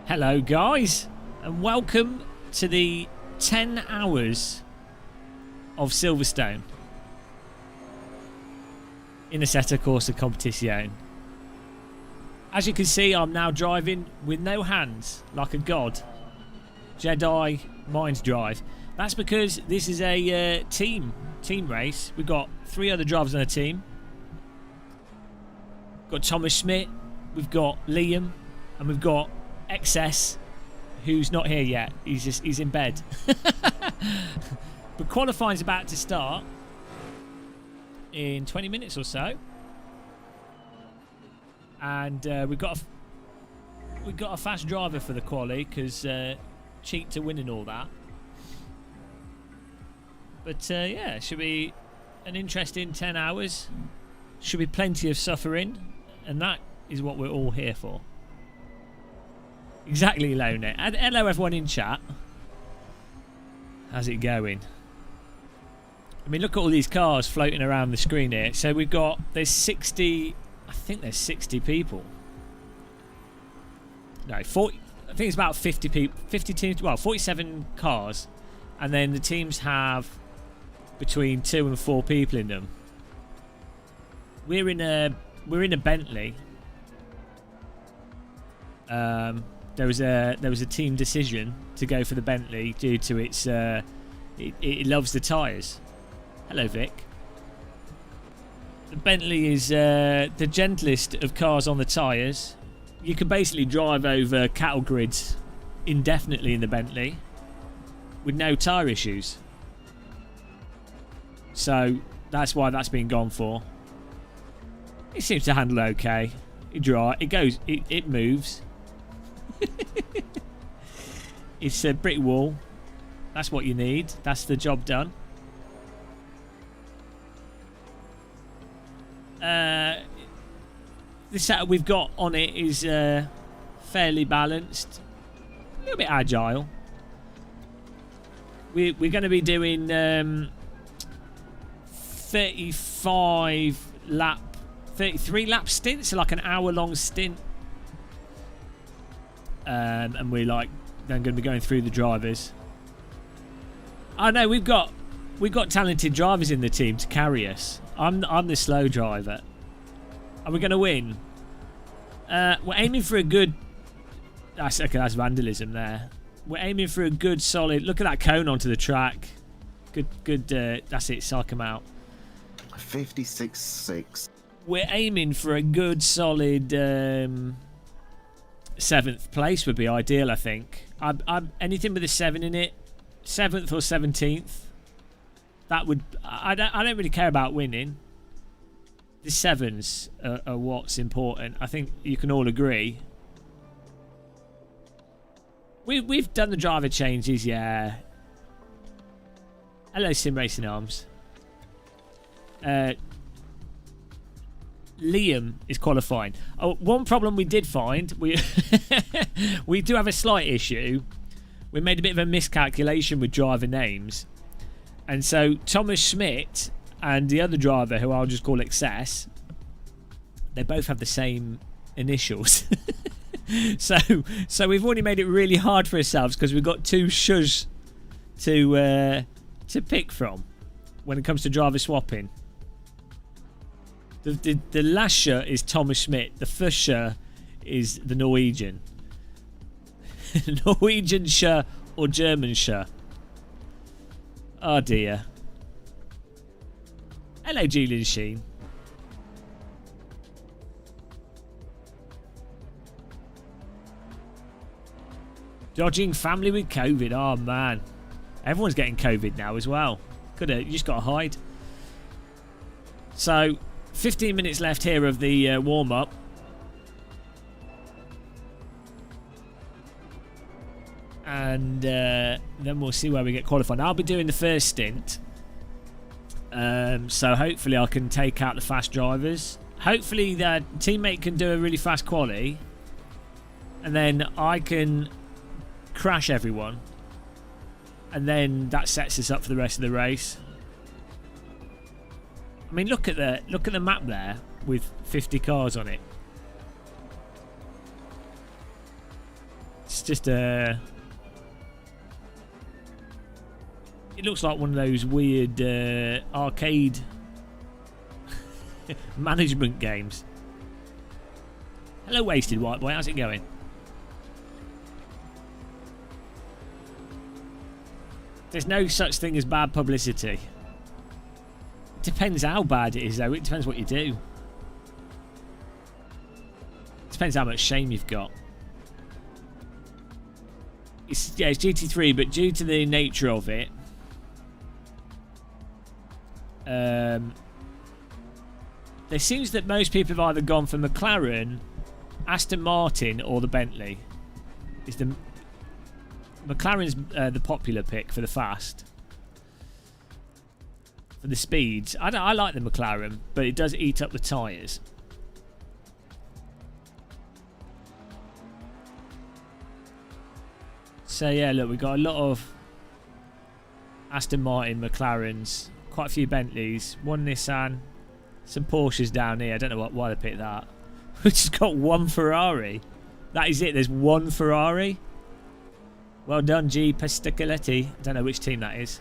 Hello guys, and welcome to the 10 hours of Silverstone in Assetto Corsa Competizione. As you can see, I'm now driving with no hands, like a god. Jedi mind drive. That's because this is a team race. We've got 3 other drivers on the team. We've got Thomas Schmidt, we've got Liam, and we've got XS, who's not here yet. He's in bed. But qualifying's about to start in 20 minutes or so, and we've got a fast driver for the quali because cheat to win and all that. But yeah, should be an interesting 10 hours. Should be plenty of suffering, and that is what we're all here for. Exactly, Lone. And hello everyone in chat. How's it going? I mean, look at all these cars floating around the screen here. So we've got, there's 60, I think there's 60 people. No, 40, I think it's about 50 people, 50 teams, well, 47 cars. And then the teams have between 2 and 4 people in them. We're in a Bentley. There was a team decision to go for the Bentley due to its it loves the tyres. Hello, Vic. The Bentley is the gentlest of cars on the tyres. You can basically drive over cattle grids indefinitely in the Bentley with no tyre issues. So that's why that's been gone for. It seems to handle okay. It moves. It's a brick wall. That's what you need. That's the job done. The setup we've got on it is fairly balanced, a little bit agile. We're going to be doing 33 lap stints, so like an hour-long stint. And we're like then going to be going through the drivers. Oh no, we've got talented drivers in the team to carry us. I'm the slow driver. Are we going to win? We're aiming for a good. That's vandalism there. We're aiming for a good solid. Look at that cone onto the track. Good. That's it. Psych him out. 56.6. We're aiming for a good solid. 7th place would be ideal, I think. I'm anything with a 7 in it, 7th or 17th. That would. I don't really care about winning. The 7s are what's important. I think you can all agree. We've done the driver changes, yeah. Hello, Sim Racing Arms. Liam is qualifying. Oh, one problem we did find, we do have a slight issue. We made a bit of a miscalculation with driver names, and so Thomas Schmidt and the other driver, who I'll just call XS, they both have the same initials. so we've already made it really hard for ourselves because we've got 2 shus to pick from when it comes to driver swapping. The last shirt is Thomas Schmidt. The first shirt is the Norwegian. Norwegian shirt or German shirt. Oh dear. Hello, Julian Sheen. Dodging family with COVID. Oh man, everyone's getting COVID now as well. You just got to hide. So. 15 minutes left here of the warm-up. And then we'll see where we get qualified. I'll be doing the first stint. So hopefully I can take out the fast drivers. Hopefully the teammate can do a really fast quali. And then I can crash everyone. And then that sets us up for the rest of the race. I mean, look at the map there with 50 cars on it. It's just a... It looks like one of those weird arcade management games. Hello, Wasted White Boy. How's it going? There's no such thing as bad publicity. It depends how bad it is, though. It depends what you do. It depends how much shame you've got. It's GT3, but due to the nature of it, it seems that most people have either gone for McLaren, Aston Martin, or the Bentley. McLaren's the popular pick for the fast. For the speeds. I like the McLaren, but it does eat up the tyres. So yeah, look, we've got a lot of Aston Martin, McLarens, quite a few Bentleys, one Nissan, some Porsches down here. I don't know why they picked that. We've just got one Ferrari. That is it. There's one Ferrari. Well done, G. Pesticaletti. I don't know which team that is.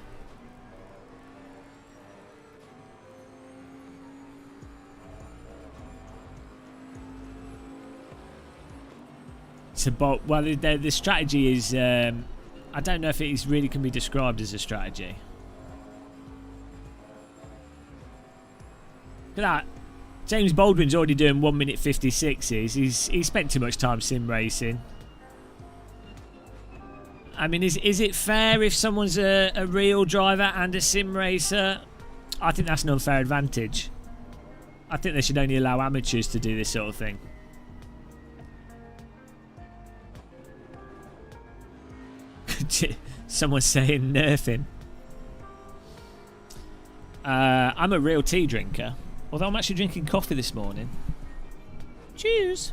It's about, well, the strategy is, I don't know if it is really can be described as a strategy. Look at that. James Baldwin's already doing 1 minute 56s. He's spent too much time sim racing. I mean, is it fair if someone's a real driver and a sim racer? I think that's an unfair advantage. I think they should only allow amateurs to do this sort of thing. Someone's saying nerfing. I'm a real tea drinker. Although I'm actually drinking coffee this morning. Cheers.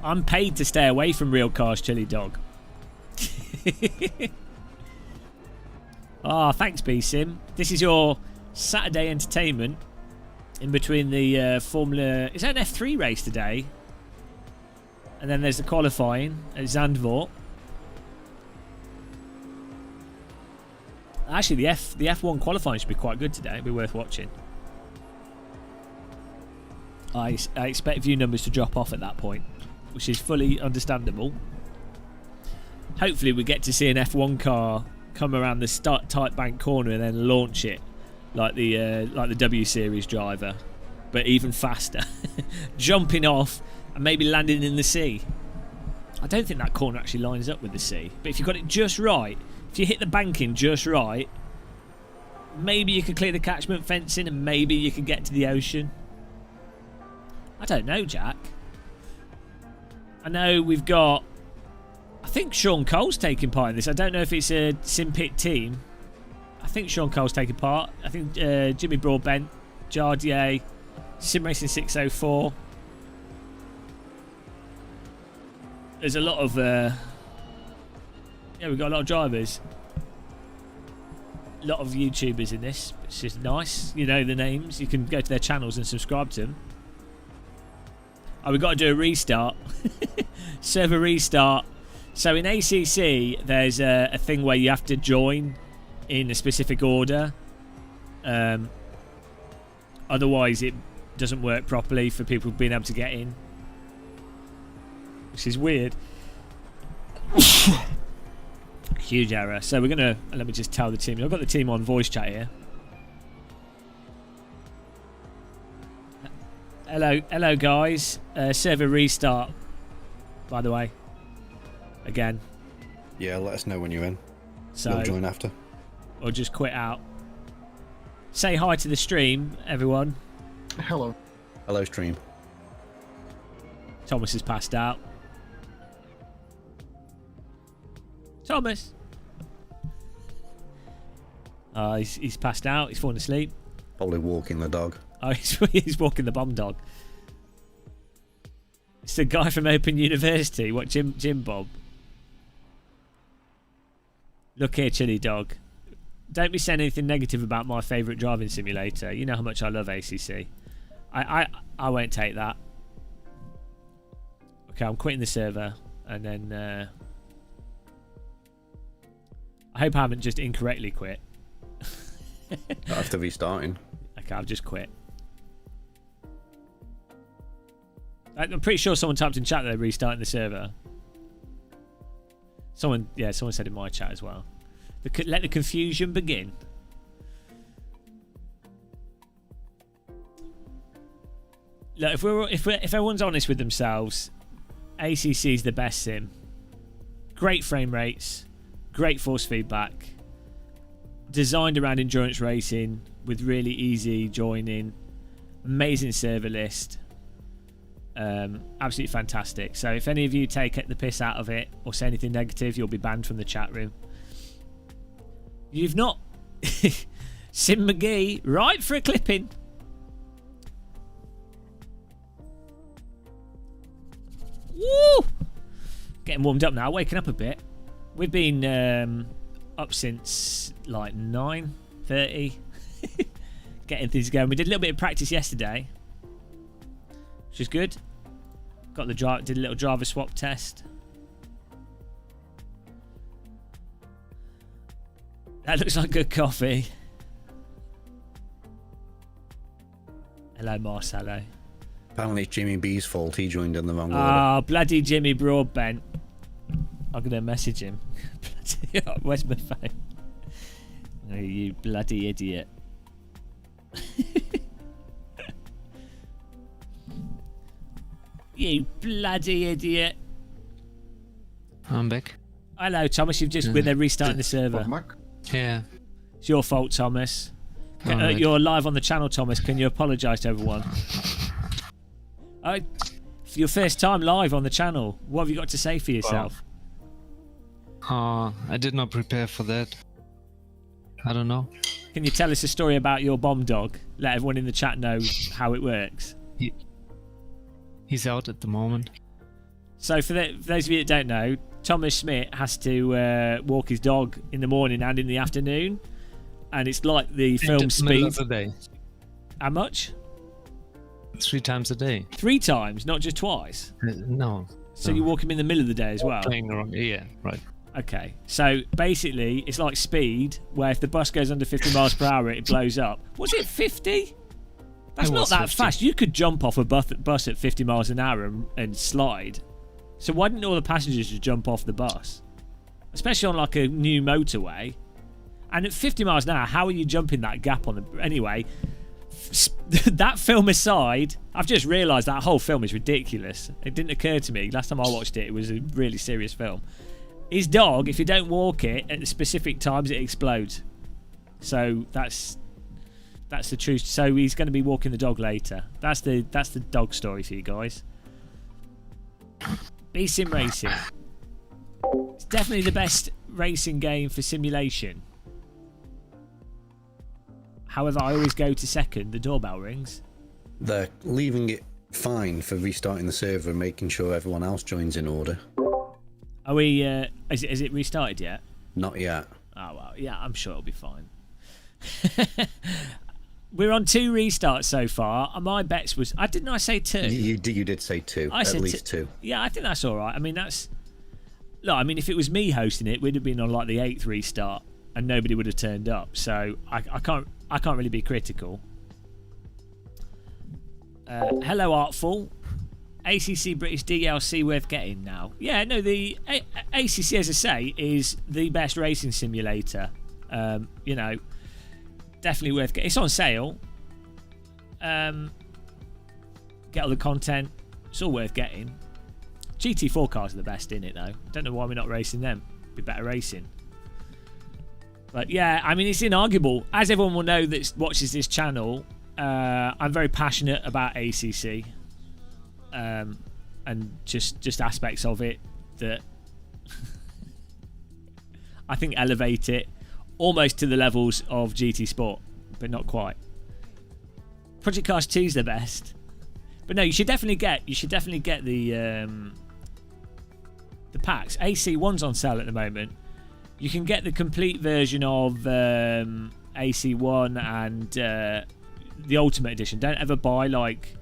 I'm paid to stay away from real cars, Chili Dog. Ah, thanks, B-Sim. This is your Saturday entertainment in between the Formula... Is that an F3 race today? And then there's the qualifying at Zandvoort. Actually, the F1 qualifying should be quite good today. It'll be worth watching. I expect view numbers to drop off at that point, which is fully understandable. Hopefully we get to see an F1 car come around the tight bank corner and then launch it like the W Series driver, but even faster. Jumping off and maybe landing in the sea. I don't think that corner actually lines up with the sea, but if you've got it just right, if you hit the banking just right, maybe you could clear the catchment fencing and maybe you could get to the ocean. I don't know, Jack. I know we've got... I think Sean Cole's taking part in this. I don't know if it's a SimPit team. I think Sean Cole's taking part. I think Jimmy Broadbent, Jardier, Sim Racing 604. There's a lot of... yeah, we've got a lot of drivers. A lot of YouTubers in this. It's just nice. You know the names. You can go to their channels and subscribe to them. Oh, we've got to do a restart. Server restart. So in ACC, there's a thing where you have to join in a specific order. Otherwise, it doesn't work properly for people being able to get in. Which is weird. Huge error. So we're going to... Let me just tell the team. I've got the team on voice chat here. Hello guys. Server restart, by the way. Again. Yeah, let us know when you're in. So, we'll join after. Or just quit out. Say hi to the stream, everyone. Hello. Hello, stream. Thomas has passed out. Thomas! He's passed out. He's fallen asleep. Probably walking the dog. Oh, he's walking the bomb dog. It's the guy from Open University. What, Jim Bob? Look here, Chili Dog. Don't be saying anything negative about my favourite driving simulator. You know how much I love ACC. I won't take that. Okay, I'm quitting the server, and then I hope I haven't just incorrectly quit. After restarting. Okay, I've just quit. I'm pretty sure someone typed in chat that they're restarting the server. Someone said in my chat as well. Let the confusion begin. Look, if everyone's honest with themselves, ACC is the best sim. Great frame rates, great force feedback, designed around endurance racing with really easy joining, amazing server list. Absolutely fantastic. So if any of you take the piss out of it or say anything negative, you'll be banned from the chat room. You've not. Sim McGee, right for a clipping. Woo! Getting warmed up now, waking up a bit. We've been up since like 9:30. Getting things going. We did a little bit of practice yesterday, which is good. Got the did a little driver swap test. That looks like good coffee. Hello, Marcelo. Apparently it's Jimmy B's fault. He joined in the wrong order. Ah, bloody Jimmy Broadbent. I'm going to message him. Where's my phone? Oh, you bloody idiot. You bloody idiot. I'm back. Hello, Thomas. You've just been there restarting the server. Yeah. It's your fault, Thomas. Right. You're live on the channel, Thomas. Can you apologise to everyone? For your first time live on the channel, what have you got to say for yourself? I did not prepare for that. I don't know. Can you tell us a story about your bomb dog? Let everyone in the chat know how it works. He's out at the moment. So for those of you that don't know, Thomas Smith has to walk his dog in the morning and in the afternoon. And it's like the film Speed. Middle of the day. How much? 3 times a day. 3 times, not just twice? No. So you walk him in the middle of the day as well? Playing around. Yeah, right. Okay. So basically, it's like Speed, where if the bus goes under 50 miles per hour, it blows up. Was it 50? That's not that 50. Fast. You could jump off a bus at 50 miles an hour and slide. So why didn't all the passengers just jump off the bus? Especially on like a new motorway. And at 50 miles an hour, how are you jumping that gap on the... Anyway, that film aside, I've just realised that whole film is ridiculous. It didn't occur to me. Last time I watched it, it was a really serious film. His dog, if you don't walk it at the specific times, it explodes. So that's the truth. So he's going to be walking the dog later. That's the dog story for you guys. B-Sim Racing. It's definitely the best racing game for simulation. However, I always go to second. The doorbell rings. They're leaving it fine for restarting the server and making sure everyone else joins in order. Are we? Has it restarted yet? Not yet. Oh well, yeah, I'm sure it'll be fine. We're on 2 restarts so far. My bets was didn't I say 2? You did say 2. I said at least 2. Yeah, I think that's all right. I mean if it was me hosting it, we'd have been on like the 8th restart and nobody would have turned up. So I can't really be critical. Hello, Artful. ACC British DLC worth getting now. Yeah, no, the ACC, as I say, is the best racing simulator. Definitely worth getting. It's on sale. Get all the content. It's all worth getting. GT4 cars are the best in it, though. Don't know why we're not racing them. Be better racing. But yeah, I mean, it's inarguable. As everyone will know that watches this channel, I'm very passionate about ACC. And just aspects of it that I think elevate it almost to the levels of GT Sport, but not quite. Project Cars 2 is the best, but no, you should definitely get the packs. AC1's on sale at the moment. You can get the complete version of AC1 and the Ultimate Edition. Don't ever buy like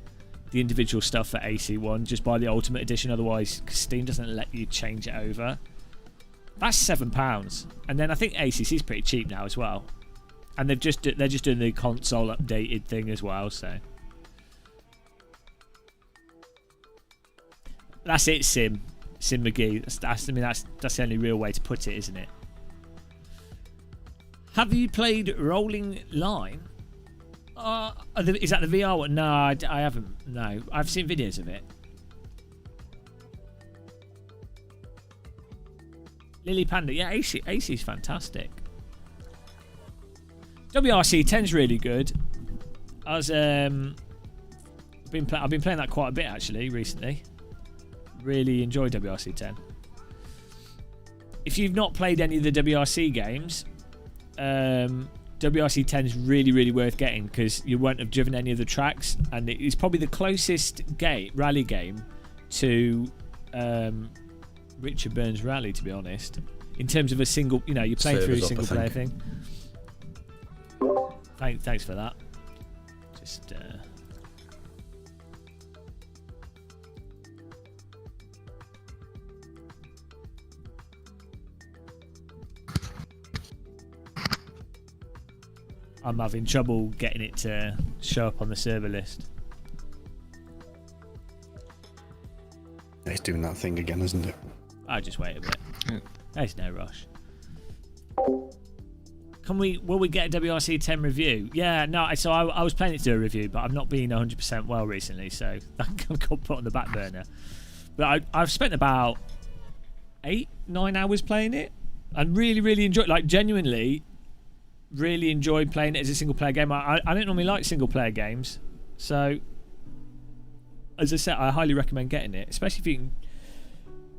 the individual stuff for AC1. Just buy the Ultimate Edition, otherwise Steam doesn't let you change it over. That's £7, and then I think ACC is pretty cheap now as well. And they're just doing the console updated thing as well. So that's it, Sim McGee. That's the only real way to put it, isn't it? Have you played Rolling Line? Is that the VR one? No, I haven't. No, I've seen videos of it. Lily Panda, yeah, AC is fantastic. WRC 10's really good. I've been playing that quite a bit actually recently. Really enjoy WRC 10. If you've not played any of the WRC games, WRC 10 is really worth getting because you won't have driven any of the tracks, and it's probably the closest rally game to Richard Burns Rally, to be honest, in terms of a single, you're playing through a single player thing. Thanks for that. Just I'm having trouble getting it to show up on the server list. It's doing that thing again, isn't it? I'll just wait a bit. There's no rush. Will we get a WRC 10 review? Yeah, no. So I was planning to do a review, but I've not been 100% well recently, so that got put on the back burner. But I've spent about 8-9 hours playing it, and really enjoyed. Like genuinely, really enjoyed playing it as a single player game. I don't normally like single player games, so as I said, I highly recommend getting it, especially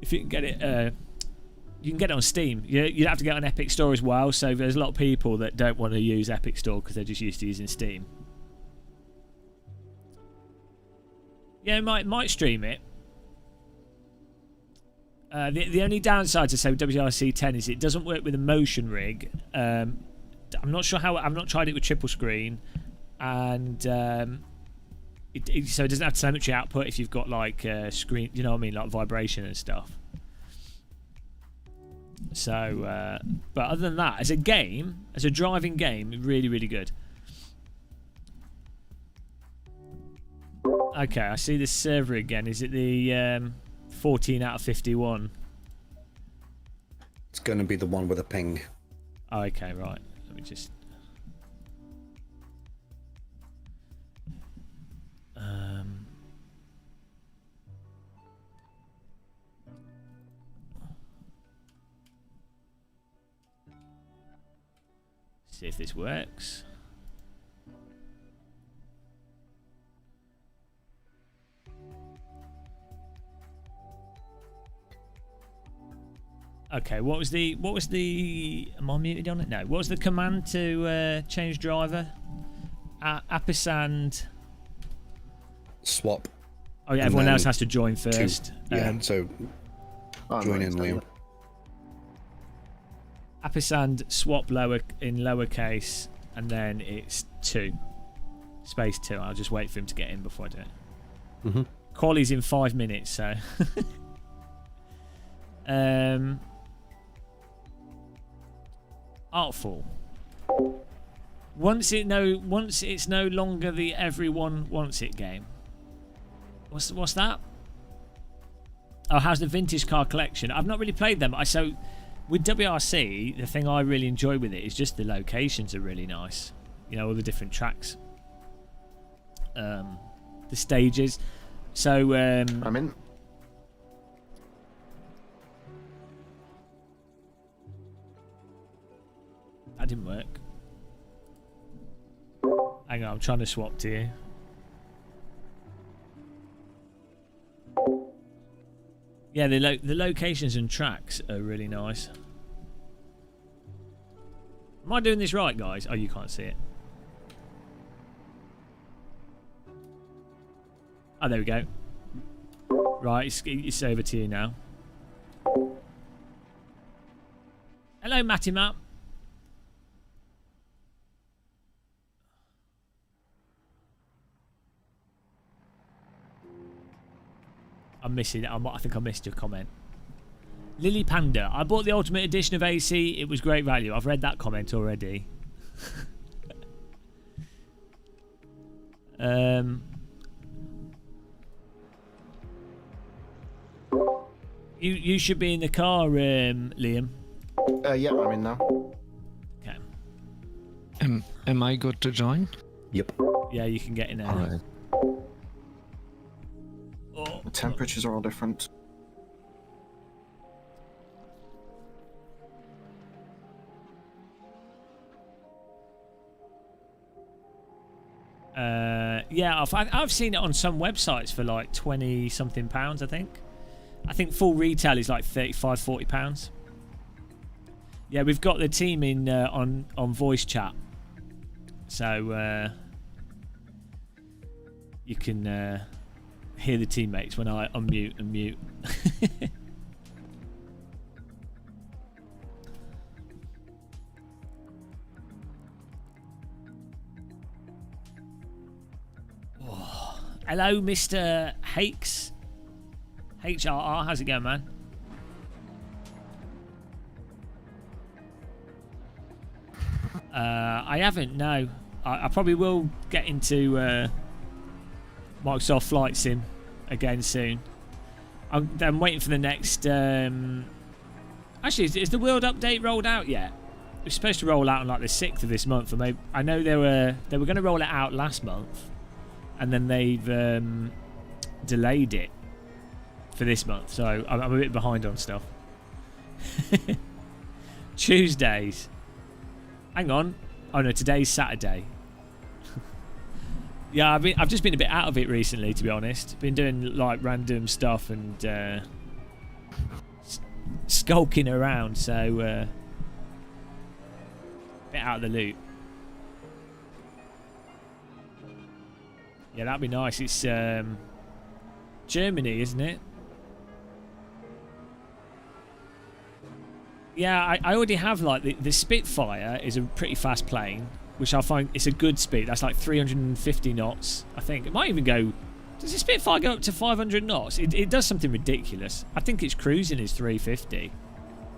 if you can get it. You can get it on Steam. You'd have to get on Epic Store as well, so there's a lot of people that don't want to use Epic Store because they're just used to using Steam. Yeah, might stream it. The only downside to say WRC 10 is it doesn't work with a motion rig. I'm not sure how. I've not tried it with triple screen, and so it doesn't have telemetry output if you've got like screen, you know what I mean, like vibration and stuff. So, but other than that, as a game, as a driving game, really good. Okay, I see this server again. Is it the 14 out of 51? It's going to be the one with a ping. Oh, okay, right. Let me just... see if this works. Okay, what was the am I muted on it? No. What was the command to change driver? Appisand swap. Oh yeah, everyone else has to join first. So join in, Liam. Appisand swap in lowercase, and then it's 2. Space 2. I'll just wait for him to get in before I do it. Quali's in 5 minutes, so Artful. Once it's no longer the everyone wants it game. What's that? Oh, how's the vintage car collection? I've not really played them. So with WRC, the thing I really enjoy with it is just the locations are really nice. You know, all the different tracks, the stages. So I'm in. That didn't work. Hang on, I'm trying to swap to you. Yeah, the locations and tracks are really nice. Am I doing this right, guys? Oh, you can't see it. Oh, there we go. Right, it's over to you now. Hello, Matty Matt. I'm missing. I think I missed your comment. Lily Panda. I bought the Ultimate Edition of AC. It was great value. I've read that comment already. You should be in the car, Liam. Yeah, I'm in now. Okay. Am I good to join? Yep. Yeah, you can get in there. All right. Oh, The temperatures are all different. yeah, I've seen it on some websites for like 20 something pounds. I think full retail is like 35-40 pounds. Yeah, we've got the team in on voice chat, so you can hear the teammates when I unmute and mute. Oh. Hello, Mr. Hakes. HRR, how's it going, man? I haven't, no. I probably will get into Microsoft Flight Sim again soon. I'm waiting for the next... actually, is the World Update rolled out yet? It was supposed to roll out on like the 6th of this month. Or maybe, I know they were going to roll it out last month, and then they've delayed it for this month. So I'm a bit behind on stuff. Tuesdays. Hang on. Oh no, today's Saturday. Yeah, I've just been a bit out of it recently, to be honest. Been doing like random stuff and skulking around, so a bit out of the loop. Yeah, that'd be nice. It's Germany, isn't it? Yeah, I already have like the Spitfire is a pretty fast plane, which I find it's a good speed. That's like 350 knots, I think. It might even go... Does the Spitfire go up to 500 knots? It does something ridiculous. I think its cruising is 350,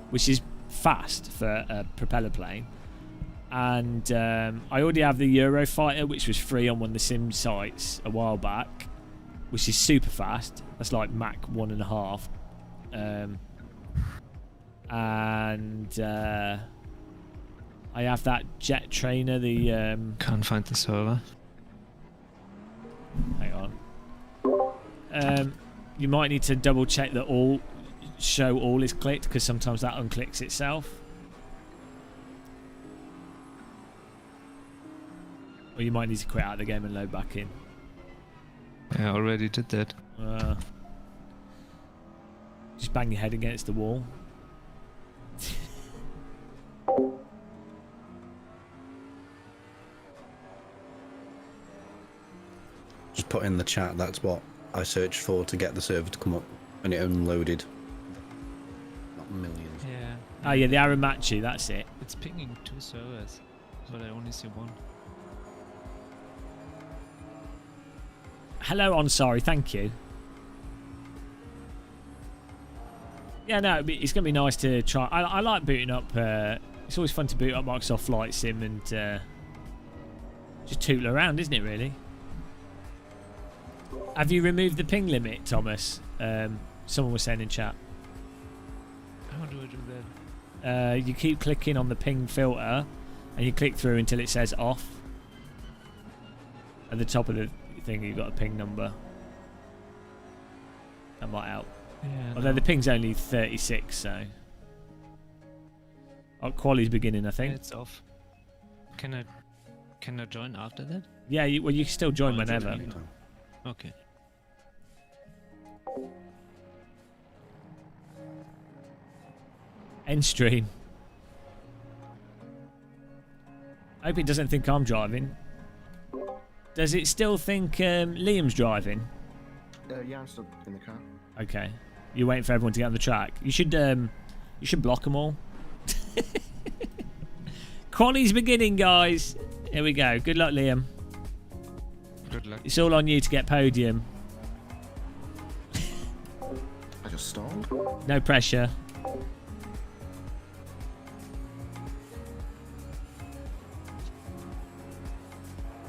which is fast for a propeller plane. And I already have the Eurofighter, which was free on one of the sim sites a while back, which is super fast. That's like Mach 1.5. And I have that jet trainer, the Can't find the server. hang on. You might need to double check that all show all is clicked, because sometimes that unclicks itself. Or you might need to quit out of the game and load back in. I already did that. Just bang your head against the wall. Just put in the chat, that's what I searched for to get the server to come up, and it unloaded. Not millions. Yeah. Oh yeah, the Aramachi, that's it. It's pinging 2 servers, but I only see 1. Hello, Ansari, thank you. Yeah, no, it's going to be nice to try. I like booting up. It's always fun to boot up Microsoft Flight Sim and just tootle around, isn't it, really? Have you removed the ping limit, Thomas? Someone was saying in chat. How do I do that? You keep clicking on the ping filter and you click through until it says off. At the top of the thing, you've got a ping number. That might help. Yeah, Although the ping's only 36, so... Oh, quali's beginning, I think. it's off. Can I join after that? Yeah, well, you can still join whenever. Anytime. Okay. End stream. I hope it doesn't think I'm driving. Does it still think Liam's driving? Yeah, I'm still in the car. Okay. You're waiting for everyone to get on the track. You should block them all. Quali's beginning, guys. Here we go. Good luck, Liam. Good luck. It's all on you to get podium. I just stalled. No pressure.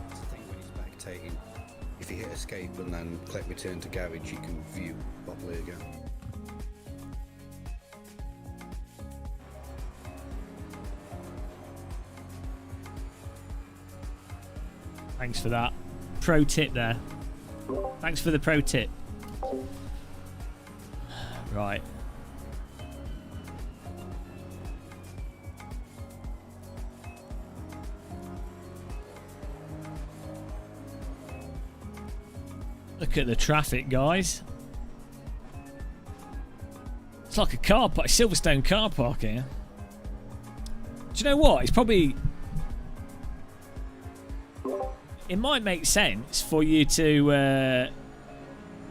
That's the thing when you're spectating. If you hit escape and then click return to garage, you can view properly again. Thanks for that. Pro tip there. Thanks for the pro tip. Right. Look at the traffic, guys. It's like a car park, Silverstone car park here. Do you know what? It's probably... It might make sense for you to...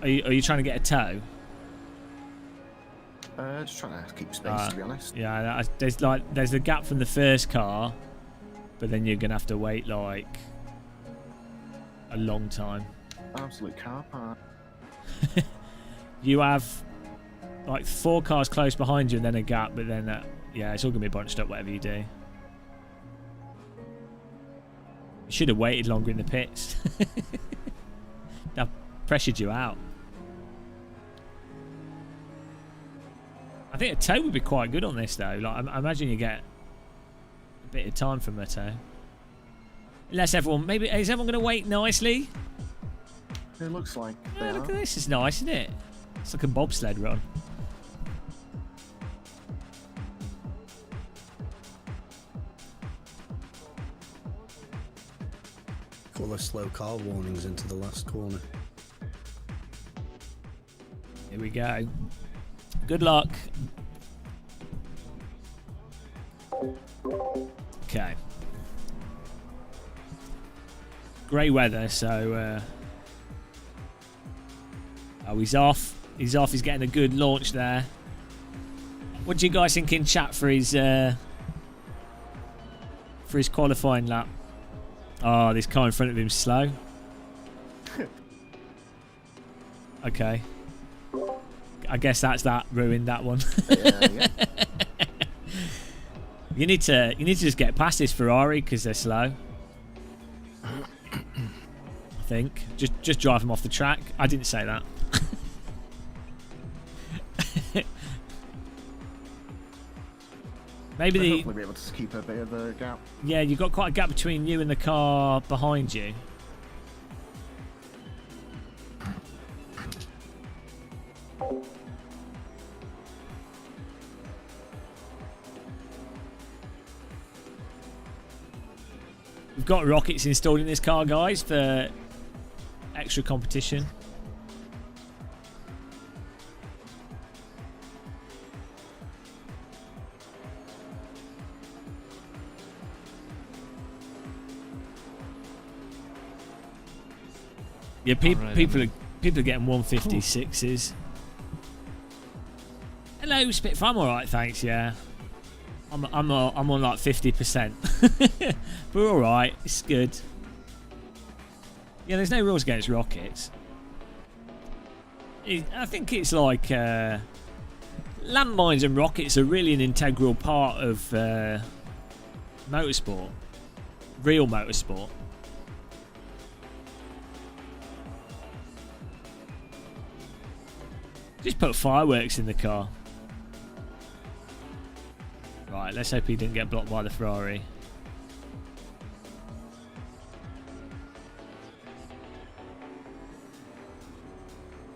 Are you trying to get a tow? Just trying to keep space, to be honest. Yeah, there's the gap from the first car, but then you're gonna have to wait like a long time. Absolute car park. You have like 4 cars close behind you and then a gap, but then yeah, it's all gonna be bunched up whatever you do. You should have waited longer in the pits. That pressured you out. I think a tow would be quite good on this though. Like I imagine you get a bit of time from a tow. Unless everyone, maybe is everyone going to wait nicely? It looks like they Look are. at this, it's nice, isn't it? It's like a bobsled run. Call the slow car warnings into the last corner. Here we go. Good luck. Okay. Grey weather, so oh, he's off. He's off. He's getting a good launch there. What do you guys think in chat for his qualifying lap? Oh, this car in front of him's slow. Okay. I guess that's that ruined that one. Yeah. You need to just get past this Ferrari because they're slow. I think just drive them off the track. I didn't say that. Maybe They'll hopefully be able to keep a bit of a gap. yeah, you've got quite a gap between you and the car behind you. We've got rockets installed in this car, guys, for extra competition. Yeah, people are getting 156s. Hello, Spitfire. I'm all right, thanks. Yeah, I'm on like 50%. But we're all right. It's good. Yeah, there's no rules against rockets. I think it's like landmines and rockets are really an integral part of motorsport, real motorsport. Just put fireworks in the car. Right, let's hope he didn't get blocked by the Ferrari.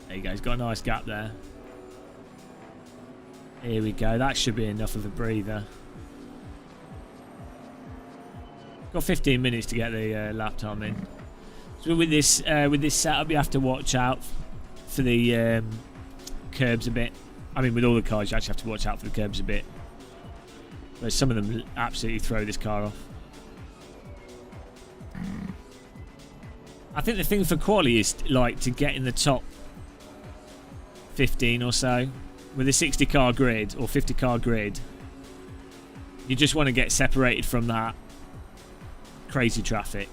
There you go, he's got a nice gap there. Here we go, that should be enough of a breather. Got 15 minutes to get the lap time in. So with this setup, you have to watch out for the curbs a bit. I mean, with all the cars, you actually have to watch out for the curbs a bit. But some of them absolutely throw this car off. I think the thing for quali is like to get in the top 15 or so with a 60 car grid or 50 car grid. You just want to get separated from that crazy traffic.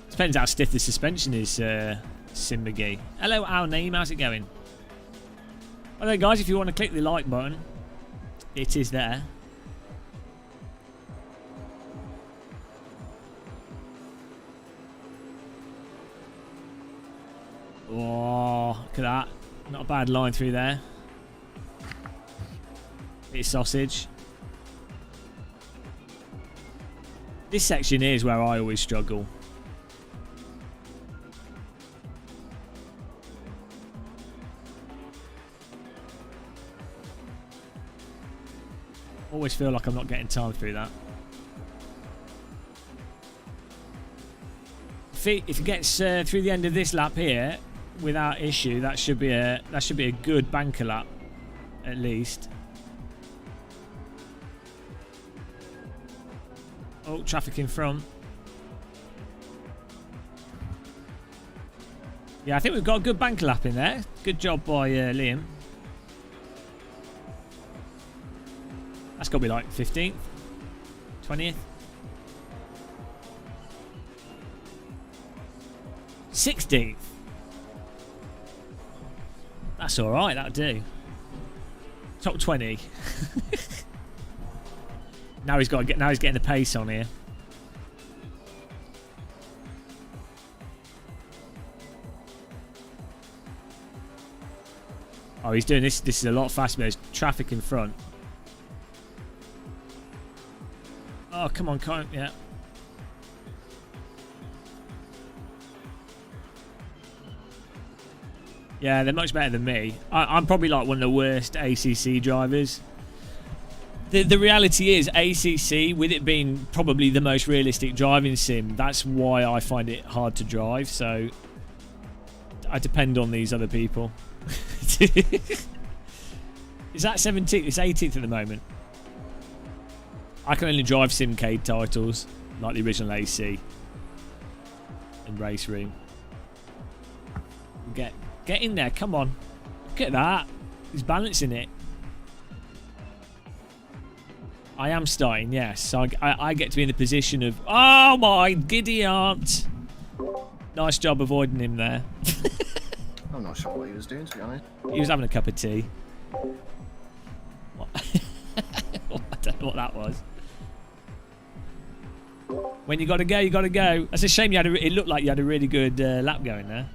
Depends how stiff the suspension is, Sim McGee. Hello, our name. How's it going? Hello, guys. If you want to click the like button, it is there. Oh, look at that. Not a bad line through there. Bit of sausage. This section here is where I always struggle. Always feel like I'm not getting time through that. If it gets through the end of this lap here without issue, that should be a good banker lap, at least. Oh, traffic in front. Yeah, I think we've got a good banker lap in there. Good job by Liam. That's got to be like 15th, 20th, 16th. That's all right. That'll do. Top 20. Now he's got to get. Now he's getting the pace on here. Oh, he's doing this. This is a lot faster. There's traffic in front. Oh, come on, can't. Yeah. Yeah, they're much better than me. I'm probably like one of the worst ACC drivers. The reality is, ACC, with it being probably the most realistic driving sim, that's why I find it hard to drive. So I depend on these other people. Is that 17th? It's 18th at the moment. I can only drive Simcade titles, like the original AC and Race Room. Get in there, come on. Look at that. He's balancing it. I am starting, yes. So I get to be in the position of... Oh my giddy aunt. Nice job avoiding him there. I'm not sure what he was doing, to be honest. He was having a cup of tea. What? I don't know what that was. When you gotta go, you gotta go. That's a shame you had it looked like you had a really good lap going there.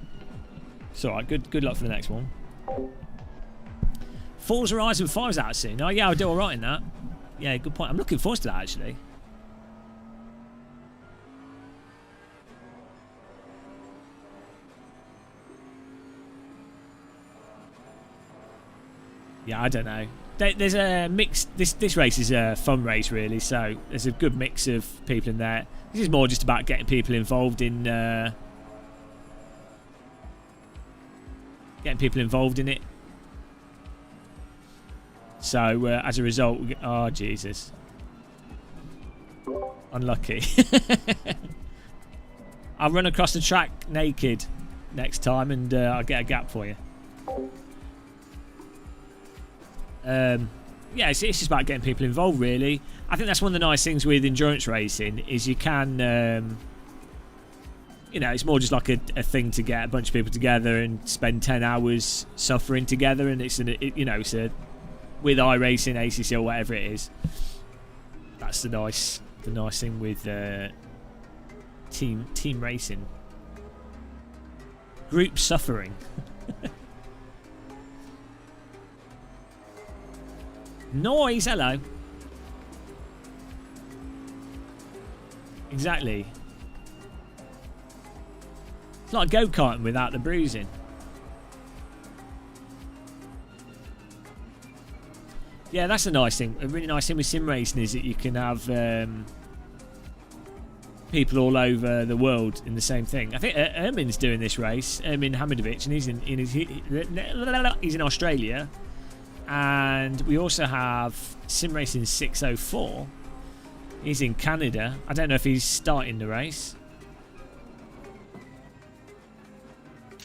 It's alright, good luck for the next one. Forza Horizon 5's out soon. Oh yeah, I'll do alright in that. Yeah, good point. I'm looking forward to that actually. Yeah, I don't know. There's a mix. This race is a fun race, really. So there's a good mix of people in there. This is more just about getting people involved in it. So as a result, oh Jesus, unlucky. I'll run across the track naked next time, and I'll get a gap for you. Yeah, it's just about getting people involved, really. I think that's one of the nice things with endurance racing is you can, you know, it's more just like a thing to get a bunch of people together and spend 10 hours suffering together, and it's you know, it's a with iRacing, ACC, or whatever it is. That's the nice thing with team racing. Group suffering. Noise, hello. Exactly. It's like go-karting without the bruising. Yeah, that's a nice thing. A really nice thing with sim racing is that you can have people all over the world in the same thing. I think Ermin's doing this race, Ermin Hamidovic, and he's in Australia. And we also have Sim Racing 604. He's in Canada. I don't know if he's starting the race.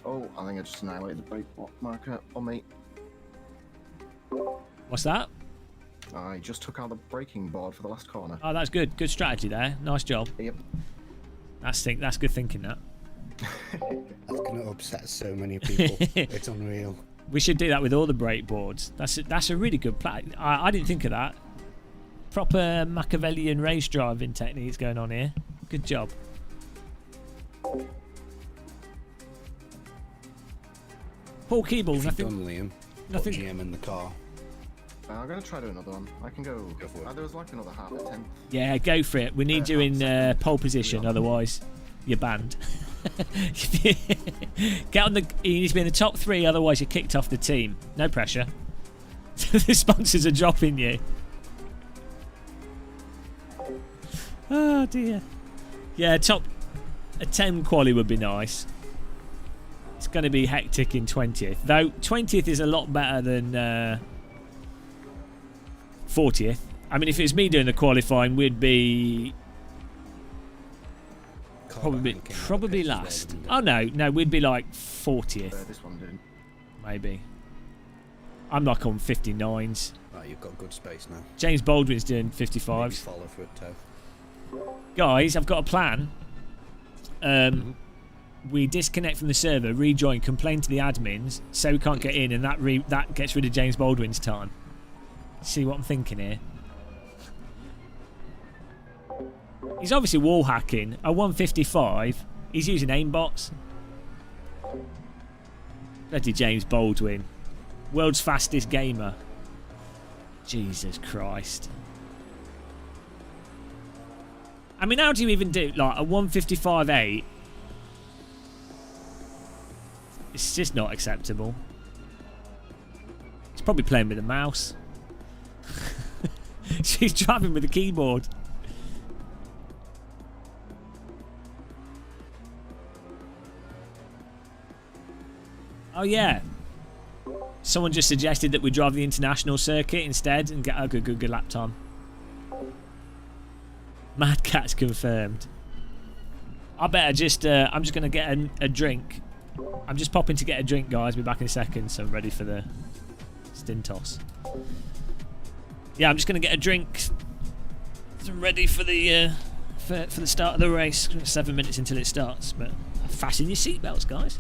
Oh, I think I just annihilated the brake marker on me. What's that? I just took out the braking board for the last corner. Oh, that's good. Good strategy there. Nice job. Yep. That's good thinking. That That's going to upset so many people. It's unreal. we should do that with all the brake boards. That's a really good plan. I didn't think of that. Proper Machiavellian race driving techniques going on here. Good job. Paul Keeble, If you've nothing. done, Liam, nothing- put GM in the car. I'm gonna try to do another one. I can go. Go for it. There was like another half a 10. Yeah, go for it. We need you in pole position, otherwise you're banned. Get on the. You need to be in the top 3, otherwise you're kicked off the team. No pressure. The sponsors are dropping you. Oh dear. Yeah, a 10 quali would be nice. It's going to be hectic in 20th, though. 20th is a lot better than 40th. I mean, if it was me doing the qualifying, we'd be probably last. Oh no, we'd be like 40th, This one didn't. maybe. I'm like on 59s. Right, you've got good space now. James Baldwin's doing Maybe 55s. follow for it, too. Guys, I've got a plan. We disconnect from the server, rejoin, complain to the admins, say we can't get in, and that gets rid of James Baldwin's time. See what I'm thinking here? He's obviously wall hacking. A 155. He's using aimbots. Bloody James Baldwin. World's fastest gamer. Jesus Christ. I mean, how do you even do like a 155.8? It's just not acceptable. He's probably playing with a mouse. She's driving with a keyboard. Oh yeah. Someone just suggested that we drive the international circuit instead and get a good lap time. Mad Cat's confirmed. I better just. I'm just gonna get a drink. I'm just popping to get a drink, guys. Be back in a second, so I'm ready for the Stintos. Yeah, I'm just gonna get a drink. So I'm ready for the for the start of the race. 7 minutes until it starts, but fasten your seatbelts, guys.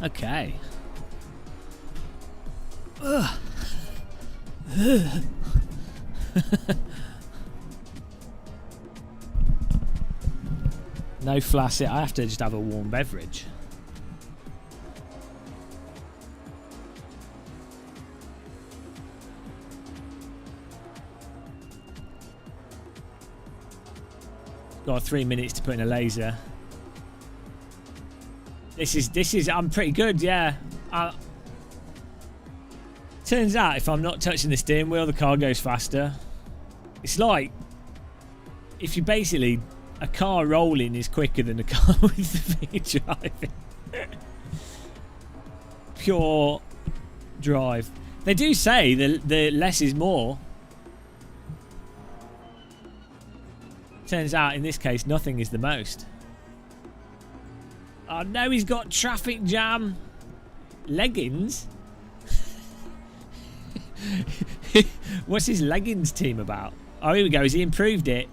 Okay. No flaccid. I have to just have a warm beverage. Got 3 minutes to put in a laser. This is. I'm pretty good, yeah. Turns out if I'm not touching the steering wheel, the car goes faster. It's like if you basically a car rolling is quicker than a car with the V driving. Pure drive. They do say the less is more. Turns out in this case nothing is the most. Oh no, he's got traffic jam. Leggings? What's his leggings team about? Oh, here we go. Has he improved it?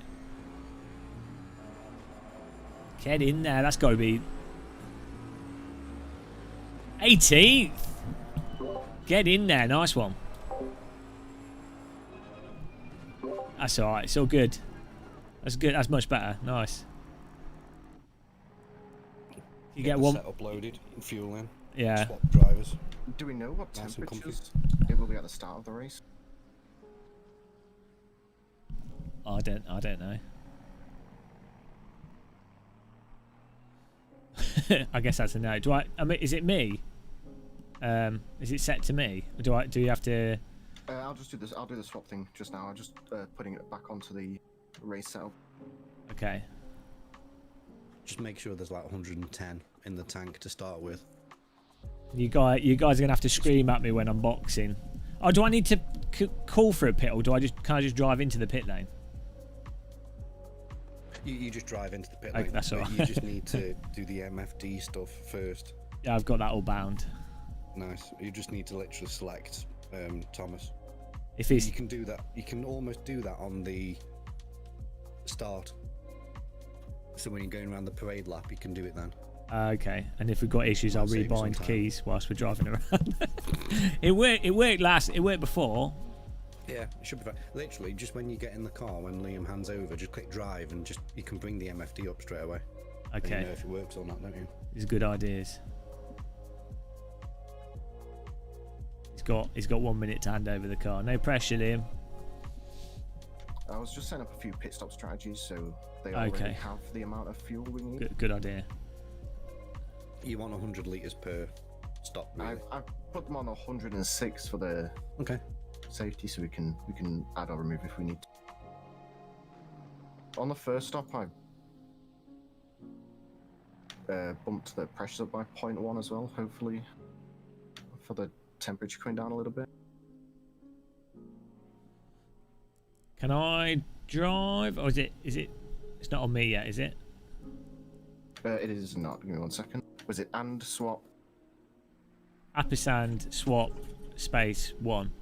Get in there. That's got to be 18th. Get in there. Nice one. That's all right. It's all good. That's good. That's much better. Nice. You get one. Set uploaded, fuel in. Yeah. Swap drivers. Do we know what Nice and temperatures it will be at the start of the race? I don't know. I guess that's a no. I mean, is it me? Is it set to me? Or do you have to? I'll just do this. I'll do the swap thing just now. I'm just putting it back onto the race setup. Okay. Just make sure there's like 110 in the tank to start with. You guys are gonna have to scream at me when I'm boxing. Oh, do I need to call for a pit, or can I just drive into the pit lane? You just drive into the pit Okay, lane. that's all right. You just need to do the MFD stuff first. Yeah, I've got that all bound. Nice. You just need to literally select Thomas. If he's You can do that. You can almost do that on the start. So when you're going around the parade lap, you can do it then. okay, and if we've got issues, I'll Save you some rebind time. keys whilst we're driving around. It worked before. Yeah, it should be fine. Literally, just when you get in the car, when Liam hands over, just click drive and you can bring the MFD up straight away. And you Okay, know if it works or not, don't you? these are good ideas. He's got 1 minute to hand over the car. No pressure, Liam. I was just setting up a few pit stop strategies so they already have the amount of fuel we need. Good idea. You want 100 litres per stop, really. I've put them on 106 for the Okay. safety, so we can add or remove if we need to. On the first stop, I bumped the pressures up by 0.1 as well, hopefully, for the temperature coming down a little bit. Can I drive? Or is it? It's not on me yet, is it? It is not. Give me 1 second. Was it and swap? Appisand swap space 1.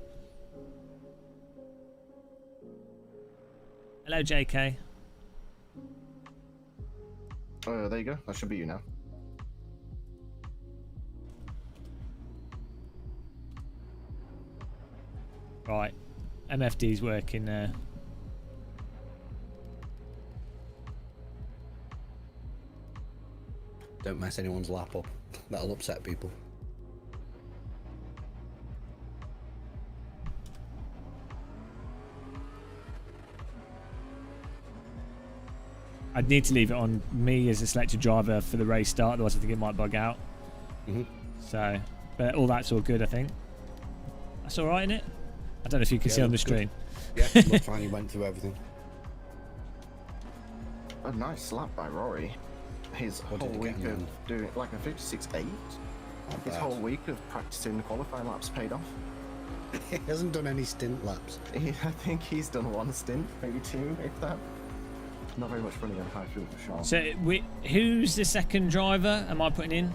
Hello, JK. There you go. That should be you now. Right, MFD's working there. Don't mess anyone's lap up. That'll upset people. I'd need to leave it on me as a selected driver for the race start, otherwise I think it might bug out. So, but all that's all good, I think. That's all right, isn't it? I don't know if you can see on the looks good. screen. Yeah, look fine. You went through everything. A nice lap by Rory. His What whole did he week get in of the end? doing like a 56.8. Not His bad. whole week of practicing qualifying laps paid off. He hasn't done any stint laps. I think he's done one stint, maybe two, if that. Not very much running on high fuel for sure. So, who's the second driver? Am I putting in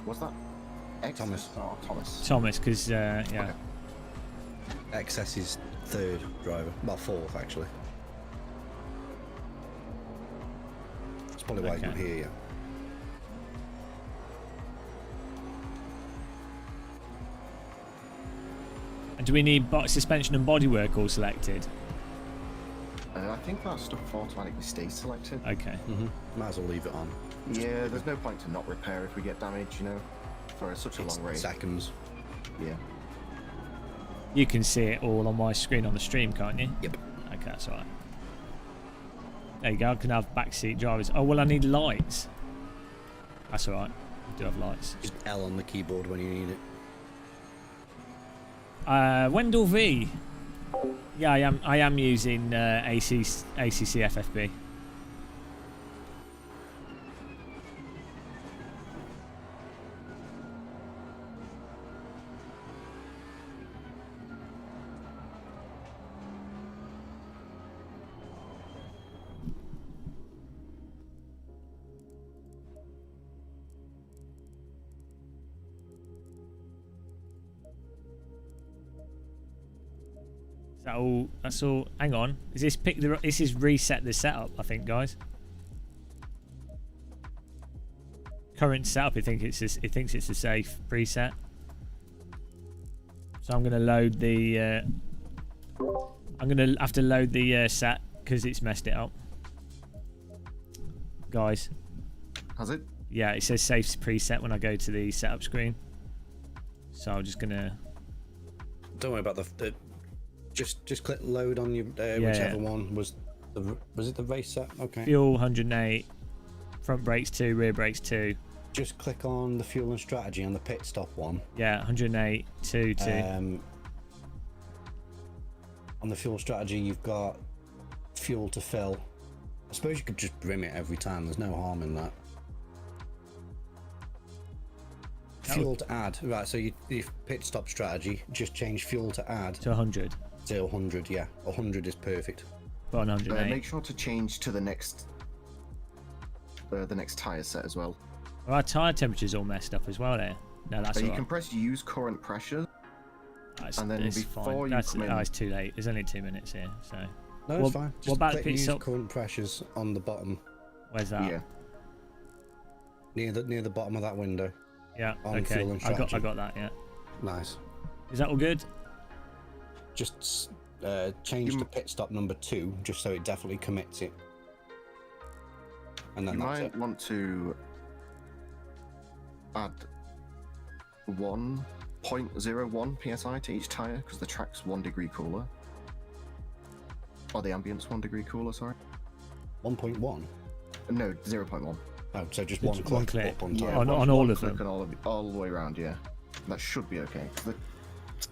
Was that Thomas. Oh, Thomas. Thomas? Because yeah, Okay. XS is third driver. Well, fourth, actually. That's probably why he's not Okay. here yet. Do we need suspension and bodywork all selected? I think that stuff automatically stays selected. Okay. Might as well leave it on. Yeah, there's no point to not repair if we get damage, you know, for such a It's long race. seconds. Yeah. You can see it all on my screen on the stream, can't you? Yep. Okay, that's alright. There you go, I can have backseat drivers. Oh, well, I need lights. That's alright. I do have lights. Just L on the keyboard when you need it. Wendell V. Yeah, I am using ACC FFB. Is that all? That's all. Hang on. Is this pick the? This is reset the setup, I think, guys. Current setup. It thinks it's a safe preset. So I'm gonna load the. I'm gonna have to load the set because it's messed it up, guys. Has it? Yeah, it says safe preset when I go to the setup screen. So I'm just gonna. Don't worry about the just click load on your whichever one was it the race set? Okay. Fuel 108, front brakes 2, rear brakes 2. Just click on the fuel and strategy on the pit stop one. Yeah, 108, 2, 2. On the fuel strategy, you've got fuel to fill. I suppose you could just brim it every time. There's no harm in that. Fuel to add. Right, so your pit stop strategy, just change fuel to add. To 100. To 100, yeah. 100 is perfect. Put on 108. Make sure to change to the next tyre set as well. Well, our tyre temperature's all messed up as well there. No, that's You alright. can press use current pressure, and then it's before fine. you That's, come in... it's too late. There's only 2 minutes here, so... No, What- it's fine. Just what about click pit use stop? current pressures on the bottom, Where's that? Yeah. near the bottom of that window. Yeah, On okay. fuel and I strategy. got that, yeah. Nice. Is that all good? Just change the pit stop number 2, just so it definitely commits it. And then You that's might it. want to add 1.01 psi to each tyre, because the track's 1 degree cooler. Or the ambient's 1 degree cooler, sorry. 1.1. No, 0.1. Oh, so just Just one one click click. up on Yeah, top. On one all of click them? and all the way around, yeah. That should be okay.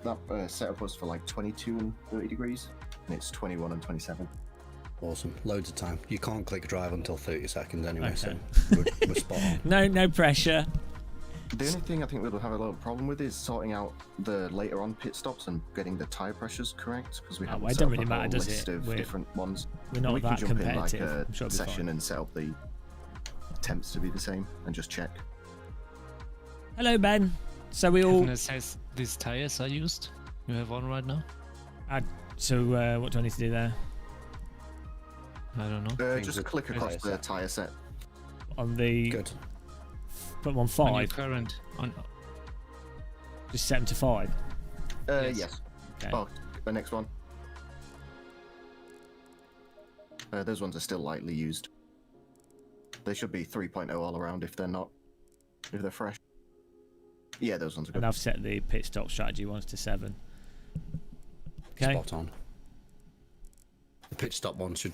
That setup was for like 22 and 30 degrees, and it's 21 and 27. Awesome. Loads of time. You can't click drive until 30 seconds anyway, so Okay. we're spot on. No pressure. The only thing I think we'll have a little problem with is sorting out the later on pit stops and getting the tyre pressures correct, because we Oh, haven't well, it set don't up really a matter, whole does list it? of different ones. We're not we can that jump in like competitive. a I'm sure it'll be fine. session and set up the temps to be the same and just check. Hello, Ben. So we all... And it says these tires are used. You have one right now? So what do I need to do there? I don't know. Change Just the click across tyre the set. tyre set. On the... Good. Put them on On your 5. current. Just set them to 5. Yes. Okay. Oh, the next one. Those ones are still lightly used. They should be 3.0 all around if they're not. If they're fresh. Yeah, those ones are good. And I've set the pit stop strategy ones to 7. Okay. Spot on. The pit stop one should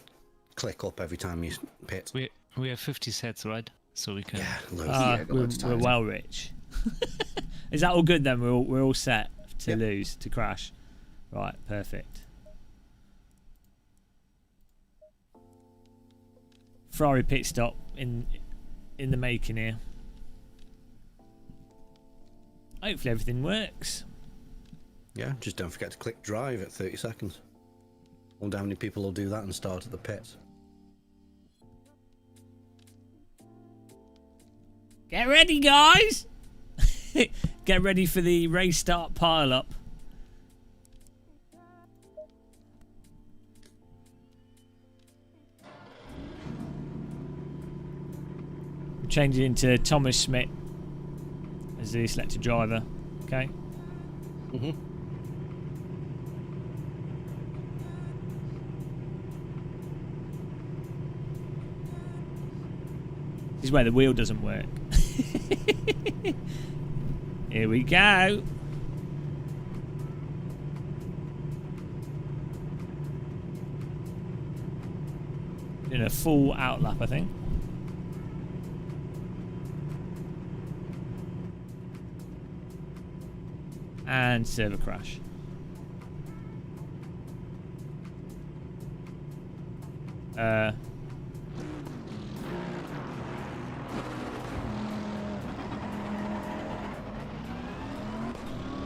click up every time you pit. We have 50 sets, right? So we can. Yeah, loads. got loads of We're tyres. well rich. Is that all good then? We're all set to Yep. lose, to crash. Right, perfect. Ferrari pit stop in the making here. Hopefully everything works. Yeah, just don't forget to click drive at 30 seconds. I wonder how many people will do that and start at the pits. Get ready, guys! Get ready for the race start pile up. I'm changing into Thomas Smith as the selected driver. Okay. is where the wheel doesn't work. Here we go. Doing a full outlap, I think. And server crash.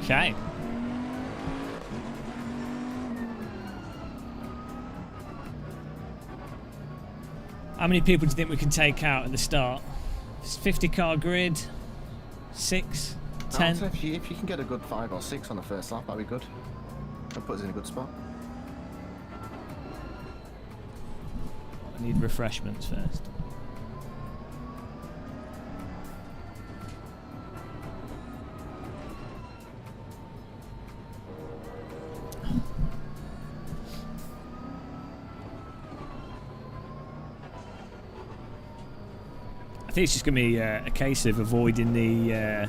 Okay. How many people do you think we can take out at the start? It's 50-car grid. 6, 10. So if you can get a good 5 or 6 on the first lap, that'd be good. That puts us in a good spot. I need refreshments first. I think it's just going to be a case of avoiding the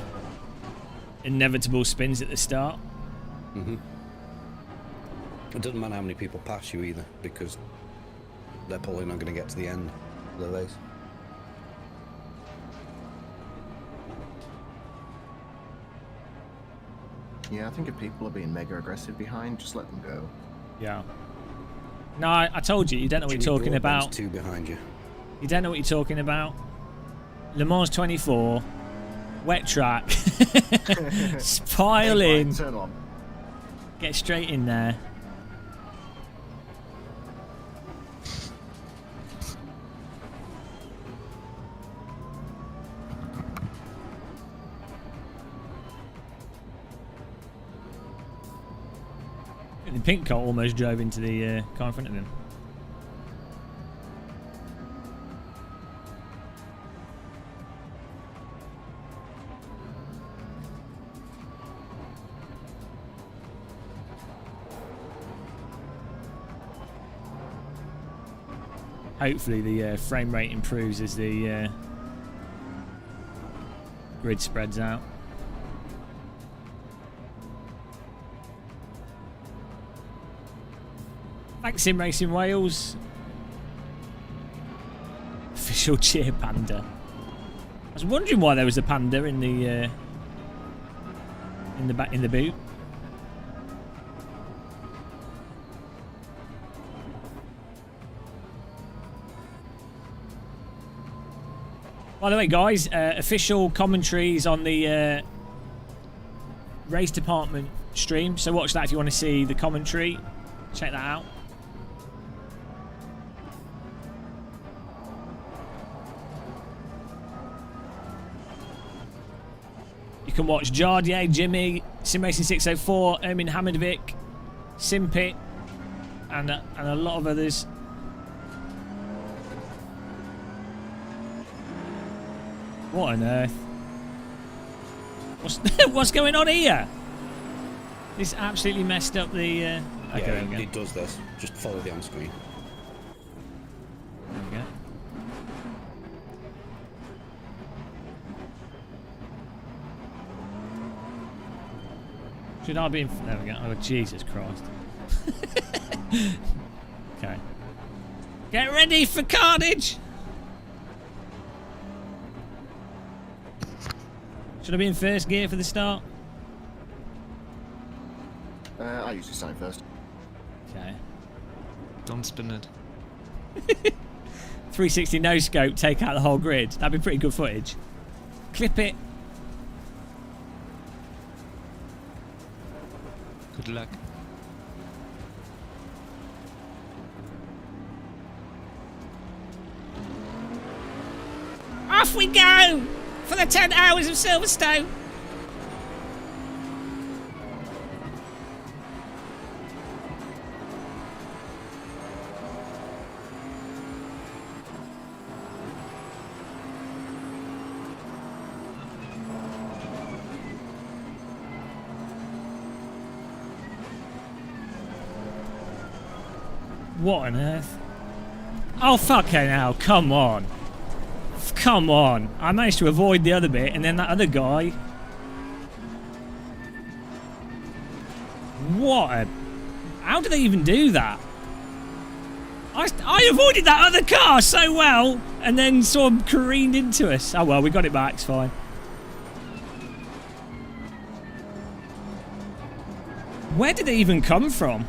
inevitable spins at the start. Mm-hmm. It doesn't matter how many people pass you either, because they're probably not going to get to the end of the race. Yeah, I think if people are being mega aggressive behind, just let them go. Yeah. No, I told you, you don't know what you're talking about. 2 behind you. You don't know what you're talking about. Le Mans 24, wet track, pile in, Turn on. get straight in there. The pink car almost drove into the car in front of him. Hopefully the frame rate improves as the grid spreads out. Thanks, Sim Racing Wales. Official cheer panda. I was wondering why there was a panda in the boot. By the way, guys, official commentaries on the race department stream. So watch that if you want to see the commentary. Check that out. You can watch Jardier, Jimmy, Sim Racing 604, Ermin Hamadovic, Simpit, and a lot of others. What on earth? What's going on here? This absolutely messed up the. Okay, yeah, there we it does this. Just follow the on screen. There we go. Should I be in? There we go. Oh, Jesus Christ. Okay. Get ready for carnage! Should I be in first gear for the start? I usually sign first. Okay. Don't spin it. 360 no scope, take out the whole grid. That'd be pretty good footage. Clip it. Good luck. Off we go for the 10 hours of Silverstone. What on earth? Oh, fucking hell, come on. Come on. I managed to avoid the other bit, and then that other guy. What a... How do they even do that? I avoided that other car so well, and then saw him careened into us. Oh well, we got it back, it's fine. Where did they even come from?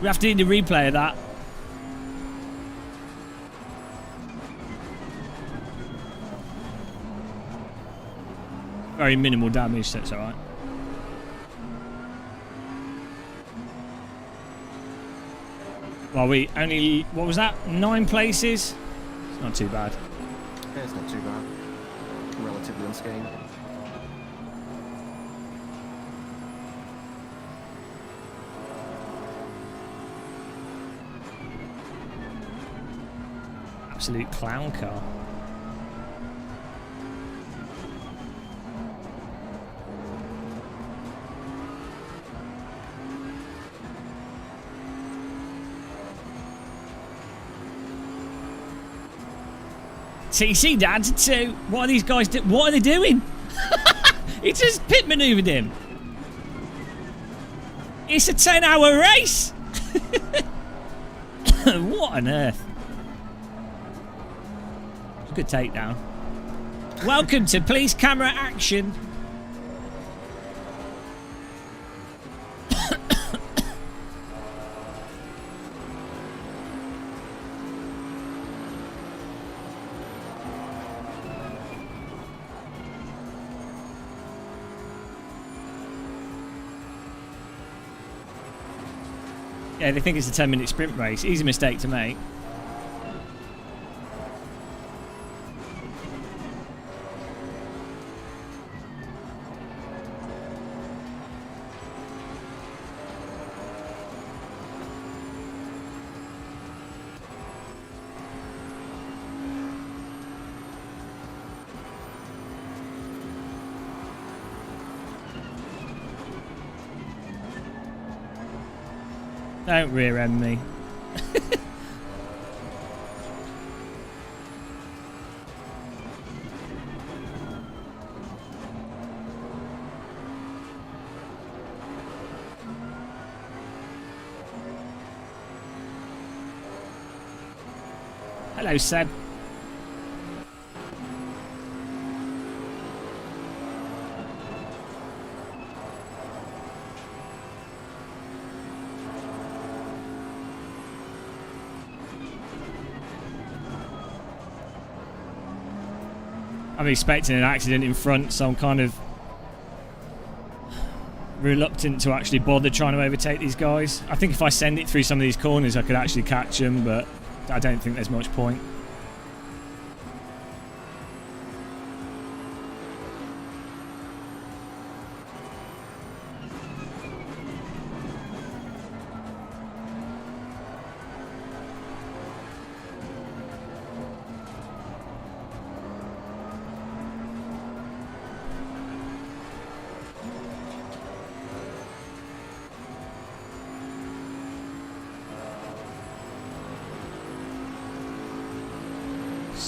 We have to do the replay of that. Very minimal damage, so it's alright. Well, we only... What was that? 9 places? It's not too bad. Yeah, it's not too bad. Relatively unscathed. Absolute clown car. TC down to 2. What are these guys doing? What are they doing? He just pit maneuvered him. It's a 10-hour race. What on earth? Good takedown. Welcome to police camera action. Yeah, they think it's a 10-minute sprint race. Easy mistake to make. Don't rear end me. Hello, Seb. I'm expecting an accident in front, so I'm kind of reluctant to actually bother trying to overtake these guys. I think if I send it through some of these corners, I could actually catch them, but I don't think there's much point.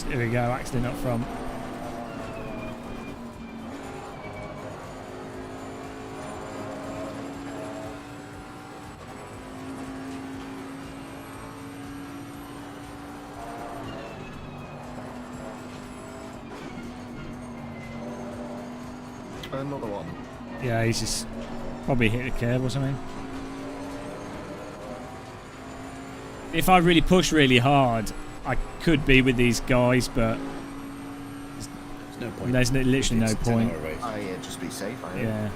Here we go, accident up front. Another one. Yeah, he's just probably hit the curb or something. If I really push really hard, I could be with these guys, but There's no point. there's literally no It's a point. 10-hour race. Just be safe, I Yeah.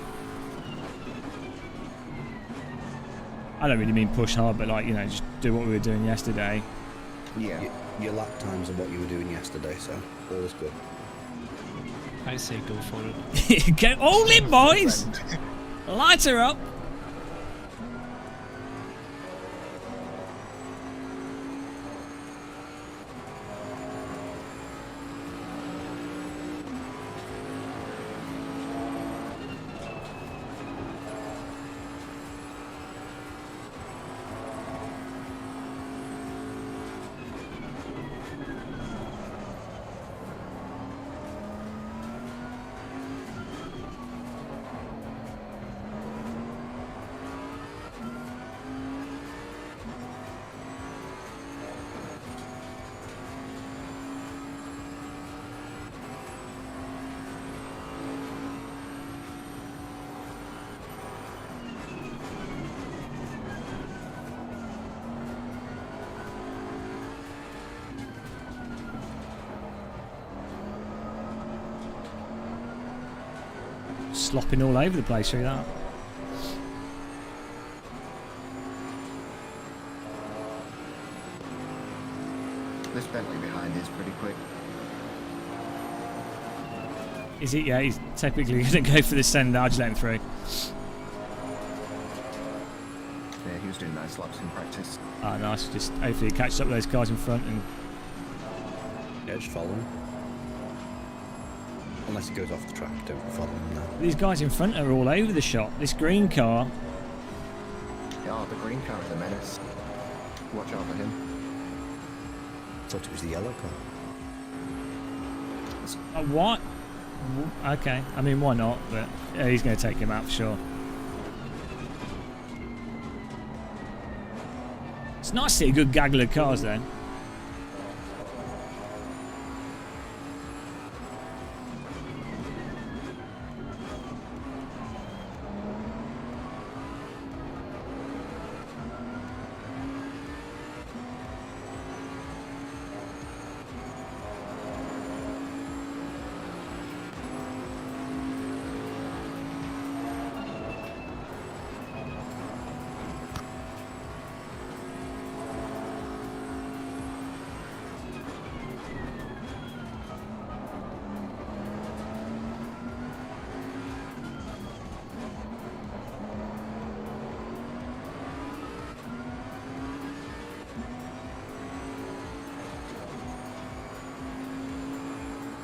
I don't really mean push hard, but like, you know, just do what we were doing yesterday. Yeah. Your lap times are what you were doing yesterday, so all is good. I say go for it. Go all in, boys! Lights are up! slopping all over the place through that. This Bentley behind is pretty quick. Is it? Yeah, he's typically going to go for the send. I'll just let him through. Yeah, he was doing nice laps in practice. Ah, nice. Just hopefully he catches up with those cars in front and... Yeah, just follow him. Unless he goes off the track, don't follow him now. These guys in front are all over the shop. This green car... Yeah, the green car is a menace. Watch out for him. Thought it was the yellow car. What? Okay. I mean, why not? But yeah, he's going to take him out for sure. It's nice to see a good gaggle of cars then.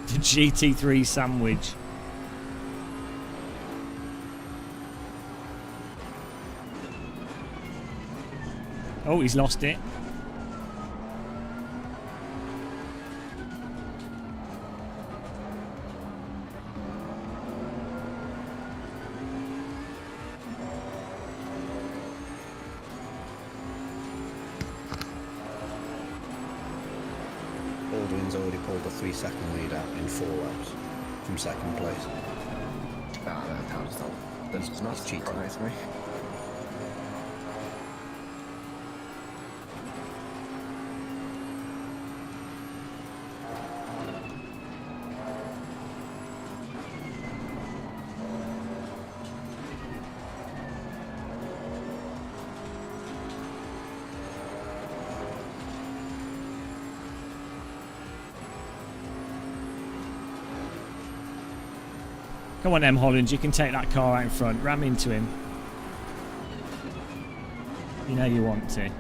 The GT3 sandwich. Oh, he's lost it. Baldwin's already pulled a 3-second lead out in 4 laps from second place. Ah, how does that? Does not cheating. surprise me. Come on, M. Holland, you can take that car out in front. Ram into him. You know you want to.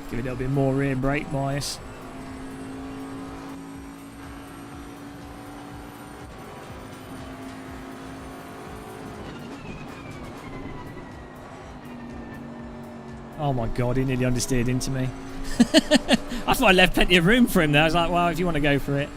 Give it a little bit more rear brake bias. Oh my god, he nearly understeered into me. I thought I left plenty of room for him there. I was like, well, if you want to go for it.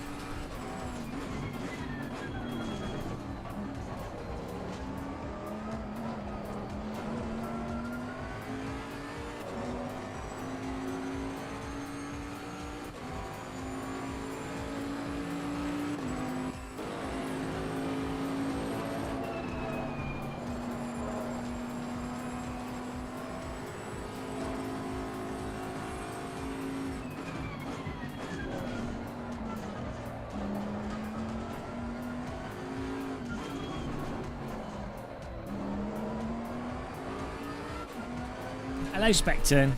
Hello, Specton.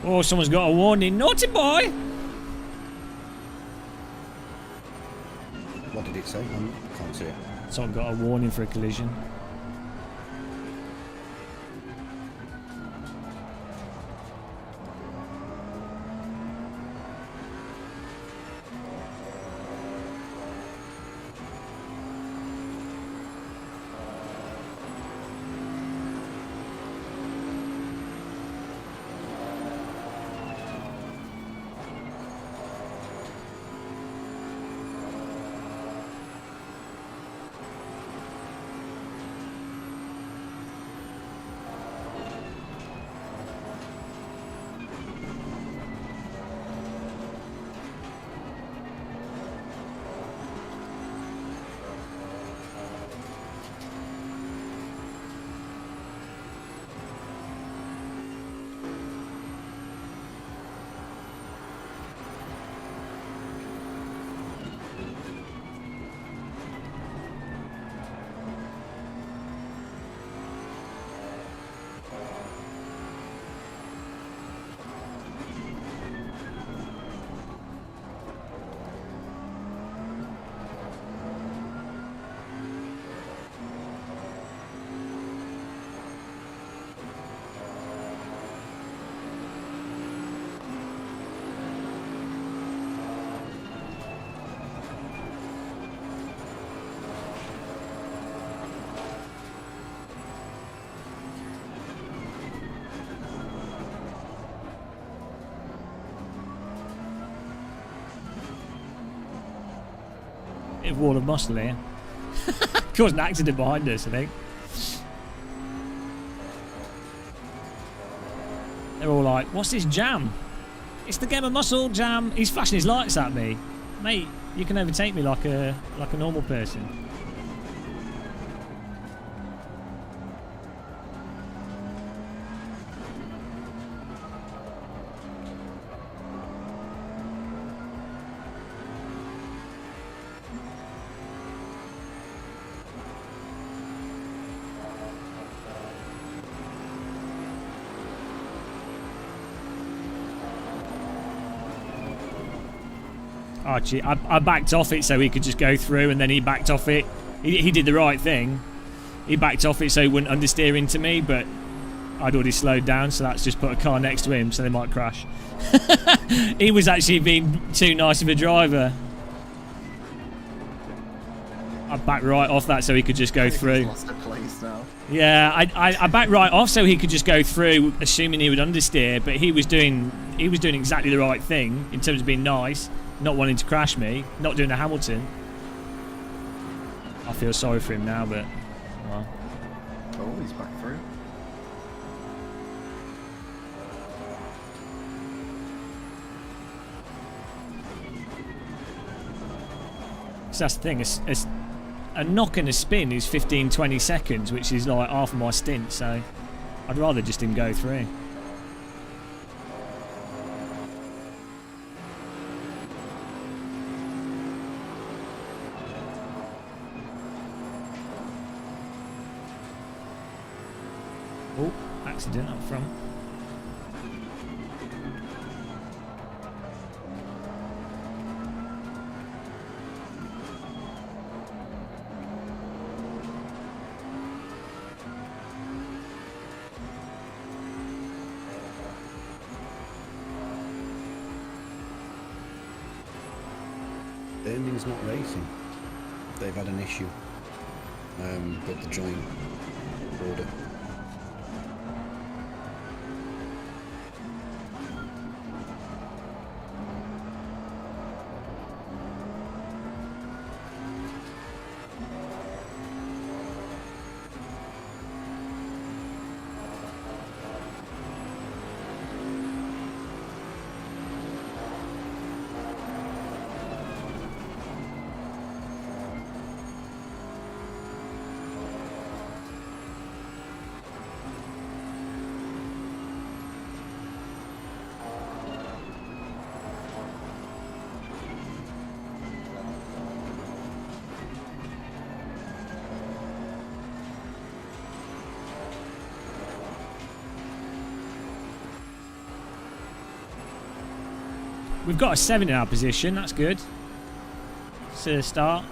Oh, someone's got a warning. Naughty boy! What did it say? I can't see it. Someone got a warning for a collision. Bit of wall of muscle here. Caused an accident behind us, I think. They're all like, what's this jam? It's the game of muscle jam. He's flashing his lights at me. Mate, you can overtake me like a normal person. Archie, I backed off it so he could just go through, and then he backed off it. He did the right thing. He backed off it so he wouldn't understeer into me, but I'd already slowed down, so that's just put a car next to him so they might crash. He was actually being too nice of a driver. I backed right off that so he could just go He's through. lost a place now. Yeah, I backed right off so he could just go through, assuming he would understeer. But he was doing exactly the right thing in terms of being nice, not wanting to crash me, not doing a Hamilton. I feel sorry for him now, but well. Oh, he's back through. So that's the thing. A knock and a spin is 15-20 seconds, which is like half of my stint. So I'd rather just him go through. Oh, accident up front. Birmingham's not racing. They've had an issue with the joint order. We've got a 7 in our position. That's good. It's a start.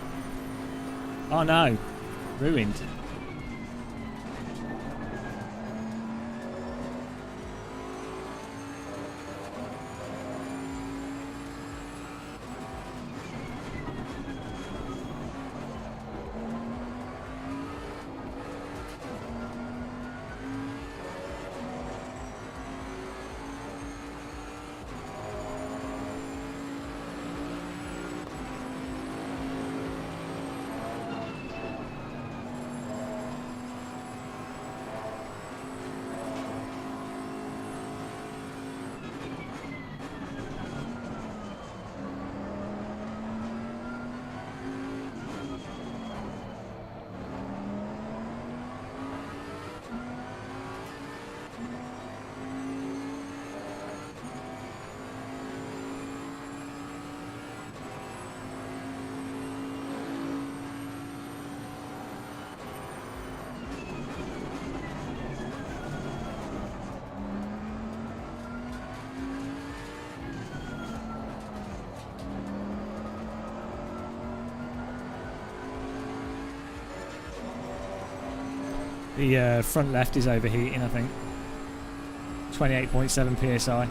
Oh no, ruined. The front left is overheating, I think. 28.7 psi.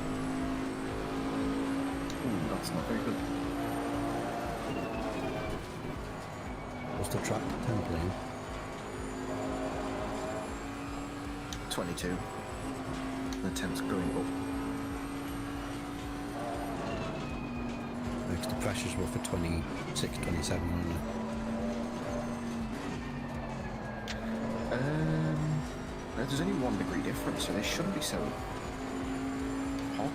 That's not very good. What's the track temp, Liam? 22. The temp's going up. Because the pressures were for 26, 27, weren't they? There's only 1 degree difference, so they shouldn't be so hot.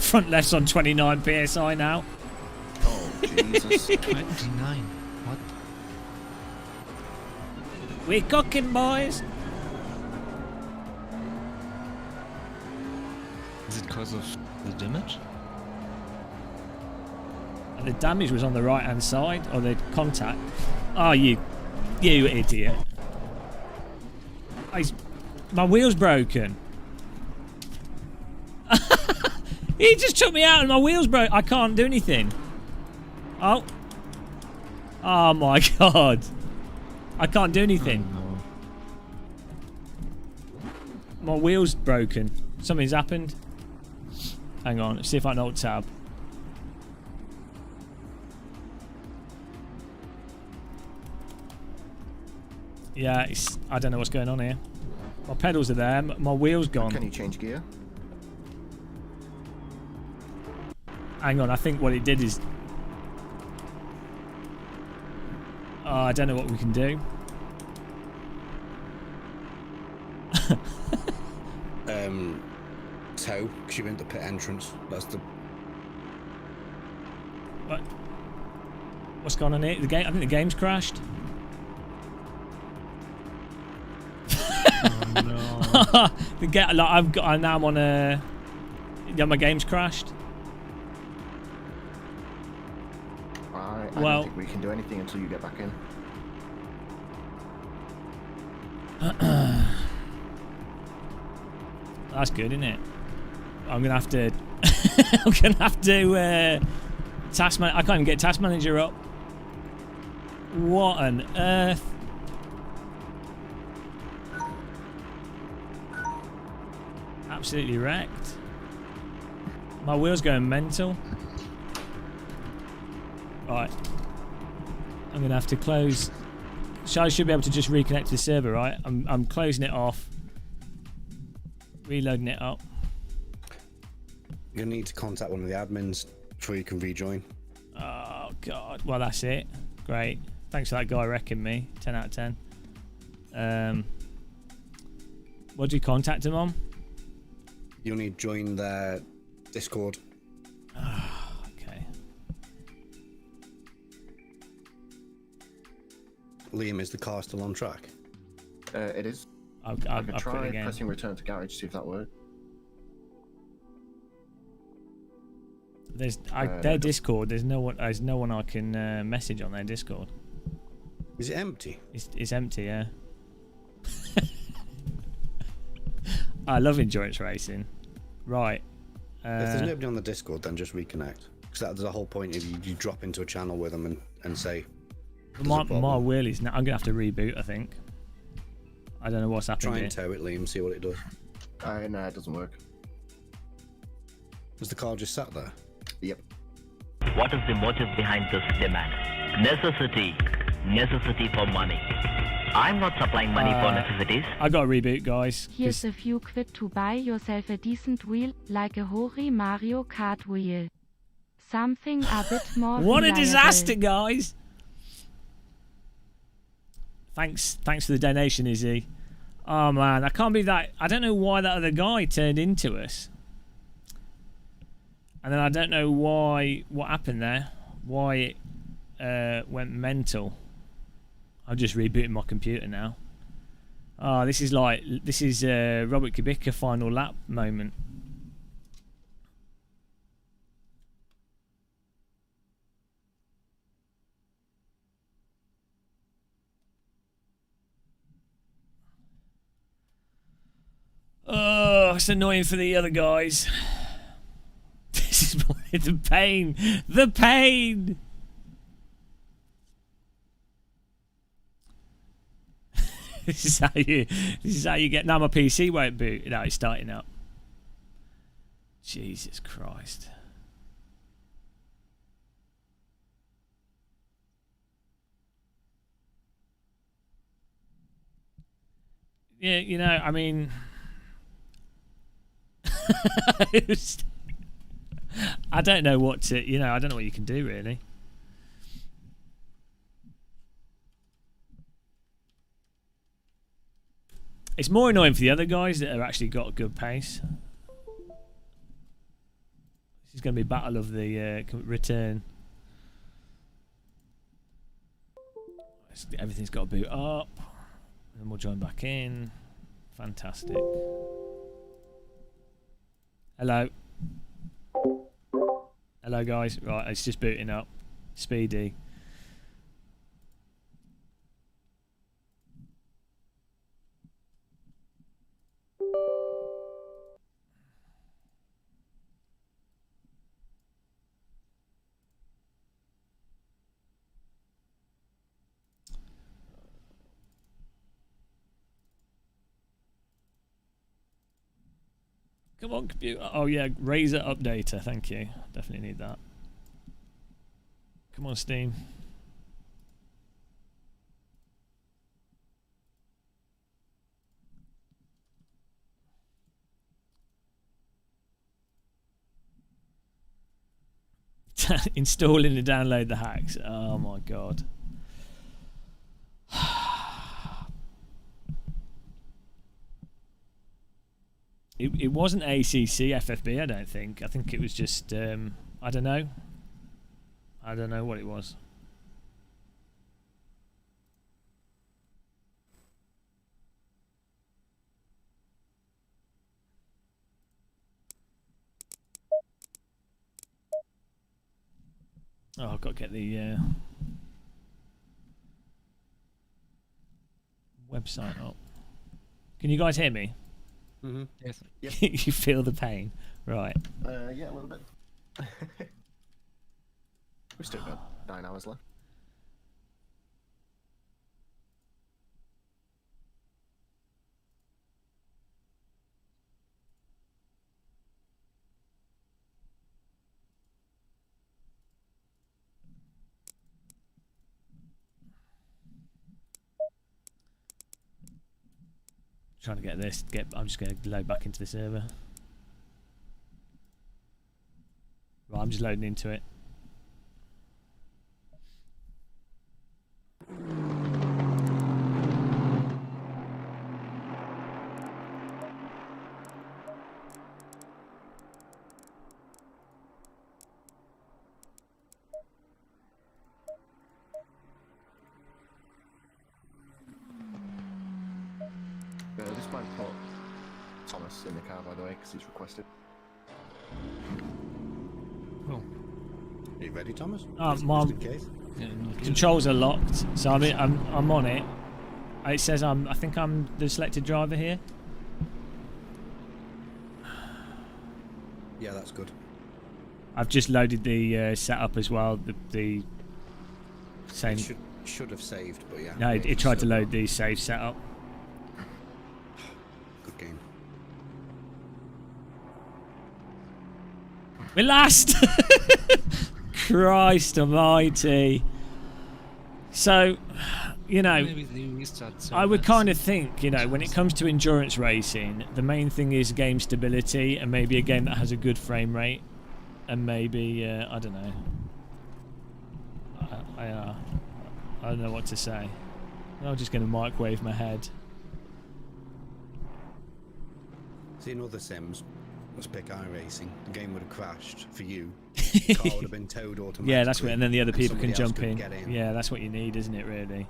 front left's on 29 psi now. Oh, Jesus. 29. What? We're cooking, boys. Is it because of the damage? And the damage was on the right hand side, or the contact. Oh, you idiot. My wheel's broken. He just took me out and my wheel's broke. I can't do anything. Oh. Oh my god. I can't do anything. Oh, no. My wheel's broken. Something's happened. Hang on, let's see if I can alt tab. Yeah, I don't know what's going on here. My pedals are there, my wheel's gone. Can you change gear? Hang on, I think what it did is... Oh, I don't know what we can do. Tow, because you went to pit entrance. That's the... What? What's going on here? The game? I think the game's crashed. Oh no. The game, like now I'm on a... Yeah, my game's crashed. I Well- don't think we can do anything until you get back in. That's good, isn't it? I'm gonna have to. I'm gonna have to. Task man. I can't even get task manager up. What on earth? Absolutely wrecked. My wheel's going mental. Right. I'm gonna have to close. So I should be able to just reconnect to the server, right? I'm closing it off. Reloading it up. You'll need to contact one of the admins before you can rejoin. Oh god. Well, that's it. Great. Thanks for that guy wrecking me. 10 out of 10. What do you contact him on? You'll need to join their Discord. Okay. Liam, is the car still on track? It is. I'll I could put it try again. pressing return to garage, see if that works. Their no. Discord. There's no one I can message on their Discord. Is it empty? It's empty. Yeah. I love endurance racing. Right. If there's nobody on the Discord, then just reconnect. Because that's the whole point. If you drop into a channel with them and say, my wheelie's now. I'm gonna have to reboot. I think. I don't know what's happening. try and tow it, Liam, see what it does. No, it doesn't work. Was the car just sat there? Yep. What is the motive behind this demand? Necessity for money. I'm not supplying money for necessities. I got to reboot, guys. Here's a few quid to buy yourself a decent wheel, like a Hori Mario Kart wheel. Something a bit more What a reliable. disaster, guys! Thanks for the donation, Izzy. Oh man, I can't believe that. I don't know why that other guy turned into us. And then I don't know what happened there. Why it went mental. I'm just rebooting my computer now. Oh, this is Robert Kubica final lap moment. Oh, it's annoying for the other guys. This is the pain. The pain. This is how you get. Now my PC won't boot. No, it's starting up. Jesus Christ. Yeah, you know, I mean, I don't know what to, I don't know what you can do really. It's more annoying for the other guys that have actually got a good pace. This is going to be battle of the return. Everything's got to boot up. And we'll join back in. Fantastic. Hello. Hello, guys. Right, it's just booting up. Speedy. Come on, computer. Oh, yeah, Razer updater. Thank you. Definitely need that. Come on, Steam. Installing and download the hacks. Oh, my God. It wasn't ACC FFB, I don't think. I think it was just, I don't know. I don't know what it was. Oh, I've got to get the website up. Can you guys hear me? Mm-hmm. Yes. You feel the pain, right? Yeah, a little bit. We've still got 9 hours left. Trying to get this. I'm just going to load back into the server. Right, I'm just loading into it. This might put Thomas in the car, by the way, because he's requested. Oh. Are you ready, Thomas? Oh, Just in case. Yeah, not yet. Controls are locked, so I'm on it. It says I think I'm the selected driver here. Yeah, that's good. I've just loaded the setup as well. The same. It should have saved, but yeah. No, Yeah, it tried to still- load the save setup. Good game. We last. Christ Almighty. So, you know, Maybe they restart so I would that's- kind of think, you know, when it comes to endurance racing, the main thing is game stability and maybe a game that has a good frame rate, and maybe I don't know. I don't know what to say. I'm just going to microwave my head. See, in other sims, let's pick iRacing. The game would have crashed for you. The car would have been towed automatically. Yeah, that's what, and then the other people can somebody else jump could in. get in. Yeah, that's what you need, isn't it? Really,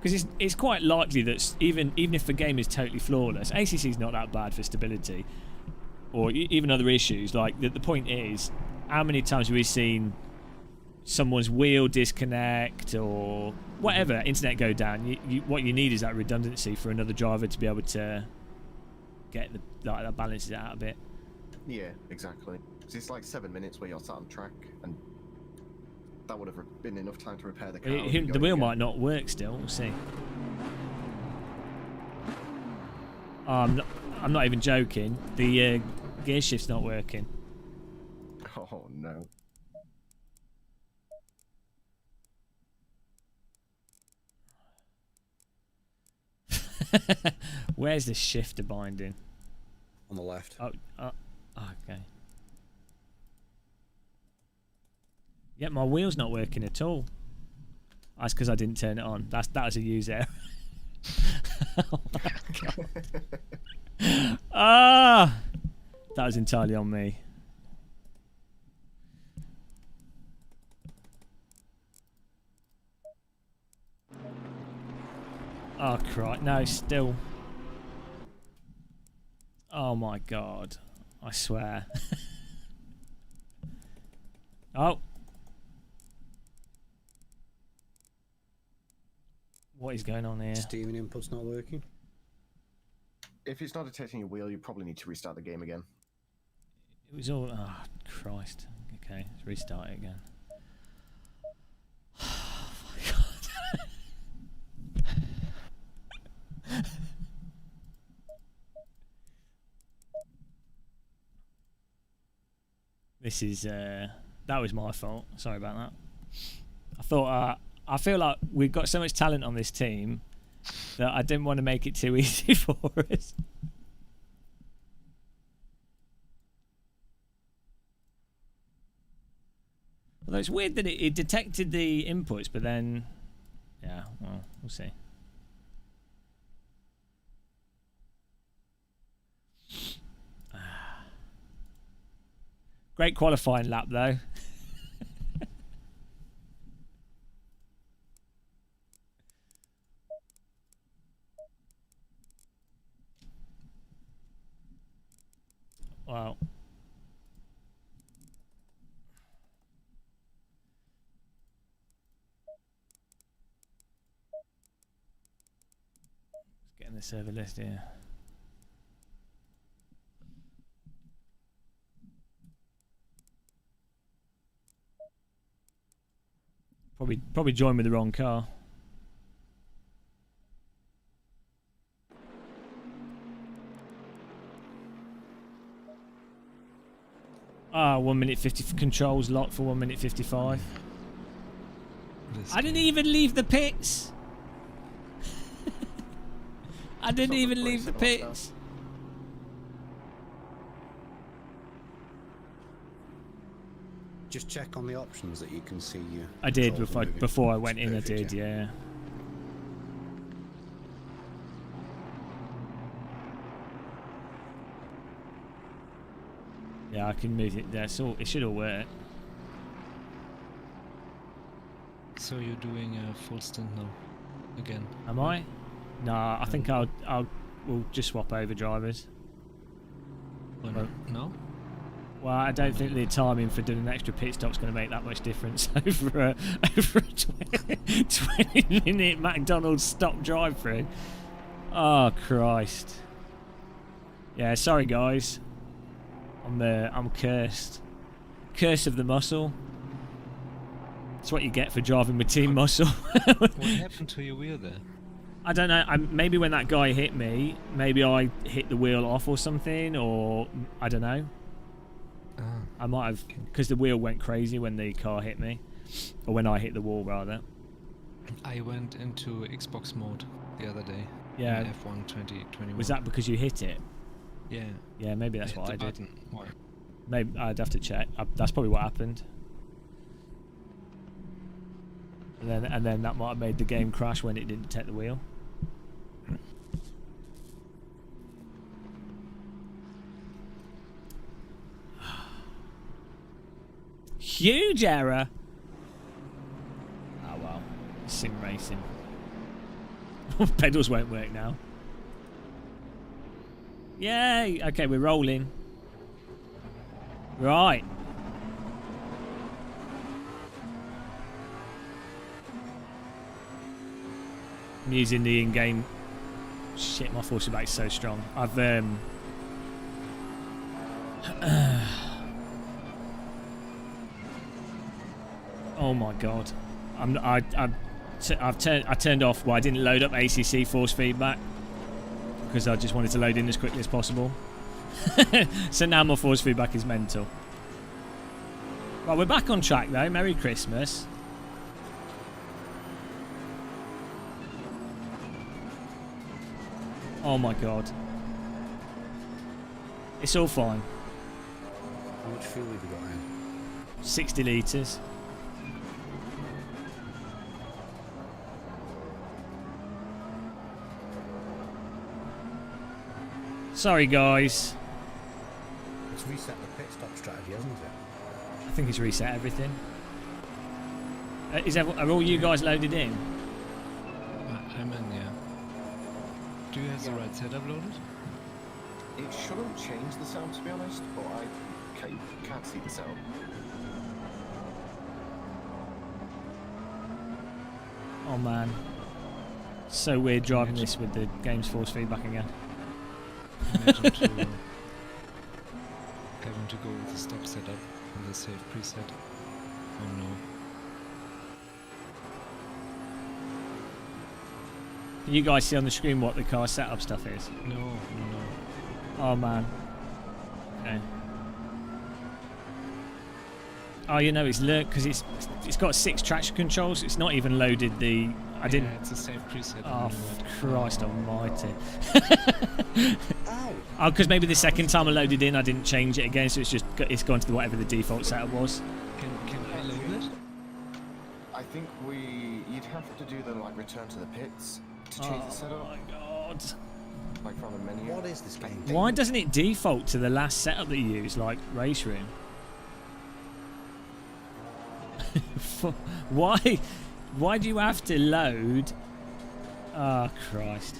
because it's quite likely that even if the game is totally flawless, ACC is not that bad for stability, or even other issues. Like the point is, how many times have we seen someone's wheel disconnect or whatever, internet go down? What you need is that redundancy for another driver to be able to get that balances it out a bit. Yeah, exactly. 'Cause it's like 7 minutes where you're sat on track, and that would have been enough time to repair the car. when you The go wheel again. might not work still. We'll see. I'm not even joking. The gear shift's not working. Oh no. Where's the shifter binding? On the left. Oh, okay. Yeah, my wheel's not working at all. That's because I didn't turn it on. That was a user error. Oh my God. Ah, that was entirely on me. Oh, Christ. No, still. Oh, my God. I swear. Oh. What is going on here? Steering input's not working. If it's not detecting your wheel, you probably need to restart the game again. It was all... Oh, Christ. Okay, let's restart it again. Oh, my God. This is... that was my fault. Sorry about that. I thought... I feel like we've got so much talent on this team that I didn't want to make it too easy for us. Although it's weird that it detected the inputs, but then... Yeah, well, we'll see. Great qualifying lap, though. Wow. Let's get in the server list here. Probably joined with the wrong car. Ah, 1 minute 50 controls locked for 1 minute 55. I didn't even leave the pits. I didn't even leave the pits. Just check on the options that you can see you. I did before I went in. I did, yeah. Yeah, I can move it there. So it should all work. So you're doing a full stint now, again? Am I? Nah, I think we'll just swap over drivers. Well, no? Well, I don't think the timing for doing an extra pit stop's going to make that much difference over a 20-minute McDonald's stop drive-through. Oh Christ! Yeah, sorry guys. I'm cursed. Curse of the muscle. That's what you get for driving with team muscle. What happened to your wheel there? I don't know. Maybe when that guy hit me, maybe I hit the wheel off or something, or I don't know. I might have, because the wheel went crazy when the car hit me, or when I hit the wall rather. I went into Xbox mode the other day. Yeah. In F1 2021. Was that because you hit it? Yeah. Yeah, maybe that's what I did. Why? Maybe I'd have to check. That's probably what happened. And then that might have made the game crash when it didn't detect the wheel. Huge error. Oh well, sim racing. Pedals won't work now. Yay! Okay, we're rolling. Right. I'm using the in-game. Shit, my force feedback is so strong. I've oh my god, I turned off. Well, I didn't load up ACC force feedback because I just wanted to load in as quickly as possible. So now my force feedback is mental. Right, we're back on track though. Merry Christmas. Oh my god. It's all fine. How much fuel have you got in? 60 litres. Sorry guys. It's reset the pit stop strategy, hasn't it? I think it's reset everything. Are all you guys loaded in? I'm in, yeah. Do you have the right setup loaded? It shouldn't change the sound, to be honest, but I can't see the sound. Oh man. So weird driving this with the game's force feedback again. Imagine to having to go with the stock setup and the save preset. Oh no. Can you guys see on the screen what the car setup stuff is? No. Oh man. Okay. Oh, you know, it's learnt because it's got 6 traction controls. It's not even loaded the. I didn't. Yeah, it's a save preset. Oh, on Christ Almighty! Ow! Oh, because maybe the second time I loaded in, I didn't change it again, so it's gone to whatever the default setup was. Can I load it? I think you'd have to do the like return to the pits to change the setup, Oh my God! like from the menu. What is this game? Why doesn't it default to the last setup that you use, like race room? Why do you have to load? Oh, Christ.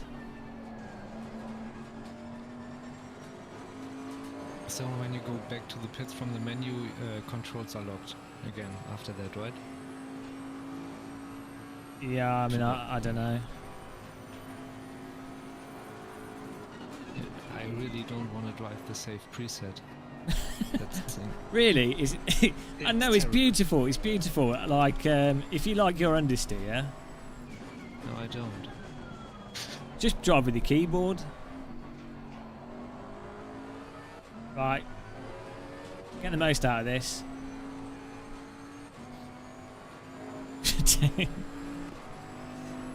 So when you go back to the pits from the menu, controls are locked again after that, right? Yeah, I mean, I don't know. I really don't want to drive the save preset. That's the thing. Really? I know it's terrible. beautiful. It's beautiful. Like, if you like your understeer, No, I don't. just drive with the keyboard. Right. Get the most out of this.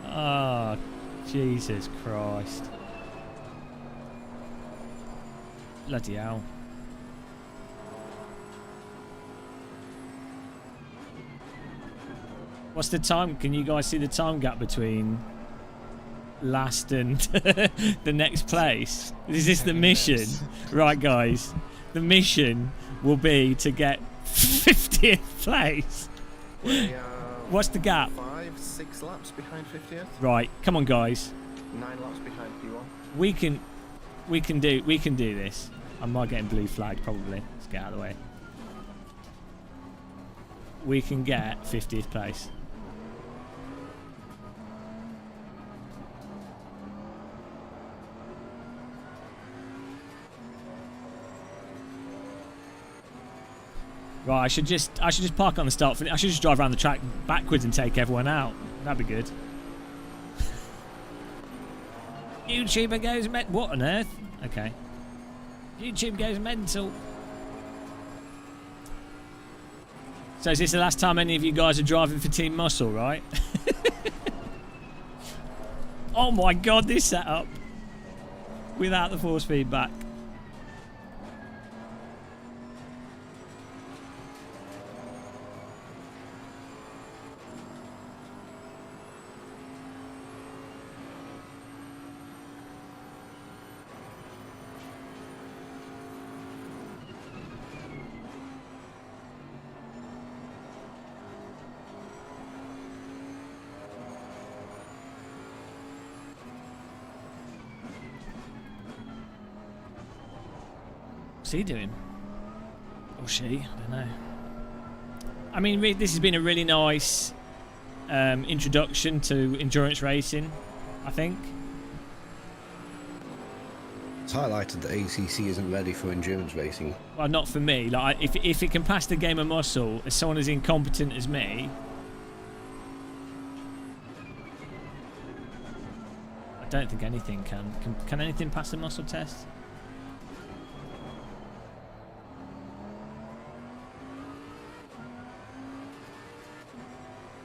Oh, Jesus Christ. Bloody hell. What's the time? Can you guys see the time gap between last and the next place? Is this the 7 mission? laps. Right, guys. The mission will be to get 50th place. We're, What's the gap? 5-6 laps behind 50th, Right, come on, guys. 9 laps behind P1. We can do this. I might get blue flagged probably. Let's get out of the way. We can get 50th place. Right, I should just park on the start. I should just drive around the track backwards and take everyone out. That'd be good. YouTuber goes what on earth? Okay. YouTube goes mental. So is this the last time any of you guys are driving for Team Muscle, right? Oh my God, this setup without the force feedback. What's he doing? Or she? I don't know. I mean, this has been a really nice introduction to endurance racing, I think. It's highlighted that ACC isn't ready for endurance racing. Well, not for me. Like, if it can pass the game of muscle as someone as incompetent as me, I don't think anything can. Can anything pass the muscle test?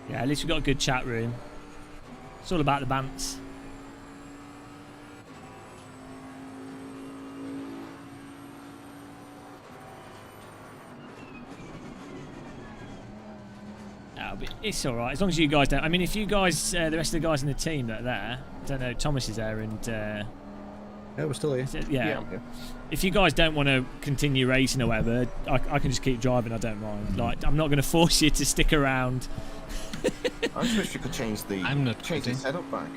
Yeah, at least we've got a good chat room. It's all about the bants. It's alright, as long as you guys don't. I mean, if you guys, the rest of the guys in the team that are there, I don't know, Thomas is there and. Yeah, we're still here. Yeah. I'm here. If you guys don't want to continue racing or whatever, I can just keep driving, I don't mind. Like, I'm not going to force you to stick around. I just wish you could change the I'm not change the quitting. setup back.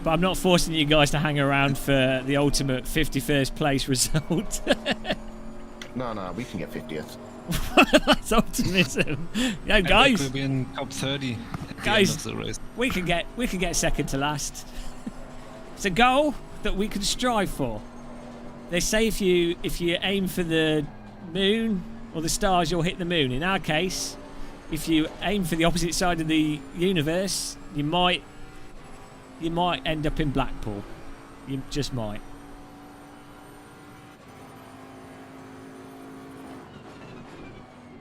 But I'm not forcing you guys to hang around for the ultimate 51st place result. No, we can get 50th. That's optimism. Yo, I bet guys, we'll be in top 30 at the Guys. end of the race. we can get second to last. It's a goal that we can strive for. They say if you aim for the moon or the stars, you'll hit the moon. In our case, if you aim for the opposite side of the universe, you might end up in Blackpool. You just might.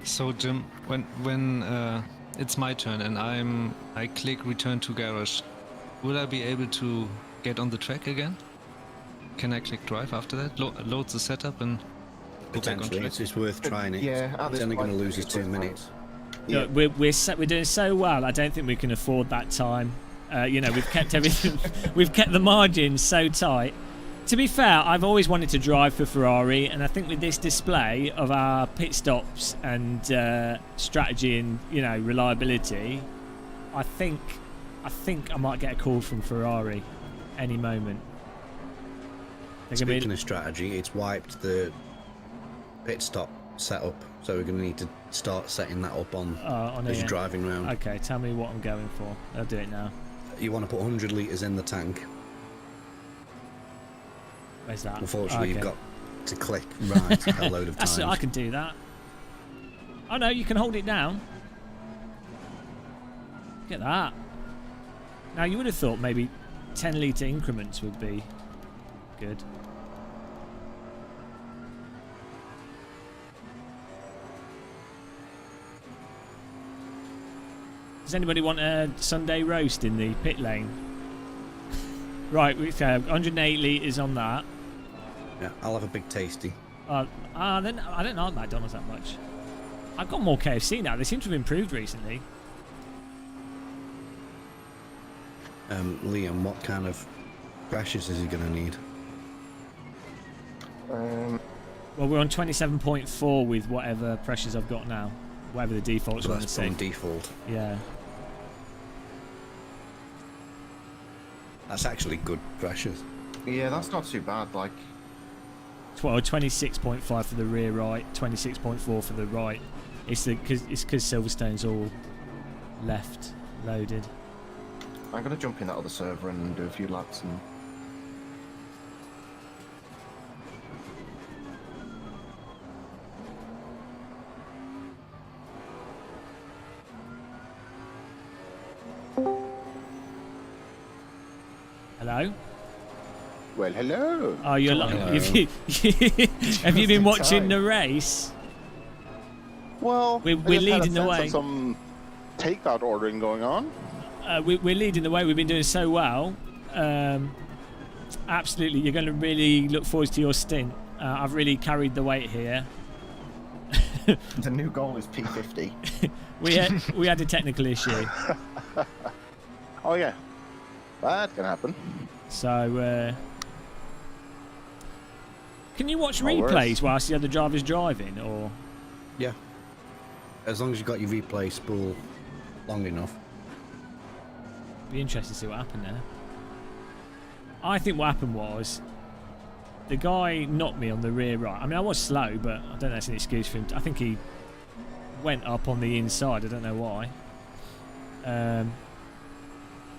So Jim, when it's my turn and I click return to garage, will I be able to get on the track again? Can I click drive after that? Load the setup and go back on Potentially, track? it's worth trying it. Yeah, at It's this only going to point, lose us it's 2 worth minutes. Yeah. Look, we're doing so well. I don't think we can afford that time. We've kept everything. We've kept the margins so tight. To be fair, I've always wanted to drive for Ferrari, and I think with this display of our pit stops and strategy and reliability, I think I might get a call from Ferrari any moment. They're gonna Speaking of strategy, it's wiped the pit stop setup, so we're going to need to start setting that up on as here. you're driving around. Okay, tell me what I'm going for. I'll do it now. You want to put 100 litres in the tank. Where's that? Unfortunately, Okay. you've got to click right a load of times. I can do that. Oh no, you can hold it down. Look at that. Now you would have thought maybe 10 litre increments would be good. Does anybody want a Sunday roast in the pit lane? Right, we have 108 litres on that. Yeah, I'll have a big tasty. Then I don't like McDonald's that much. I've got more KFC now. They seem to have improved recently. Liam, what kind of crashes is he going to need? Well, we're on 27.4 with whatever pressures I've got now. Whatever the default's So going to that's say. on default. Yeah. That's actually good crashes. Yeah, that's not too bad. Like, Well, 26.5 for the rear right, 26.4 for the right. It's because Silverstone's all left loaded. I'm gonna jump in that other server and do a few laps and. Hello? Well, hello. Oh, you're like, have you been watching the race? Well, We're I just had a leading the sense way. of some takeout ordering going on. We're leading the way. We've been doing so well. Absolutely, you're going to really look forward to your stint. I've really carried the weight here. The new goal is P50. We had a technical issue, Oh yeah, that can happen. so can you watch No worries. replays whilst the other driver's driving, or? Yeah. As long as you've got your replay spool long enough. Be interested to see what happened there. I think what happened was the guy knocked me on the rear right. I mean, I was slow, but I don't know if that's an excuse for him. I think he went up on the inside. I don't know why. And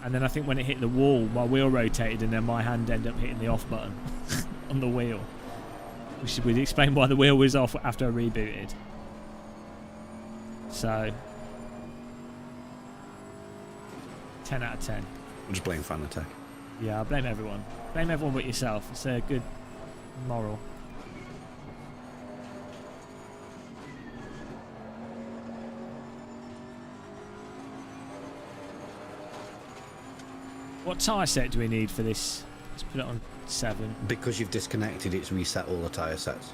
then I think when it hit the wall, my wheel rotated, and then my hand ended up hitting the off button on the wheel. Which would explain why the wheel was off after I rebooted. So 10 out of 10. I'm just playing fan attack. Yeah, I blame everyone. Blame everyone but yourself. It's a good moral. What tyre set do we need for this? Let's put it on 7. Because you've disconnected, it's reset all the tyre sets.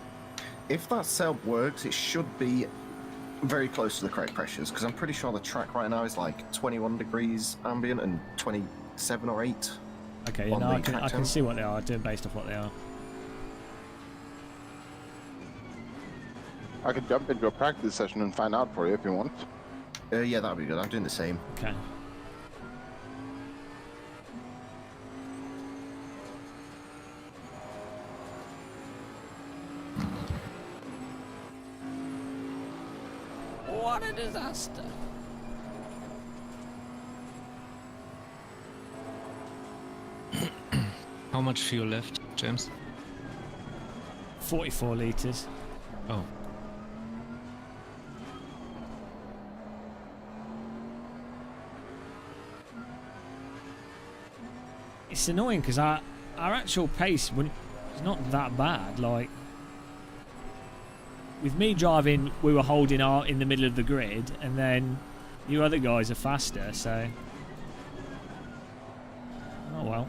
If that setup works, it should be very close to the correct pressures, because I'm pretty sure the track right now is like 21 degrees ambient and 27 or 8. Okay, On no, the I can cocktail. see what they are, doing based off what they are. I could jump into a practice session and find out for you if you want. Yeah, that'd be good. I'm doing the same. Okay. disaster. How much fuel left, James? 44 litres. Oh. It's annoying because our actual pace is not that bad. Like, with me driving, we were holding in the middle of the grid, and then you other guys are faster, so... Oh well.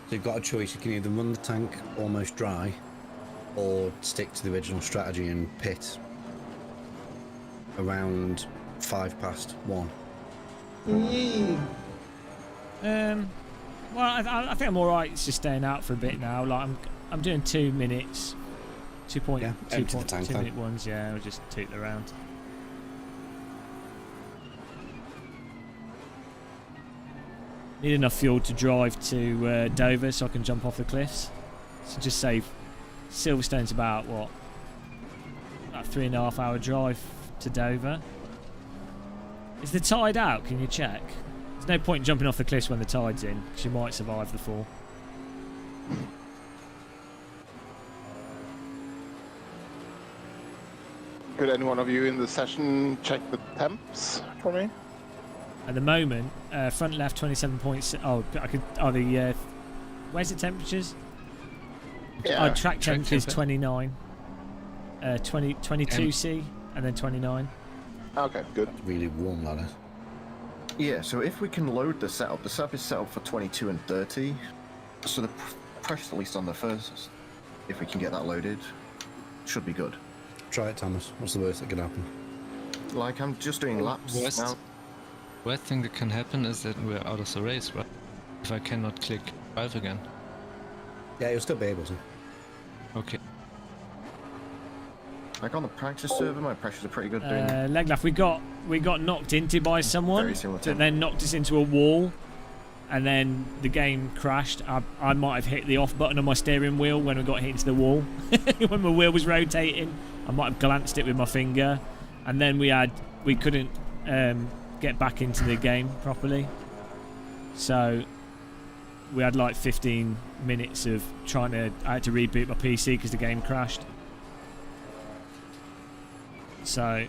So you've got a choice. You can either run the tank almost dry, or stick to the original strategy and pit around 1:05. Well, I think I'm all right. It's just staying out for a bit now. Like I'm doing 2 minutes, 2.2 Yeah, empty the tank then. minute ones. Yeah, we'll just toot around. Need enough fuel to drive to Dover so I can jump off the cliffs. So just save. Silverstone's about what? About 3.5 hour drive to Dover. Is the tide out? Can you check? There's no point jumping off the cliffs when the tide's in, because you might survive the fall. Could any one of you in the session check the temps for me? At the moment, front left 27.6. Oh, I could. Oh, the where's the temperatures? Yeah. Track temp is temp. 29. 22C and then 29. Okay, good. Really warm, that is. Yeah, so if we can load the setup is set up for 22 and 30. So the pressure, at least on the first, if we can get that loaded, should be good. Try it, Thomas. What's the worst that could happen? Like, I'm just doing laps Worst. now. Worst thing that can happen is that we're out of the race, right? If I cannot click drive again. Yeah, you'll still be able to. Okay. Like on the practice server, my pressures are pretty good doing. Leg left. We got knocked into by someone Very similar to that then knocked us into a wall, and then the game crashed. I might have hit the off button on my steering wheel when we got hit into the wall. When my wheel was rotating, I might have glanced it with my finger, and then we couldn't get back into the game properly. So we had like 15 minutes of I had to reboot my PC because the game crashed. So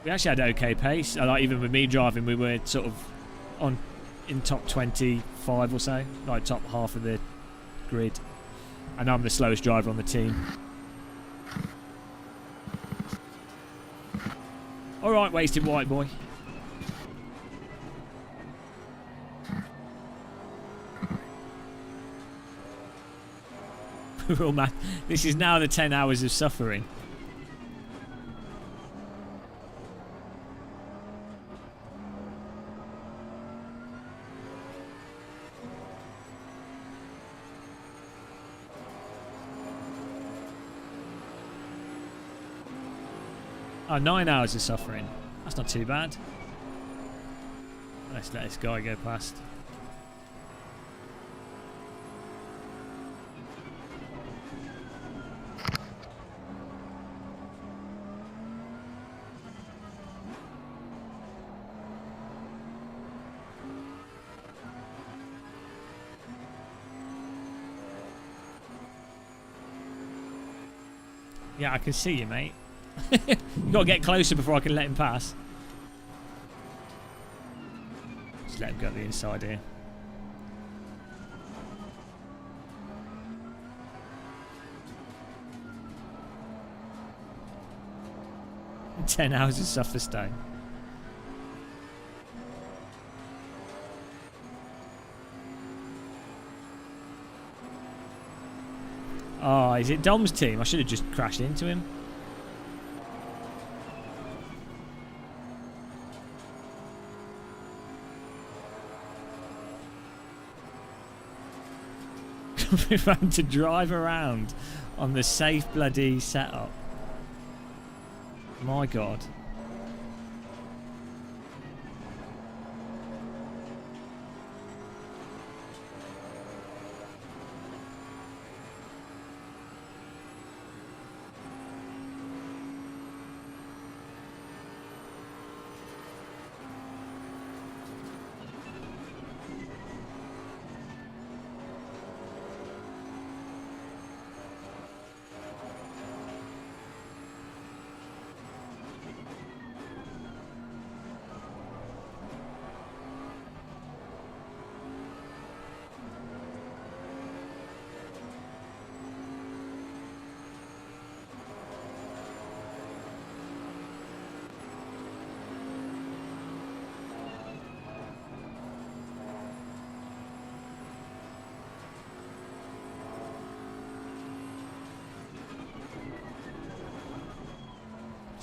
we actually had okay pace. Like, even with me driving, we were sort of in top 25 or so, like top half of the grid, and I'm the slowest driver on the team. All right, wasted white boy. Oh man, this is now the 10 hours of suffering. Oh, 9 hours of suffering. That's not too bad. Let's let this guy go past. Yeah, I can see you, mate. You gotta get closer before I can let him pass. Just let him go to the inside here. "10 hours of Silverstone." Oh, is it Dom's team? I should have just crashed into him. We've had to drive around on the safe bloody setup. My God.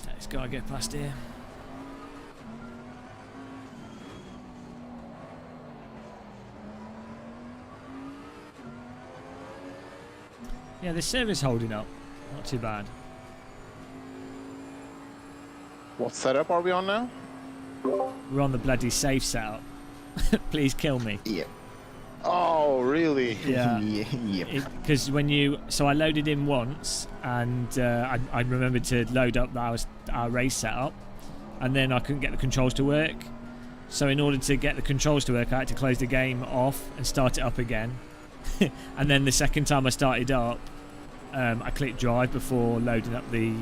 Let's go get past here. Yeah, the server's holding up. Not too bad. What setup are we on now? We're on the bloody safe setup. Please kill me. Yep. Oh, really? Yeah. Yep. Because when you... So I loaded in once, and I remembered to load up our race setup, and then I couldn't get the controls to work. So in order to get the controls to work, I had to close the game off and start it up again. And then the second time I started up, I clicked drive before loading up the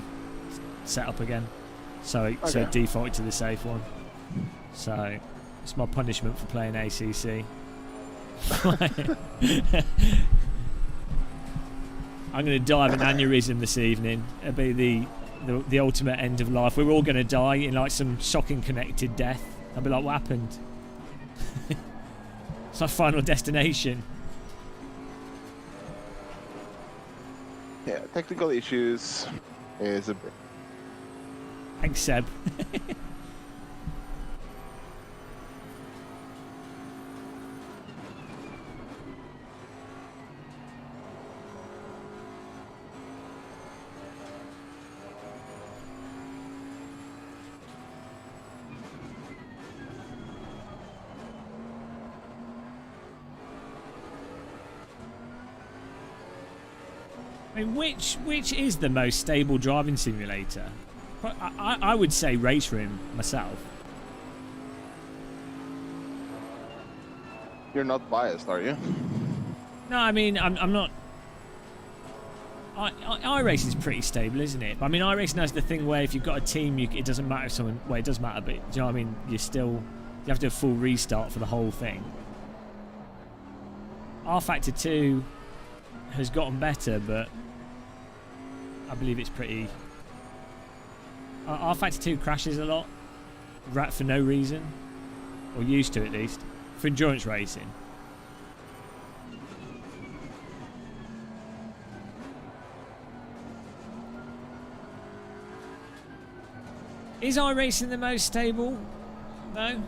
setup again. So it defaulted to the safe one. So it's my punishment for playing ACC. I'm going to die of an aneurysm this evening. It'll be the ultimate end of life. We're all going to die in like some shocking connected death. I'll be like, what happened? It's like Final Destination. Yeah, technical issues is a bit. Thanks, Seb. I mean, which is the most stable driving simulator? I would say Race Room myself. You're not biased, are you? No, I mean I'm not. iRacing is pretty stable, isn't it? I mean, iRacing has the thing where if you've got a team, it doesn't matter if someone. Well, it does matter, but do you know what I mean? You have to do a full restart for the whole thing. R Factor 2 has gotten better, but I believe it's pretty. R Factor 2 crashes a lot, for no reason, or used to at least, for endurance racing. Is iRacing the most stable? No.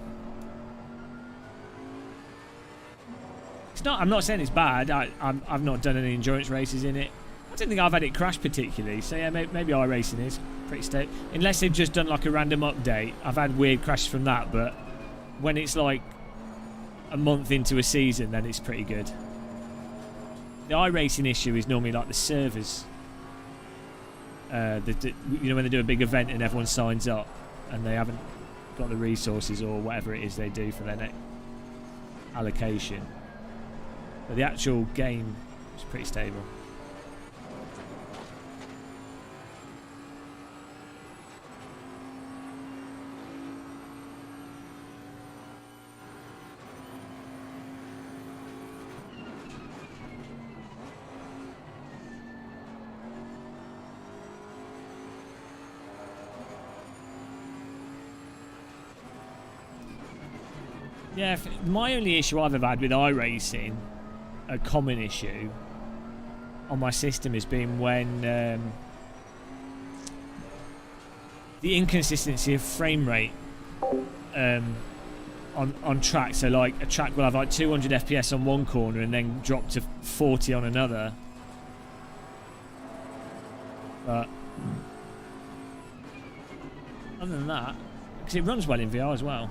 It's not. I'm not saying it's bad. I've not done any endurance races in it. I don't think I've had it crash particularly. So yeah, maybe iRacing is pretty stable. Unless they've just done like a random update. I've had weird crashes from that, but when it's like a month into a season, then it's pretty good. The iRacing issue is normally like the servers. You know, when they do a big event and everyone signs up and they haven't got the resources or whatever it is they do for their next allocation. But the actual game is pretty stable. Yeah, my only issue I've ever had with iRacing, a common issue on my system, has been when the inconsistency of frame rate on track. So like a track will have like 200 FPS on one corner and then drop to 40 on another. But other than that, because it runs well in VR as well.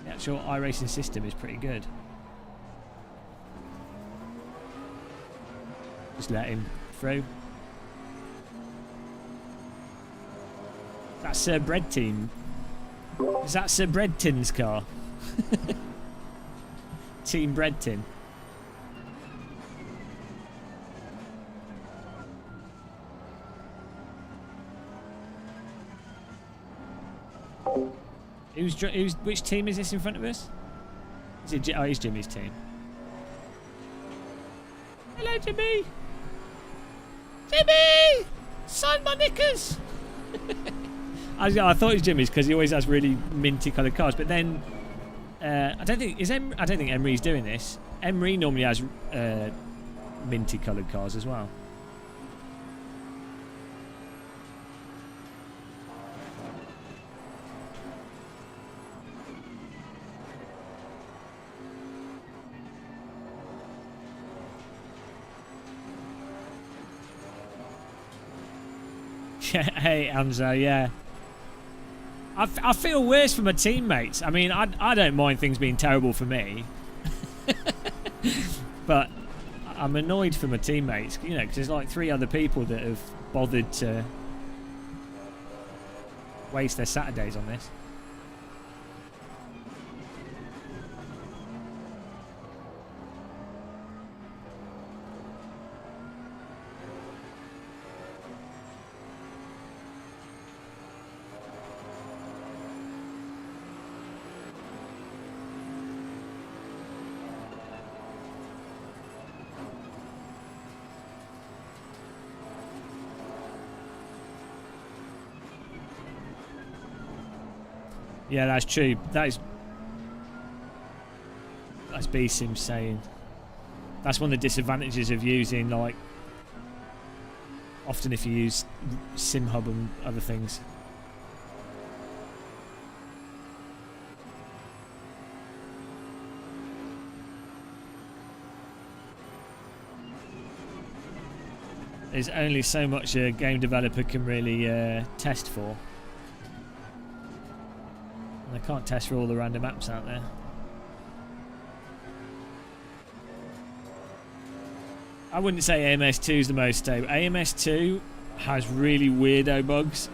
The actual iRacing system is pretty good. Just let him through. That's Sir Bread Team. Is that Sir Breadtin's car? Team Breadtin. Which team is this in front of us? Is it? Oh, it's Jimmy's team. Hello, Jimmy. Jimmy, sign my knickers. I thought it was Jimmy's because he always has really minty coloured cars. But then I don't think Emery's doing this. Emery normally has minty coloured cars as well. Hey, Anzo, yeah. I feel worse for my teammates. I mean, I don't mind things being terrible for me. But I'm annoyed for my teammates, you know, because there's like 3 other people that have bothered to waste their Saturdays on this. Yeah, that's true. That's B-Sim saying. That's one of the disadvantages of using, like, often if you use SimHub and other things. There's only so much a game developer can really test for. And I can't test for all the random apps out there. I wouldn't say AMS2 is the most stable. AMS2 has really weirdo bugs.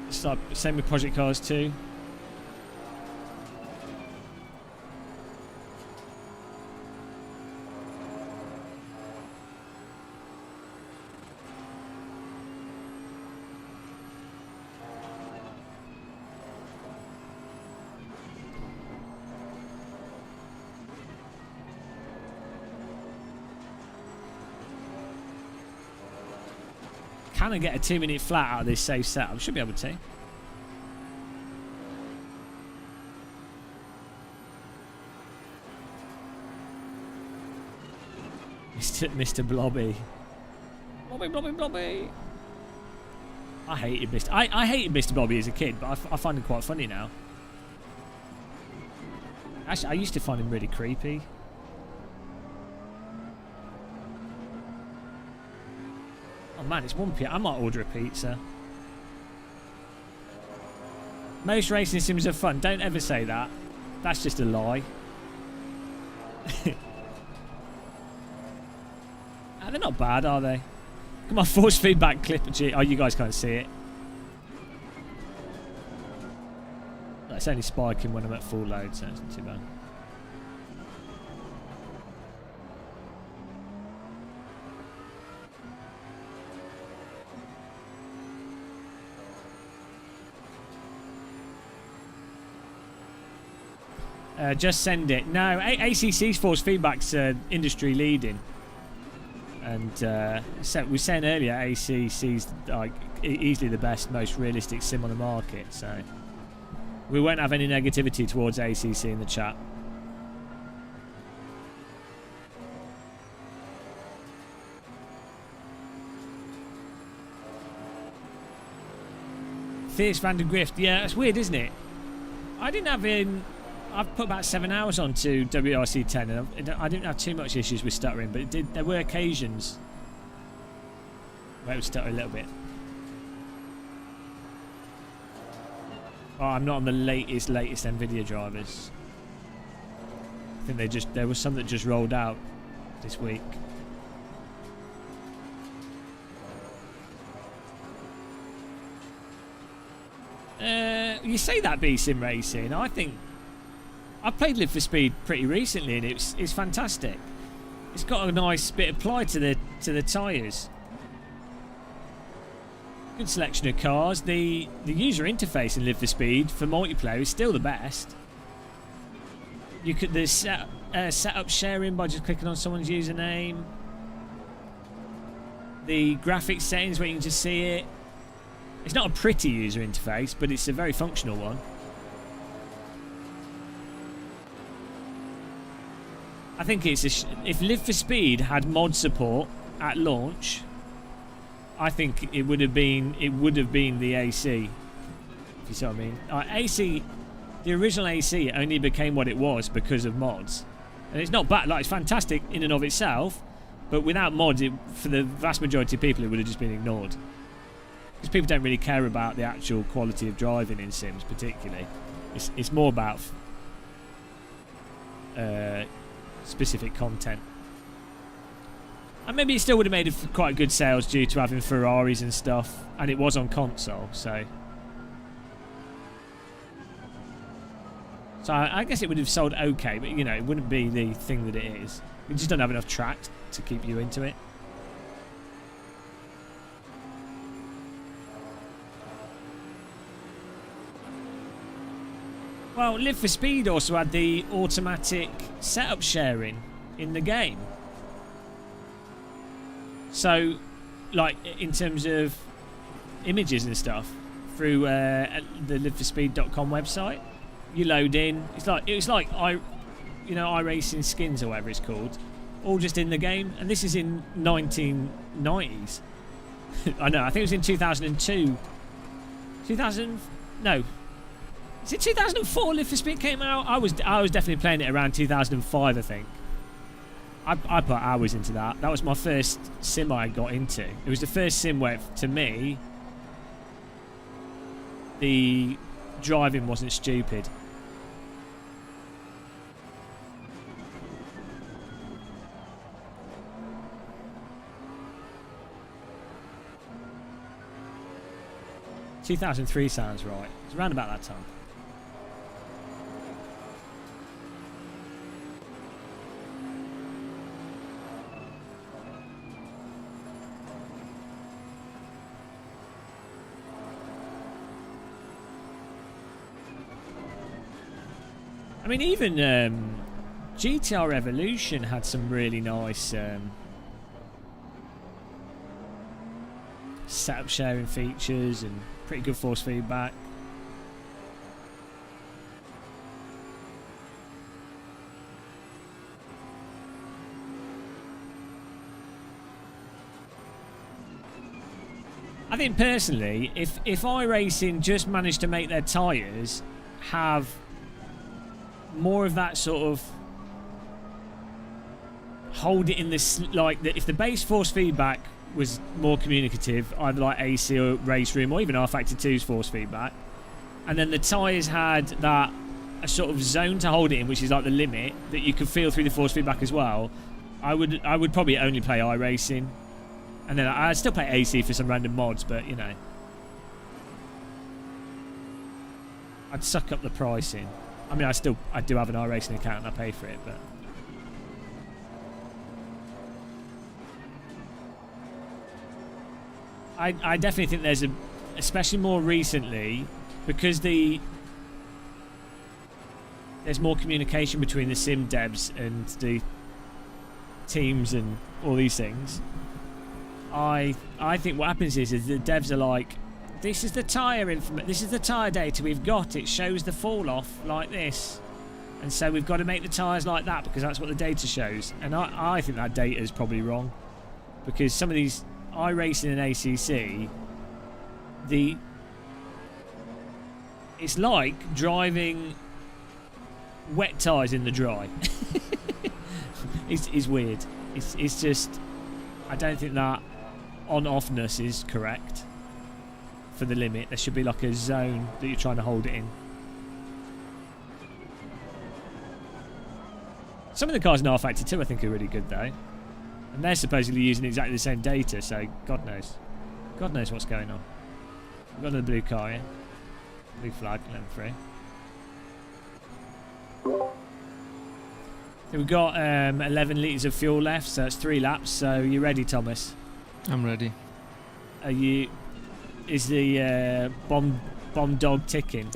It's like same with Project Cars 2. Can I get a 2-minute flat out of this safe setup? Should be able to. Mr. Blobby. Blobby. I hated Mr. I hated Mr. Blobby as a kid, but I find him quite funny now. Actually, I used to find him really creepy. Oh man, it's 1 p.m. I might order a pizza. Most racing sims are fun. Don't ever say that. That's just a lie. They're not bad, are they? Come on, force feedback clip. Oh, you guys can't see it. It's only spiking when I'm at full load, so it's not too bad. Just send it. No, ACC's force feedback's industry leading, and so we were saying earlier, ACC's like easily the best, most realistic sim on the market. So we won't have any negativity towards ACC in the chat. Fierce Van der Grift. Yeah, that's weird, isn't it? I didn't have in. I've put about 7 hours onto WRC 10, and I didn't have too much issues with stuttering, but there were occasions where it would stutter a little bit. Oh, I'm not on the latest NVIDIA drivers. I think there was some that just rolled out this week. You say that, B-Sim Racing. I think I played Live for Speed pretty recently, and it's fantastic. It's got a nice bit applied to the tyres. Good selection of cars. The user interface in Live for Speed for multiplayer is still the best. There's setup sharing by just clicking on someone's username. The graphics settings where you can just see it. It's not a pretty user interface, but it's a very functional one. I think if Live for Speed had mod support at launch, I think it would have been the AC. If you see what I mean. AC, the original AC only became what it was because of mods, and it's not bad. Like, it's fantastic in and of itself, but without mods, for the vast majority of people, it would have just been ignored. Because people don't really care about the actual quality of driving in Sims, particularly. It's more about specific content. And maybe it still would have made quite good sales due to having Ferraris and stuff, and it was on console, so I guess it would have sold okay, but it wouldn't be the thing that it is. We just don't have enough track to keep you into it. Well, Live for Speed also had the automatic setup sharing in the game. So, like, in terms of images and stuff, through the liveforspeed.com website, you load in. It was like iRacing skins or whatever it's called, all just in the game. And this is in 1990s. I know. I think it was in 2002. 2000? No. Is it 2004 Live for Speed came out? I was definitely playing it around 2005, I think. I put hours into that. That was my first sim I got into. It was the first sim where, to me, the driving wasn't stupid. ...2003 sounds right. It's around about that time. I mean, even GTR Evolution had some really nice setup sharing features and pretty good force feedback. I think personally, if iRacing just managed to make their tyres have more of that sort of hold it in this, like, if the base force feedback was more communicative, either like AC or Race Room or even R-Factor 2's force feedback, and then the tyres had that a sort of zone to hold it in, which is like the limit that you could feel through the force feedback as well, I would probably only play iRacing, and then I'd still play AC for some random mods, but I'd suck up the pricing. I mean, I do have an iRacing account and I pay for it, but I definitely think there's especially more recently, because there's more communication between the sim devs and the teams and all these things. I think what happens is the devs are like, this is the tyre this is the tyre data we've got. It shows the fall off like this, and so we've got to make the tyres like that because that's what the data shows. And I think that data is probably wrong, because some of these iRacing and ACC, It's like driving wet tyres in the dry. It's weird. It's just, I don't think that on-offness is correct for the limit. There should be like a zone that you're trying to hold it in. Some of the cars in R Factor 2 I think are really good though. And they're supposedly using exactly the same data, so God knows. God knows what's going on. We've got another blue car here. Blue flag, level 3. So we've got 11 litres of fuel left, so it's 3 laps. So you ready, Thomas? I'm ready. Are you? Is the bomb dog ticking?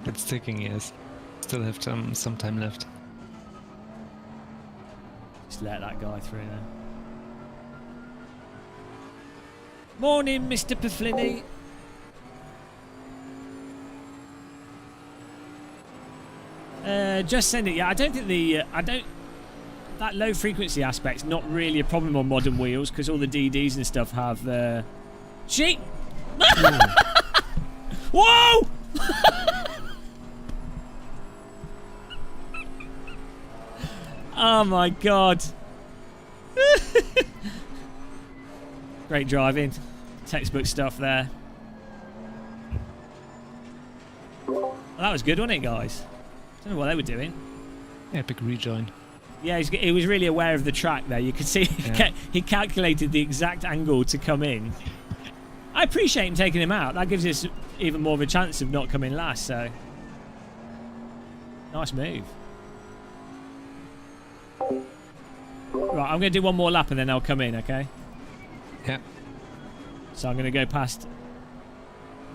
It's ticking, yes. Still have some time left. Just let that guy through now. Morning, Mr. Paflini. Just send it. Yeah, I don't think that low frequency aspect's not really a problem on modern wheels because all the DDs and stuff have. Sheep. Whoa! Oh my god. Great driving. Textbook stuff there. Well, that was good, wasn't it, guys? Don't know what they were doing. Epic rejoin. Yeah, he was really aware of the track there. You could see Yeah. he calculated the exact angle to come in. I appreciate him taking him out. That gives us even more of a chance of not coming last, so... Nice move. Right, I'm going to do one more lap and then I'll come in, okay? Yeah. So I'm going to go past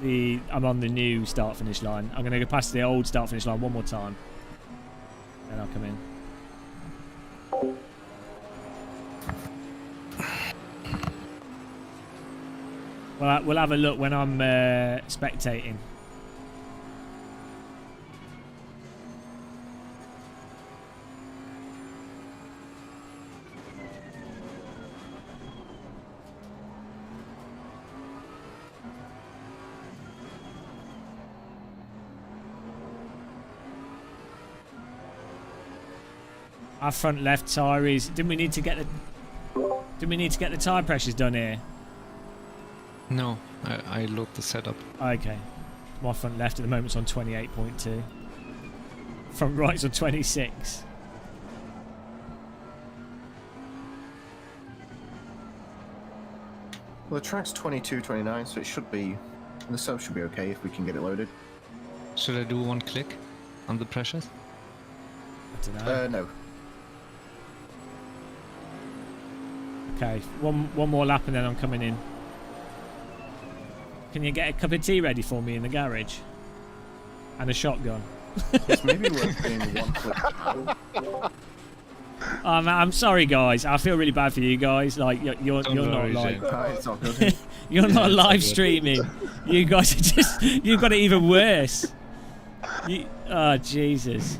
the... I'm on the new start-finish line. I'm going to go past the old start-finish line one more time. Then I'll come in. Well, we'll have a look when I'm spectating. Our front left tyre is... Didn't we need to get the tyre pressures done here? No, I looked the setup. Okay. My front left at the moment's on 28.2. Front right's on 26. Well, the track's 22, 29, so it should be... The sub should be okay if we can get it loaded. Should I do one click on the pressures? I don't know. No. Okay, one more lap and then I'm coming in. Can you get a cup of tea ready for me in the garage? And a shotgun. It's maybe worth doing one click. I'm sorry, guys. I feel really bad for you guys. Like you're not worry, like It's all good. you're not live streaming. You guys are just you've got it even worse. Oh Jesus.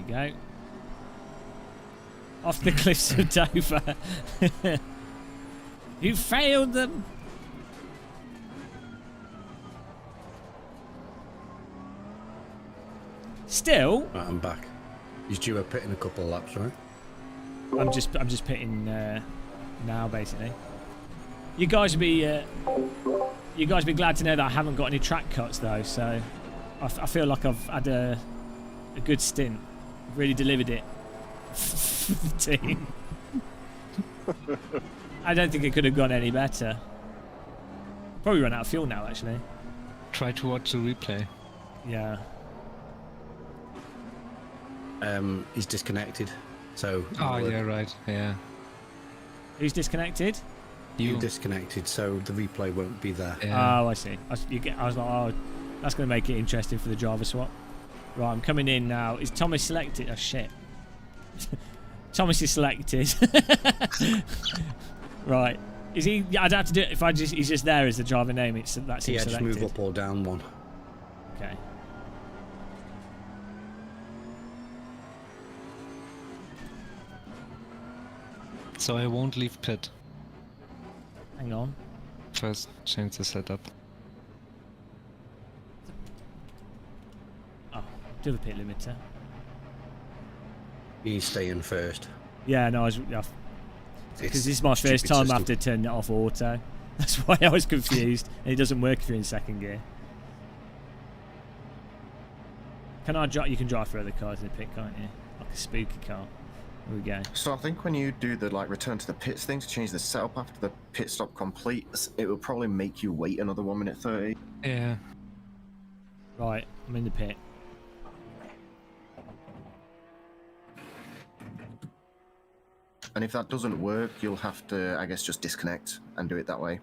Go. Off the cliffs of Dover. You failed them. Still, Right, I'm back. You're due a pit in a couple of laps, right? I'm just pitting now, basically. You guys would be glad to know that I haven't got any track cuts though, so I feel like I've had a good stint. Really delivered it for the team. I don't think it could have gone any better. Probably run out of fuel now, actually. Try to watch the replay. Yeah. He's disconnected, so... Oh, yeah, right, yeah. Who's disconnected? You disconnected, so the replay won't be there. Yeah. Oh, I see. I was like, oh, that's going to make it interesting for the driver swap. Right, I'm coming in now. Is Thomas selected? Oh, shit. Thomas is selected. Right. Is he? I'd have to do it if he's just there as the driver name. That's him Yeah, just selected. move up or down one. Okay. So I won't leave pit. Hang on. First, change the setup. Oh, do the pit limiter. You stay in first. Yeah, no, because this is my first Stupid time system. after turning it off auto. That's why I was confused. And it doesn't work if you're in second gear. Can I drive? You can drive for other cars in the pit, can't you? Like a spooky car. Here we go. So I think when you do the like return to the pits thing to change the setup after the pit stop complete, it will probably make you wait another 1 minute 30. Yeah. Right, I'm in the pit. And if that doesn't work, you'll have to, I guess, just disconnect and do it that way.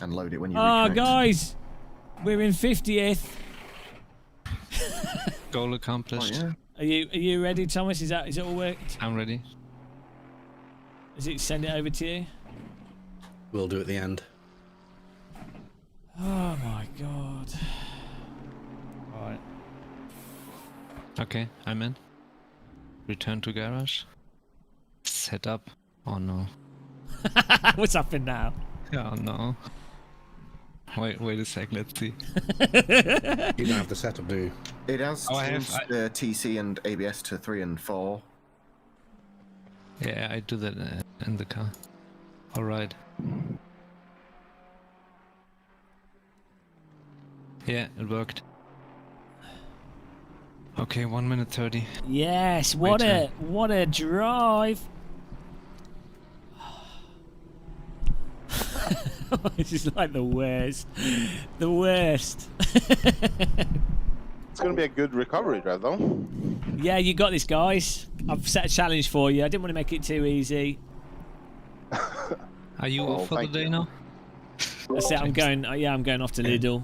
And load it when you Oh, reconnect. guys! We're in 50th. Goal Oh, accomplished. yeah. Are you ready, Thomas? Is it all worked? I'm ready. Does it send it over to you? We'll do it at the end. Oh my god. Right. Okay, I'm in. Return to garage. Set up. Oh no. What's happened now? Oh no. Wait a sec, let's see. You don't have the setup, do you? It has Oh, I have- changed the TC and ABS to 3 and 4. Yeah, I do that in the car. Alright. Yeah, it worked. Okay, 1 minute 30. Yes, Wait what a drive. This is like the worst. The worst. It's going to be a good recovery drive, though. Yeah, you got this, guys. I've set a challenge for you. I didn't want to make it too easy. Are you Oh, off for the thank day you. now? That's it. I'm going. Yeah, I'm going off to Lidl.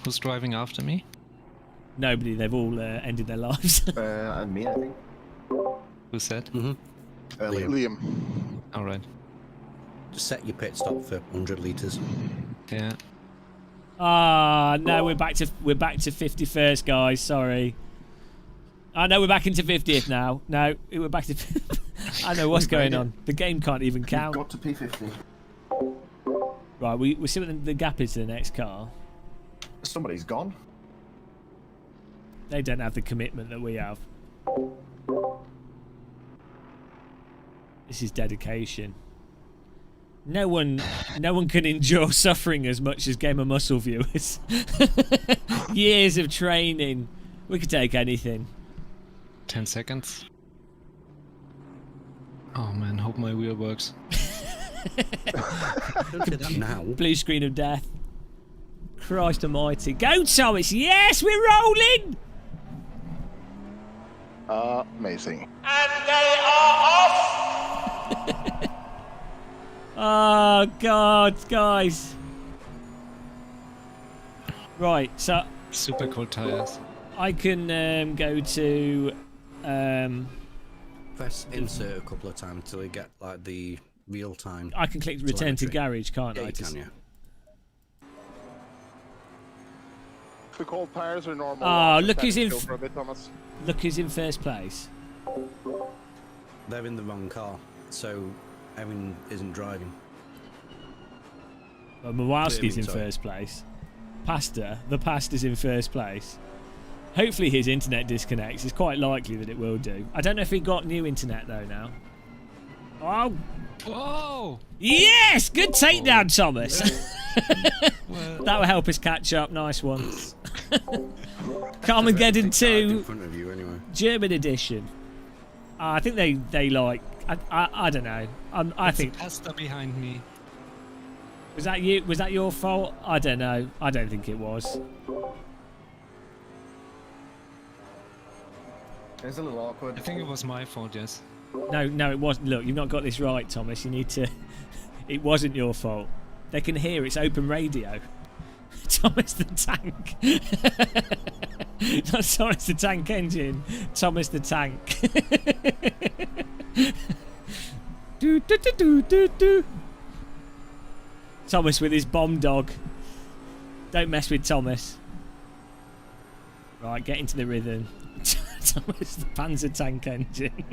Who's driving after me? Nobody. They've all ended their lives. And me, I think. Who said? Earlier. Liam. Alright. Just set your pit stop for 100 litres. Yeah. Ah, no, we're back to 51st, guys. Sorry. I know we're back into 50th now. No, we're back to. I know what's going on. The game can't even count. Got to P50. Right, we see what the gap is to the next car. Somebody's gone. They don't have the commitment that we have. This is dedication. No one can endure suffering as much as Game of Muscle viewers. Years of training. We could take anything. 10 seconds. Oh man, hope my wheel works. Don't say that now. Blue screen of death. Christ almighty. Go, Thomas! Yes, we're rolling! Amazing. Oh, God, guys. Right, so Super cold tires. I can go to... Press insert a couple of times till you get like the real time. I can click return to telemetry. garage, can't Yeah, I? you can, yeah. The cold tires are normal. Ah, Just look stand who's in still f- for a bit, Thomas. Look who's in first place. They're in the wrong car, so Evan isn't driving. Well, Mawowski's in Sorry. first place. The pasta's in first place. Hopefully his internet disconnects. It's quite likely that it will do. I don't know if he got new internet though now. Oh, Whoa! yes! Good takedown, Thomas. Well, That will help us catch up. Nice one. Carmageddon In 2 front of you, anyway. German edition. I think they like. I don't know. I think pasta behind me. was that you? Was that your fault? I don't know. I don't think it was. It's a little awkward. I think it was my fault, yes. No, it wasn't. Look, you've not got this right, Thomas. You need to. It wasn't your fault. They can hear. It's open radio. Thomas the Tank. Not Thomas the Tank Engine. Thomas the Tank. do, do, do, do, do, do. Thomas with his bomb dog. Don't mess with Thomas. Right, get into the rhythm. Thomas the Panzer Tank Engine.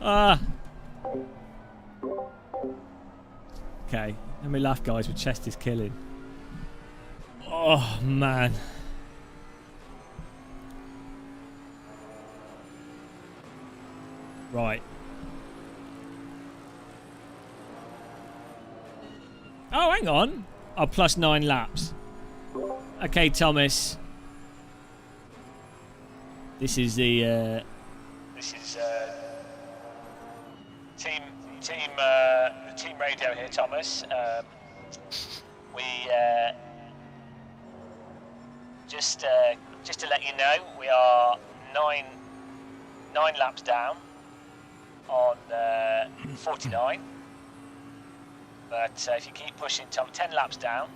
Ah. Okay, let me laugh, guys. My chest is killing. Oh man. Right. Oh, hang on. Oh, plus 9 laps. Okay, Thomas. This is the team radio here, Thomas. We just to let you know, we are nine laps down on 49. But if you keep pushing, Tom, 10 laps down.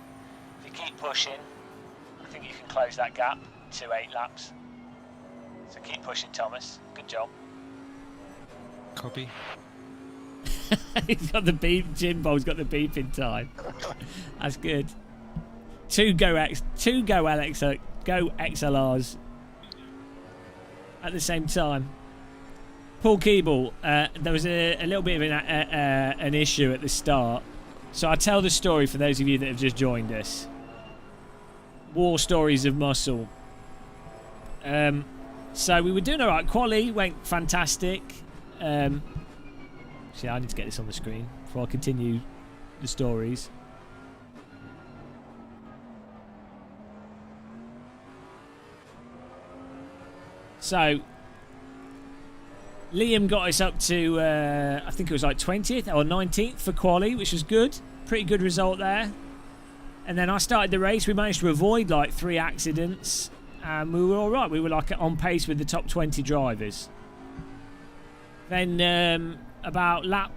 If you keep pushing, I think you can close that gap to 8 laps. So keep pushing, Thomas. Good job. Copy. He's got the beep. Jimbo's got the beep in time. That's good. Two go XLRs at the same time. Paul Keeble, there was a little bit of an issue at the start. So I'll tell the story for those of you that have just joined us. War stories of muscle. So we were doing alright. Quali went fantastic. See, I need to get this on the screen before I continue the stories. So Liam got us up to, I think it was like 20th or 19th for quali, which was good. Pretty good result there. And then I started the race. We managed to avoid like 3 accidents. And we were all right. We were like on pace with the top 20 drivers. Then about lap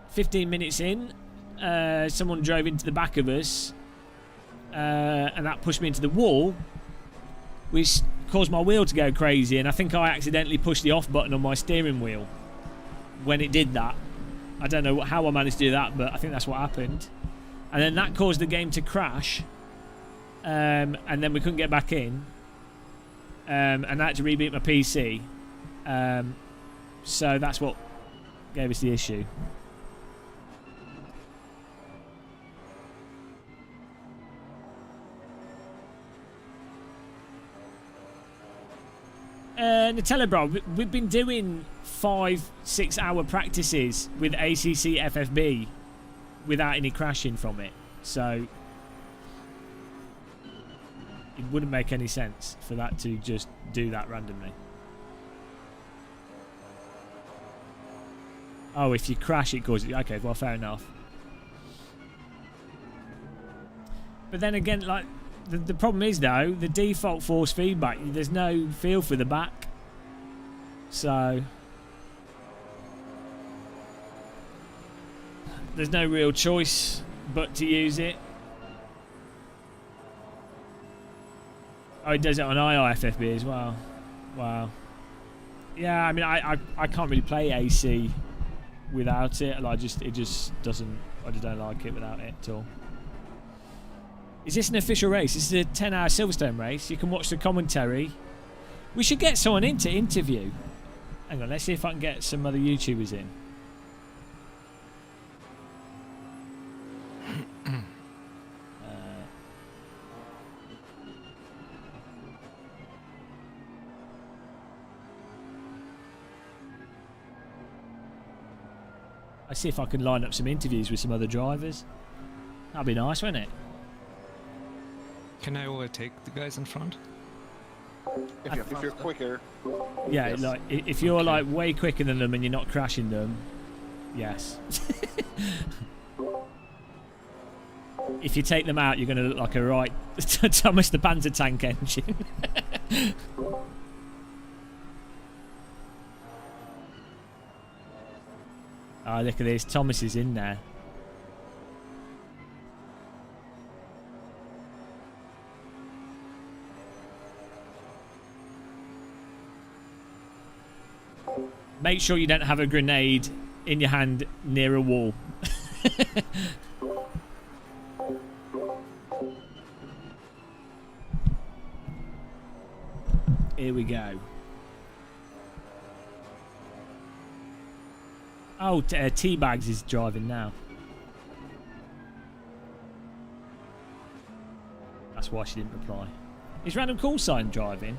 15 minutes in, someone drove into the back of us. And that pushed me into the wall, which caused my wheel to go crazy, and I think I accidentally pushed the off button on my steering wheel when it did that. I don't know how I managed to do that, but I think that's what happened. And then that caused the game to crash, and then we couldn't get back in, and I had to reboot my PC. So that's what gave us the issue. Nutella bro, we've been doing 5-6 hour practices with ACC FFB without any crashing from it, so it wouldn't make any sense for that to just do that randomly. Oh, if you crash it causes it. Okay, well, fair enough. But then again, like, the problem is, though, the default force feedback, there's no feel for the back. So there's no real choice but to use it. Oh, it does it on IIFFB as well. Wow. Yeah, I mean, I can't really play AC without it. Like, it just doesn't. I just don't like it without it at all. Is this an official race? This is a 10-hour Silverstone race. You can watch the commentary. We should get someone in to interview. Hang on, let's see if I can get some other YouTubers in. Let's see if I can line up some interviews with some other drivers. That'd be nice, wouldn't it? Can I overtake the guys in front? If you're quicker. Yeah, Yes. like if you're like way quicker than them and you're not crashing them, yes. If you take them out, you're going to look like a right Thomas the Panzer Tank Engine. Oh, look at this. Thomas is in there. Make sure you don't have a grenade in your hand near a wall. Here we go. Oh, Teabags is driving now. That's why she didn't reply. Is Random Call Sign driving?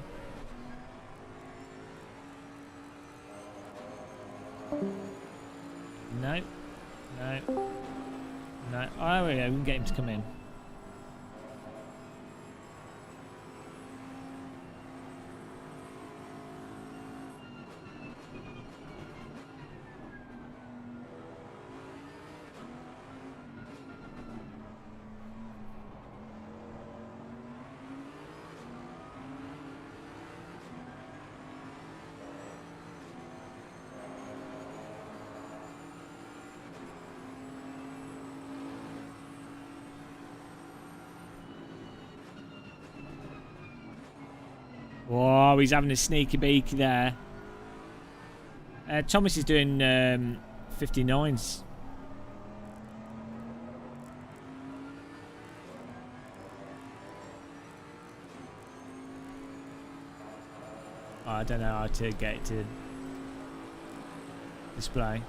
No. No. No. Oh, yeah, we can get him to come in. Whoa, he's having a sneaky beaky there. Thomas is doing 59s. Oh, I don't know how to get it to display.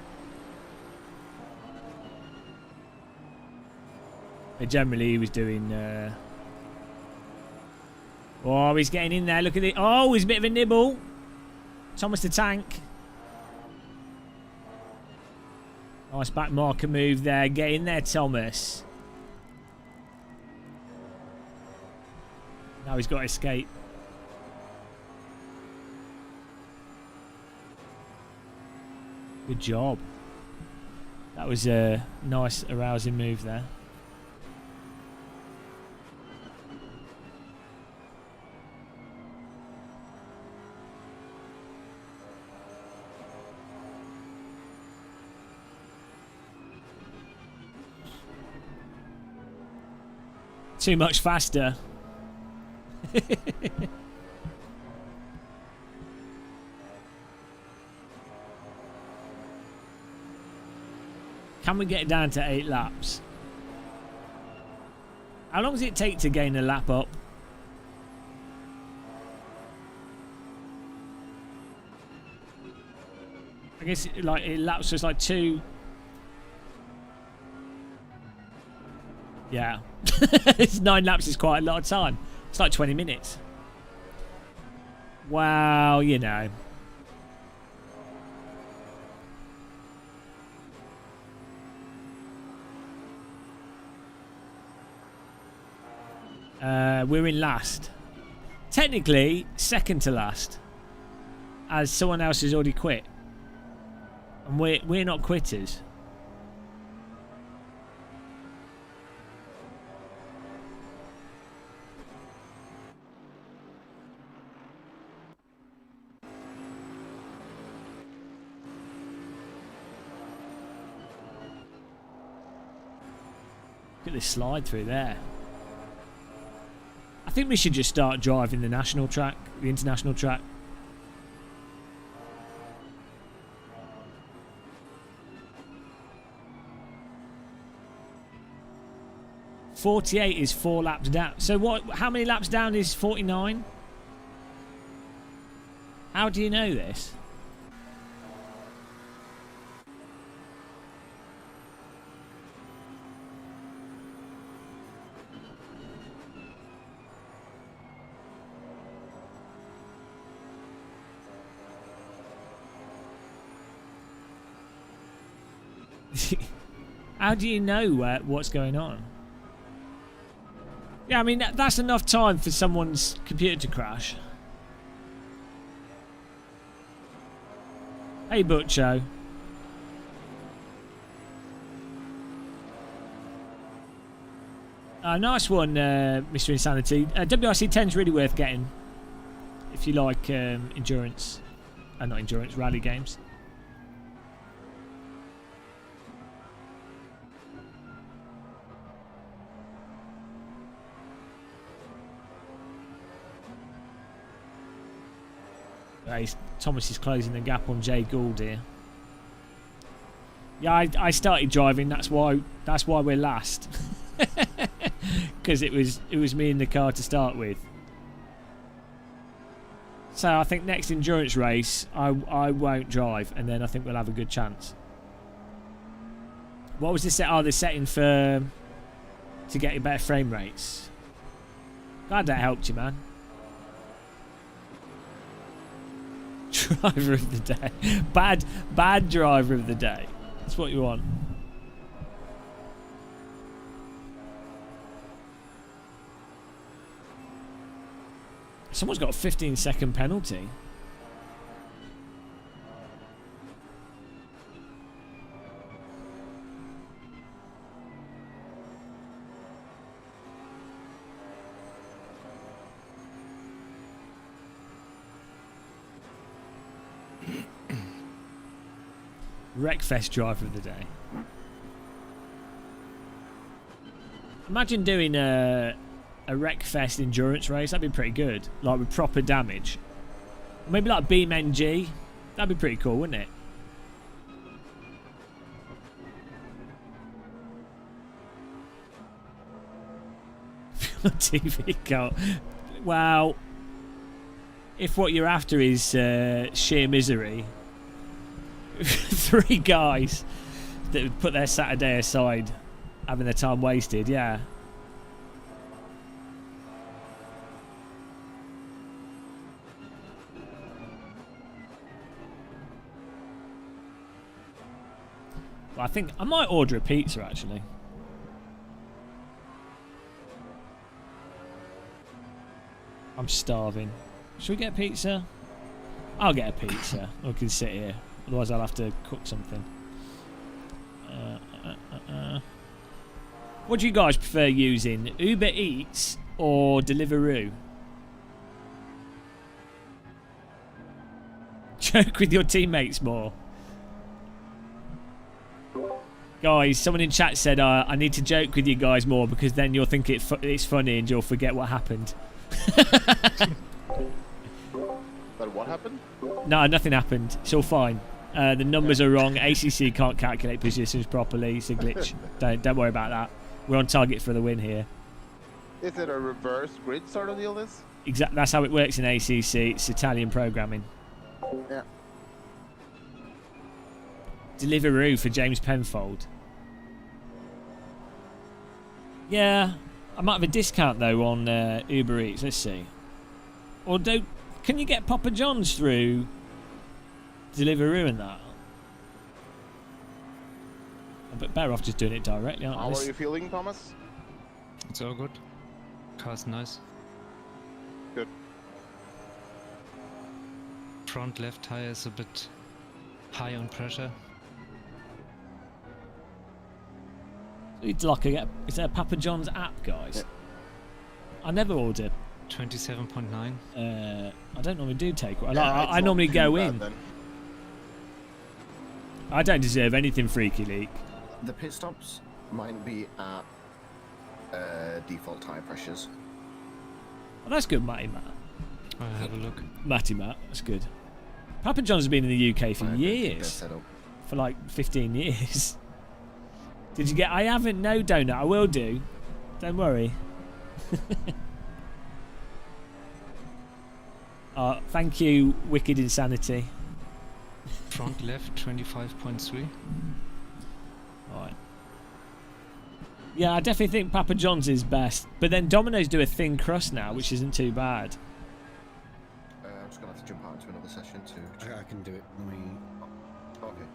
But generally he was doing... Oh, he's getting in there. Look at it. Oh, he's a bit of a nibble. Thomas the Tank. Nice back marker move there. Get in there, Thomas. Now he's got to escape. Good job. That was a nice, arousing move there. Too much faster. Can we get it down to 8 laps? How long does it take to gain a lap up? I guess it laps, so it's like 2. Yeah. It's 9 laps is quite a lot of time. It's like 20 minutes. Wow, you know. We're in last. Technically, second to last. As someone else has already quit. And we're not quitters. Look at this slide through there. I think we should just start driving the national track, the international track. .48 is 4 laps down. So what? How many laps down is 49? How do you know this? How do you know what's going on? Yeah, I mean, that's enough time for someone's computer to crash. Hey, Butcho. Nice one, Mr. Insanity. WRC 10 is really worth getting if you like endurance, not endurance, rally games. Thomas is closing the gap on Jay Gould here. Yeah, I started driving. That's why we're last. Because it was me in the car to start with. So I think next endurance race I won't drive, and then I think we'll have a good chance. What was the set? Oh, the setting for to get you better frame rates. Glad that helped you, man. Driver of the day. Bad driver of the day. That's what you want. Someone's got a 15-second penalty. Wreckfest driver of the day. Imagine doing a Wreckfest endurance race. That'd be pretty good. Like with proper damage. Or maybe like BeamNG. That'd be pretty cool, wouldn't it? TV cart. Wow. If what you're after is sheer misery, 3 guys that would put their Saturday aside having their time wasted, yeah. Well, I think I might order a pizza actually. I'm starving. Should we get pizza? I'll get a pizza. We can sit here. Otherwise I'll have to cook something. What do you guys prefer using? Uber Eats or Deliveroo? Joke with your teammates more. Guys, someone in chat said I need to joke with you guys more because then you'll think it's funny and you'll forget what happened. But what happened? No, nothing happened. It's all fine. The numbers are wrong. ACC can't calculate positions properly. It's a glitch. Don't worry about that. We're on target for the win here. Is it a reverse grid sort of deal, this? Exactly. That's how it works in ACC. It's Italian programming. Yeah. Deliveroo for James Penfold. Yeah, I might have a discount though on Uber Eats. Let's see. Or can you get Papa John's through Deliveroo and that? But better off just doing it directly, aren't How I? are you feeling, Thomas? It's all good. Car's nice. Good. Front left tire is a bit high on pressure. It's like is there a Papa John's app, guys? Yeah. I never order. 27.9. I don't normally do take. Yeah, I it's normally not go too bad in. then. I don't deserve anything, Freaky Leak. The pit stops might be at default tire pressures. Well, that's good, Matty Matt. I'll have a look. Matty Matt, that's good. Papa John's has been in the UK for I don't think they're years. set up. For like 15 years. Did you get... I haven't, no donut. I will do. Don't worry. Thank you, Wicked Insanity. Front left 25.3. Alright. Yeah, I definitely think Papa John's is best. But then Domino's do a thin crust now, which isn't too bad. I'm just going to have to jump out into another session to... I can do it. Let me... Okay.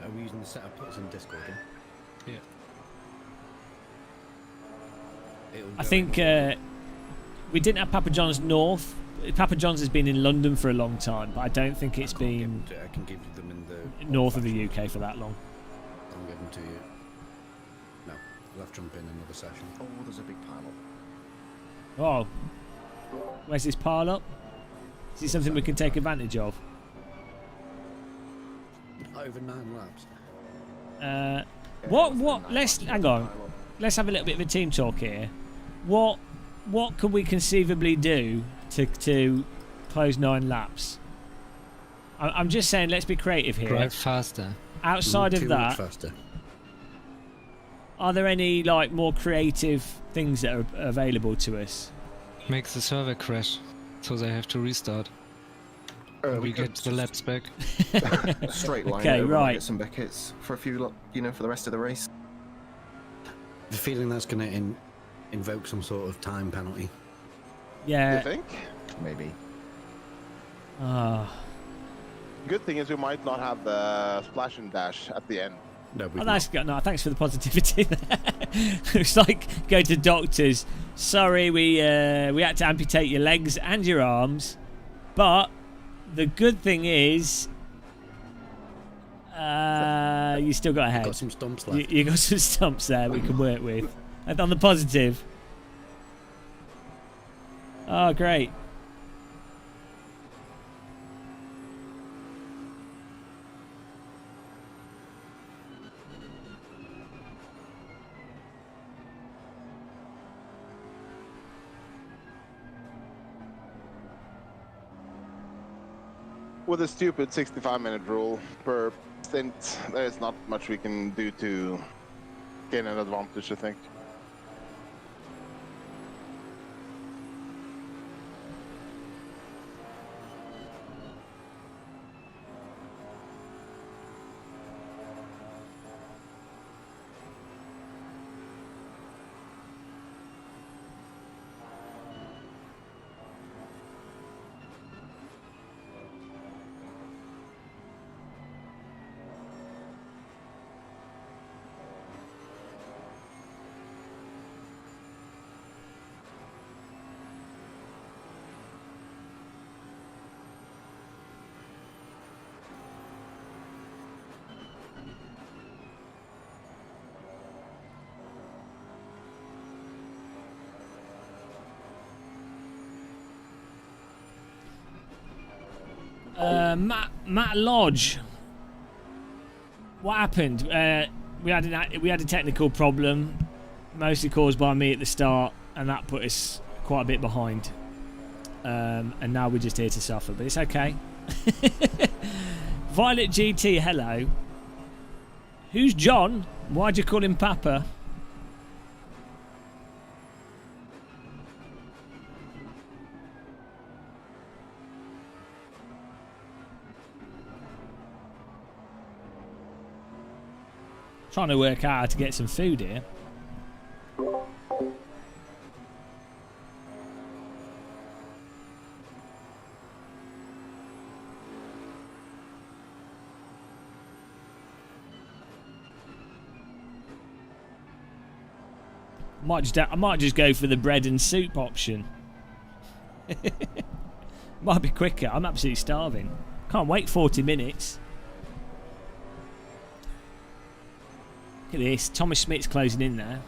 Are we using the setup that's in Discord? Yeah. I think we didn't have Papa John's North. Papa John's has been in London for a long time, but I don't think it's been I can give them in the north of the UK for that long. I'll give them to you. No, we'll have to jump in another session. Oh, there's a big pile up. Oh, where's this pile up? Is it something we can take advantage of? Over 9 laps. What? Let's hang on. Let's have a little bit of a team talk here. What could we conceivably do to close 9 laps. I'm just saying, let's be creative here. Drive faster. Outside of Too much that, faster. are there any like more creative things that are available to us? Makes the server crash, so they have to restart. We get the laps back. Straight line Okay, over right. Get some Beckett's for a few, for the rest of the race. The feeling that's going to invoke some sort of time penalty. You Yeah. think? Maybe. Ah. Good thing is we might not have the splash and dash at the end. No, we've Oh, that's good. No, thanks for the positivity there. It's like go to doctors. Sorry, we had to amputate your legs and your arms, but the good thing is, you still got a head. got some stumps left. You got some stumps there we can work with. And on the positive. Oh, great. With a stupid 65-minute rule per stint, there's not much we can do to gain an advantage, I think. Matt Lodge. What happened? We had a technical problem, mostly caused by me at the start, and that put us quite a bit behind. And now we're just here to suffer, but it's okay. Violet GT, hello. Who's John? Why'd you call him Papa? Trying to work out how to get some food here. I might just go for the bread and soup option. Might be quicker. I'm absolutely starving. Can't wait 40 minutes. Look at this. Thomas Smith's closing in there.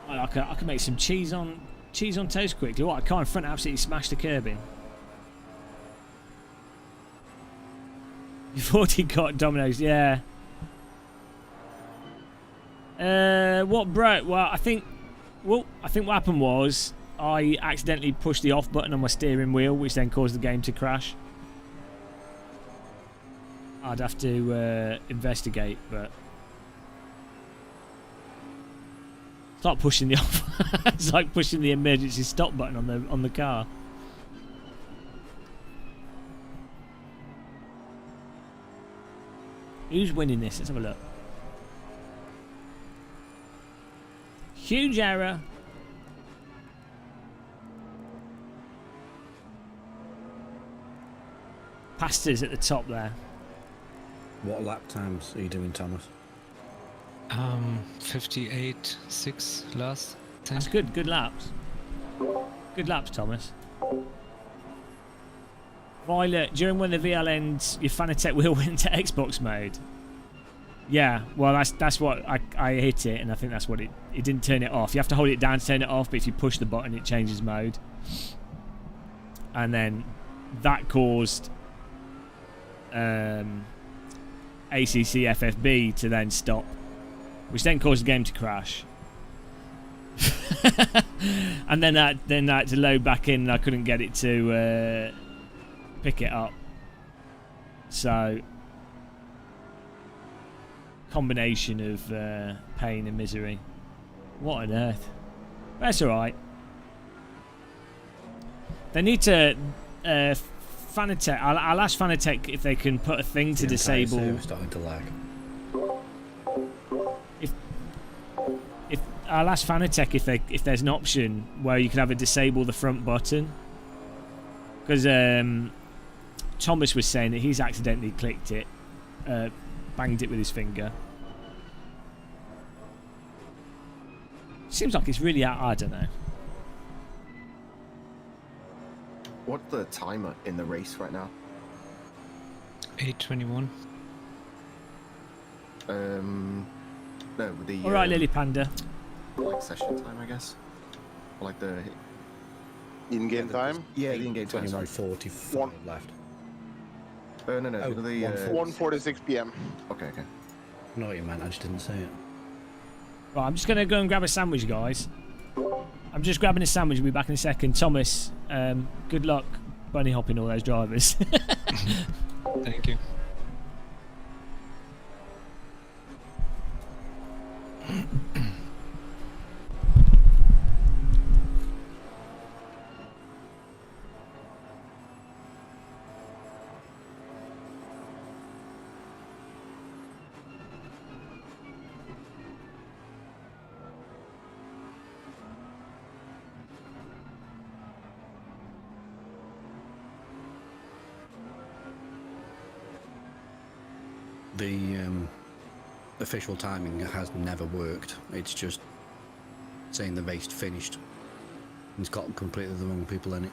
I can make some cheese on toast quickly. What? I can't front absolutely smash the curb in. You've already got Domino's, yeah. What broke? Well, I think what happened was I accidentally pushed the off button on my steering wheel, which then caused the game to crash. I'd have to investigate, but it's like pushing the off. It's like pushing the emergency stop button on the car. Who's winning this? Let's have a look. Huge error. Pasta's at the top there. What lap times are you doing, Thomas? 58.6 last. That's good. Good laps. Good laps, Thomas. Violet, during when the VL ends, your Fanatec wheel went into Xbox mode. Yeah, well, that's what I hit it, and I think that's what it didn't turn it off. You have to hold it down to turn it off, but if you push the button, it changes mode. And then that caused ACC FFB to then stop, which then caused the game to crash. And then I had to load back in, and I couldn't get it to pick it up. So, combination of pain and misery. What on earth? That's alright. They need to Fanatec. I'll ask Fanatec if they can put a thing to disable. Starting to lag. If I'll ask Fanatec if there's an option where you can have a disable the front button, because Thomas was saying that he's accidentally clicked it, banged it with his finger. Seems like it's really I don't know. What's the timer in the race right now? 8:21. No, the All right, Lily Panda. like session time, I guess. Or like the In-game time? yeah, the in-game time. Sorry. 21:45 left. No, Oh, the 1:46 p.m. Okay. I know what you meant, I just didn't say it. Right, I'm just gonna go and grab a sandwich, guys. I'm just grabbing a sandwich. We'll be back in a second. Thomas, good luck bunny hopping all those drivers. Thank you. The official timing has never worked. It's just saying the race finished. It's got completely the wrong people in it.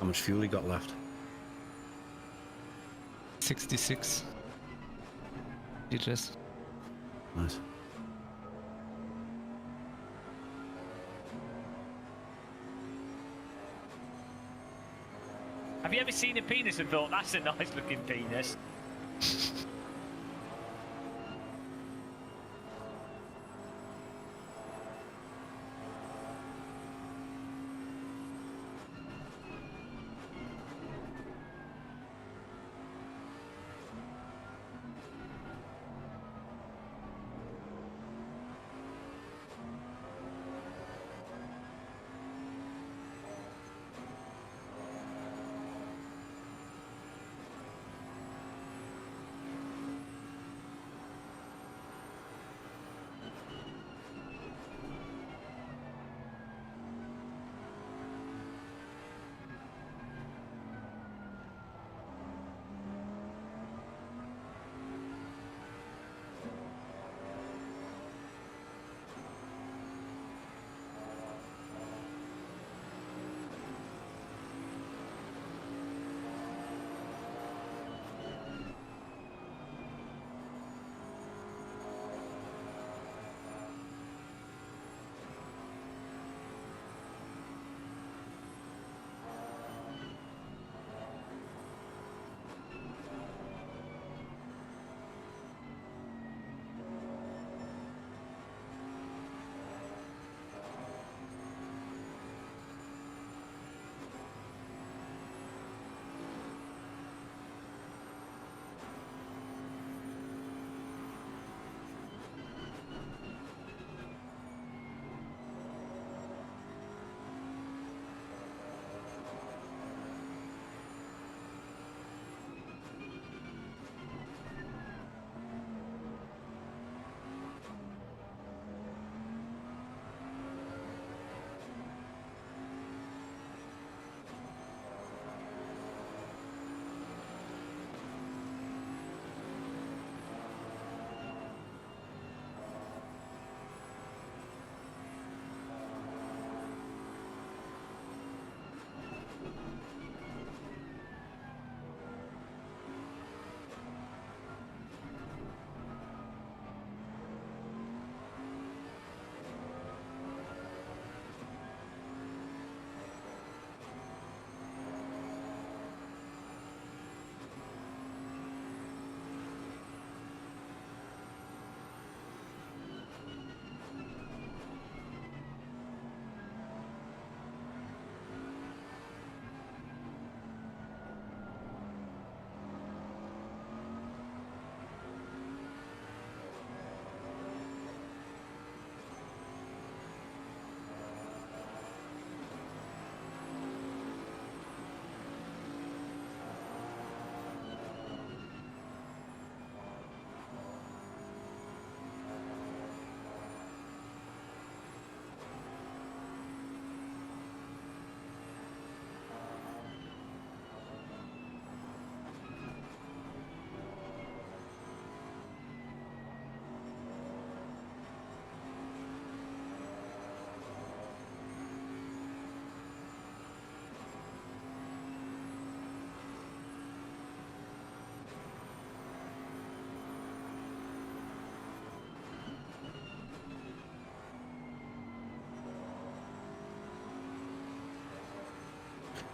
How much fuel he got left? 66 liters. Nice. Have you ever seen a penis and thought, that's a nice looking penis?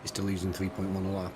He's still using 3.1 a lap.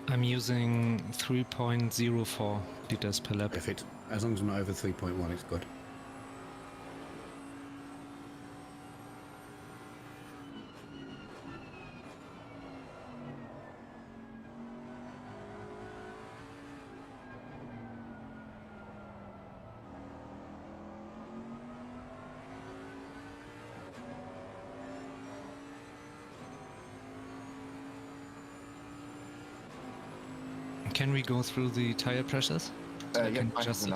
I'm using 3.04 liters per lap. If it, as long as I'm not over 3.1, it's good. Can we go through the tire pressures? So I Yeah, can I have adjust them it.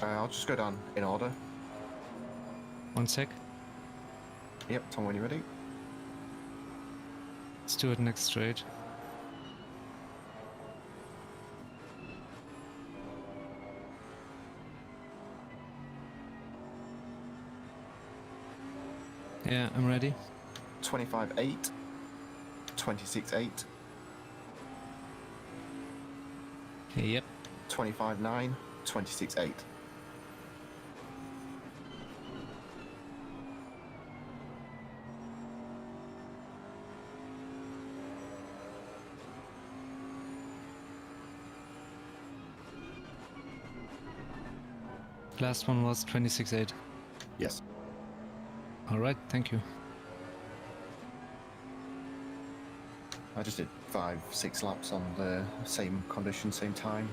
now. I'll just go down in order. 1 sec. Yep, Tom, when you're ready. Let's do it next straight. Yeah, I'm ready. 25.8, 26.8, Yep. 25.9, 26.8. Last one was 26.8. Yes. Alright, thank you. I just did 5-6 laps on the same condition, same time.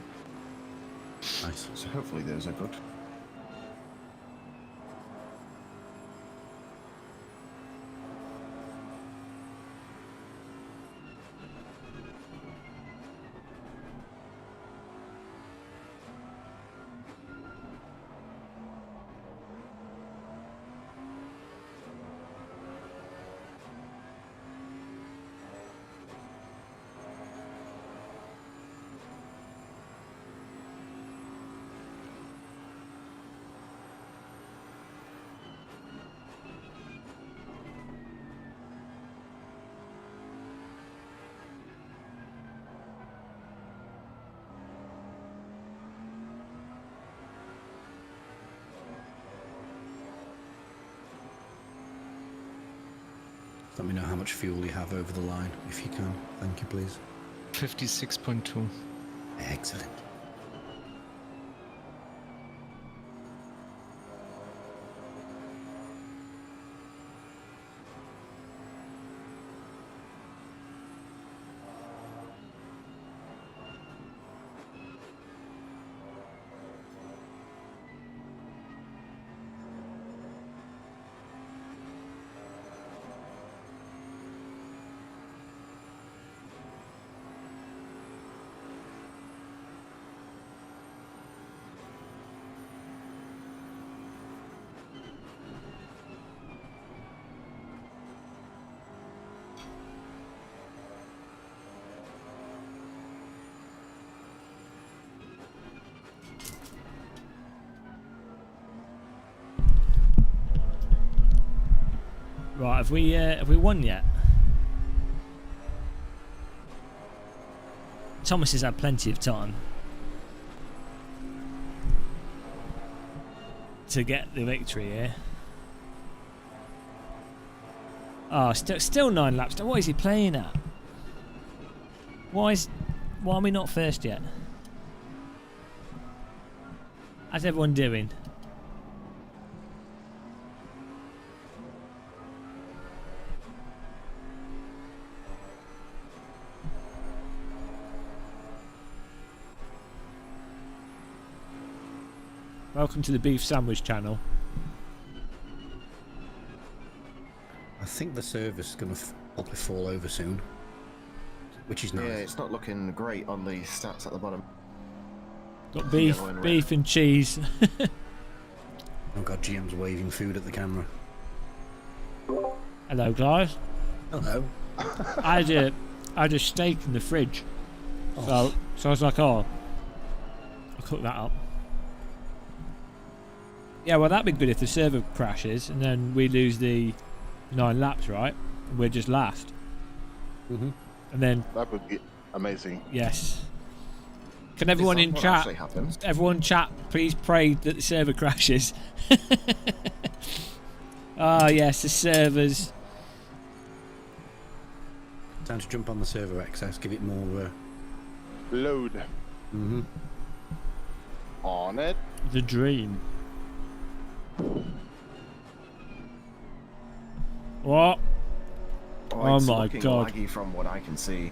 Nice. So hopefully those are good. Let me know how much fuel you have over the line, if you can. Thank you, please. 56.2. Excellent. Right, have we won yet? Thomas has had plenty of time to get the victory here. Oh, still 9 laps. What is he playing at? Why are we not first yet? How's everyone doing? Welcome to the Beef Sandwich channel. I think the server's going to probably fall over soon, which is nice. Yeah, it's not looking great on the stats at the bottom. Got beef, Yellow and red. beef and cheese. Oh god, GM's waving food at the camera. Hello, guys. Hello. I had a steak in the fridge, so I was like, oh, I'll cook that up. Yeah, well, that'd be good if the server crashes and then we lose the 9 laps, right? And we're just last. Mm-hmm. And then, That would be amazing. yes. Can everyone in What chat, actually happens? everyone chat, please pray that the server crashes. Ah, yes, the servers. Time to jump on the server XS, give it more... Load Mm-hmm. on it. The dream. What? Oh It's my looking God. laggy from what I can see.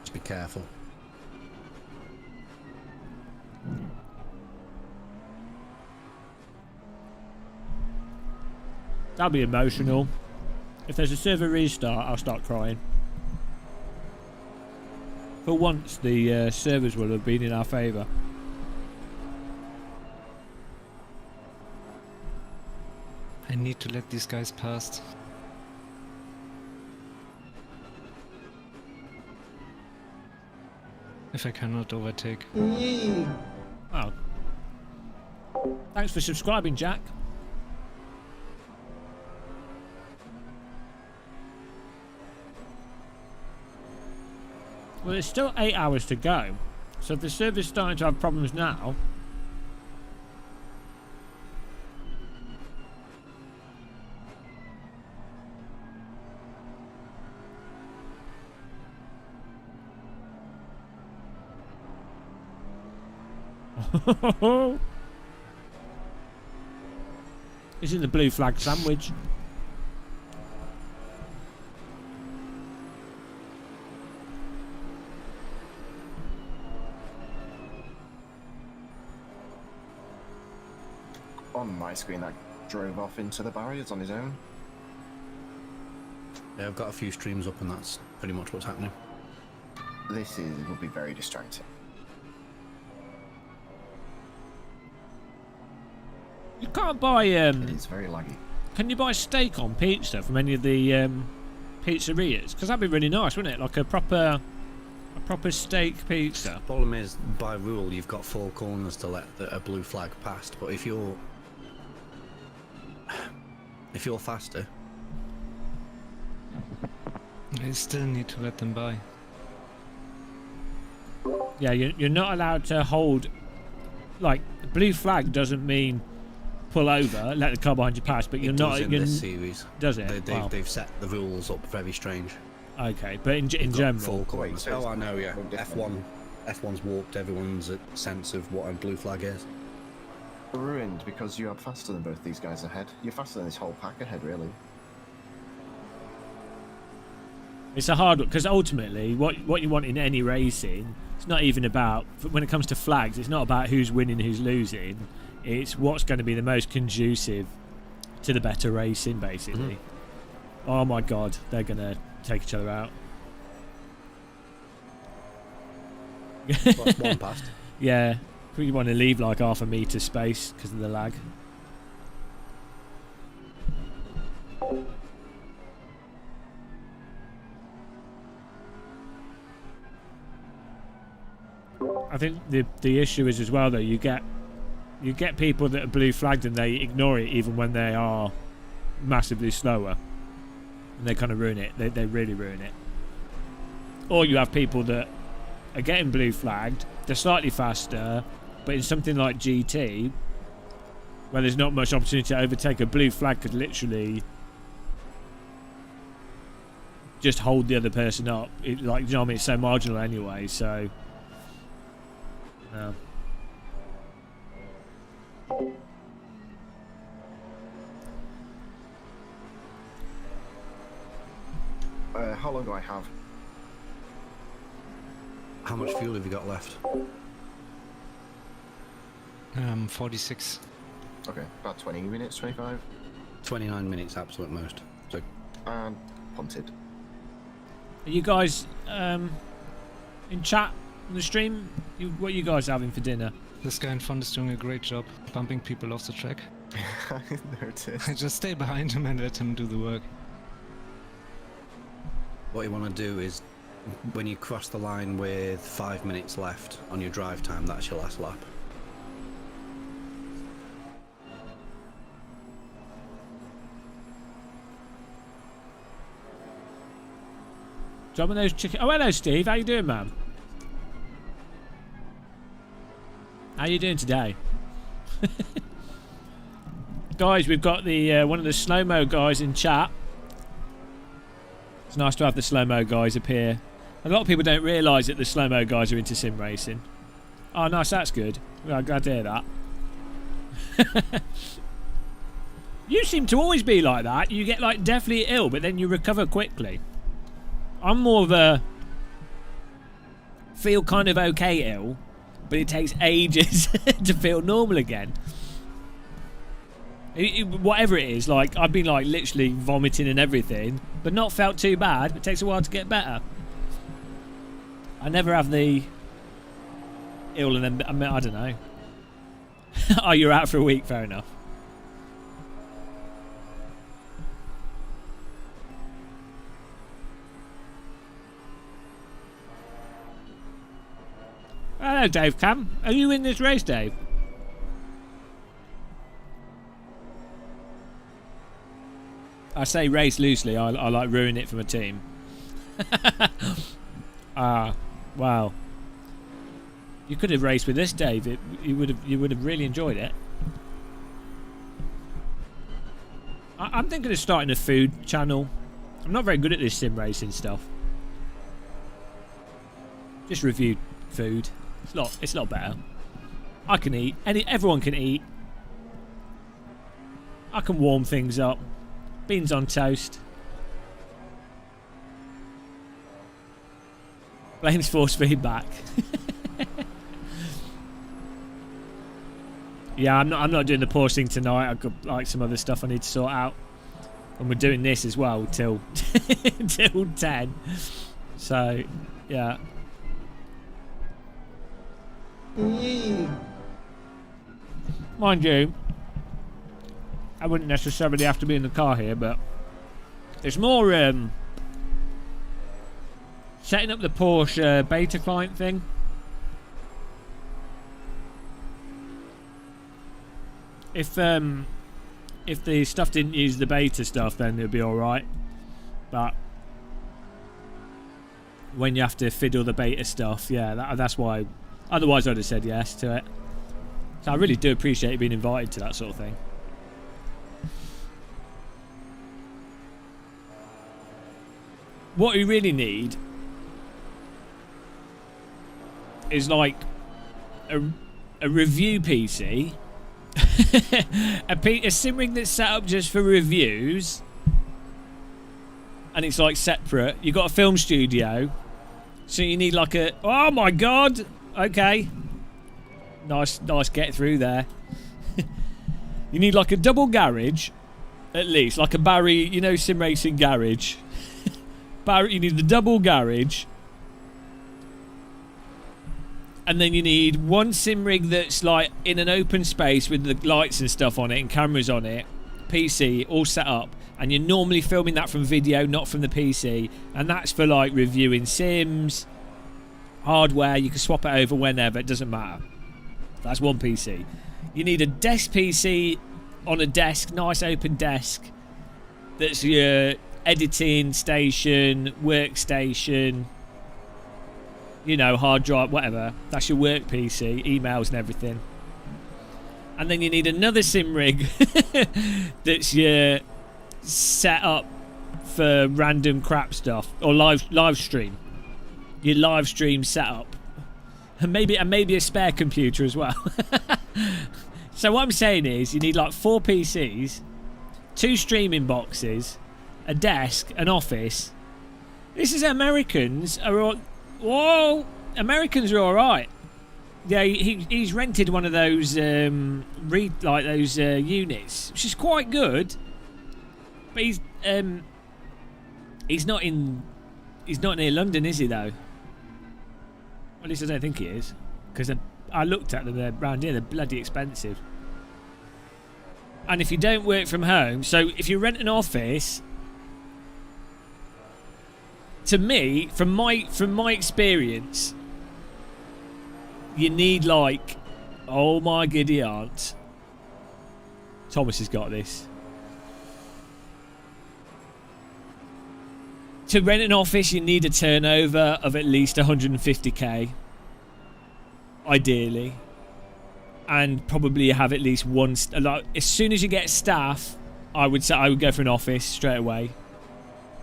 Just be careful. That'll be emotional. If there's a server restart, I'll start crying. For once, the servers will have been in our favour. I need to let these guys past. If I cannot overtake. Oh. Thanks for subscribing, Jack. Well, there's still 8 hours to go. So if the server's starting to have problems now... Isn't the blue flag sandwich? On my screen, that drove off into the barriers on his own. Yeah, I've got a few streams up, and that's pretty much what's happening. This will be very distracting. You can't buy It is very laggy. can you buy steak on pizza from any of the pizzerias? Because that'd be really nice, wouldn't it? Like a proper steak pizza. Problem is, by rule, you've got 4 corners to let a blue flag past. But if you're faster, I still need to let them by. Yeah, you're not allowed to hold. Like, blue flag doesn't mean pull over, let the car behind you pass, but you're it not. does in this series. Does it? They've set the rules up very strange. Okay, but in You've got general, 4 corners. so it's Oh, I know. Yeah, different. F1's warped everyone's sense of what a blue flag is. Ruined because you are faster than both these guys ahead. You're faster than this whole pack ahead, really. it's a hard one because ultimately, what you want in any racing, it's not even about when it comes to flags. It's not about who's winning, who's losing. It's what's going to be the most conducive to the better racing, basically. Oh my God, they're going to take each other out. Well, one past. Yeah, we want to leave like half a metre space because of the lag. I think the issue is as well though, you get people that are blue flagged and they ignore it even when they are massively slower, and they kind of ruin it. They really ruin it. Or you have people that are getting blue flagged, they're slightly faster, but in something like GT, where there's not much opportunity to overtake, a blue flag could literally just hold the other person up. It, like, you know what I mean? It's so marginal anyway, so... No. How long do I have? How much fuel have you got left? 46. Okay, about 20 minutes, 25. 29 minutes, absolute most. So And punted. Are you guys in chat on the stream? What are you guys having for dinner? This guy in front is doing a great job bumping people off the track. There it is. I just stay behind him and let him do the work. what you want to do is, when you cross the line with 5 minutes left on your drive time, that's your last lap. Domino's chicken. Oh, hello, Steve. How you doing, man? How you doing today? Guys, we've got the one of the slow-mo guys in chat. It's nice to have the slow-mo guys appear. A lot of people don't realise that the slow-mo guys are into sim racing. Oh, nice. That's good. Well, I'm glad to hear that. You seem to always be like that. You get, like, deathly ill, but then you recover quickly. I'm more of a feel kind of okay ill, but it takes ages to feel normal again. Whatever it is, like I've been like literally vomiting and everything, but not felt too bad. It takes a while to get better. I never have the ill and then I don't know. Oh, you're out for a week. Fair enough. Hello, Dave Cam. Are you in this race, Dave? I say race loosely. I like ruin it for my team. Wow. You could have raced with this, Dave. You would have really enjoyed it. I'm thinking of starting a food channel. I'm not very good at this sim racing stuff. Just review food. It's a lot better. I can eat. Everyone can eat. I can warm things up. Beans on toast. Blames force feedback. Yeah, I'm not doing the Porsche thing tonight. I've got like some other stuff I need to sort out, and we're doing this as well till till 10. So, yeah. Mind you, I wouldn't necessarily have to be in the car here, but there's more setting up the Porsche beta client thing. If the stuff didn't use the beta stuff, then it'd be all right. But when you have to fiddle the beta stuff, yeah, that's why. Otherwise, I'd have said yes to it. So I really do appreciate being invited to that sort of thing. What we really need is like a review PC, a sim rig that's set up just for reviews, and it's like separate. You've got a film studio, so you need like a. Oh my god! Okay, nice get through there. You need like a double garage, at least, like a Barry, you know, sim racing garage. You need the double garage, and then you need one sim rig that's like in an open space with the lights and stuff on it and cameras on it, PC all set up, and you're normally filming that from video, not from the PC, and that's for like reviewing sims, hardware. You can swap it over whenever, it doesn't matter. That's one PC. You need a desk PC on a desk, nice open desk, that's your editing station, workstation, you know, hard drive, whatever. That's your work PC, emails and everything. And then you need another sim rig that's your set up for random crap stuff, or live stream. Your live stream setup, and maybe a spare computer as well. So what I'm saying is, you need like 4 PCs, 2 streaming boxes, a desk, an office. This is Americans are all. Whoa, Americans are all right. Yeah, he's rented one of those units, which is quite good. But he's not near London, is he though? At least I don't think he is, because I looked at them. They're around here. They're bloody expensive. And if you don't work from home, so if you rent an office, to me, from my experience, you need like, oh my giddy aunt, Thomas has got this. To rent an office, you need a turnover of at least 150k, ideally, and probably have at least one. Like, as soon as you get staff, I would go for an office straight away,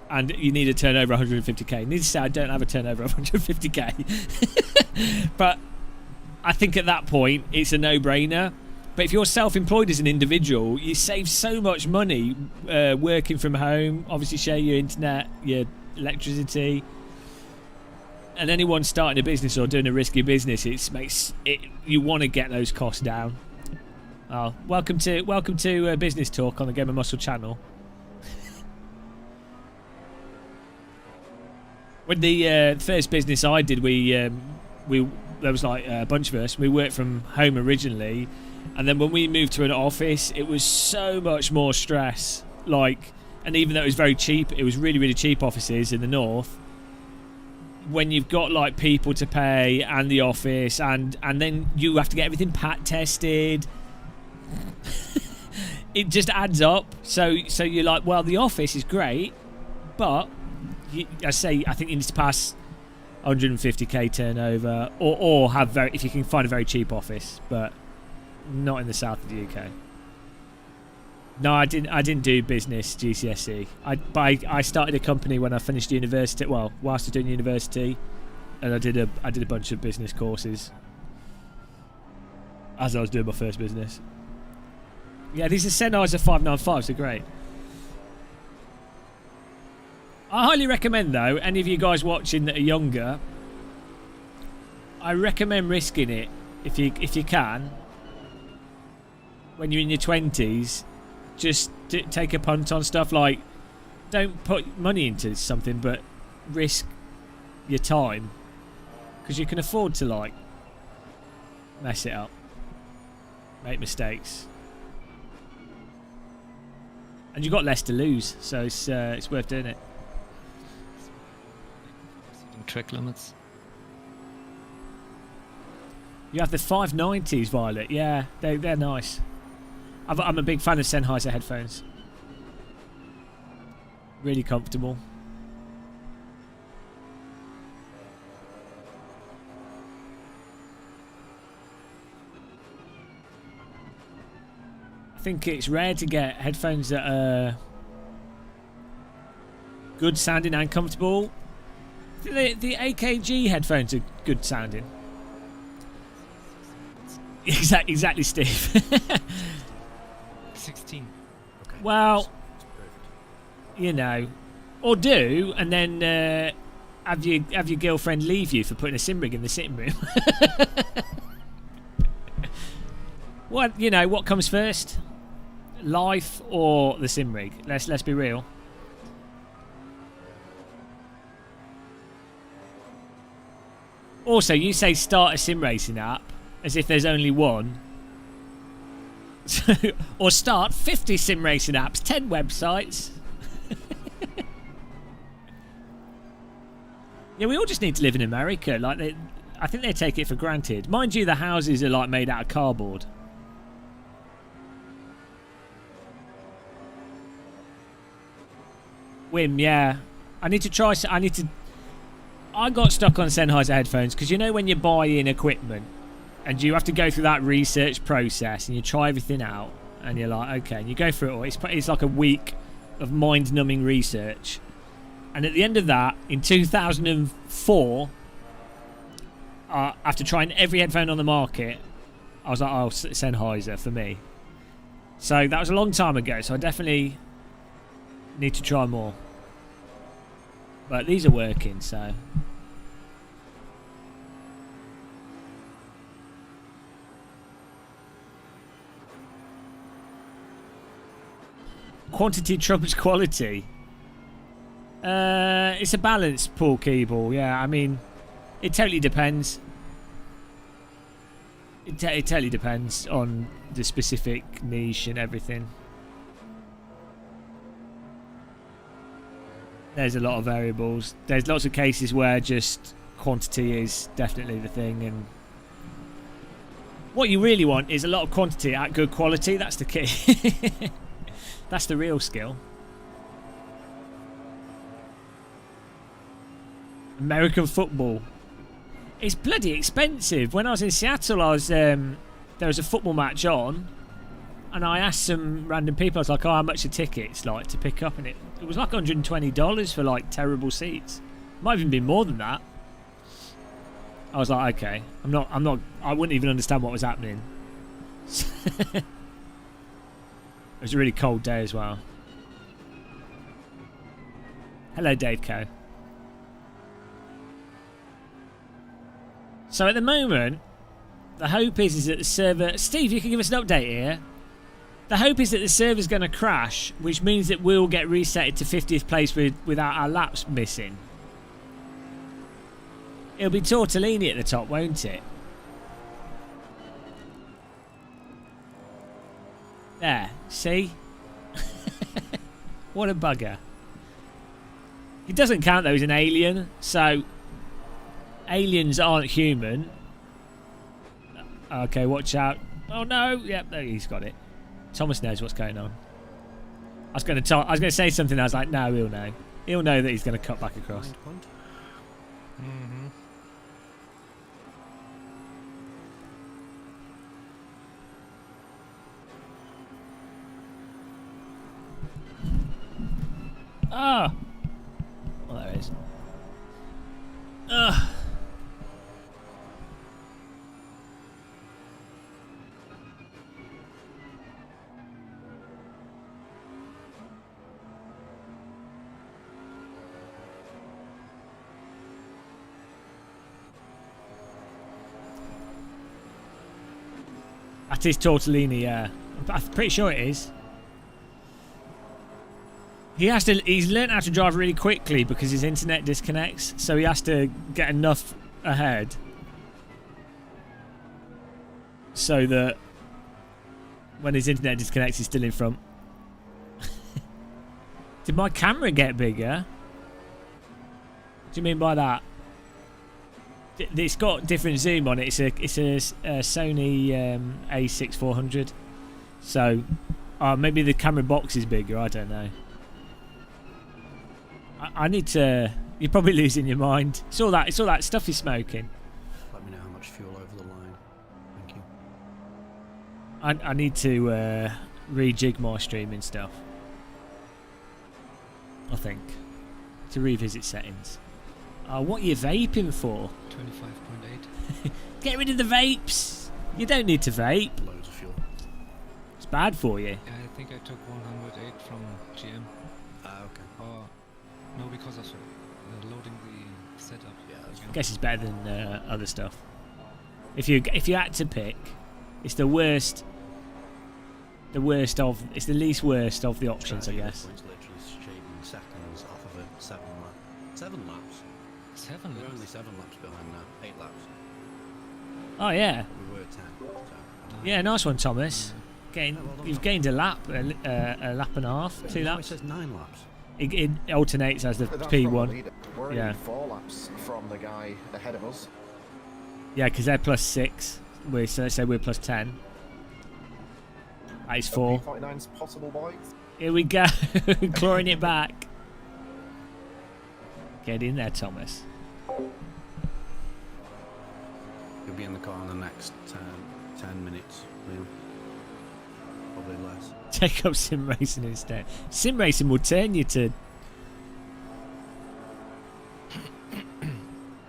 and you need a turnover 150k. Need to say I don't have a turnover of 150k, but I think at that point it's a no-brainer. But if you're self-employed as an individual, you save so much money working from home. Obviously, share your internet, your electricity. And anyone starting a business or doing a risky business, you want to get those costs down. Oh, welcome to Business Talk on the Game of Muscle channel. When the first business I did, there was like a bunch of us. We worked from home originally, and then when we moved to an office, it was so much more stress. Like, and even though it was very cheap, it was really, really cheap offices in the north. When you've got like people to pay and the office, and then you have to get everything pat tested. It just adds up. So you're like, well, the office is great, but I think you need to pass 150k turnover, or have if you can find a very cheap office, but not in the south of the UK. No, I didn't do business GCSE. I started a company when I finished university. Well, whilst I was doing university, and I did a bunch of business courses as I was doing my first business. Yeah, these are Sennheiser 595s. They're great. I highly recommend, though, any of you guys watching that are younger, I recommend risking it if you can. When you're in your 20s, just take a punt on stuff. Like, don't put money into something, but risk your time, because you can afford to like mess it up, make mistakes. And you've got less to lose, so it's worth doing it. Track limits. You have the 590s, Violet. Yeah, they're nice. I'm a big fan of Sennheiser headphones. Really comfortable. I think it's rare to get headphones that are good sounding and comfortable. The AKG headphones are good sounding. Exactly, Steve. 16. Okay. Well, you know, or do, and then have your girlfriend leave you for putting a sim rig in the sitting room. What comes first? Life or the sim rig? Let's be real. Also, you say start a sim racing app as if there's only one. Or start 50 sim racing apps, 10 websites. Yeah, we all just need to live in America. Like, I think they take it for granted. Mind you, the houses are like made out of cardboard. Wim, yeah. I got stuck on Sennheiser headphones because you know when you buy in equipment and you have to go through that research process and you try everything out and you're like, okay, and you go through it all. It's like a week of mind-numbing research. And at the end of that, in 2004, after trying every headphone on the market, I was like, oh, Sennheiser for me. So that was a long time ago, so I definitely need to try more. But these are working, so... Quantity trumps quality. It's a balance, Paul Keeble. Yeah, I mean, it totally depends. It totally depends on the specific niche and everything. There's a lot of variables. There's lots of cases where just quantity is definitely the thing, and what you really want is a lot of quantity at good quality. That's the key. That's the real skill. American football. It's bloody expensive. When I was in Seattle, there was a football match on, and I asked some random people, I was like, oh, how much are tickets like to pick up? And it was like $120 for like terrible seats. Might even be more than that. I was like, okay, I wouldn't even understand what was happening. It was a really cold day as well. Hello, Dave Co. So at the moment, The hope is that the server... Steve, you can give us an update here. The hope is that the server's going to crash, which means that we'll get reset to 50th place without our laps missing. It'll be Tortellini at the top, won't it? There, see? What a bugger. He doesn't count though, he's an alien, so aliens aren't human. Okay, watch out. Oh no, yep, there, he's got it. Thomas knows what's going on. I was going to say something, I was like, no, he'll know. He'll know that he's going to cut back across. Mm-hmm. Ah! Well, there it is. Ugh. That is Tortellini, yeah. I'm pretty sure it is. He's learned how to drive really quickly because his internet disconnects, so he has to get enough ahead so that when his internet disconnects, he's still in front. Did my camera get bigger? What do you mean by that? It's got different zoom on it. It's a Sony A6 400. So maybe the camera box is bigger. I don't know. I need to. You're probably losing your mind. It's all that stuff you're smoking. Let me know how much fuel over the line. Thank you. I need to rejig my streaming stuff. I think to revisit settings. What are you vaping for? 25.8. Get rid of the vapes. You don't need to vape. Loads of fuel. It's bad for you. Yeah, I think I took 108 from GM. Okay. Or no, because of loading the setup. Yeah, that's I guess it's better than other stuff. If you had to pick, it's the worst. It's the least worst of the options, I guess. Points literally shaving seconds off of a 7 laps. 7 laps. 7 We're laps? only 7 laps behind now. 8 laps. Oh yeah. We were 10. So. Yeah, nice one, Thomas. You've gained a lap, a lap and a half, 2 It laps. says 9 laps. It alternates as the That's from P1. the leader. We're only Yeah. 4 laps from the guy ahead of us. Yeah, because they're plus 6. So let's say we're plus 10. That is 4. P49's possible, boys. Here we go, clawing it back. Get in there, Thomas. You'll be in the car in the next 10 minutes, Liam. Probably less. Take up sim racing instead. Sim racing will turn you to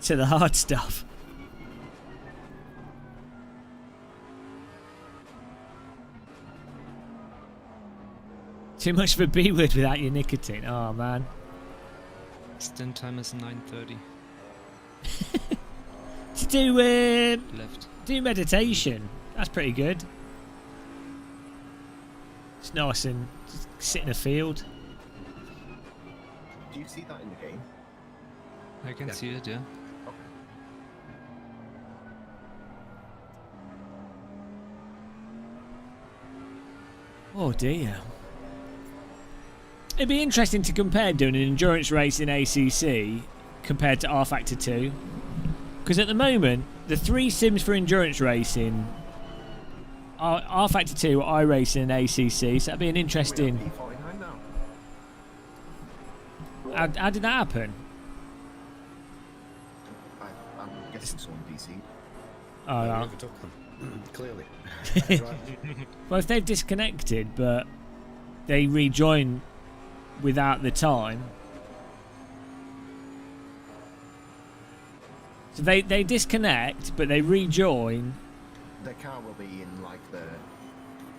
the hard stuff. Too much of a B word without your nicotine. Oh man. Stint time is 9:30. To do Left. do meditation. That's pretty good. It's nice and just sit in a field. Do you see that in the game? I can see it, yeah. Oh dear. It'd be interesting to compare doing an endurance race in ACC compared to R Factor 2. Because at the moment, the 3 sims for endurance racing are R Factor 2, iRacing and ACC, so that'd be an interesting... P49 now. How did that happen? I'm guessing someone DC. Oh, We no. overtook them. Clearly. Well, if they've disconnected, but they rejoin without the time... So they disconnect, but they rejoin. Their car will be in like the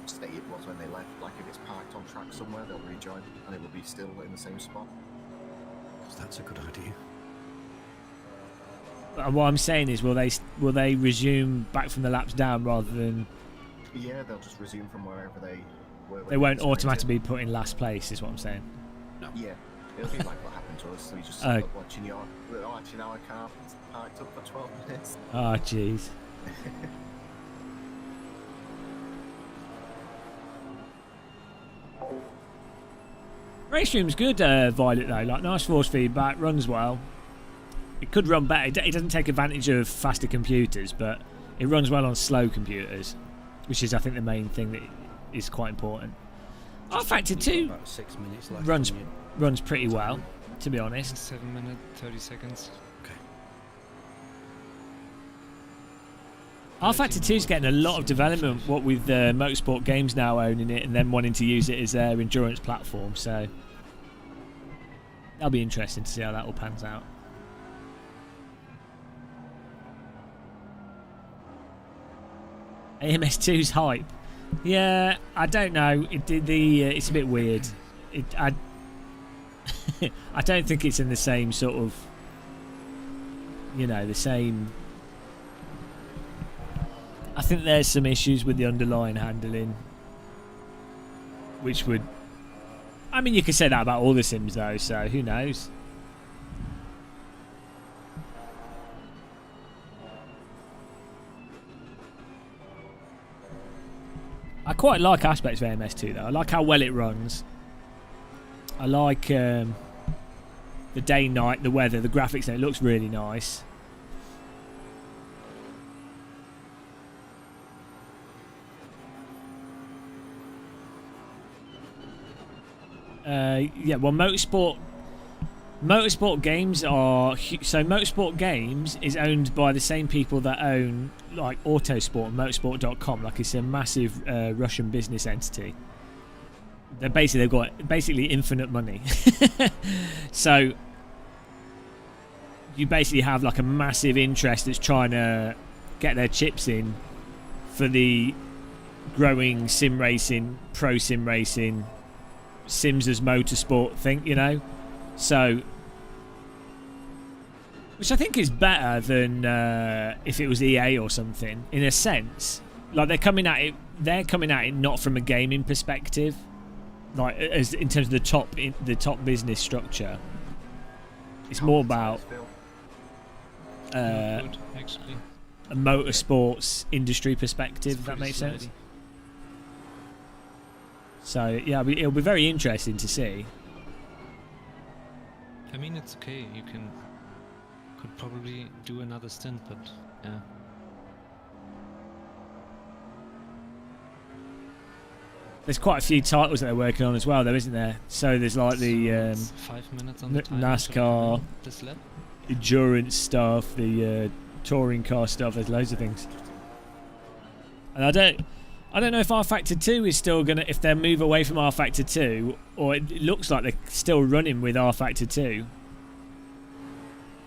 state it was when they left. Like if it's parked on track somewhere, they'll rejoin, and it will be still in the same spot. That's a good idea. And what I'm saying is, will they resume back from the laps down rather than? Yeah, they'll just resume from wherever they were. They won't automatically be put in last place, is what I'm saying. Yeah, it'll be like what happened to us. So we just Oh. sit up watching your. Oh, actually, now our car parked up for 12 minutes. Oh, jeez. Race room's good, Violet, though. Like, nice force feedback, runs well. It could run better. It doesn't take advantage of faster computers, but it runs well on slow computers, which is, I think, the main thing that is quite important. R Factor 2 About 6 minutes left. runs pretty well, to be honest. 7 minutes, 30 seconds. Okay. R Factor 2 is getting a lot of development, what with Motorsport Games now owning it and then wanting to use it as their endurance platform, so that'll be interesting to see how that all pans out. AMS2's hype. Yeah, I don't know. It's a bit weird. I don't think it's in the same sort of, the same. I think there's some issues with the underlying handling, which would. I mean, you could say that about all the Sims though, so who knows? I quite like aspects of AMS2 though. I like how well it runs. I like the day, night, the weather, the graphics. It looks really nice. Yeah, well, Motorsport Games are so Motorsport Games is owned by the same people that own like Autosport and Motorsport.com. Like, it's a massive Russian business entity. They've got infinite money. So you basically have like a massive interest that's trying to get their chips in for the growing sim racing, pro sim racing, Sims as motorsport thing, So, which I think is better than if it was EA or something, in a sense. Like, they're coming at it not from a gaming perspective, like as in terms of the top business structure. It's more about Good, actually. a motorsports industry perspective. If that makes sense. So yeah, it'll be very interesting to see. I mean, it's okay. You could probably do another stint, but yeah. There's quite a few titles that they're working on as well, though, isn't there? So there's like the It's 5 minutes on the timer, NASCAR, so this lap. endurance stuff, the touring car stuff. There's loads of things, and I don't know if R Factor 2 is still gonna, if they move away from R Factor 2, or it looks like they're still running with R Factor 2.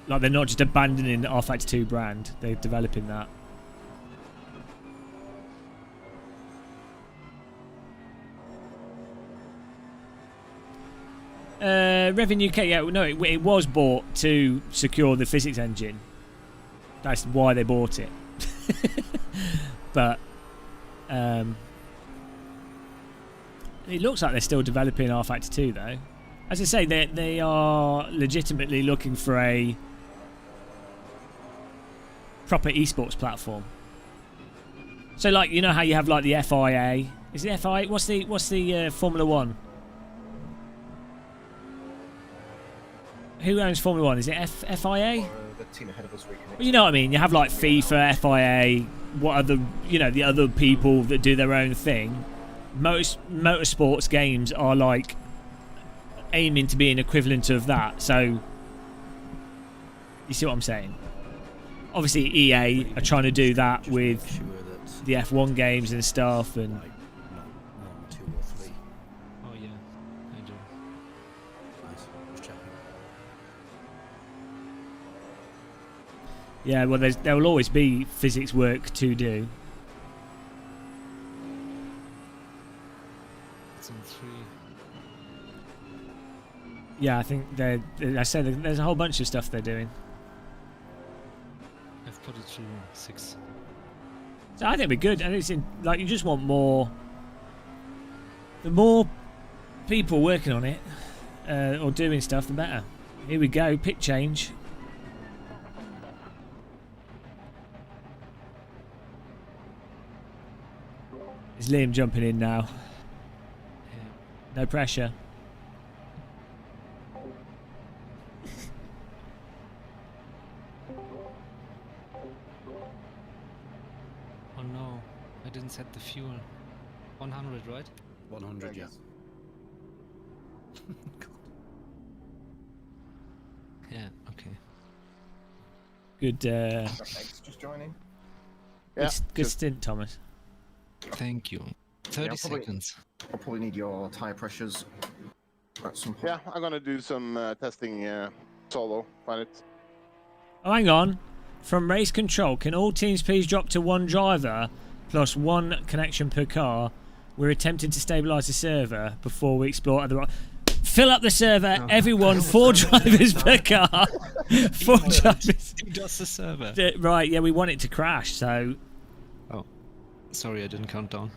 Like, they're not just abandoning the R Factor 2 brand; they're developing that. Revenue UK, yeah, no, it was bought to secure the physics engine. That's why they bought it. But it looks like they're still developing R Factor 2 though. As I say, they are legitimately looking for a proper esports platform. So, like, you know how you have like the FIA? Is it FIA? What's the Formula One? Who owns Formula One? Is it FIA? The team ahead of us reconnected. Well, you know what I mean. You have like FIFA, FIA. What other, the other people that do their own thing. Motorsports games are like aiming to be an equivalent of that. So you see what I'm saying? Obviously, EA are trying to do that Just with make sure that, the F1 games and stuff, and like, not 1, 2 or 3. Oh yeah, I do. Nice. Just checking. yeah. Well, there will always be physics work to do. It's in 3. Yeah, I think I said there's a whole bunch of stuff they're doing. put it through 6. So I think we're good, and it's like you just want more. The more people working on it or doing stuff, the better. Here we go, pit change. Is Liam jumping in now? No pressure. Oh no, I didn't set the fuel. 100, right? 100, yeah. Yeah, okay. Good, Just joining. Yeah, good stint, Thomas. Thank you. 30 I'll probably- seconds. I'll probably need your tire pressures at some point. yeah, I'm gonna do some testing solo. Find it. Oh, hang on. From race control, can all teams please drop to one driver plus one connection per car? We're attempting to stabilise the server before we explore other. Fill up the server, Oh. everyone. 4 drivers per car. 4 drivers. Who does the server? Right, yeah, we want it to crash, so Oh, sorry, I didn't count down.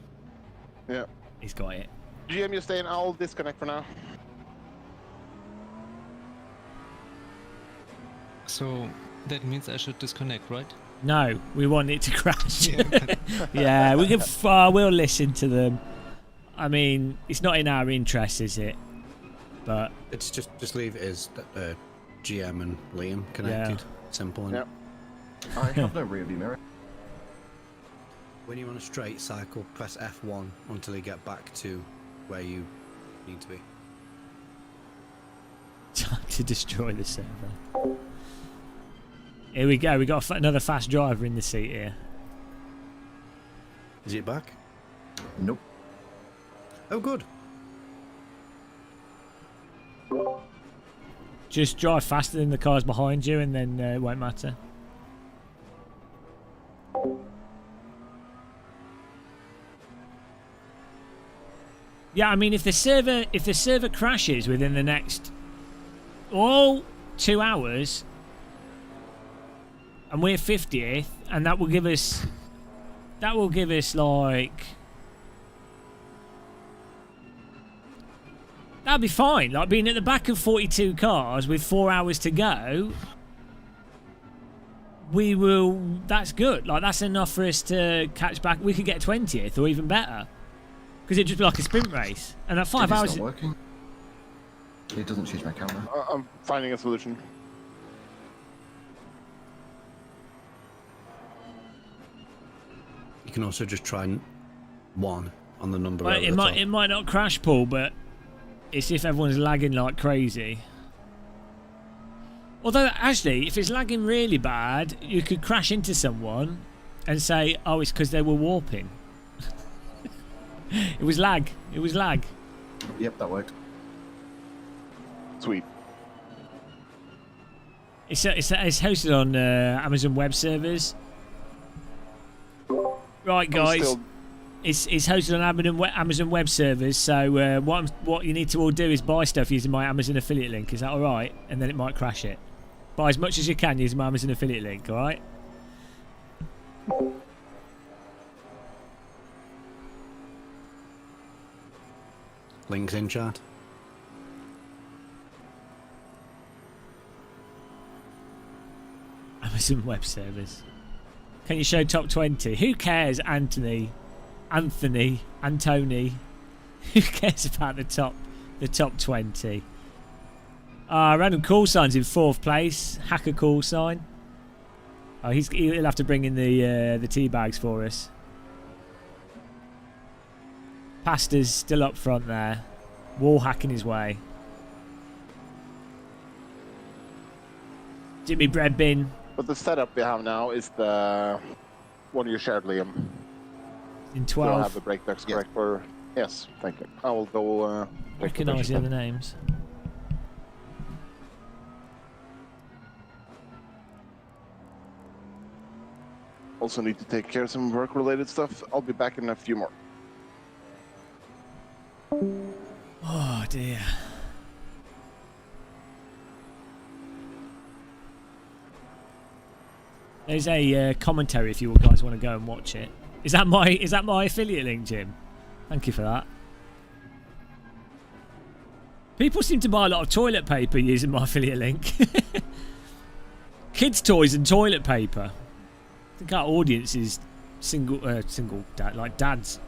Yeah. he's got it. GM, you stay in. I'll disconnect for now. So that means I should disconnect, right? No, we want it to crash. Yeah. Yeah, we can. We'll listen to them. I mean, it's not in our interest, is it? But It's just leave it as GM and Liam connected. Simple. And Yep. I have no rear view mirror. when you're on a straight cycle, press F1 until you get back to where you need to be. time to destroy the server. Here we go. We got another fast driver in the seat here. Is it back? Nope. Oh, good. Just drive faster than the cars behind you, and then it won't matter. Yeah, I mean, if the server crashes within the next 2 hours, and we're 50th, and that will give us like. That'd be fine. Like being at the back of 42 cars with 4 hours to go. That's good. Like that's enough for us to catch back. We could get 20th or even better. Because it'd just be like a sprint race. And at 5 hours. It's not working. It doesn't change my camera. I'm finding a solution. You can also just try 1 on the number. Well, over it the might top. it might not crash, Paul, but it's if everyone's lagging like crazy. Although actually, if it's lagging really bad, you could crash into someone and say, "Oh, it's because they were warping." It was lag. It was lag. Yep, that worked. Sweet. It's hosted on Amazon Web Servers. Right, guys. It's hosted on Amazon Web Servers. So what you need to all do is buy stuff using my Amazon affiliate link. Is that all right? And then it might crash it. Buy as much as you can using my Amazon affiliate link. All right. Links in chat. Amazon Web Servers. Can you show top 20? Who cares, Anthony? Who cares about the top 20? Random call signs in 4th place. Hacker call sign. Oh, he'll have to bring in the tea bags for us. Pasta's still up front there. Wall hacking his way. Jimmy Bread Bin. But the setup we have now is the one you shared, Liam. In So I 12. have the brake ducts correct for... Yes, thank you. I will go... Recognise the other names. Also need to take care of some work-related stuff. I'll be back in a few more. Oh dear. There's a commentary if you guys want to go and watch it. Is that my affiliate link, Jim? Thank you for that. People seem to buy a lot of toilet paper using my affiliate link. Kids' toys and toilet paper. I think our audience is single dad, like dads.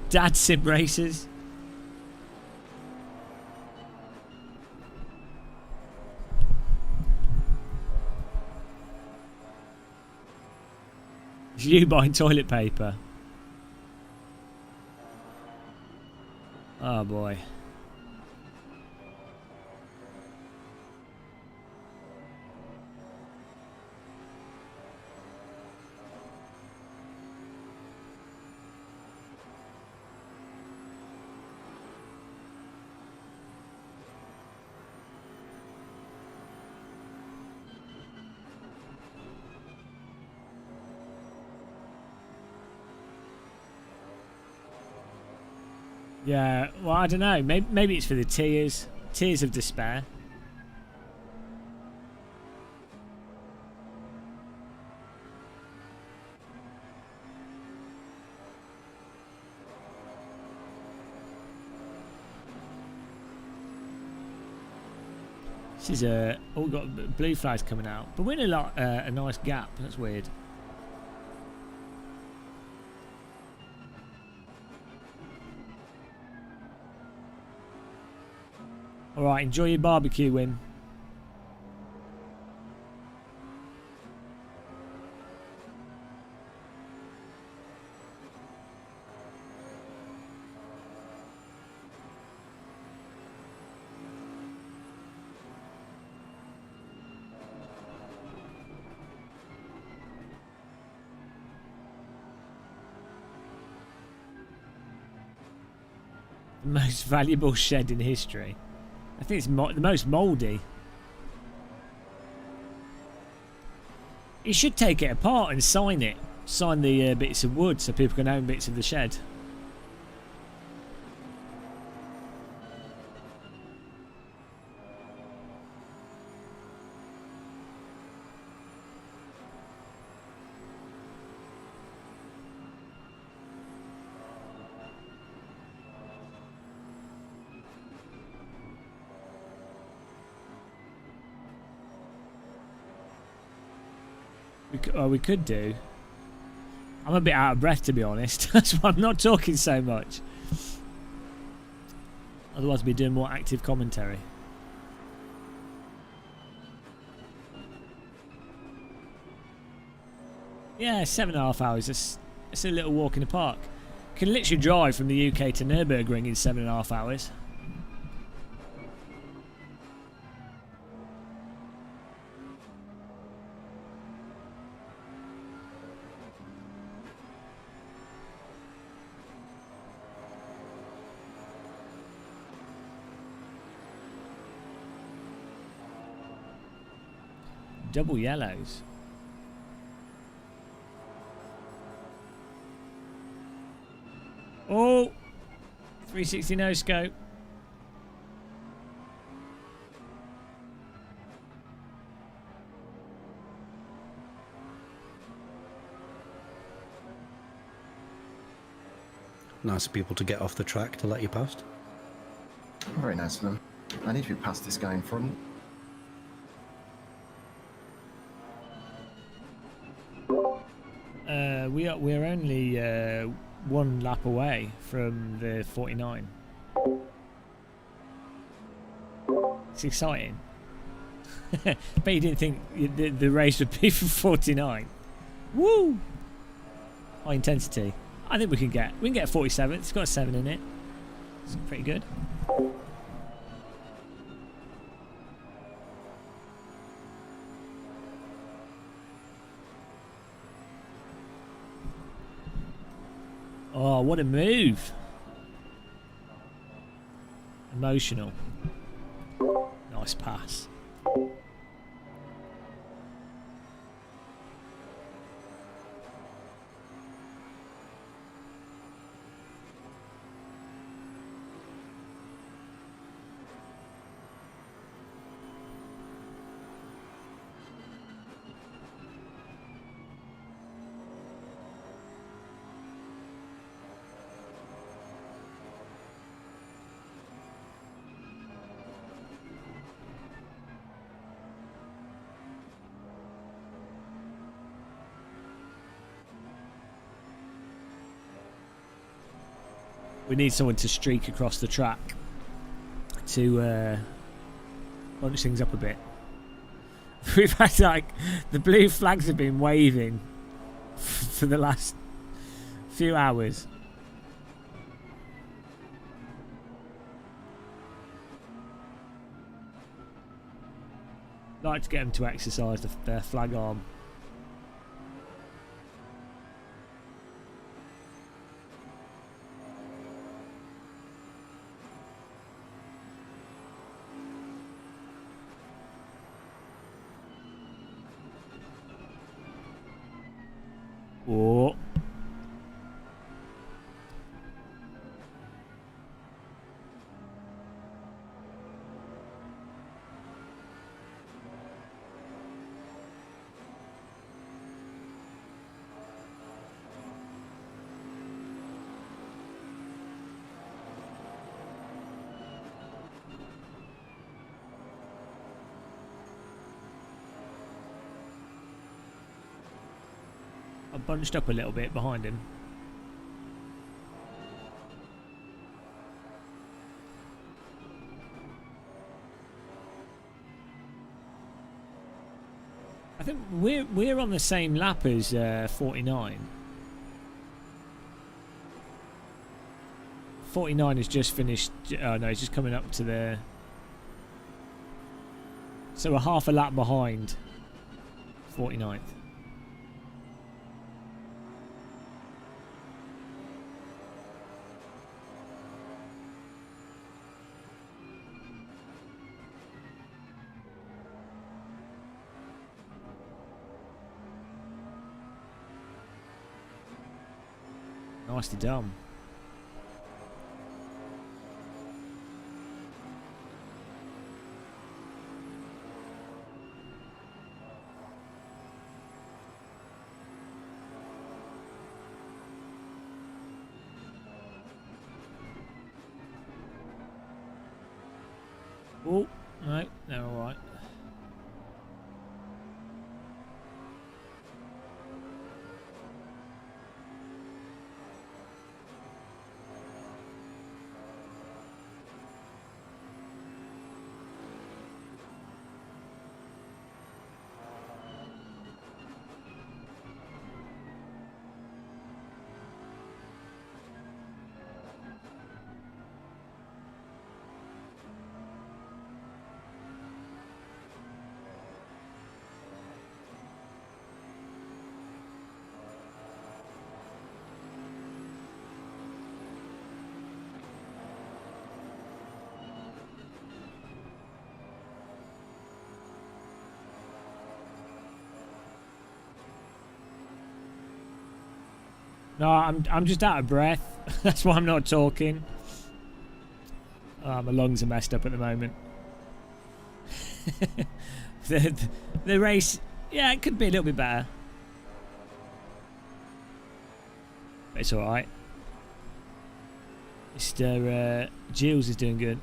Dad sim racers. It's you buying toilet paper. Oh boy. Yeah, well, I don't know. Maybe it's for the tears of despair. This is all got blue flags coming out, but we're in a nice gap. That's weird. Alright, enjoy your barbecue, Win. The most valuable shed in history. I think it's the most mouldy. You should take it apart and sign it. Sign the bits of wood so people can own bits of the shed. We could do. I'm a bit out of breath, to be honest. That's why I'm not talking so much. Otherwise, I'd be doing more active commentary. Yeah, 7.5 hours. It's a little walk in the park. Can literally drive from the UK to Nürburgring in 7.5 hours. Double yellows. Oh! 360 no scope. Nice of people to get off the track to let you past. Very nice of them. I need to be past this guy in front. We're only one lap away from the 49. It's exciting. But you didn't think the race would be for 49. Woo! High intensity. I think we can get 47. It's got a 7 in it. It's pretty good. Oh, what a move. Emotional. Nice pass. We need someone to streak across the track to bunch things up a bit. We've had like the blue flags have been waving for the last few hours. Like to get them to exercise their flag arm. Oh. I bunched up a little bit behind him. I think we're on the same lap as 49. 49 has just finished. Oh no, he's just coming up to the. So we're half a lap behind 49th. Nicely done. Oh, no, they're all right. No, I'm just out of breath. That's why I'm not talking. Oh, my lungs are messed up at the moment. the race, yeah, it could be a little bit better. But it's alright. Mr. Jules is doing good.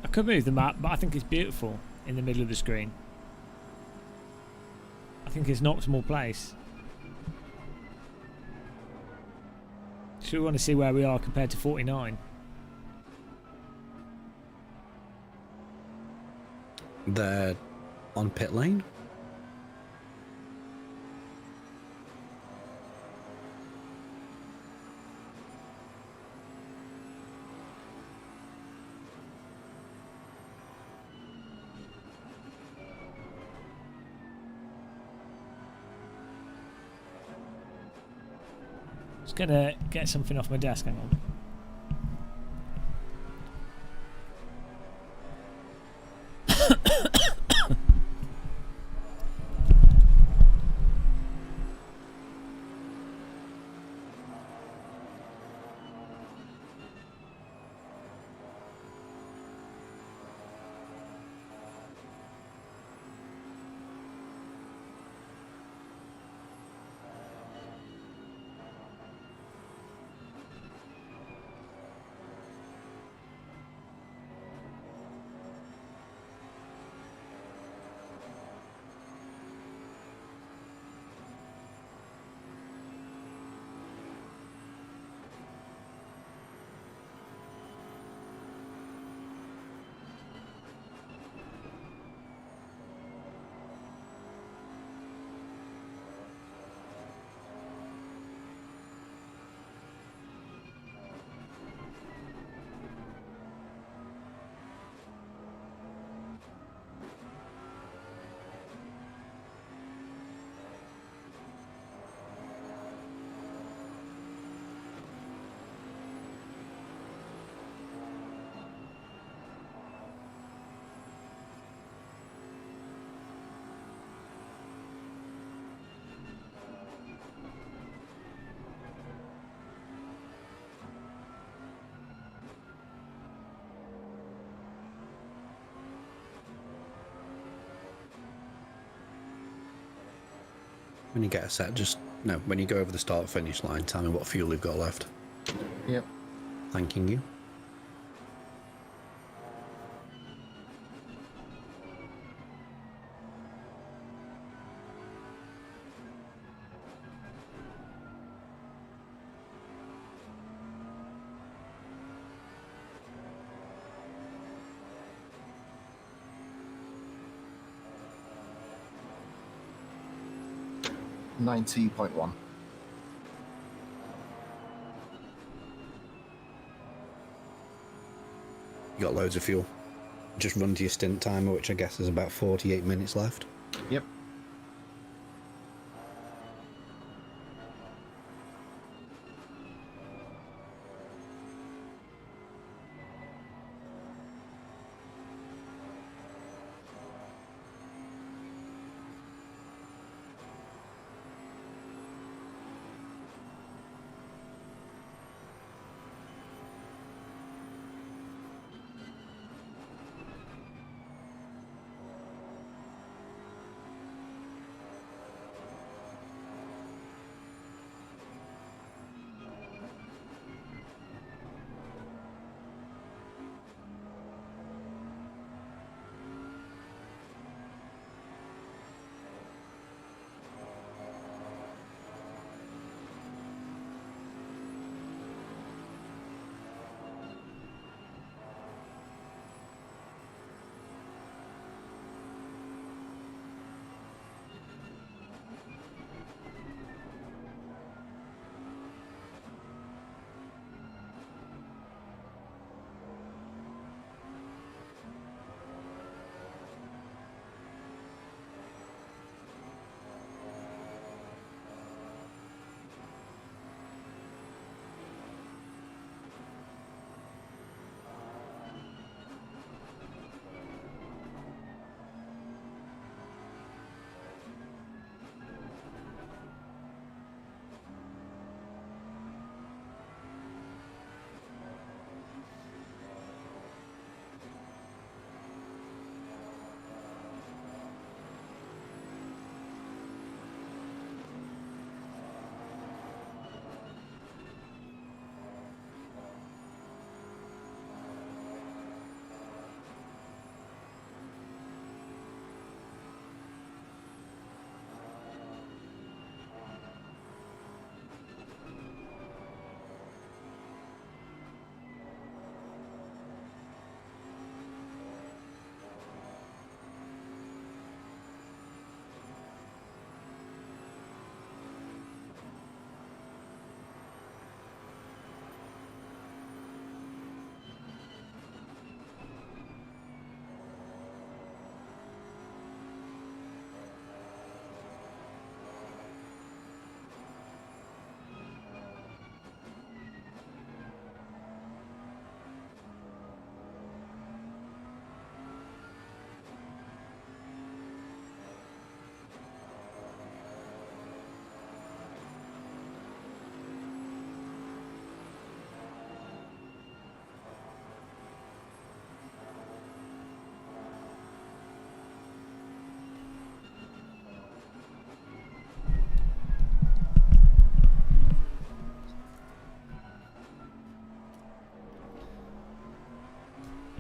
I could move the map, but I think it's beautiful in the middle of the screen. I think it's an optimal place. So we want to see where we are compared to 49. They're on pit lane. Just gonna get something off my desk, hang on. When you get a set, just no. When you go over the start-finish line, tell me what fuel you've got left. Yep. Thanking you. $90.1. You got loads of fuel. Just run to your stint timer, which I guess is about 48 minutes left. Yep.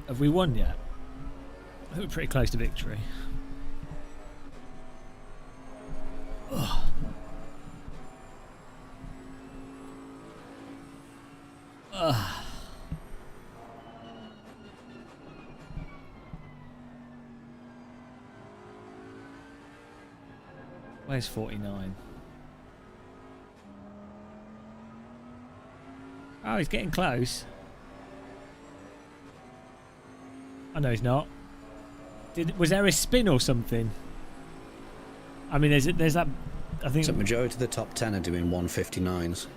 Have we won yet? I think we're pretty close to victory. Ugh. Ugh. Where's 49? Oh, he's getting close. Oh, no, he's not. Was there a spin or something? I mean, there's that. I think So majority of the top 10 are doing 159s.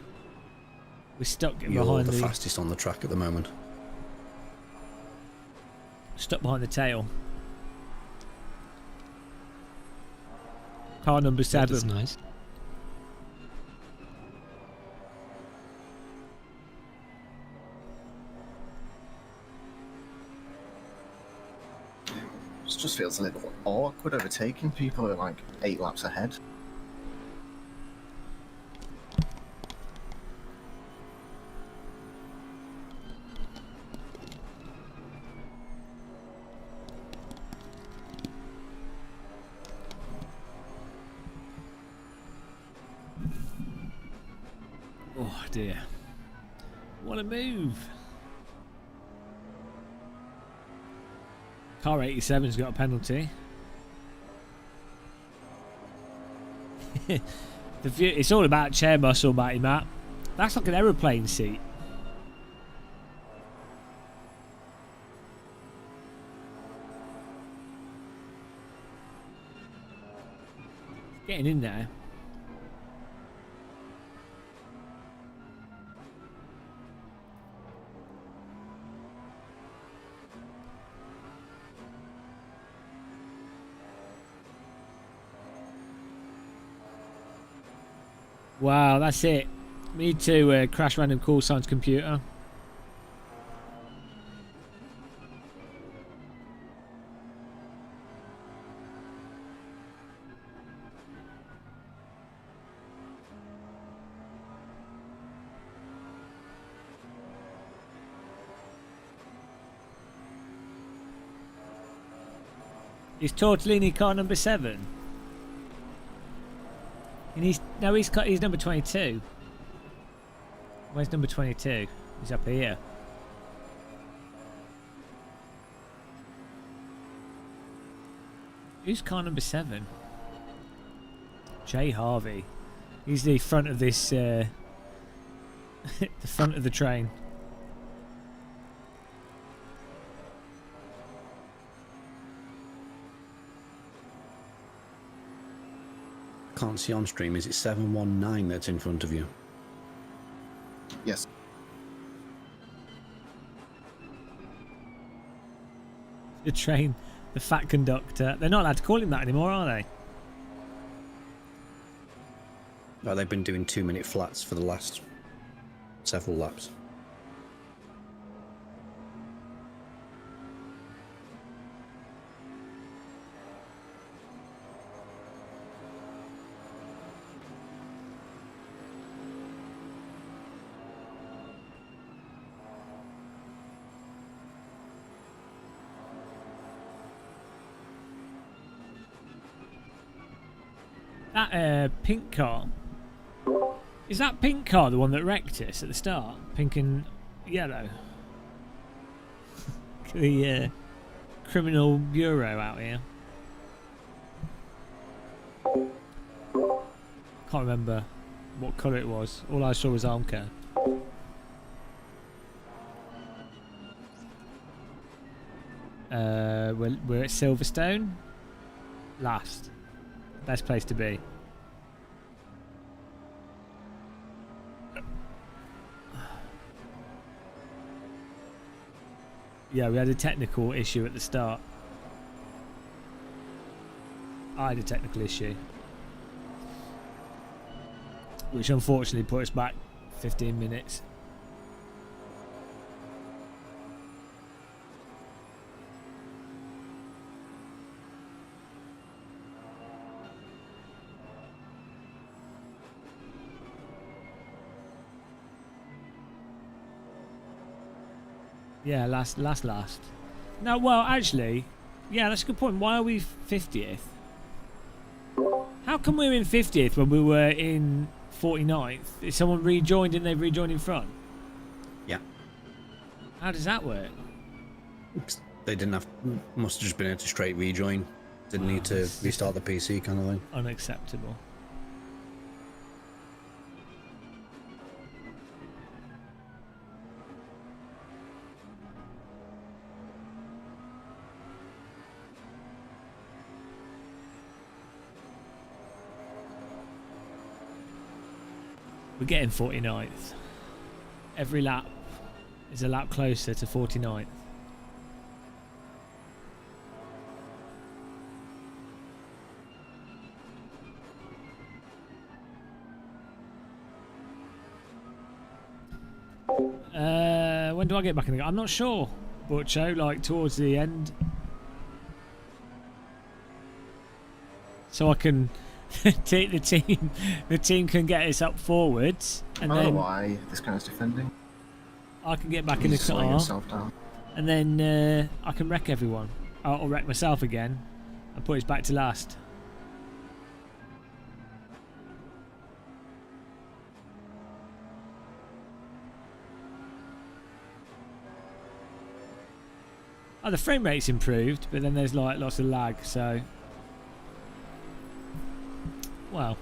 we're stuck You're behind the fastest on the track at the moment. stuck behind the tail. Car number 7. That is nice. It just feels a little awkward overtaking people who are like 8 laps ahead. dear. What a move. Car 87's got a penalty. The view, it's all about chair muscle, Matty Matt. That's like an aeroplane seat. Getting in there. Wow, that's it. Need to crash random call signs computer. Is Tortellini car number 7? And he's number 22. Where's number 22? He's up here. Who's car number 7? Jay Harvey. He's the front of this the front of the train. Can't see on stream. Is it 719 that's in front of you? Yes. The train, the fat conductor. They're not allowed to call him that anymore, are they? No, they've been doing 2-minute flats for the last several laps. That pink car. Is that pink car the one that wrecked us at the start? Pink and yellow. The criminal bureau out here. Can't remember what colour it was. All I saw was Armco. We're at Silverstone. Last. Best place to be. Yeah, we had a technical issue at the start. I had a technical issue, which unfortunately put us back 15 minutes. Yeah, last. No, well, actually, yeah, that's a good point. Why are we 50th? How come we're in 50th when we were in 49th? Is someone rejoined and they've rejoined in front? Yeah. How does that work? They didn't have... Must have just been able to straight rejoin. Didn't need to restart the PC kind of thing. Unacceptable. We're getting 49th. Every lap is a lap closer to 49th. When do I get back in the... I'm not sure, Butcho, like towards the end. So I can take the team can get us up forwards, and then why this guy's defending. I can get back in the car, and then I can wreck everyone. I'll wreck myself again and put us back to last. Oh, the frame rate's improved, but then there's like lots of lag, so... Well...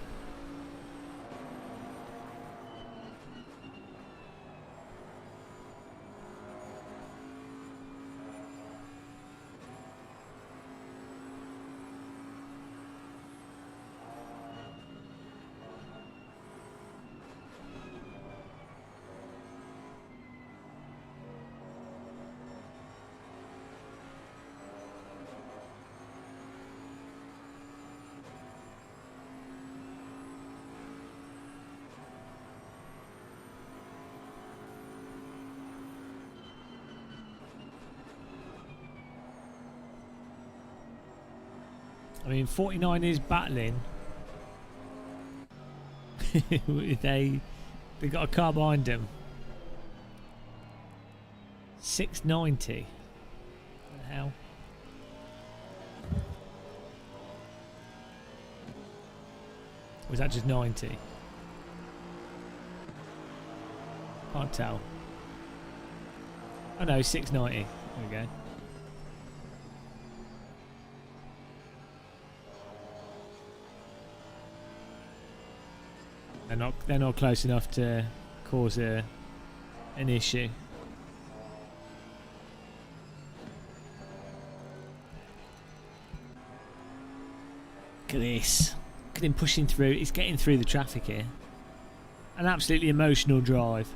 I mean, 49 is battling. they got a car behind them. 690. What the hell? Or was that just 90? Can't tell. Oh no, 690. There we go. They're not close enough to cause an issue. Look at this. Look at him pushing through. He's getting through the traffic here. An absolutely emotional drive.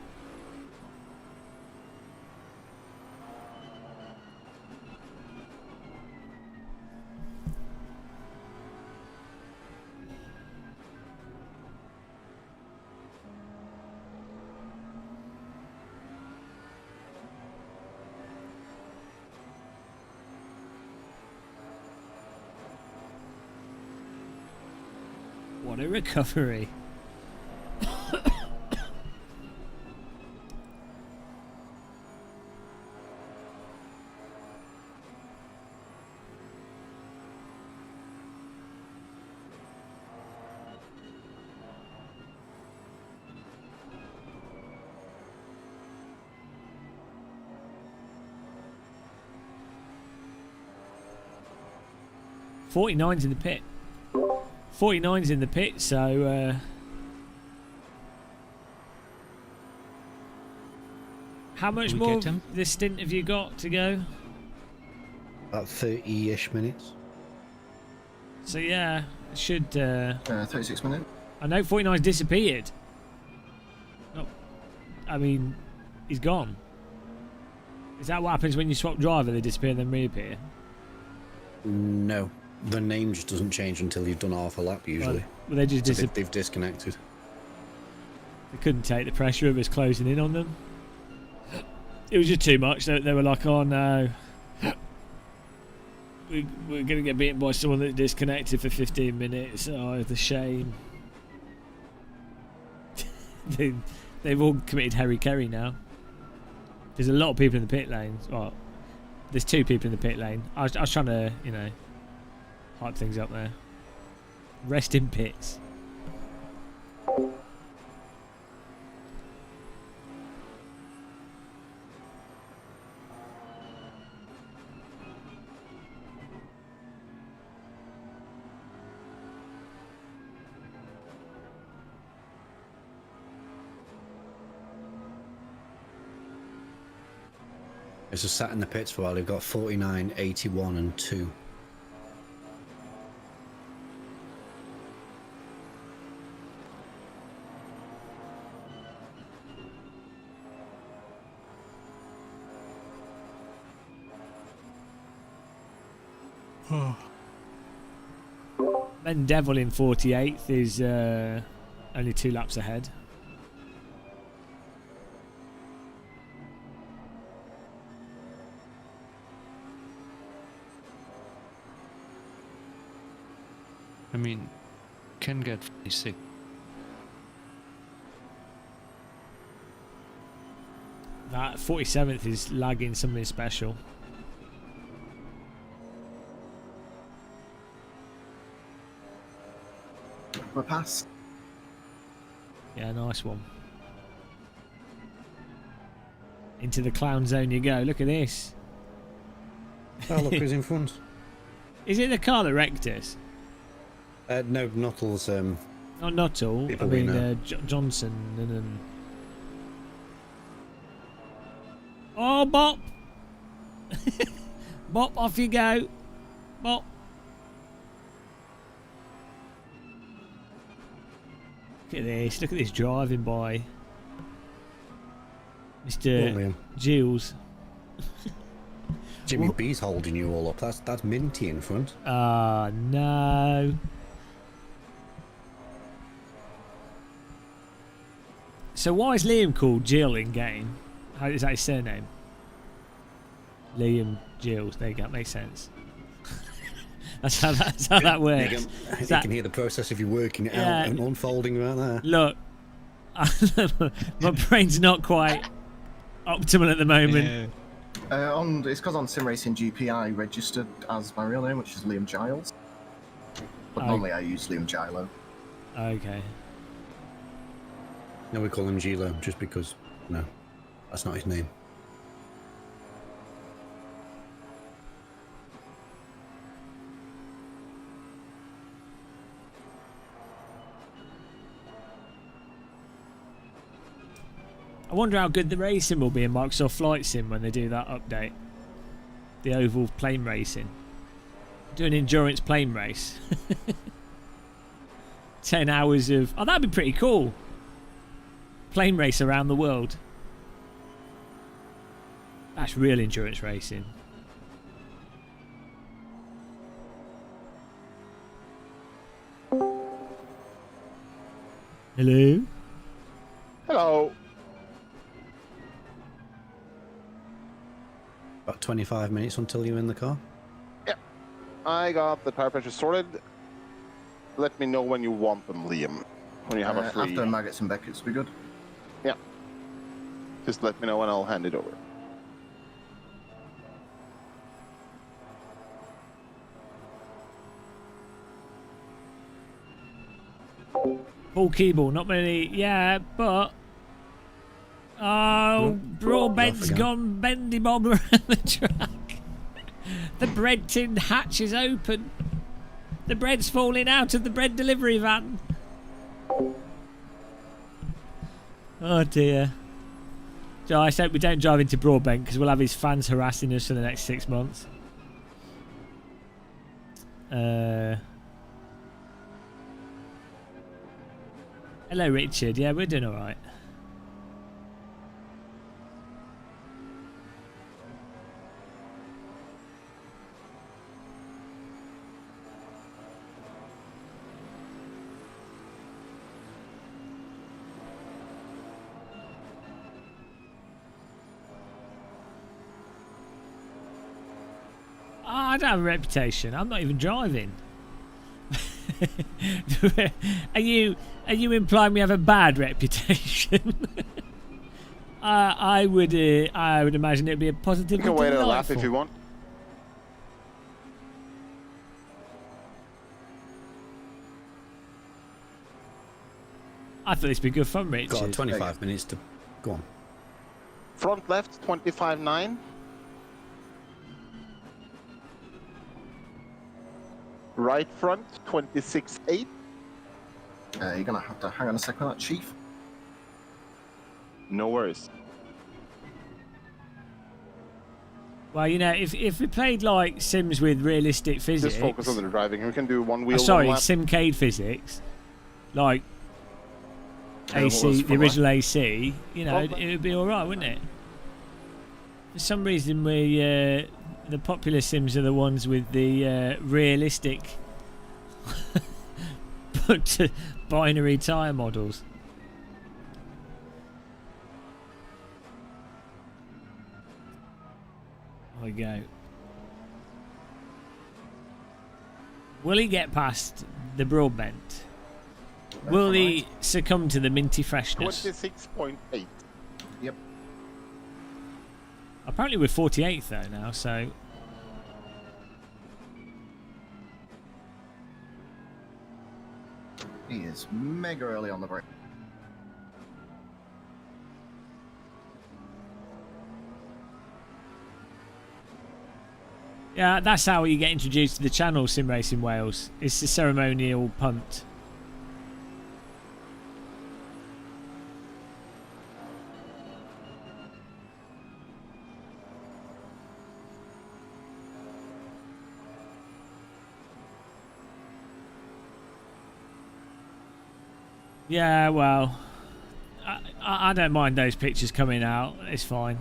What a recovery. '49's in the pit. 49's in the pit, so how much more of this stint have you got to go? About 30-ish minutes. So yeah, it should 36 minutes. I know 49's disappeared. Oh, I mean, he's gone. Is that what happens when you swap driver? They disappear and then reappear? No. The name just doesn't change until you've done half a lap, usually. Well, they just they've disconnected. They couldn't take the pressure of us closing in on them. It was just too much. They were like, oh no. We're going to get beaten by someone that disconnected for 15 minutes. Oh, the shame. They've all committed Harry Kerry now. There's a lot of people in the pit lane. Well, there's 2 people in the pit lane. I was trying to, you know, hype things up there. Rest in pits. It's just sat in the pits for a while. They've got 49, 81 and 2. Then Devil in 48th is only 2 laps ahead. I mean, can get pretty sick. That 47th is lagging something special. We're past. Yeah, nice one. Into the clown zone you go. Look at this. Oh, look who's in front. Is it the car that wrecked us? No, Nuttall's. Not Nuttall. I People we mean know. Johnson and then. Oh, Bop! Bop, off you go. Bop. Look at this. Look at this driving by Mr. Liam. Jules. Jimmy B's holding you all up. That's Minty in front. Ah, no. So why is Liam called Jill in game? How is that his surname? Liam Gills. There you go. Makes sense. that's how that works. You can hear the process of you working it out and unfolding right there. Look, my brain's not quite optimal at the moment. It's because on Sim Racing GP I registered as my real name, which is Liam Giles. But normally I use Liam Gilo. Okay. No, we call him Gilo just because, no, that's not his name. I wonder how good the racing will be in Microsoft Flight Sim when they do that update. The oval plane racing. Do an endurance plane race. 10 hours of... Oh, that'd be pretty cool. Plane race around the world. That's real endurance racing. Hello? Hello. About 25 minutes until you're in the car. Yeah. I got the tire pressure sorted. Let me know when you want them, Liam. When you have a free... After Maggots and Beckett's, be good. Yeah. Just let me know and I'll hand it over. Paul Keeble, not many... Yeah, but... Oh, Broadbent's gone bendy bob around the track. The bread tin hatch is open. The bread's falling out of the bread delivery van. Oh dear. So I hope we don't drive into Broadbent because we'll have his fans harassing us for the next 6 months. Hello Richard, yeah, we're doing alright. I don't have a reputation. I'm not even driving. Are you implying we have a bad reputation? I would imagine it'd be a positive. You can wait a lap if you want. I thought this would be good fun, Richard. Got 25 minutes to go on. Front left, 25.9. Right front, 26.8. You're gonna have to hang on a second on that, Chief. No worries. Well, you know, if we played like Sims with realistic physics, Just focus on the driving. We can do one wheel. sorry, one lap. Simcade physics, like what was AC, the for original AC. You know, Well, it would be all right, wouldn't it? For some reason, the popular Sims are the ones with the realistic, but binary tyre models. There we go. Will he get past the Broadbent? Will he succumb to the minty freshness? 26.8. Yep. Apparently we're 48th though now, so... He is mega early on the break. Yeah, that's how you get introduced to the channel, Sim Racing Wales. It's the ceremonial punt. Yeah, well, I don't mind those pictures coming out. It's fine.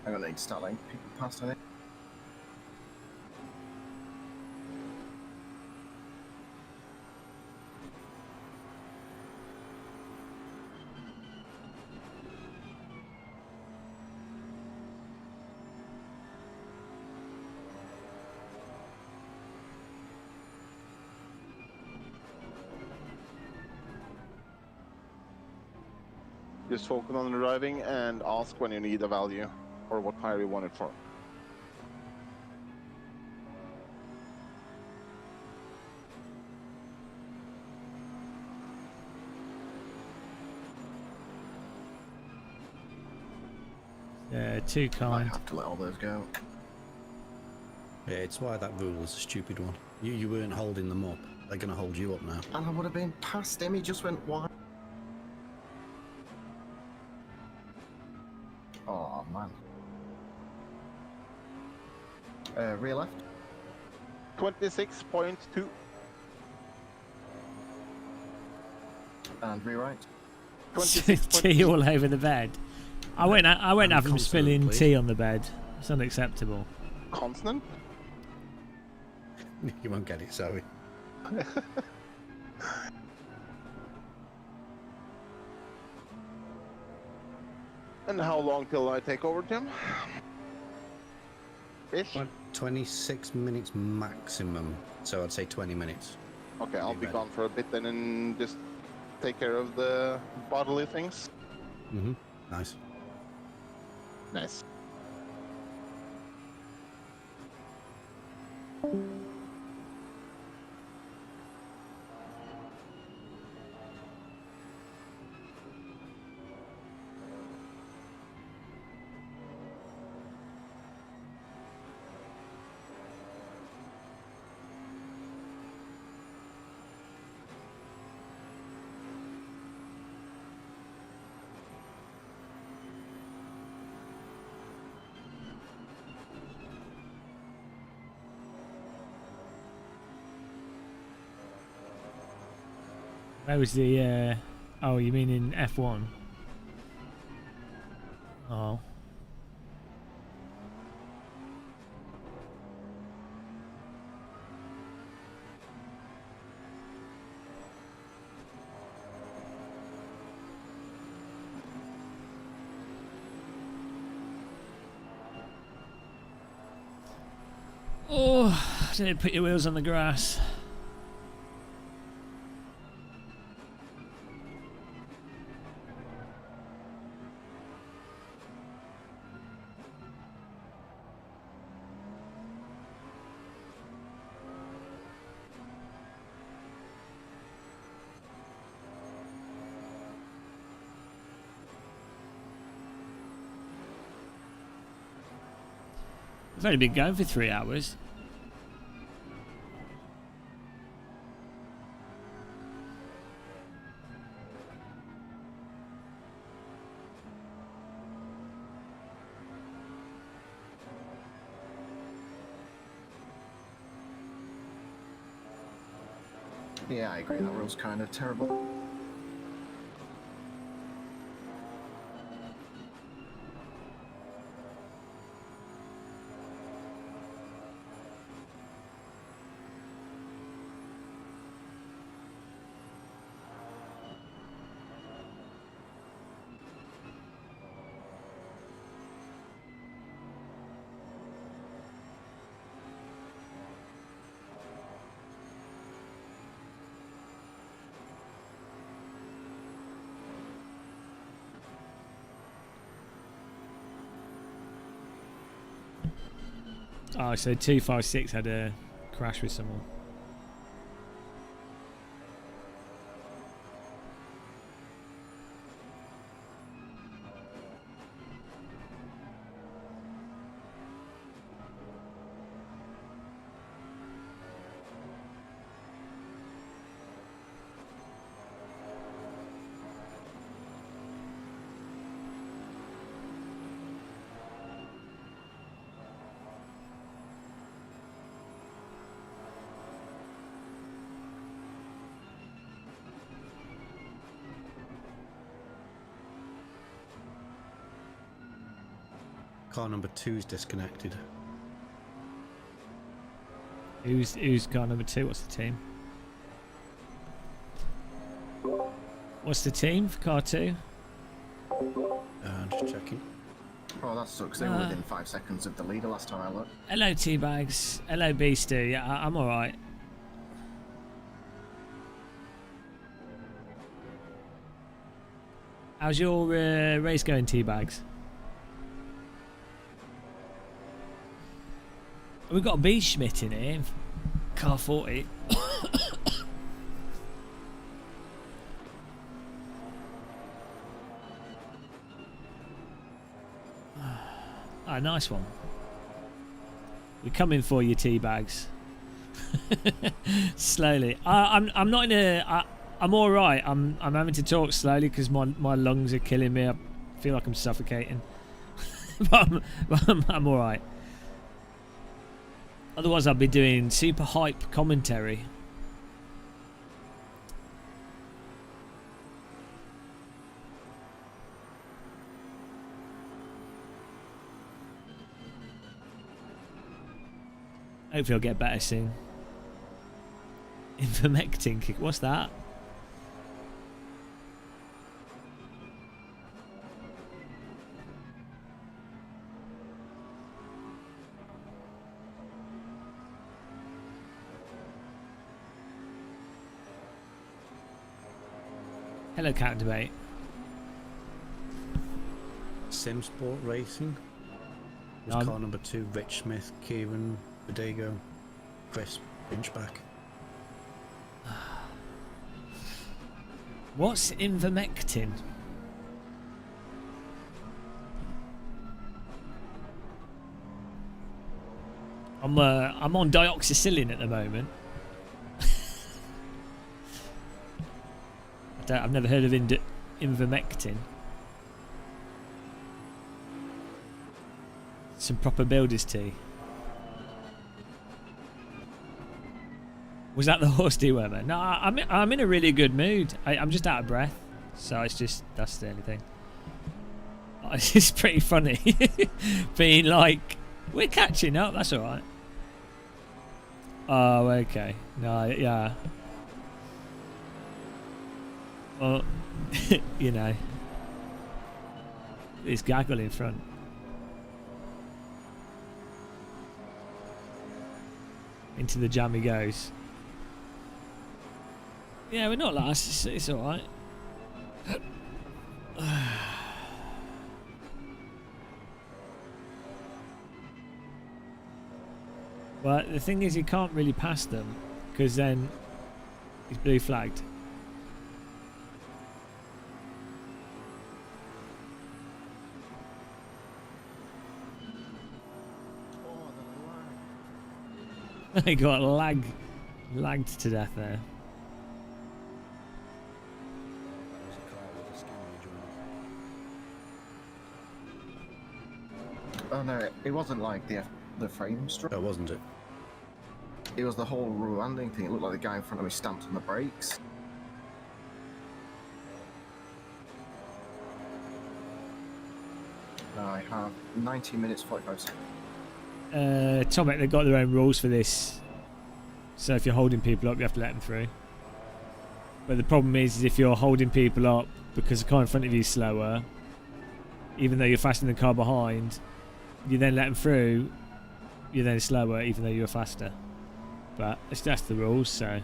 I'm gonna need to start letting people past, I think. Just focus on the driving and ask when you need a value or what tire you want it for. Yeah, too I kind. have to let all those go. Yeah, it's why that rule is a stupid one. You weren't holding them up. They're going to hold you up now. And I would have been past him, he just went wide. Oh, man. Rear left. 26.2. And rear right. 26.2. Tea all over the bed. I won't have him consonant, spilling please. tea on the bed. It's unacceptable. Consonant. You won't get it, sorry. And how long till I take over, Tim? Ish? 26 minutes maximum, so I'd say 20 minutes. Okay, I'll be ready. gone for a bit then and just take care of the bodily things. Mm-hmm. Nice. Nice. Where was the? Oh, you mean in F1? Oh. Oh, didn't put your wheels on the grass. I've only been going for 3 hours. Yeah, I agree, that rule's kind of terrible. Oh, so 256 had a crash with someone. Car number 2's disconnected. Who's car number 2? What's the team? What's the team for car 2? Just checking. Oh, that sucks. They were within 5 seconds of the leader last time I looked. Hello, Teabags. Hello, Beastie. Yeah, I'm alright. How's your race going, Teabags? We've got a B Schmidt in here. Car 40. Ah, nice one. We're coming for you, Teabags. Slowly. I'm not in a. I'm all right. I'm having to talk slowly because my lungs are killing me. I feel like I'm suffocating. but I'm all right. Otherwise, I'd be doing super hype commentary. Hopefully I'll get better soon. Ivermectin. What's that? Hello, Cat Debate. Sim Sport Racing. Was car number 2 Rich Smith, Kieran Bodego, Chris Pinchback. What's Ivermectin? I'm on dioxycycline at the moment. I've never heard of Ivermectin. Some proper builder's tea. Was that the horse dewormer? No, I'm in a really good mood. I'm just out of breath, so that's the only thing. It's just pretty funny being like, we're catching up. That's all right. Oh, okay. No, yeah. Well, you know, this gaggle in front. Into the jam he goes. Yeah, we're not last. It's all right. Well, the thing is, you can't really pass them because then he's blue flagged. He got lagged to death there. Oh no, it wasn't like the frame struck. Oh, wasn't it? It was the whole landing thing. It looked like the guy in front of me stamped on the brakes. I have 90 minutes 45 seconds. Tomek, they've got their own rules for this. So if you're holding people up, you have to let them through. But the problem is if you're holding people up because the car in front of you is slower, even though you're faster than the car behind, you then let them through, you're then slower even though you're faster. But that's the rules, so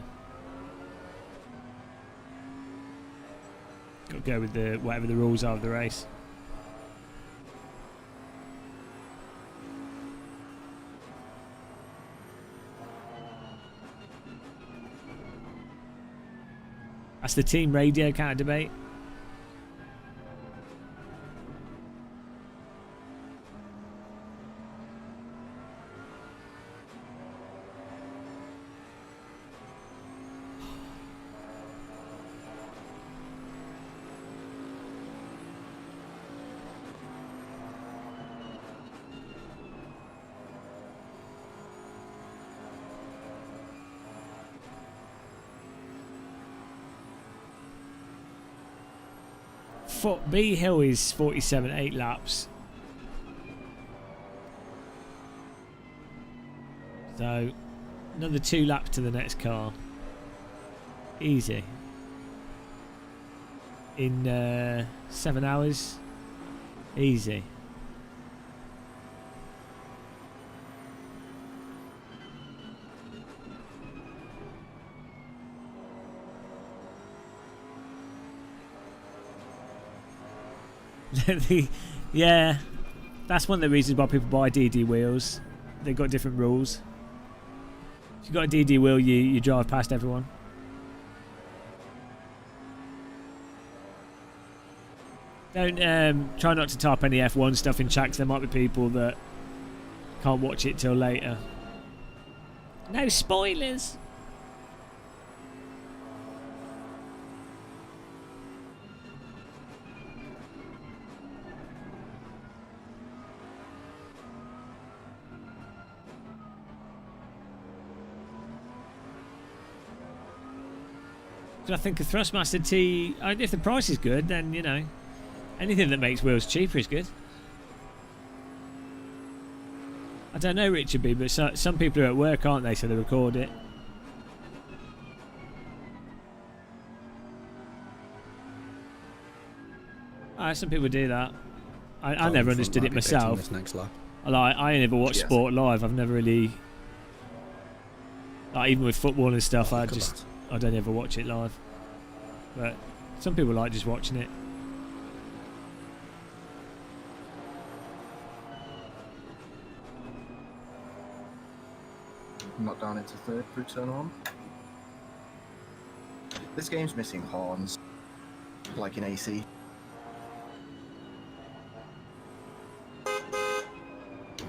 got to go with whatever the rules are of the race. That's the team radio counter debate. B Hill is 47, 8 laps. So, another 2 laps to the next car. Easy. In 7 hours. Easy. Yeah, that's one of the reasons why people buy DD wheels. They've got different rules. If you've got a DD wheel, you drive past everyone. Don't try not to type any F1 stuff in chat, 'cause there might be people that can't watch it till later. No spoilers. I think a Thrustmaster T, if the price is good, then, you know, anything that makes wheels cheaper is good. I don't know, Richard B, but some people are at work, aren't they, so they record it. Some people do that. I never understood it myself. This next lap. I never watched sport live. I've never really, like, even with football and stuff, I don't ever watch it live. But some people like just watching it. Not down into third through turn on. This game's missing horns, like in AC.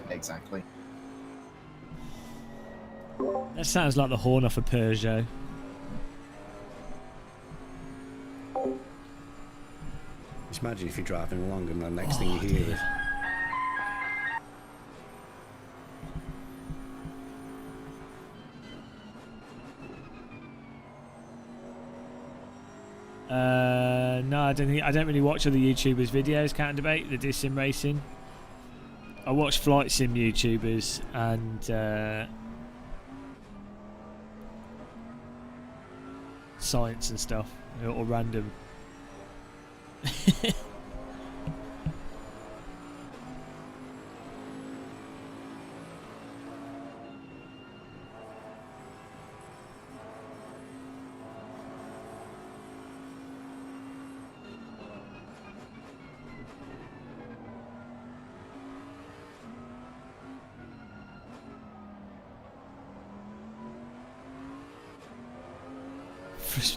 Exactly. That sounds like the horn off a Peugeot. Just imagine if you're driving along and the next thing you hear is... No, I don't really watch other YouTubers' videos. Can't debate. They do sim racing. I watch flight sim YouTubers and science and stuff, or random.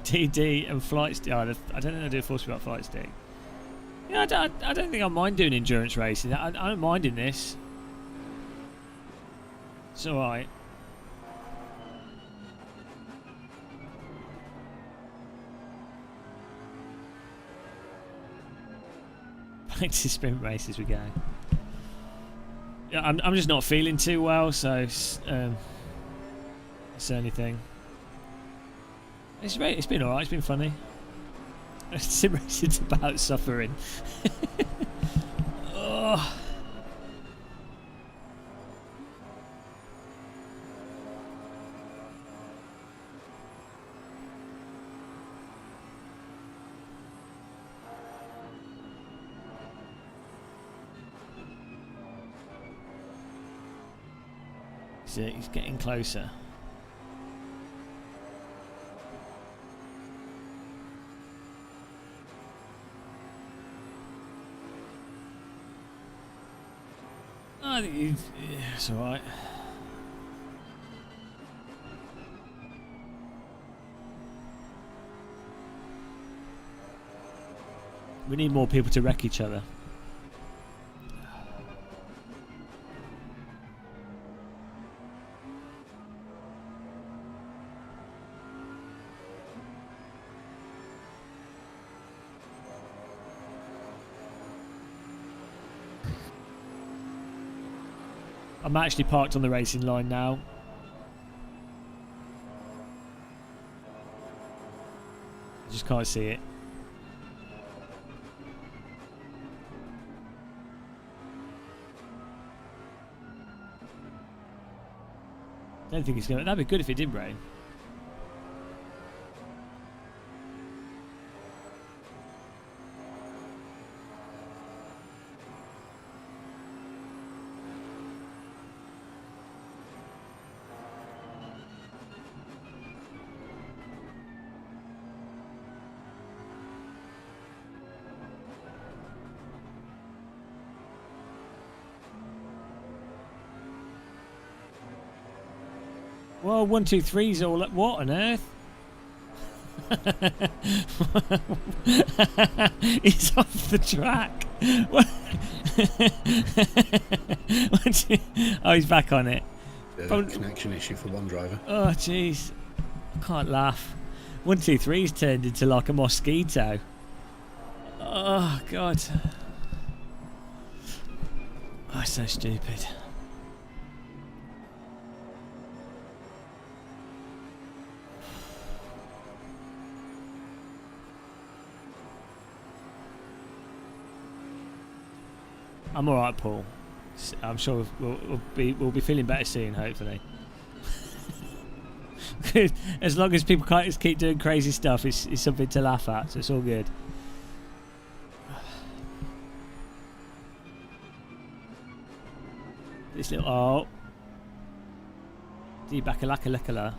DD and flight stick. I don't think I do a full speed flight stick. Yeah, I don't think I mind doing endurance racing. I don't mind in this. It's alright. Back to sprint races we go. Yeah, I'm just not feeling too well, so that's the only thing. It's been alright, it's been funny. Sim racing's about suffering. Oh. See, he's getting closer. I think it's alright. We need more people to wreck each other. I'm actually parked on the racing line now. I just can't see it. don't think it's going to... That'd be good if it did rain. Well, 1, 2, 3's all... What on earth? He's off the track. Oh, he's back on it. Connection issue for one driver. Oh, jeez. I can't laugh. 1, 2, 3's turned into like a mosquito. Oh, God. Oh, so stupid. I'm all right, Paul. I'm sure we'll be feeling better soon, hopefully. As long as people can't just keep doing crazy stuff, it's something to laugh at, so it's all good. This little... Oh. Dee-backa-lacka-lacka-la.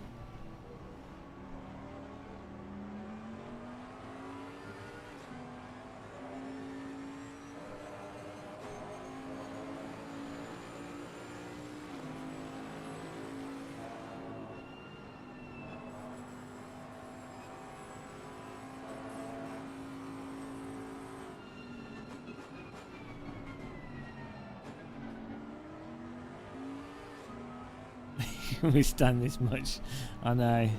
We stand this much. I know.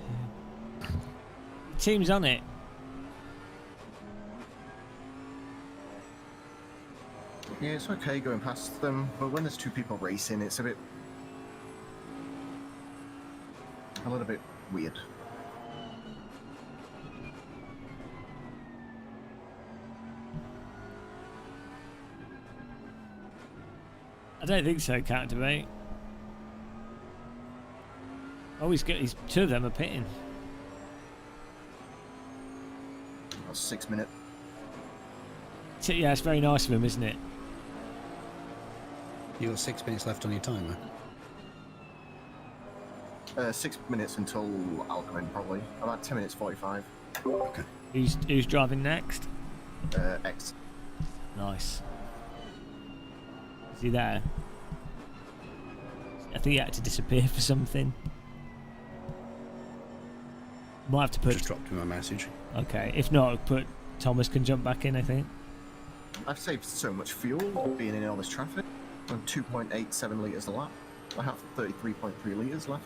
Team's on it. Yeah, it's okay going past them, but when there's two people racing, it's a little bit weird. I don't think so, Captivate. Oh, he's two of them are pitting. That's 6 minutes. Yeah, it's very nice of him, isn't it? You got 6 minutes left on your timer. 6 minutes until I'll come in, probably. About 10 minutes 45. Okay. Who's driving next? X. Nice. Is he there? I think he had to disappear for something. Might have to put... Just dropped him a message. Okay, if not, Thomas can jump back in, I think. I've saved so much fuel being in all this traffic. I'm 2.87 litres a lap. I have 33.3 litres left.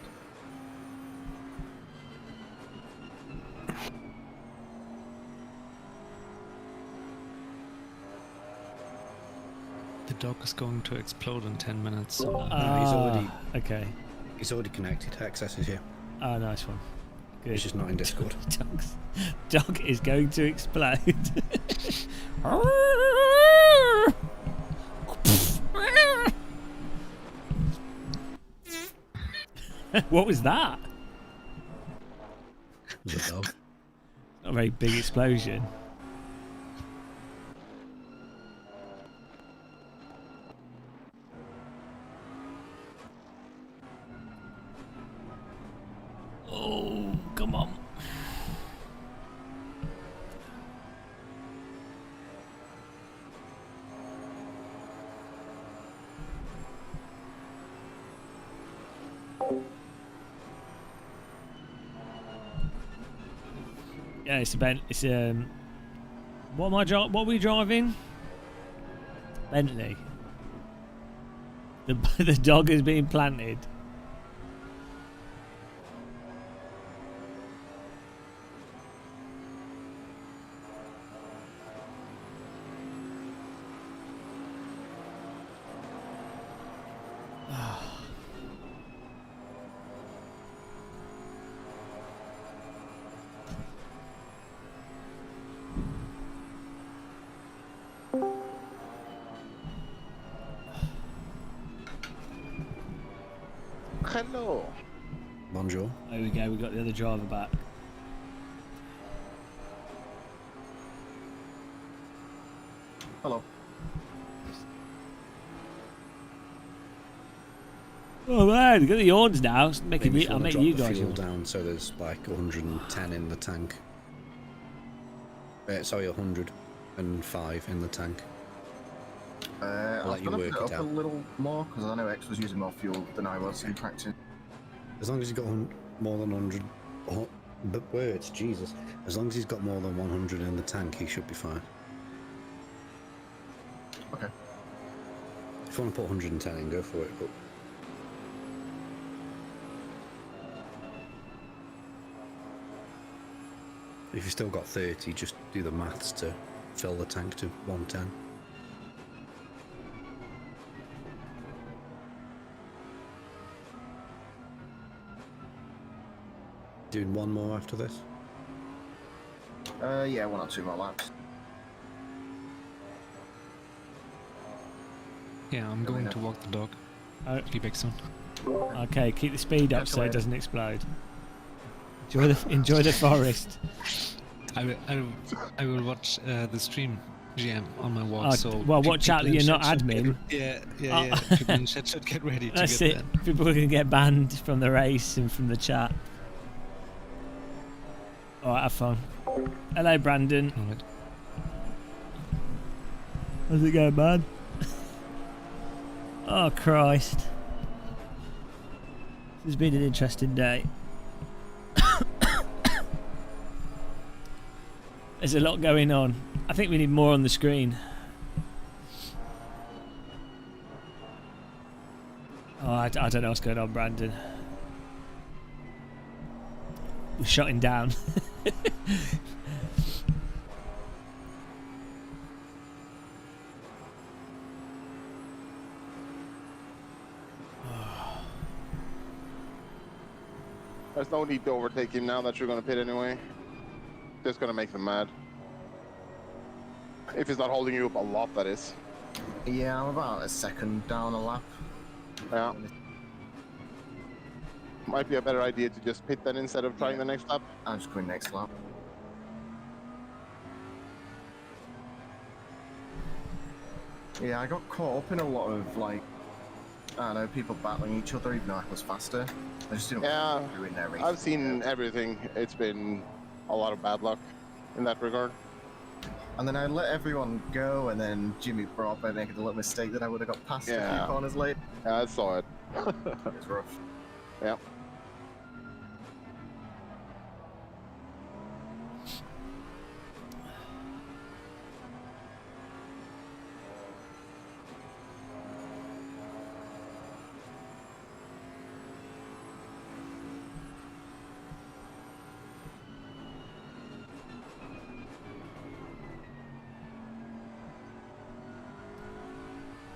The dog is going to explode in 10 minutes. So Okay. He's already connected. Access is here. Oh, nice one. Good. He's just not in Discord. Dog is going to explode. What was that? It was a dog. Not a very big explosion. Oh, come on. Yeah, it's what are we driving? Bentley. The dog is being planted. Hello. Bonjour. There we go. We got the other driver back. Hello. Oh man, look at the yawns now. It's making Maybe you, if I'll wanna make drop you the guys fuel yawn. down so there's like 110 in the tank. Sorry, 105 in the tank. I was let you going to work put it it up a out. little more because I know X was using more fuel than I was in practice. As long as he's got more than 100 but words, Jesus. As long as he's got more than 100 in the tank, he should be fine. Okay. If you want to put 110 in, go for it, but if you've still got 30, just do the maths to fill the tank to 110. Doing one more after this? Yeah, 1 or 2 more laps. Yeah, I'm going to walk the dog. Oh. Be back soon. Okay, keep the speed up Catch you so it later. doesn't explode. Enjoy the forest. I will watch the stream GM on my walk. Oh, so well, watch out that you're not chat should admin. Yeah. People in chat should get ready to That's get it. there. People are going to get banned from the race and from the chat. Alright, have fun. Hello, Brandon. All right. How's it going, man? Oh, Christ. This has been an interesting day. There's a lot going on. I think we need more on the screen. Oh, I don't know what's going on, Brandon. We're shutting down. There's no need to overtake him now that you're going to pit anyway. Just going to make them mad. If he's not holding you up a lot, that is. Yeah, I'm about a second down a lap. Yeah. Might be a better idea to just pit then instead of trying the next lap. I'm just going next lap. Yeah, I got caught up in a lot of, like, I don't know, people battling each other even though I was faster. I just didn't Yeah, want to ruin their race. I've seen everything. It's been a lot of bad luck in that regard. And then I let everyone go, and then Jimmy brought up by making a little mistake that I would have got past a Yeah. few corners late. Yeah, I saw it. It was rough. Yeah.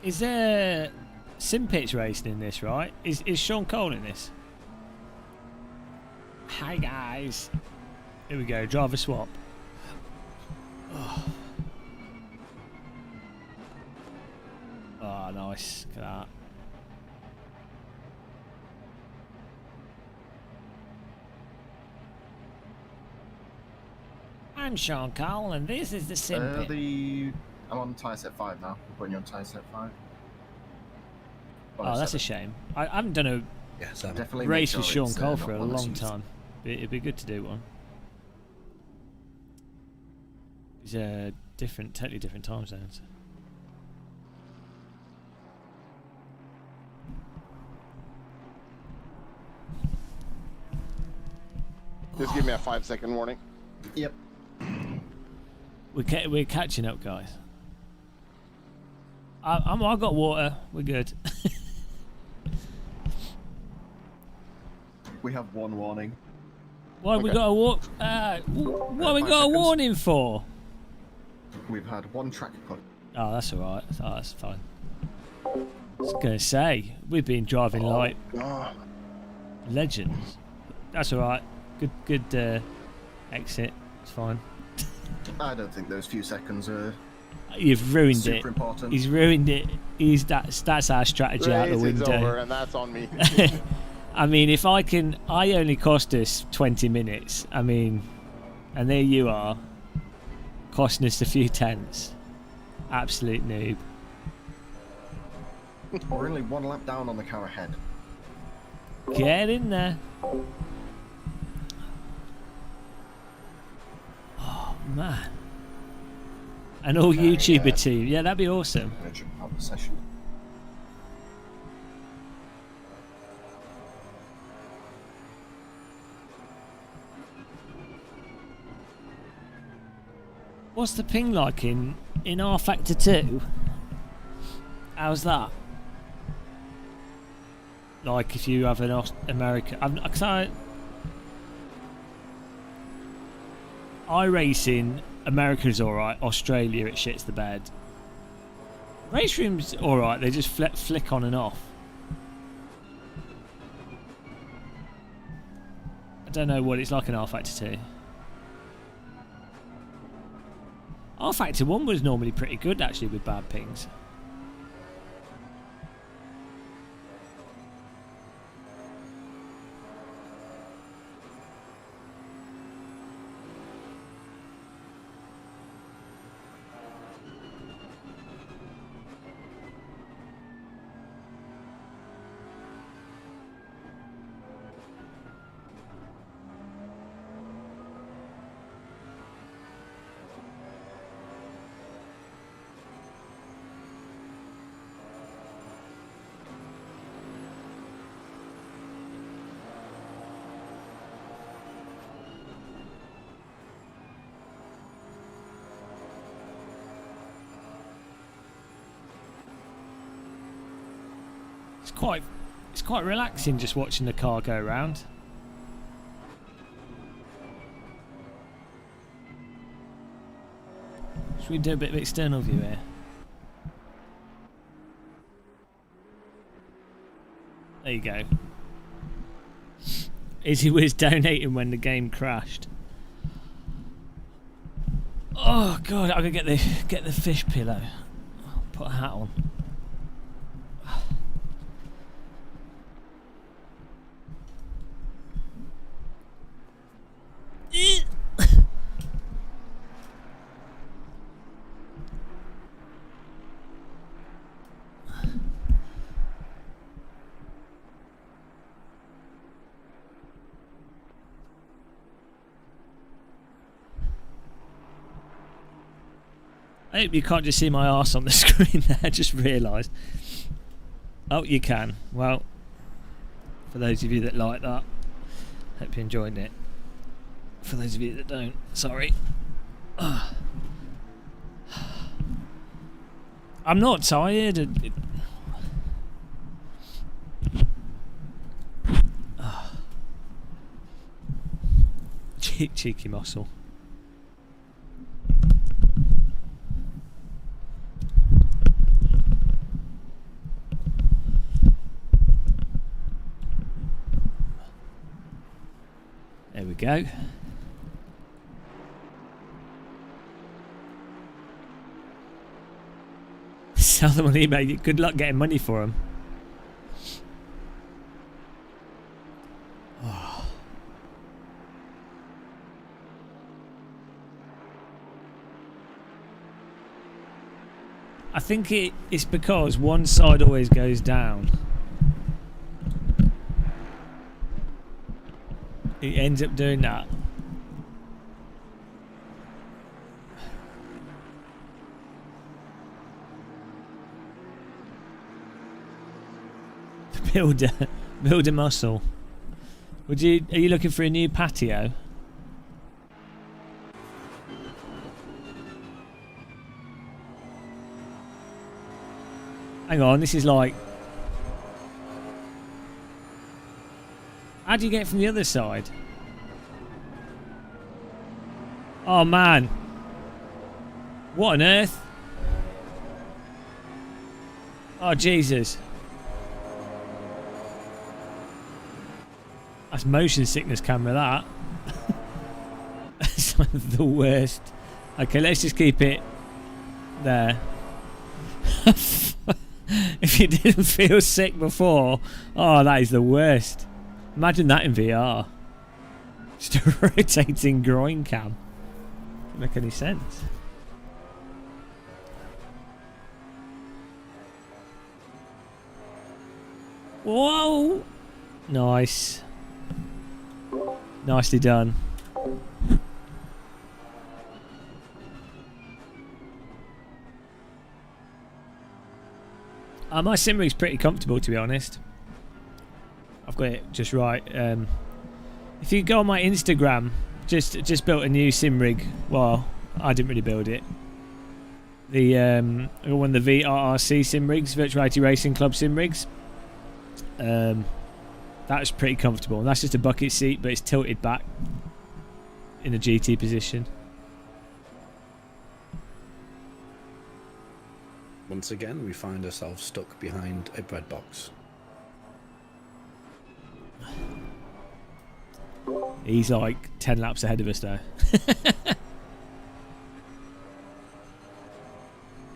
Is there sim pitch racing in this, right? Is Sean Cole in this? Hi guys. Here we go, driver swap. Oh, nice. Look at that. I'm Sean Cole and this is the sim pitch. I'm on tyre set 5 now. I'm putting you on tyre set 5. Oh, that's a shame. I haven't done a Yeah, Sam. Definitely race make with sure Sean it's, Cole not for a one that's long used. time. It'd be good to do one. It's a totally different time zones. Just give me a 5-second warning. Yep. We're catching up, guys. I got water. We're good. We have one warning. Why we Okay. got a what we 5 got a seconds. warning for? We've had one track cut. Oh, that's all right. Oh, that's fine. I was gonna say we've been driving like Oh, legends. That's all right. Good exit. It's fine. I don't think those few seconds are You've ruined super it. important. He's ruined it. That's our strategy out the race is window. over, and that's on me. I mean, if I only cost us 20 minutes. I mean, and there you are, costing us a few tenths. Absolute noob. We're only one lap down on the car ahead. Get in there. Oh man. An all YouTuber team. Yeah, that'd be awesome. I'm gonna jump out the session. What's the ping like in R Factor 2? How's that? Like if you have an American... iRacing, America's alright, Australia it shits the bed. Race room's alright, they just flick on and off. I don't know what it's like in R Factor 2. R Factor 1 was normally pretty good actually with bad pings. It's quite relaxing just watching the car go around. Should we do a bit of external view here? There you go. Izzy was donating when the game crashed. Oh god, I'm gonna get the fish pillow. Put a hat on. I hope you can't just see my arse on the screen there, I just realised. Oh, you can. Well, for those of you that like that, hope you enjoyed it. For those of you that don't, sorry. I'm not tired. Cheeky muscle. There we go. Sell them on eBay. Good luck getting money for them. Oh. I think it's because one side always goes down. It ends up doing that. Build a muscle. Are you looking for a new patio? Hang on, this is like... How do you get from the other side? Oh man. What on earth? Oh Jesus. That's motion sickness camera, that. That's the worst. Okay, let's just keep it there. If you didn't feel sick before, oh, that is the worst. Imagine that in VR. Just a rotating groin cam. Doesn't make any sense. Whoa! Nice. Nicely done. My sim rig's pretty comfortable, to be honest. I've got it just right. If you go on my Instagram, just built a new sim rig. Well, I didn't really build it. I got one of the VRRC sim rigs, Virtual Reality Racing Club sim rigs. That's pretty comfortable. And that's just a bucket seat, but it's tilted back in a GT position. Once again, we find ourselves stuck behind a bread box. He's like 10 laps ahead of us though.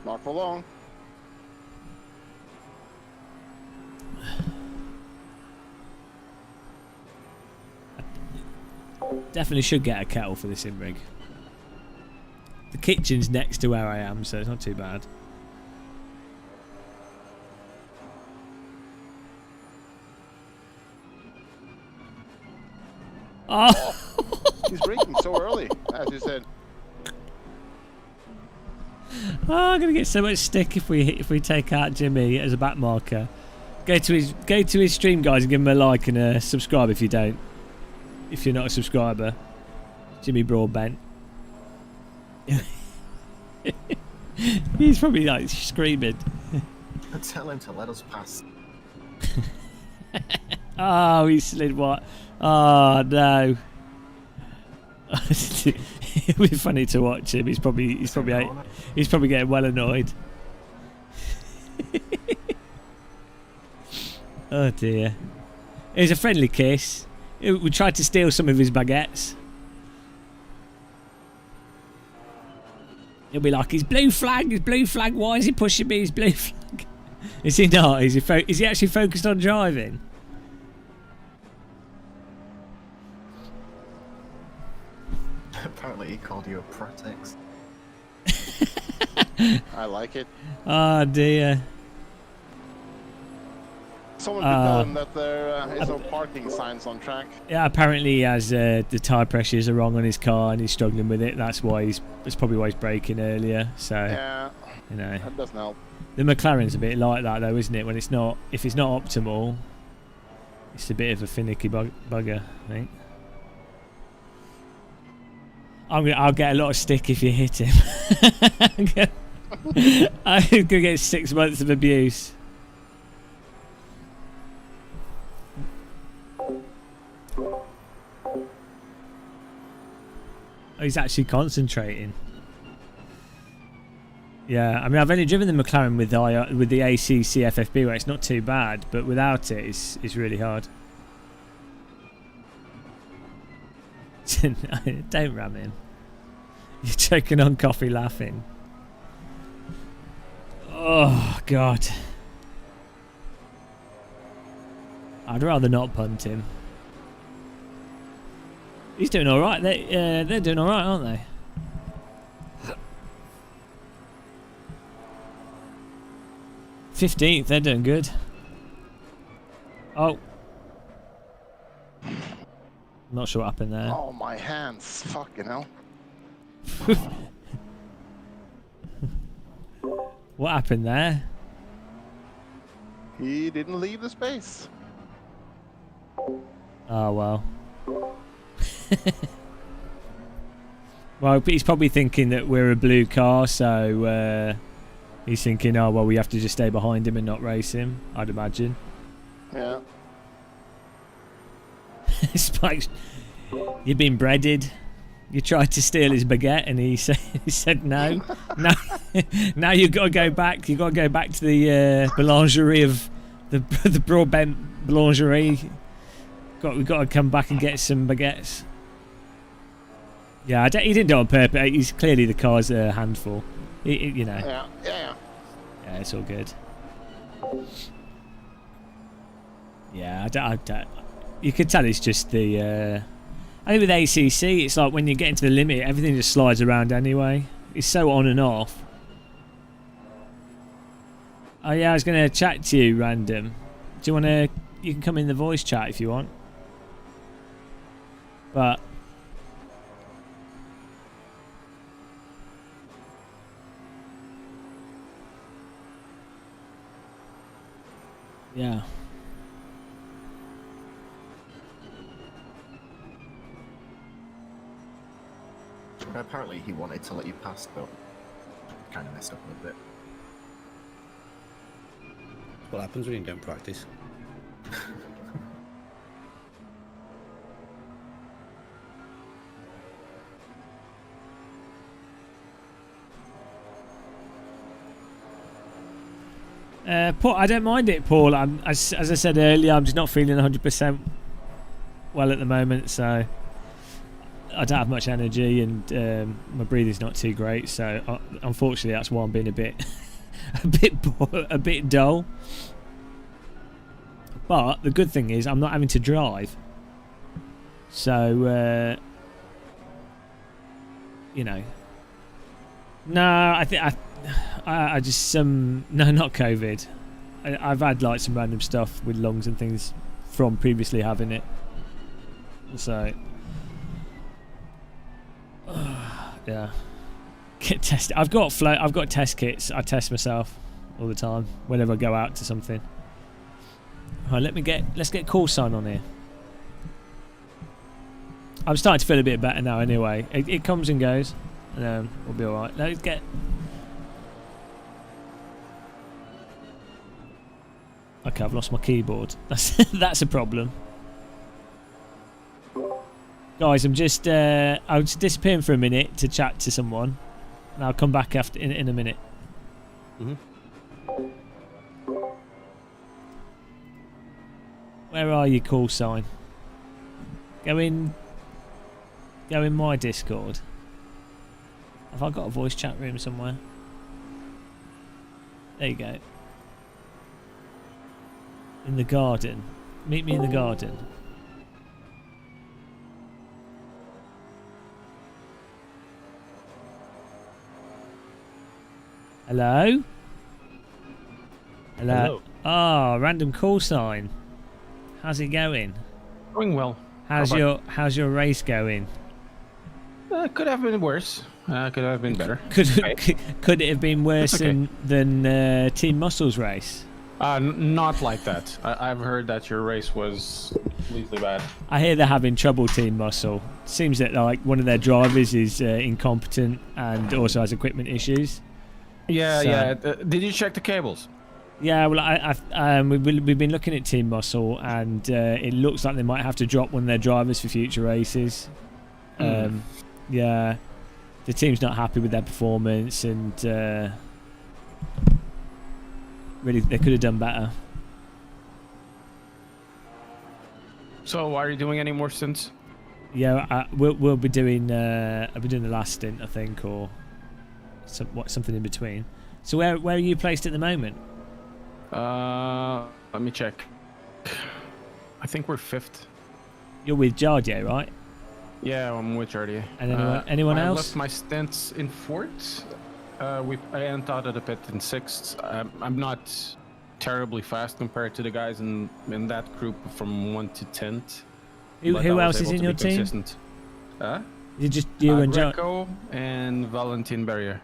Not for long. Definitely should get a kettle for the sim rig. The kitchen's next to where I am, so it's not too bad. Oh! He's braking so early, as you said. Oh, I'm gonna get so much stick if we take out Jimmy as a back marker. Go to his stream, guys, and give him a like and a subscribe if you don't. If you're not a subscriber, Jimmy Broadbent. He's probably like screaming. Tell him to let us pass. Oh, he slid what? Oh no. It'll be funny to watch him. He's probably getting well annoyed. Oh dear. It was a friendly kiss. We tried to steal some of his baguettes. He'll be like, "His blue flag, his blue flag. Why is he pushing me? His blue flag." Is he not? Is he actually focused on driving? Apparently he called you a pratex. I like it. Oh dear. Someone could tell him that there is no parking signs on track. Yeah, apparently he has the tyre pressures are wrong on his car and he's struggling with it. That's probably why he's braking earlier. So Yeah, you know, that doesn't help. the McLaren's a bit like that though, isn't it? When if it's not optimal, it's a bit of a finicky bugger, I think. I'll get a lot of stick if you hit him. I'm gonna get 6 months of abuse. Oh, he's actually concentrating. Yeah, I mean, I've only driven the McLaren with the ACC FFB, where it's not too bad, but without it, it's really hard. Don't ram him. You're choking on coffee laughing. Oh, God. I'd rather not punt him. He's doing alright. They're doing alright, aren't they? '15th, they're doing good. Oh. Not sure what happened there. Oh, my hands. Fucking hell. What happened there? He didn't leave the space. Oh, well. Well, he's probably thinking that we're a blue car, so he's thinking, oh, well, we have to just stay behind him and not race him, I'd imagine. Yeah. Spikes, you've been breaded. You tried to steal his baguette, and he said no. No. Now you've got to go back. You've got to go back to the boulangerie of the Broadbent boulangerie. We've got to come back and get some baguettes. Yeah, he didn't do it on purpose. He's clearly the car's a handful. You know. Yeah. Yeah, it's all good. Yeah, I don't. You could tell it's just the. I think with ACC, it's like when you get into the limit, everything just slides around anyway. It's so on and off. Oh yeah, I was going to chat to you, random. Do you want to? You can come in the voice chat if you want. But. Yeah. Apparently he wanted to let you pass, but kind of messed up a little bit. What happens when you don't practice? Paul, I don't mind it, Paul. As I said earlier, I'm just not feeling 100% well at the moment, so I don't have much energy, and my breathing's not too great. So unfortunately, that's why I'm being a bit, a bit dull. But the good thing is, I'm not having to drive. So you know, no, I think I just no, not COVID. I've had like some random stuff with lungs and things from previously having it. So yeah, get tested. I've got test kits. I test myself all the time whenever I go out to something. All right, let's get Corsa on here. I'm starting to feel a bit better now. Anyway, it comes and goes, and we'll be all right. Let's get. Okay, I've lost my keyboard. That's a problem. Guys, I'm just disappearing for a minute to chat to someone, and I'll come back after in a minute. Where are you, call sign? Go in my Discord. Have I got a voice chat room somewhere? There you go. In the garden. Meet me in the garden. Hello? Hello? Oh, random call sign. How's it going? Going well. How's your race going? Could have been worse. Could have been better. Could it have been worse than Team Muscle's race? Not like that. I've heard that your race was completely bad. I hear they're having trouble, Team Muscle. Seems that like one of their drivers is incompetent and also has equipment issues. Yeah, So- yeah. Did you check the cables? Yeah, well, we've been looking at Team Muscle, and it looks like they might have to drop one of their drivers for future races. Yeah, the team's not happy with their performance, and really they could have done better. So, are you doing any more stints? Yeah, we'll be doing. I'll be doing the last stint, I think, or something in between. So where are you placed at the moment? Let me check. I think we're 5th. You're with Jardier, right? Yeah, I'm with Jardier. And anyone I else? left my stints in 4th. I entered at a pit in 6th. I'm not terribly fast compared to the guys in that group from 1 to 10th. Who else is in your team? Consistent. Is it just you and Jardier? Greco and Valentin Berrier.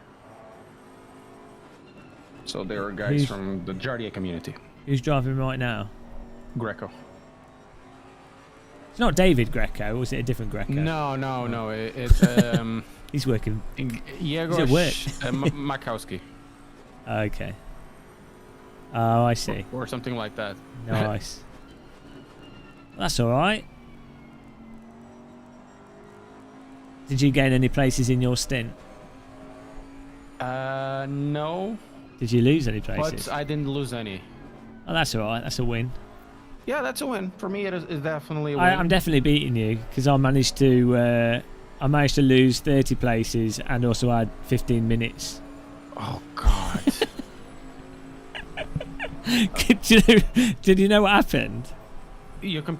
So they are guys from the Jardier community. Who's driving right now? Greco. It's not David Greco, or was it a different Greco? No. It's He's working. Yegor Makowski. Okay. Oh, I see. Or something like that. Nice. That's all right. Did you gain any places in your stint? No. Did you lose any places? But I didn't lose any. Oh, that's all right. That's a win. Yeah, that's a win. For me, it is definitely a win. I'm definitely beating you because I managed to lose 30 places and also add 15 minutes. Oh, God. Did you know what happened?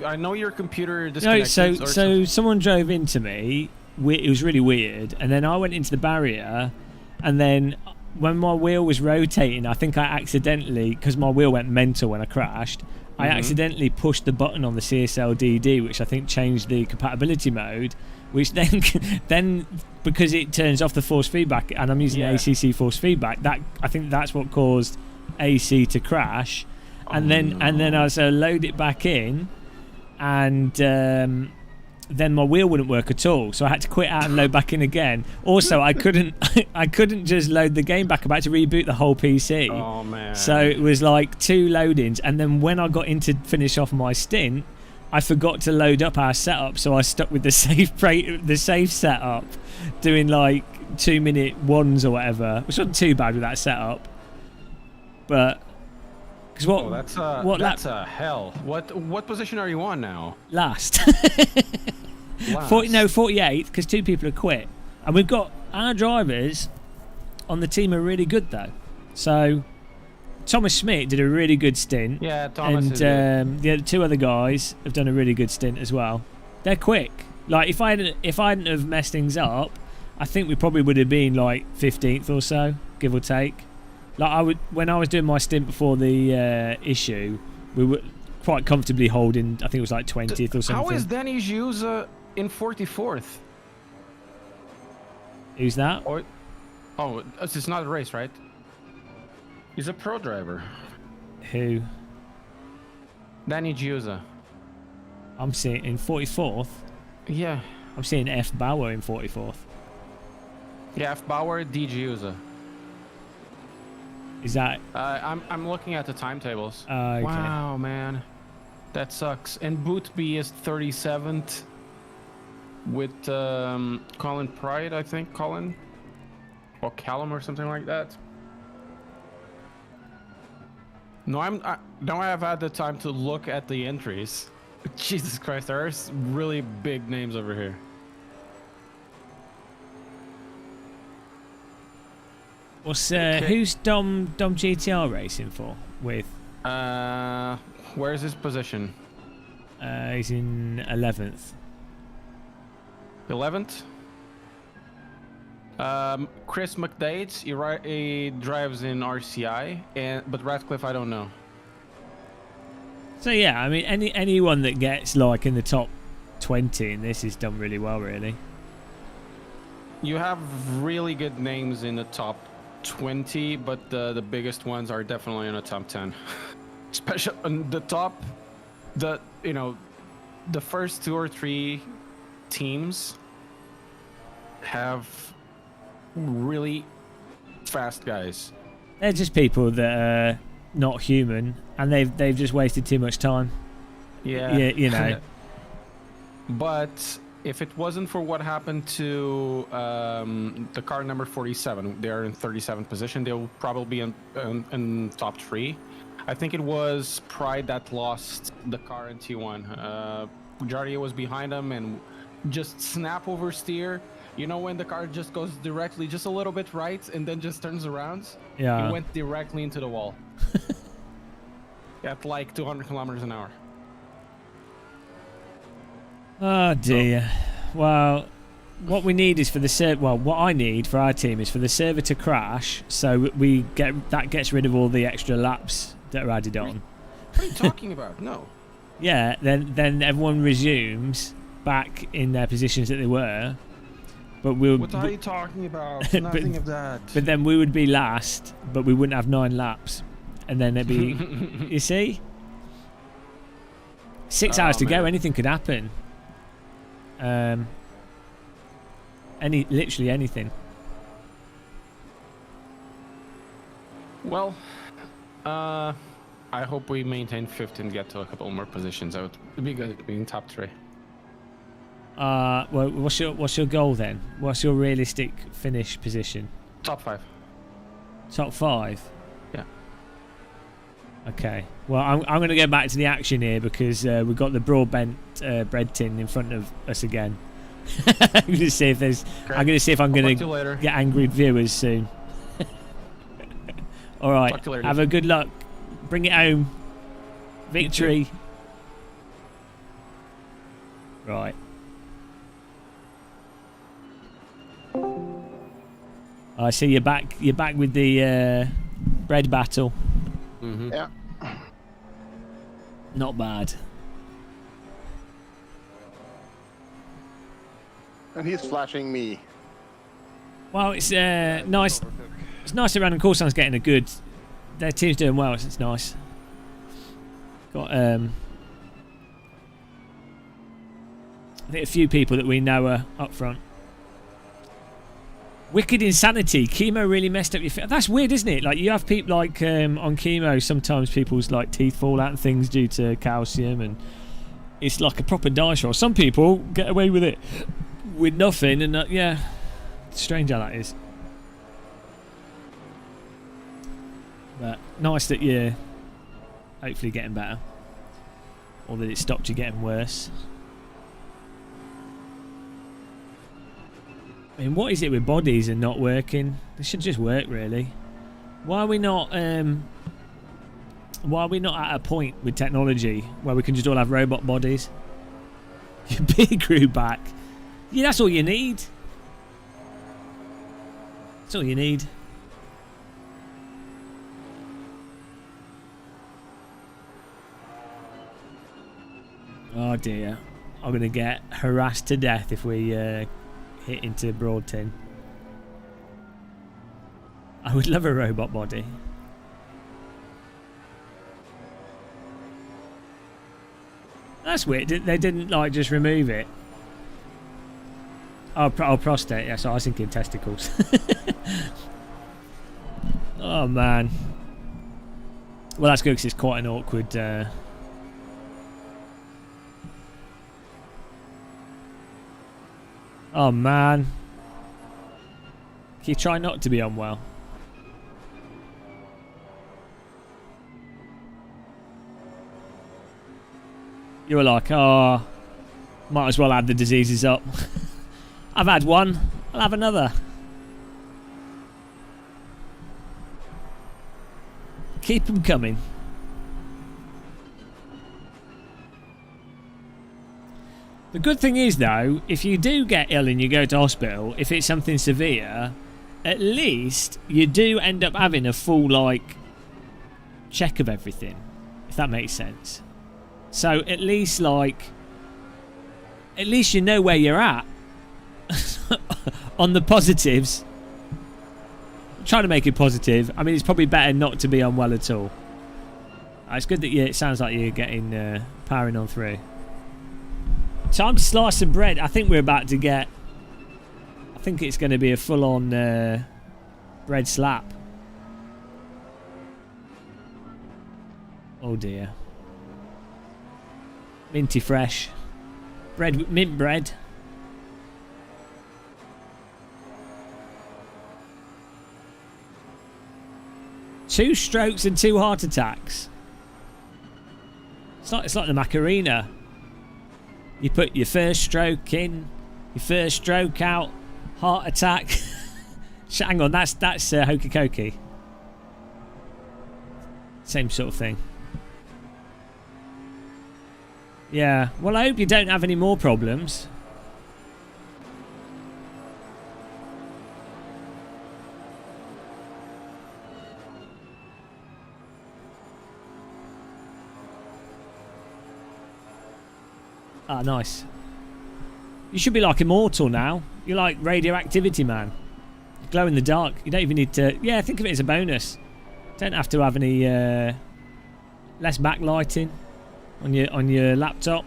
I know your computer No, disconnected. so someone drove into me. It was really weird, and then I went into the barrier, and then when my wheel was rotating, I think I accidentally, because my wheel went mental when I crashed, I accidentally pushed the button on the CSLDD, which I think changed the compatibility mode, which then because it turns off the force feedback, and I'm using ACC force feedback, that I think that's what caused AC to crash, and then I load it back in, and then my wheel wouldn't work at all, so I had to quit out and load back in again. Also, I couldn't just load the game back. I had to reboot the whole PC. Oh man! So it was like 2 loadings, and then when I got in to finish off my stint, I forgot to load up our setup, so I stuck with the safe setup, doing like 2-minute ones or whatever, which wasn't too bad with that setup. But because that's a hell. What position are you on now? Last. 48th, because 2 people have quit, and we've got our drivers on the team are really good though. So Thomas Schmidt did a really good stint. Yeah, Thomas. And the 2 other guys have done a really good stint as well. They're quick. Like if I hadn't have messed things up, I think we probably would have been like 15th or so, give or take. Like when I was doing my stint before the issue, we were quite comfortably holding. I think it was like 20th or something. How is Danny Hughes in 44th? Who's that? It's not a race, right? He's a pro driver. Who? Danny Giusa. I'm seeing in 44th. Yeah. I'm seeing F Bauer in 44th. Yeah, F Bauer, D Giusa. Is that? I'm looking at the timetables. Okay. Wow, man, that sucks. And Boothby is 37th with Colin Pride, I think. Colin or Callum or something like that. No, now I have had the time to look at the entries. Jesus Christ, there's really big names over here. Who's Dom GTR racing for with? Where's his position? He's in 11th. 11th? Chris McDade, he drives in RCI, but Radcliffe I don't know. So yeah, I mean anyone that gets like in the top 20 in this is done really well, really. You have really good names in the top 20, but the biggest ones are definitely in the top 10. Especially on the top, the first 2 or 3 teams have really fast guys. They're just people that are not human, and they've just wasted too much time. Yeah, you know. But if it wasn't for what happened to the car number 47, they're in 37th position. They'll probably be in top 3. I think it was Pride that lost the car in T1. Jardia was behind them and just snap oversteer. You know when the car just goes directly just a little bit right and then just turns around? Yeah. It went directly into the wall. At like 200 kilometers an hour. Oh dear. Well, what we need is for the what I need for our team is for the server to crash, so that gets rid of all the extra laps that are added on. What are you talking about? No. Yeah, then everyone resumes back in their positions that they were. But what are you talking about? Nothing of that. But then we would be last, but we wouldn't have 9 laps, and then it'd be. You see, 6 hours to go. Anything could happen. Literally anything. Well, I hope we maintain 5th and get to a couple more positions. That would be good to be in top 3. Well, what's your goal then? What's your realistic finish position? Top 5. Top 5. Yeah. Okay. Well, I'm going to go back to the action here because we've got the broadbent bread tin in front of us again. I'm going to see if I'm going to get angry viewers soon. All right. Have a good luck. Bring it home. Victory. Right. I see you're back. You're back with the bread battle. Mm-hmm. Yeah. Not bad. And he's flashing me. Well, it's nice. It's nice that Random Corsa's getting a good. Their team's doing well. So it's nice. Got I think a few people that we know are up front. Wicked Insanity. Chemo really messed up your feet. That's weird, isn't it? Like you have people like on chemo. Sometimes people's like teeth fall out and things due to calcium, and it's like a proper dice roll. Some people get away with it with nothing, and yeah, strange how that is. But nice that you're hopefully getting better, or that it stopped you getting worse. I mean, what is it with bodies and not working? They should just work, really. Why are we not at a point with technology where we can just all have robot bodies? Your big crew back. Yeah, that's all you need. That's all you need. Oh dear. I'm going to get harassed to death if we hit into Broadton. I would love a robot body. That's weird. They didn't like just remove it. Oh, prostate. Yeah, so I was thinking testicles. Oh man. Well, that's good because it's quite an awkward. Oh man. Can you try not to be unwell? You were like, oh, might as well add the diseases up. I've had one, I'll have another. Keep them coming. The good thing is, though, if you do get ill and you go to hospital, if it's something severe, at least you do end up having a full, like, check of everything, if that makes sense. So at least, like, at least you know where you're at on the positives. I'm trying to make it positive. I mean, it's probably better not to be unwell at all. It's good that it sounds like you're getting powering on through. Time to slice some bread. I think we're about to get. I think it's going to be a full-on bread slap. Oh dear. Minty fresh. Bread, mint bread. Two strokes and 2 heart attacks. It's like the Macarena. You put your first stroke in, your first stroke out, heart attack. Hang on, that's hokey cokey. Same sort of thing. Yeah, well, I hope you don't have any more problems. Ah, nice. You should be like immortal now. You're like radioactivity, man. You glow in the dark. You don't even need to. Yeah, think of it as a bonus. Don't have to have any less backlighting on your laptop.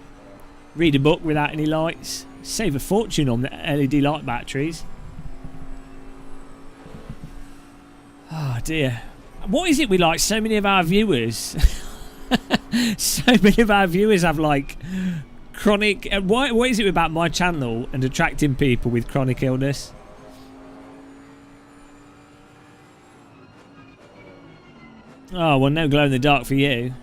Read a book without any lights. Save a fortune on the LED light batteries. Oh dear. What is it with like so many of our viewers? So many of our viewers have like chronic. What is it about my channel and attracting people with chronic illness? Oh well, no glow in the dark for you.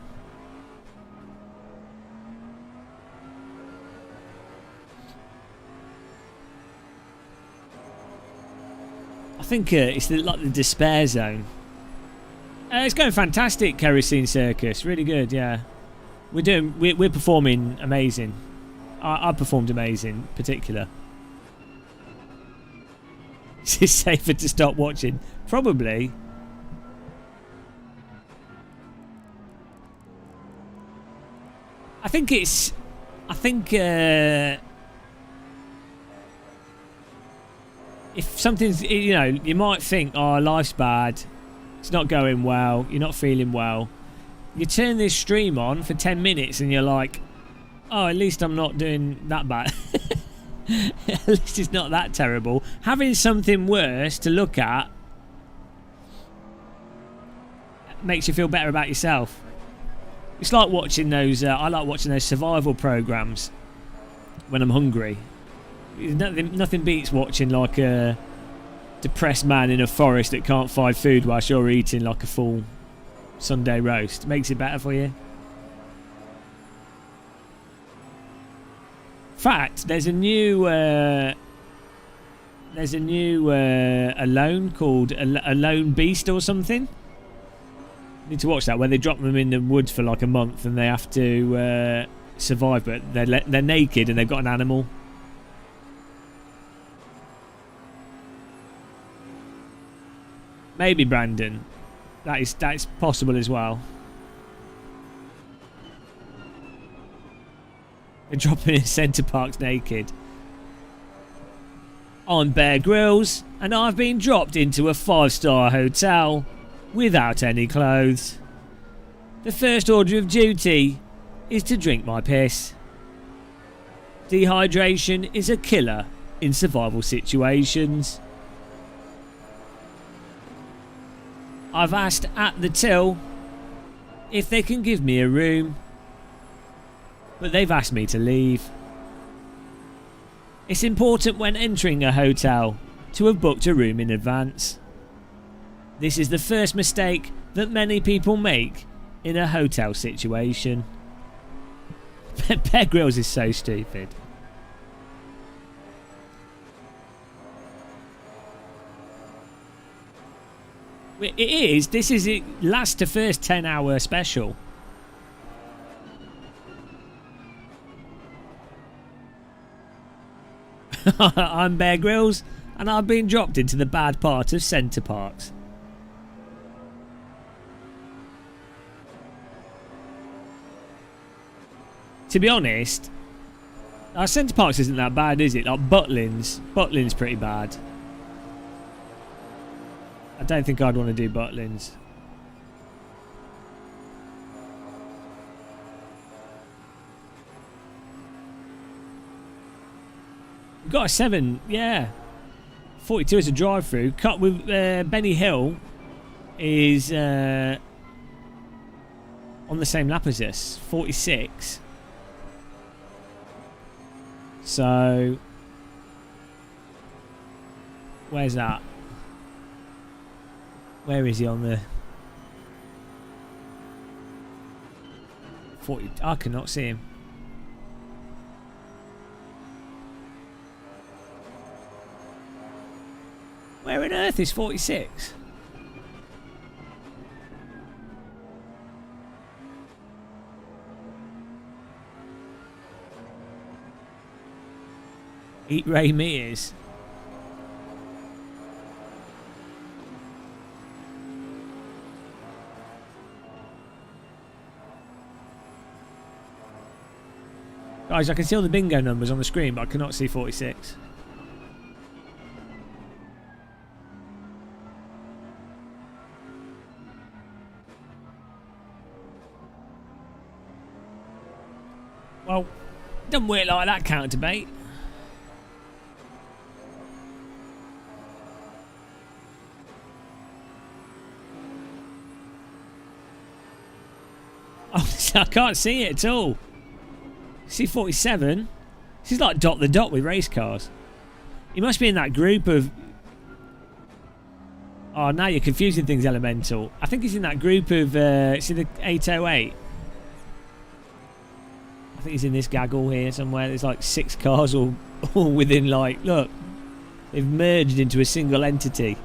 I think it's like the despair zone. It's going fantastic, Kerosene Circus. Really good, yeah. We're performing amazing. I performed amazing, particular. Is it safer to stop watching? Probably. I think if something's, you know, you might think, oh, life's bad, it's not going well, you're not feeling well. You turn this stream on for 10 minutes and you're like, oh, at least I'm not doing that bad. At least it's not that terrible. Having something worse to look at makes you feel better about yourself. It's like watching those, I like watching those survival programs when I'm hungry. Nothing beats watching like a depressed man in a forest that can't find food whilst you're eating like a full Sunday roast. Makes it better for you. In fact, there's a new Alone called Alone Beast or something. Need to watch that, where they drop them in the woods for like a month and they have to survive, but they're naked and they've got an animal. Maybe Brandon. That's possible as well. They're dropping in Centre Parks naked. I'm Bear Grylls, and I've been dropped into a 5-star hotel without any clothes. The first order of duty is to drink my piss. Dehydration is a killer in survival situations. I've asked at the till if they can give me a room, but they've asked me to leave. It's important when entering a hotel to have booked a room in advance. This is the first mistake that many people make in a hotel situation. Bear Grylls is so stupid. It is. This is it. Last to first 10-hour special. I'm Bear Grylls, and I've been dropped into the bad part of Centre Parks. To be honest, Centre Parks isn't that bad, is it? Like Butlins pretty bad. I don't think I'd want to do Butlins. We've got a 7, yeah. 42 is a drive-through. Cut with Benny Hill is on the same lap as us, 46. So, where's that? Where is he on the 40? I cannot see him. Where on earth is 46? Eat Ray Mears. Guys, I can see all the bingo numbers on the screen, but I cannot see 46. Well, it doesn't work like that, counter debate. Oh, I can't see it at all. See 47? This is like dot the dot with race cars. He must be in that group of... Oh, now you're confusing things, Elemental. I think he's in that group of... it's in the 808. I think he's in this gaggle here somewhere. There's like 6 cars all within like... Look. They've merged into a single entity.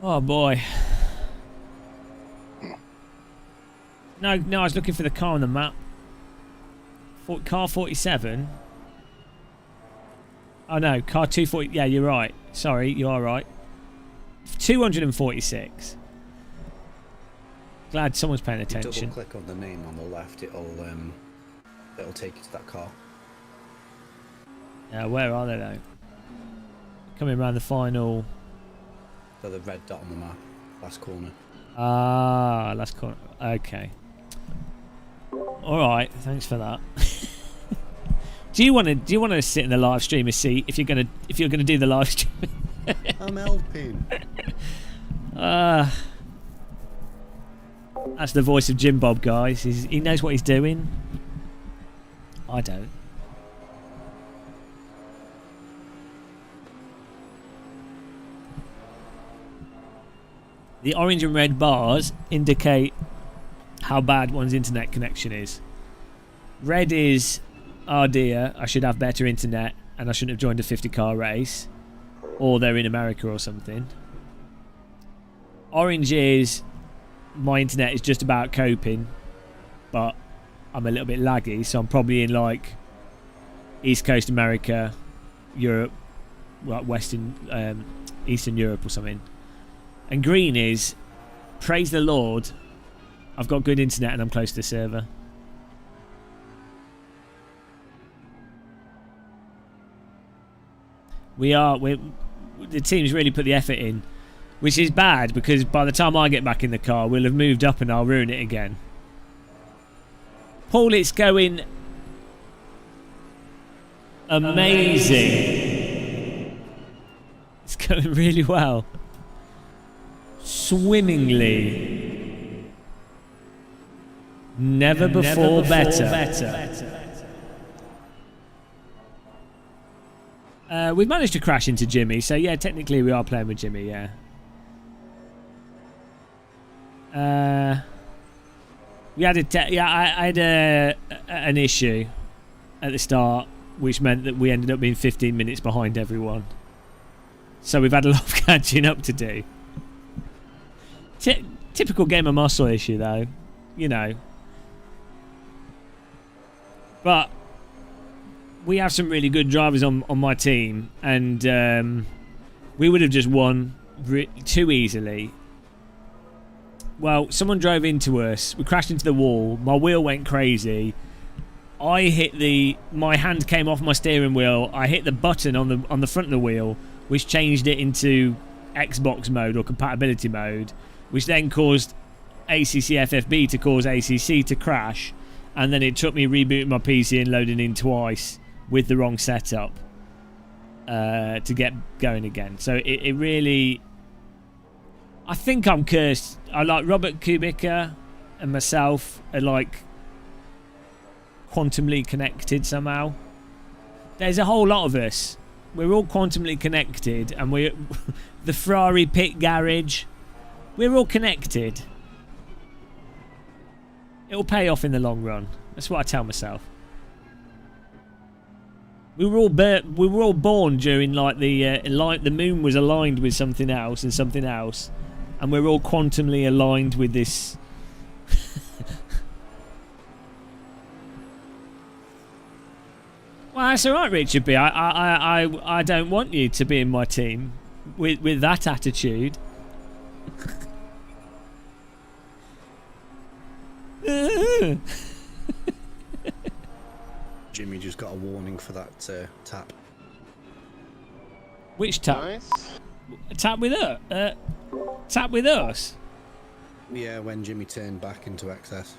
Oh boy. No, I was looking for the car on the map. Car 47. Oh no, car 240. Yeah, you're right. Sorry, you are right. 246. Glad someone's paying If you attention. double click on the name on the left, it'll take you to that car. Yeah, where are they though? Coming around the final. So the red dot on the map, last corner. Ah, last corner. Okay. All right. Thanks for that. Do you want to sit in the live streamer seat if you're gonna do the live stream? I'm helping. That's the voice of Jim Bob, guys. He knows what he's doing. I don't. The orange and red bars indicate how bad one's internet connection is. Red is, oh dear, I should have better internet and I shouldn't have joined a 50-car race. Or they're in America or something. Orange is, my internet is just about coping, but I'm a little bit laggy, so I'm probably in like East Coast America, Europe, like Eastern Europe or something. And green is, praise the Lord, I've got good internet and I'm close to the server. The team's really put the effort in, which is bad because by the time I get back in the car, we'll have moved up and I'll ruin it again. Paul, it's going amazing. It's going really well. Swimmingly. Never before better. We've managed to crash into Jimmy, so yeah, technically we are playing with Jimmy, yeah. We had I had an issue at the start, which meant that we ended up being 15 minutes behind everyone. So we've had a lot of catching up to do. Typical game of muscle issue, though, you know. But we have some really good drivers on my team, and we would have just won too easily. Well, someone drove into us. We crashed into the wall. My wheel went crazy. I hit my hand came off my steering wheel. I hit the button on the front of the wheel, which changed it into Xbox mode or compatibility mode, which then caused ACC FFB to cause ACC to crash, and then it took me rebooting my PC and loading in twice with the wrong setup to get going again. So it really, I think I'm cursed. I like Robert Kubica and myself are like quantumly connected somehow. There's a whole lot of us. We're all quantumly connected, and we're the Ferrari pit garage. We're all connected. It'll pay off in the long run. That's what I tell myself. We were all born during like the moon was aligned with something else, and we're all quantumly aligned with this. Well, that's all right, Richard B. I don't want you to be in my team with that attitude. Jimmy just got a warning for that tap. Which tap? Nice. Tap with her? Tap with us? Yeah, when Jimmy turned back into excess.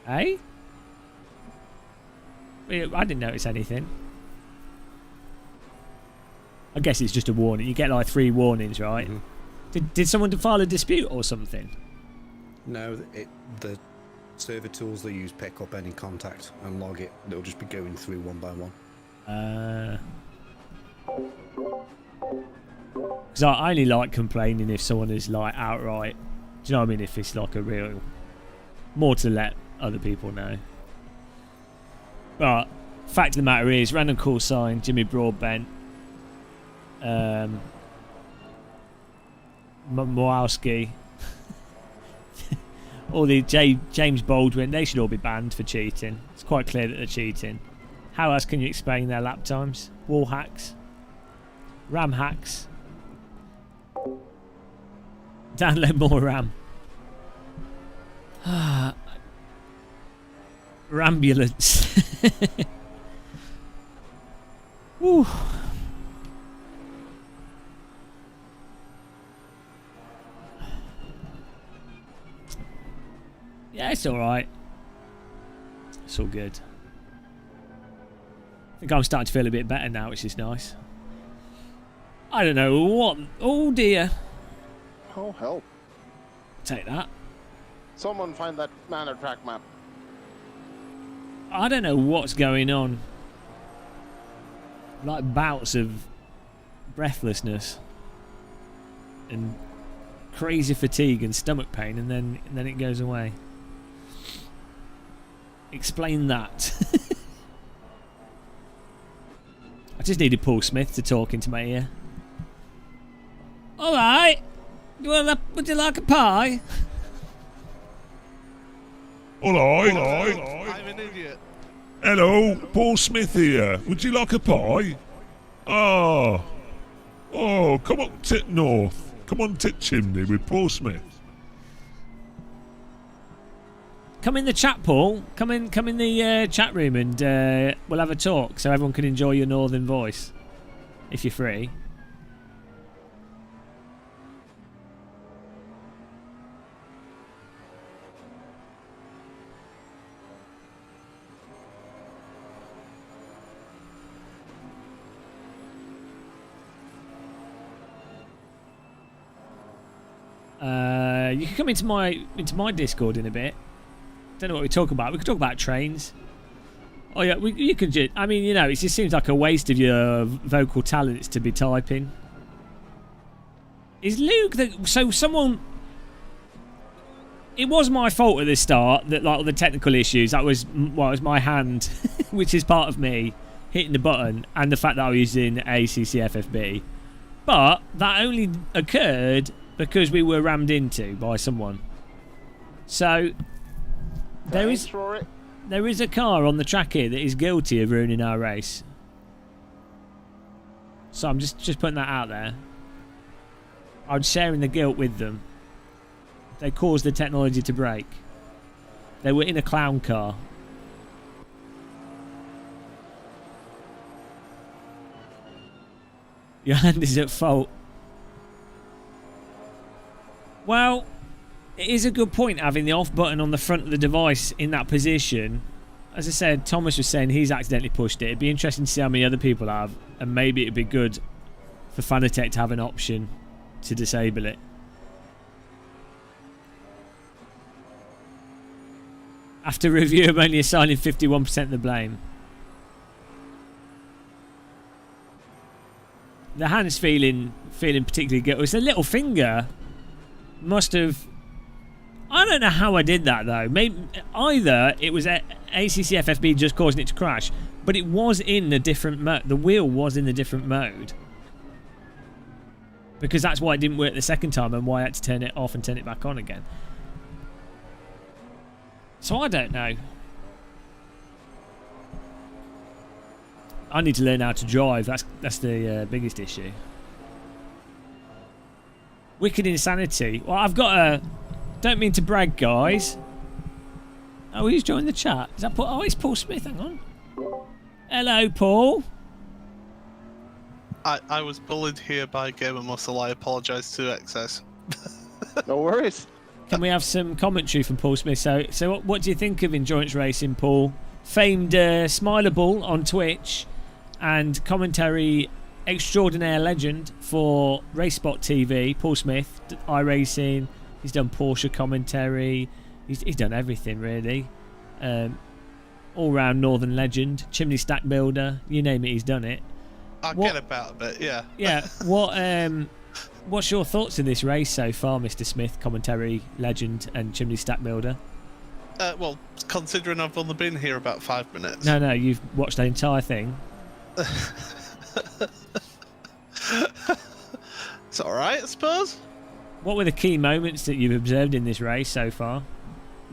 Eh? I didn't notice anything. I guess it's just a warning. You get like 3 warnings, right? Mm-hmm. Did someone file a dispute or something? No, the server tools they use pick up any contact and log it. They'll just be going through one by one. Because I only like complaining if someone is like outright. Do you know what I mean? If it's like a real, more to let other people know. But fact of the matter is, random call sign, Jimmy Broadbent, Mowalski, All the James Baldwin, they should all be banned for cheating. It's quite clear that they're cheating. How else can you explain their lap times? Wall hacks, RAM hacks. Download more RAM. Rambulance. Woo. Yeah, it's alright. It's all good. I think I'm starting to feel a bit better now, which is nice. I don't know what... Oh dear. Oh, help. Take that. Someone find that manor track map. I don't know what's going on. Like bouts of breathlessness and crazy fatigue and stomach pain, and then it goes away. Explain that. I just needed Paul Smith to talk into my ear. Alright. Would you like a pie? Alright. I'm an idiot. Hello, Paul Smith here. Would you like a pie? Oh, come on, tit north. Come on, tit chimney with Paul Smith. Come in the chat, Paul. Come in the chat room, and we'll have a talk so everyone can enjoy your northern voice, if you're free. You can come into my Discord in a bit. Don't know what we talk about. We could talk about trains. Oh yeah, you could just... I mean, you know, it just seems like a waste of your vocal talents to be typing. Is Luke... So someone... It was my fault at the start, that like all the technical issues. That was... Well, it was my hand, which is part of me, hitting the button, and the fact that I was using ACC FFB. But that only occurred because we were rammed into by someone. So... There is a car on the track here that is guilty of ruining our race. So I'm just putting that out there. I'm sharing the guilt with them. They caused the technology to break. They were in a clown car. Your hand is at fault. Well... It is a good point having the off button on the front of the device in that position. As I said, Thomas was saying he's accidentally pushed it. It'd be interesting to see how many other people have, and maybe it'd be good for Fanatec to have an option to disable it. After review, I'm only assigning 51% of the blame. The hand's feeling particularly good. It's a little finger. Must have... I don't know how I did that though. Maybe either it was ACC FFB just causing it to crash, but it was in a different mode. The wheel was in a different mode. Because that's why it didn't work the second time and why I had to turn it off and turn it back on again. So I don't know. I need to learn how to drive. That's the biggest issue. Wicked insanity. Well, I've got a... Don't mean to brag, guys. Oh, he's joined the chat. Is that Paul? Oh, it's Paul Smith. Hang on. Hello, Paul. I was bullied here by Gamer Muscle. I apologise to XS. No worries. Can we have some commentary from Paul Smith? So what do you think of endurance racing, Paul? Famed Smileable on Twitch and commentary extraordinaire legend for RaceSpot TV. Paul Smith, iRacing. He's done Porsche commentary. He's done everything really. All-round Northern legend, chimney stack builder. You name it, he's done it. I get about a bit, yeah. Yeah. What's your thoughts of this race so far, Mr. Smith, commentary legend and chimney stack builder? Well, considering I've only been here about 5 minutes. No, you've watched the entire thing. It's all right, I suppose. What were the key moments that you've observed in this race so far?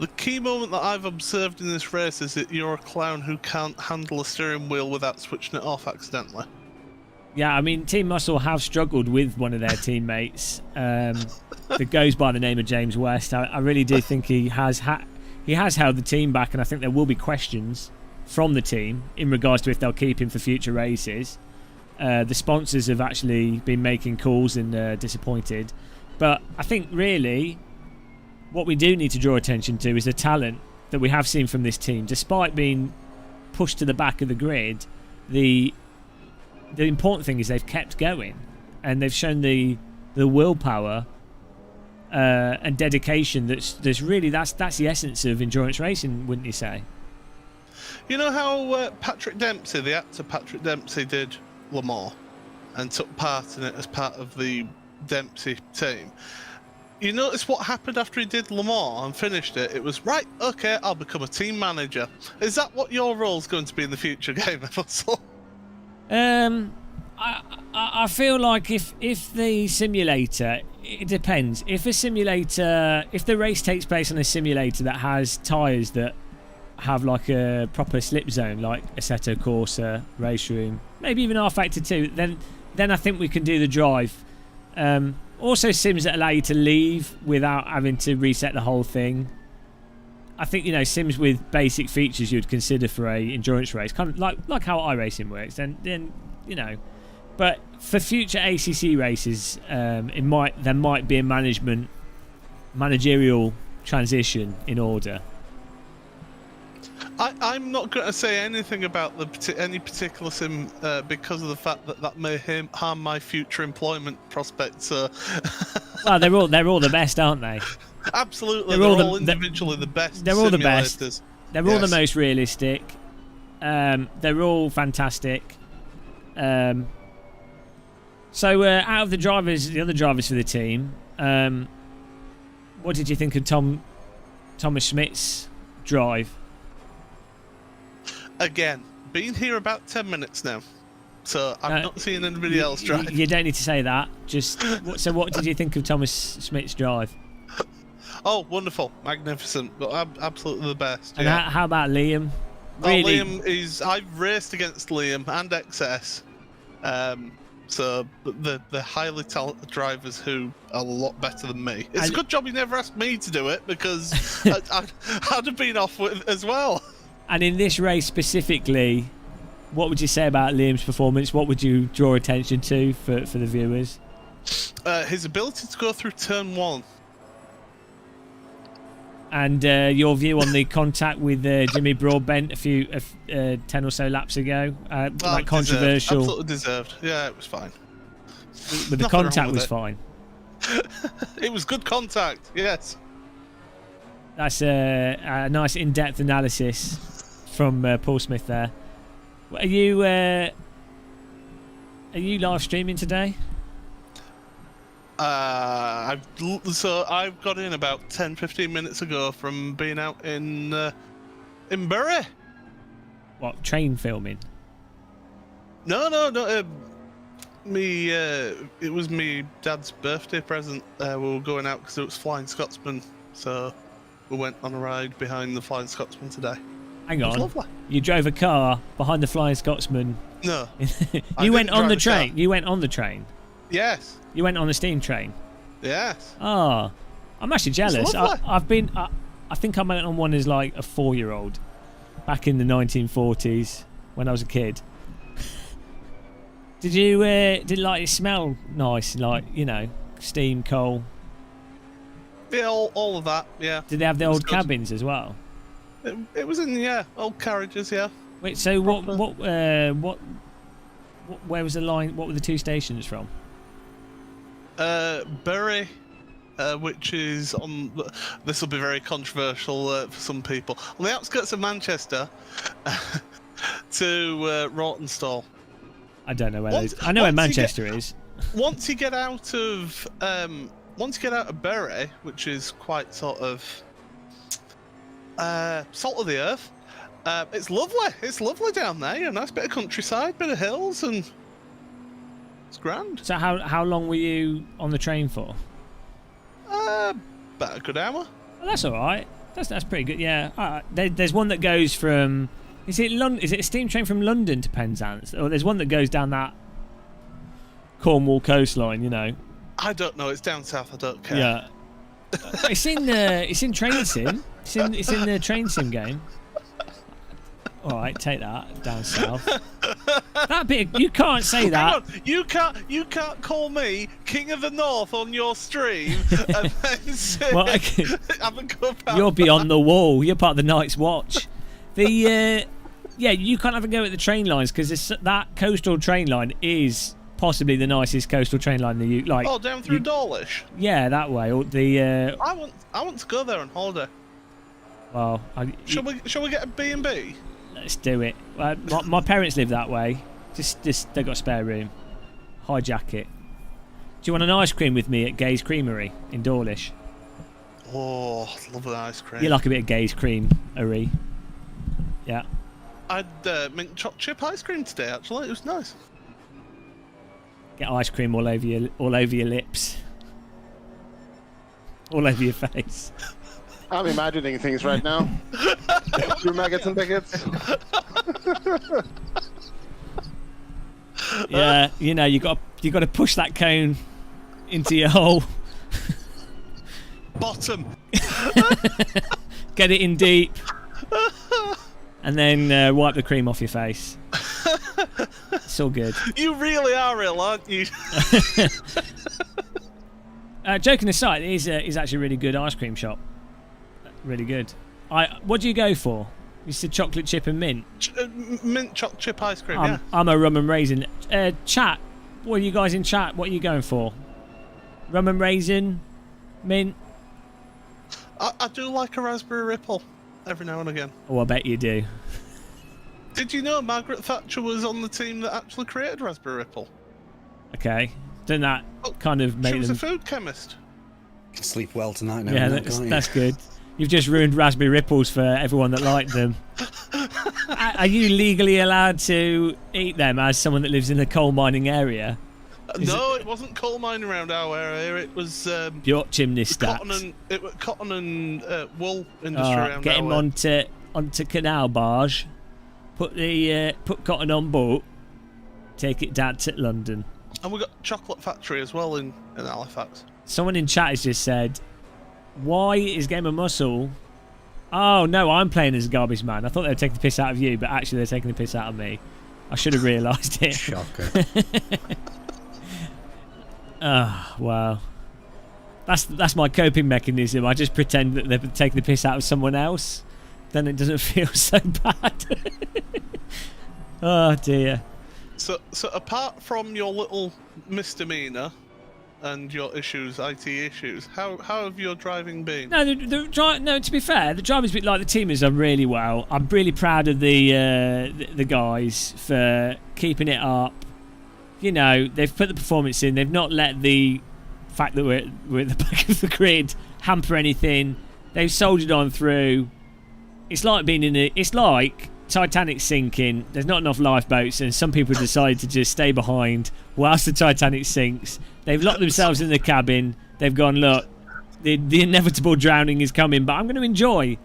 The key moment that I've observed in this race is that you're a clown who can't handle a steering wheel without switching it off accidentally. Yeah, I mean, Team Muscle have struggled with one of their teammates that goes by the name of James West. I really do think he has held the team back, and I think there will be questions from the team in regards to if they'll keep him for future races. The sponsors have actually been making calls and disappointed. But I think really what we do need to draw attention to is the talent that we have seen from this team. Despite being pushed to the back of the grid, the important thing is they've kept going, and they've shown the willpower and dedication that's the essence of endurance racing, wouldn't you say? You know how Patrick Dempsey, the actor Patrick Dempsey, did Le Mans and took part in it as part of the Dempsey team? You notice what happened after he did Le Mans and finished it? It was, right, okay, I'll become a team manager. Is that what your role's going to be in the future, Game of Muscle? I feel like if the simulator, it depends. If the race takes place on a simulator that has tyres that have like a proper slip zone, like Assetto, Corsa, Race Room, maybe even R-Factor 2, then I think we can do the drive. Also sims that allow you to leave without having to reset the whole thing. I think, sims with basic features you'd consider for a endurance race, kind of like how iRacing works. Then but for future ACC races, there might be a managerial transition in order. I'm not going to say anything about any particular sim because of the fact that may harm my future employment prospects. Well, they're all the best, aren't they? Absolutely, they're all individually the best. They're all simulators. the best. They're all the most realistic. They're all fantastic. So out of the other drivers for the team, what did you think of Thomas Schmidt's drive? Again, been here about 10 minutes now, so I've not seen anybody else drive. You don't need to say that. So what did you think of Thomas Schmidt's drive? Oh, wonderful, magnificent, but absolutely the best. And yeah. how about Liam? Really? Liam I've raced against Liam and XS. So the highly talented drivers who are a lot better than me. It's a good job he never asked me to do it, because I'd have been off with as well. And in this race specifically, what would you say about Liam's performance? What would you draw attention to for the viewers? His ability to go through turn 1. And your view on the contact with Jimmy Broadbent 10 or so laps ago? Controversial. Absolutely deserved. Yeah, it was fine. But the contact was fine. It was good contact, yes. That's a nice in-depth analysis from Paul Smith there. Are you live streaming today? I've got in about 10-15 minutes ago from being out in Bury. What, train filming? No. It was me dad's birthday present. We were going out because it was Flying Scotsman, so we went on a ride behind the Flying Scotsman today. Hang on. It was lovely. You drove a car behind the Flying Scotsman? No. You went on the train? You went on the train? Yes. You went on the steam train? Yes. Oh, I'm actually jealous. I've been. I think I went on one as like a 4-year-old back in the 1940s when I was a kid. Did it like smell nice, like, steam, coal? Yeah, all of that. Yeah. Did they have the old cabins as well? It was in old carriages. Yeah. Wait, so where was the line? What were the two stations from? Bury, which is on. This will be very controversial for some people. On the outskirts of Manchester, to Rawtenstall. I don't know where those. I know where Manchester is. Once you get out of Bury, which is quite sort of salt of the earth, it's lovely. It's lovely down there. A nice bit of countryside, bit of hills, and it's grand. So how long were you on the train for? About a good hour. Well, that's all right. That's pretty good. Yeah. There's one that goes from. Is it a steam train from London to Penzance? Or there's one that goes down that Cornwall coastline. You know. I don't know. It's down south. I don't care. Yeah. It's in Train Sim. It's in the Train Sim game. All right, take that down south. That bit you can't say that. Hang on. You can't call me King of the North on your stream and then say have a go about You're beyond the wall. You're part of the Night's Watch. You can't have a go at the train lines because that coastal train line is possibly the nicest coastal train line in the UK. Down through Dawlish. Yeah, that way. Or I want to go there on holiday. Well, shall we get a B&B? Let's do it. My parents live that way. Just they've got a spare room. Hijack it. Do you want an ice cream with me at Gay's Creamery in Dawlish? Oh, I love an ice cream. You like a bit of Gay's Creamery? Yeah. I had mint choc chip ice cream today. Actually, it was nice. Get ice cream all over your lips, all over your face. I'm imagining things right now. 2 maggots and bigots. Yeah, you got to push that cone into your hole. Bottom. Get it in deep, and then wipe the cream off your face. It's all good. You really are ill, aren't you? Joking aside, it is actually a really good ice cream shop. Really good. What do you go for? You said chocolate chip and mint. Mint choc chip ice cream. I'm a rum and raisin. Chat. What are you guys in chat? What are you going for? Rum and raisin, mint. I do like a raspberry ripple every now and again. Oh, I bet you do. Did you know Margaret Thatcher was on the team that actually created raspberry ripple? Okay. Doesn't that kind of make She was them... a food chemist. You can sleep well tonight now. Yeah, that's good. You've just ruined raspberry ripples for everyone that liked them. Are you legally allowed to eat them as someone that lives in a coal mining area? It wasn't coal mining around our area. It was your chimney stacks. Cotton and wool industry around get our him onto canal barge. Put cotton on boat. Take it down to London. And we've got chocolate factory as well in Halifax. Someone in chat has just said, "Why is Game of Muscle?" Oh no, I'm playing as a garbage man. I thought they were taking the piss out of you, but actually they're taking the piss out of me. I should have realised it. Shocker. Oh, wow. That's my coping mechanism. I just pretend that they're taking the piss out of someone else. Then it doesn't feel so bad. Oh dear. So apart from your little misdemeanor and your issues, IT issues, how have your driving been? No, no. To be fair, the driving's been like the team has done really well. I'm really proud of the guys for keeping it up. You know, they've put the performance in. They've not let the fact that we're at the back of the grid hamper anything. They've soldiered on through. It's like being it's like Titanic sinking. There's not enough lifeboats, and some people decide to just stay behind whilst the Titanic sinks. They've locked themselves in the cabin. They've gone, look, the inevitable drowning is coming, but I'm going to enjoy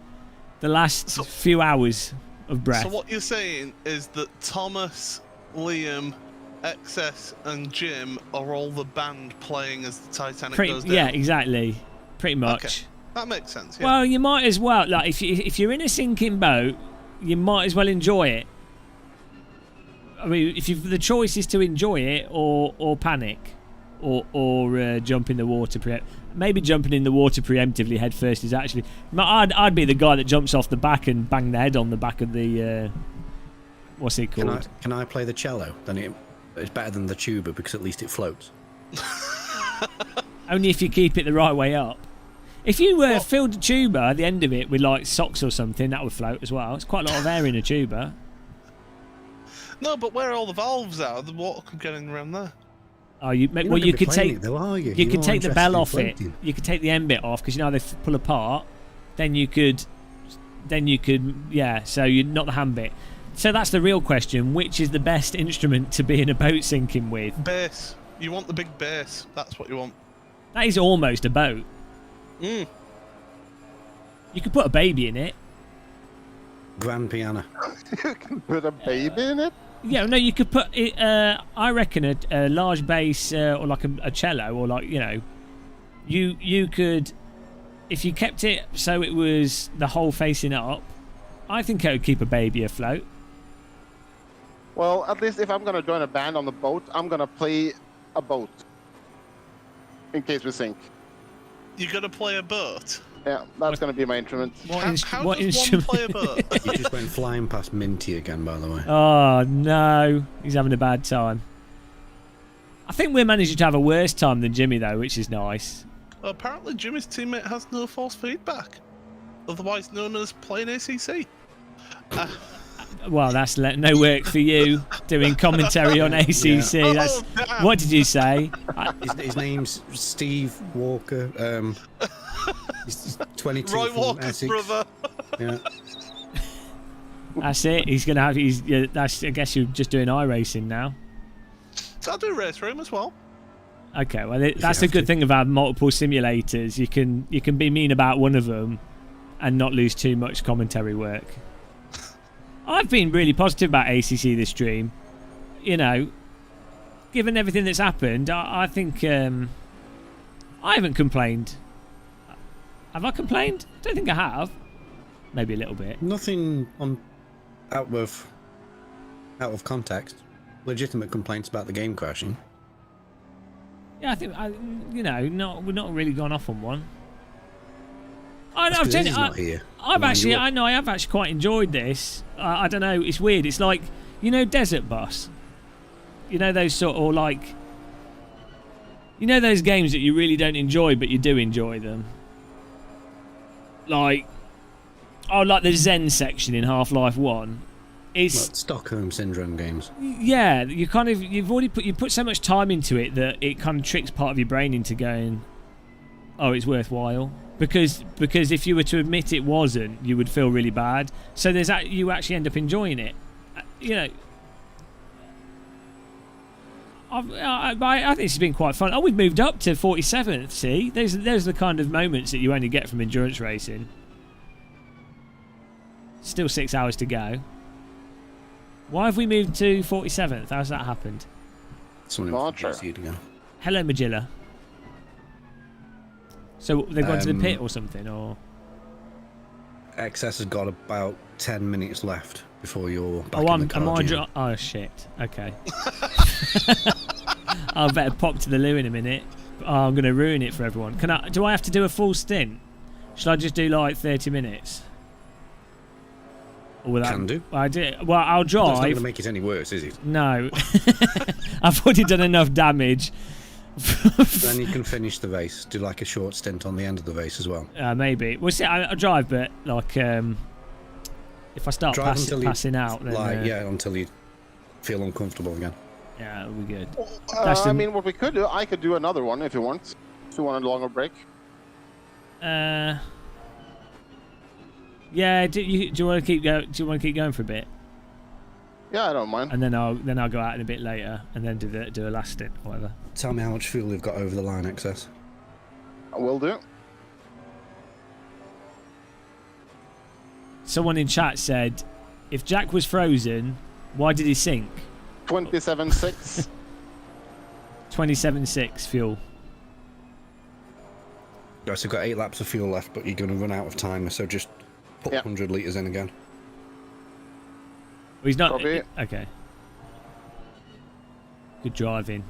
the last few hours of breath. So what you're saying is that Thomas, Liam, XS, and Jim are all the band playing as the Titanic goes down? Yeah, exactly. Pretty much. Okay. That makes sense. Yeah. Well, you might as well. Like, if you're in a sinking boat, you might as well enjoy it. I mean, the choice is to enjoy it or panic, or jump in the water. Maybe jumping in the water preemptively head first is actually. I'd be the guy that jumps off the back and bang the head on the back of the. What's it called? Can I play the cello? Then it's better than the tuba because at least it floats. Only if you keep it the right way up. If you filled a tuba at the end of it with like socks or something, that would float as well. It's quite a lot of air in a tuba. No, but where all the valves are, the water could get in around there. Oh, you could take. It though, are you? You could take the bell off it. You could take the end bit off because you know they pull apart. Then you could, yeah. So you're not the hand bit. So that's the real question: which is the best instrument to be in a boat sinking with? Bass. You want the big bass. That's what you want. That is almost a boat. Mm. You could put a baby in it. Grand piano. You can put a baby in it? Yeah, no, you could put it. I reckon a large bass or like a cello or like you could, if you kept it so it was the whole facing up. I think it would keep a baby afloat. Well, at least if I'm gonna join a band on the boat, I'm gonna play a boat. In case we sink. You're gonna play a boat? Yeah, that's gonna be my instrument. How does one play a boat? He just went flying past Minty again, by the way. Oh no, he's having a bad time. I think we're managing to have a worse time than Jimmy though, which is nice. Well, apparently Jimmy's teammate has no force feedback, otherwise known as playing ACC. Well, that's no work for you doing commentary on ACC. Yeah. That's damn. what did you say? His name's Steve Walker. He's 22 Roy from Walker's Essex. brother. Yeah. That's it. He's gonna have. That's. I guess you're just doing iRacing now. So I do race room as well. Okay, well that's the good thing about multiple simulators. You can be mean about one of them, and not lose too much commentary work. I've been really positive about ACC this stream. You know, given everything that's happened, I think I haven't complained. Have I complained? I don't think I have. Maybe a little bit. Nothing out of context. Legitimate complaints about the game crashing. Yeah, I think we're not really gone off on one. I That's 'cause Izzy's not here. I have actually quite enjoyed this. I don't know, it's weird. It's like, Desert Bus. Those sort of like, those games that you really don't enjoy, but you do enjoy them. Like the Zen section in Half-Life 1. It's Stockholm Syndrome games. Yeah, you put so much time into it that it kind of tricks part of your brain into going, oh, it's worthwhile. Because if you were to admit it wasn't, you would feel really bad. So you actually end up enjoying it. I think it's been quite fun. Oh, we've moved up to 47th. See, there's the kind of moments that you only get from endurance racing. Still 6 hours to go. Why have we moved to 47th? How's that happened? Someone to go. Hello, Magilla. So they've gone to the pit or something, or? XS has got about 10 minutes left before you're back in the car. Oh shit. Okay. I better pop to the loo in a minute. Oh, I'm going to ruin it for everyone. Do I have to do a full stint? Should I just do like 30 minutes? Or Can do. I did. Well, I'll drive. That's not going to make it any worse, is it? No. I've already done enough damage. Then you can finish the race. Do like a short stint on the end of the race as well. Maybe. We'll see. I'll drive, but like, if I start passing out, then until you feel uncomfortable again. Yeah, it'll be good. I mean, what we could do, I could do another one if you want. If you want a longer break. Yeah. Do you want to keep going? Do you want to keep going for a bit? Yeah, I don't mind. And then I'll go out in a bit later, and then do a last stint, whatever. Tell me how much fuel you've got over the line, XS. I will do. Someone in chat said, if Jack was frozen, why did he sink? 27.6. 27.6 fuel. Right, so you've got 8 laps of fuel left, but you're going to run out of time, so just put 100 litres in again. Well, he's not. Copy. Okay. Good driving.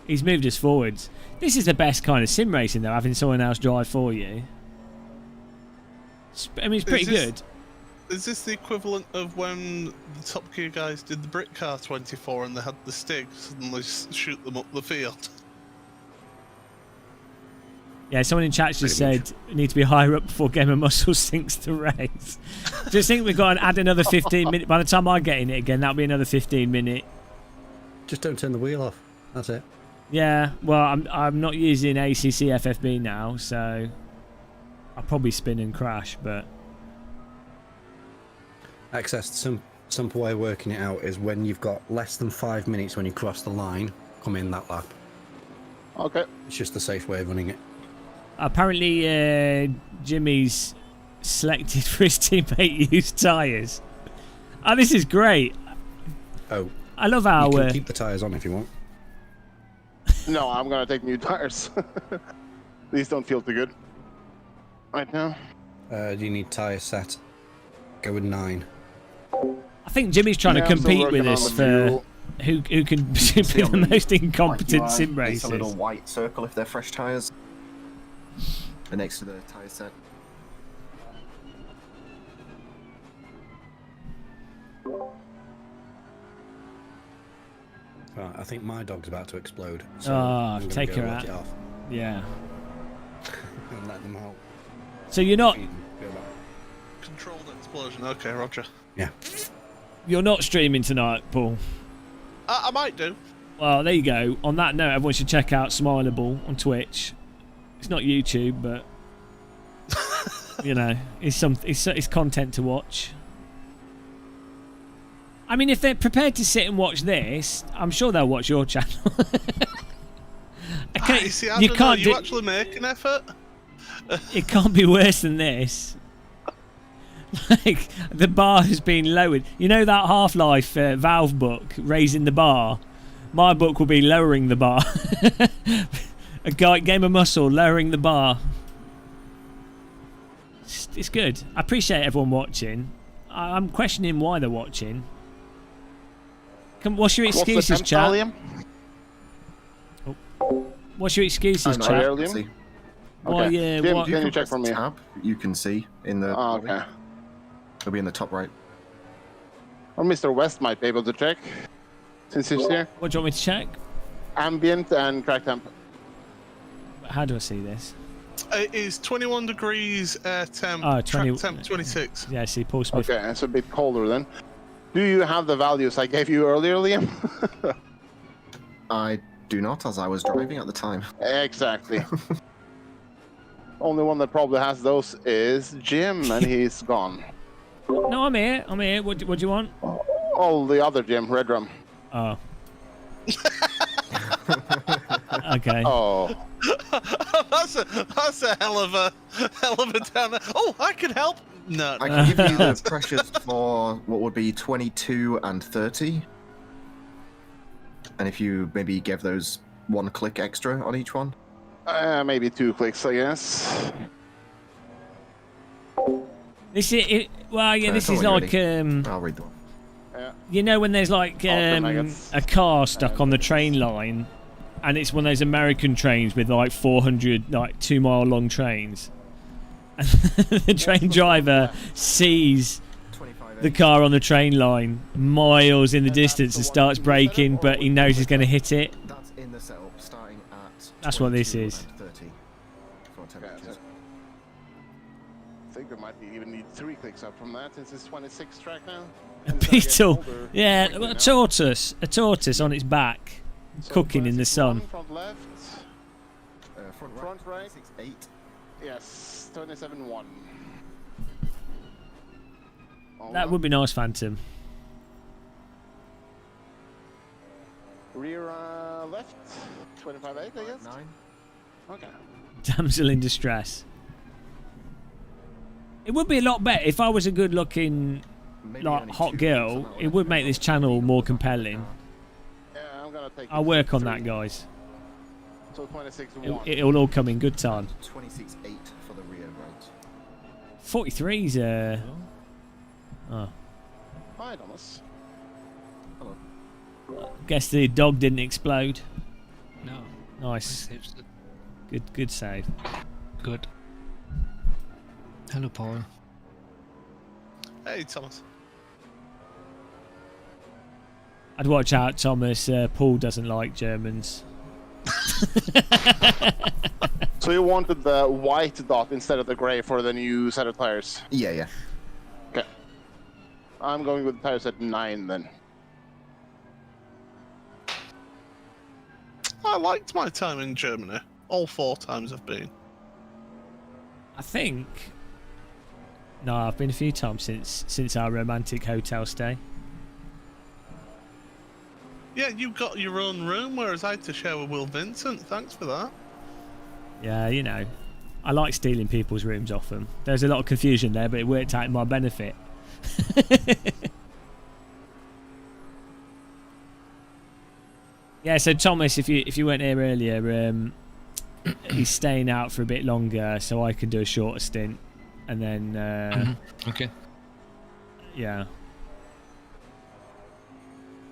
He's moved us forwards. This is the best kind of sim racing, though, having someone else drive for you. I mean, it's pretty good. Is this the equivalent of when the Top Gear guys did the Brick Car 24 and they had the stick suddenly shoot them up the field? Yeah, someone in chat just said we need to be higher up before Game of Muscle sinks the race. Just think we've got to add another 15 minutes. By the time I get in it again, that'll be another 15 minute. Just don't turn the wheel off. That's it. Yeah, well, I'm not using ACC FFB now, so I'll probably spin and crash, but... XS, simple way of working it out is when you've got less than 5 minutes when you cross the line, come in that lap. Okay. It's just the safe way of running it. Apparently, Jimmy's selected for his teammate used tyres. Oh, this is great. Oh, I love how... you can keep the tyres on if you want. No, I'm gonna take new tires. These don't feel too good right now. Do you need tyre set? Go with 9. I think Jimmy's trying to I'm still compete working with on us the for fuel. who can be the most incompetent sim It's a little racers. white circle if they're fresh tyres. They're next to the tyre set. Right, I think my dog's about to explode. So Oh, I'm gonna take go her let out. it off Yeah. and let them out. So you're not Feed them, go back. Controlled explosion. Okay, Roger. Yeah. streaming tonight, Paul. I might do. Well, there you go. On that note, everyone should check out Smileable on Twitch. It's not YouTube, but you know, it's content to watch. I mean, if they're prepared to sit and watch this, I'm sure they'll watch your channel. You see, I don't know. You actually make an effort. It can't be worse than this. Like, the bar has been lowered. You know that Half-Life Valve book, Raising the Bar? My book will be Lowering the Bar. A game of muscle, lowering the bar. It's good. I appreciate everyone watching. I'm questioning why they're watching. What's your excuses, chat? What's your excuses, chat? Beryllium? Why, Okay. Jim, can you check for me? Tab, you can see in the. Oh, okay. It'll be in the top right. Or Mr. West might be able to check, since he's here. What do you want me to check? Ambient and crack temp. How do I see this? It is 21 degrees temp. Oh, 20 temp 26. Yeah, I see Paul Smith. Okay, it's a bit colder then. Do you have the values I gave you earlier, Liam? I do not, as I was driving at the time. Exactly. Only one that probably has those is Jim, and he's gone. No, I'm here. I'm here. What do you want? Oh, the other Jim, Red Rum. Oh. Okay. Oh. that's a hell of a downer. Oh, I can help. No. I can give you the pressures for what would be 22 and 30. And if you maybe give those 1 click extra on each one. Maybe 2 clicks, I guess. This is it. Well, yeah. This tell is me when like you're I'll read the one. you know when there's like a car stuck on the train line, and it's one of those American trains with like 400 like 2-mile long trains. And the train driver sees the car on the train line miles in the distance and starts braking, but he knows he's going to hit it. That's in the setup, starting at. That's what this is. 30 for temperatures. I think we might even need 3 clicks up from that, since it's 26 track now. A beetle, yeah, a tortoise on its back, cooking in the sun. Front left. Front right. 6-8. Yes, 27-1. That would be nice, Phantom. Rear left, 25-8, I guess. 9. Okay. Damsel in distress. It would be a lot better if I was a good-looking, Maybe like, only hot 2 girl. clicks on that It one. would make this channel more compelling. Yeah, I'm gonna take. I'll work on that, guys. So 26-1. It'll all come in good time. 26-8 for the rear right. 43's oh. Hi, Thomas. Guess the dog didn't explode. No. Nice. Good save. Good. Hello, Paul. Hey, Thomas. I'd watch out, Thomas. Paul doesn't like Germans. So you wanted the white dot instead of the gray for the new set of tires? Yeah. Okay. I'm going with tires at 9 then. I liked my time in Germany. All 4 times I've been. I think. No, I've been a few times since our romantic hotel stay. Yeah, you got your own room, whereas I had to share with Will Vincent. Thanks for that. Yeah, you know, I like stealing people's rooms off them. There's a lot of confusion there, but it worked out in my benefit. Yeah, so Thomas, if you weren't here earlier, he's staying out for a bit longer, so I can do a shorter stint, and then Okay. yeah,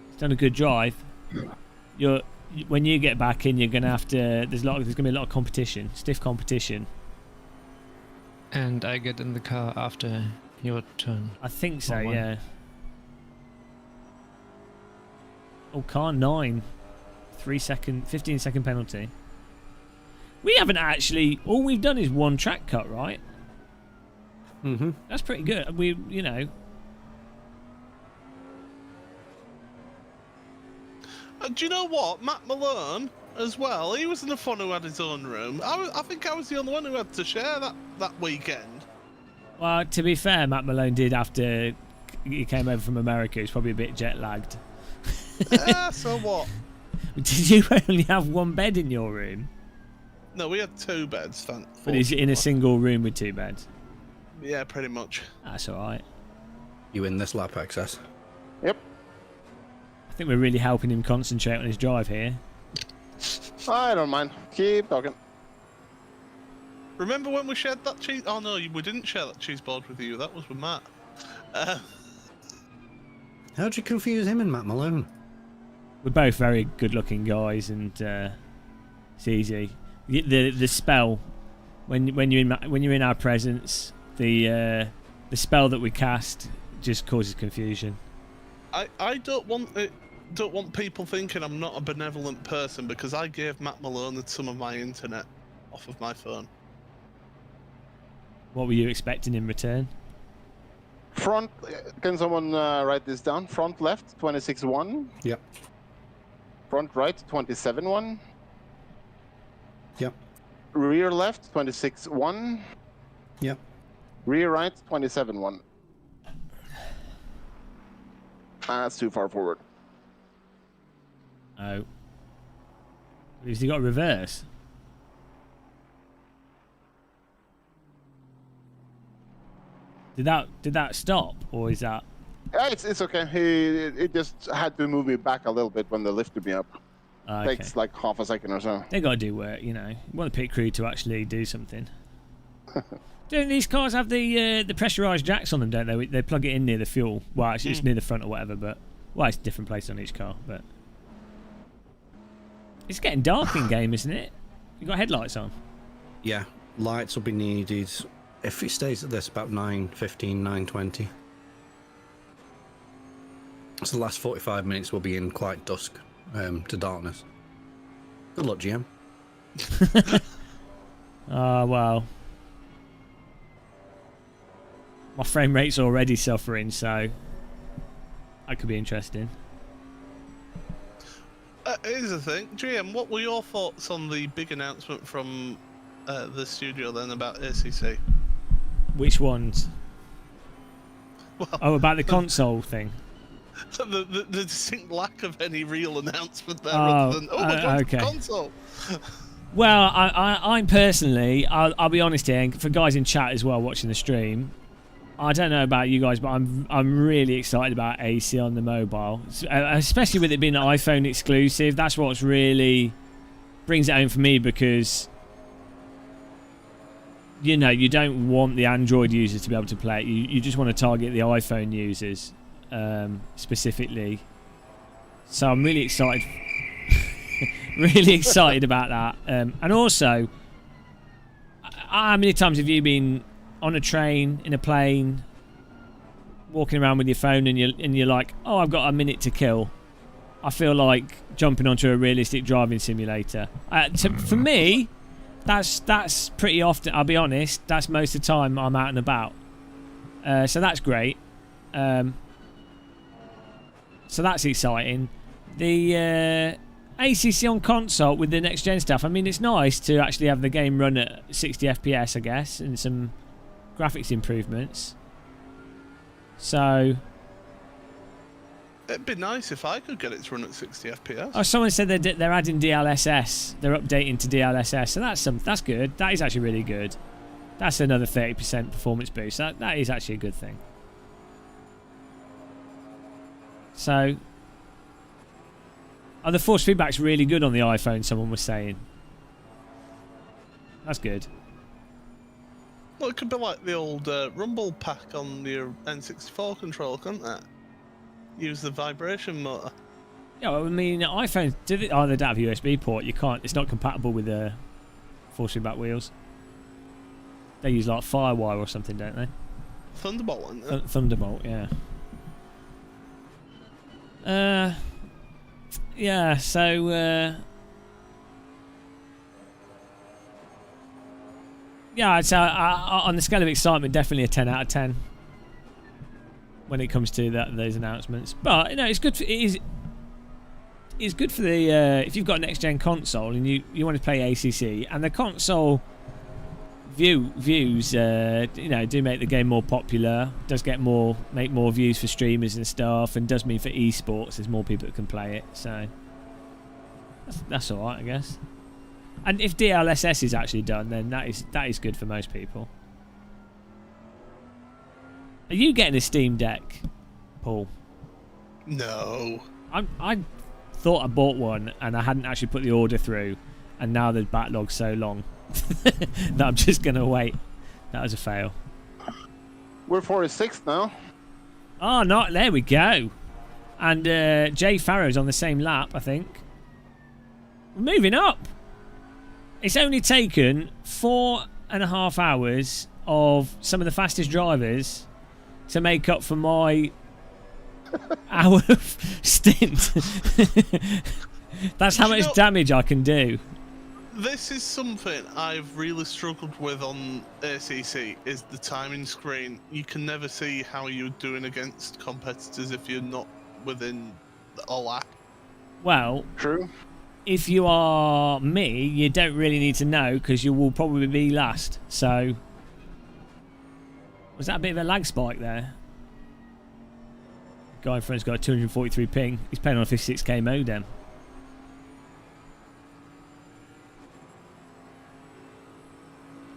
he's done a good drive. When you get back in, you're gonna have to. There's gonna be a lot of competition, stiff competition. And I get in the car after your turn. I think so, Or one. yeah. Oh, car 9. 15-second penalty. We haven't actually. All we've done is one track cut, right? Mm-hmm. That's pretty good. We, you know. Do you know what? Matt Malone as well. He wasn't the fun who had his own room. I think I was the only one who had to share that weekend. Well, to be fair, Matt Malone did after he came over from America. He's probably a bit jet lagged. So what? Did you only have one bed in your room? No, we had 2 beds. But he's in a single room with 2 beds. Yeah, pretty much. That's all right. You in this lap, XS? Yep. I think we're really helping him concentrate on his drive here. I don't mind. Keep talking. Remember when we shared that cheese? Oh no, we didn't share that cheese board with you. That was with Matt. How'd you confuse him and Matt Malone? We're both very good-looking guys, and it's easy. The spell when you're in our presence, the spell that we cast just causes confusion. I don't want people thinking I'm not a benevolent person because I gave Matt Malone some of my internet off of my phone. What were you expecting in return? Front, can someone write this down? Front left, 26-1. Yep. Front right, 27-1. Yep. Rear left, 26-1. Yep. Rear right, 27-1. That's too far forward. Oh. Has he got a reverse? Did that stop, or is that? Yeah, it's okay. It just had to move me back a little bit when they lifted me up. Okay. Takes like half a second or so. They got to do work, you know. You want the pit crew to actually do something. Don't these cars have the pressurised jacks on them? Don't they? They plug it in near the fuel. Well, actually, it's near the front or whatever. But it's a different place on each car. But it's getting dark in game, isn't it? You got headlights on. Yeah, lights will be needed if it stays at this about 9:15, 9:20. So the last 45 minutes will be in quite dusk to darkness. Good luck, GM. Well. My frame rate's already suffering, so that could be interesting. Here's the thing, GM, what were your thoughts on the big announcement from the studio then about ACC? Which ones? Well, about the console thing. The distinct lack of any real announcement there, Oh, other than my God, okay. console. Well, I'm personally, I'll be honest here, for guys in chat as well watching the stream, I don't know about you guys, but I'm really excited about AC on the mobile, especially with it being an iPhone exclusive. That's what's really brings it home for me, because you know you don't want the Android users to be able to play it. You just want to target the iPhone users specifically. So I'm really excited, really excited about that. And also, how many times have you been on a train, in a plane, walking around with your phone, and you're like, oh, I've got a minute to kill. I feel like jumping onto a realistic driving simulator. For me, that's pretty often. I'll be honest. That's most of the time I'm out and about. So that's great. So that's exciting. The ACC on console with the next gen stuff. I mean, it's nice to actually have the game run at 60 FPS, I guess, and some graphics improvements. So It'd be nice if I could get it to run at 60 FPS. Oh, someone said they're adding DLSS. They're updating to DLSS, so that's good. That is actually really good. That's another 30% performance boost. That is actually a good thing. So, the force feedback's really good on the iPhone, someone was saying. That's good. Well, it could be like the old Rumble pack on your N64 controller, couldn't it? Use the vibration motor. Yeah, well, I mean, iPhones they don't have a USB port. You can't. It's not compatible with the force feedback wheels. They use like Firewire or something, don't they? Thunderbolt, isn't it? Thunderbolt, yeah. Yeah. So. Yeah, I'd say on the scale of excitement, definitely a 10 out of 10 when it comes to those announcements. But it's good. It's good for the if you've got a next gen console and you want to play ACC, and the console views do make the game more popular. Does make more views for streamers and stuff, and does mean for esports there's more people that can play it. So that's all right, I guess. And if DLSS is actually done, then that is good for most people. Are you getting a Steam Deck, Paul? No. I thought I bought one and I hadn't actually put the order through, and now the backlog's so long that I'm just gonna wait. That was a fail. We're 46 now. Oh, not there we go. And Jay Farrow's on the same lap, I think. We're moving up. It's only taken 4.5 hours of some of the fastest drivers to make up for my hour stint. That's how much damage I can do. This is something I've really struggled with on ACC, is the timing screen. You can never see how you're doing against competitors if you're not within a lap. Well, true. If you are me, you don't really need to know because you will probably be last. So, was that a bit of a lag spike there? Guy in front's got a 243 ping. He's playing on a 56k modem.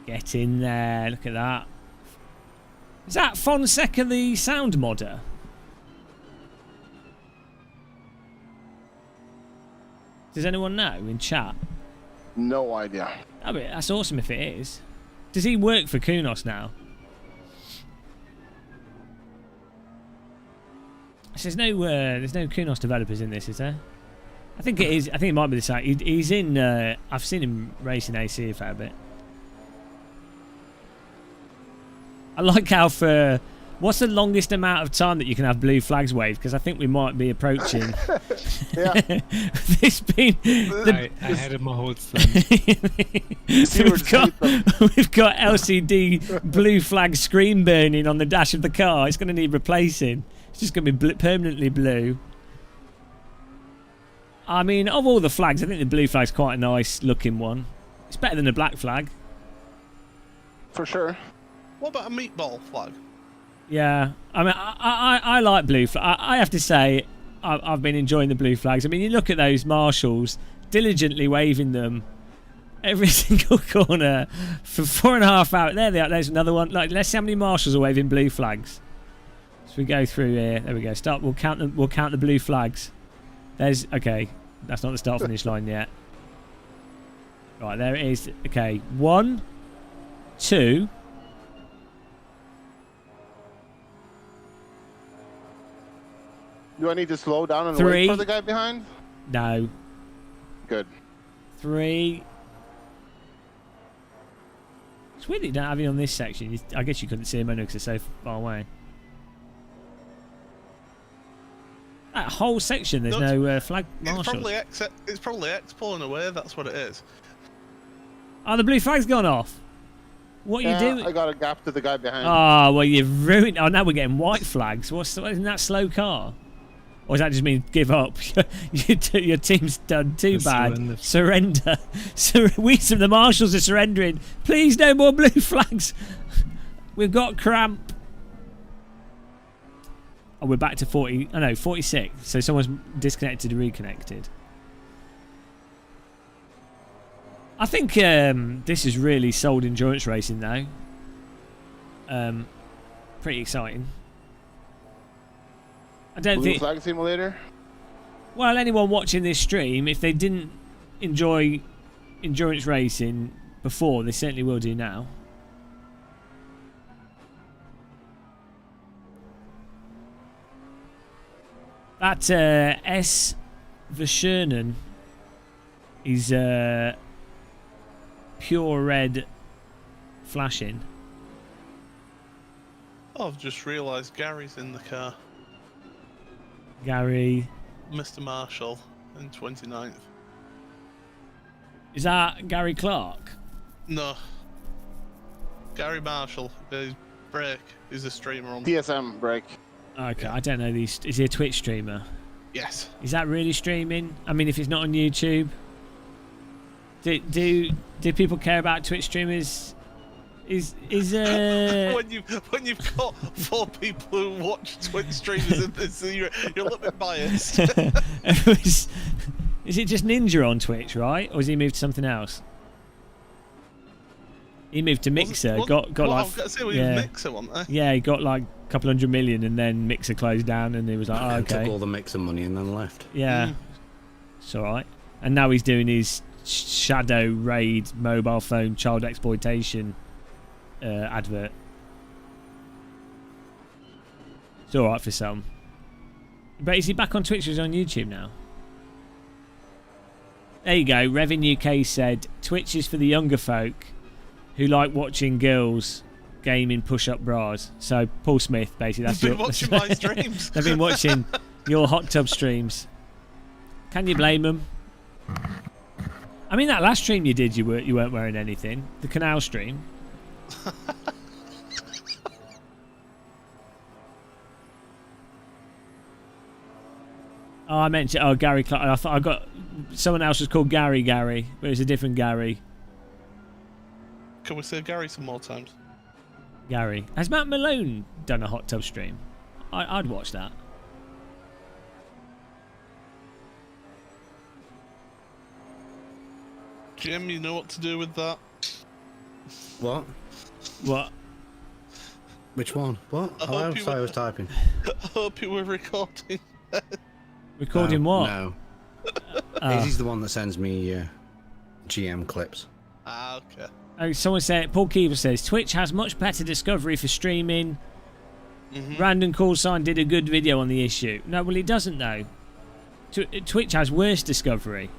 Get in there. Look at that. Is that Fonseca the sound modder? Does anyone know in chat? No idea. I mean, that's awesome if it is. Does he work for Kunos now? So there's no Kunos developers in this, is there? I think it is. I think it might be the same. He's in. I've seen him racing AC a fair bit. I like how for what's the longest amount of time that you can have blue flags waved? Because I think we might be approaching. Yeah. This being I had it my whole time. So we've got LCD blue flag screen burning on the dash of the car. It's going to need replacing. It's just going to be permanently blue. I mean, of all the flags, I think the blue flag's quite a nice looking one. It's better than the black flag. For sure. What about a meatball flag? Yeah, I mean, I like blue flag. I have to say, I've been enjoying the blue flags. I mean, you look at those marshals diligently waving them every single corner for 4.5 hours. There they are. There's another one. Like, let's see how many marshals are waving blue flags. So we go through here. There we go. Start. We'll count them. We'll count the blue flags. There's okay. That's not the start finish line yet. Right, there it is. Okay, 1, 2. Do I need to slow down and 3. wait for the guy behind? No. Good. 3. It's weird that you don't have it on this section. I guess you couldn't see him only because they're so far away. That whole section, there's no flag marshals. It's probably X pulling away. That's what it is. Oh, the blue flag's gone off. What are you doing? I got a gap to the guy behind. Oh, well, you've ruined. Oh, now we're getting white flags. Isn't that slow car? Or does that just mean give up? Your team's done too bad. Surrender. The marshals are surrendering. Please, no more blue flags. We've got cramp. Oh, we're back to 40. Oh no, 46. So someone's disconnected and reconnected. I think this is really sold endurance racing though. Pretty exciting. I don't Blue think. Flag Simulator. Well, anyone watching this stream, if they didn't enjoy endurance racing before, they certainly will do now. That S. Verschernen is pure red flashing. Oh, I've just realised Gary's in the car. Gary. Mr. Marshall in 29th. Is that Gary Clark? No. Gary Marshall. His break. He's a streamer on. TSM break. Okay, I don't know these. Is he a Twitch streamer? Yes. Is that really streaming? I mean, if it's not on YouTube, do people care about Twitch streamers? Is when you've got 4 people who watch Twitch streamers in this, you're a little bit biased. is it just Ninja on Twitch, right? Or has he moved to something else? He moved to Mixer. Got like. I was going to say, yeah. Mixer, wasn't there? Yeah, he got like a couple 100 million, and then Mixer closed down, and he was like, oh, And okay. took all the Mixer money and then left. Yeah, it's all right. And now he's doing his Shadow Raid mobile phone child exploitation advert. It's all right for some. But is he back on Twitch or is he on YouTube now? There you go. Revin UK said Twitch is for the younger folk who like watching girls gaming push-up bras. So Paul Smith, basically, that's They've been watching my streams. They've been watching your hot tub streams. Can you blame them? I mean, that last stream you did, you weren't wearing anything. The canal stream. Oh, I mentioned. Oh, Gary Clark. I thought I got someone else was called Gary, but it's a different Gary. Can we say Gary some more times? Gary. Has Matt Malone done a hot tub stream? I'd watch that. Jim, you know what to do with that? What? What? Which one? What? I Sorry, I was typing. I hope you were recording. Recording what? No. He's the one that sends me GM clips. Ah, okay. Oh, someone said, Paul Keever says, Twitch has much better discovery for streaming. Random Call Sign did a good video on the issue. No, well, it doesn't, though. Twitch has worse discovery.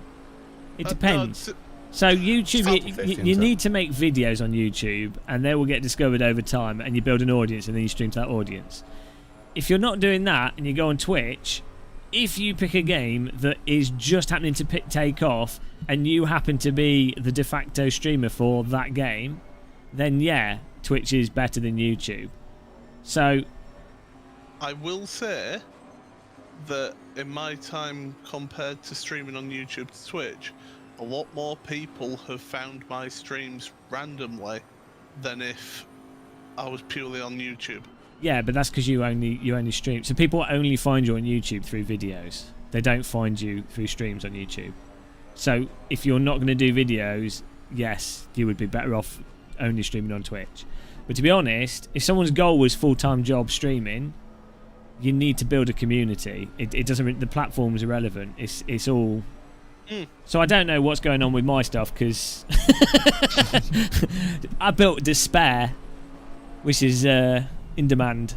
It depends. So YouTube, you need to make videos on YouTube, and they will get discovered over time, and you build an audience, and then you stream to that audience. If you're not doing that, and you go on Twitch, if you pick a game that is just happening to take off, and you happen to be the de facto streamer for that game, then yeah, Twitch is better than YouTube. So I will say that in my time compared to streaming on YouTube to Twitch, a lot more people have found my streams randomly than if I was purely on YouTube. yeah, but that's because you only stream. So people only find you on YouTube through videos. They don't find you through streams on YouTube. So if you're not going to do videos, yes, you would be better off only streaming on Twitch. But to be honest, if someone's goal was full-time job streaming, you need to build a community. It doesn't. The platform is irrelevant. It's all. So I don't know what's going on with my stuff because I built Despair, which is in demand.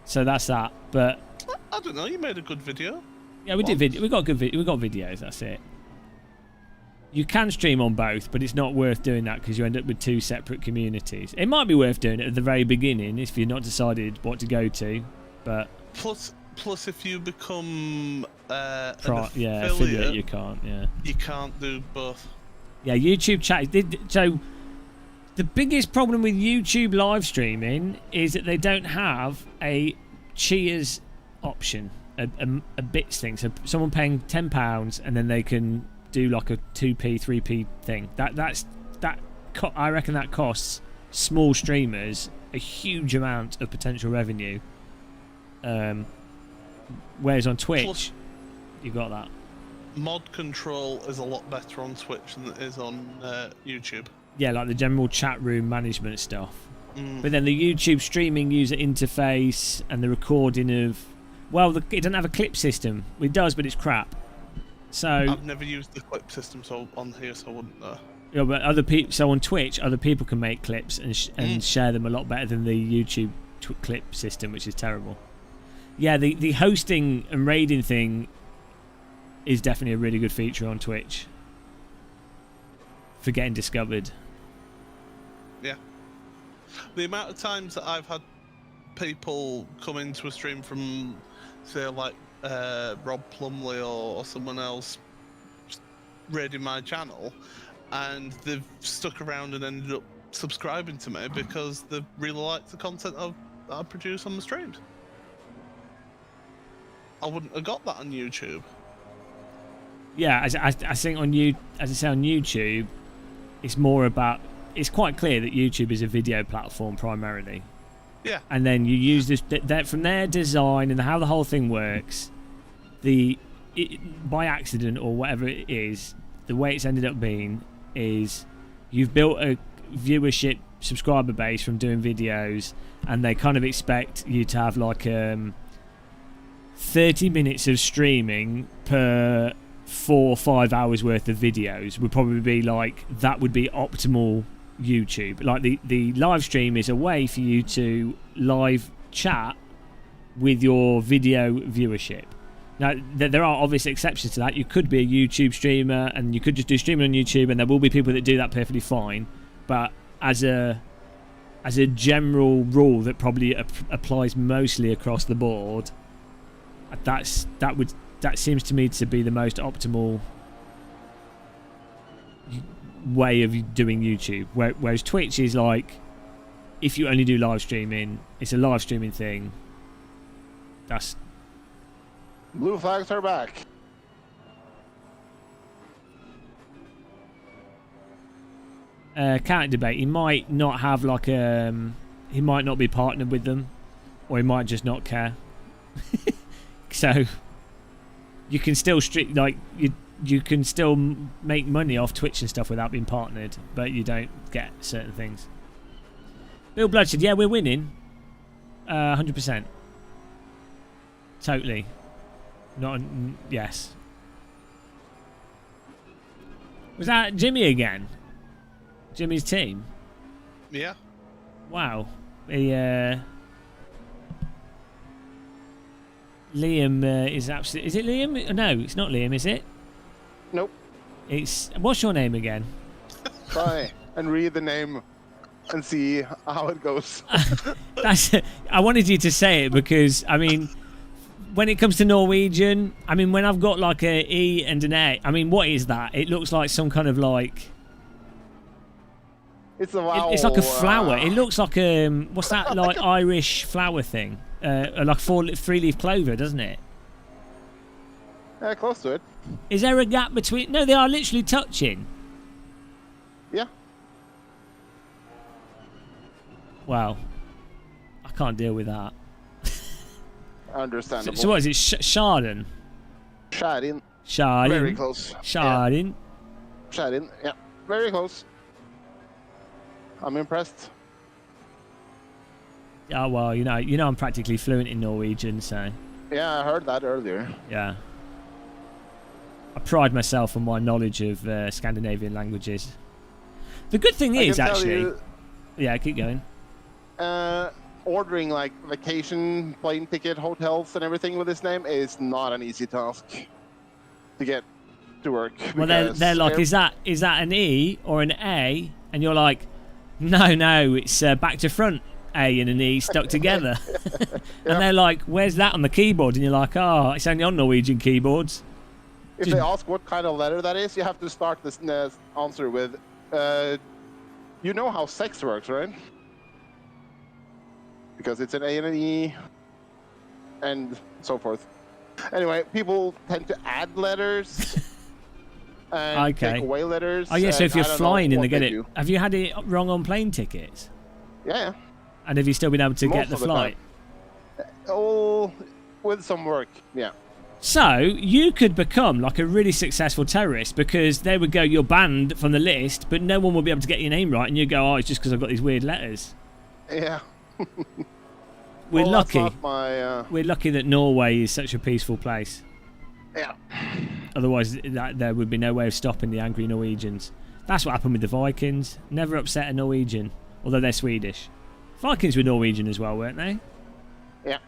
So that's that. But I don't know. You made a good video. yeah, we did video. We got good. We got videos. That's it. You can stream on both, but it's not worth doing that because you end up with two separate communities. It might be worth doing it at the very beginning if you're not decided what to go to, but plus if you become an affiliate, you can't. Yeah, you can't do both. Yeah, YouTube chat. So the biggest problem with YouTube live streaming is that they don't have a cheers option, a bits thing. So someone paying £10 and then they can do like a 2p, 3p thing. I reckon that costs small streamers a huge amount of potential revenue. Whereas on Twitch, Plus, you got that. Mod control is a lot better on Twitch than it is on YouTube. Yeah, like the general chat room management stuff. But then the YouTube streaming user interface and the recording of... Well, it doesn't have a clip system. It does, but it's crap. So I've never used the clip system on here, so I wouldn't know. Yeah, but other people. So on Twitch, other people can make clips and share them a lot better than the YouTube clip system, which is terrible. Yeah, the hosting and raiding thing is definitely a really good feature on Twitch for getting discovered. Yeah. The amount of times that I've had people come into a stream from, say, like Rob Plumley or someone else raiding my channel, and they've stuck around and ended up subscribing to me because they really like the content that I produce on the streams. I wouldn't have got that on YouTube. Yeah, I think as I say on YouTube, it's more about. It's quite clear that YouTube is a video platform primarily. Yeah. And then you use this from their design and how the whole thing works. By accident or whatever it is, the way it's ended up being is you've built a viewership subscriber base from doing videos, and they kind of expect you to have like 30 minutes of streaming per 4 or 5 hours worth of videos would probably be like, that would be optimal YouTube. Like the live stream is a way for you to live chat with your video viewership. Now there are obvious exceptions to that. You could be a YouTube streamer and you could just do streaming on YouTube, and there will be people that do that perfectly fine, but as a general rule that probably applies mostly across the board, that seems to me to be the most optimal way of doing YouTube. Whereas Twitch is like, if you only do live streaming, it's a live streaming thing. That's... Blue flags are back. Can't debate. He might not have like he might not be partnered with them, or he might just not care. So you can still you can still make money off Twitch and stuff without being partnered, but you don't get certain things. Bill Bloodshed, yeah, we're winning. 100%. Totally. Yes. Was that Jimmy again? Jimmy's team? Yeah. Wow. Liam is absolutely... Is it Liam? No, it's not Liam, is it? Nope. It's... What's your name again? Try and read the name and see how it goes. I wanted you to say it because, I mean, when it comes to Norwegian, I mean, when I've got like a E and an A, I mean, what is that? It looks like some kind of like... It's a vowel. It's like a flower. It looks like what's that, like Irish flower thing? Like 3-leaf clover, doesn't it? Close to it. Is there a gap between... No, they are literally touching. Yeah. Wow. I can't deal with that. Understandable. So what is it? Sharden? Shadin. Shardin. Very close. Shardin. Yeah. Shadin. Yeah. Very close. I'm impressed. Oh, well, you know I'm practically fluent in Norwegian, so... Yeah, I heard that earlier. Yeah. I pride myself on my knowledge of Scandinavian languages. The good thing is, actually... Yeah, keep going. Ordering, like, vacation, plane ticket, hotels, and everything with this name is not an easy task to get to work. Well, they're like, is that an E or an A? And you're like... No, it's back to front A and an E stuck together. And they're like, where's that on the keyboard? And you're like, oh, it's only on Norwegian keyboards. If they ask what kind of letter that is, you have to start this answer with, you know how sex works, right? Because it's an A and an E, and so forth. Anyway, people tend to add letters. And take away letters. Oh yeah, so if you're flying and they get it, have you had it wrong on plane tickets? Yeah. And have you still been able to get Most the of the flight? Oh, with some work, yeah. So you could become like a really successful terrorist because they would go, you're banned from the list, but no one will be able to get your name right, and you go, oh, it's just because I've got these weird letters. Yeah. We're Well, lucky. That's not my, We're lucky that Norway is such a peaceful place. yeah. Otherwise, there would be no way of stopping the angry Norwegians. That's what happened with the Vikings. Never upset a Norwegian, although they're Swedish. Vikings were Norwegian as well, weren't they? Yeah.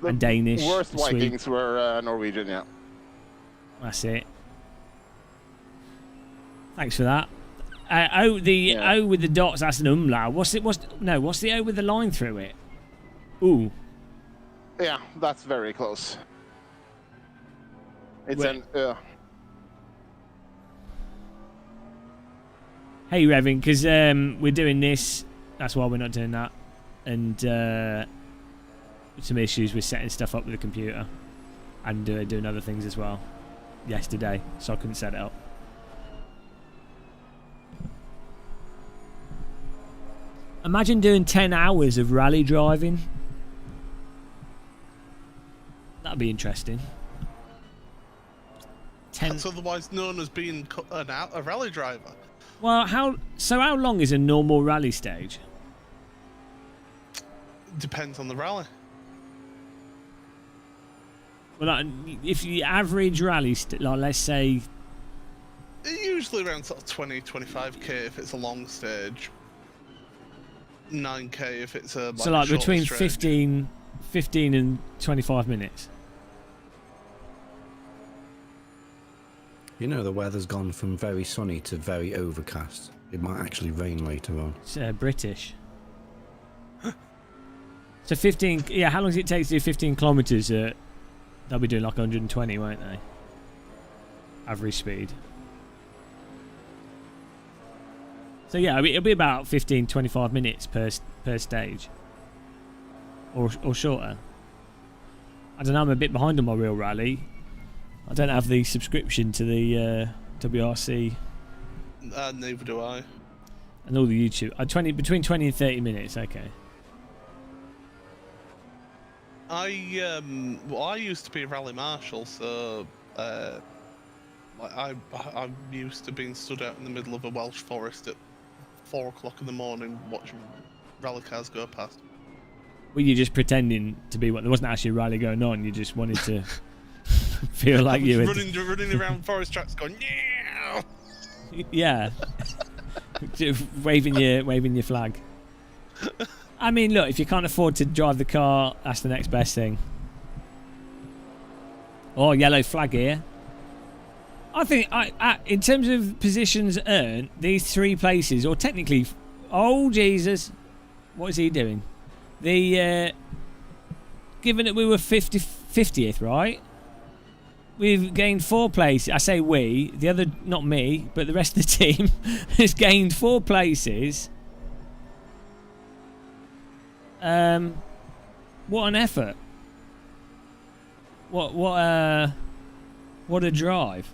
And Danish. Worst and Swede. Vikings were Norwegian, yeah. That's it. Thanks for that. O with the dots. That's an umlaut. What's the O with the line through it? Ooh. Yeah, that's very close. It's Wait. an Hey, Revin, because we're doing this. That's why we're not doing that. And some issues with setting stuff up with the computer and doing other things as well yesterday, so I couldn't set it up. Imagine doing 10 hours of rally driving. That'd be interesting. That's otherwise known as being a rally driver. Well, how long is a normal rally stage? Depends on the rally. Well, if the average rally, like let's say, Usually around sort of 20-25k if it's a long stage. 9k if it's a so like short between stretch. 15 and 25 minutes. You know, the weather's gone from very sunny to very overcast. It might actually rain later on. It's British. So 15, yeah, how long does it take to do 15 kilometres? They'll be doing like 120, won't they? Average speed. So yeah, it'll be about 15-25 minutes per stage. Or shorter. I don't know, I'm a bit behind on my real rally. I don't have the subscription to the WRC. Neither do I. And all the YouTube. Between 20 and 30 minutes, okay. I used to be a rally marshal, so I'm used to being stood out in the middle of a Welsh forest at 4 o'clock in the morning watching rally cars go past. Were you just pretending to be what? There wasn't actually a rally going on. You just wanted to feel like you were running around forest tracks going yeah. Yeah, waving your flag. I mean, look, if you can't afford to drive the car, that's the next best thing. Oh, yellow flag here. I think in terms of positions earned, these 3 places, or technically, oh Jesus, what is he doing? Given that we were 50th, right? We've gained 4 places. I say we, the other, not me, but the rest of the team has gained 4 places. What an effort! What a drive!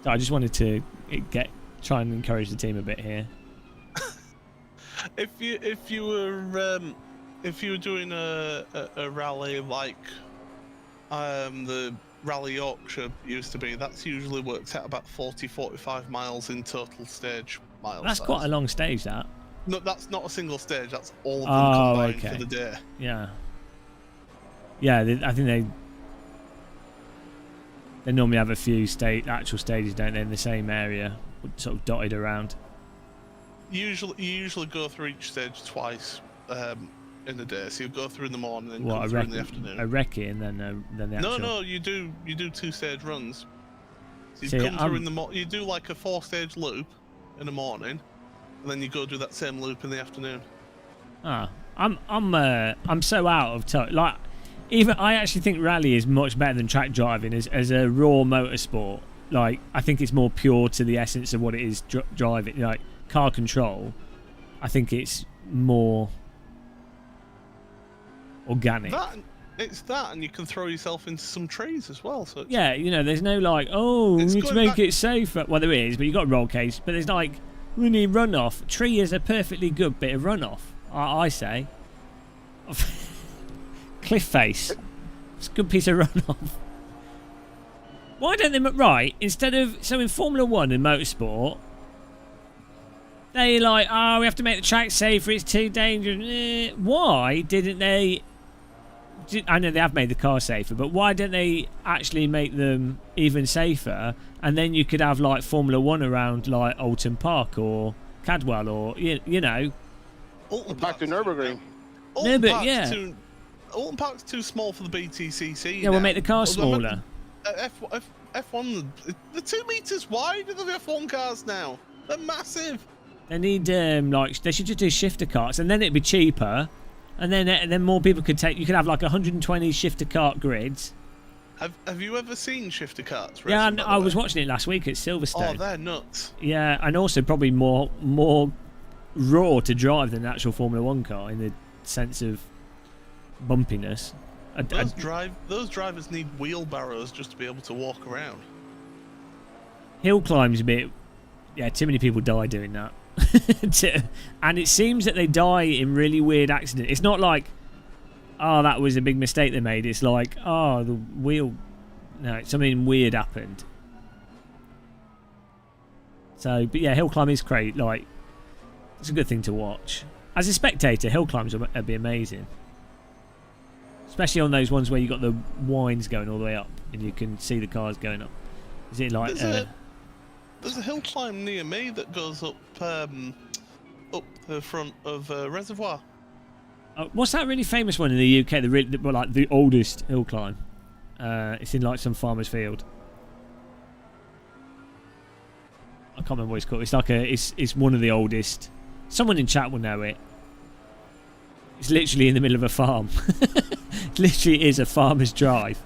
So I just wanted to try and encourage the team a bit here. If you were doing a rally like the Rally Yorkshire used to be, that's usually worked out about 40-45 miles in total stage miles. That's quite a long stage, that. No, that's not a single stage. That's all of them combined for the day. Yeah. Yeah, I think they normally have a few actual stages, don't they, in the same area, sort of dotted around. You usually go through each stage twice in the day. So you go through in the morning and come through in the afternoon. A recce and then the actual... No, you do 2-stage runs. So you come through in the you do like a 4-stage loop in the morning, and then you go do that same loop in the afternoon. I'm so out of touch. Like, even I actually think rally is much better than track driving as a raw motorsport. Like, I think it's more pure to the essence of what it is driving. Like car control, I think it's more organic. It's that, and you can throw yourself into some trees as well. So yeah, there's no like, we need to make it safer. Well, there is, but you've got a roll cage. But there's like, We need runoff. Tree is a perfectly good bit of runoff, I say. Cliff face. It's a good piece of runoff. Why don't they... Right, instead of... So in Formula 1 and motorsport, they like, oh, we have to make the track safer, it's too dangerous. Why didn't they... I know they have made the car safer, but why don't they actually make them even safer? And then you could have like Formula 1 around like Alton Park or Cadwell or, you know. Alton Back to Nürburgring. Alton but Park's yeah. Alton Park's too small for the BTCC. Yeah, we'll now. make the car smaller. F1, they're 2 meters wide of the F1 cars now. They're massive. They need like they should just do shifter carts, and then it'd be cheaper, and then more people could take. You could have like 120 shifter cart grids. Have you ever seen shifter carts? Yeah, racing, I was watching it last week at Silverstone. Oh, they're nuts. Yeah, and also probably more raw to drive than an actual Formula 1 car in the sense of bumpiness. Those drivers need wheelbarrows just to be able to walk around. Hill climbs a bit. Yeah, too many people die doing that. And it seems that they die in really weird accidents. It's not like, oh, that was a big mistake they made. It's like, oh, the wheel... No, something weird happened. So, but yeah, hill climb is great. Like, it's a good thing to watch. As a spectator, hill climbs would be amazing. Especially on those ones where you got the wines going all the way up and you can see the cars going up. Is it like... There's a hill climb near me that goes up the front of Reservoir. What's that really famous one in the UK? The oldest hill climb. It's in like some farmer's field. I can't remember what it's called. It's like it's one of the oldest. Someone in chat will know it. It's literally in the middle of a farm. It literally is a farmer's drive,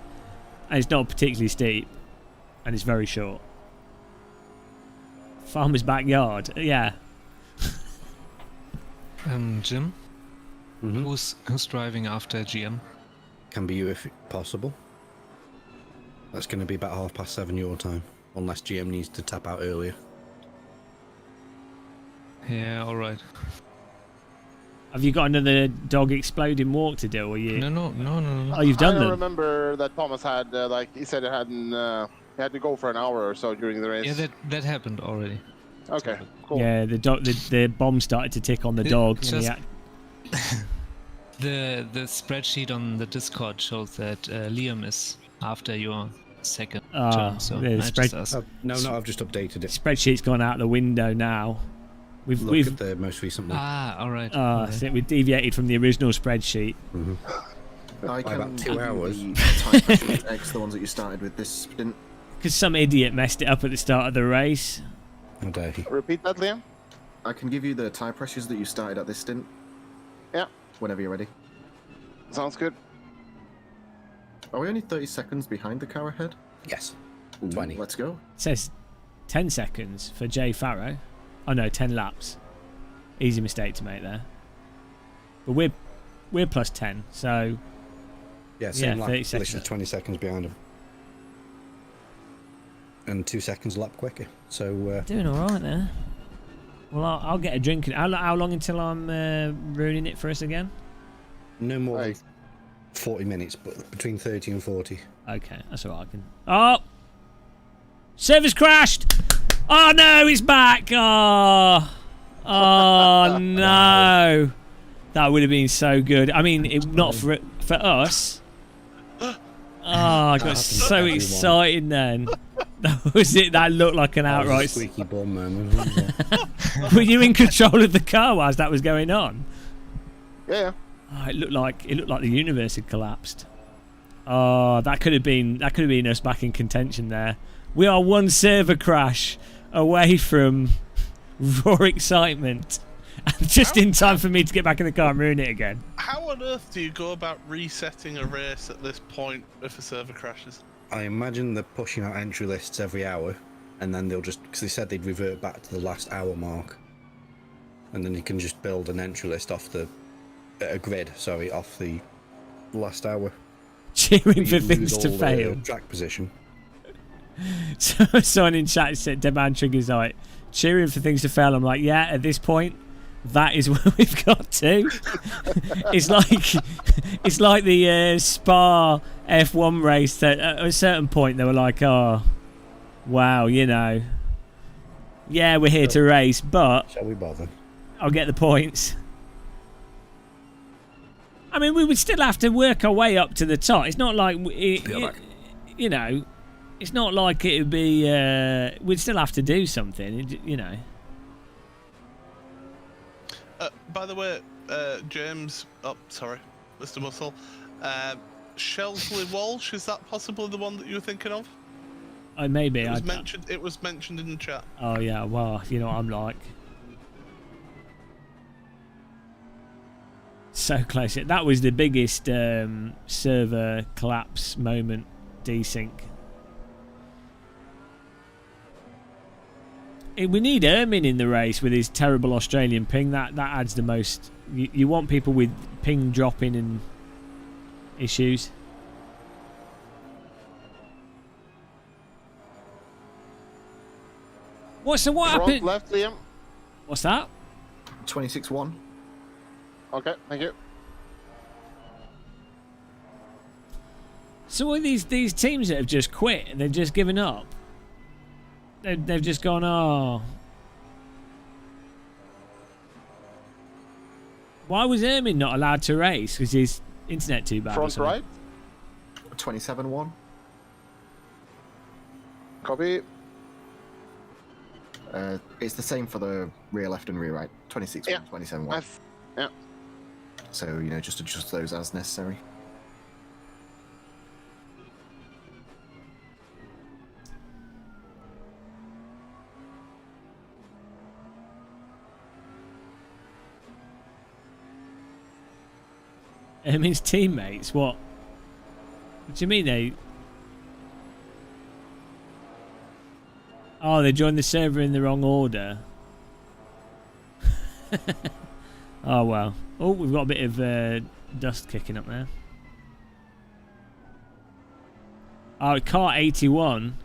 and it's not particularly steep, and it's very short. Farmer's backyard, yeah. Jim, who's driving after GM? Can be you if possible. That's going to be about 7:30 your time, unless GM needs to tap out earlier. Yeah, all right. Have you got another dog exploding walk to do, or you? No. Oh, you've done I them. remember that Thomas had, like, he said it hadn't, he had to go for an hour or so during the race. Yeah, that happened already. Okay, cool. Yeah, the bomb started to tick on the dog. And the spreadsheet on the Discord shows that Liam is after your second turn. So I've just updated it. Spreadsheet's gone out the window now. Look at the most recent one. All right. So we deviated from the original spreadsheet. I By about 2 hours. X, the ones that you started with this didn't. Because some idiot messed it up at the start of the race. How dare he? Repeat that, Liam? I can give you the tire pressures that you started at this stint. Yeah. Whenever you're ready. Sounds good. Are we only 30 seconds behind the car ahead? Yes. Ooh, 20. Let's go. It says 10 seconds for Jay Farrow. Oh no, 10 laps. Easy mistake to make there. But we're plus 10, so Yeah, same lap. 30 seconds. Literally 20 seconds behind him. And 2 seconds a lap quicker. So doing all right there. Well, I'll get a drink. How long until I'm ruining it for us again? no more than 40 minutes, but between 30 and 40. Okay, that's all right. I can. Oh, server's crashed. Oh no, it's back. Oh no. That would have been so good. I mean, not for us. Oh, I got so excited then. That was it. That looked like an outright Squeaky bum moment. Were you in control of the car whilst that was going on? Yeah. Oh, it looked like the universe had collapsed. Oh, that could have been us back in contention there. We are one server crash away from raw excitement. And just in time for me to get back in the car and ruin it again. How on earth do you go about resetting a race at this point if a server crashes? I imagine they're pushing out entry lists every hour, and then they'll just, because they said they'd revert back to the last hour mark, and then you can just build an entry list off the off the last hour. Cheering for things to fail. Track position. So someone in chat said, Dead Man Trigger's like, cheering for things to fail. I'm like, yeah, at this point, that is where we've got to. It's like the Spa F1 race that at a certain point they were like, oh, wow, you know, yeah, we're here to race, but shall we bother? I'll get the points. I mean, we would still have to work our way up to the top. It's not like, you know, it's not like it would be, we'd still have to do something, you know. By the way, James, sorry, Mr. Muscle, Shelsley Walsh, is that possibly the one that you were thinking of? Maybe. It was mentioned in the chat. Oh, yeah, well, you know what I'm like. So close. That was the biggest server collapse moment, desync. We need Ermin in the race with his terrible Australian ping. That adds the most. You want people with ping dropping and issues. What happened? Left, Liam. What's that? 26-1. Okay, thank you. So all these teams that have just quit and they've just given up. They've just gone, oh. Why was Ermin not allowed to race? Because his internet too bad. Front right. 27-1. Copy. It's the same for the rear left and rear right. 26-1, Yeah. 27-1. Yeah. So, you know, just adjust those as necessary. Ermin's teammates? What do you mean they... Oh, they joined the server in the wrong order. Oh, well. Oh, we've got a bit of dust kicking up there. Oh, car 81.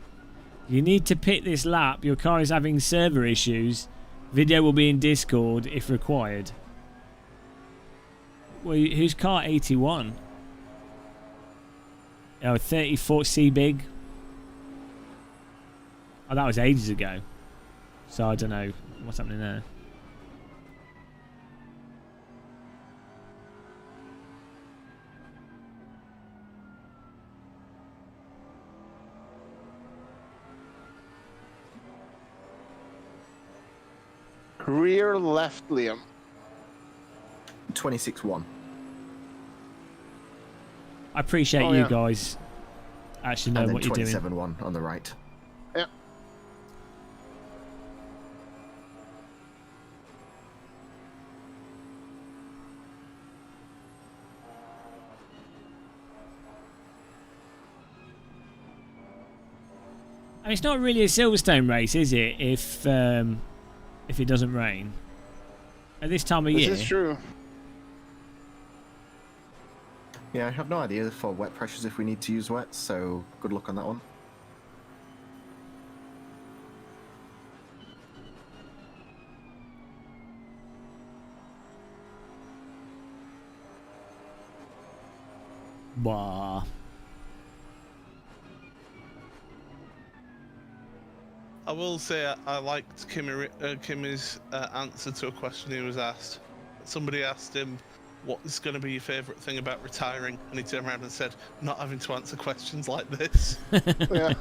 You need to pit this lap. Your car is having server issues. Video will be in Discord if required. Well, who's car 81? Oh, 34 C big. Oh, that was ages ago. So I don't know what's happening there. Rear left, Liam. 26-1. I appreciate you guys actually know what you're doing. 27-1 on the right. Yeah. I mean, it's not really a Silverstone race, is it? If it doesn't rain at this time of year. This is true. Yeah, I have no idea for wet pressures if we need to use wet, so good luck on that one. Bah. I will say I liked Kimmy's answer to a question he was asked. Somebody asked him, what is going to be your favourite thing about retiring? And he turned around and said, not having to answer questions like this. Yeah.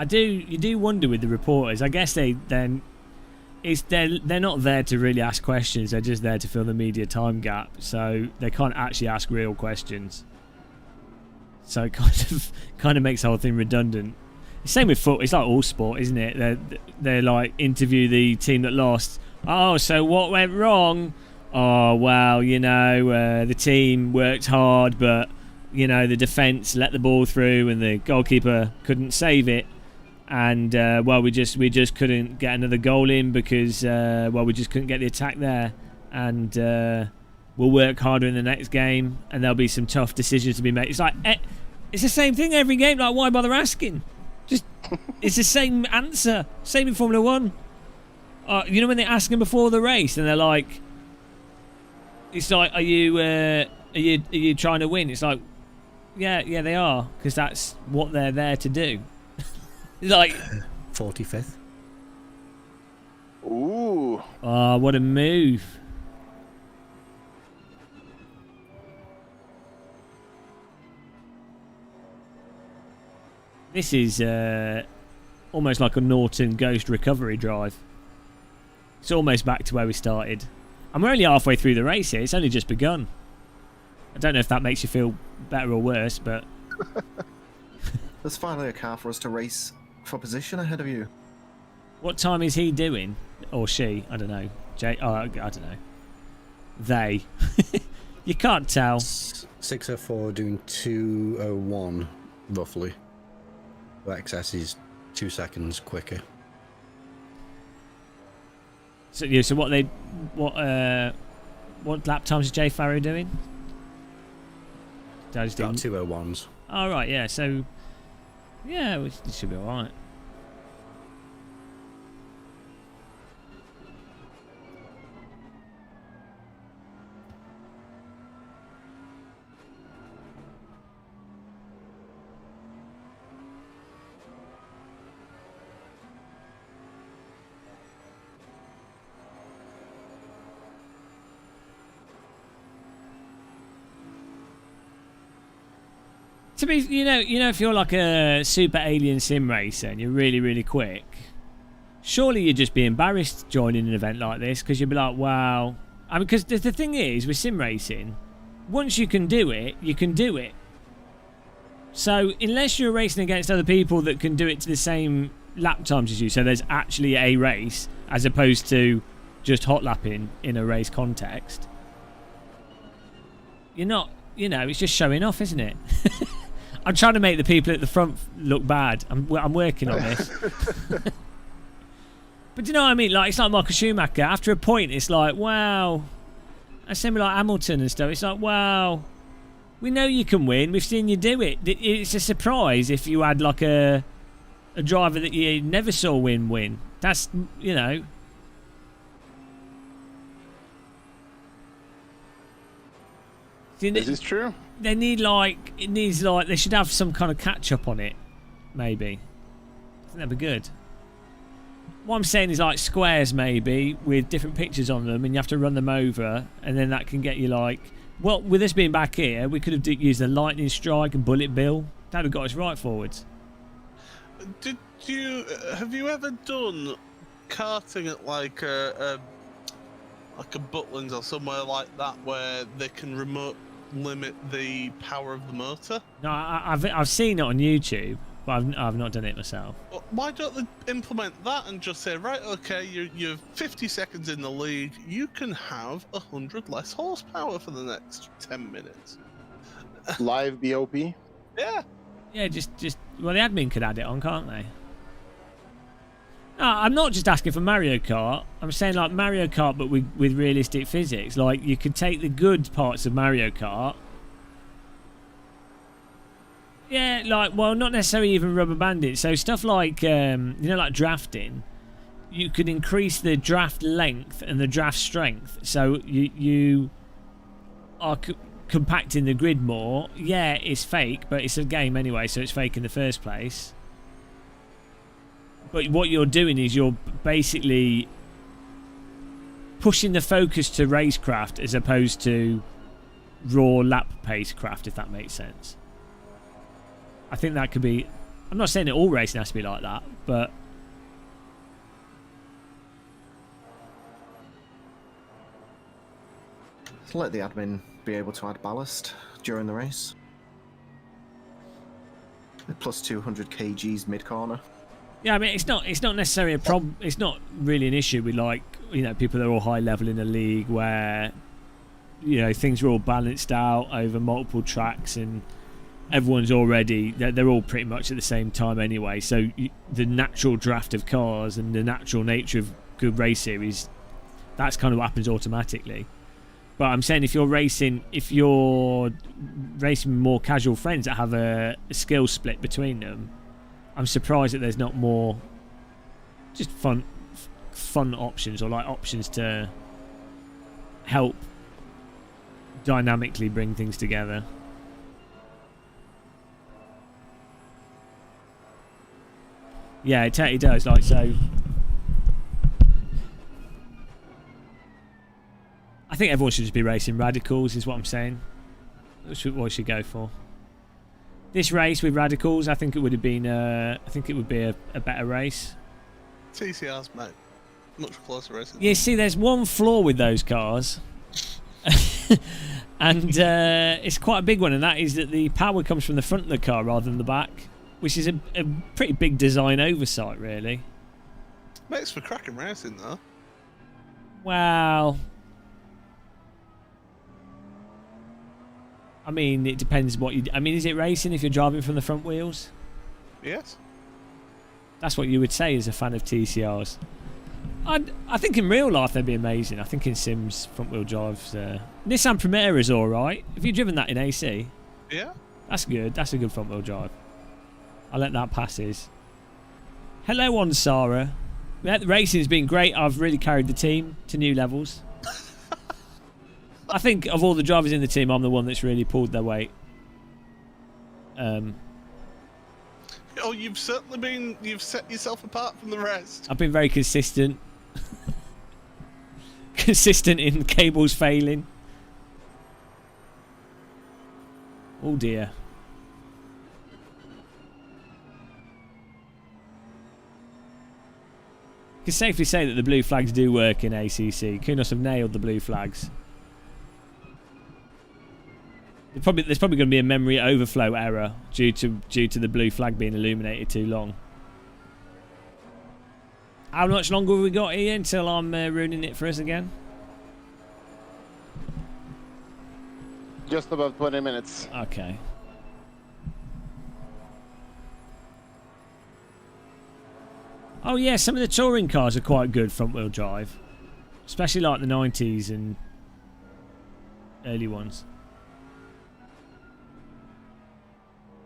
You do wonder with the reporters. I guess they're not there to really ask questions. They're just there to fill the media time gap. So they can't actually ask real questions. So it kind of makes the whole thing redundant. Same with foot. It's like all sport, isn't it? They're like interview the team that lost. Oh, so what went wrong? Oh, well, you know, the team worked hard, but you know the defence let the ball through, and the goalkeeper couldn't save it. And well, we just couldn't get another goal in because we just couldn't get the attack there. And we'll work harder in the next game, and there'll be some tough decisions to be made. It's like it's the same thing every game. Like, why bother asking? Just it's the same answer. Same in Formula One. You know when they ask them before the race, and they're like, "It's like, are you trying to win?" It's like, yeah, they are, because that's what they're there to do. Like 45th. Ooh. Oh, what a move. This is almost like a Norton Ghost recovery drive. It's almost back to where we started. And we're only halfway through the race here. It's only just begun. I don't know if that makes you feel better or worse, but... There's finally a car for us to race for position ahead of you. What time is he doing? Or she? I don't know. I don't know. They. You can't tell. 6:04 doing 2:01 roughly. XS is 2 seconds quicker. So what lap times is Jay Farrow doing? Got 2:01s. Oh, right, yeah. So yeah, it should be all right. To be, if you're like a super alien sim racer and you're really, really quick, surely you'd just be embarrassed joining an event like this, because you'd be like, wow. I mean, because the thing is, with sim racing, once you can do it, you can do it. So unless you're racing against other people that can do it to the same lap times as you, so there's actually a race, as opposed to just hot lapping in a race context, you're not, it's just showing off, isn't it? I'm trying to make the people at the front look bad. I'm working on this. But do you know what I mean? Like, it's like Michael Schumacher. After a point, it's like, wow. And similar like Hamilton and stuff. It's like, wow. We know you can win. We've seen you do it. It's a surprise if you had like a driver that you never saw win. That's, This is true. They they should have some kind of catch up on it, maybe. I think that'd be good. What I'm saying is like squares maybe with different pictures on them, and you have to run them over, and then that can get you like, well, with this being back here, we could have used a lightning strike and bullet bill. That would have got us right forwards. Have you ever done karting at like a Butlins or somewhere like that where they can remote limit the power of the motor? No, I've seen it on YouTube, but I've not done it myself. Why don't they implement that and just say, right, okay, you're 50 seconds in the lead, you can have 100 less horsepower for the next 10 minutes. Live BOP? Yeah. Yeah, just well, the admin could add it on, can't they? No, I'm not just asking for Mario Kart. I'm saying like Mario Kart, but with realistic physics. Like, you could take the good parts of Mario Kart. Yeah, like, well, not necessarily even rubber banding. So stuff like, like drafting. You could increase the draft length and the draft strength. So you are compacting the grid more. Yeah, it's fake, but it's a game anyway, so it's fake in the first place. But what you're doing is you're basically pushing the focus to racecraft as opposed to raw lap pace craft, if that makes sense. I think that could be... I'm not saying that all racing has to be like that, but... Let the admin be able to add ballast during the race. Plus 200 kgs mid-corner. Yeah, I mean, it's not necessarily a problem. It's not really an issue with, like, people that are all high level in a league where, things are all balanced out over multiple tracks and everyone's already, they're all pretty much at the same time anyway. So the natural draft of cars and the natural nature of good race series, that's kind of what happens automatically. But I'm saying if you're racing with more casual friends that have a skill split between them, I'm surprised that there's not more just fun options, or like options to help dynamically bring things together. Yeah, it totally does. Like, so I think everyone should just be racing radicals, is what I'm saying. That's what we should go for. This race with radicals, I think it would have been. I think it would be a better race. TCRs, mate. Much closer racing. Yeah, see, there's one flaw with those cars, and it's quite a big one, and that is that the power comes from the front of the car rather than the back, which is a pretty big design oversight, really. Makes for cracking racing, though. Well, I mean, it depends what you... I mean, is it racing if you're driving from the front wheels? Yes. That's what you would say as a fan of TCRs. I think in real life they'd be amazing. I think in Sims, front-wheel drives... Nissan Primera's alright. Have you driven that in AC? Yeah. That's good. That's a good front-wheel drive. I'll let that passes. Hello, on Sarah. Yeah, the racing's been great. I've really carried the team to new levels. I think of all the drivers in the team, I'm the one that's really pulled their weight. Oh, you've certainly been... You've set yourself apart from the rest. I've been very consistent. Consistent in cables failing. Oh dear. You can safely say that the blue flags do work in ACC. Kunos have nailed the blue flags. There's probably going to be a memory overflow error due to the blue flag being illuminated too long. How much longer have we got here until I'm ruining it for us again? Just about 20 minutes. Okay. Oh yeah, some of the touring cars are quite good front-wheel drive, especially like the 90s and early ones.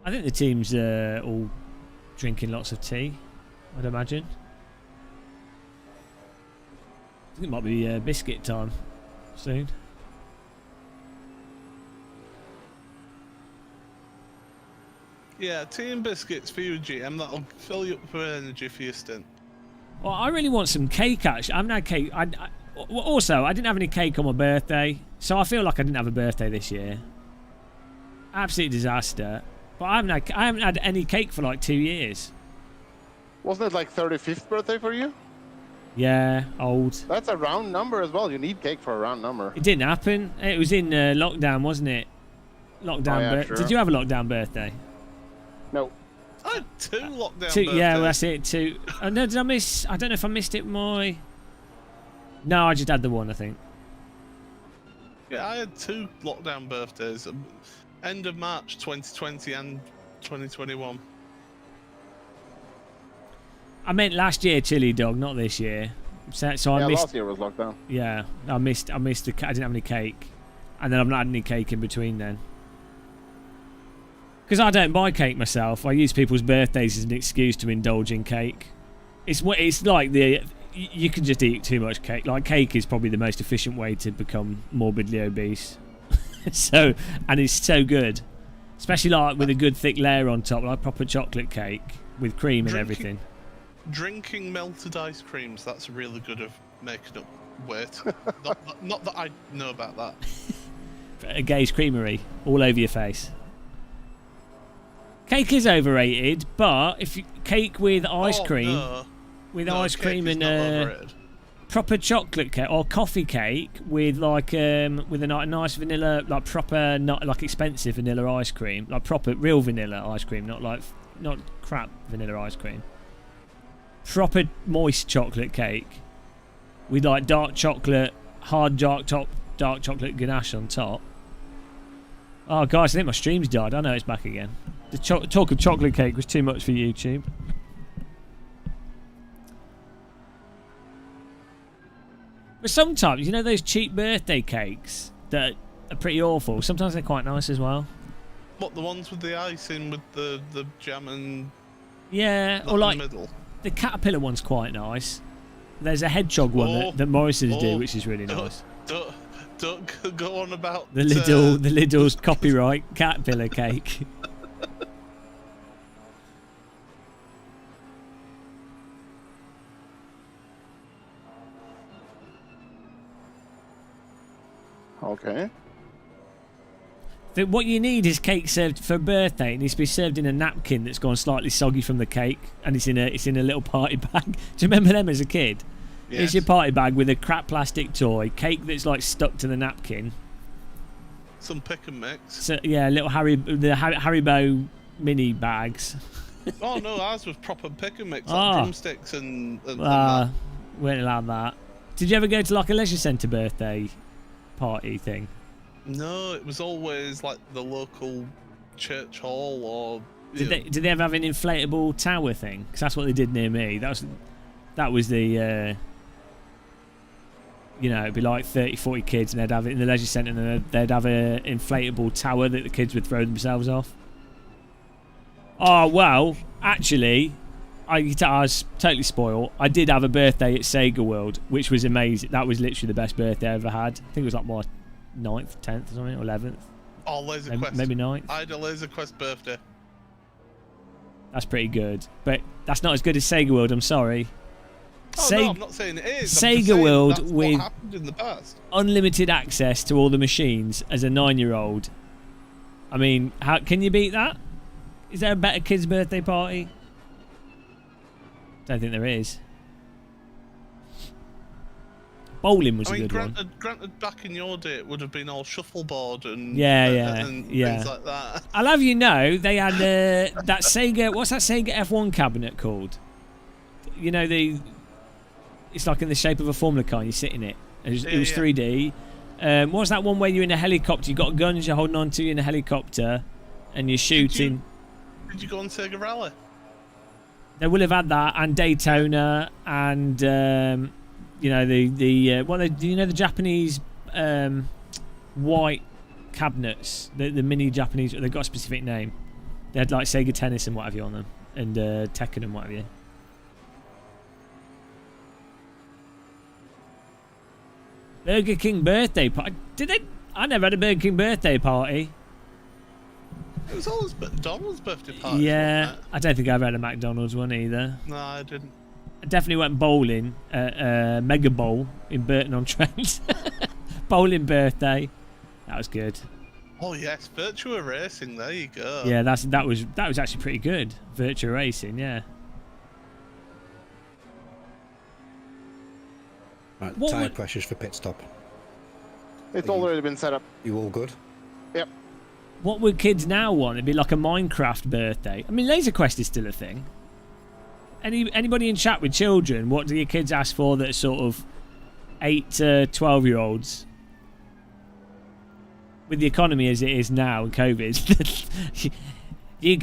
I think the team's all drinking lots of tea, I'd imagine. I think it might be biscuit time soon. Yeah, tea and biscuits for you, GM. That'll fill you up with energy for your stint. Well, I really want some cake, actually. I haven't had cake. Also, I didn't have any cake on my birthday, so I feel like I didn't have a birthday this year. Absolute disaster. But I haven't had any cake for like 2 years. Wasn't it like 35th birthday for you? Yeah, old. That's a round number as well. You need cake for a round number. It didn't happen. It was in lockdown, wasn't it? Lockdown. Oh, yeah, true. Did you have a lockdown birthday? No. I had 2 lockdown birthdays. Yeah, well, that's it. 2. Oh, no, did I miss? I don't know if I missed it. No, I just had the one, I think. Yeah, I had 2 lockdown birthdays. End of March 2020 and 2021. I meant last year, Chili Dog, not this year. So I missed. Last year was lockdown. Yeah, I missed. I didn't have any cake, and then I've not had any cake in between then. Because I don't buy cake myself. I use people's birthdays as an excuse to indulge in cake. It's like you can just eat too much cake. Like, cake is probably the most efficient way to become morbidly obese. And it's so good, especially like with a good thick layer on top, like proper chocolate cake with cream and everything. Drinking melted ice creams, that's really good of making up weight. not that I know about that. A Gay's Creamery all over your face. Cake is overrated, but if you cake with ice cream, ice cream and proper chocolate cake or coffee cake with like with a nice vanilla, like proper, not like expensive vanilla ice cream, like proper real vanilla ice cream, not crap vanilla ice cream. Proper moist chocolate cake with like dark chocolate, dark chocolate ganache on top. Oh guys, I think my stream's died. I know it's back again. The talk of chocolate cake was too much for YouTube. But sometimes, you know those cheap birthday cakes that are pretty awful. Sometimes they're quite nice as well. What, the ones with the icing with the jam and Yeah, not or like in the middle? the caterpillar one's quite nice. There's a hedgehog one that Morrison's do, which is really nice. Don't go on about The Lidl's copyright caterpillar cake. Okay. What you need is cake served for a birthday. It needs to be served in a napkin that's gone slightly soggy from the cake, and it's in a little party bag. Do you remember them as a kid? Yes. It's your party bag with a crap plastic toy, cake that's like stuck to the napkin. Some pick and mix. So yeah, little Haribo mini bags. Oh no, ours was proper pick and mix, like drumsticks and that. Weren't allowed that. Did you ever go to like a leisure centre birthday party thing? No, it was always like the local church hall or. Did they ever have an inflatable tower thing? Because that's what they did near me. That was the. It'd be like 30, 40 kids, and they'd have it in the leisure centre, and they'd have an inflatable tower that the kids would throw themselves off. Oh well, actually, I was totally spoiled. I did have a birthday at Sega World, which was amazing. That was literally the best birthday I ever had. I think it was like my 9th, 10th or something, or 11th. Oh, Laser Quest. Maybe 9th. I had a Laser Quest birthday. That's pretty good. But that's not as good as Sega World, I'm sorry. Oh, no, I'm not saying it is. Sega World that's with what happened in the past. unlimited access to all the machines as a 9-year-old. I mean, how can you beat that? Is there a better kid's birthday party? Don't think there is. Bowling was a good one. Granted, back in your day, it would have been all shuffleboard and things like that. I'll have you know, they had that Sega. What's that Sega F1 cabinet called? You know, it's like in the shape of a Formula car and you sit in it. It was 3D. What was that one where you're in a helicopter? You got guns you're holding on to in a helicopter and you're shooting. Did you go on Sega Rally? They will have had that, and Daytona, and the Japanese white cabinets, the mini Japanese. They've got a specific name. They had like Sega Tennis and what have you on them, and Tekken and what have you. Burger King birthday party. Did they? I never had a Burger King birthday party. It was always McDonald's birthday party. Yeah, I don't think I ever had a McDonald's one either. No, I didn't. I definitely went bowling at Mega Bowl in Burton-on-Trent. Bowling birthday. That was good. Oh yes, Virtua Racing. There you go. Yeah, that was actually pretty good. Virtua Racing, yeah. Right, tyre pressures for pit stop. It's already been set up. You all good? Yep. What would kids now want? It'd be like a Minecraft birthday. I mean, Laser Quest is still a thing. Anybody in chat with children, what do your kids ask for that are sort of 8 to 12-year-olds? With the economy as it is now and COVID, you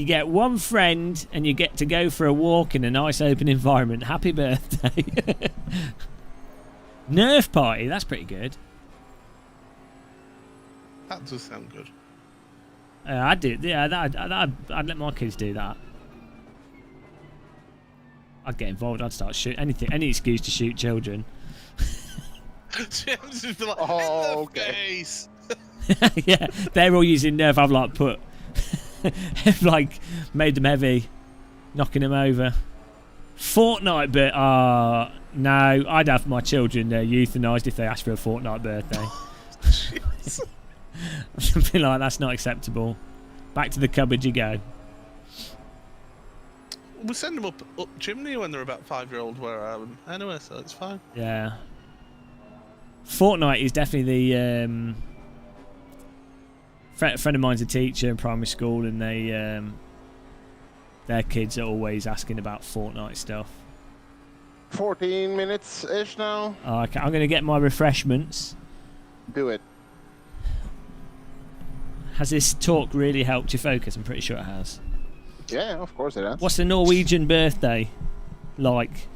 get one friend and you get to go for a walk in a nice open environment. Happy birthday. Nerf party, that's pretty good. That does sound good. I'd do, yeah. I'd let my kids do that. I'd get involved. I'd start shoot any excuse to shoot children. James would be like, face. Yeah, they're all using Nerf. I've like made them heavy, knocking them over. Fortnite, but no, I'd have my children euthanized if they asked for a Fortnite birthday. Something like that's not acceptable. Back to the cupboard you go. We send them up chimney when they're about 5-year-old where I am anyway, so it's fine. Yeah. Fortnite is definitely the friend of mine's a teacher in primary school, and their kids are always asking about Fortnite stuff. 14 minutes ish now. Okay, I'm going to get my refreshments. Do it. Has this talk really helped you focus? I'm pretty sure it has. Yeah, of course it has. What's the Norwegian birthday like?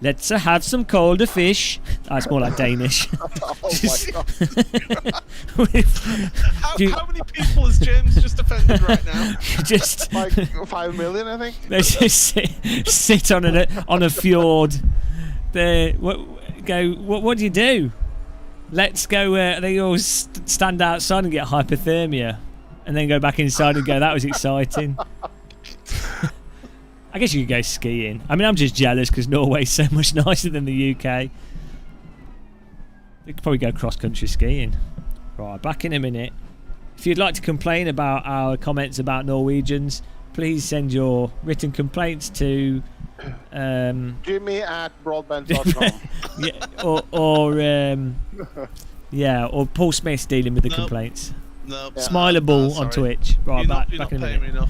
Let's have some colder fish. That's more like Danish. Oh my god. How many people has James just offended right now? Just Like 5 million, I think. they just sit on a fjord. What do you do? Let's go. They all stand outside and get hypothermia, and then go back inside and go. That was exciting. I guess you could go skiing. I mean, I'm just jealous because Norway's so much nicer than the UK. We could probably go cross-country skiing. Right, back in a minute. If you'd like to complain about our comments about Norwegians, please send your written complaints to Jimmy@broadband.com. or Paul Smith's dealing with the complaints. No. Smileable on Twitch. Right, back in a minute. Me enough.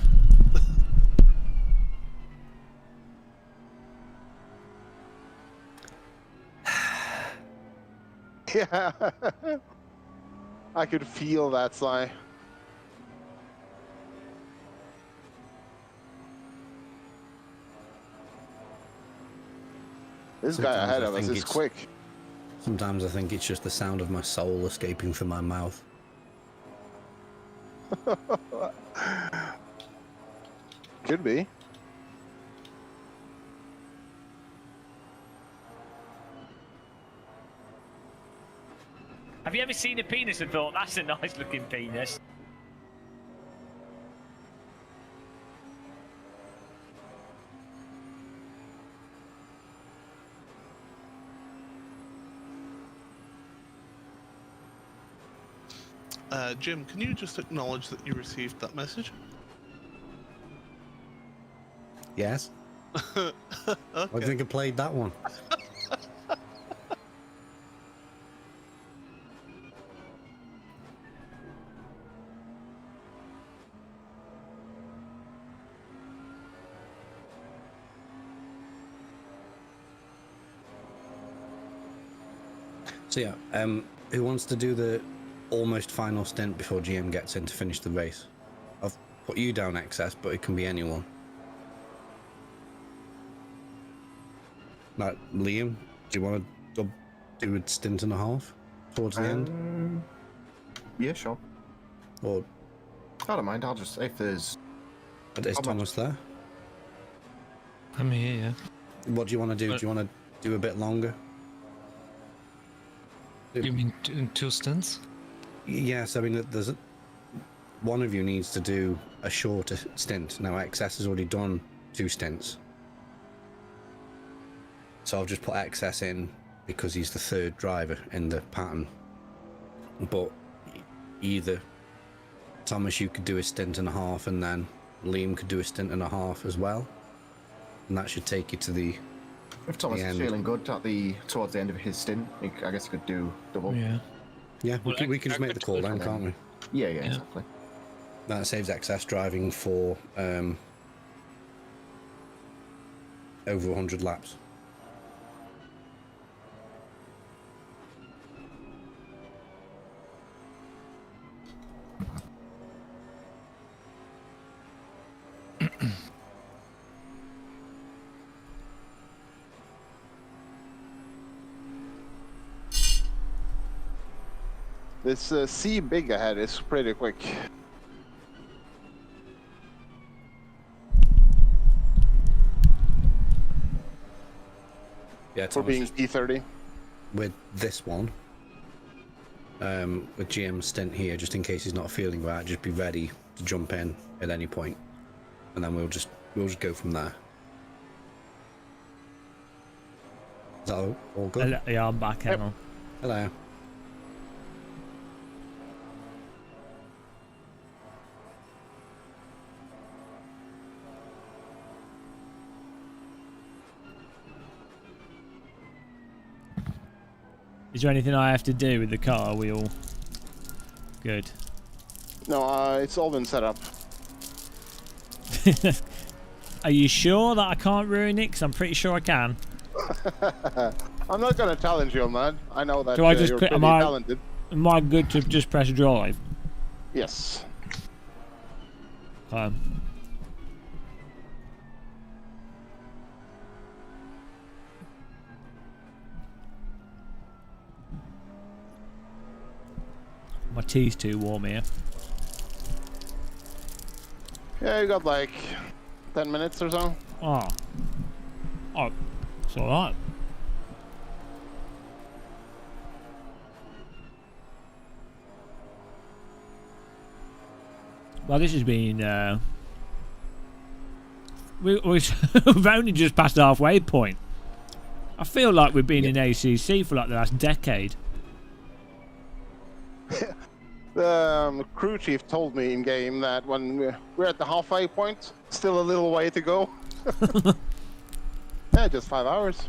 Yeah. I could feel that sigh. This guy Sometimes ahead I of us think is it's- quick. Sometimes I think it's just the sound of my soul escaping from my mouth. Could be. Have you ever seen a penis and thought, that's a nice looking penis? Jim, can you just acknowledge that you received that message? Yes? Okay. I think I played that one. So yeah, who wants to do the almost final stint before GM gets in to finish the race? I've put you down XS, but it can be anyone. Like, Liam, do you want to do a stint and a half towards the end? Yeah, sure. Or I don't mind. I'll just if there's. is Thomas there? I'm here, yeah. What do you want to do? Do you want to do a bit longer? You mean two stints? Yes, I mean, one of you needs to do a shorter stint. Now, XS has already done 2 stints. So I've just put XS in because he's the 3rd driver in the pattern. But either Thomas, you could do a stint and a half, and then Liam could do a stint and a half as well. And that should take you to the If Thomas is feeling good towards the end of his stint, I guess he could do double. Yeah. Yeah, we can just make the call then, can't we? Yeah, exactly. That saves XS driving for over 100 laps. This C big ahead is pretty quick. Yeah, For being P30. With this one, with GM's stint here, just in case he's not feeling right, just be ready to jump in at any point, and then we'll just go from there. Is that all good? Yeah, I'm back. Hang on. Hello. Is there anything I have to do with the car? Are we all good? No, it's all been set up. Are you sure that I can't ruin it? Because I'm pretty sure I can. I'm not going to challenge you, man. I know that Do I just you're click? pretty talented. Am I good to just press drive? Yes. My tea's too warm here. Yeah, you got like 10 minutes or so. Oh, it's alright. Well, this has been. We've only just passed the halfway point. I feel like we've been in ACC for like the last decade. The crew chief told me in game that when we're at the halfway point, still a little way to go. Yeah, just 5 hours.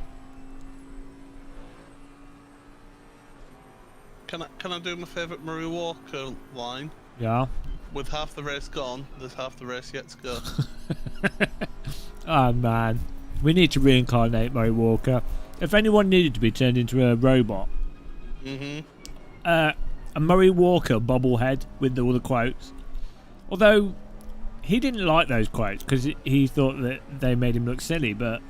Can I do my favourite Murray Walker line? Yeah. With half the race gone, there's half the race yet to go. Oh man, we need to reincarnate Murray Walker. If anyone needed to be turned into a robot, a Murray Walker bobblehead with all the quotes. Although he didn't like those quotes because he thought that they made him look silly, but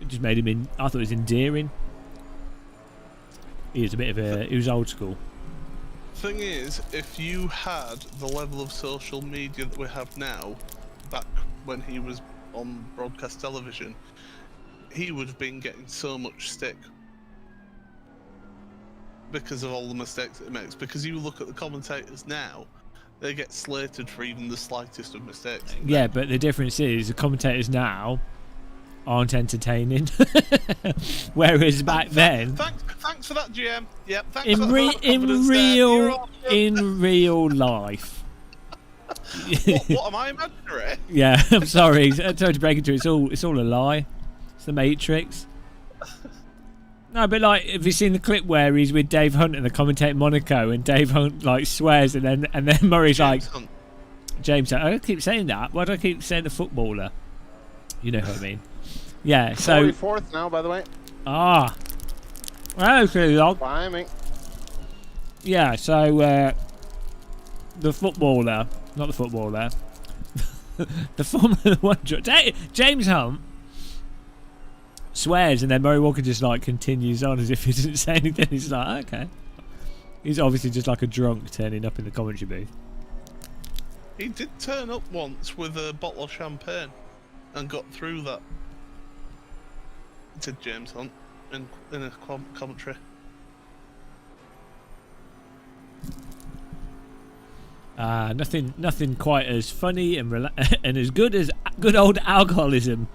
it just made him. I thought it was endearing. He was a bit of a. He was old school. Thing is, if you had the level of social media that we have now, back when he was on broadcast television, he would have been getting so much stick because of all the mistakes that he makes. Because you look at the commentators now, they get slated for even the slightest of mistakes. Yeah, but the difference is the commentators now aren't entertaining, whereas back then. Thanks for that, GM. Yep. Thanks In for that in real life. what am I imaginary? Yeah, I'm sorry. I'm sorry to break it to you. It's all a lie. It's the Matrix. No, but like, have you seen the clip where he's with Dave Hunt and the commentator Monaco, and Dave Hunt like swears, and then Murray's James like, Hunt. James, I keep saying that. Why do I keep saying the footballer? You know what I mean? Yeah. So 44th now, by the way. well, okay, log. Climbing. Yeah. So the footballer, not the footballer, the Formula One James Hunt swears, and then Murray Walker just like continues on as if he doesn't say anything. He's like, okay. He's obviously just like a drunk turning up in the commentary booth. He did turn up once with a bottle of champagne and got through that. Did James Hunt in a commentary. Nothing quite as funny and and as good as good old alcoholism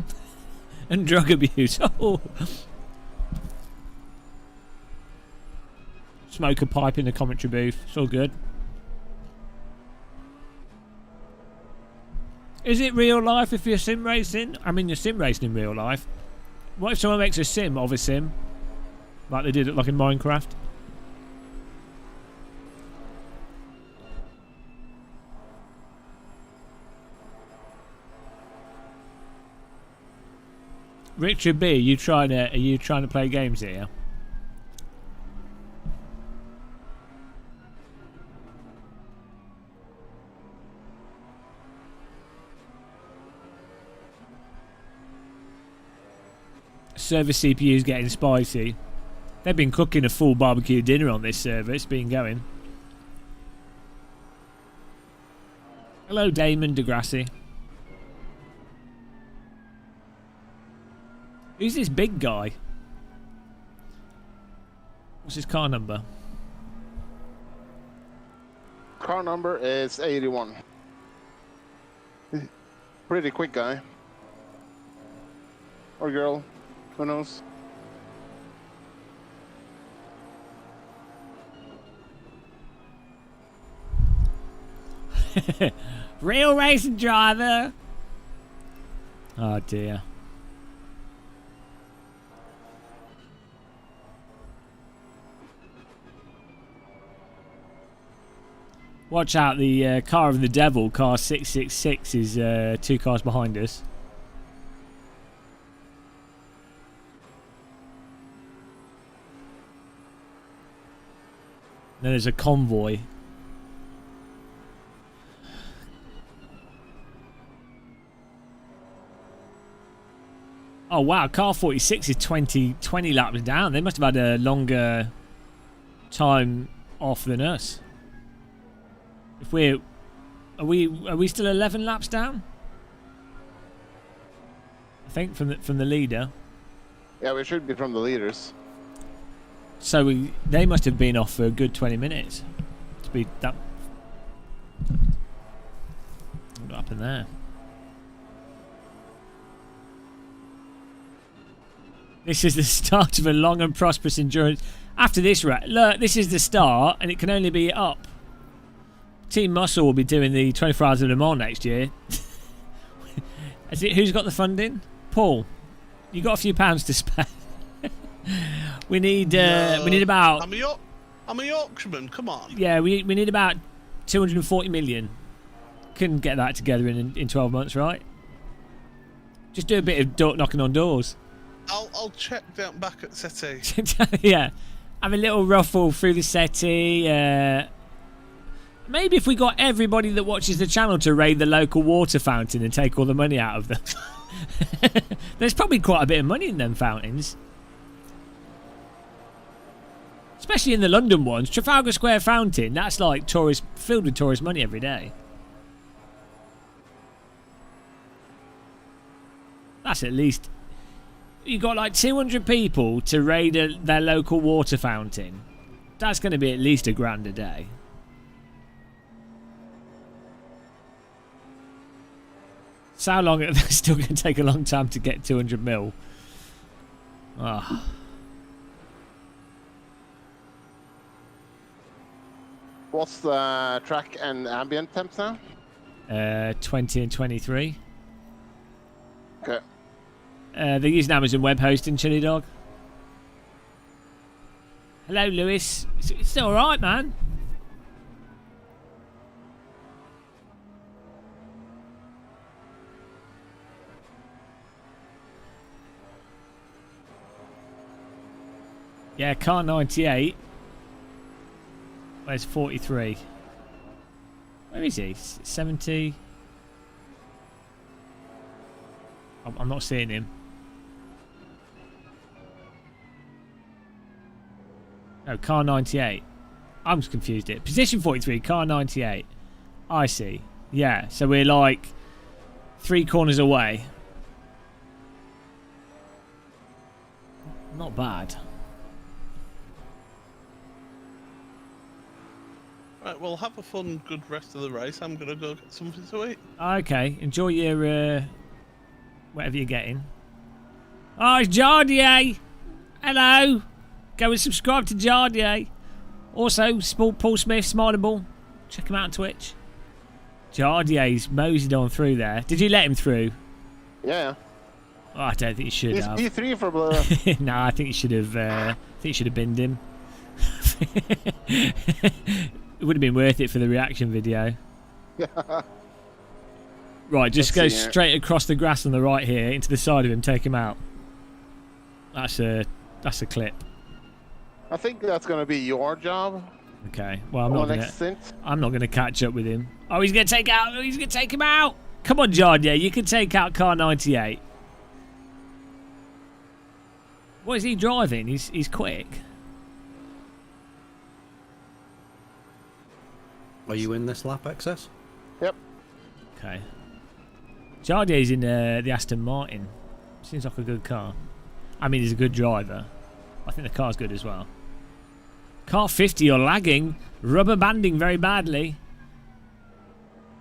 and drug abuse. Oh. Smoke a pipe in the commentary booth. It's all good. Is it real life if you're sim racing? I mean, you're sim racing in real life. What if someone makes a sim of a sim? Like they did it like in Minecraft? Richard B, are you trying to play games here? Server CPU's getting spicy. They've been cooking a full barbecue dinner on this server. It's been going. Hello, Damon Degrassi. Who's this big guy? What's his car number? Car number is 81. Pretty quick guy. Or girl. Who knows? Real racing driver. Oh dear. Watch out, the car of the devil, car 666, is 2 cars behind us. Then there's a convoy. Oh wow, car 46 is 20 laps down. They must have had a longer time off than us. If we're... Are we still 11 laps down? I think from the leader. Yeah, we should be from the leaders. So they must have been off for a good 20 minutes to be that. What happened there? This is the start of a long and prosperous endurance. After this, look, this is the start, and it can only be up. Team Muscle will be doing the 24 Hours of Le Mans next year. Who's got the funding? Paul, you got a few pounds to spare. we need about. I'm a Yorkshireman. Come on. Yeah, we need about 240 million. Couldn't get that together in 12 months, right? Just do a bit of knocking on doors. I'll check down back at Settee. Yeah, have a little ruffle through the Settee. Maybe if we got everybody that watches the channel to raid the local water fountain and take all the money out of them. There's probably quite a bit of money in them fountains. Especially in the London ones. Trafalgar Square fountain, that's like filled with tourist money every day. That's at least... You got like 200 people to raid their local water fountain. That's going to be at least £1,000 a day. So how long? It's still going to take a long time to get 200 mil. Oh. What's the track and ambient temps now? 20 and 23. Okay. They're using Amazon web hosting, Chili Dog. Hello, Lewis. It's all right, man. Yeah, car 98. Where's 43? Where is he? 70. I'm not seeing him. No, car 98. I'm just confused here. Position 43, car 98. I see. Yeah, so we're like 3 corners away. Not bad. Right, well, have a fun, good rest of the race. I'm going to go get something to eat. Okay, enjoy your whatever you're getting. Oh, it's Jardier. Hello. Go and subscribe to Jardier. Also, Paul Smith, Smileable. Check him out on Twitch. Jardier's moseyed on through there. Did you let him through? Yeah. Oh, I don't think you should have. He's P3 for blue. No, I think you should have. Binned him. It would have been worth it for the reaction video. Right, just go straight across the grass on the right here into the side of him. Take him out. That's a clip. I think that's going to be your job. Okay. Well, I'm not gonna catch up with him. Oh, he's gonna take him out. Come on, Jardier, you can take out car 98. What is he driving? He's quick. Are you in this lap, XS? Yep. Okay. Jardier's in the Aston Martin. Seems like a good car. I mean, he's a good driver. I think the car's good as well. Car 50, you're lagging. Rubber banding very badly.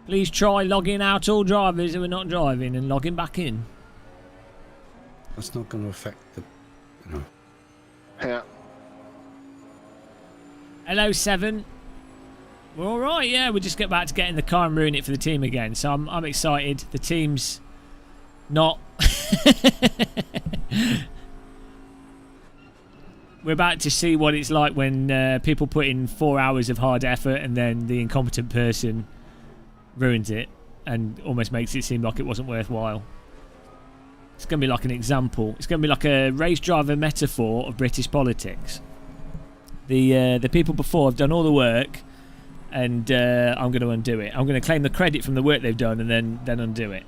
Please try logging out all drivers who are not driving and logging back in. That's not going to affect the... No. Yeah. Hello, 7. We're all right, yeah. We'll just get back to getting the car and ruin it for the team again. So I'm excited. The team's not... We're about to see what it's like when people put in 4 hours of hard effort and then the incompetent person ruins it and almost makes it seem like it wasn't worthwhile. It's going to be like an example. It's going to be like a race driver metaphor of British politics. The people before have done all the work, and I'm going to undo it. I'm going to claim the credit from the work they've done and then undo it.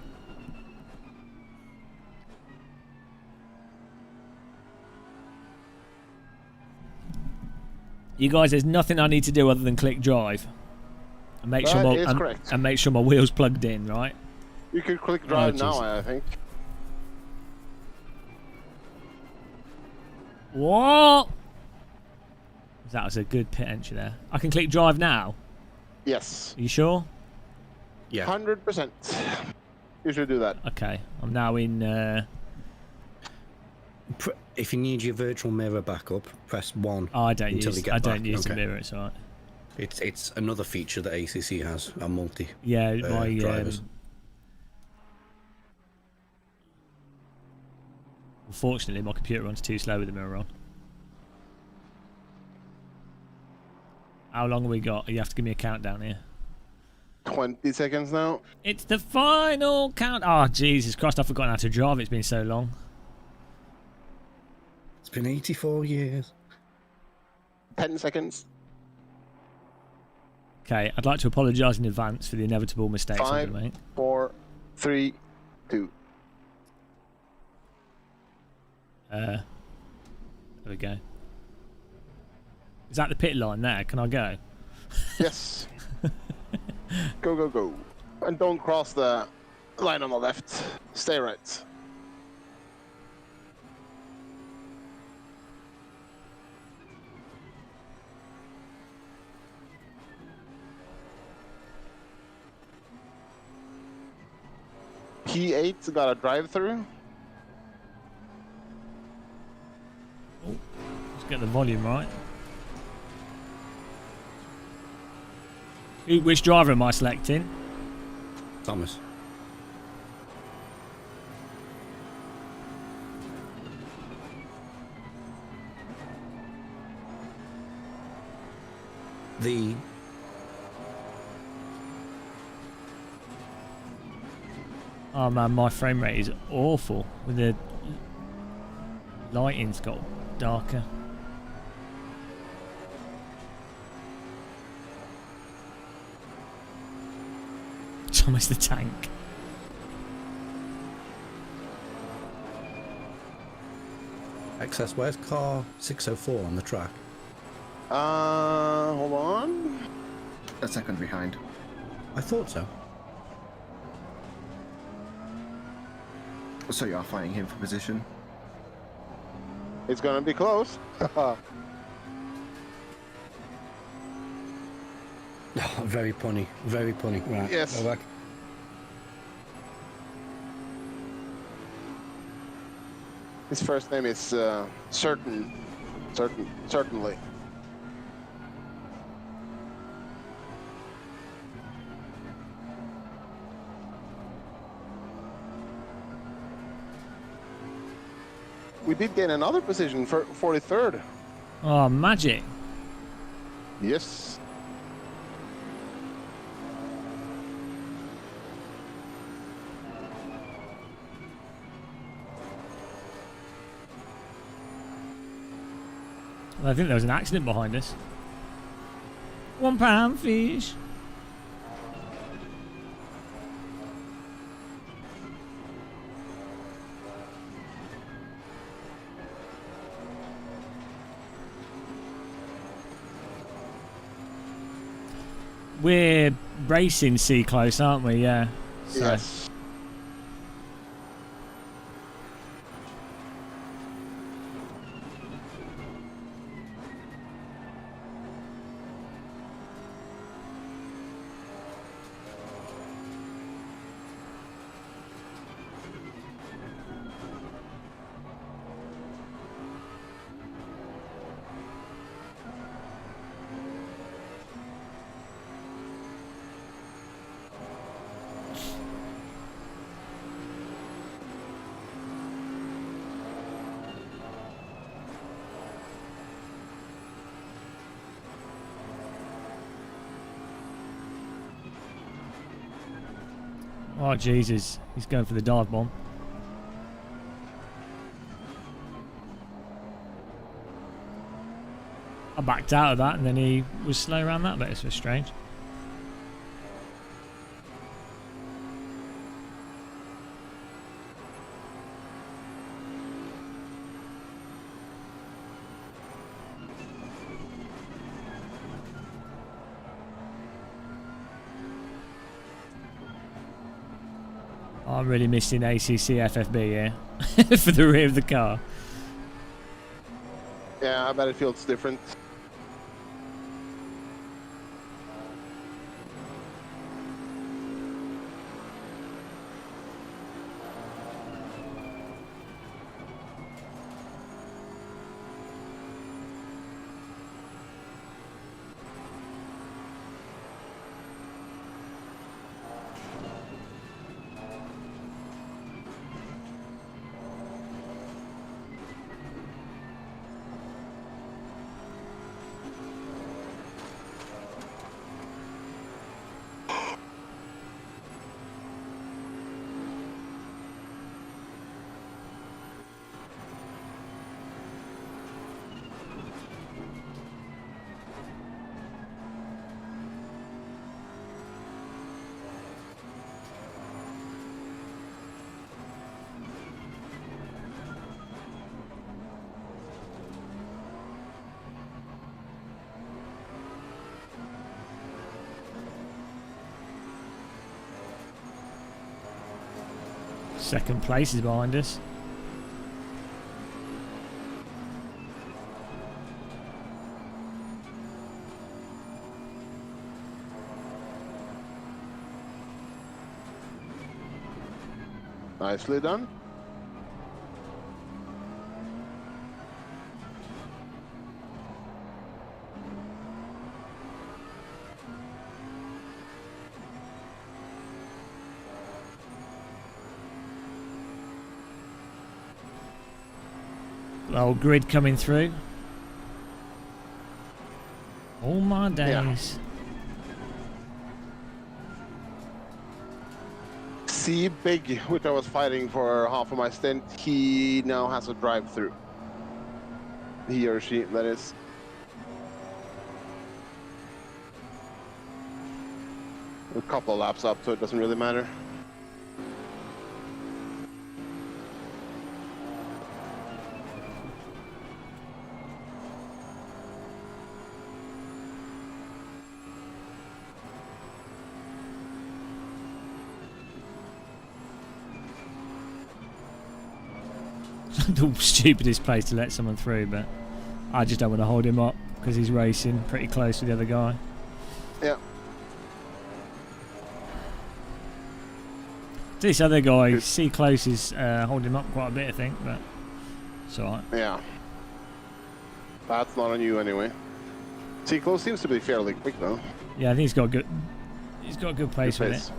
You guys, there's nothing I need to do other than click drive. And make That sure is my correct. and make sure my wheel's plugged in, right? You can click drive now, jeez. I think. What? That was a good pit entry there. I can click drive now. Yes. Are you sure? Yeah. 100%. You should do that. Okay. I'm now in. If you need your virtual mirror back up, press 1. Oh, I don't until use. you get I don't back. use the Okay. mirror. It's alright. It's another feature that ACC has. A multi. Yeah, my drivers. Unfortunately, my computer runs too slow with the mirror on. How long have we got? You have to give me a countdown here. 20 seconds now. It's the final count. Oh, Jesus Christ, I've forgotten how to drive. It's been so long. It's been 84 years. 10 seconds. Okay, I'd like to apologise in advance for the inevitable mistakes I'm 5, going to make. 4, 3, 2. There we go. Is that the pit line there? Can I go? Yes. Go, go, go. And don't cross the line on the left. Stay right. P8's got a drive-through. Let's get the volume right. Which driver am I selecting? Thomas. The Oh man, my frame rate is awful. With the lighting's got darker. Thomas the Tank. XS, where's car 604 on the track? Hold on. A second behind. I thought so. So you are fighting him for position. It's gonna be close. Very punny. Very punny. Right. Yes. Go back. His first name is Certainly. We did gain another position for 43rd. Oh, magic. Yes. I think there was an accident behind us. £1 fish. We're racing C close, aren't we? Yeah. So. Yes. Oh, Jesus. He's going for the dive bomb. I backed out of that and then he was slow around that bit. It's so strange. I'm really missing ACC FFB here for the rear of the car. Yeah, I bet it feels different. Second place is behind us. Nicely done. Old grid coming through. All my days. Yeah. See Big, which I was fighting for half of my stint, he now has a drive-through. He or she, that is. A couple of laps up, so it doesn't really matter. The stupidest place to let someone through, but I just don't want to hold him up because he's racing pretty close to the other guy. Yeah. This other guy, C close, is holding him up quite a bit, I think, but it's alright. Yeah. That's not on you anyway. See, close seems to be fairly quick though. Yeah, I think he's got a good pace with it.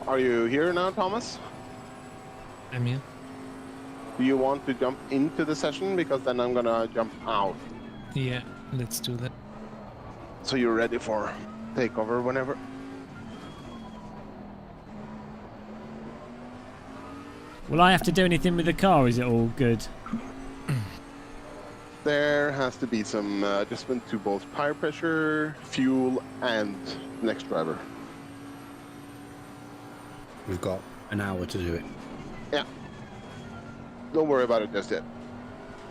Are you here now, Thomas? I'm here. Do you want to jump into the session? Because then I'm gonna jump out. Yeah, let's do that. So you're ready for takeover whenever. Will I have to do anything with the car, or is it all good? There has to be some adjustment to both tire pressure, fuel, and next driver. We've got an hour to do it. Yeah. Don't worry about it just yet.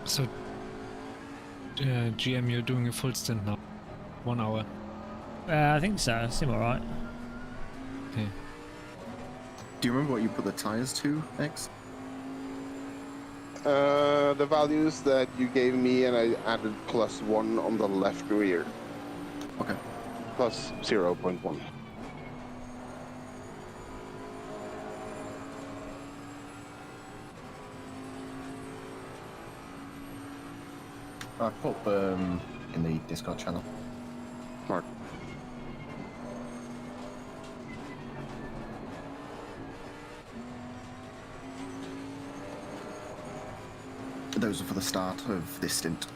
So, GM, you're doing a full stint now. 1 hour. I think so. Seem alright. Okay. Do you remember what you put the tires to, X? The values that you gave me, and I added +1 on the left rear. Okay. Plus 0.1. I put in the Discord channel. Smart. Those are for the start of this stint.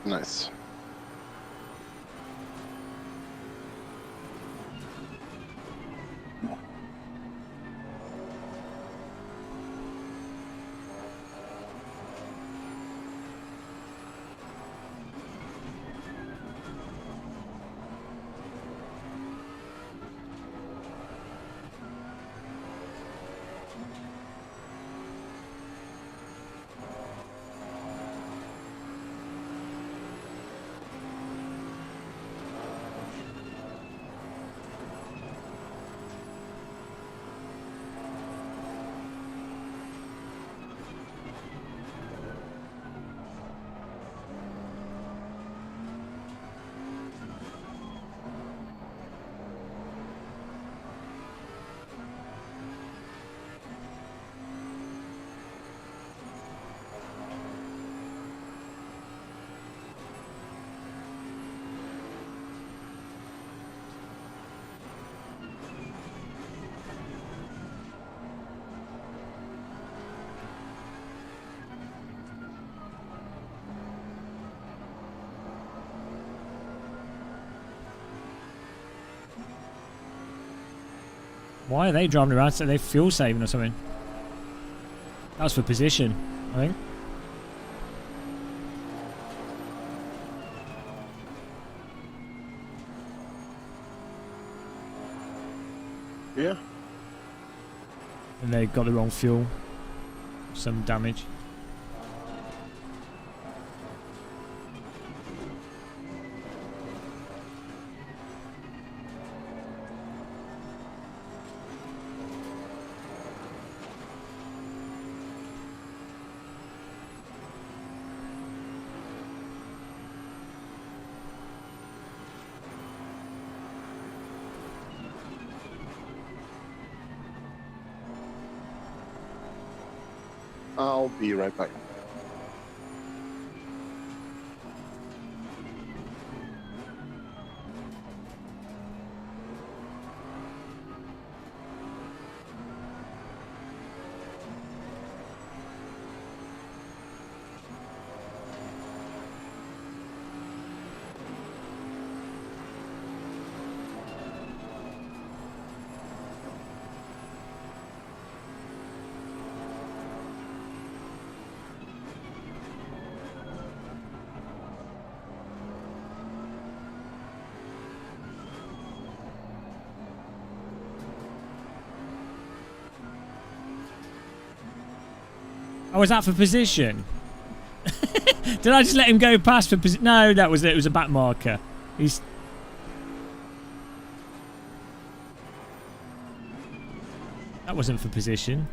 Nice. Why are they driving around? So they're fuel saving or something? That was for position, I think. Yeah. And they got the wrong fuel. Some damage. I'll be right back. Oh, was that for position? Did I just let him go past for position? No, that was it. It was a back marker. He's... That wasn't for position.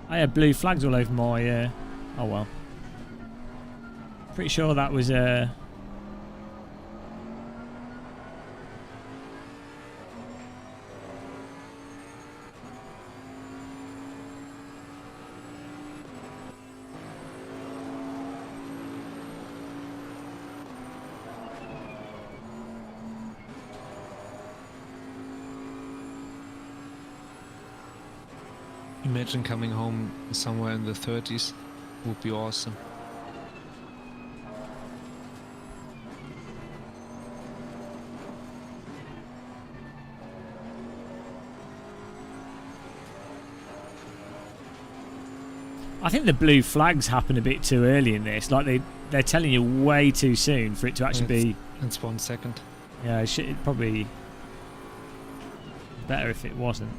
I had blue flags all over my... Oh, well. Pretty sure that was... Imagine coming home somewhere in the 30s. Would be awesome. I think the blue flags happen a bit too early in this. Like they're telling you way too soon for it to actually be... It's 1 second. Yeah, it'd probably be better if it wasn't.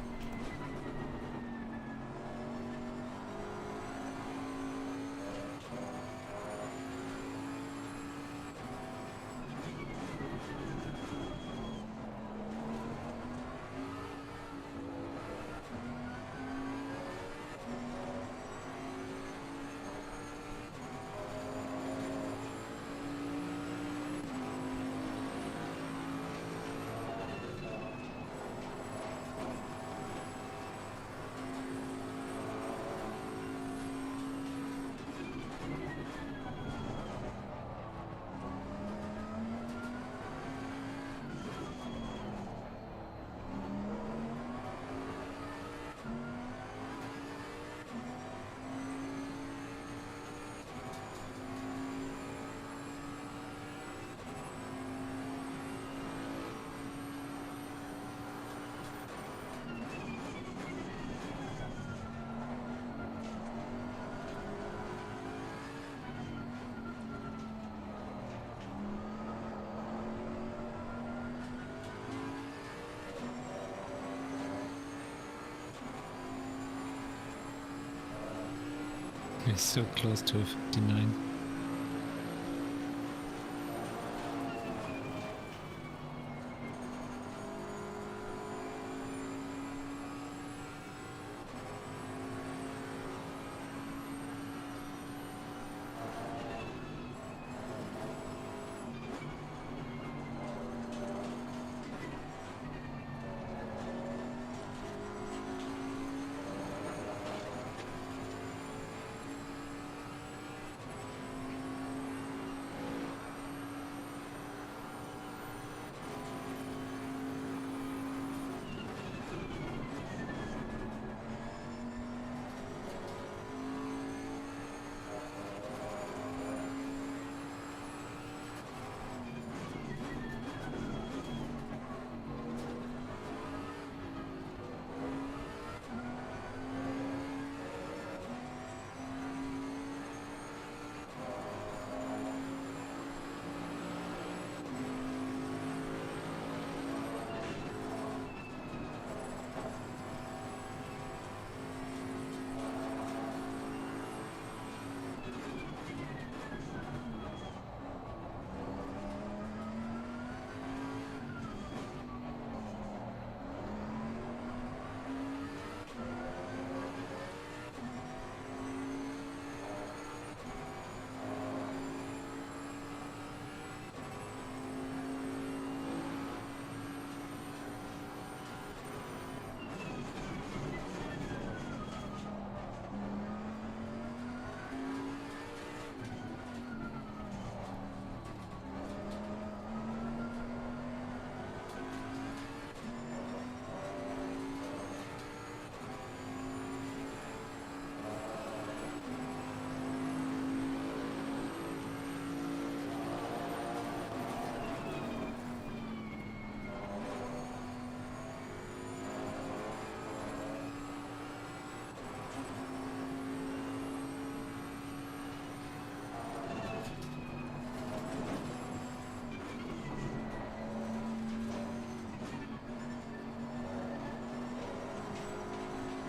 It's so close to a 59.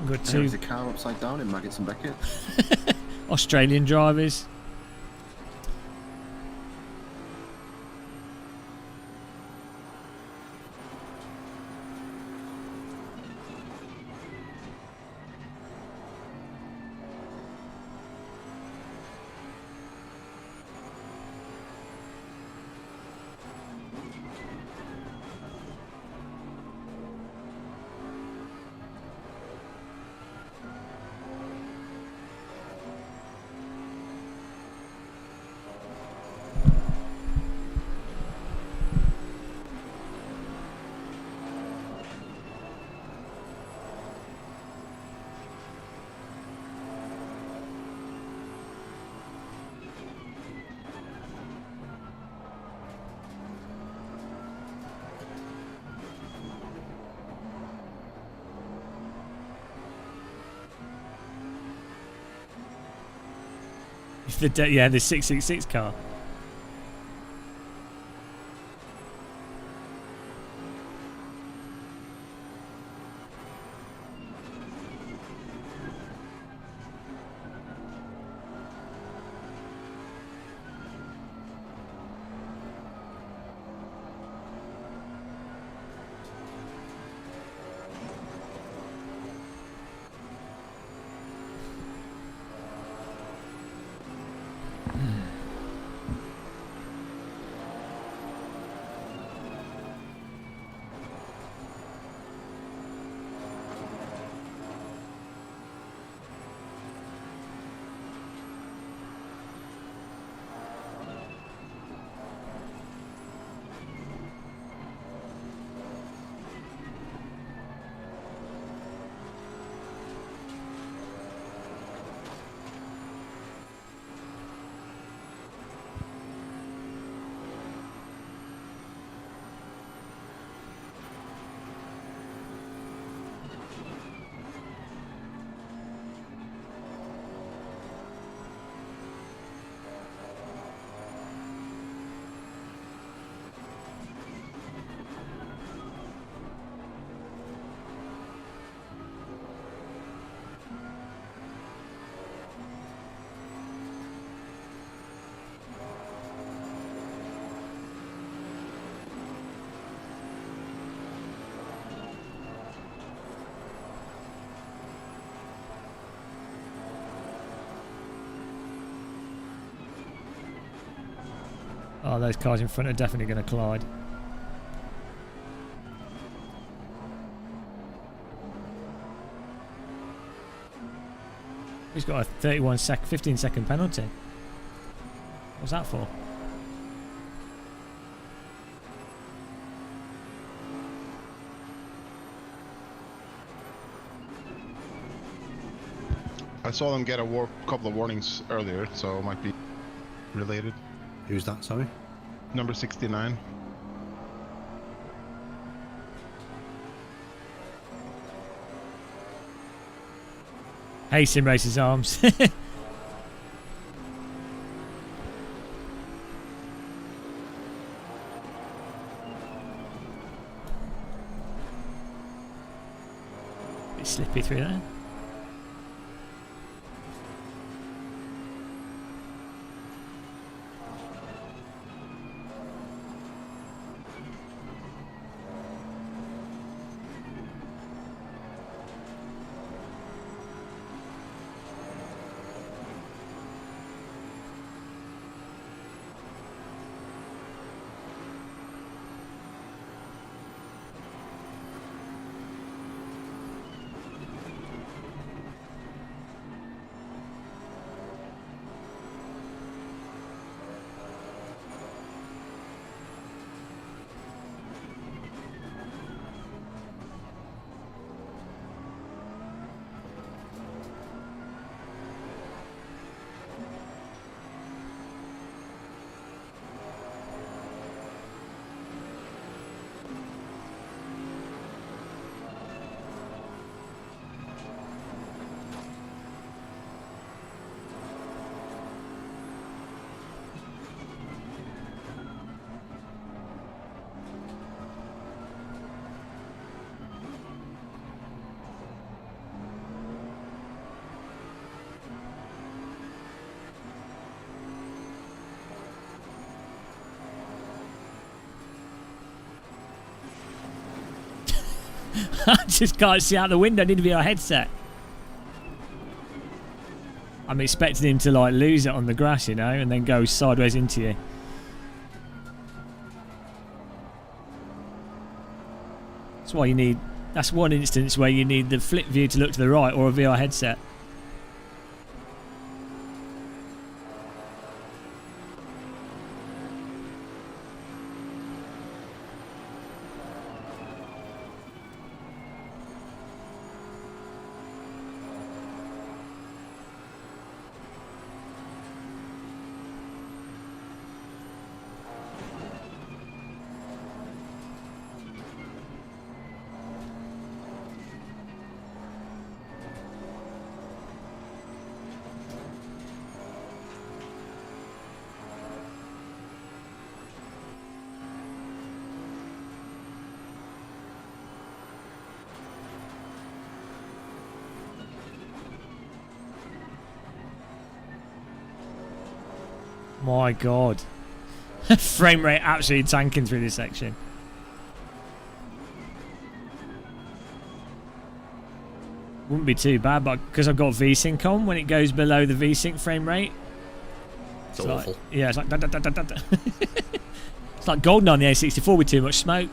We've got There's two a car upside down in Maggots and Beckett. Australian drivers. Yeah, the 666 car. Oh, those cars in front are definitely going to collide. He's got a 15-second penalty. What's that for? I saw them get a couple of warnings earlier, so it might be related. Who's that, sorry? Number 69. Hey, Sim Races Arms. Bit slippy through there. I just can't see out the window. I need to be on a headset. I'm expecting him to like lose it on the grass, you know, and then go sideways into you. That's why you need. That's one instance where you need the flip view to look to the right or a VR headset. My God. Frame rate absolutely tanking through this section. Wouldn't be too bad, but because I've got VSync on, when it goes below the VSync frame rate, It's awful. like, yeah, it's like it's like golden on the A64 with too much smoke.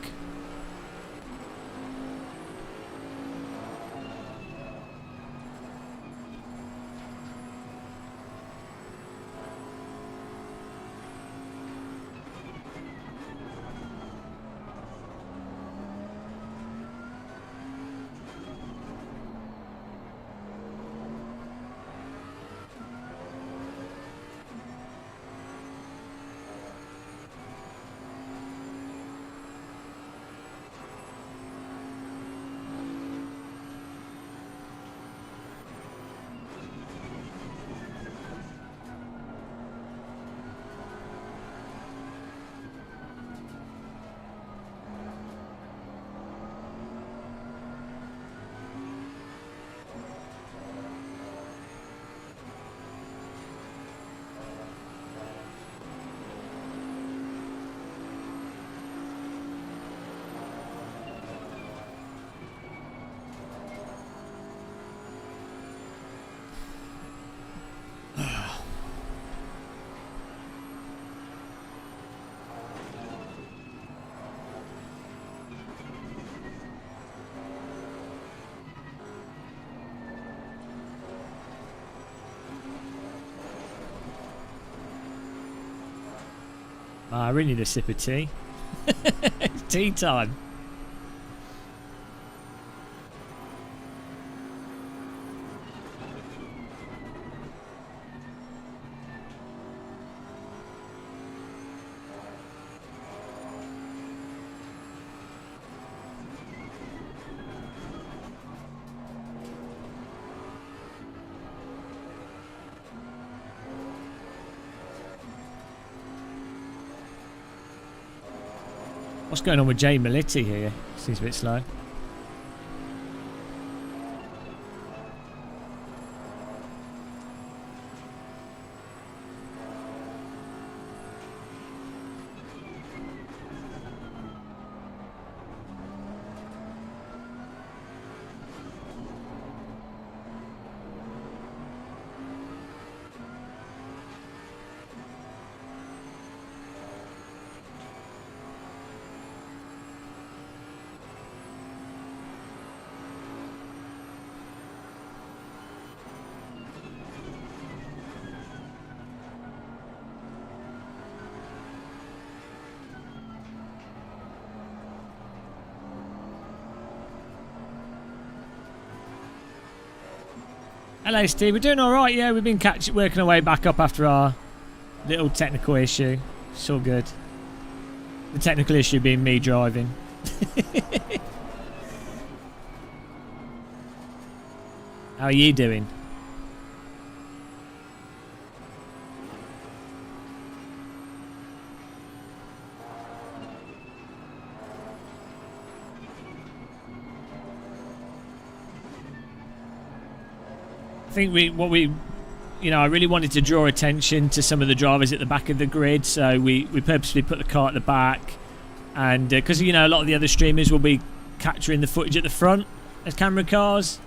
I really need a sip of tea. It's tea time. What's going on with Jay Melitti here? Seems a bit slow. Hello, Steve. We're doing all right. Yeah, we've been working our way back up after our little technical issue. It's all good. The technical issue being me driving. How are you doing? I think I really wanted to draw attention to some of the drivers at the back of the grid, so we purposely put the car at the back, and because a lot of the other streamers will be capturing the footage at the front as camera cars.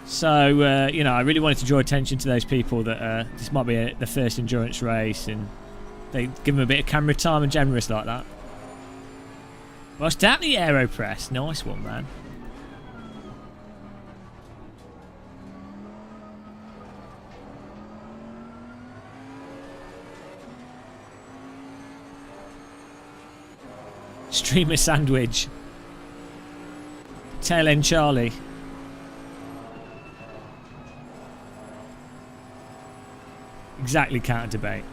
So, you know, I really wanted to draw attention to those people that this might be the first endurance race, and they give them a bit of camera time and generous like that. Well, start the AeroPress. Nice one, man. Streamer sandwich. Tail end Charlie. Exactly, counter debate.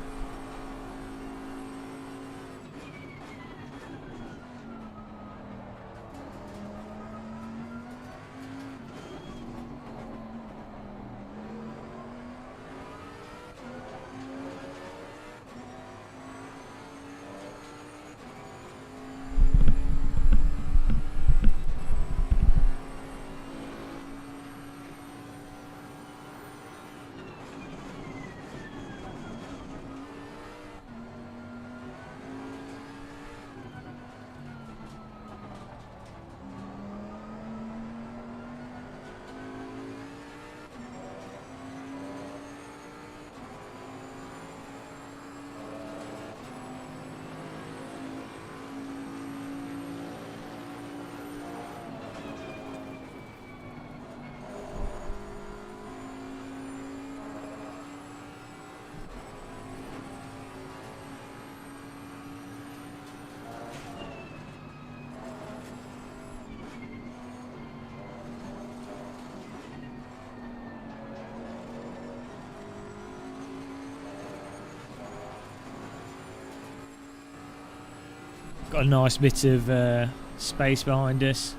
Got a nice bit of space behind us.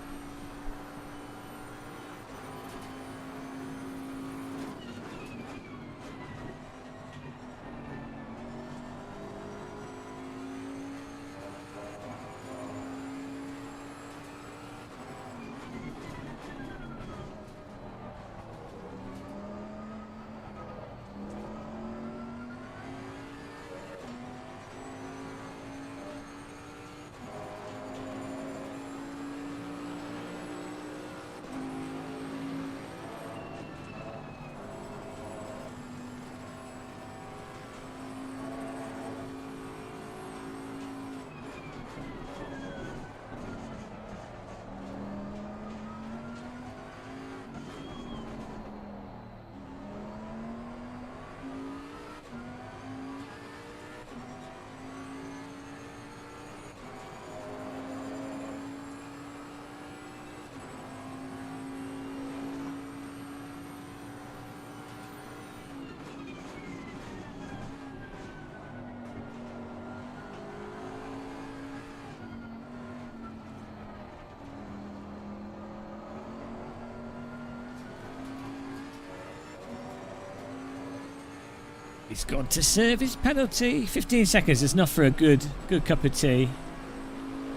He's gone to serve his penalty. 15 seconds is enough for a good cup of tea.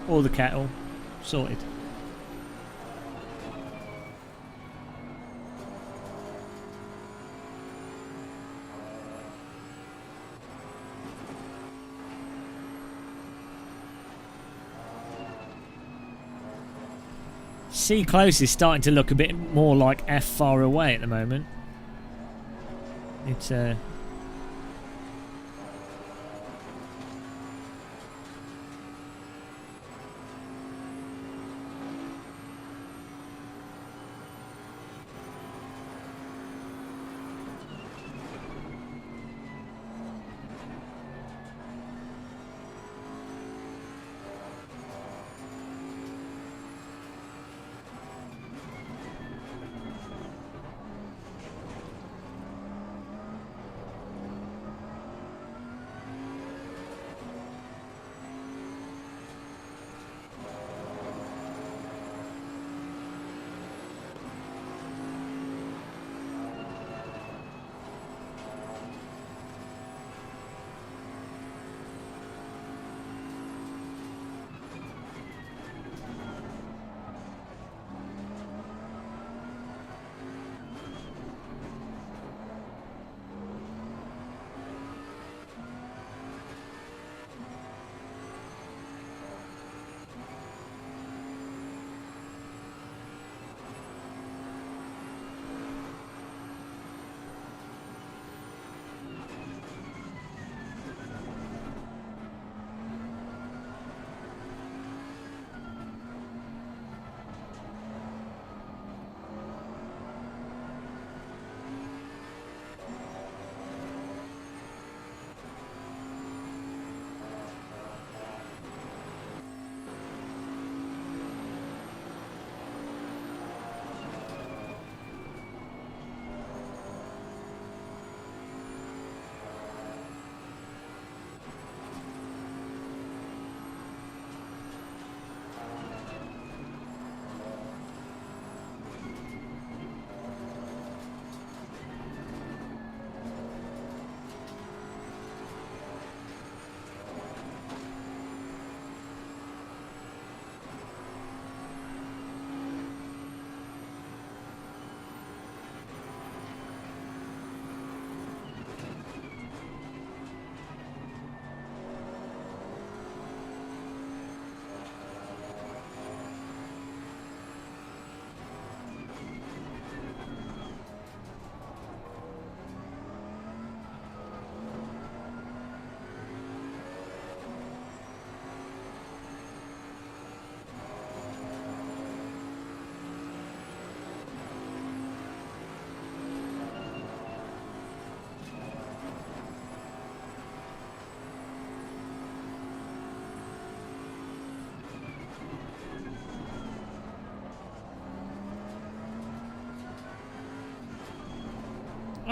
Or the kettle. Sorted. C close is starting to look a bit more like F far away at the moment. It's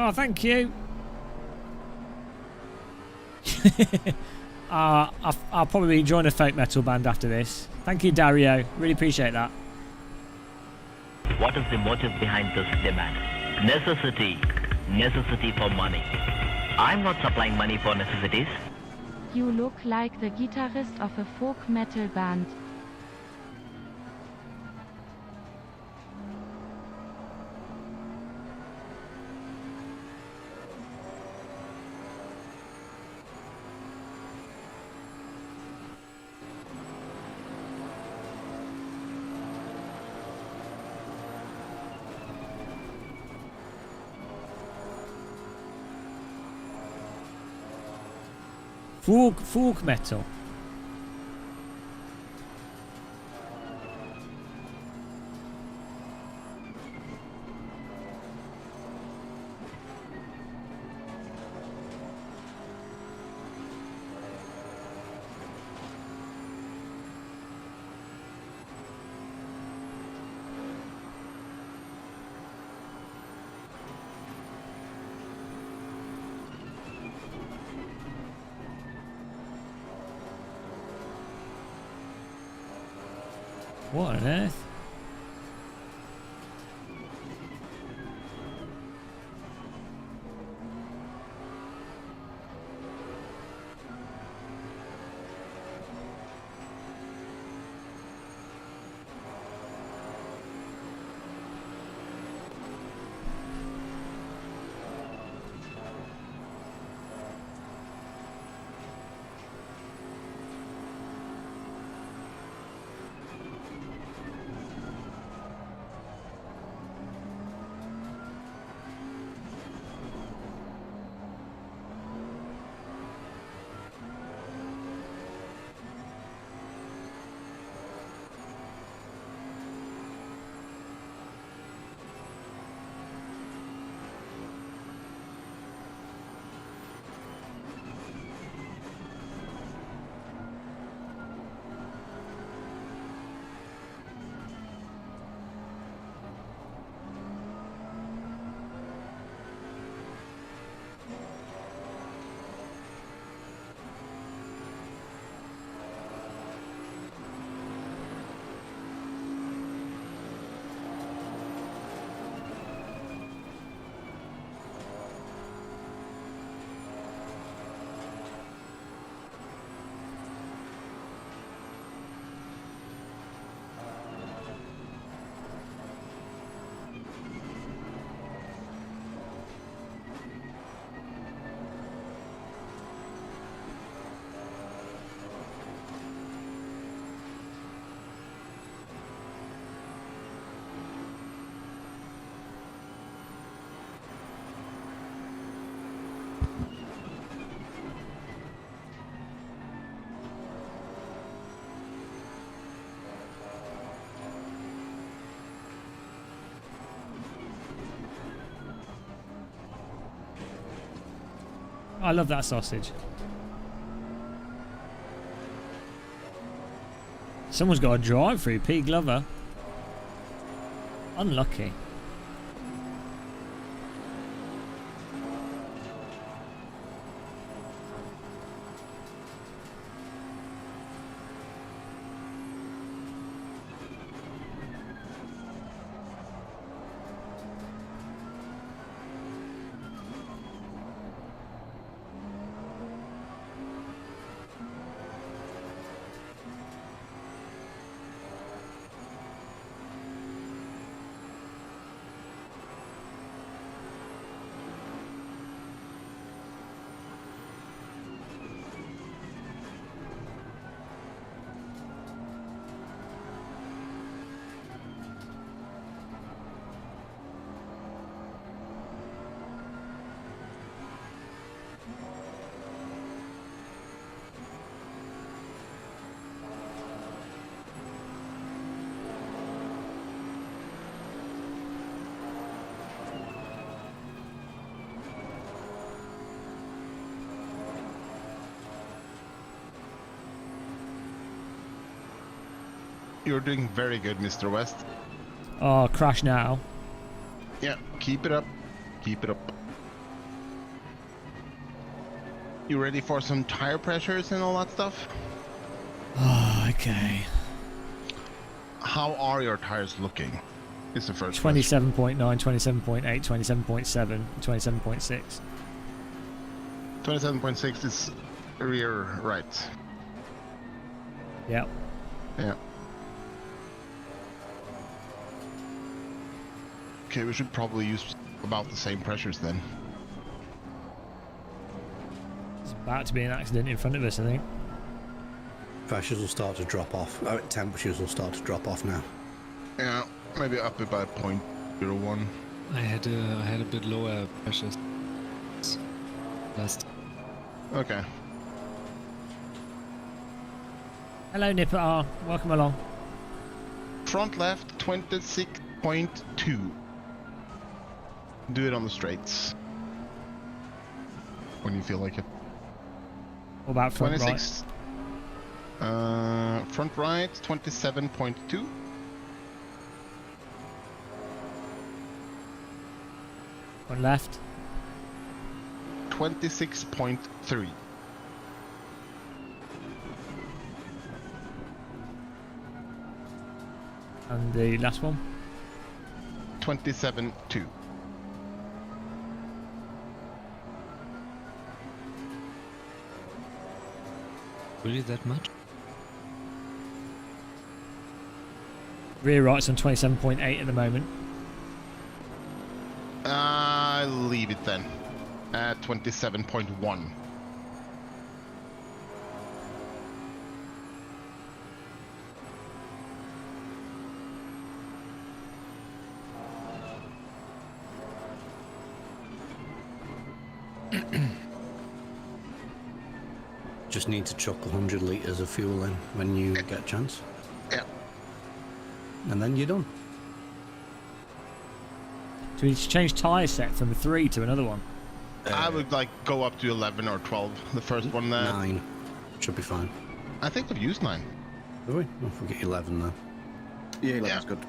Oh, thank you. I'll probably join a folk metal band after this. Thank you, Dario. Really appreciate that. What is the motive behind this demand? Necessity. Necessity for money. I'm not supplying money for necessities. You look like the guitarist of a folk metal band. Folk metal. What on earth? I love that sausage. Someone's got a drive through, P. Glover. Unlucky. You're doing very good, Mr. West. Oh, crash now. Yeah, keep it up. Keep it up. You ready for some tire pressures and all that stuff? Oh, okay. How are your tires looking? Is the first 27.9, 27.8, 27.7, 27.6. 27.6 is rear right. Yep. Yeah. Okay, we should probably use about the same pressures then. There's about to be an accident in front of us, I think. Pressures will start to drop off. Temperatures will start to drop off now. Yeah, maybe up it by 0.01. I had a bit lower pressures last. Okay. Hello, Nipper R. Welcome along. Front left 26.2. Do it on the straights. When you feel like it. What about front 26. Front right 27.2. On left? 26.3. And the last one? 27.2. Really that much? Rear right's on 27.8 at the moment. I'll leave it then. At 27.1. Just need to chuck 100 litres of fuel in when you get a chance. Yeah. And then you're done. Do we need to change tyre set from 3 to another one? I would like go up to 11 or 12. The first one there. 9. Should be fine. I think we've used 9. Have we? Oh, if we get 11 now. Yeah, 11's good.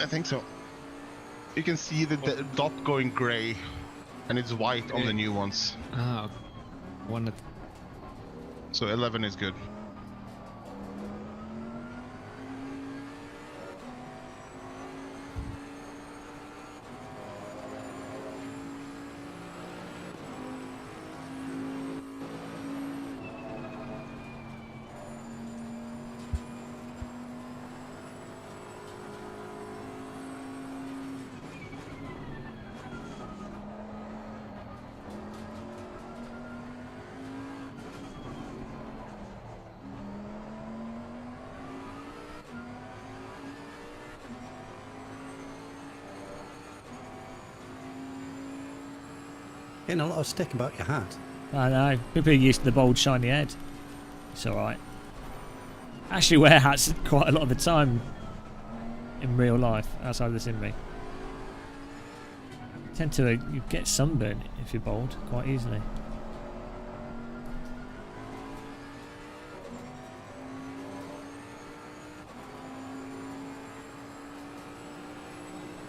I think so. You can see the dot going grey, and it's white on the new ones. Ah, one at. So 11 is good. Getting a lot of stick about your hat. I know. People are used to the bold, shiny head. It's alright. I actually wear hats quite a lot of the time in real life, outside of the sim rig. You tend to you get sunburn if you're bald quite easily.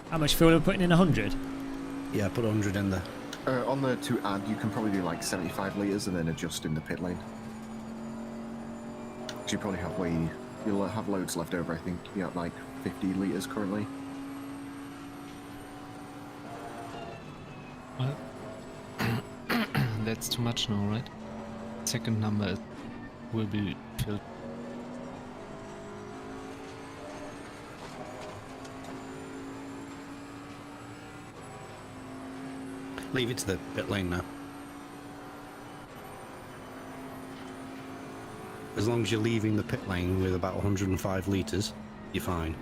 How much fuel are we putting in? 100? Yeah, put 100 in there. On the to add, you can probably do like 75 litres and then adjust in the pit lane. So you probably have you'll have loads left over, I think. You have like 50 litres currently. Well, that's too much now, right? Second number will be filled. Leave it to the pit lane now. As long as you're leaving the pit lane with about 105 litres, you're fine.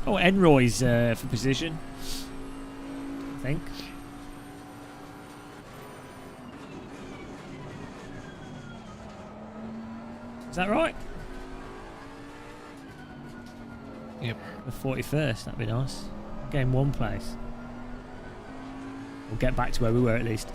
Oh, Enroy's for position, I think. Is that right? Yep. The 41st, that'd be nice. Gain 1 place. We'll get back to where we were at least.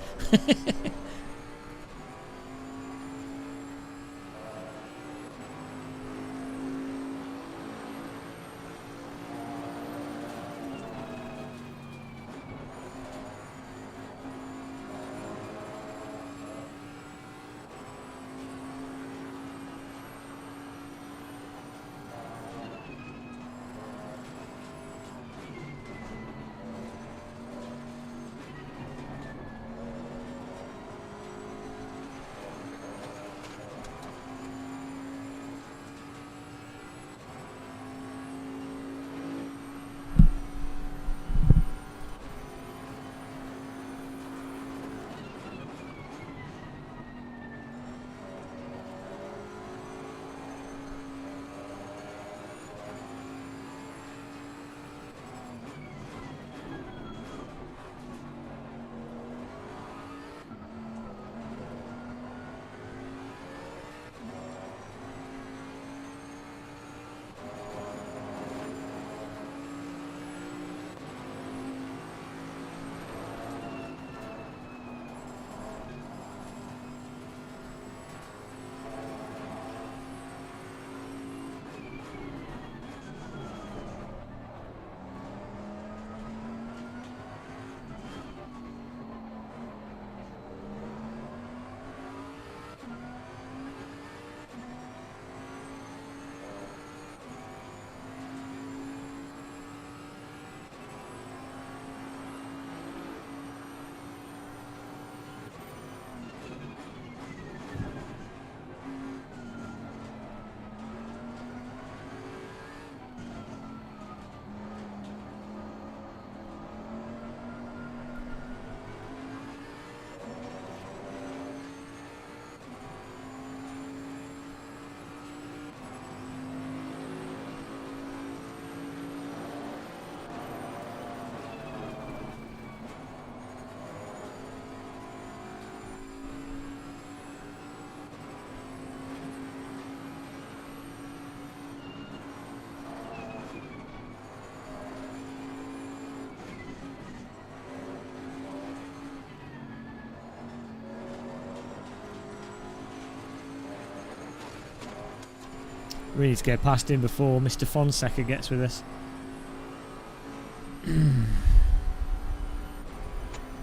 We need to go past him before Mr. Fonseca gets with us.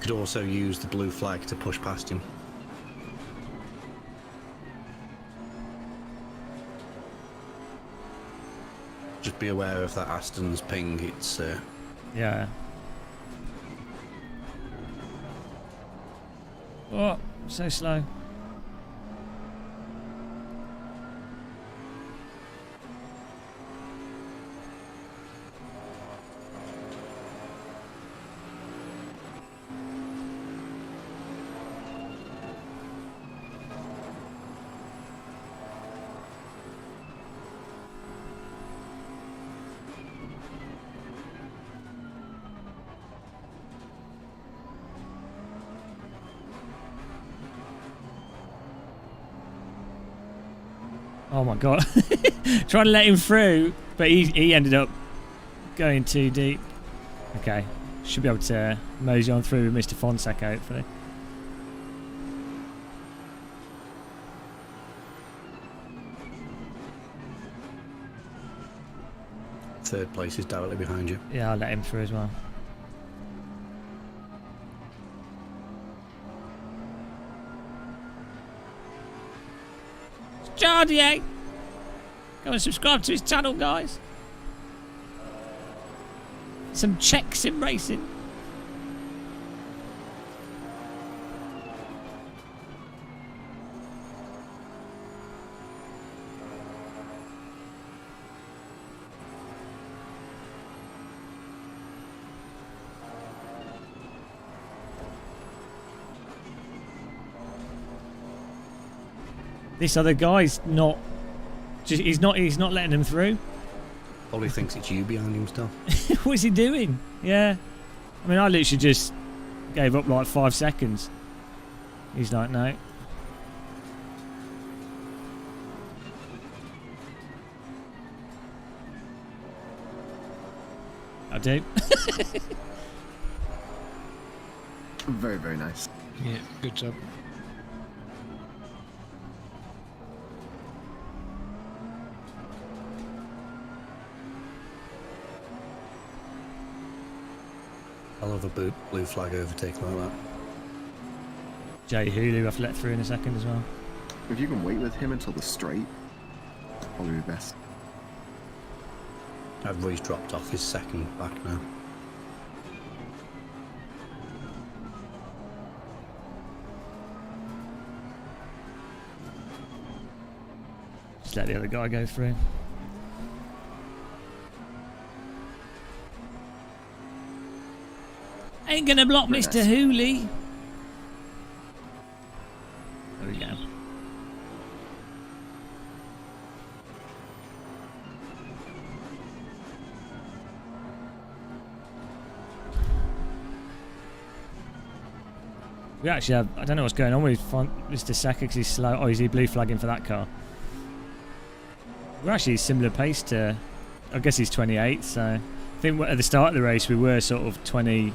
Could also use the blue flag to push past him. Just be aware of that Aston's ping. It's yeah. Oh, so slow. Oh my god. Trying to let him through, but he ended up going too deep. Okay. Should be able to mosey on through with Mr. Fonseca, hopefully. Third place is directly behind you. Yeah, I'll let him through as well. Jardier! Go and subscribe to his channel, guys. Some checks in racing. This other guy's not. He's not letting him through. Probably thinks it's you behind him still. What's he doing? Yeah. I mean, I literally just gave up like 5 seconds. He's like, no. I do. Very, very nice. Yeah, good job. I love a blue flag overtake like that. Jay Hulu I've let through in a second as well. If you can wait with him until the straight, probably be best. Everybody's dropped off his second back now. Just let the other guy go through. Ain't gonna block Very Mr. nice. Hooley. There we go. We actually have, I don't know what's going on with Mr. Saka because he's slow. Oh, is he blue flagging for that car? We're actually similar pace to, I guess he's 28, so I think at the start of the race we were sort of 20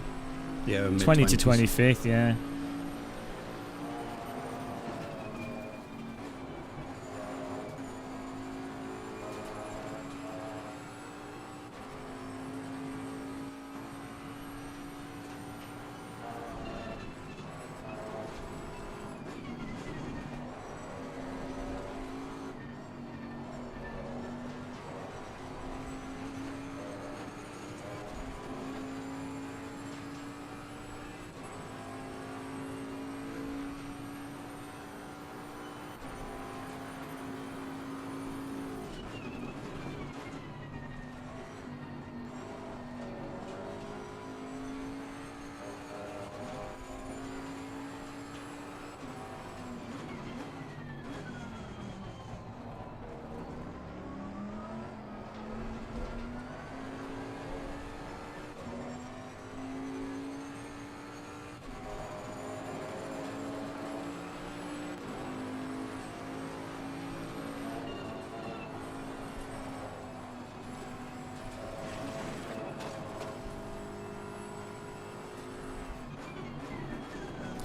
Yeah, 20 to mid-20s. 25th, yeah.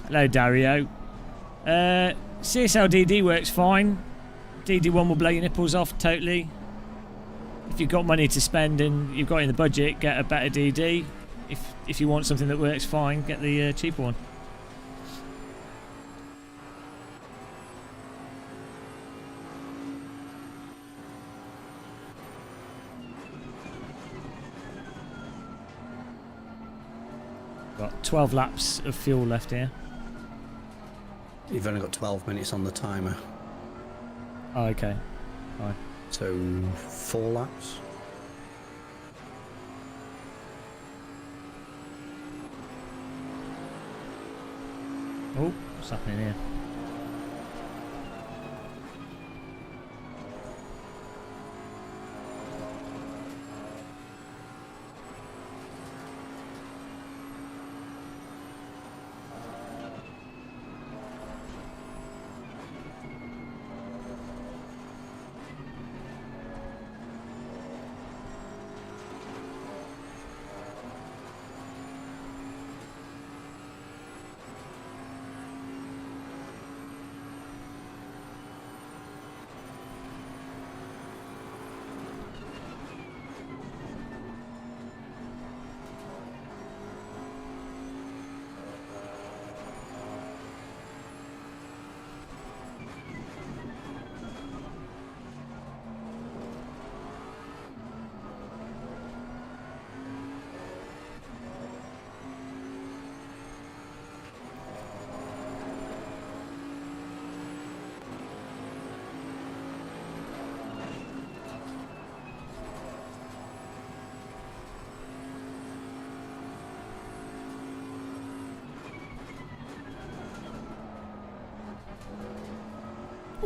Hello, Dario. CSLDD works fine. DD1 will blow your nipples off totally. If you've got money to spend and you've got it in the budget, get a better DD. If you want something that works fine, get the cheaper one. Got 12 laps of fuel left here. You've only got 12 minutes on the timer. Oh, okay. Fine. So 4 laps. Oh, what's happening here?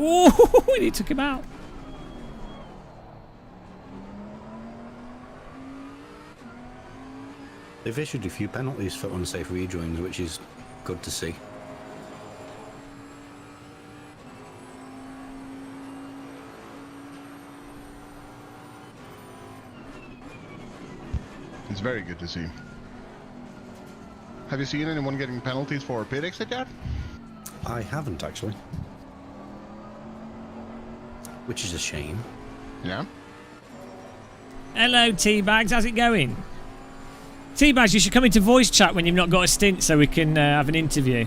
Oh, he took him out. They've issued a few penalties for unsafe rejoins, which is good to see. It's very good to see. Have you seen anyone getting penalties for pit exit yet? I haven't actually. Which is a shame. Yeah. Hello, Teabags. How's it going? Teabags, you should come into voice chat when you've not got a stint so we can have an interview.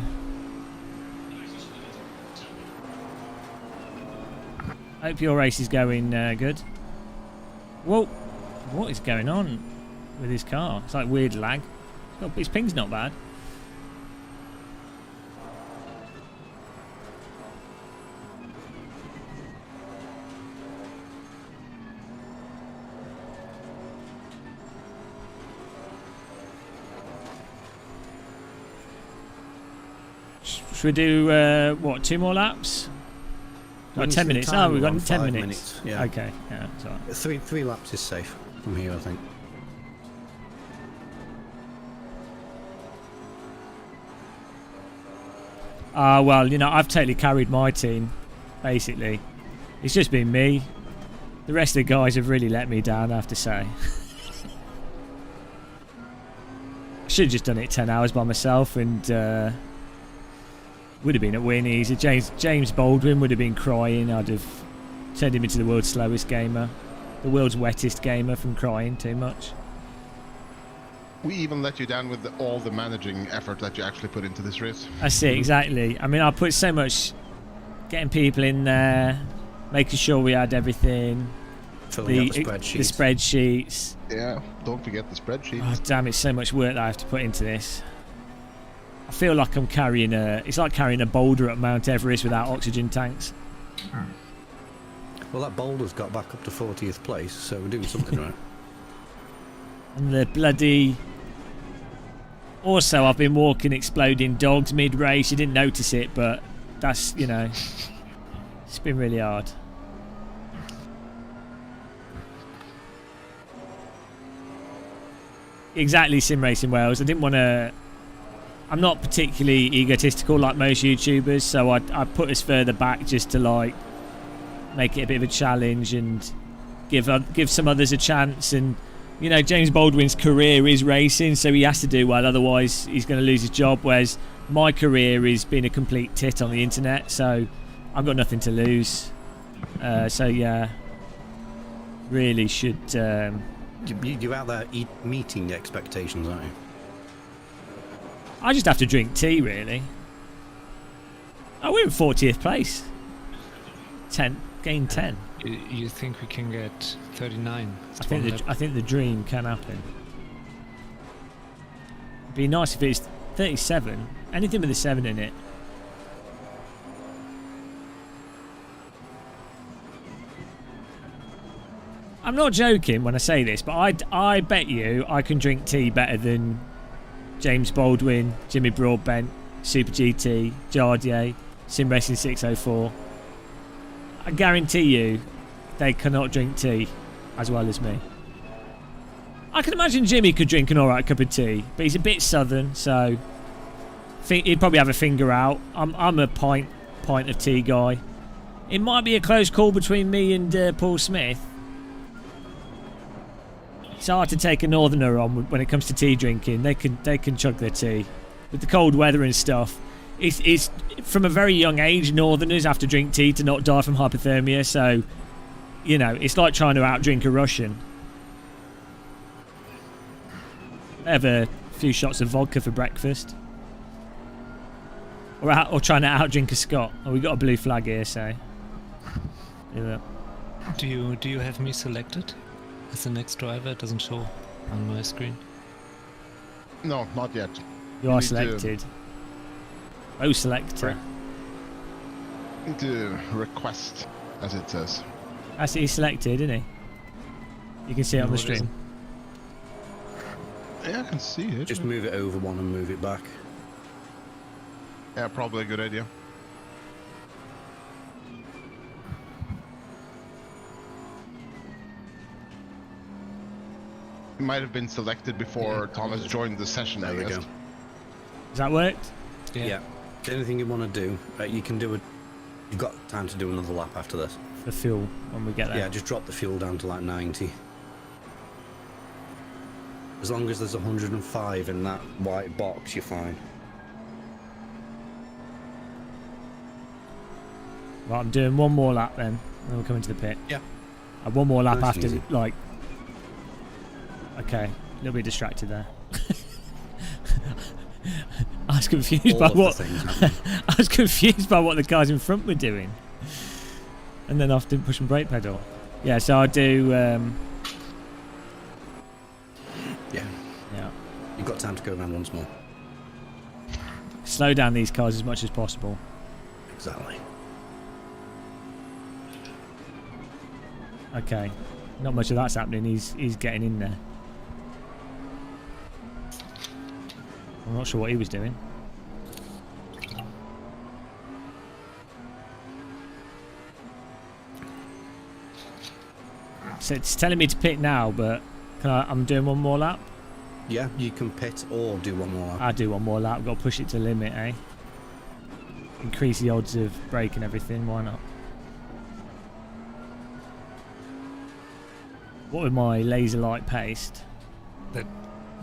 Hope your race is going good. Whoa. What is going on with his car? It's like weird lag. His ping's not bad. Should we do, what, 2 more laps? Oh, 10 minutes. Oh, we've got 10 minutes. Yeah. Okay, yeah, that's all right. Three laps is safe from here, I think. Well, you know, I've totally carried my team, basically. It's just been me. The rest of the guys have really let me down, I have to say. I should have just done it 10 hours by myself and would have been at win easy. James Baldwin would have been crying. I'd have turned him into the world's slowest gamer. The world's wettest gamer from crying too much. We even let you down with all the managing effort that you actually put into this race. I see, exactly. I mean, I put so much getting people in there, making sure we had everything. Filling out the spreadsheets. Yeah, don't forget the spreadsheets. Oh, damn, it's so much work that I have to put into this. I feel like I'm carrying it's like carrying a boulder up Mount Everest without oxygen tanks. Well, that boulder's got back up to 40th place, so we're doing something right. And the bloody... Also, I've been walking exploding dogs mid-race. You didn't notice it, but that's, you know... It's been really hard. Exactly, Sim Racing Wales. I didn't want to... I'm not particularly egotistical like most YouTubers, so I put us further back just to, like, make it a bit of a challenge and give some others a chance. And, you know, James Baldwin's career is racing, so he has to do well, otherwise he's going to lose his job, whereas my career is being a complete tit on the internet, so I've got nothing to lose. So, yeah, really should... You're out there meeting the expectations, aren't you? I just have to drink tea, really. Oh, we're in 40th place. 10, gain 10. You think we can get 39? I think the dream can happen. It'd be nice if it's 37. Anything with a 7 in it. I'm not joking when I say this, but I bet you I can drink tea better than James Baldwin, Jimmy Broadbent, Super GT, Jardier, Sim Racing 604. I guarantee you they cannot drink tea as well as me. I can imagine Jimmy could drink an alright cup of tea, but he's a bit southern, so he'd probably have a finger out. I'm a pint of tea guy. It might be a close call between me and Paul Smith. It's hard to take a northerner on when it comes to tea drinking. They can chug their tea with the cold weather and stuff. It's from a very young age, northerners have to drink tea to not die from hypothermia. So, you know, it's like trying to outdrink a Russian. They have a few shots of vodka for breakfast, or trying to outdrink a Scot. Oh, we got a blue flag here, so. Yeah. Do you have me selected as the next driver? It doesn't show on my screen. No, not yet. You are selected. Oh, selector. To request, as it says. I see he's selected, isn't he? You can see it on the stream. Yeah, I can see it. Just move it over one and move it back. Yeah, probably a good idea. He might have been selected before Thomas joined the session. There we I guess. go. Has that worked? Yeah. The only thing you want to do, you can do it. You've got time to do another lap after this. For fuel when we get there. Yeah, just drop the fuel down to like 90. As long as there's 105 in that white box, you're fine. Right, I'm doing one more lap then we're coming to the pit. Yeah. One more lap Nice and after, easy. like... Okay, a little bit distracted there. I was confused All by of the what... things happening. I was confused by what the guys in front were doing. And then I didn't push the brake pedal. Yeah, so I do... Yeah. Yeah. You've got time to go around once more. Slow down these cars as much as possible. Exactly. Okay. Not much of that's happening. He's getting in there. I'm not sure what he was doing. So it's telling me to pit now, but I'm doing one more lap. Yeah, you can pit or do one more lap. I'll do one more lap. Got to push it to the limit, eh? Increase the odds of braking everything. Why not? What with my laser light paste?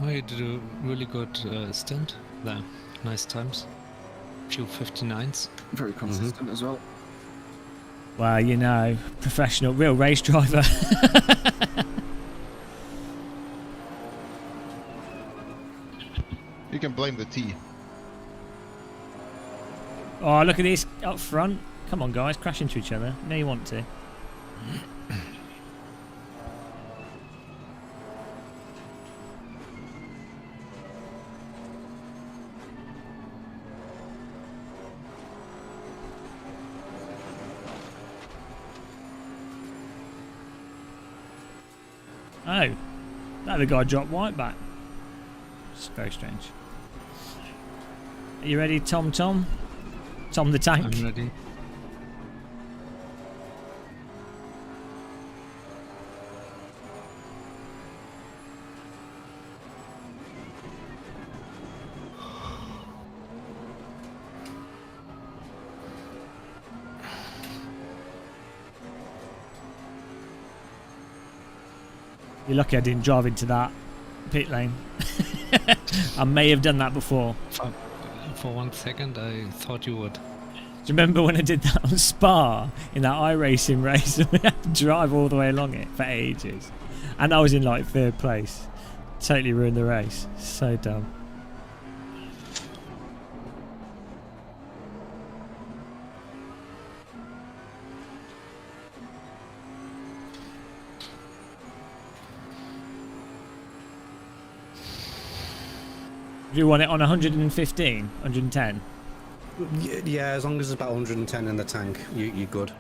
Oh, you did a really good stint there. Nice times. Few 59s. Very consistent as well. Well, you know, professional, real race driver. You can blame the tea. Oh, look at this up front. Come on, guys, crash into each other. No, you want to. Oh, that the guy dropped white back. It's very strange. Are you ready, Tom? Tom the tank? I'm ready. You're lucky I didn't drive into that pit lane. I may have done that before. For 1 second, I thought you would. Do you remember when I did that on Spa in that iRacing race and we had to drive all the way along it for ages? And I was in like 3rd place. Totally ruined the race. So dumb. Do you want it on 115, 110? Yeah, as long as there's about 110 in the tank, you're good.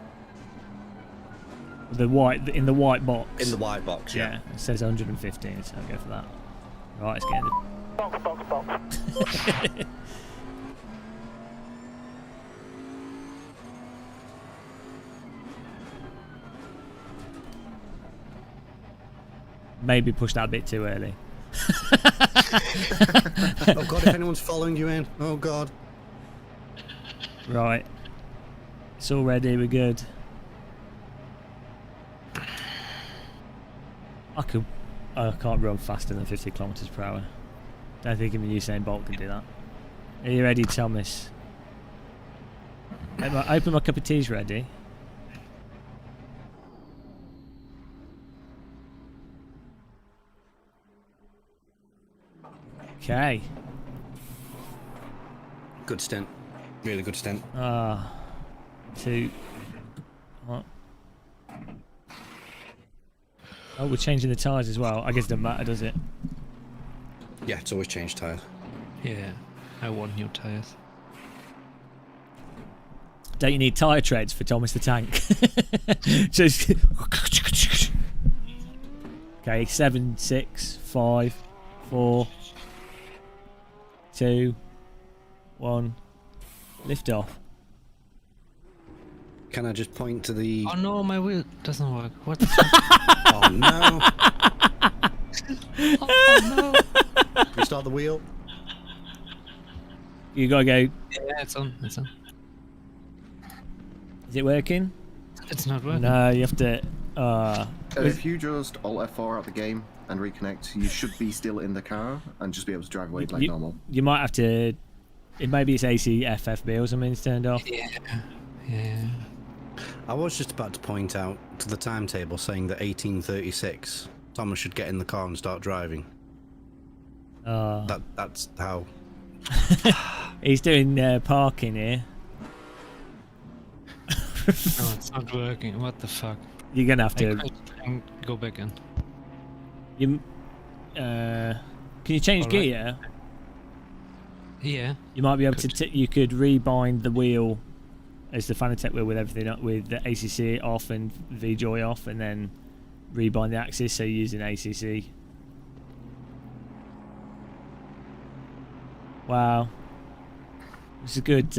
In the white box. In the white box, yeah. It says 115, so I'll go for that. Right, let's get in the... Box. Maybe pushed that a bit too early. Oh god, if anyone's following you in. Oh god. Right. It's all ready, we're good. I can't run faster than 50 kilometers per hour. Don't think even Usain Bolt can do that. Are you ready, Thomas? Open my cup of tea's ready. Okay. Good stint. Really good stint. 2. What? Oh, we're changing the tyres as well. I guess it doesn't matter, does it? Yeah, it's always changed tyres. Yeah, I want new tires. Don't you need tyre treads for Thomas the Tank? Just okay, 7, 6, 5, 4, 2, 1. Lift off. Can I just point to the... Oh no, my wheel doesn't work. What? Oh no. Oh no! Restart the wheel. You gotta go. Yeah, it's on. It's on. Is it working? It's not working. No, you have to. If you just Alt F4 out the game and reconnect, you should be still in the car and just be able to drive away like normal. You might have to. Maybe it's ACFFB or something's turned off. Yeah. Yeah. I was just about to point out to the timetable saying that 18:36, Thomas should get in the car and start driving. That's how. He's doing parking here. No, it's not working. What the fuck? You're gonna have to. Go back in. You. Can you change gear? Yeah. You might be able to. You could rebind the wheel as the Fanatec wheel with everything up, with the ACC off and VJoy off, and then rebind the axis. So you're using ACC. Wow. It's a good.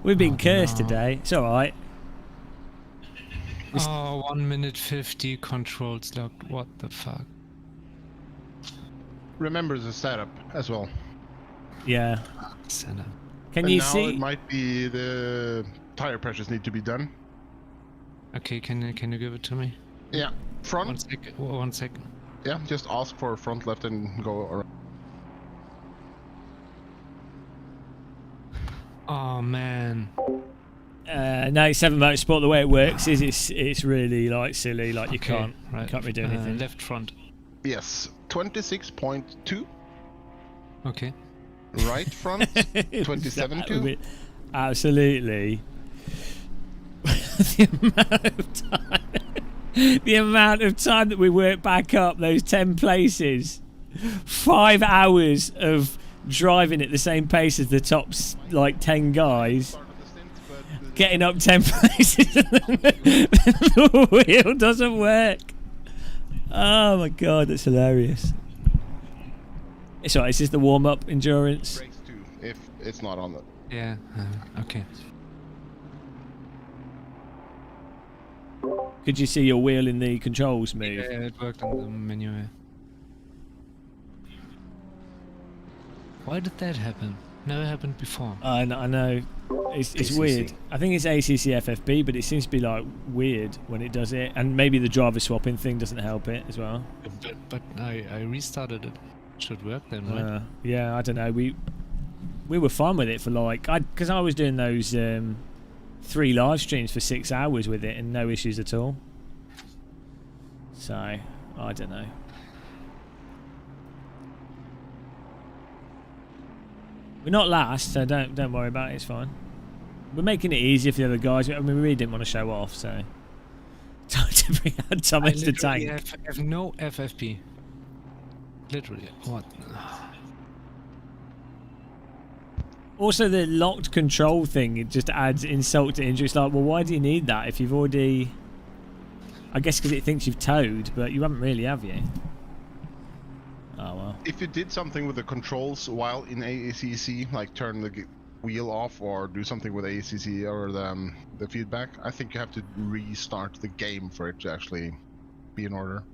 We've been cursed today. It's all right. Oh, 1 minute 50 controls locked. What the fuck? Remember the setup as well. Yeah. Setup. Can And you now see? it might be the tire pressures need to be done. Okay, can you give it to me? Yeah, front. 1 second. 1 second. Yeah, just ask for front left and go around. Oh man. 97 Motorsport, the way it works is it's really like silly, like you Okay, can't really do anything. Left front. Yes, 26.2. Okay. Right front, 27.2. Absolutely. the amount of time that we worked back up those 10 places, 5 hours of driving at the same pace as the top like 10 guys, getting up 10 places and the wheel doesn't work. Oh my god, that's hilarious. It's alright, it's just the warm-up endurance. Brakes too, if it's not on the. Yeah. Okay. Could you see your wheel in the controls move? Yeah, it worked on the menu. Yeah. Why did that happen? Never happened before. I know. It's weird. I think it's ACC FFB, but it seems to be like weird when it does it, and maybe the driver swapping thing doesn't help it as well. But I restarted it. Should work then, right? Yeah, I don't know. We were fine with it for like because I was doing those 3 live streams for 6 hours with it and no issues at all. So I don't know. We're not last, so don't worry about it. It's fine. We're making it easier for the other guys. I mean, we really didn't want to show off, so time to bring out Thomas the tank. I have no FFP. Literally, what? Also, the locked control thing, it just adds insult to injury. It's like, well, why do you need that if you've already... I guess because it thinks you've towed, but you haven't really, have you? Oh, well. If you did something with the controls while in ACC, like turn the wheel off or do something with ACC or the feedback, I think you have to restart the game for it to actually be in order.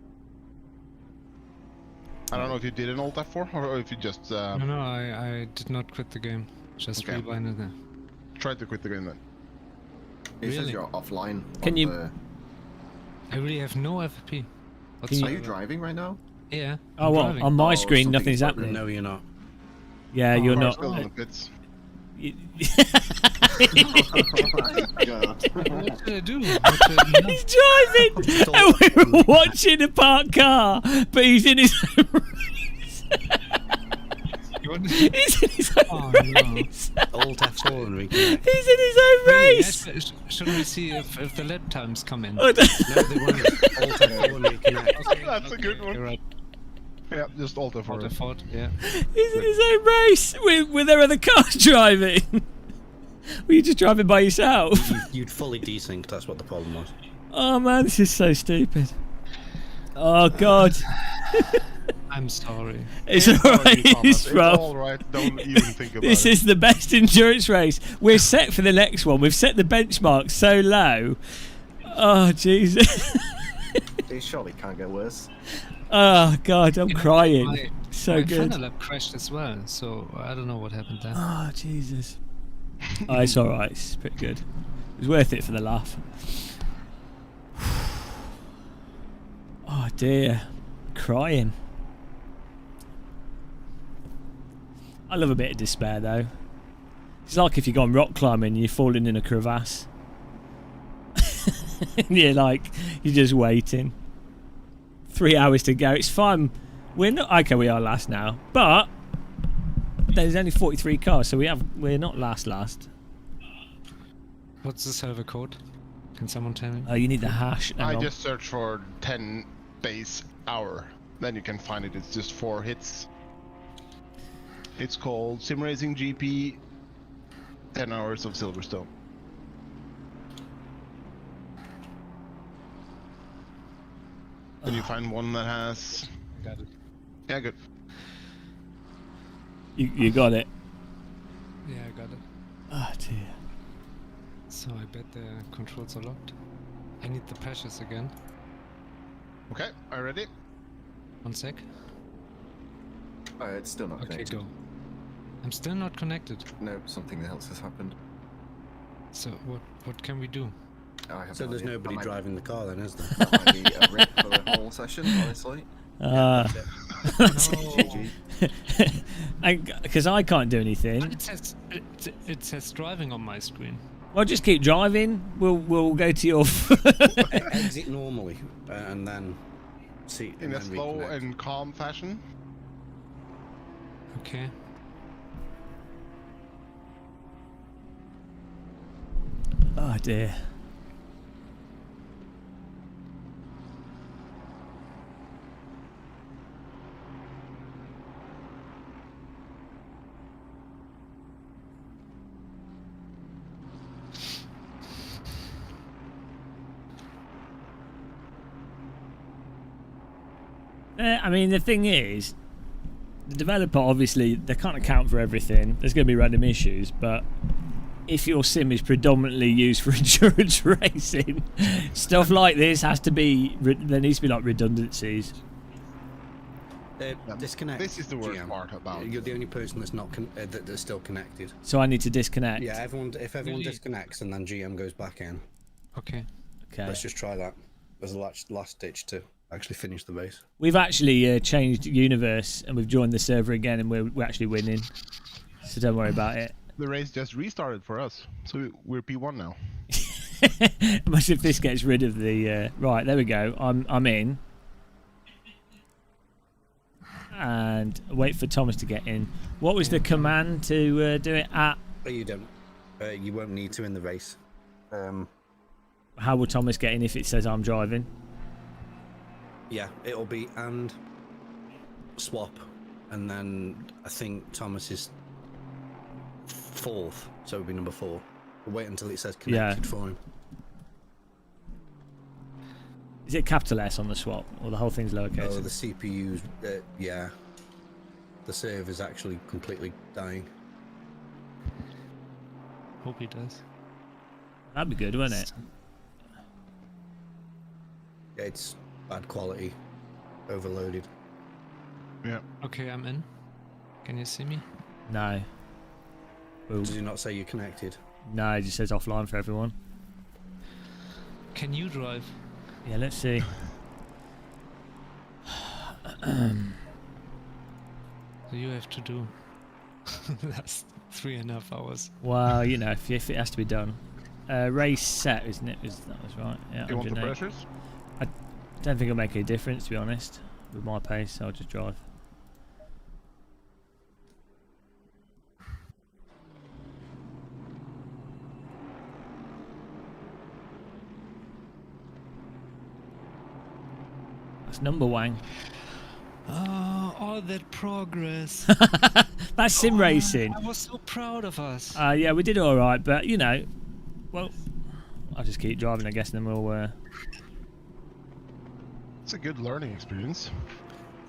I don't know if you did an Alt F4 or if you just... No, I did not quit the game. Just rebinded it. Try to quit the game then. It says you're offline. Can you... I really have no FFP. Are you driving right now? Yeah. Oh, well, on my screen, nothing's happening. No, you're not. Yeah, you're not. Still in the pits. You- What should I do? He's driving, and we're watching a parked car, but he's in his own race. He's in his own race. Alt F4 and reconnect. He's in his own race. Shouldn't we see if the lap times come in? Oh, No, they won't. Alt F4 and reconnect. That's a good one. You're right. Yeah, just Alt F4. Alt F4, yeah. He's in his own race with their other cars driving. Were you just driving by yourself? You'd fully desynced, that's what the problem was. Oh man, this is so stupid. Oh god. I'm sorry. It's alright, it's rough. alright, don't even think about This it. is the best endurance race. We're set for the next one. We've set the benchmark so low. Oh Jesus. It surely can't get worse. Oh god, I'm crying. My So good. final lap crashed as well, so I don't know what happened there. Oh Jesus. Oh, it's all right. It's pretty good. It was worth it for the laugh. Oh dear, crying. I love a bit of despair though. It's like if you've gone rock climbing and you're falling in a crevasse. You're just waiting. 3 hours to go. It's fine. We're not okay. We are last now, but there's only 43 cars, so we're not last. What's the server code? Can someone tell me? Oh, you need the hash. Hang I on. just searched for 10 base hour. Then you can find it. It's just 4 hits. It's called Sim Racing GP 10 hours of Silverstone. Then you find one that has... Got it. Yeah, good. You got it. Yeah, I got it. Oh dear. So I bet the controls are locked. I need the pressures again. Okay, are you ready? 1 sec. It's still not Okay, connected. go. I'm still not connected. No, something else has happened. So what can we do? I have So no there's idea. nobody That might- driving the car then, is there? That might be a rip for the whole session, honestly. Because I can't do anything. It says driving on my screen. Well, just keep driving. We'll go to your. Exit normally, and then see. In a then slow reconnect. and calm fashion. Okay. Oh dear. I mean, the thing is, the developer obviously they can't account for everything. There's going to be random issues, but if your sim is predominantly used for endurance racing, stuff like this has to be. There needs to be like redundancies. Disconnect. This is the worst GM. part about it. You're the only person that's not that's still connected. So I need to disconnect. Yeah, if everyone Really? disconnects and then GM goes back in, Okay. Okay. let's just try that as a last ditch to actually finish the race. We've actually changed universe and we've joined the server again, and we're actually winning. So don't worry about it. The race just restarted for us, so we're P1 now. Imagine if this gets rid of the. Right, there we go. I'm in. And wait for Thomas to get in. What was the command to do it at? But you don't. You won't need to in the race. How will Thomas get in if it says I'm driving? Yeah, it'll be and swap, and then I think Thomas is 4th, so it'll be number 4. We'll wait until it says connected for him. Is it capital S on the swap, or the whole thing's lowercase? Oh, the CPU's, yeah. The server's actually completely dying. Hope he does. That'd be good, wouldn't it? Yeah, it's bad quality, overloaded. Yeah. Okay, I'm in. Can you see me? No. Well, Does it not say you're connected? no, it just says offline for everyone. Can you drive? Yeah, let's see. So you have to do last 3.5 hours. Well, you know, if it has to be done. Race set, isn't it? That was right. Yeah. Do you want the 108. pressures? Don't think it'll make any difference, to be honest. With my pace, I'll just drive. That's number one. Oh, all that progress. That's sim racing. I was so proud of us. Yeah, we did all right, but you know, well, I'll just keep driving, I guess, and then we'll. It's a good learning experience.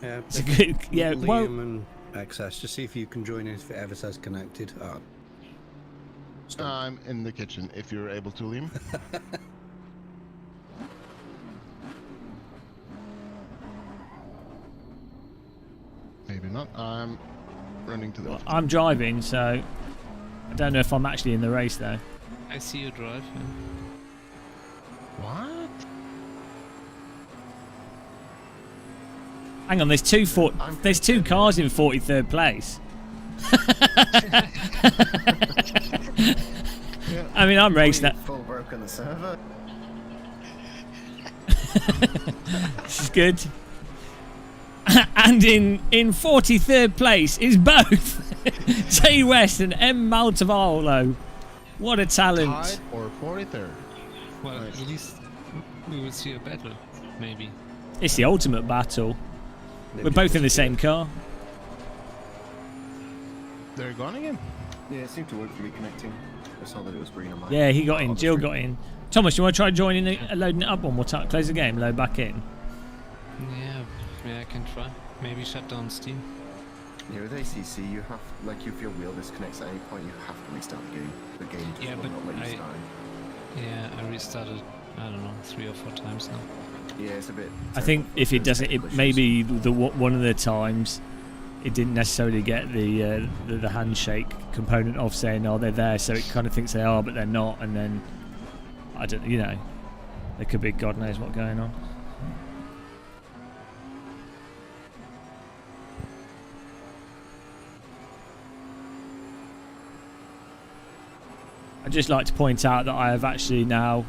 Yeah, It's a good, yeah. Liam Well, and XS, just see if you can join in if it ever says connected. I'm in the kitchen, if you're able to, Liam. not. I'm running to the office. I'm driving, so I don't know if I'm actually in the race though. I see you drive. Yeah. What? Hang on, there's two cars in 43rd place. I mean, I'm racing that. Full broke on the server. This is good. And in 43rd place is both Jay West and M. Maltavolo. What a talent. Tied or 43rd? Well, at least we will see a battle, maybe. It's the ultimate battle. We're both in the same car. They're gone again? Yeah, it seemed to work for reconnecting. I saw that it was green on my. Yeah, he got in. Jill got in. Thomas, do you want to try joining it, loading it up one more time? Close the game, load back in. Yeah, I can try. Maybe shut down Steam. Yeah, with ACC, you have, like, if your wheel disconnects at any point, you have to restart the game. The game just will not let you start. Yeah, I restarted, I don't know, 3 or 4 times now. Yeah, it's a bit. I think if it does it, maybe one of the times it didn't necessarily get the handshake component of saying, oh, they're there, so it kind of thinks they are, but they're not, and then I don't, you know, there could be God knows what going on. I'd just like to point out that I have actually now,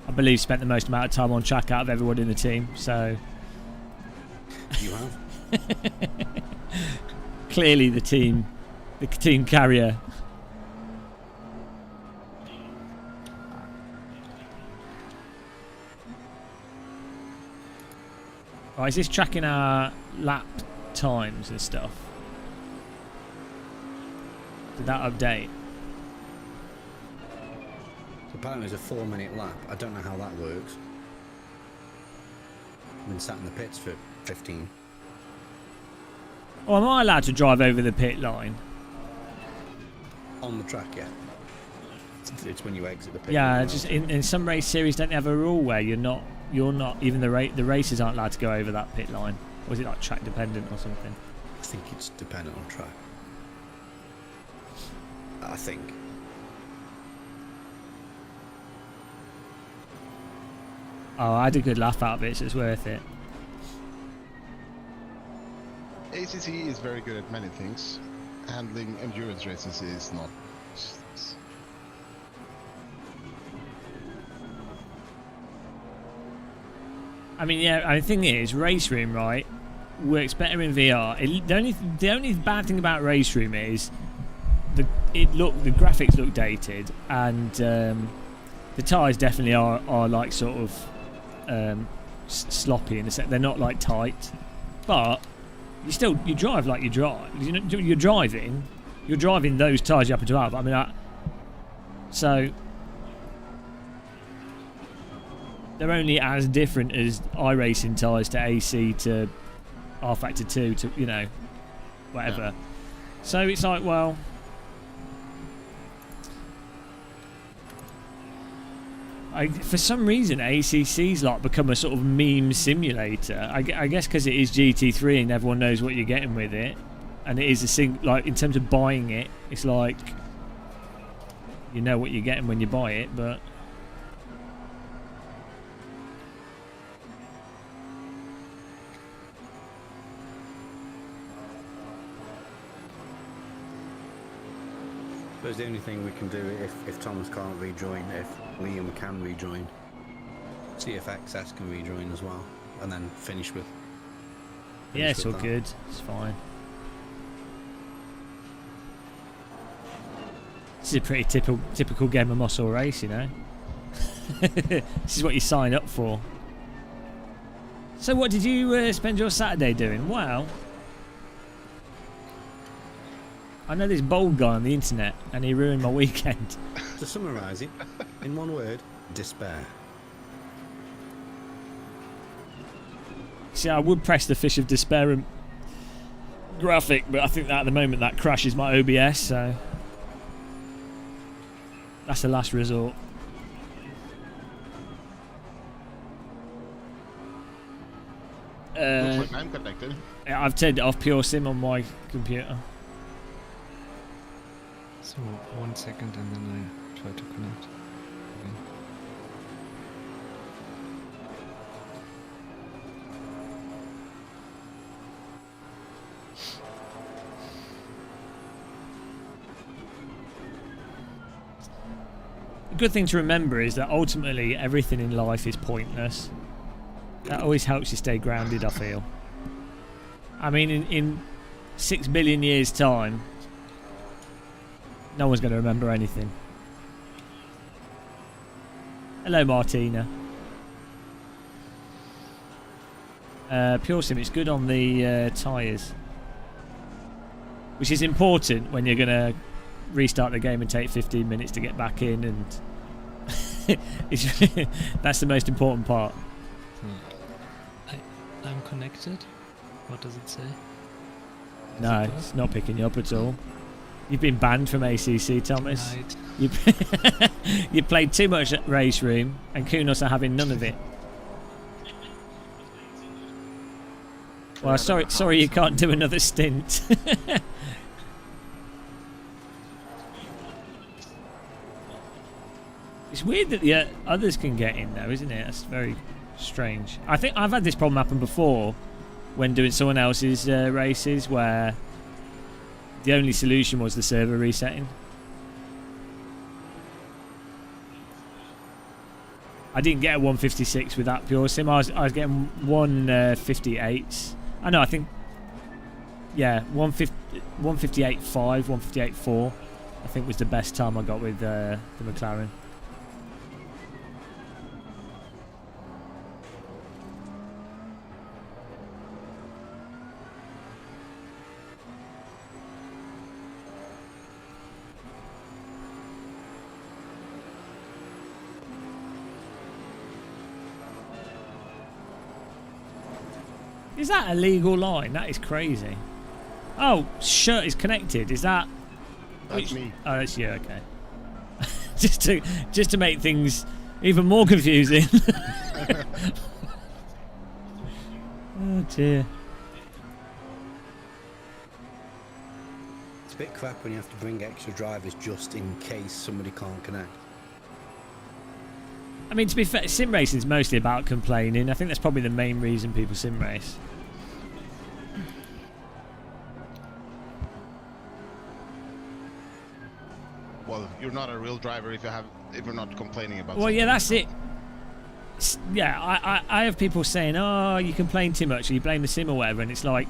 I believe, spent the most amount of time on track out of everyone in the team, so... You have? Clearly the team carrier. Right, is this tracking our lap times and stuff? Did that update? Apparently it's a 4-minute lap. I don't know how that works. I've been sat in the pits for 15. Oh, am I allowed to drive over the pit line? On the track, yeah. It's when you exit the pit. Yeah, just in some race series don't they have a rule where you're not even the racers aren't allowed to go over that pit line, or is it like track dependent or something? I think it's dependent on track. I think. Oh, I had a good laugh out of it, so it's worth it. ACC is very good at many things. Handling endurance races is not. I mean, yeah, the thing is, Race Room, right, works better in VR. The only bad thing about Race Room is the graphics look dated, and the tyres definitely are like sort of sloppy in the sense they're not like tight, but you drive like you drive. You're driving those tyres you happen to have. I mean, so they're only as different as iRacing tyres to AC to R Factor 2 to, you know, whatever. Yeah. So it's like, well, for some reason ACC's like become a sort of meme simulator. I guess because it is GT3 and everyone knows what you're getting with it, and it is like in terms of buying it, it's like you know what you're getting when you buy it, but. But the only thing we can do if Thomas can't rejoin, if Liam can rejoin, see if XS can rejoin as well, and then finish with. Yeah, it's all good. It's fine. This is a pretty typical game of muscle race, you know. This is what you sign up for. So, what did you spend your Saturday doing? Well, I know this bold guy on the internet, and he ruined my weekend. To summarise it, in one word, despair. See, I would press the Fish of Despair graphic, but I think that at the moment that crashes my OBS, so that's the last resort. Looks like I'm connected. I've turned it off pure sim on my computer. So 1 second and then I try to connect. Okay. The good thing to remember is that ultimately everything in life is pointless. That always helps you stay grounded, I feel. I mean, in 6 billion years' time, no one's going to remember anything. Hello, Martina. Pure sim, it's good on the tyres. Which is important when you're going to restart the game and take 15 minutes to get back in, and that's the most important part. I'm connected. What does it say? No, it's not picking you up at all. You've been banned from ACC, Thomas. Right. You played too much at Race Room, and Kunos are having none of it. Well, sorry you can't do another stint. It's weird that the others can get in though, isn't it? That's very strange. I think I've had this problem happen before when doing someone else's races, where the only solution was the server resetting. I didn't get a 156 with that pure sim. I was getting 158s. I know. I think yeah, 158.5, 158.4. I think was the best time I got with the McLaren. Is that a legal line? That is crazy. Oh, shirt is connected. Is that? That's me. Oh, that's you. Okay. just to make things even more confusing. Oh dear. It's a bit crap when you have to bring extra drivers just in case somebody can't connect. I mean, to be fair, sim racing is mostly about complaining. I think that's probably the main reason people sim race. Well, you're not a real driver if you're not complaining about. Well, something. yeah, that's it. Yeah, I have people saying, "Oh, you complain too much, or you blame the sim or whatever," and it's like,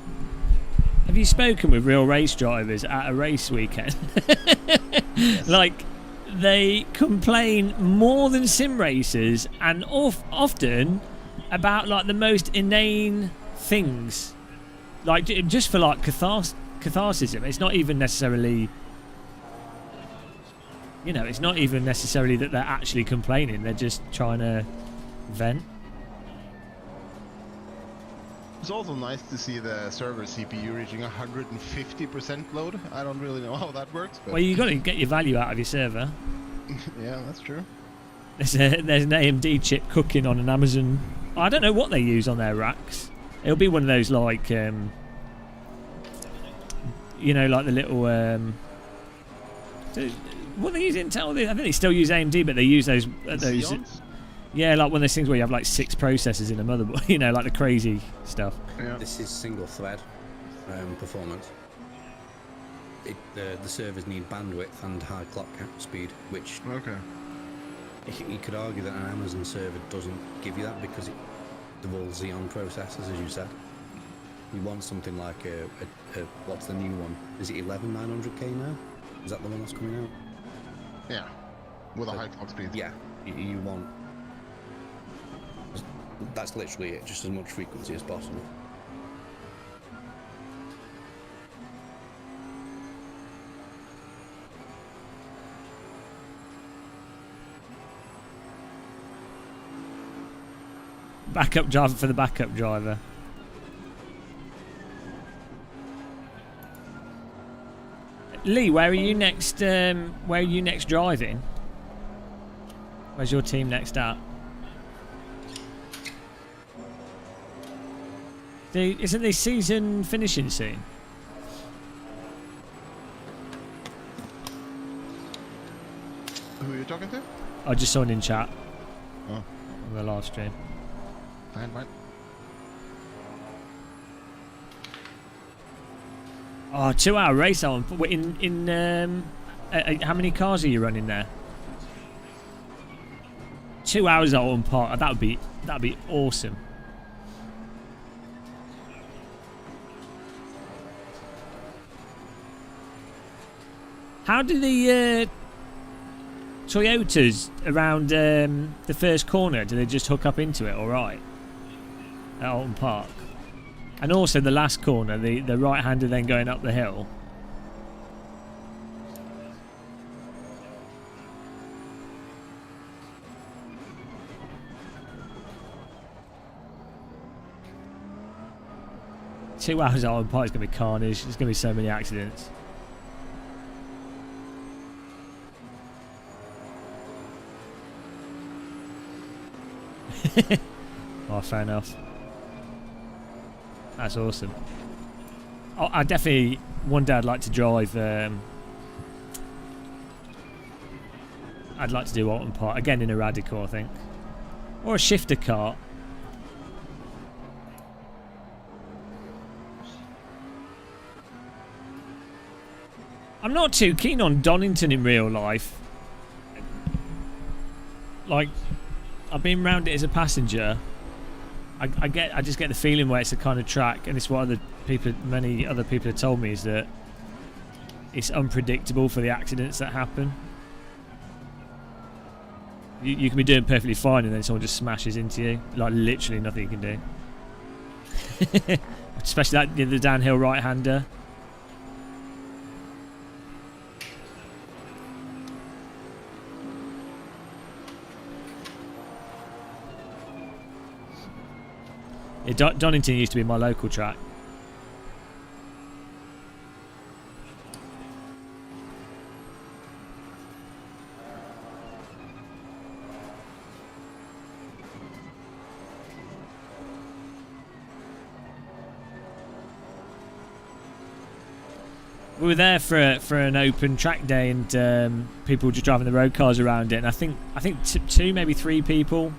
have you spoken with real race drivers at a race weekend? Yes. Like, they complain more than sim racers, and often about like the most inane things, like just for like catharsis. It's not even necessarily, you know, it's not even necessarily that they're actually complaining. They're just trying to vent. It's also nice to see the server CPU reaching 150% load. I don't really know how that works. But Well, you got to get your value out of your server. yeah, that's true. There's an AMD chip cooking on an Amazon. I don't know what they use on their racks. It'll be one of those like, you know, like the little. What they use Intel? I think they still use AMD, but they use those. Xeons? Yeah, like one of those things where you have like 6 processors in a motherboard. You know, like the crazy stuff. Yeah. This is single thread performance. The servers need bandwidth and high clock speed, which Okay. you could argue that an Amazon server doesn't give you that because they're all Xeon processors, as you said. You want something like a what's the new one? Is it 11900K now? Is that the one that's coming out? Yeah. With a high clock speed. Yeah. You want. That's literally it. Just as much frequency as possible. Backup driver for the backup driver. Lee, where are you next? Where are you next driving? Where's your team next at? Isn't the season finishing soon? Who are you talking to? I just saw it in chat Oh, on the live stream. fine. Oh, 2 hour race on. How many cars are you running there? 2 hours at Alton Park. That'd be awesome. How do the Toyotas around the first corner, do they just hook up into it all right at Alton Park? And also the last corner, the right-hander then going up the hill. Two hours at Alton Park is going to be carnage. There's going to be so many accidents. Oh, fair enough. That's awesome. Oh, I definitely one day I'd like to drive. I'd like to do Alton Park again in a Radical, I think, or a shifter kart. I'm not too keen on Donington in real life. Like, I've been round it as a passenger. I just get the feeling where it's the kind of track, and it's what many other people have told me, is that it's unpredictable for the accidents that happen. You can be doing perfectly fine, and then someone just smashes into you. Like, literally nothing you can do. Especially the downhill right-hander. Yeah, Donington used to be my local track. We were there for an open track day, and people were just driving the road cars around it. And I think two, maybe three people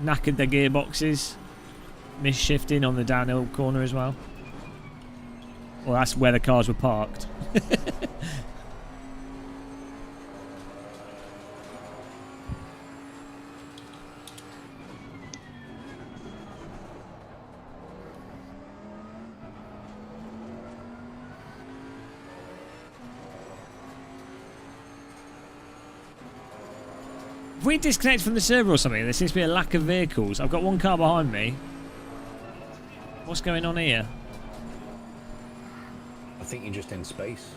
knackered their gearboxes. Mis-shifting on the downhill corner as well. Well, that's where the cars were parked. If we disconnect from the server or something, there seems to be a lack of vehicles. I've got one car behind me. What's going on here? I think you're just in space.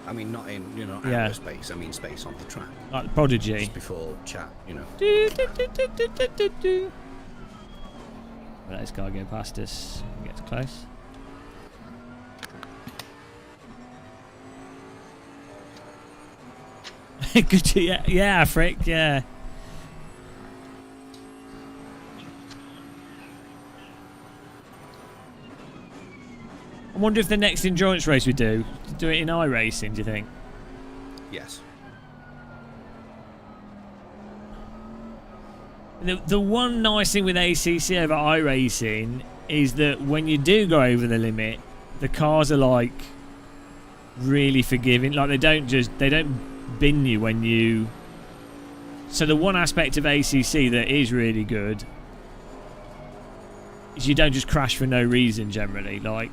I mean, not in, Yeah. outer space. I mean, space on the track. Like Prodigy. Just before chat, Well, this guy going past us. He gets close. Good, yeah, Frick, yeah. I wonder if the next endurance race we do it in iRacing, do you think? Yes. The one nice thing with ACC over iRacing is that when you do go over the limit, the cars are like really forgiving. Like they don't bin you when you. So the one aspect of ACC that is really good is you don't just crash for no reason generally. Like.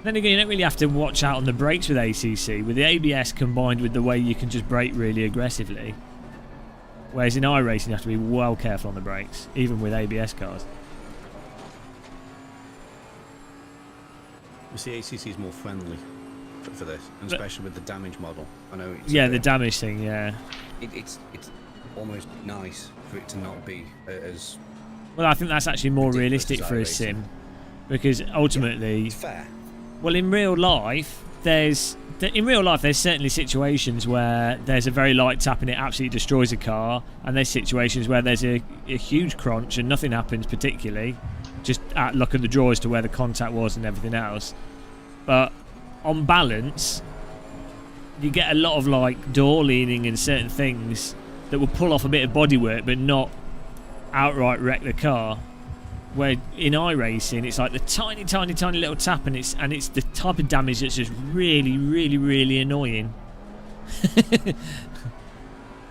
Then again, you don't really have to watch out on the brakes with ACC. With the ABS combined with the way you can just brake really aggressively. Whereas in iRacing, you have to be well careful on the brakes, even with ABS cars. You see, ACC is more friendly for this, and especially with the damage model. I know. It's the damage thing, yeah. It's almost nice for it to not be as. Well, I think that's actually more realistic for a sim, because ultimately. It's fair. Well, in real life, in real life, there's certainly situations where there's a very light tap and it absolutely destroys a car, and there's situations where there's a huge crunch and nothing happens particularly, just at luck of the draw as to where the contact was and everything else. But on balance, you get a lot of like door leaning and certain things that will pull off a bit of bodywork but not outright wreck the car. Where in iRacing, it's like the tiny little tap, and it's the type of damage that's just really annoying.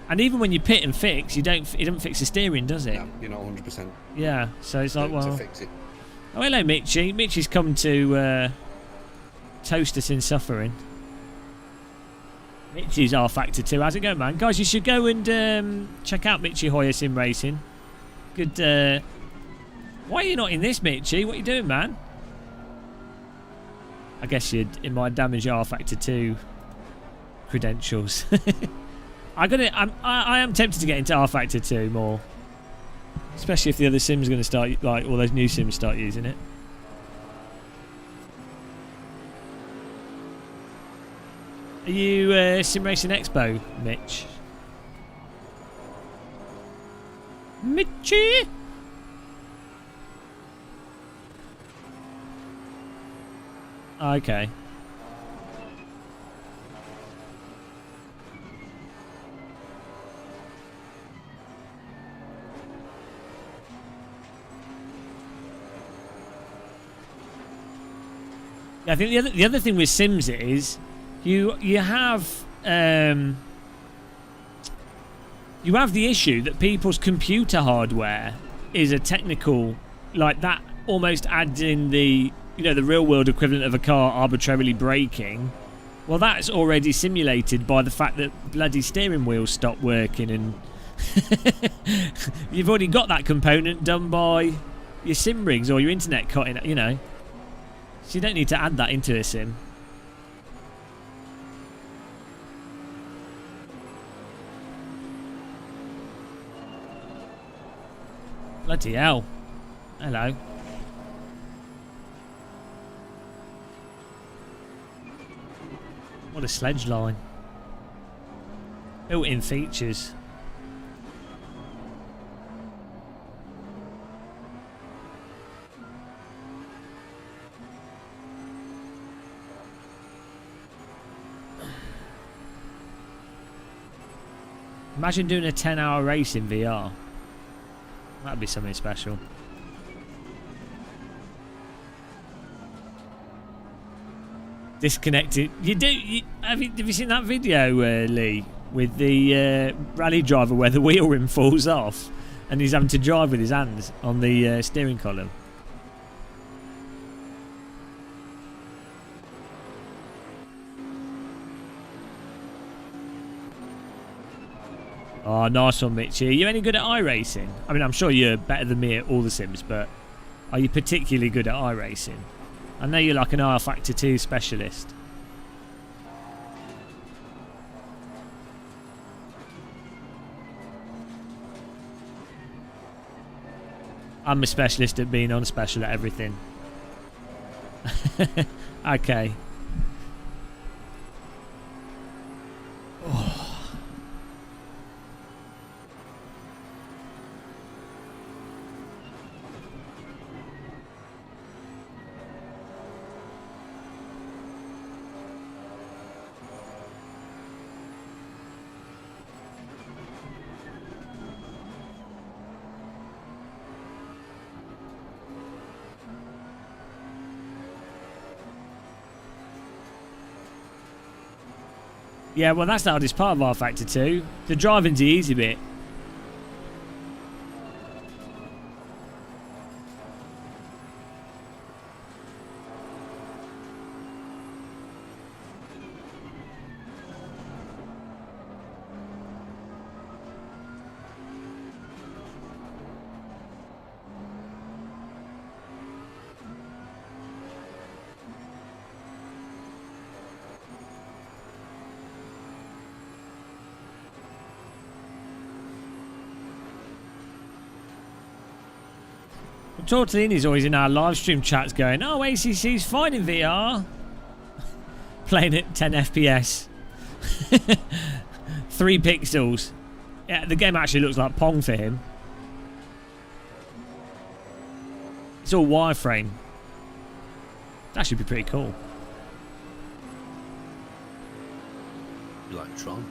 And even when you pit and fix, it doesn't fix the steering, does it? No, you're not 100%. Yeah, so it's like, well, to fix it. Oh, hello, Mitchy. Mitchy's come to toast us in suffering. Mitchy's R Factor 2. How's it going, man? Guys, you should go and check out Mitchy Hoyer Sim Racing. Good. Why are you not in this, Mitchy? What are you doing, man? I guess you're in my damage R Factor 2 credentials. I am tempted to get into R Factor 2 more. Especially if the other sims are going to start, like, all those new sims start using it. Are you Sim Racing Expo, Mitch? Mitchy? Okay. I think the other thing with Sims is you have the issue that people's computer hardware is a technical, like, that almost adds in the the real world equivalent of a car arbitrarily braking. Well, that's already simulated by the fact that bloody steering wheels stop working, and you've already got that component done by your sim rigs or your internet cutting, so you don't need to add that into a sim. Bloody hell. Hello. What a sledge line. Built-in features. Imagine doing a 10-hour race in VR. That'd be something special. Disconnected. Have you seen that video, Lee, with the rally driver where the wheel rim falls off and he's having to drive with his hands on the steering column? Oh, nice one, Mitchy. Are you any good at iRacing? I mean, I'm sure you're better than me at all the sims, but are you particularly good at iRacing? I know you're like an R Factor 2 specialist. I'm a specialist at being unspecial at everything. Okay. Oh. Yeah, well, that's the hardest part of R Factor 2. The driving's the easy bit. Tortellini's always in our live stream chats going, oh, ACC's fine in VR. Playing at 10 FPS. 3 pixels. Yeah, the game actually looks like Pong for him. It's all wireframe. That should be pretty cool. You like Tron?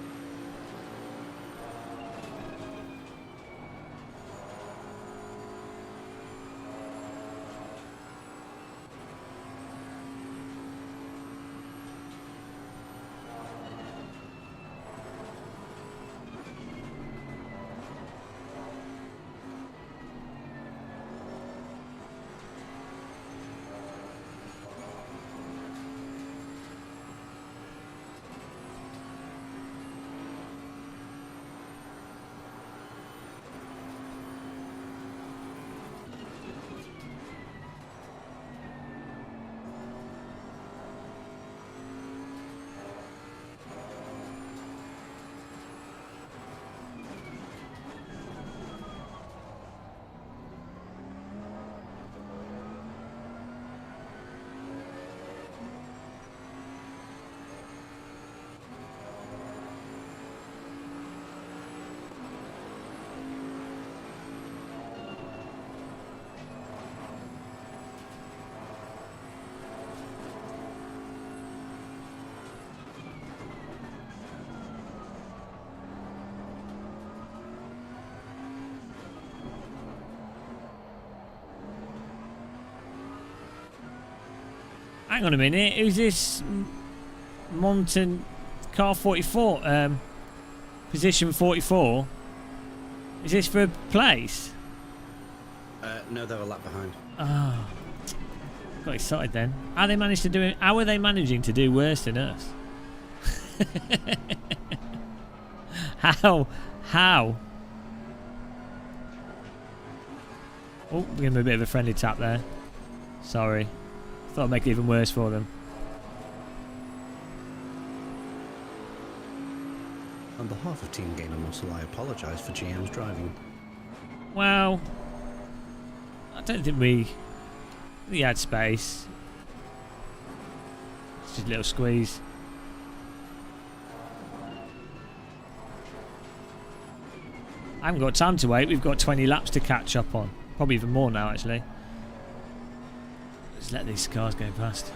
Hang on a minute, who's this Mountain car 44? Position 44? Is this for a place? No, they're a lap behind. Oh, got excited then. How they managed to do it? How are they managing to do worse than us? How? How? Oh, we give them a bit of a friendly tap there. Sorry. Thought I'd make it even worse for them. On behalf of Team Gainer Muscle, I apologise for GM's driving. Well, I don't think we had space. It's just a little squeeze. I haven't got time to wait. We've got 20 laps to catch up on. Probably even more now, actually. Let's let these cars go past.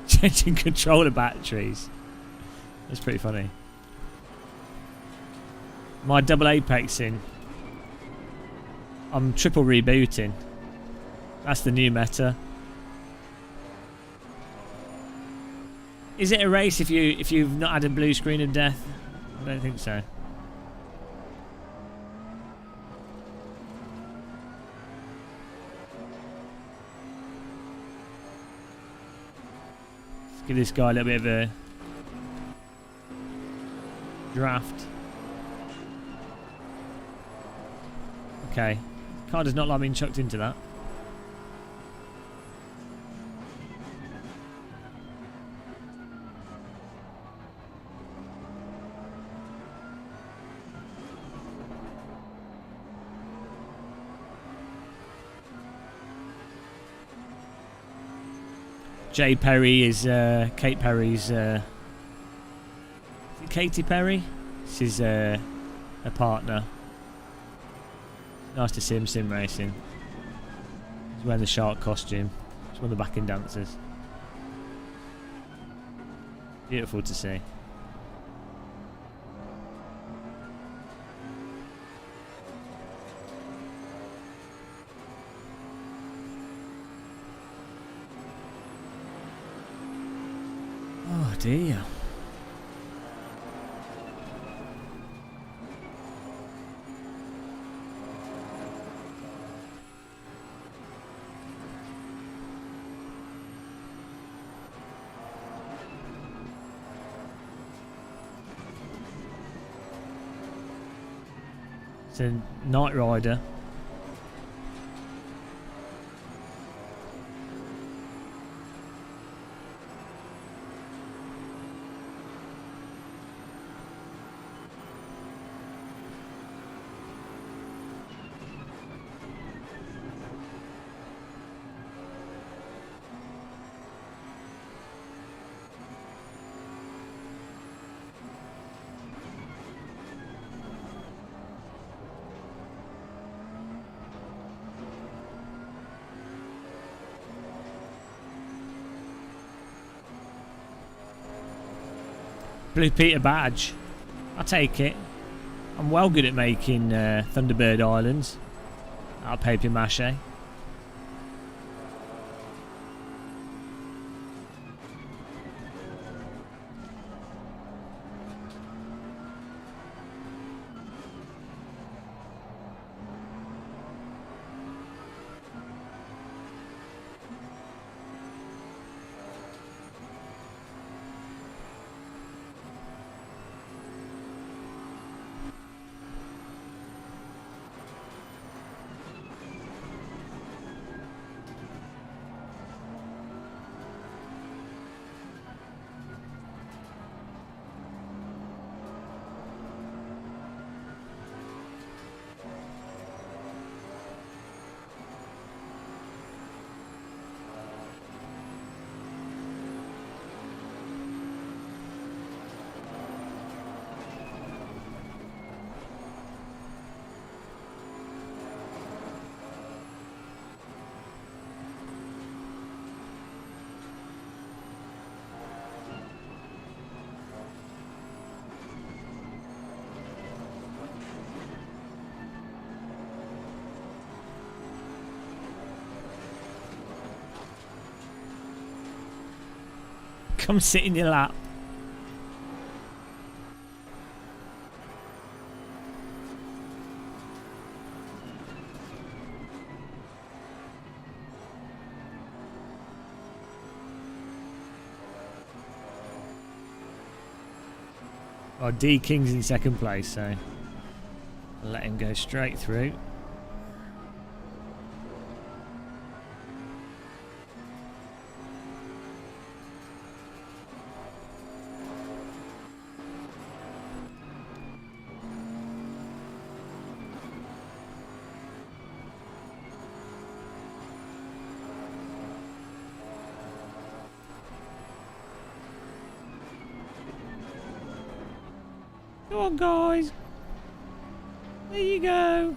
Changing controller batteries. That's pretty funny. My double apexing. I'm triple rebooting. That's the new meta. Is it a race if you've not had a blue screen of death? I don't think so. Let's give this guy a little bit of a draft. Okay. Car does not like being chucked into that. Jay Perry is Kate Perry's. Is it Katy Perry? This is a partner. Nice to see him sim racing. He's wearing the shark costume. He's one of the backing dancers. Beautiful to see. Oh dear. It's a Night Rider. Blue Peter badge. I'll take it. I'm well good at making Thunderbird Islands out of paper mache. Come sit in your lap. Oh, D King's in second place, so let him go straight through. Come on, guys. There you go.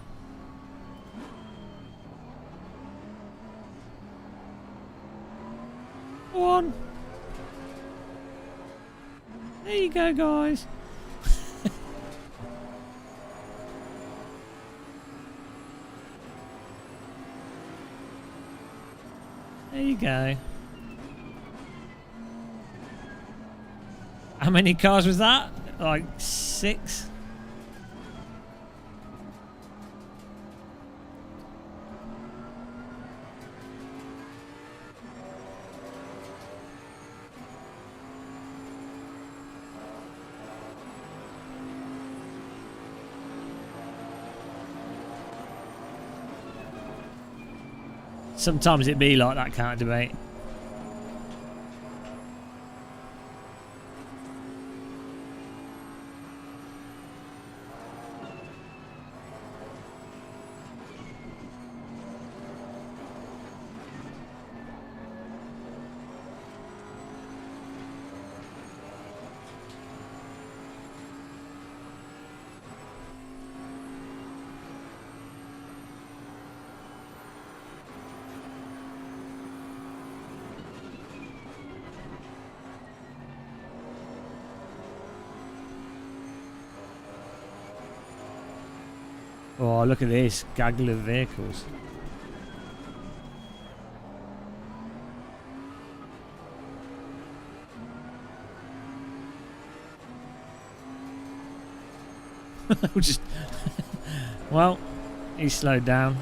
Go on. There you go, guys. There you go. How many cars was that? Like 6? Sometimes it be like that, can't debate. Oh, look at this gaggle of vehicles. Just well, he slowed down.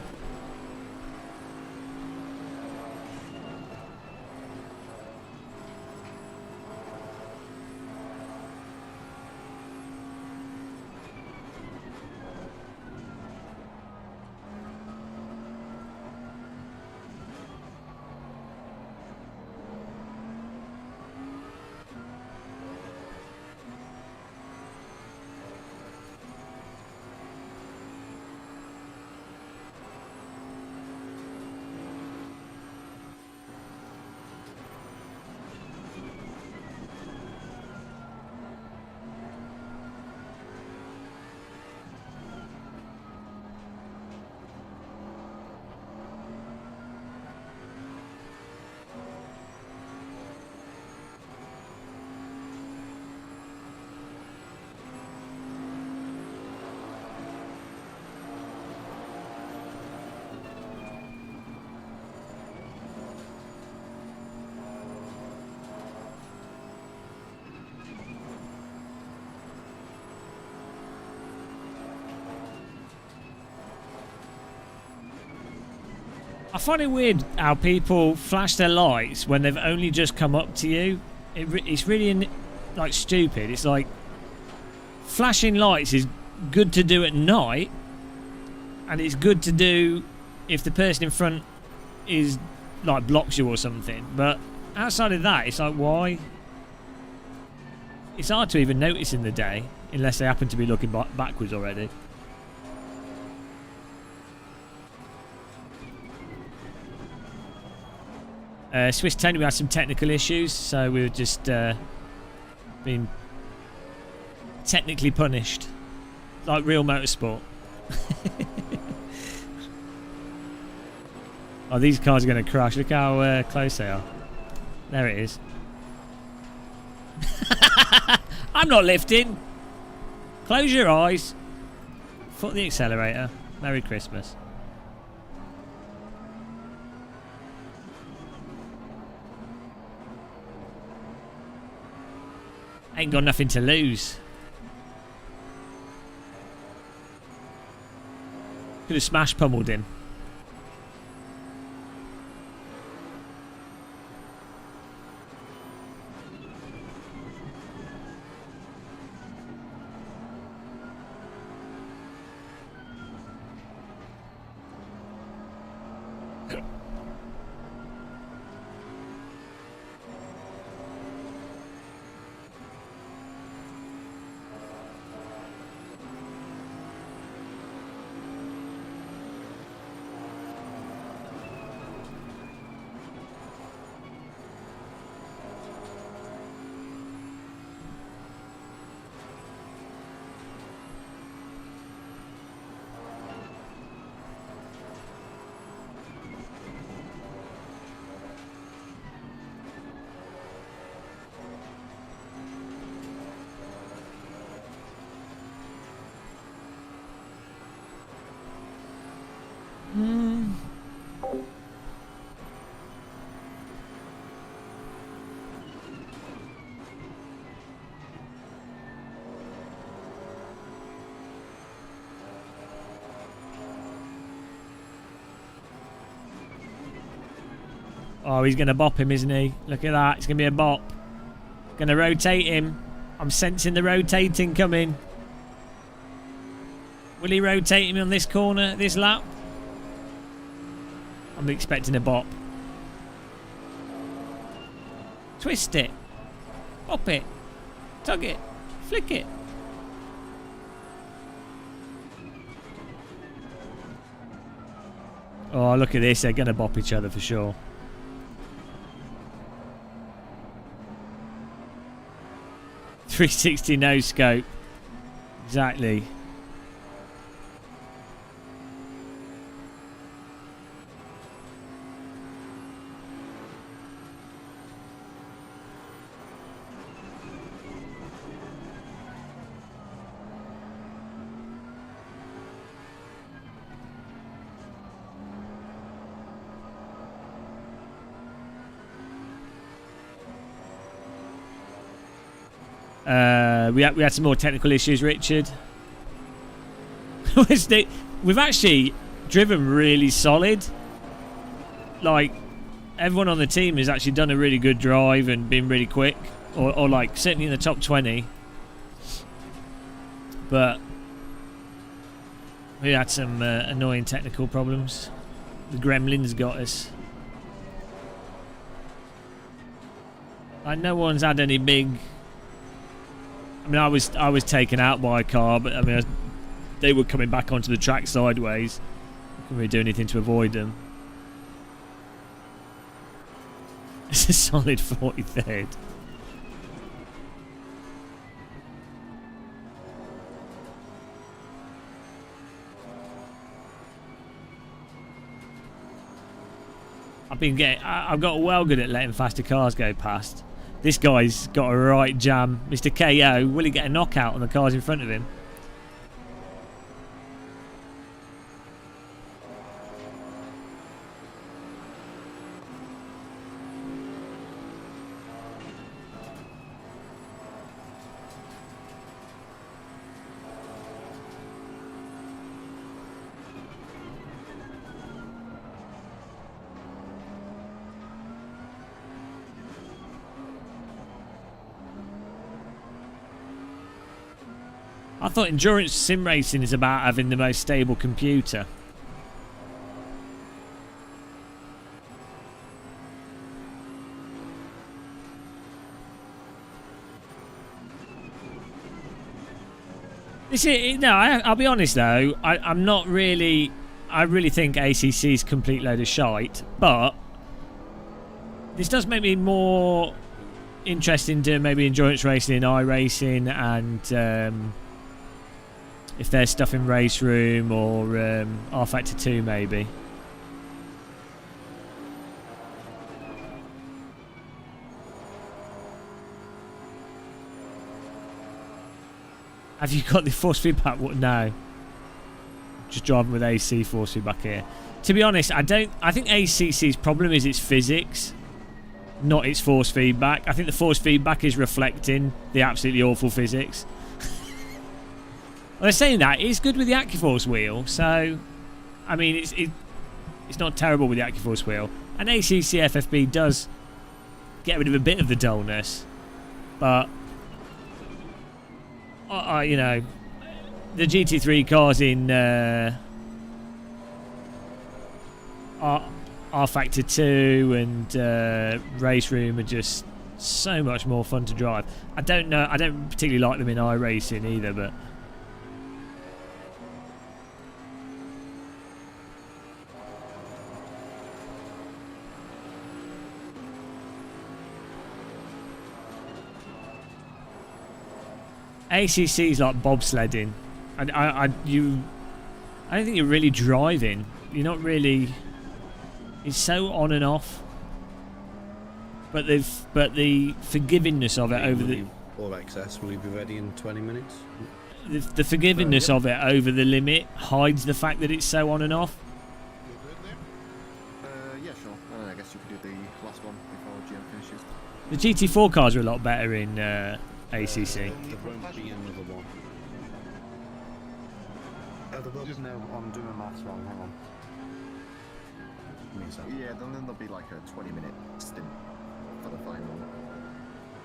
I find it weird how people flash their lights when they've only just come up to you. It's really like stupid. It's like flashing lights is good to do at night, and it's good to do if the person in front is like blocks you or something. But outside of that, it's like, why? It's hard to even notice in the day unless they happen to be looking backwards already. Swiss Tony, we had some technical issues, so we were just being technically punished, like real motorsport. Oh, these cars are going to crash. Look how close they are. There it is. I'm not lifting. Close your eyes. Foot the accelerator. Merry Christmas. Ain't got nothing to lose. Could have smash pummeled him. Oh, he's going to bop him, isn't he? Look at that. It's going to be a bop. Going to rotate him. I'm sensing the rotating coming. Will he rotate him on this corner, this lap? I'm expecting a bop. Twist it. Bop it. Tug it. Flick it. Oh, look at this. They're going to bop each other for sure. .360 no scope. Exactly. We had some more technical issues, Richard. We've actually driven really solid. Like, everyone on the team has actually done a really good drive and been really quick. Or like, certainly in the top 20. But we had some annoying technical problems. The gremlins got us. Like, no one's had any big... I mean, I was taken out by a car, but I mean, they were coming back onto the track sideways. Couldn't really do anything to avoid them. It's a solid 43rd. I've got well good at letting faster cars go past. This guy's got a right jam. Mr. KO, will he get a knockout on the cars in front of him? I thought endurance sim racing is about having the most stable computer. I'll be honest though. I'm not really. I really think ACC's a complete load of shite, but this does make me more interested in doing maybe endurance racing in iRacing, and if there's stuff in Race Room or R Factor 2 maybe. Have you got the force feedback? No. Just driving with AC force feedback here. To be honest, I think ACC's problem is its physics, not its force feedback. I think the force feedback is reflecting the absolutely awful physics. Well, they're saying that it's good with the AccuForce wheel, so I mean it's not terrible with the AccuForce wheel. And ACC FFB does get rid of a bit of the dullness, but you know, the GT3 cars in R Factor 2 and Race Room are just so much more fun to drive. I don't particularly like them in iRacing either, but ACC's like bobsledding, and I don't think you're really driving. You're not really. It's so on and off. But the forgivingness of it over the. Or XS, will you be ready in 20 minutes? The forgivingness of it over the limit hides the fact that it's so on and off. Yeah, sure. I guess you could do the last one before GM finishes. The GT4 cars are a lot better in ACC. There won't be another one. No, I'm doing maths wrong. Hang on. Give me a second. Yeah, then there'll be like a 20-minute stint for the final.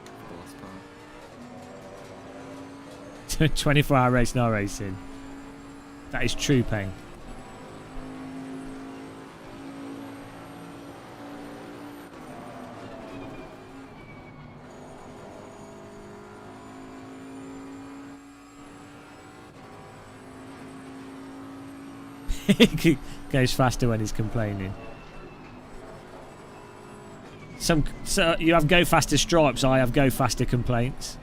For the last part. 24-hour race, no racing. That is true pain. He goes faster when he's complaining. So you have go faster stripes, I have go faster complaints.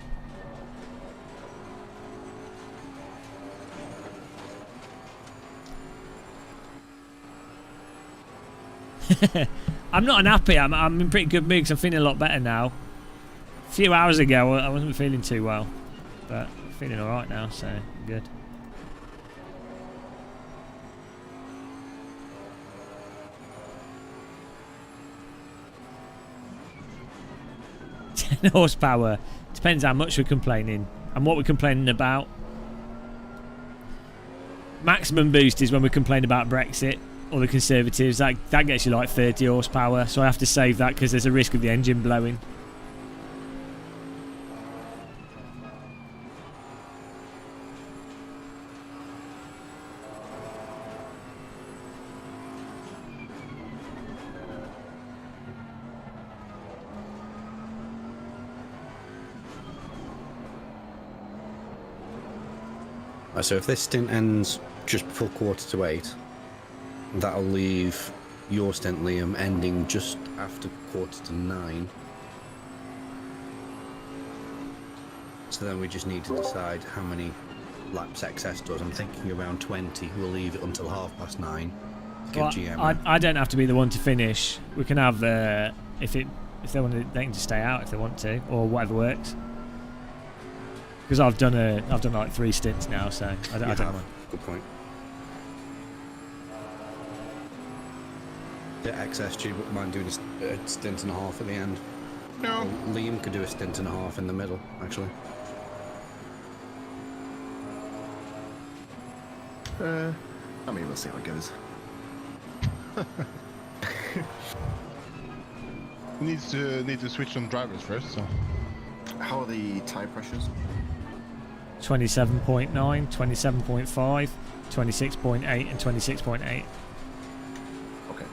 I'm not unhappy. I'm in pretty good mood because I'm feeling a lot better now. A few hours ago I wasn't feeling too well, but I'm feeling alright now, so good. Horsepower depends how much we're complaining and what we're complaining about. Maximum boost is when we complain about Brexit or the Conservatives. That gets you like 30 horsepower, so I have to save that because there's a risk of the engine blowing. So if this stint ends just before 7:45, that'll leave your stint, Liam, ending just after 8:45. So then we just need to decide how many laps XS does. I'm thinking around 20. We'll leave it until 9:30. Give Well, GM. I don't have to be the one to finish. We can have if they want to, they can just stay out if they want to, or whatever works. Because I've done like 3 stints now, so I don't mind. Good point. Yeah, XS, do you mind doing a stint and a half at the end? No. Or Liam could do a stint and a half in the middle, actually. I mean, we'll see how it goes. Need to switch on drivers first. So. How are the tire pressures? 27.9, 27.5, 26.8 and 26.8. Okay.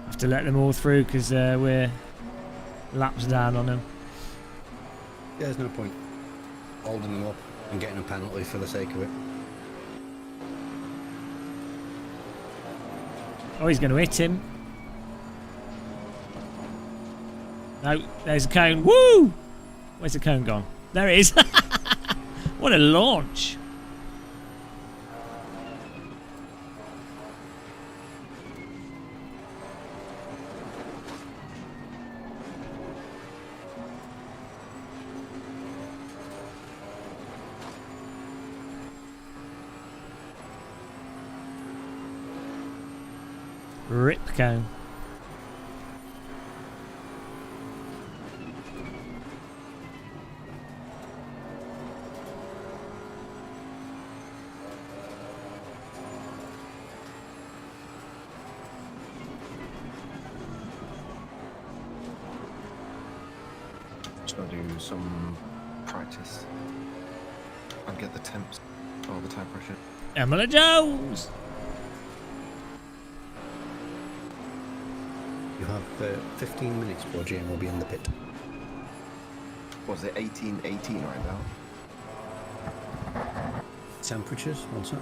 Have to let them all through because we're laps down on them. Yeah, there's no point holding them up and getting a penalty for the sake of it. Oh, he's going to hit him. No, there's a cone. Woo! Where's the cone gone? There it is. What a launch. Rip cone. Just gonna do some practice and get the temps or the tire pressure. Emily Jones. You have 15 minutes before Jane will be in the pit. Was it 18:18 right now? Temperatures, what's that?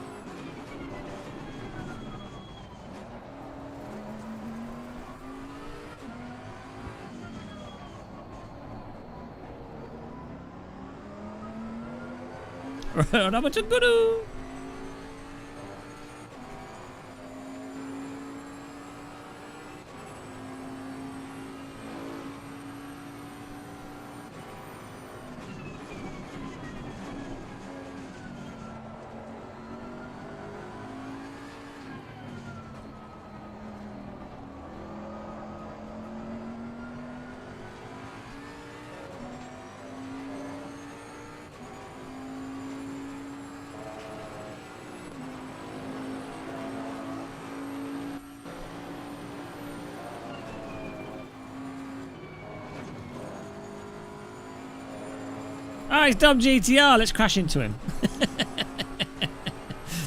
Oh, he's dubbed GTR. Let's crash into him.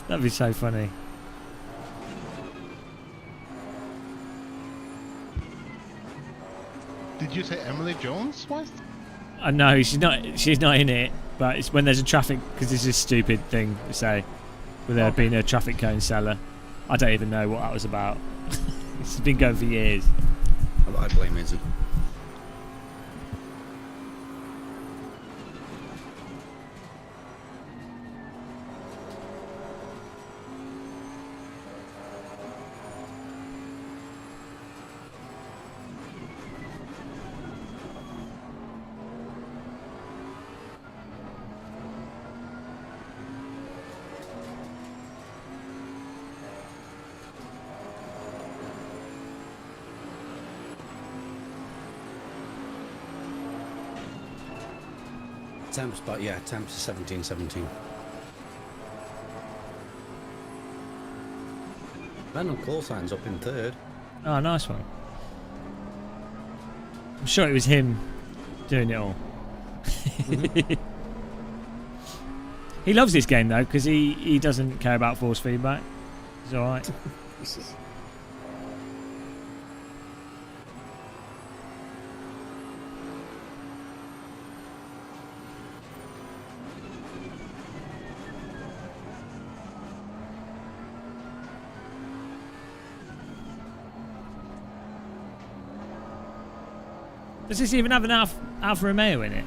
That'd be so funny. Did you say Emily Jones was? No, she's not. She's not in it. But it's when there's a traffic, because this is a stupid thing to say, with there being a traffic cone seller. I don't even know what that was about. It's been going for years. I blame Izzy. Temps, but yeah, temps is 17-17. Venom call signs up in third. Oh, nice one. I'm sure it was him doing it all. He loves this game though, because he doesn't care about force feedback. He's alright. Does this even have an Alfa Romeo in it?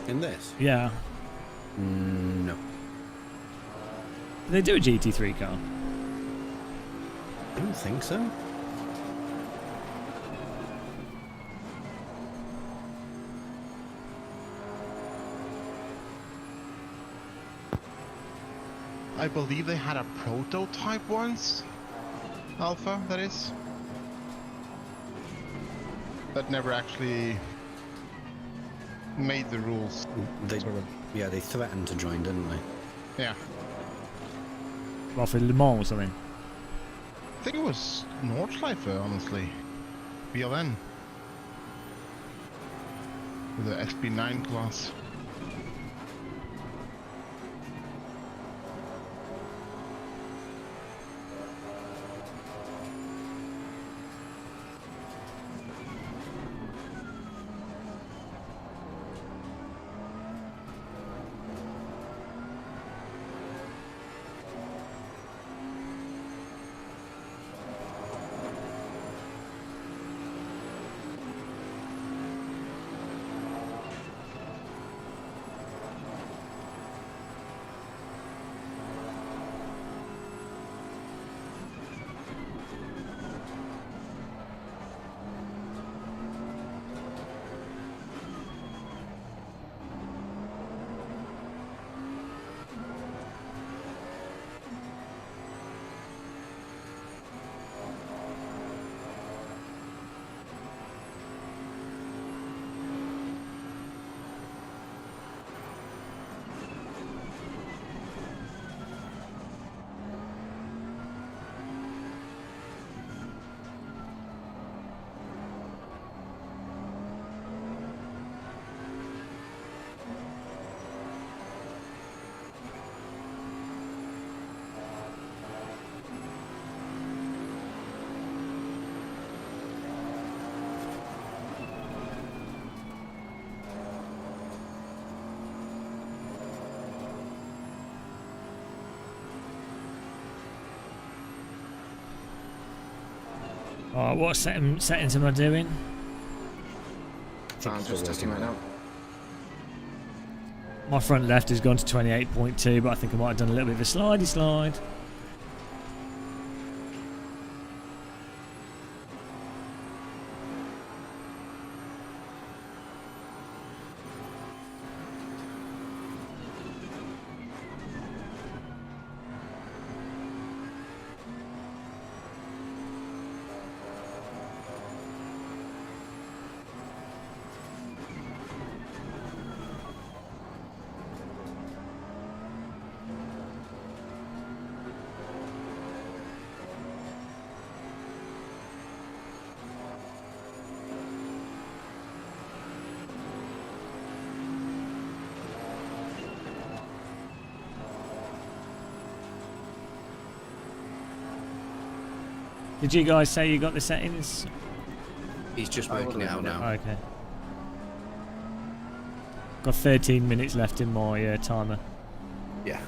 In this? Yeah. No. Do they do a GT3 car? I don't think so. I believe they had a prototype once. Alpha, that is. That never actually made the rules. Yeah, they threatened to join, didn't they? Yeah. Well, for Le Mans or something. I think it was Nordschleife, honestly. BLN. With the SB9 class. Oh, what settings am I doing? I'm just testing right now. My front left has gone to 28.2, but I think I might have done a little bit of a slidey slide. Did you guys say you got the settings? He's just working it out now. Okay. Got 13 minutes left in my timer. Yeah.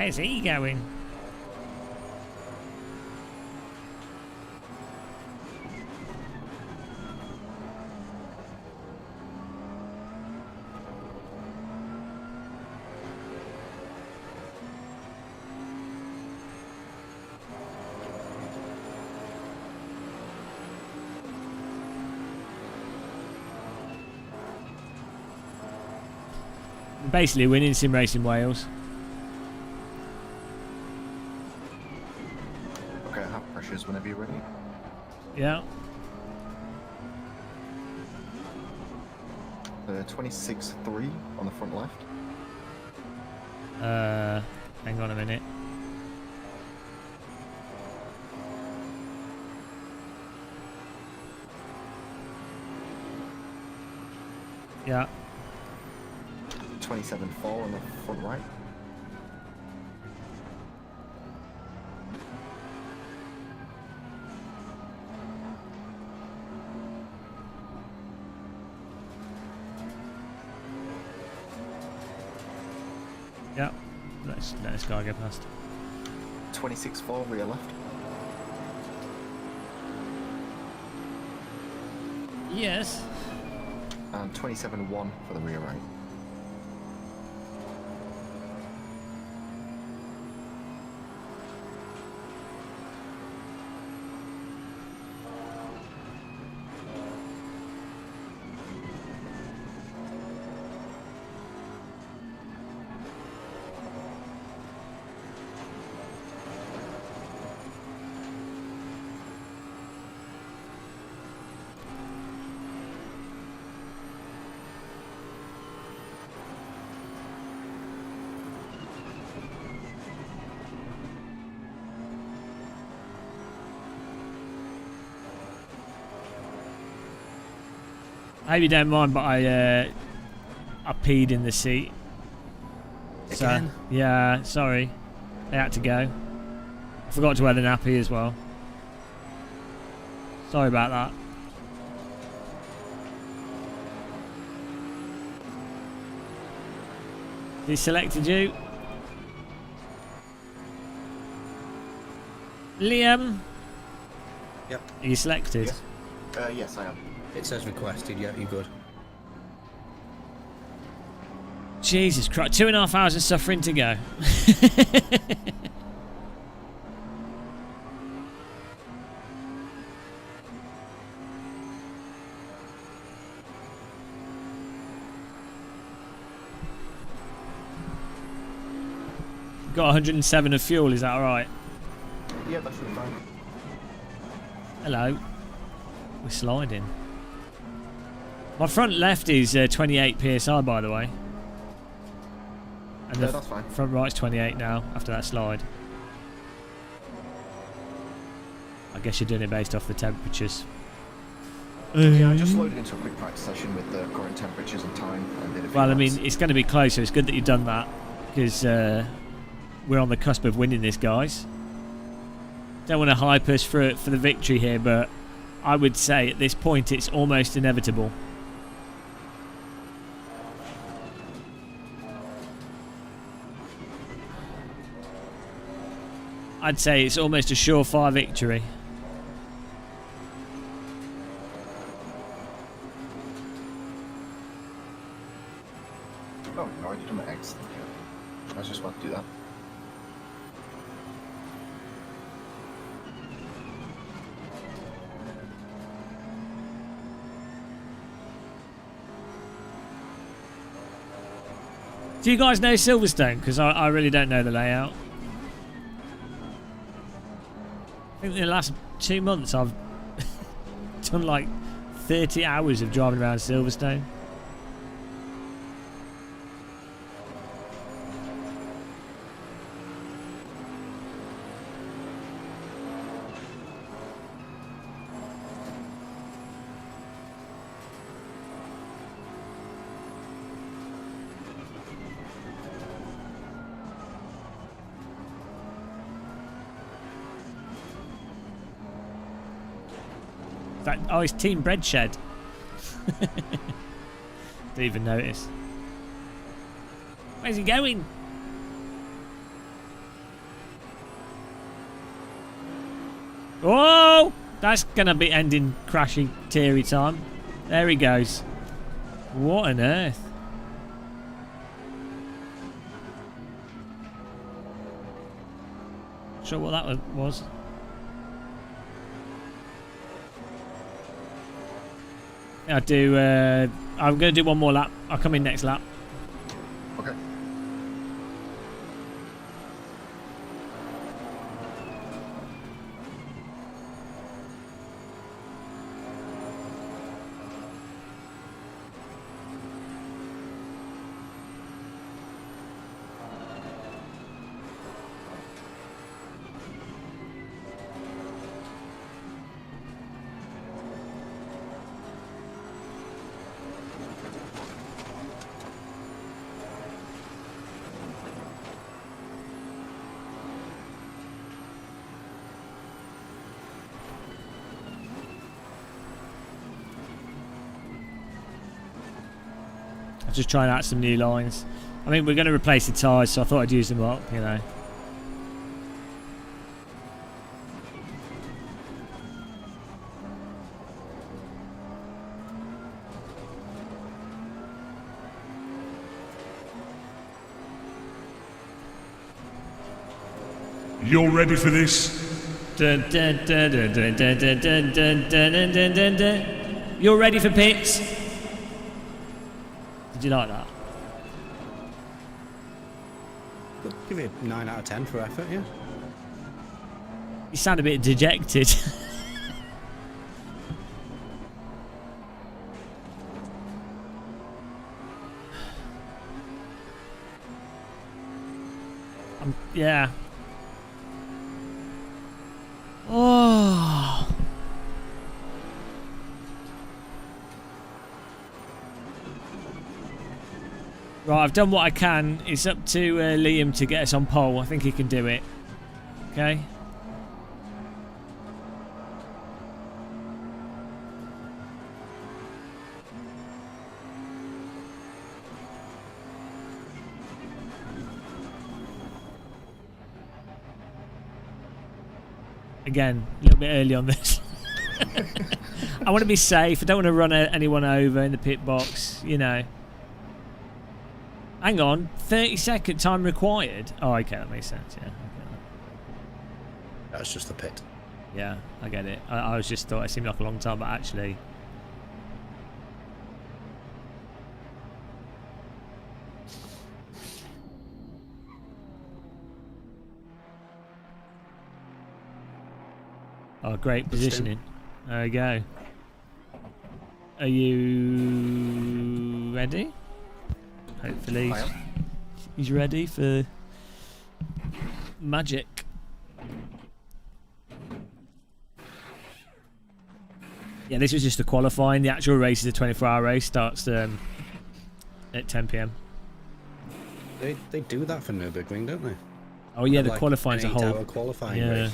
Where's he going? Basically winning Sim Racing Wales. Okay, I have pressures whenever you're ready. Yeah. 26.3 on the front left. Hang on a minute. Yeah. 27.4 on the front right. Yeah. Let this guy go past. 26.4 rear left. Yes. And 27.1 for the rear right. I hope you don't mind, but I peed in the seat. Again? So, yeah, sorry. They had to go. I forgot to wear the nappy as well. Sorry about that. He selected you. Liam. Yep. Are you selected? Yes. Yes, I am. It says requested. Yeah, you're good. Jesus Christ, 2.5 hours of suffering to go. Got 107 of fuel, is that alright? Yeah, that should be fine. Hello. We're sliding. My front left is 28 PSI, by the way. And Yeah, the that's fine. front right's 28 now, after that slide. I guess you're doing it based off the temperatures. Yeah, I just loaded into a quick practice session with the current temperatures and time. And did a few Well, I laps. mean, it's going to be close, so it's good that you've done that. Because we're on the cusp of winning this, guys. Don't want to hype us for the victory here, but I would say at this point it's almost inevitable. I'd say it's almost a surefire victory. Oh, no, I did my X. I was just about to do that. Do you guys know Silverstone? Because I really don't know the layout. I think in the last 2 months I've done like 30 hours of driving around Silverstone. Oh, it's Team Bread Shed. Didn't even notice. Where's he going? Oh, that's gonna be ending crashy, teary time. There he goes. What on earth? Sure what that was. I'll do. I'm gonna do one more lap. I'll come in next lap. Okay. Just trying out some new lines. I mean, we're going to replace the tyres, so I thought I'd use them up, you know. You're ready for this? Dun, dun, dun, dun, dun, dun, dun, dun, dun, dun, dun, dun, dun. You're ready for pits? Did you like that? Give it a 9 out of 10 for effort, yeah. You sound a bit dejected. Yeah. Oh. Right, I've done what I can. It's up to Liam to get us on pole. I think he can do it. Okay. Again, a little bit early on this. I want to be safe. I don't want to run anyone over in the pit box, you know. Hang on, 30-second time required. Oh, okay, that makes sense, yeah. That's just the pit. Yeah, I get it. I was just thought it seemed like a long time, but actually... Oh, great positioning. There we go. Are you ready? Hopefully he's ready for magic. Yeah, this was just the qualifying. The actual race is a 24-hour race. Starts at 10 p.m. They do that for Nürburgring, don't they? Oh yeah, the like qualifying's a whole 8-hour qualifying race.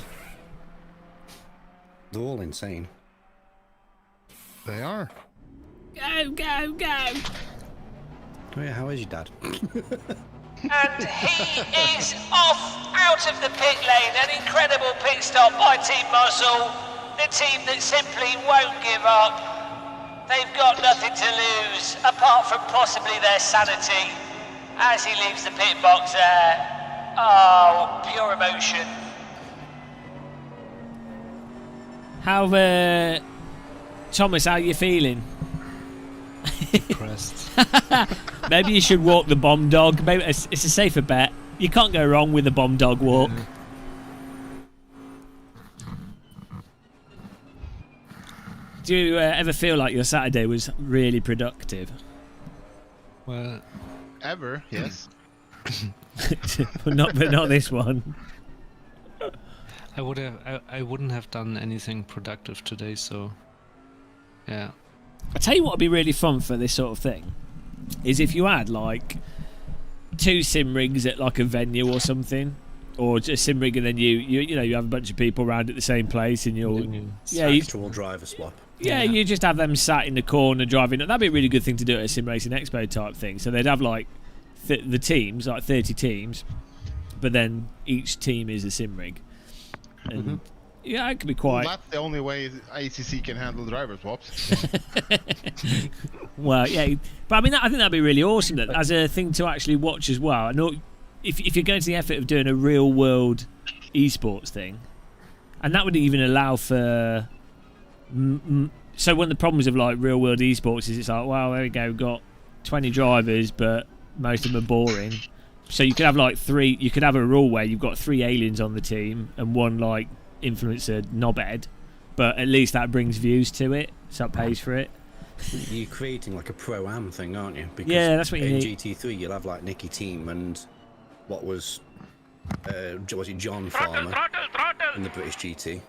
They're all insane. They are. Go, go, go! Oh yeah, how is your dad? And he is off out of the pit lane. An incredible pit stop by Team Muscle. The team that simply won't give up. They've got nothing to lose apart from possibly their sanity as he leaves the pit box there. Oh, pure emotion. How, Thomas, how are you feeling? Depressed. Maybe you should walk the bomb dog. Maybe it's a safer bet. You can't go wrong with the bomb dog walk. Yeah. Do you ever feel like your Saturday was really productive? Well, Ever, yes. but not this one. I wouldn't have done anything productive today, so yeah. I tell you what would be really fun for this sort of thing is if you had like 2 sim rigs at like a venue or something, or just sim rig and then you know you have a bunch of people around at the same place and you'll Actual driver swap. Yeah, you just have them sat in the corner driving. That'd be a really good thing to do at a sim racing expo type thing. So they'd have like the teams, like 30 teams, but then each team is a sim rig. And Yeah, it could be Well, quite. that's the only way ACC can handle driver swaps. Well, yeah, but I mean, I think that'd be really awesome that as a thing to actually watch as well. I know if you're going to the effort of doing a real world esports thing, and that would even allow for. So one of the problems of like real world esports is it's like, well, there we go, we've got 20 drivers, but most of them are boring. So you could have like three. You could have a rule where you've got 3 aliens on the team and one like influencer knobhead, but at least that brings views to it, so it pays for it. You're creating like a pro-am thing, aren't you? Because Yeah, that's what you in need. GT3 you'll have like Nicky Team and what was it John Farmer in the British GT,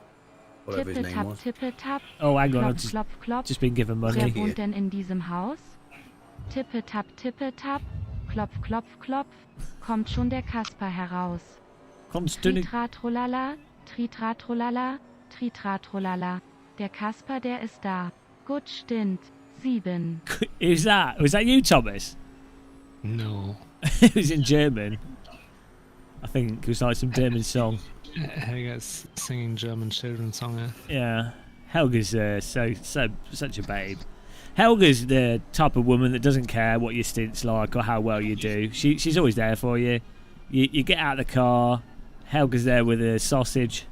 whatever his name was. Tippe-Tapp. Oh, hang on, I've Klopf, klopf, klopf. just been given Wer money. wohnt denn in diesem Haus? Tippe-Tapp, Tippe-Tapp. Klopf, klopf, klopf. Kommt schon der Kasper heraus. Kommst du nicht? Tritratrolala, Tritratrolala, Tritratrolala. Der Kasper, der ist da. Gut stimmt. 7. Was that you, Thomas? No. It was in German. I think it was like some German song. Helga's singing German children's song. Yeah, Helga's such a babe. Helga's the type of woman that doesn't care what your stint's like or how well you do. She's always there for you. You get out of the car, Helga's there with a sausage.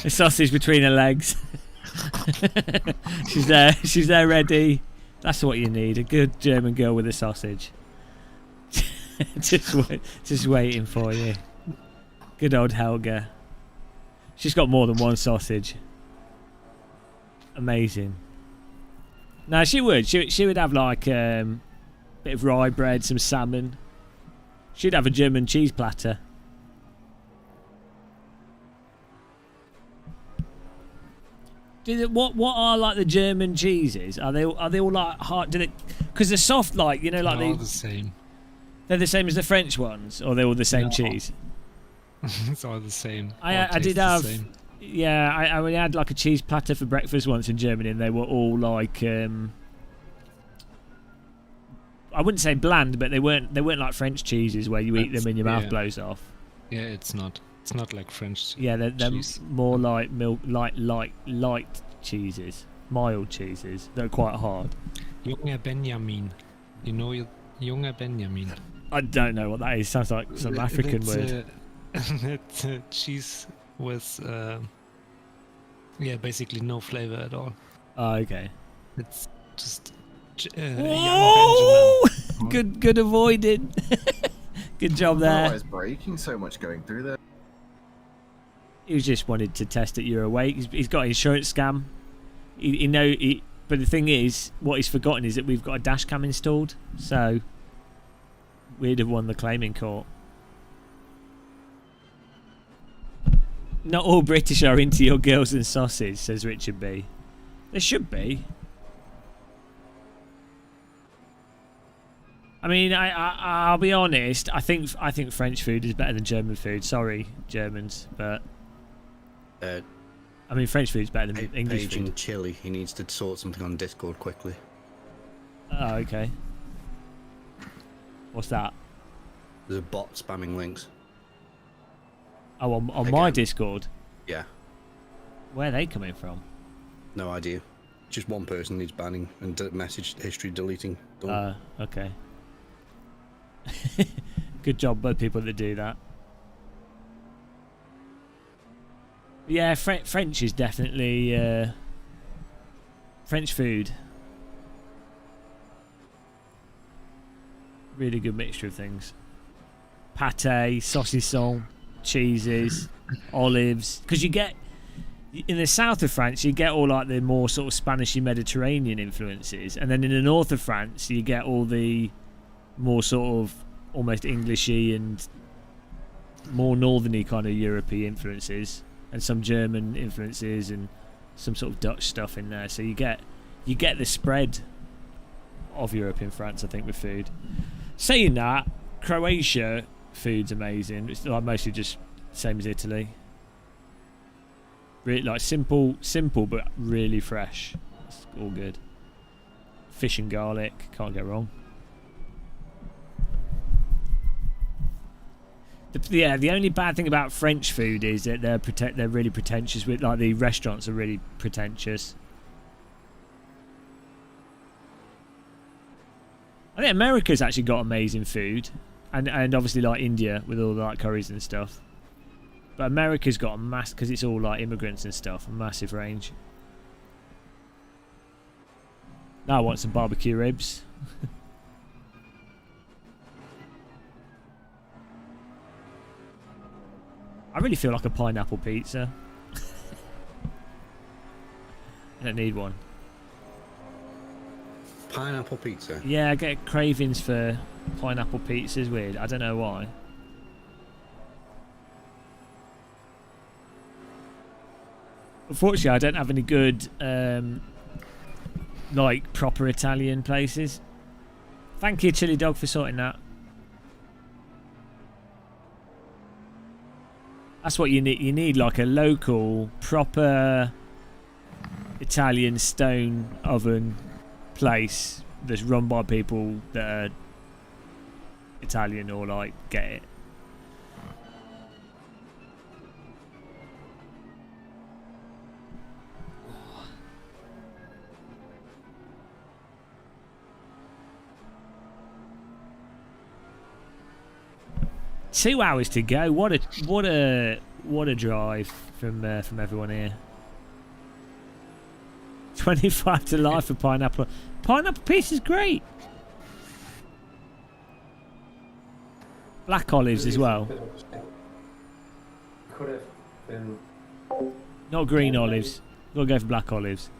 A sausage between her legs. She's there ready. That's what you need, a good German girl with a sausage. just waiting for you. Good old Helga. She's got more than one sausage. Amazing. No, she would. She would have like bit of rye bread, some salmon. She'd have a German cheese platter. What are like the German cheeses? Are they all like hard? Because they're soft, like you know, like They're all the same. They're the same as the French ones, or they're all the same cheese. It's all the same. I did have. Yeah, I had like a cheese platter for breakfast once in Germany, and they were all like I wouldn't say bland, but they weren't like French cheeses where you eat them and your mouth blows off. Yeah, it's not like French. Yeah, they're cheese. more like milk, light cheeses, mild cheeses. They're quite hard. Junger Benjamin, you know Junger Benjamin. I don't know what that is. Sounds like some African word. That's cheese with basically no flavor at all. Oh, okay. It's just Whoa! Good avoiding. Good job I don't know why there. it's breaking so much going through there. He just wanted to test that you're awake. He's got an insurance scam. But the thing is, what he's forgotten is that we've got a dash cam installed. So we'd have won the claim in court. Not all British are into your girls and sausage, says Richard B. There should be. I mean, I'll be honest. I think French food is better than German food. Sorry, Germans, but I mean French food is better than English Page food. in Chile. He needs to sort something on Discord quickly. Oh, okay. What's that? There's a bot spamming links. Oh, on my Discord. Yeah. Where are they coming from? No idea. Just one person needs banning and message history deleting. Okay. Good job by people that do that. Yeah, French is definitely French food. Really good mixture of things. Pate, saucisson, cheeses, olives. Because you get in the south of France, you get all like the more sort of Spanishy Mediterranean influences, and then in the north of France, you get all the more sort of almost Englishy and more northerny kind of European influences, and some German influences and some sort of Dutch stuff in there. So you get the spread of Europe in France, I think, with food. Saying that, Croatia food's amazing. It's like mostly just same as Italy. Really like simple but really fresh. It's all good. Fish and garlic, can't go wrong. Yeah, the only bad thing about French food is that they're really pretentious with, like, the restaurants are really pretentious. I think America's actually got amazing food, and obviously like India with all the like curries and stuff. But America's got a because it's all like immigrants and stuff, a massive range. Now I want some barbecue ribs. I really feel like a pineapple pizza. I don't need one. Pineapple pizza? Yeah, I get cravings for pineapple pizzas. Weird. I don't know why. Unfortunately, I don't have any good, like, proper Italian places. Thank you, Chili Dog, for sorting that. That's what you need. You need, like, a local, proper Italian stone oven place that's run by people that are Italian or, like, get it. Two hours to go. What a drive from everyone here. 25 to life for pineapple. Pineapple pizza's great. Black olives as well. Could have been. Not green olives. Gotta go for black olives.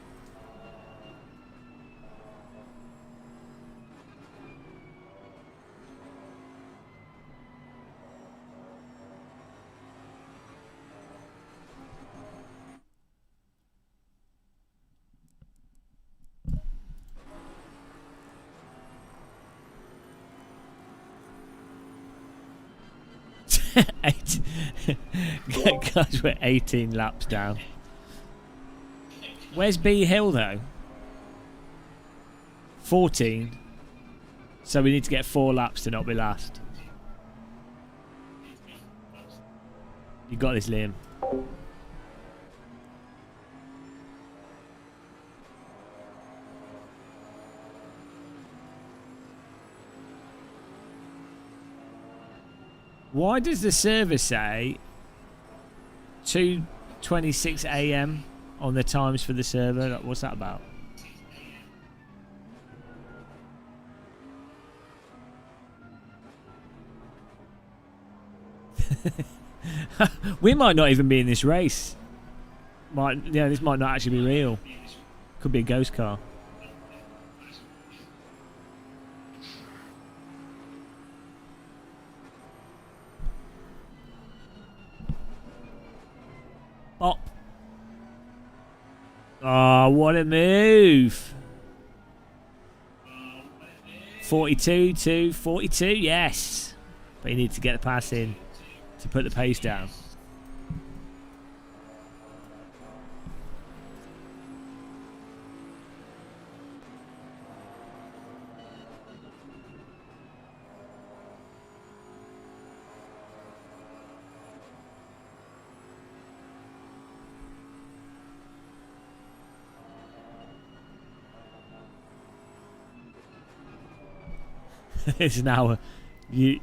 Guys, we're 18 laps down. Where's B Hill though? 14. So we need to get 4 laps to not be last. You got this, Liam. Why does the server say 2:26 AM on the times for the server? What's that about? We might not even be in this race. This might not actually be real. Could be a ghost car. Oh. Oh, what a move. 42 to 42, yes. But you need to get the pass in to put the pace down. It's now you're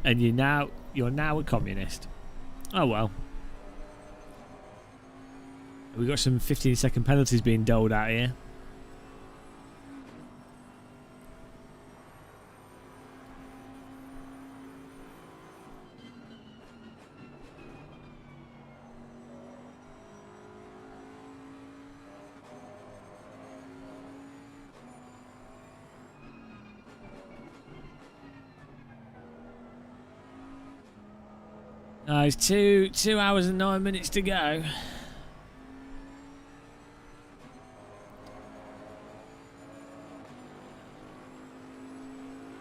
now a communist. Oh well. We got some 15-second penalties being doled out here. It's 2 hours and 9 minutes to go.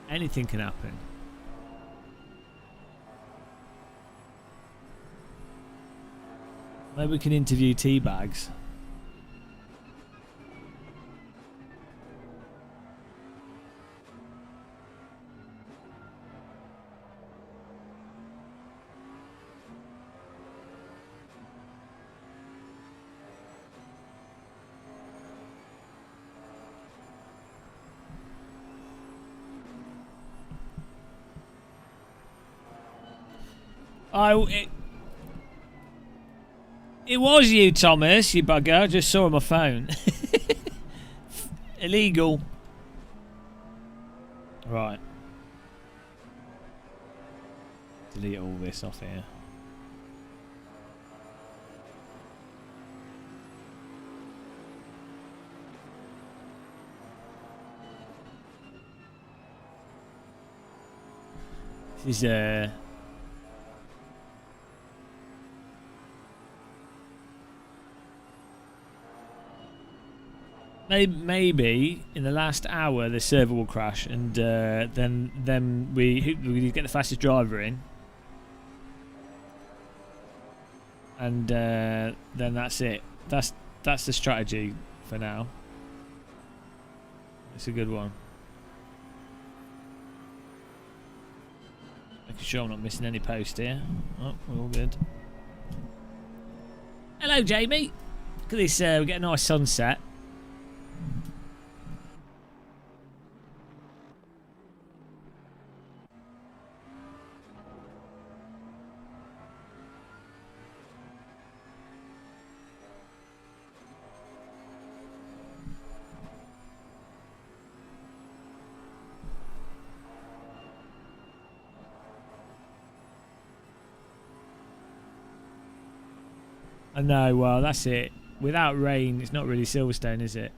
Anything can happen. Maybe we can interview teabags. It was you, Thomas, you bugger. I just saw on my phone. Illegal. Right. Delete all this off here. This is maybe in the last hour the server will crash, and then we get the fastest driver in, and then that's it. That's the strategy for now. It's a good one. Making sure I'm not missing any post here. Oh, we're all good. Hello, Jamie. Look at this. We get a nice sunset. I know, well, that's it. Without rain, it's not really Silverstone, is it?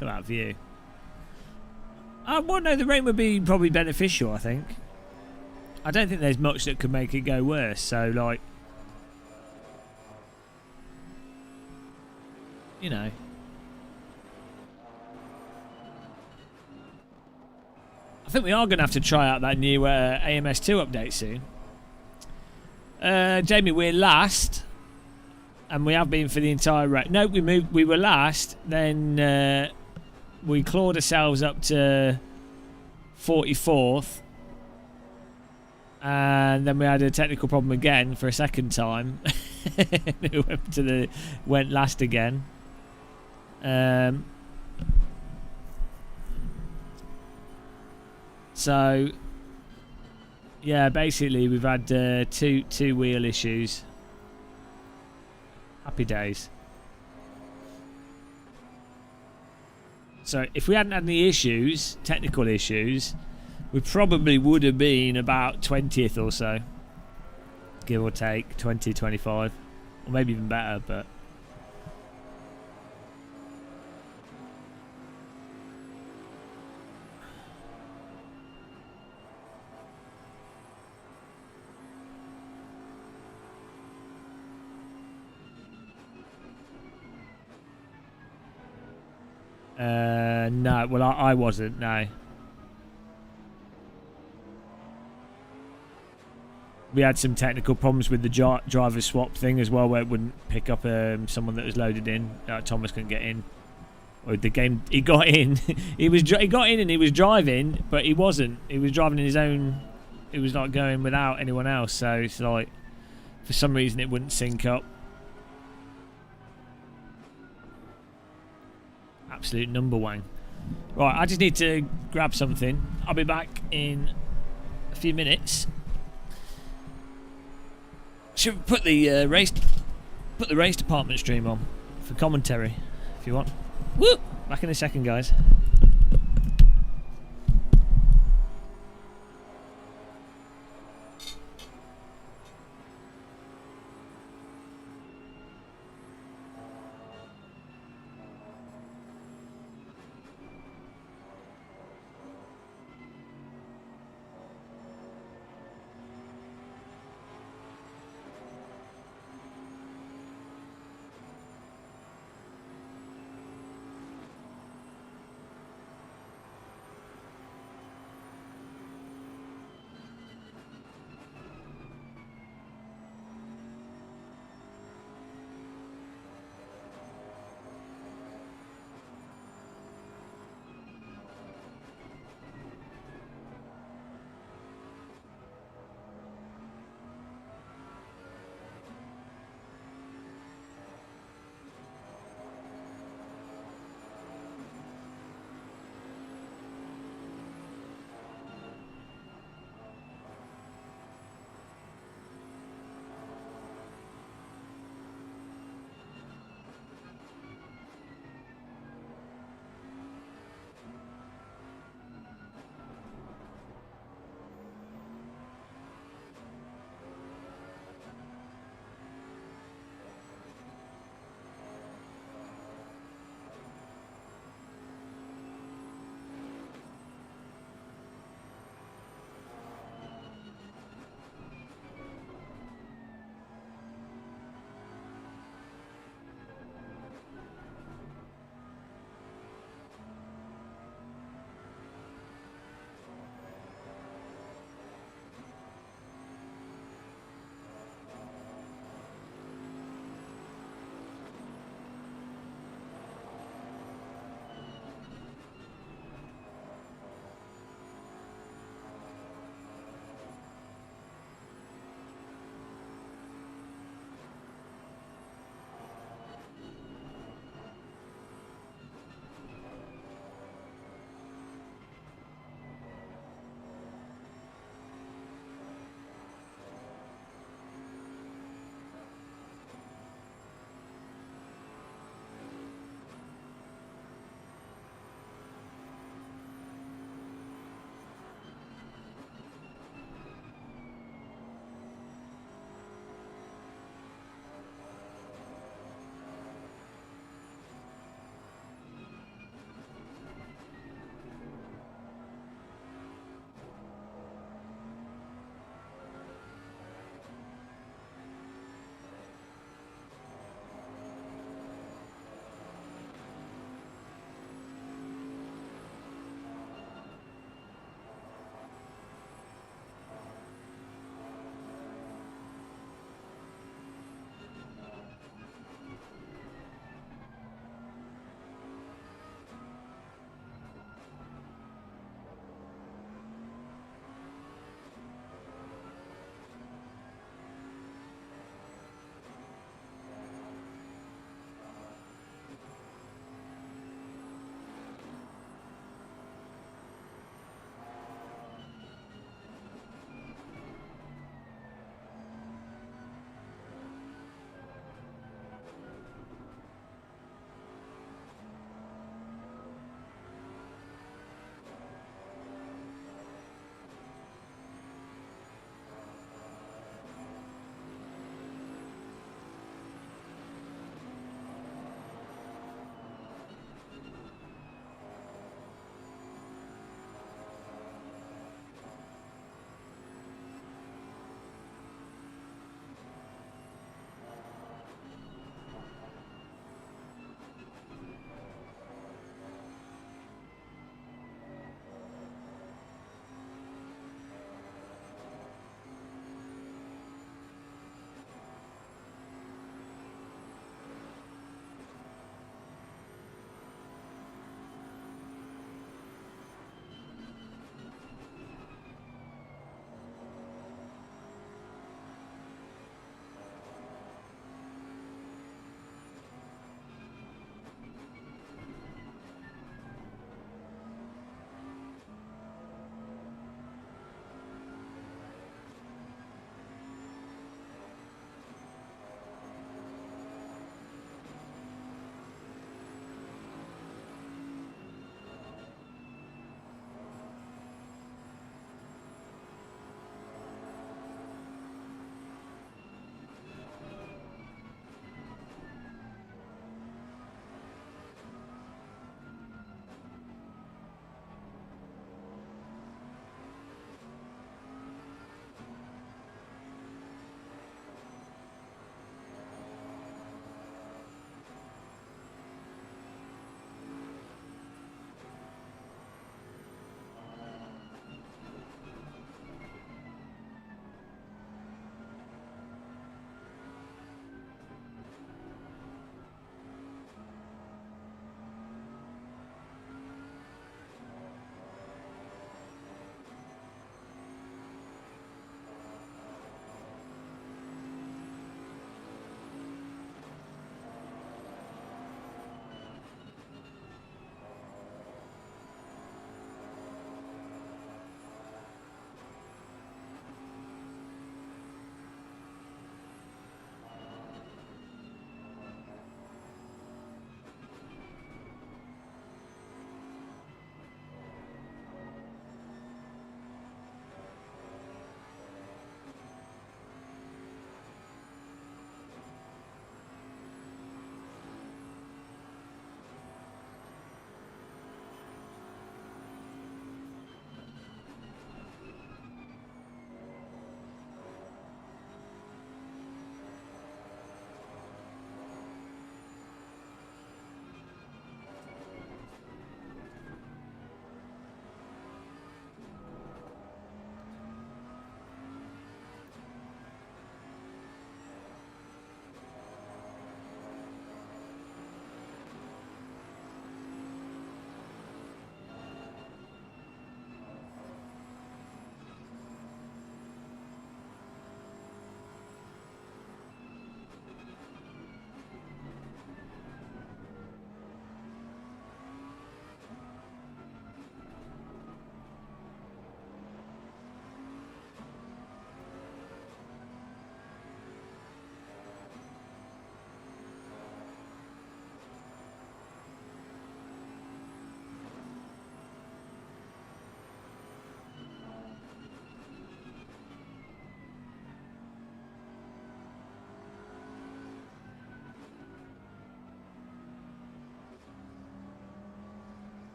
Look at that view. Well, no, the rain would be probably beneficial, I think. I don't think there's much that could make it go worse, so, like... You know. I think we are going to have to try out that new AMS2 update soon. Jamie, we're last. And we have been for the entire race. No, we were last, then... we clawed ourselves up to 44th, and then we had a technical problem again for a second time. We went last again. So yeah, basically we've had two wheel issues. Happy days. So if we hadn't had any issues, technical issues, we probably would have been about 20th or so. Give or take, 20, 25. Or maybe even better, but... no, well, I wasn't, no. We had some technical problems with the driver swap thing as well, where it wouldn't pick up someone that was loaded in. Thomas couldn't get in. Or the game, he got in. he got in and he was driving, but he wasn't. He was driving in his own. He was like going without anyone else. So it's like, for some reason, it wouldn't sync up. Absolute number one. Right, I just need to grab something. I'll be back in a few minutes. Should we put the race department stream on for commentary if you want. Woo! Back in a second, guys.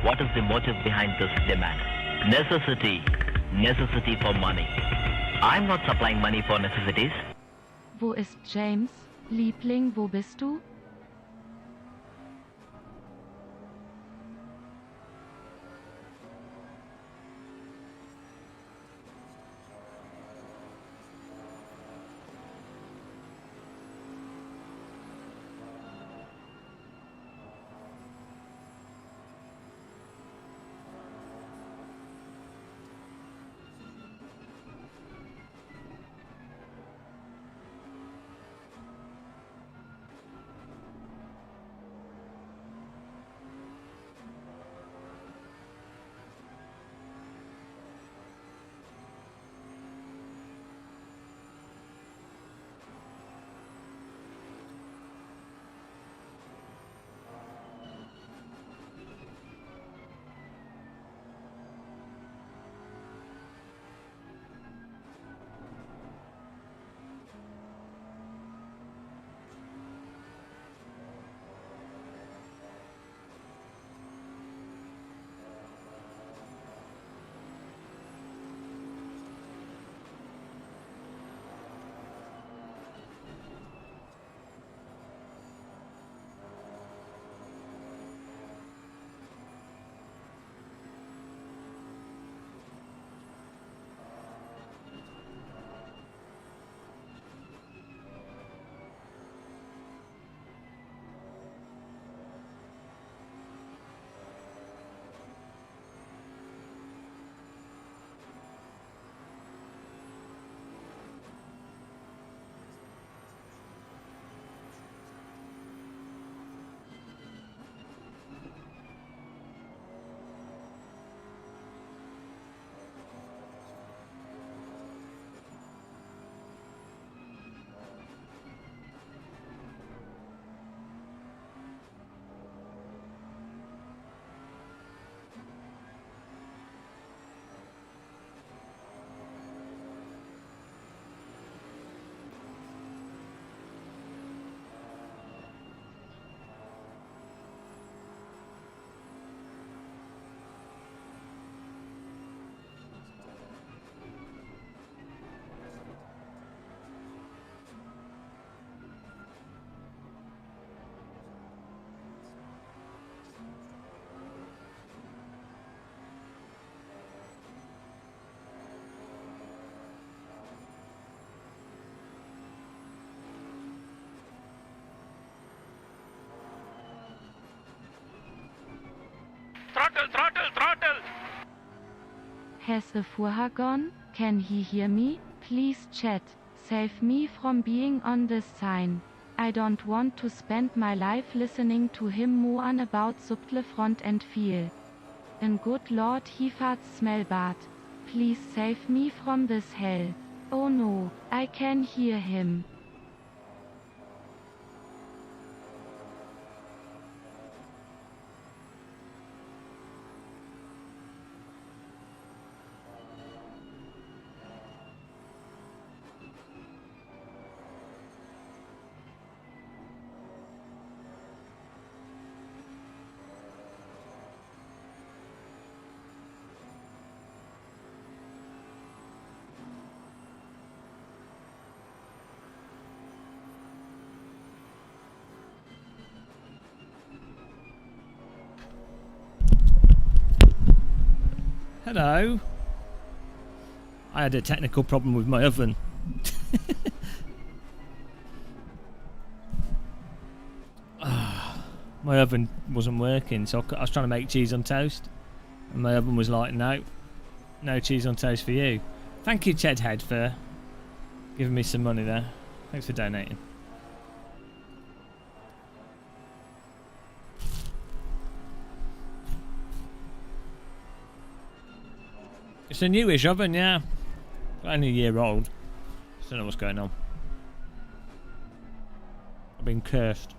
What is the motive behind this demand? Necessity. Necessity for money. I'm not supplying money for necessities. Wo ist James? Liebling, wo bist du? Throttle! Has the Fuhrer gone? Can he hear me? Please chat. Save me from being on this sign. I don't want to spend my life listening to him moan about subtle front and feel. And good lord he farts smell bad. Please save me from this hell. Oh no, I can hear him. Hello. I had a technical problem with my oven. My oven wasn't working, so I was trying to make cheese on toast, and my oven was like, no cheese on toast for you. Thank you, Ted Head, for giving me some money there. Thanks for donating. It's a newish oven, yeah. Only a year old. Just don't know what's going on. I've been cursed.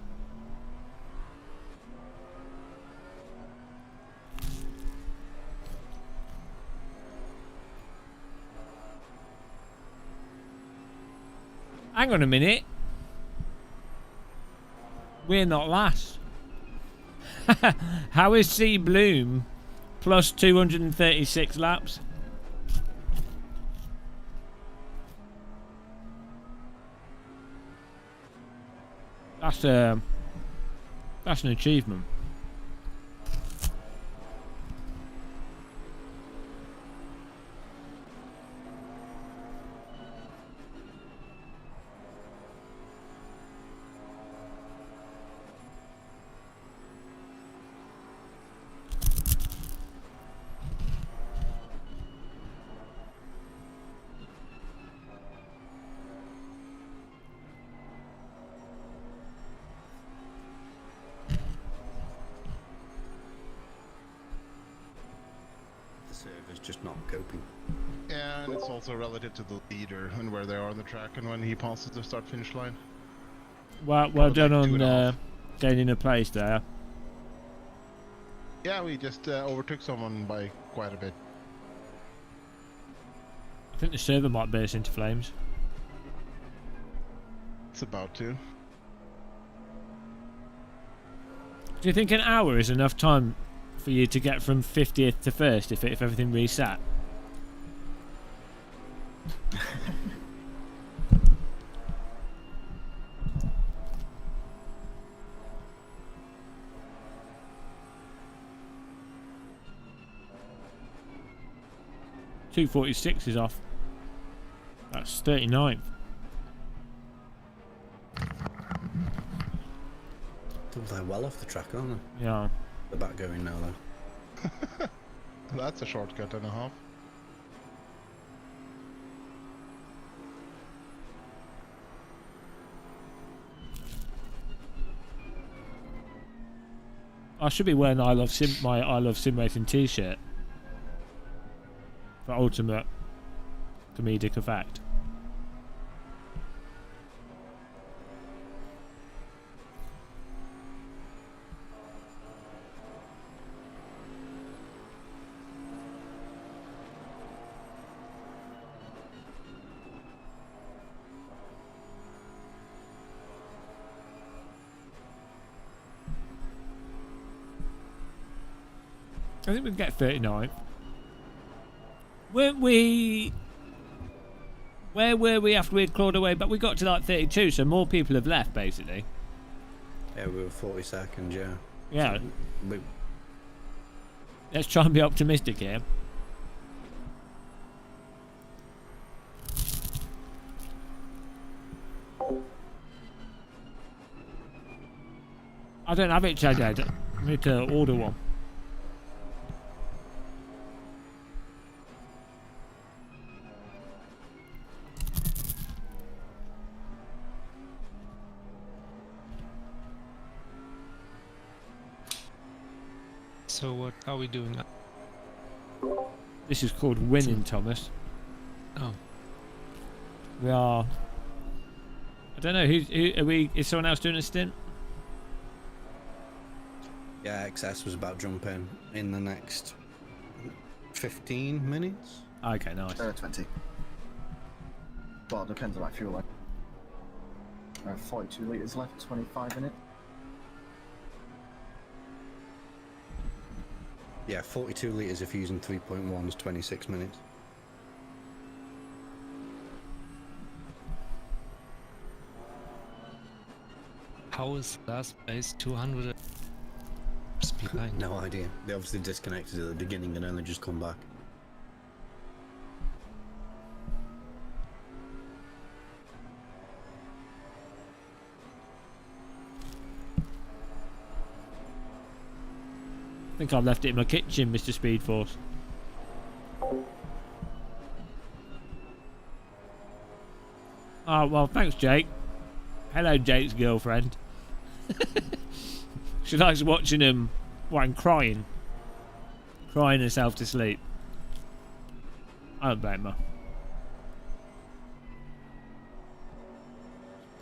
Hang on a minute. We're not last. How is C Bloom plus 236 laps. That's an achievement. The server's just not coping. And it's also relative to the leader and where they are on the track and when he passes the start-finish line. Well Probably done like 2.5. on gaining a place there. Yeah, we just overtook someone by quite a bit. I think the server might burst into flames. It's about to. Do you think an hour is enough time for you to get from 50th to 1st if everything reset? .246 is off. That's 39th. They're well off the track, aren't they? Yeah. They're back going now, though. That's a shortcut and a half. I should be wearing my I Love Sim Racing t-shirt for ultimate comedic effect. I think we can get 39. Weren't we... Where were we after we'd clawed away? But we got to like 32, so more people have left, basically. Yeah, we were 42nd, yeah. Yeah. So Let's try and be optimistic here. I don't have it, Chad. I need to order one. So what are we doing? This is called winning, Thomas. Oh. We are... I don't know, who are we... Is someone else doing a stint? yeah, XS was about jumping in the next 15 minutes. Okay, nice. 20. Well, it depends on my fuel line. 42 litres left, 25 minutes. Yeah, 42 litres if using 3.1 is 26 minutes. How is last place 200 speed line? No idea. They obviously disconnected at the beginning and only just come back. I think I've left it in my kitchen, Mr. Speedforce. Oh, well, thanks, Jake. Hello, Jake's girlfriend. She likes watching him while crying. Crying herself to sleep. I don't blame her.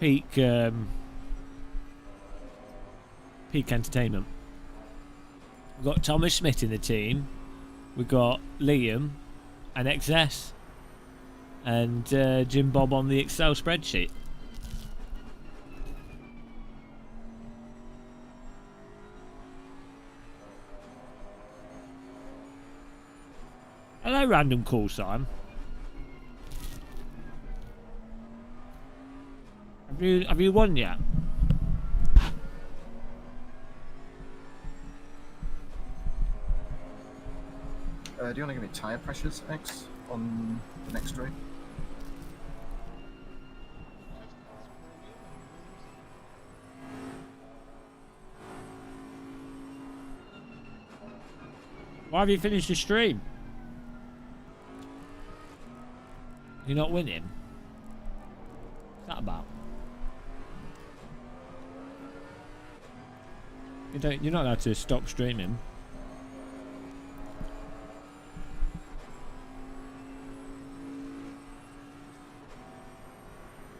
Peak entertainment. We've got Thomas Smith in the team. We've got Liam and XS. And Jim Bob on the Excel spreadsheet. no random call sign. Have you won yet? Do you want to give me tyre pressures, X, on the next straight? Why have you finished the stream? You're not winning? What's that about? You're not allowed to stop streaming.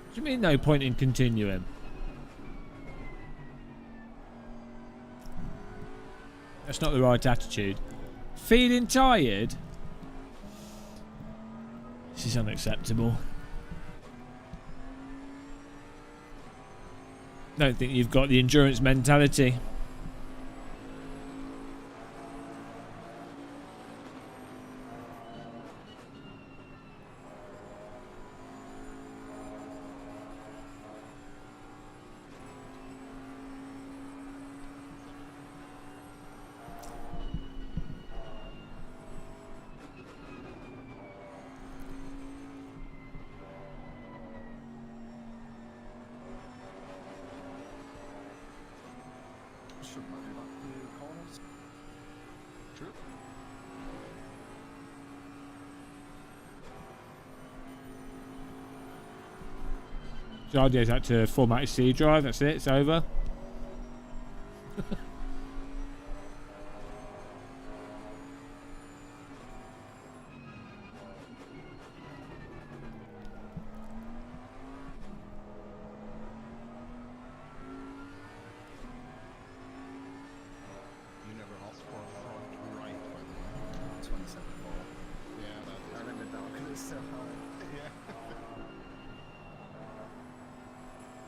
What do you mean no point in continuing? That's not the right attitude. Feeling tired? This is unacceptable. Don't think you've got the endurance mentality. Jardier's had to format his C drive, that's it, it's over. You never asked for a front right, by the way. 27 ball. Yeah, that is. I remember that because it's so hard. Yeah.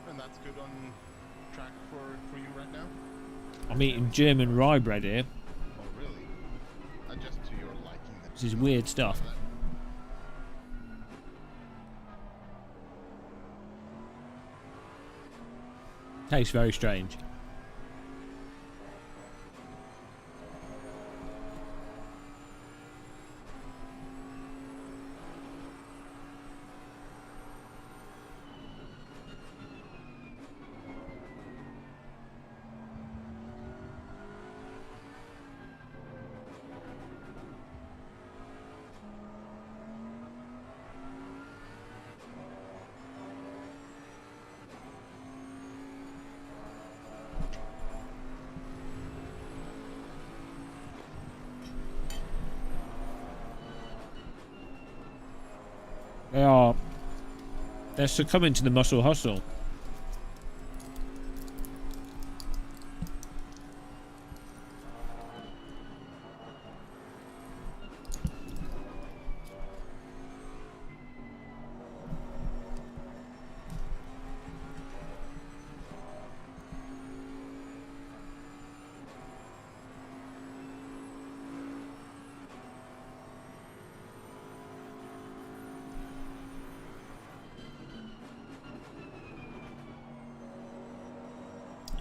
And that's good on track for you right now? I'm eating German rye bread here. Oh, really? Just to your liking. This is weird stuff. Tastes very strange. They're succumbing to the muscle hustle.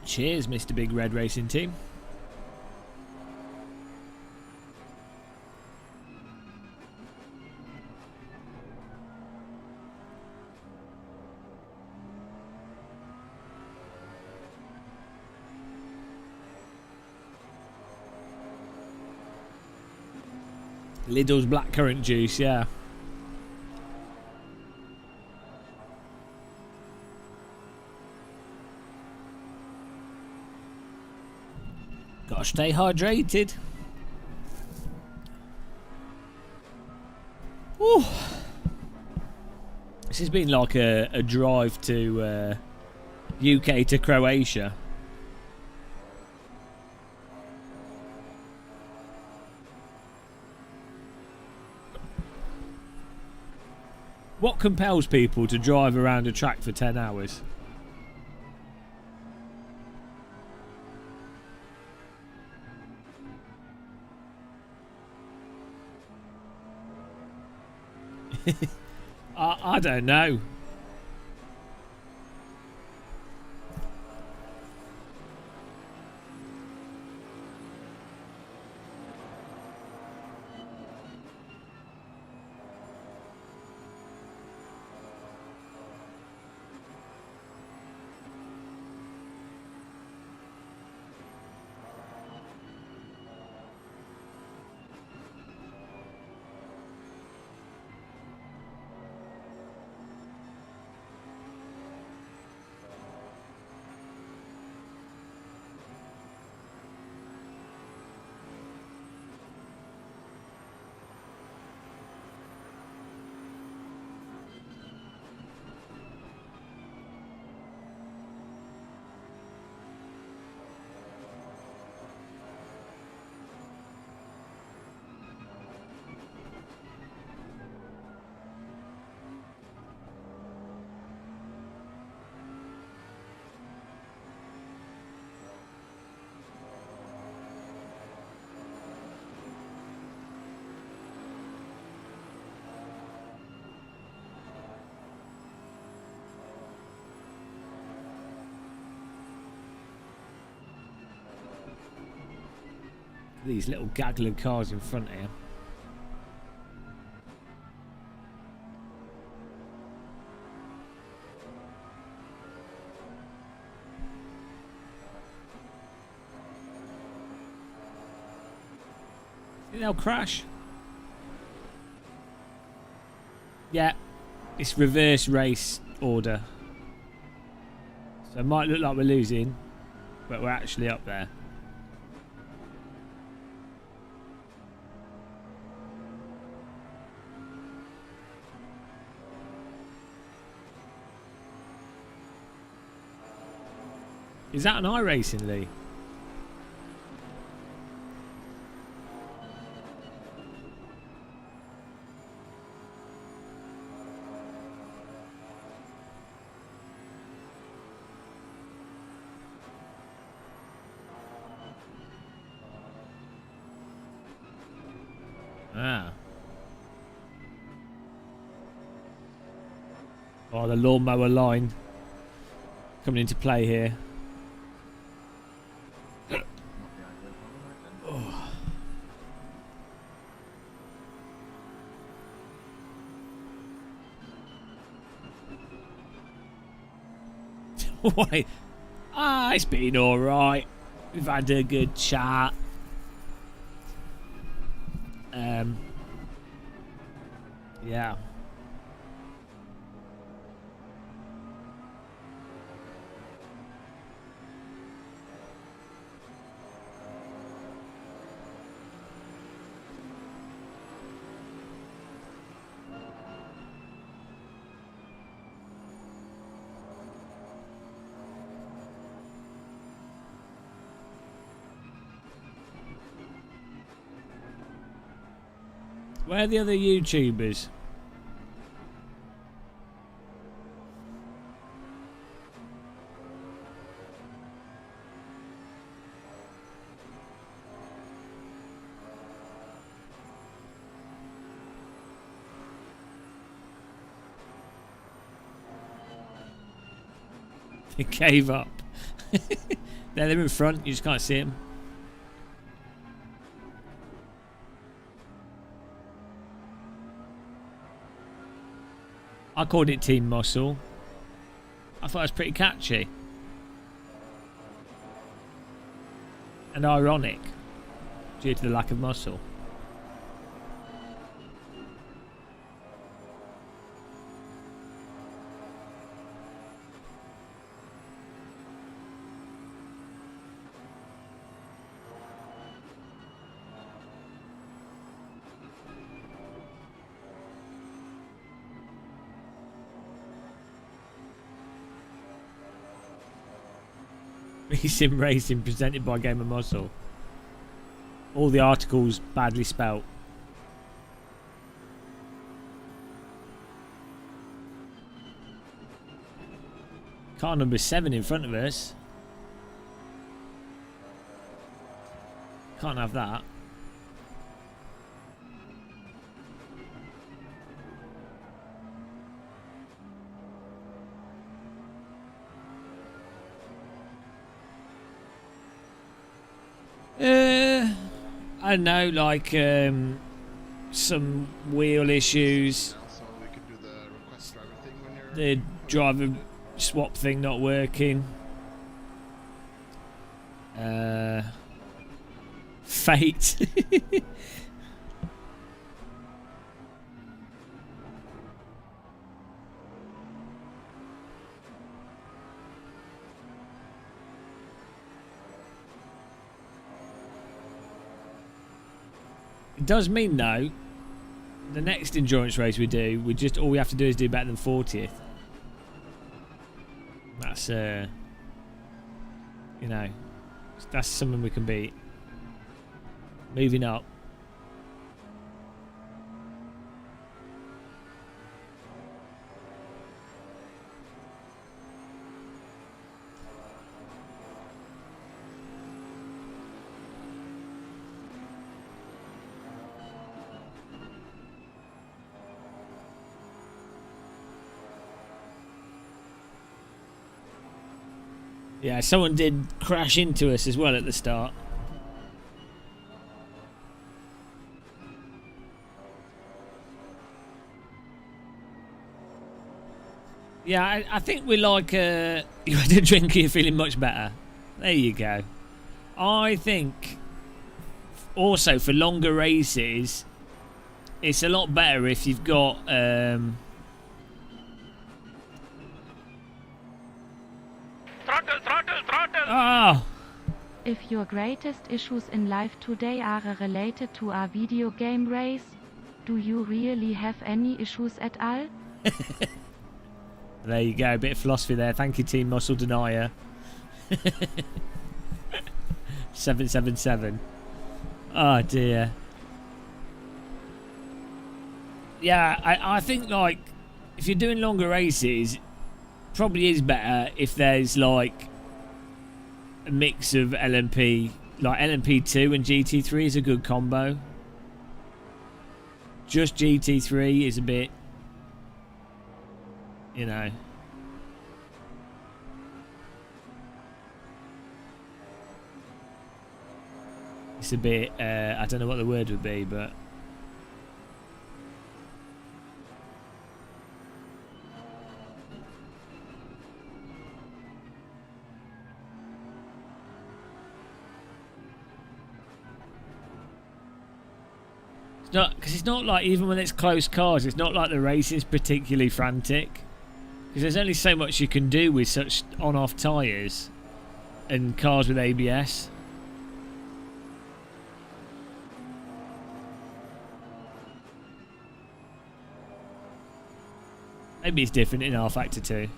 Cheers, Mr. Big Red Racing Team. Lidl's blackcurrant juice, yeah. Gotta stay hydrated. Whew. This has been like a drive to UK to Croatia. What compels people to drive around a track for 10 hours? I don't know. These little gaggle of cars in front here. Think they'll crash? Yeah, it's reverse race order. So it might look like we're losing, but we're actually up there. Is that an iRacing, Lee? Ah. Oh, the lawnmower line coming into play here. Wait. It's been alright. We've had a good chat. Yeah. Where are the other YouTubers? They gave up. They're in front, you just can't see them. I called it Team Muscle. I thought it was pretty catchy. And ironic, due to the lack of muscle. Sim Racing presented by Game of Muscle. All the articles badly spelt. Car number 7 in front of us. Can't have that. I don't know, like some wheel issues, So we can do the request driver thing when you're... the driver swap thing not working. Fate. It does mean though, the next endurance race we do, all we have to do is do better than 40th. That's you know, that's something we can beat. Moving up. Yeah, someone did crash into us as well at the start. Yeah, I think we're like, you had a drink, you're feeling much better. There you go. I think also for longer races, it's a lot better if you've got oh. If your greatest issues in life today are related to a video game race, do you really have any issues at all? There you go, a bit of philosophy there. Thank you, Team Muscle Denier. 777. Oh dear. Yeah, I think like if you're doing longer races, probably is better if there's like a mix of LMP, like LMP2 and GT3 is a good combo. Just GT3 is a bit, you know. It's a bit, I don't know what the word would be, but because it's not like, even when it's close cars, it's not like the racing's particularly frantic, because there's only so much you can do with such on-off tyres and cars with ABS. Maybe it's different in R Factor 2.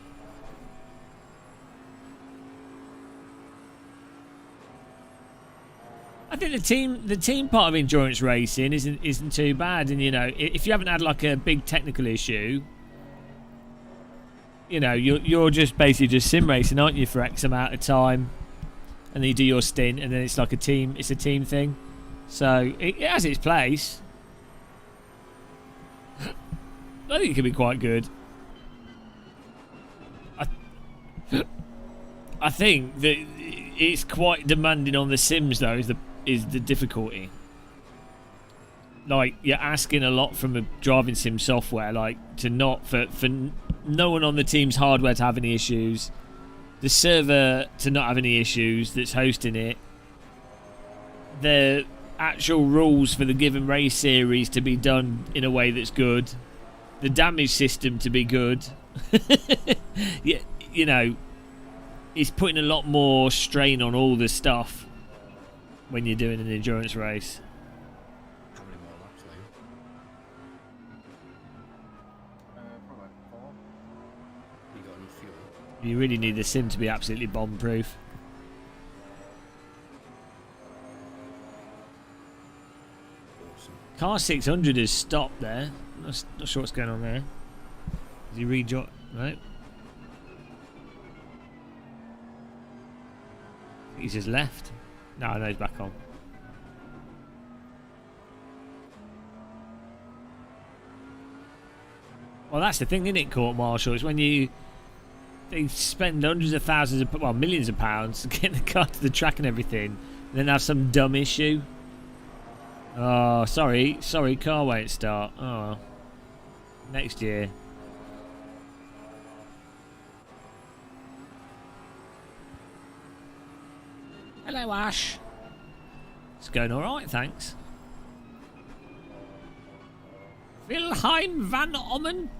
I think the team part of endurance racing isn't too bad, and you know, if you haven't had like a big technical issue, you know, you're just basically just sim racing, aren't you, for X amount of time, and then you do your stint, and then it's like it's a team thing, so it has its place. I think it can be quite good. I think that it's quite demanding on the sims though, is the difficulty. Like, you're asking a lot from a driving sim software, like to not for no one on the team's hardware to have any issues, the server to not have any issues that's hosting it, the actual rules for the given race series to be done in a way that's good, the damage system to be good. Yeah, you know, it's putting a lot more strain on all the stuff when you're doing an endurance race. How many more laps, Liam? Probably like 4. You got enough fuel? You really need the sim to be absolutely bomb-proof. Awesome. Car 600 has stopped there. Not sure what's going on there. Did he rejoin? No. He's just left. No, he's back on. Well, that's the thing, isn't it, court martial? It's when they spend hundreds of thousands of, well, millions of pounds to get the car to the track and everything, and then have some dumb issue. Oh, sorry, car won't start. Oh, next year. Hello, Ash. It's going all right, thanks. Wilhelm van Ommen.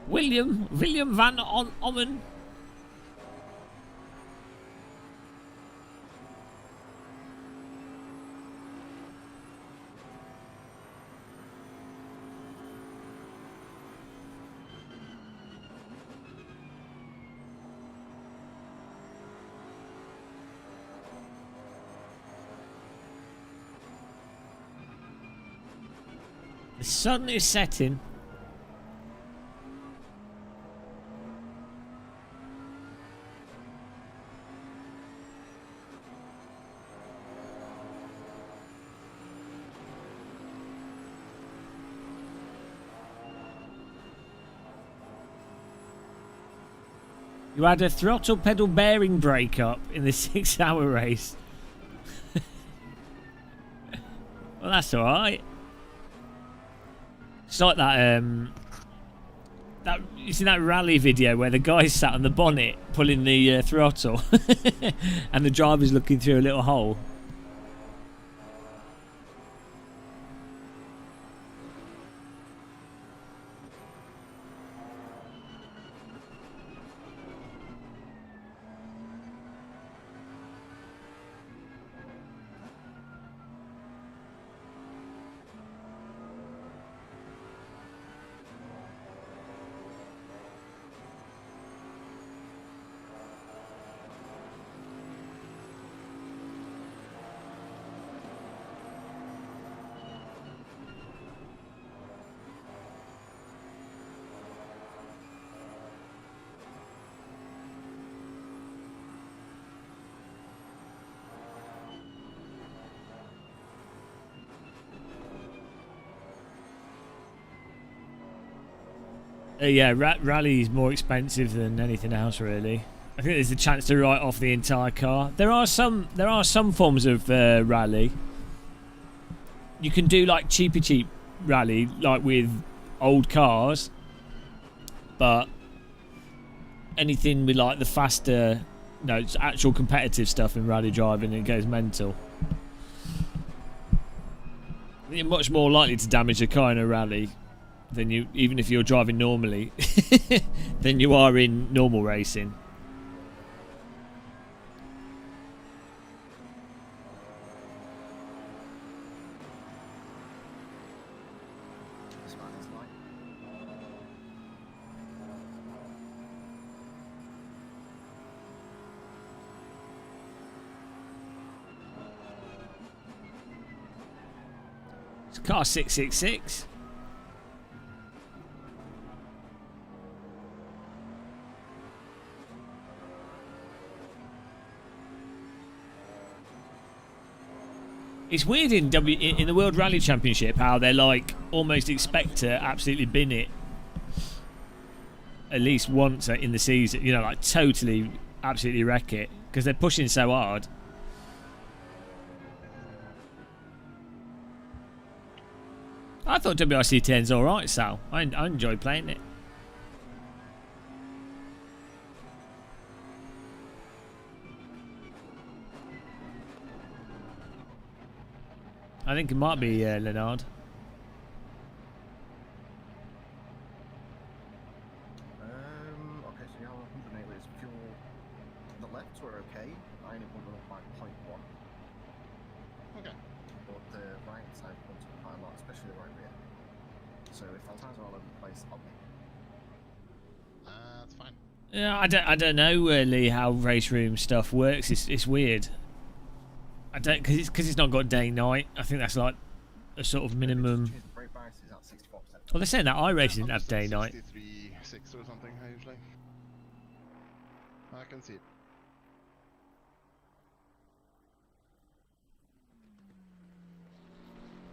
William van Ommen. The sun is setting. You had a throttle pedal bearing breakup in the 6-hour race. Well, that's alright. It's like that, you see that rally video where the guy sat on the bonnet pulling the throttle and the driver's looking through a little hole. Yeah, rally is more expensive than anything else, really. I think there's a chance to write off the entire car. There are some forms of rally. You can do like cheap rally, like with old cars, but anything with like the faster, no, it's actual competitive stuff in rally driving, it goes mental. You're much more likely to damage a car in a rally than you, even if you're driving normally, than you are in normal racing. It's car 666. It's weird in the World Rally Championship how they're like almost expect to absolutely bin it at least once in the season. You know, like totally, absolutely wreck it because they're pushing so hard. I thought WRC 10's all right, Sal. I enjoy playing it. I think it might be Leonard. Okay, so you have 108 litres fuel. The lefts were okay. I only went up by 0.1. Okay. But the right side went up quite a lot, especially the right rear. So if our tires are all over the place, I'll be. That's fine. Yeah, I don't know really how race room stuff works. It's weird. I don't, because it's not got day night. I think that's like a sort of minimum. Well, they're saying that iRacing didn't have day night. 63.6 or something usually. I can see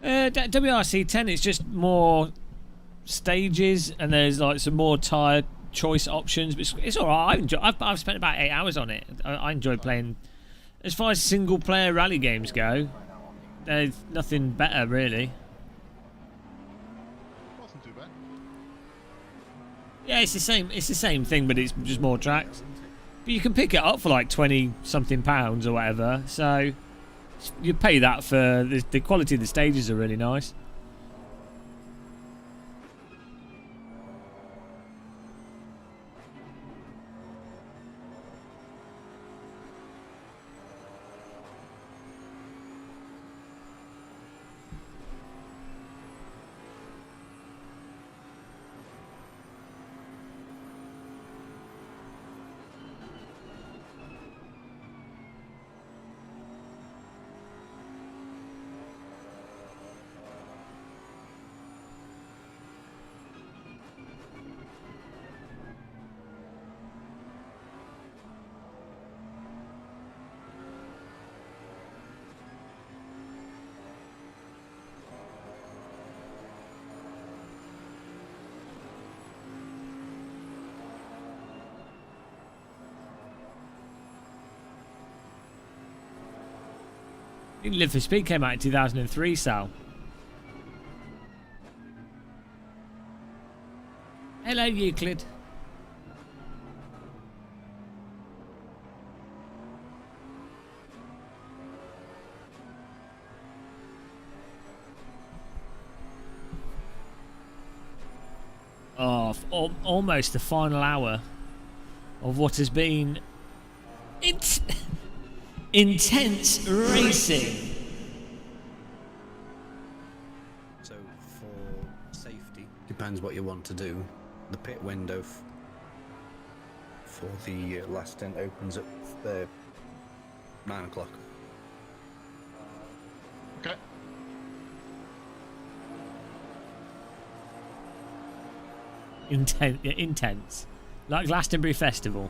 it. WRC 10 is just more stages and there's like some more tyre choice options, but it's alright. I've spent about 8 hours on it. I enjoy playing. As far as single player rally games go, There's nothing better, really. Wasn't too bad. Yeah, it's the same. It's the same thing, but it's just more tracks. But you can pick it up for like 20 something pounds or whatever. So you pay that for the quality of the stages are really nice. I think Live for Speed came out in 2003, Sal. Hello, Euclid. Oh, almost the final hour of what has been intense racing. So for safety, depends what you want to do. The pit window for the last stint opens at 9 o'clock. Okay. Intense. Like Glastonbury Festival.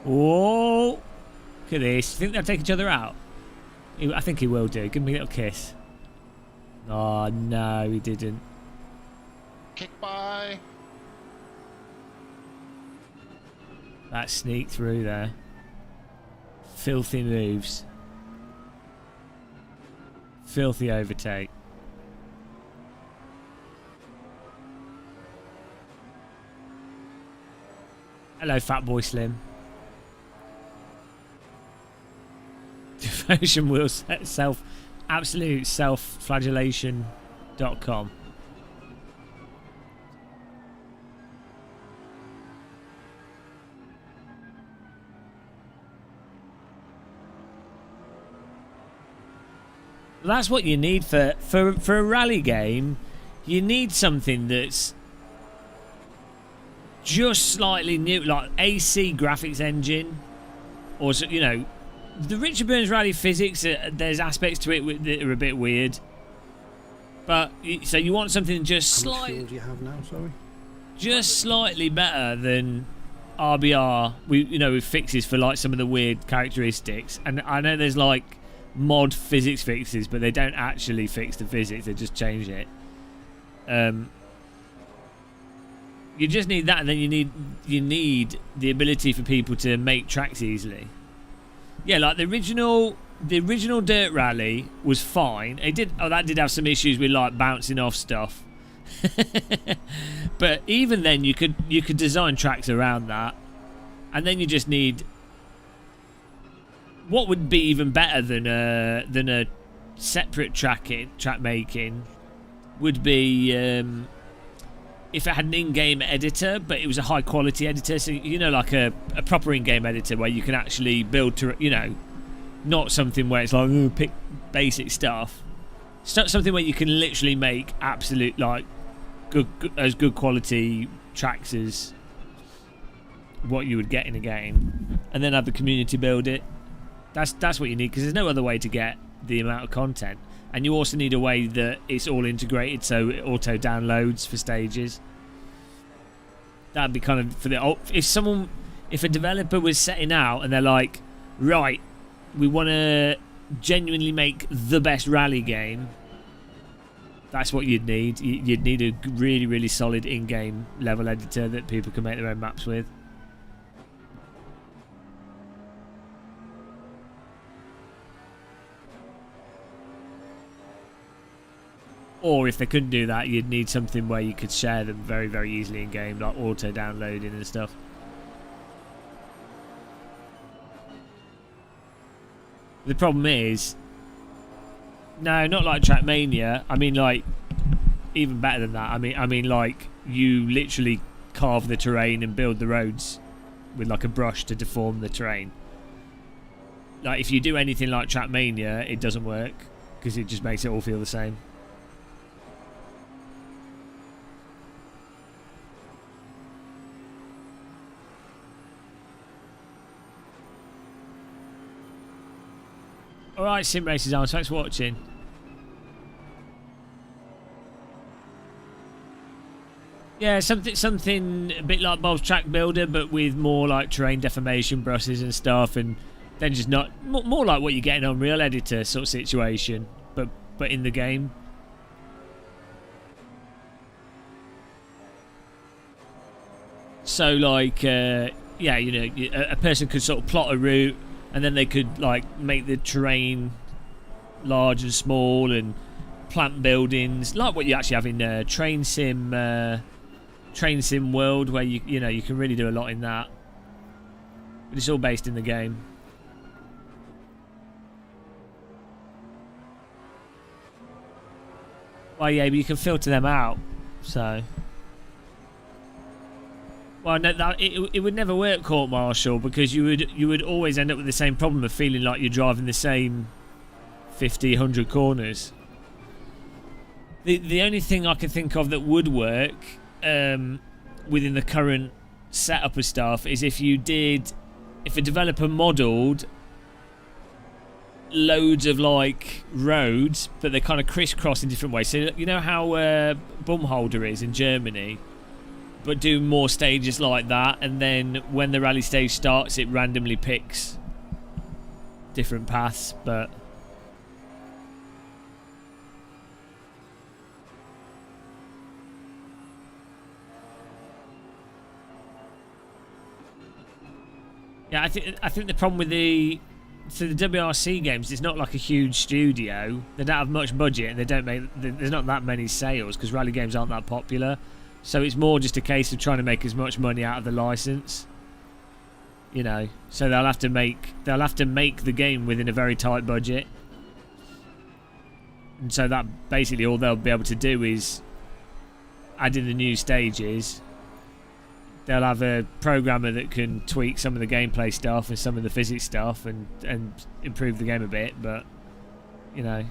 Whoa! Look at this. You think they'll take each other out? I think he will do. Give me a little kiss. Oh, no, he didn't. Kick by. That sneak through there. Filthy moves. Filthy overtake. Hello, Fatboy Slim. Devotion will absolute self-flagellation.com. That's what you need for a rally game. You need something that's just slightly new, like AC graphics engine, or you know, the Richard Burns Rally physics. There's aspects to it that are a bit weird, but so you want something just slightly. How much fuel do you have now? Sorry. Just slightly better than RBR. With fixes for like some of the weird characteristics, and I know there's like mod physics fixes, but they don't actually fix the physics. They just change it. You just need that, and then you need the ability for people to make tracks easily. Yeah, like the original Dirt Rally was fine. That did have some issues with like bouncing off stuff. But even then, you could design tracks around that, and then you just need what would be even better than a separate track making would be if it had an in-game editor, but it was a high-quality editor, so you know, like a proper in-game editor where you can actually build to, you know, not something where it's like, oh, pick basic stuff. Something where you can literally make absolute, like, good quality tracks as what you would get in a game, and then have the community build it. That's what you need, because there's no other way to get the amount of content. And you also need a way that it's all integrated, so it auto downloads for stages. That'd be kind of for the if a developer was setting out and they're like, right, we want to genuinely make the best rally game. That's what you'd need. You'd need a really, really solid in-game level editor that people can make their own maps with. Or if they couldn't do that, you'd need something where you could share them very, very easily in game, like auto downloading and stuff. The problem is, no, not like Trackmania. I mean, like, even better than that. I mean, like, you literally carve the terrain and build the roads with like a brush to deform the terrain. Like, if you do anything like Trackmania, it doesn't work because it just makes it all feel the same. Alright, Sim Races Arms, thanks for watching. Yeah, something a bit like Bob's Track Builder, but with more like terrain deformation brushes and stuff, and then just not more like what you get in Unreal Editor sort of situation, but in the game. So like, yeah, you know, a person could sort of plot a route, and then they could like make the terrain large and small and plant buildings, like what you actually have in Train Sim World, where you know you can really do a lot in that. But it's all based in the game. Well, yeah, but you can filter them out, so. Well, no, it would never work, Court Martial, because you would always end up with the same problem of feeling like you're driving the same 50, 100 corners. The only thing I can think of that would work within the current setup of stuff is if a developer modelled loads of like roads, but they kind of crisscross in different ways. So you know how Bumholder is in Germany, but do more stages like that, and then when the rally stage starts, it randomly picks different paths, but yeah, I think the problem with the WRC games, it's not like a huge studio. They don't have much budget, and they don't make. There's not that many sales because rally games aren't that popular. So it's more just a case of trying to make as much money out of the license, you know. So they'll have to make the game within a very tight budget, and so that basically all they'll be able to do is add in the new stages. They'll have a programmer that can tweak some of the gameplay stuff and some of the physics stuff and improve the game a bit, but you know.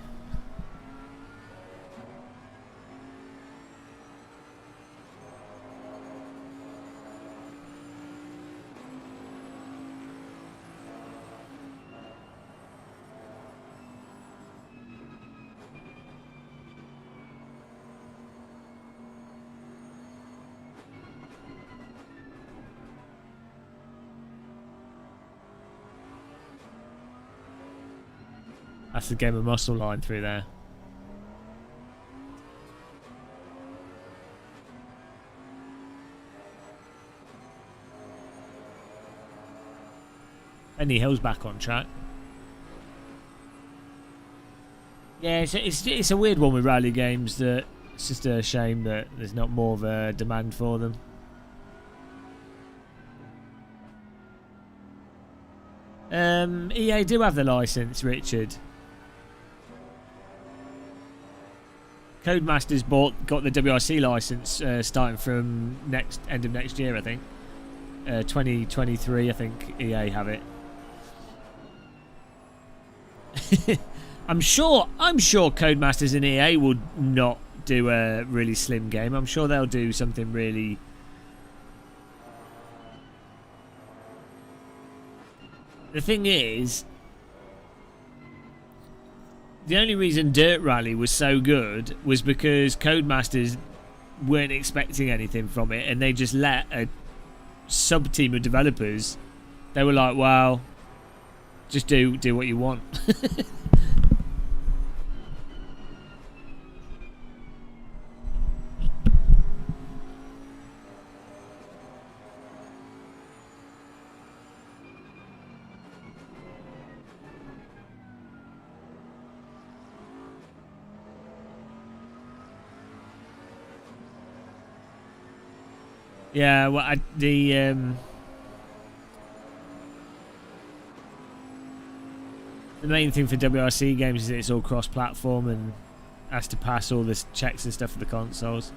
That's the Game of Muscle line through there. Benny Hill's back on track. Yeah, it's a weird one with rally games. That it's just a shame that there's not more of a demand for them. EA do have the license, Richard. Codemasters got the WRC license starting from end of next year, I think. 2023, I think EA have it. I'm sure Codemasters and EA would not do a really slim game. I'm sure they'll do something really. The thing is, the only reason Dirt Rally was so good was because Codemasters weren't expecting anything from it, and they just let a sub-team of developers. They were like, "Well, just do what you want." Yeah, well, the main thing for WRC games is that it's all cross-platform and has to pass all the checks and stuff for the consoles.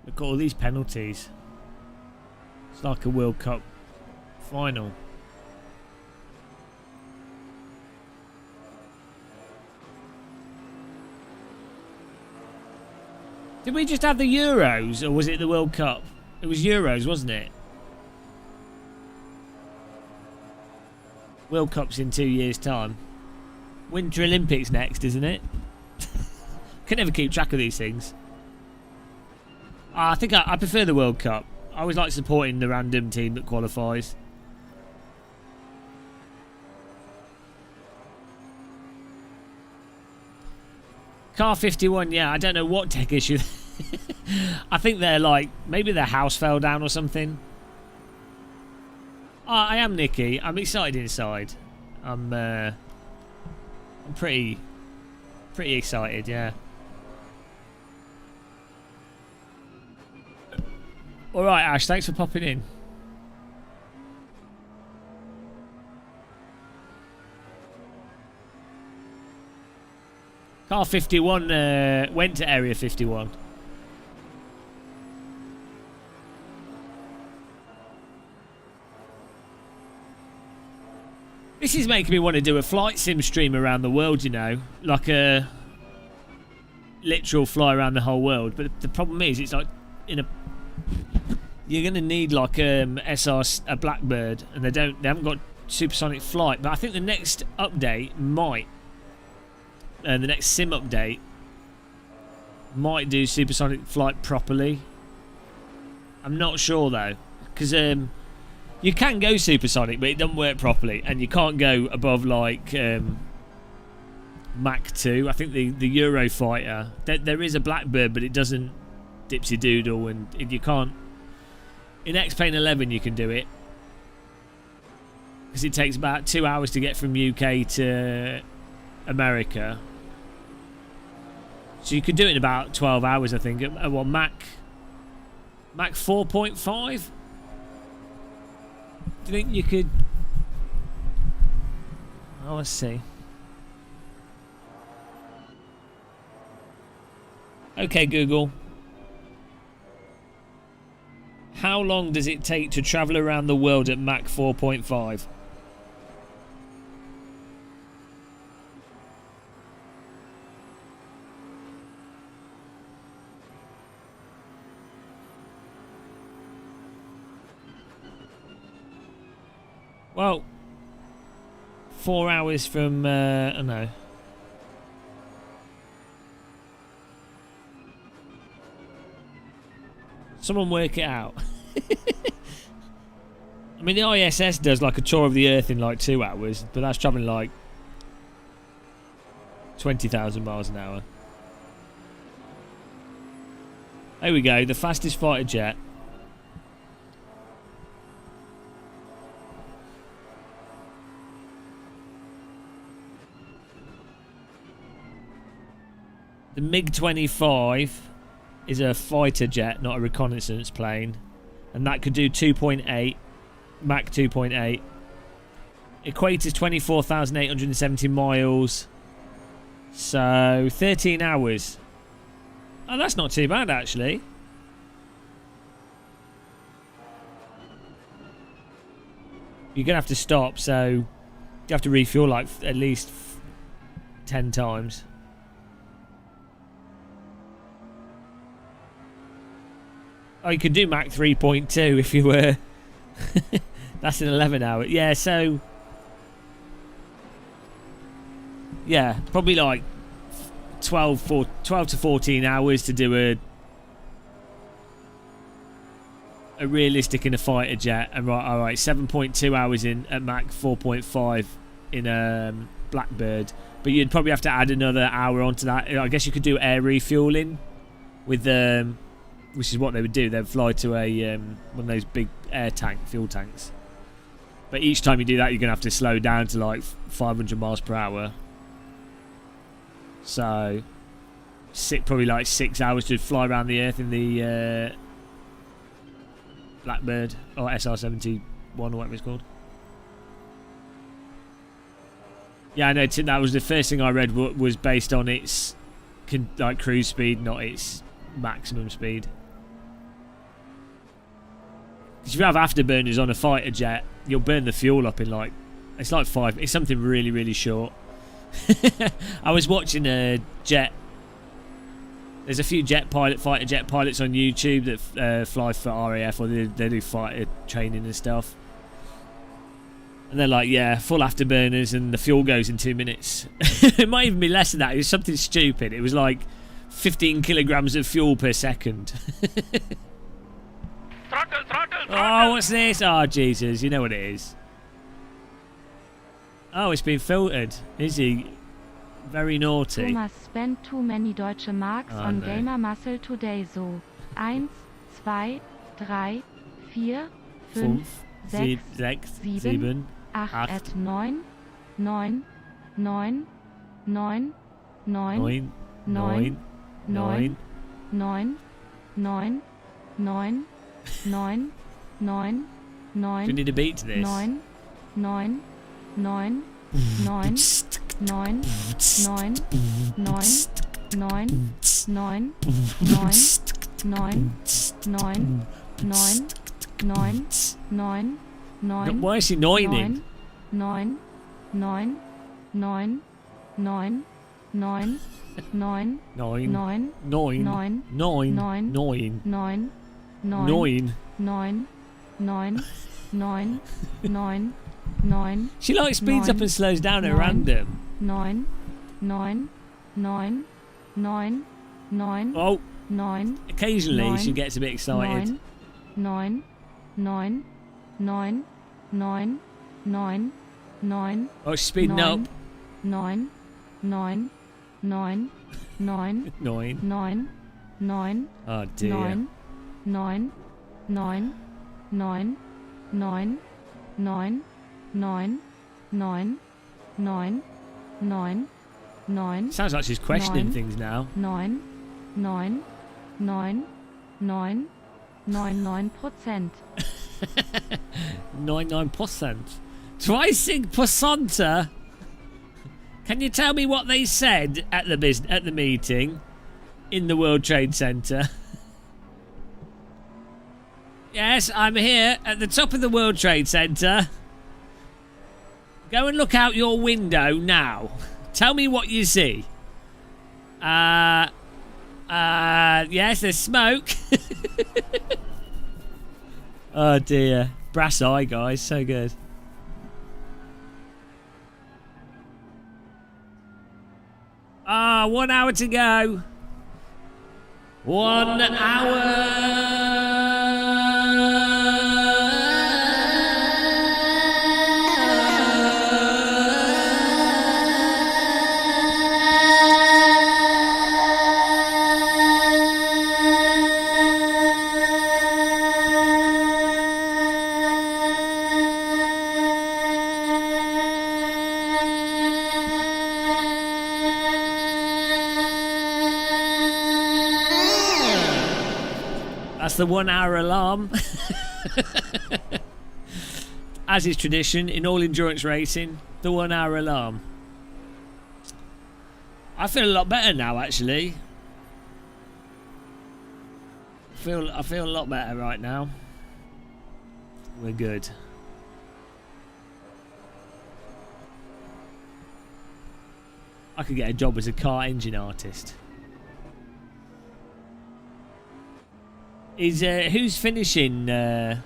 Look at all these penalties. It's like a World Cup final. Did we just have the Euros, or was it the World Cup? It was Euros, wasn't it? World Cup's in 2 years' time. Winter Olympics next, isn't it? Can never keep track of these things. I think I prefer the World Cup. I always like supporting the random team that qualifies. Car 51, yeah, I don't know what tech issue. I think they're like, maybe their house fell down or something. I am Nicky. I'm excited inside. I'm pretty excited, yeah. Alright, Ash, thanks for popping in. Car 51 went to Area 51. This is making me want to do a flight sim stream around the world, you know. Like a literal fly around the whole world. But the problem is, it's like in a... You're going to need like a Blackbird, and they haven't got supersonic flight. But I think the next update might, the next sim update might do supersonic flight properly. I'm not sure though, because you can go supersonic, but it doesn't work properly, and you can't go above like Mach 2. I think the Eurofighter, there is a Blackbird, but it doesn't dipsy doodle, and you can't. In X-Plane 11 you can do it, because it takes about 2 hours to get from UK to America. So you could do it in about 12 hours, I think. Well, Mach 4.5? Do you think you could... Oh, let's see. Okay, Google. How long does it take to travel around the world at Mach 4.5? Well, 4 hours from, I don't know. Someone work it out. I mean, the ISS does like a tour of the Earth in like 2 hours, but that's travelling like 20,000 miles an hour. There we go, the fastest fighter jet. The MiG-25 is a fighter jet, not a reconnaissance plane. And that could do 2.8, Mach 2.8. Equator's 24,870 miles. So, 13 hours. Oh, that's not too bad, actually. You're going to have to stop, so you have to refuel like at least 10 times. Oh, you could do Mach 3.2 if you were... That's an 11 hour. Yeah, so... Yeah, probably like 12 to 14 hours to do a realistic in a fighter jet. And alright, 7.2 hours in at Mach 4.5 in Blackbird. But you'd probably have to add another hour onto that. I guess you could do air refueling with which is what they would do. They'd fly to a one of those big fuel tanks. But each time you do that, you're going to have to slow down to like 500 miles per hour. So, probably like 6 hours to fly around the Earth in the Blackbird or SR-71 or whatever it's called. Yeah, I know. That was the first thing I read was based on its like cruise speed, not its maximum speed. Because if you have afterburners on a fighter jet, you'll burn the fuel up in like... It's like 5... It's something really, really short. I was watching a jet... There's a few fighter jet pilots on YouTube that fly for RAF, or they do fighter training and stuff. And they're like, yeah, full afterburners and the fuel goes in 2 minutes. It might even be less than that. It was something stupid. It was like 15 kilograms of fuel per second. Oh, what's this? Oh, Jesus, you know what it is. Oh, it's been filtered. Is he? Very naughty. Thomas spent too many deutsche Marks on no. Gamer Muscle today, so 1, 2, 3, 4, 5, 6, 7, 8, 9, 9, 9, 9, 9, 9, 9, 9, 9, 9, 9, 9, 9. Do you need a beat to this? 9, 9, 9, 9, 9, 9, 9, 9, 9, 9, 9, 9, 9, 9, 9. Why is he noining? 9, 9, 9, 9, 9, 9, 9, 9, 9, 9, 9, 9, 9. She like speeds up and slows down at random. 9, 9, 9, 9, 9. Oh. 9. Occasionally she gets a bit excited. 9, 9, 9, 9, 9, 9. Oh, she's speeding up. 9, 9, 9, 9, 9, 9. Oh dear. 9, 9, 9, 9, 9, 9, 9, 9, 9, 9, 9. Sounds like she's questioning things now. 9, 9, 9, 9, 99%. 99%. Twice percenter. Can you tell me what they said at the meeting in the World Trade Center? Yes, I'm here at the top of the World Trade Center. Go and look out your window now. Tell me what you see. Yes, there's smoke. Oh dear. Brass eye, guys. So good. Ah, 1 hour to go. 1 hour. That's the 1 hour alarm. As is tradition in all endurance racing, the 1 hour alarm. I feel a lot better now, actually. I feel a lot better right now. We're good. I could get a job as a car engine artist. Is who's finishing? Right,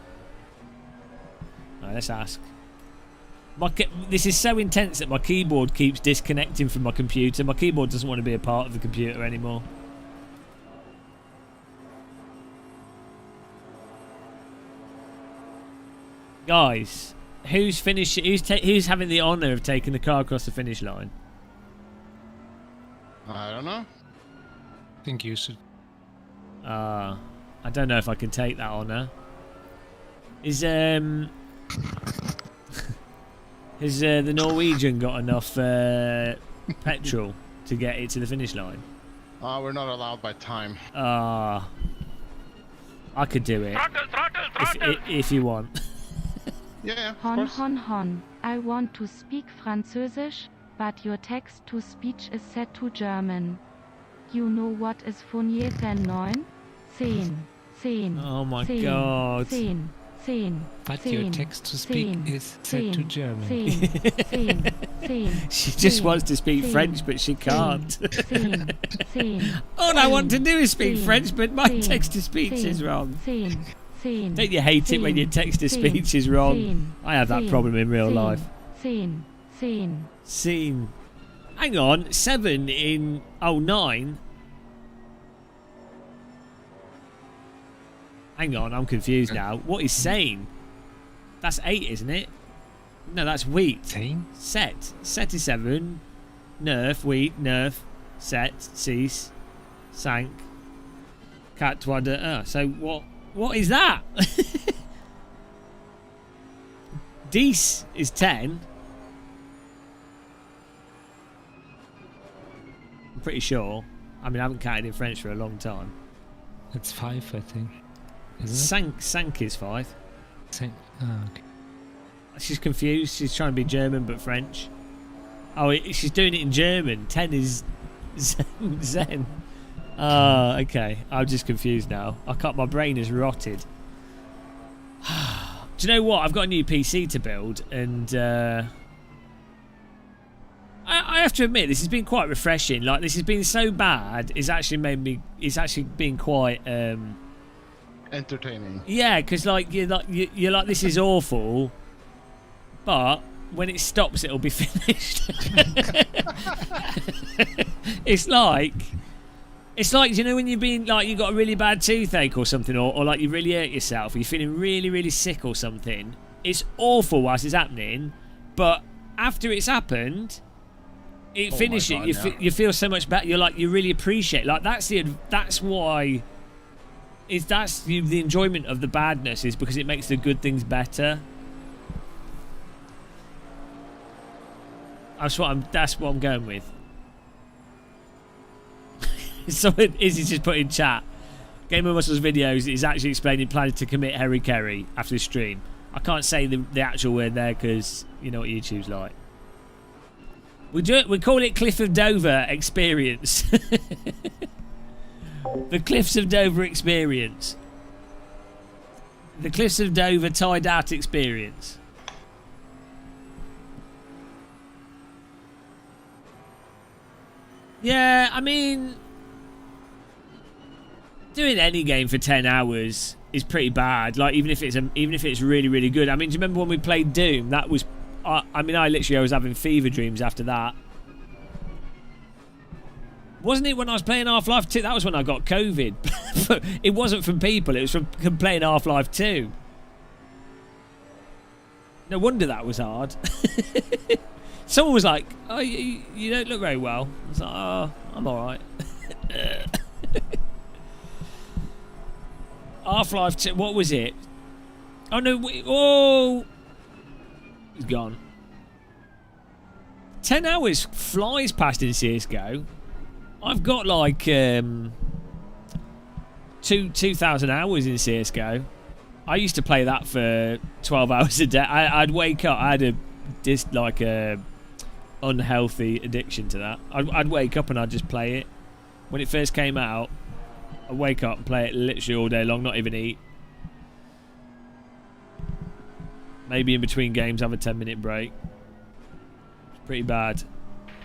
let's ask. This is so intense that my keyboard keeps disconnecting from my computer. My keyboard doesn't want to be a part of the computer anymore. Guys, who's finishing? Who's having the honour of taking the car across the finish line? I don't know. I think you should. I don't know if I can take that honour. Is has the Norwegian got enough petrol to get it to the finish line? We're not allowed by time. I could do it. Throttle! If you want. Yeah, of Hon, course. hon, hon. I want to speak Französisch, but your text-to-speech is set to German. You know what is funnier than 9? 10. Oh my 10, god. 10. But your text-to-speak is set to German. She just wants to speak French, but she can't. All I want to do is speak French, but my text-to-speech is wrong. Don't you hate it when your text-to-speech is wrong? I have that problem in real life. Scene. Hang on, 7 in 09. Hang on, I'm confused now. What is sane? That's 8, isn't it? No, that's wheat. Sane? Set. Set is 7. Nerf, wheat, nerf, set, cease, sank, cat, twada. So what is that? Dece is 10. I'm pretty sure. I mean, I haven't counted in French for a long time. It's 5, I think. Sank is 5. Okay. She's confused. She's trying to be German but French. Oh, she's doing it in German. 10 is Zen. Okay. I'm just confused now. My brain is rotted. Do you know what? I've got a new PC to build, and I have to admit this has been quite refreshing. Like, this has been so bad, it's actually made me. It's actually been quite entertaining. Yeah, because you're like this is awful, but when it stops, it'll be finished. It's like you know when you've been like you got a really bad toothache or something, or like you really hurt yourself, or you're feeling really really sick or something. It's awful whilst it's happening, but after it's happened, it finishes. You feel so much better. You really appreciate. Like that's why. The enjoyment of the badness is because it makes the good things better. That's what I'm going with. So Izzy's just put in chat. Game of Muscles videos is actually explaining planning to commit Harry Kerry after the stream. I can't say the actual word there because you know what YouTube's like. We call it Cliff of Dover experience. The Cliffs of Dover experience. The Cliffs of Dover tied out experience. Yeah, I mean, doing any game for 10 hours is pretty bad. Like even if it's really really good. I mean, do you remember when we played Doom? That was, I was having fever dreams after that. Wasn't it when I was playing Half-Life 2? That was when I got COVID. It wasn't from people, it was from playing Half-Life 2. No wonder that was hard. Someone was like, oh, you don't look very well. I was like, oh, I'm alright. Half-Life 2, what was it? Oh no, he's gone. 10 hours flies past in CSGO. I've got like 2 2,000 hours in CS:GO. I used to play that for 12 hours a day. I'd wake up. I had a unhealthy addiction to that. I'd wake up and I'd just play it. When it first came out, I'd wake up and play it literally all day long, not even eat. Maybe in between games, have a 10-minute break. It's pretty bad.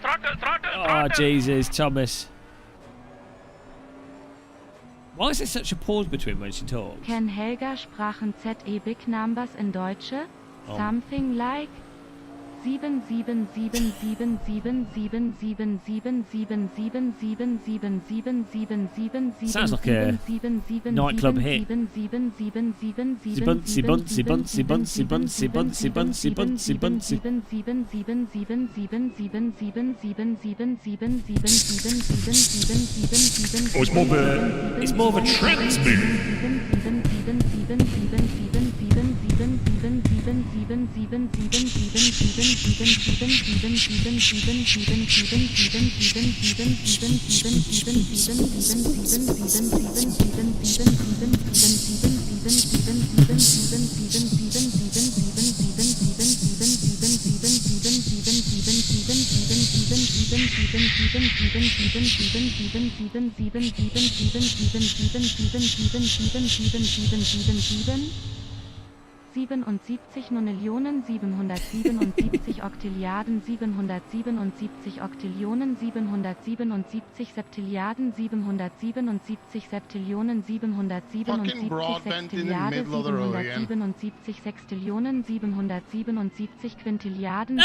Oh, Jesus, Thomas. Why is there such a pause between when she talks? Can Helga sprachen ZE Big Numbers in Deutsche? Something like 7777777777777777777777777777777777777777777777777777777777777777777777777777777777777777777777777777777777777777777777777777777777777777777777777777777777777777777777777777777777777777777777777777777777777777777. It's more of a trance move. Oktilliarden 777 Oktillionen 777 Septilliarden 777 Septillionen 777 Sextilliarden 777 Sextillionen 777 Quintilliarden. No!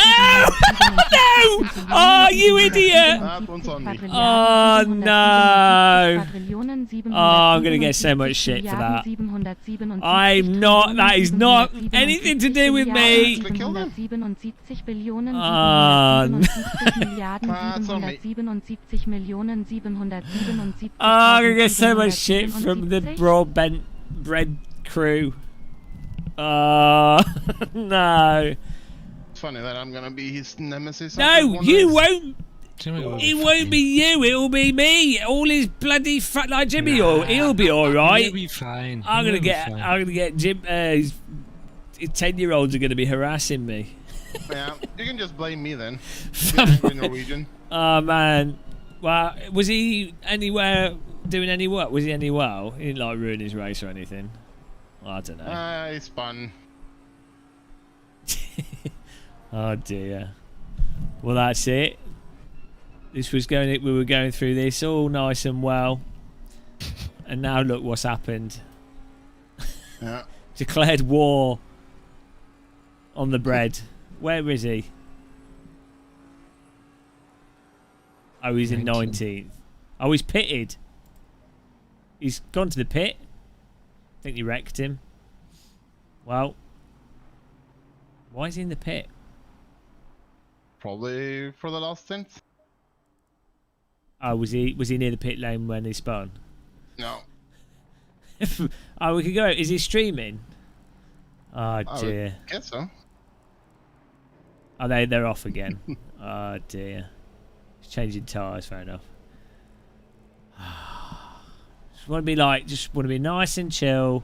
Oh, you idiot! Oh no! Oh, I'm gonna get so much shit for that. I'm not. That is not anything to do with me. I'm gonna get so much shit from the broadbent bread crew. Oh no! It's funny that I'm gonna be his nemesis. No, you won't. It won't be you. It'll be me. All his bloody fat like Jimmy. He'll be all right. He'll be fine. I'm gonna get Jim. His 10-year-olds are gonna be harassing me. Yeah, you can just blame me then. Angry Norwegian. Oh man. Well, was he anywhere doing any work? Was he any well? He didn't like ruin his race or anything. Well, I don't know. It's fun. Oh dear. Well, that's it. This was going. We were going through this all nice and well, and now look what's happened. Yeah. Declared war on the bread. Where is he? Oh, he's in 19th. Oh, he's pitted. He's gone to the pit. I think he wrecked him. Well, why is he in the pit? Probably for the last stint. Oh, was he near the pit lane when he spun? No. Oh, we could go. Is he streaming? Oh dear. I guess so. Oh, they're off again. Oh dear. He's changing tyres. Fair enough. Just want to be nice and chill.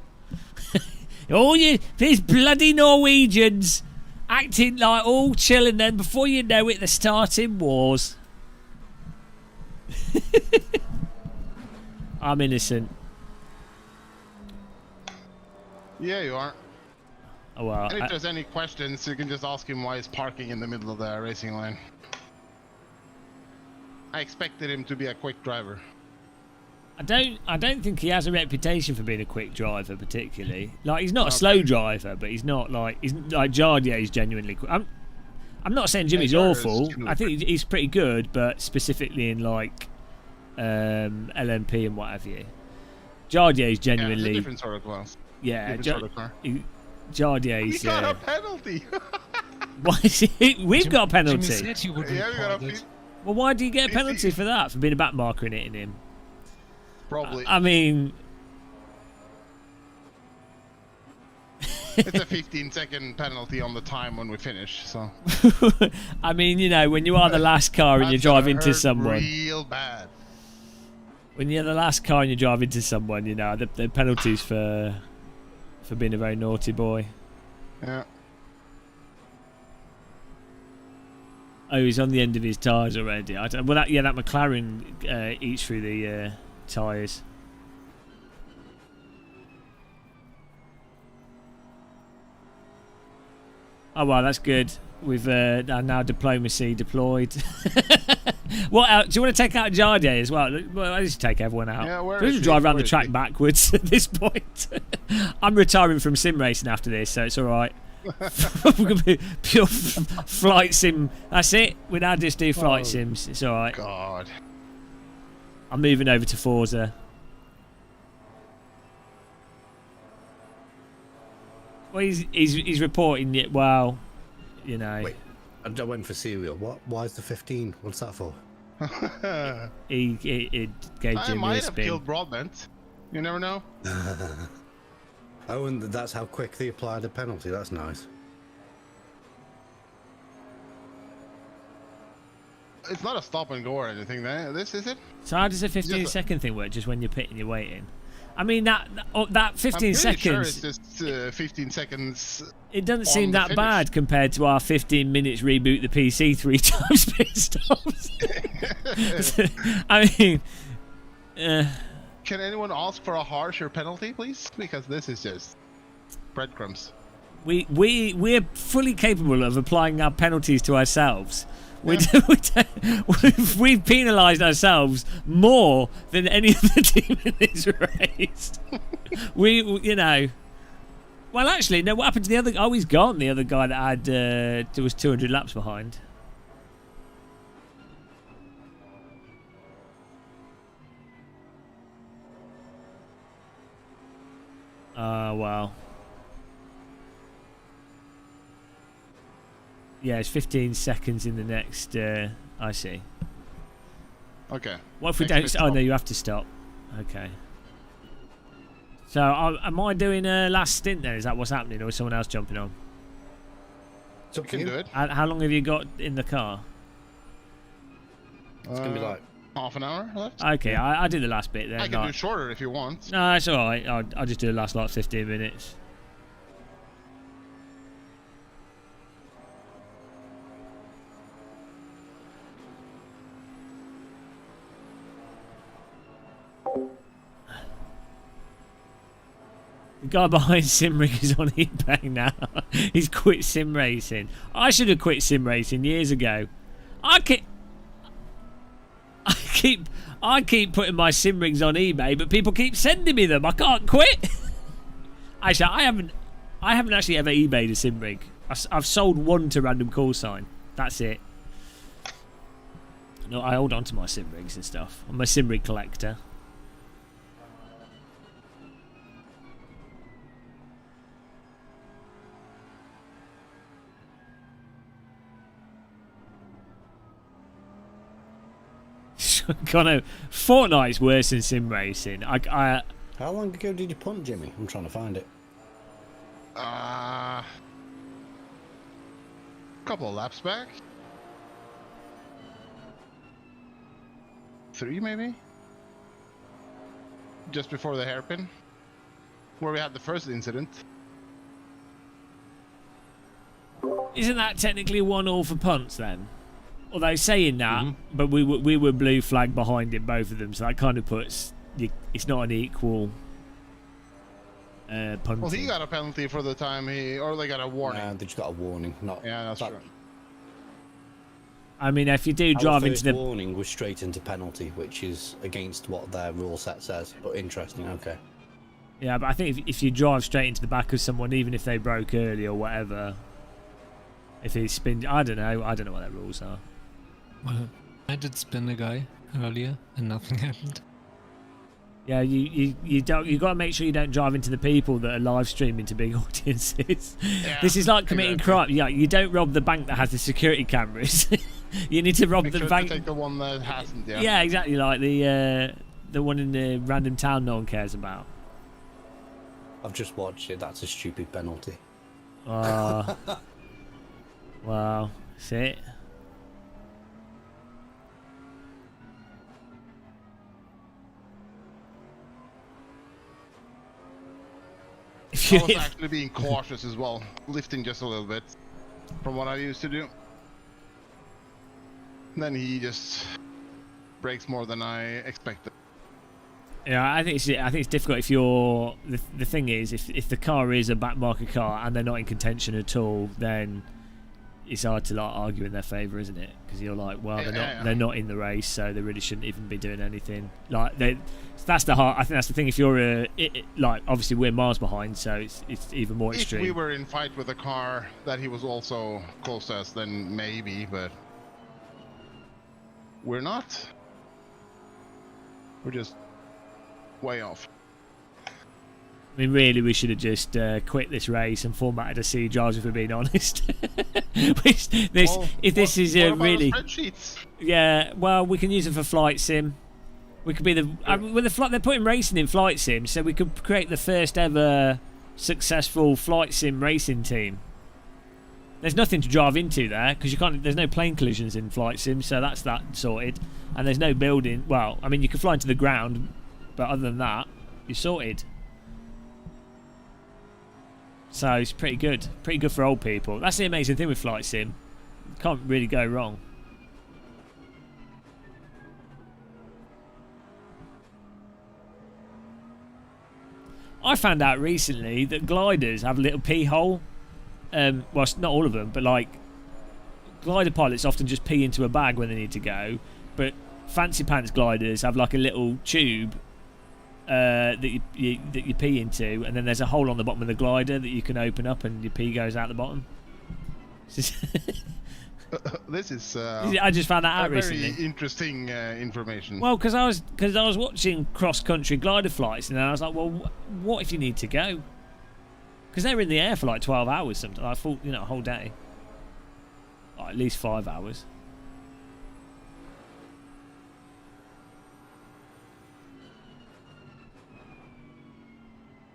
All these bloody Norwegians acting like all chill, and then before you know it, they're starting wars. I'm innocent. Yeah, you are. Oh well. And if there's any questions, you can just ask him why he's parking in the middle of the racing line. I expected him to be a quick driver. I don't think he has a reputation for being a quick driver, particularly. Like, he's not a slow driver, but he's like Jardier is genuinely quick. I'm not saying Jimmy's awful. I think he's pretty good, but specifically in like LMP and what have you. Jardier is genuinely it's a different sort of class. Yeah, sort of car. Jardier's. We got a penalty. Why is it? We've got a penalty. Jimmy said you would report it. Well, why do you get a penalty for that? For being a back marker and hitting him? Probably. I mean, it's a 15-second penalty on the time when we finish. So. I mean, you know, when you are the last car and you drive into someone. Real bad. When you're the last car and you drive into someone, you know the penalties for being a very naughty boy. Yeah. Oh, he's on the end of his tyres already. Well, that McLaren eats through the tyres. Oh well, that's good. We've now diplomacy deployed. What? Do you want to take out Jardier as well? Well, I just take everyone out. Yeah, where We is just he? drive around Where the is track he? backwards at this point. I'm retiring from sim racing after this, so it's all right. We're going to be pure flight sim. That's it. We now just do flight sims. It's all right. God. I'm moving over to Forza. Well, he's reporting it. Well, you know. Wait, I went for cereal. What? Why is the 15? What's that for? He gave I Jimmy a might have spin. killed Broadbent. You never know. Oh, and that's how quick they applied the penalty. That's nice. It's not a stop and go or anything. This is it. So how does the 15-second thing work? Just when you're pitting, you're waiting. I mean that 15 I'm seconds. Sure it's just 15 seconds. It doesn't on seem the that finish. bad compared to our 15 minutes reboot the PC 3 times pit stops. I mean, Can anyone ask for a harsher penalty, please? Because this is just breadcrumbs. we're fully capable of applying our penalties to ourselves. We've penalised ourselves more than any other team in this race. You know. Well, actually, no. What happened to the other? Oh, he's gone. The other guy that had was 200 laps behind. Well. Yeah, it's 15 seconds in the next. I see. Okay. What if we Next don't? pit Oh no, stop. you have to stop. Okay. So, am I doing a last stint then? Is that what's happening, or is someone else jumping on? It's up You to can you. do it. How long have you got in the car? It's gonna be like half an hour left. Okay, I do the last bit then. I can do like- shorter if you want. No, it's all right. I'll just do the last 15 minutes. The guy behind Simrig is on eBay now. He's quit sim racing. I should have quit sim racing years ago. I keep putting my sim rigs on eBay, but people keep sending me them. I can't quit. Actually, I haven't actually ever eBayed a sim rig. I've sold one to Random Call Sign. That's it. No, I hold on to my sim rigs and stuff. I'm a sim rig collector. Connor, Fortnite's worse than sim racing. How long ago did you punt, Jimmy? I'm trying to find it. Couple of laps back. 3 maybe. Just before the hairpin, where we had the first incident. Isn't that technically 1-1 for punts then? Although saying that, but we were blue flag behind in both of them, so that kind of puts it's not an equal punting. Well, he got a penalty for the time or they got a warning. Nah, they just got a warning. Not. Yeah, that's true. I mean, if you do drive into the warning was straight into penalty, which is against what their rule set says. But interesting. Okay. yeah, but I think if you drive straight into the back of someone, even if they broke early or whatever, if he spins, I don't know what their rules are. Well, I did spin a guy earlier and nothing happened. Yeah, you got to make sure you don't drive into the people that are live streaming to big audiences. Yeah, This is like committing exactly. crime. Yeah, you don't rob the bank that has the security cameras. You need to rob Make the sure bank. to take the one that hasn't. Yeah. Yeah, exactly. Like the one in the random town no one cares about. I've just watched it. That's a stupid penalty. Wow. That's it. If you, I was actually being cautious as well, lifting just a little bit from what I used to do. Then he just breaks more than I expected. yeah, I think it's difficult if you're the thing is if the car is a back market car and they're not in contention at all, then it's hard to like argue in their favour, isn't it? Because you're like, well, they're not in the race, so they really shouldn't even be doing anything. Like that's the hard. I think that's the thing. If you're like, obviously we're miles behind, so it's even more extreme. If we were in fight with a car that he was also close to us, then maybe, but we're not. We're just way off. I mean, really, we should have just quit this race and formatted a C drive, if we're being honest. If this is really, yeah. Well, we can use it for flight sim. We could be they're putting racing in flight sim, so we could create the first ever successful flight sim racing team. There's nothing to drive into there because you can't. There's no plane collisions in flight sim, so that's that sorted. And there's no building. Well, I mean, you can fly into the ground, but other than that, you're sorted. So it's pretty good for old people. That's the amazing thing with flight sim. Can't really go wrong. I found out recently that gliders have a little pee hole. Well, not all of them, but like glider pilots often just pee into a bag when they need to go. But fancy pants gliders have like a little tube that you pee into, and then there's a hole on the bottom of the glider that you can open up, and your pee goes out the bottom. This is I just found that out recently. Very interesting information. Well, because I was watching cross country glider flights, and I was like, well, what if you need to go? Because they're in the air for like 12 hours sometimes. I thought, a whole day, like at least 5 hours.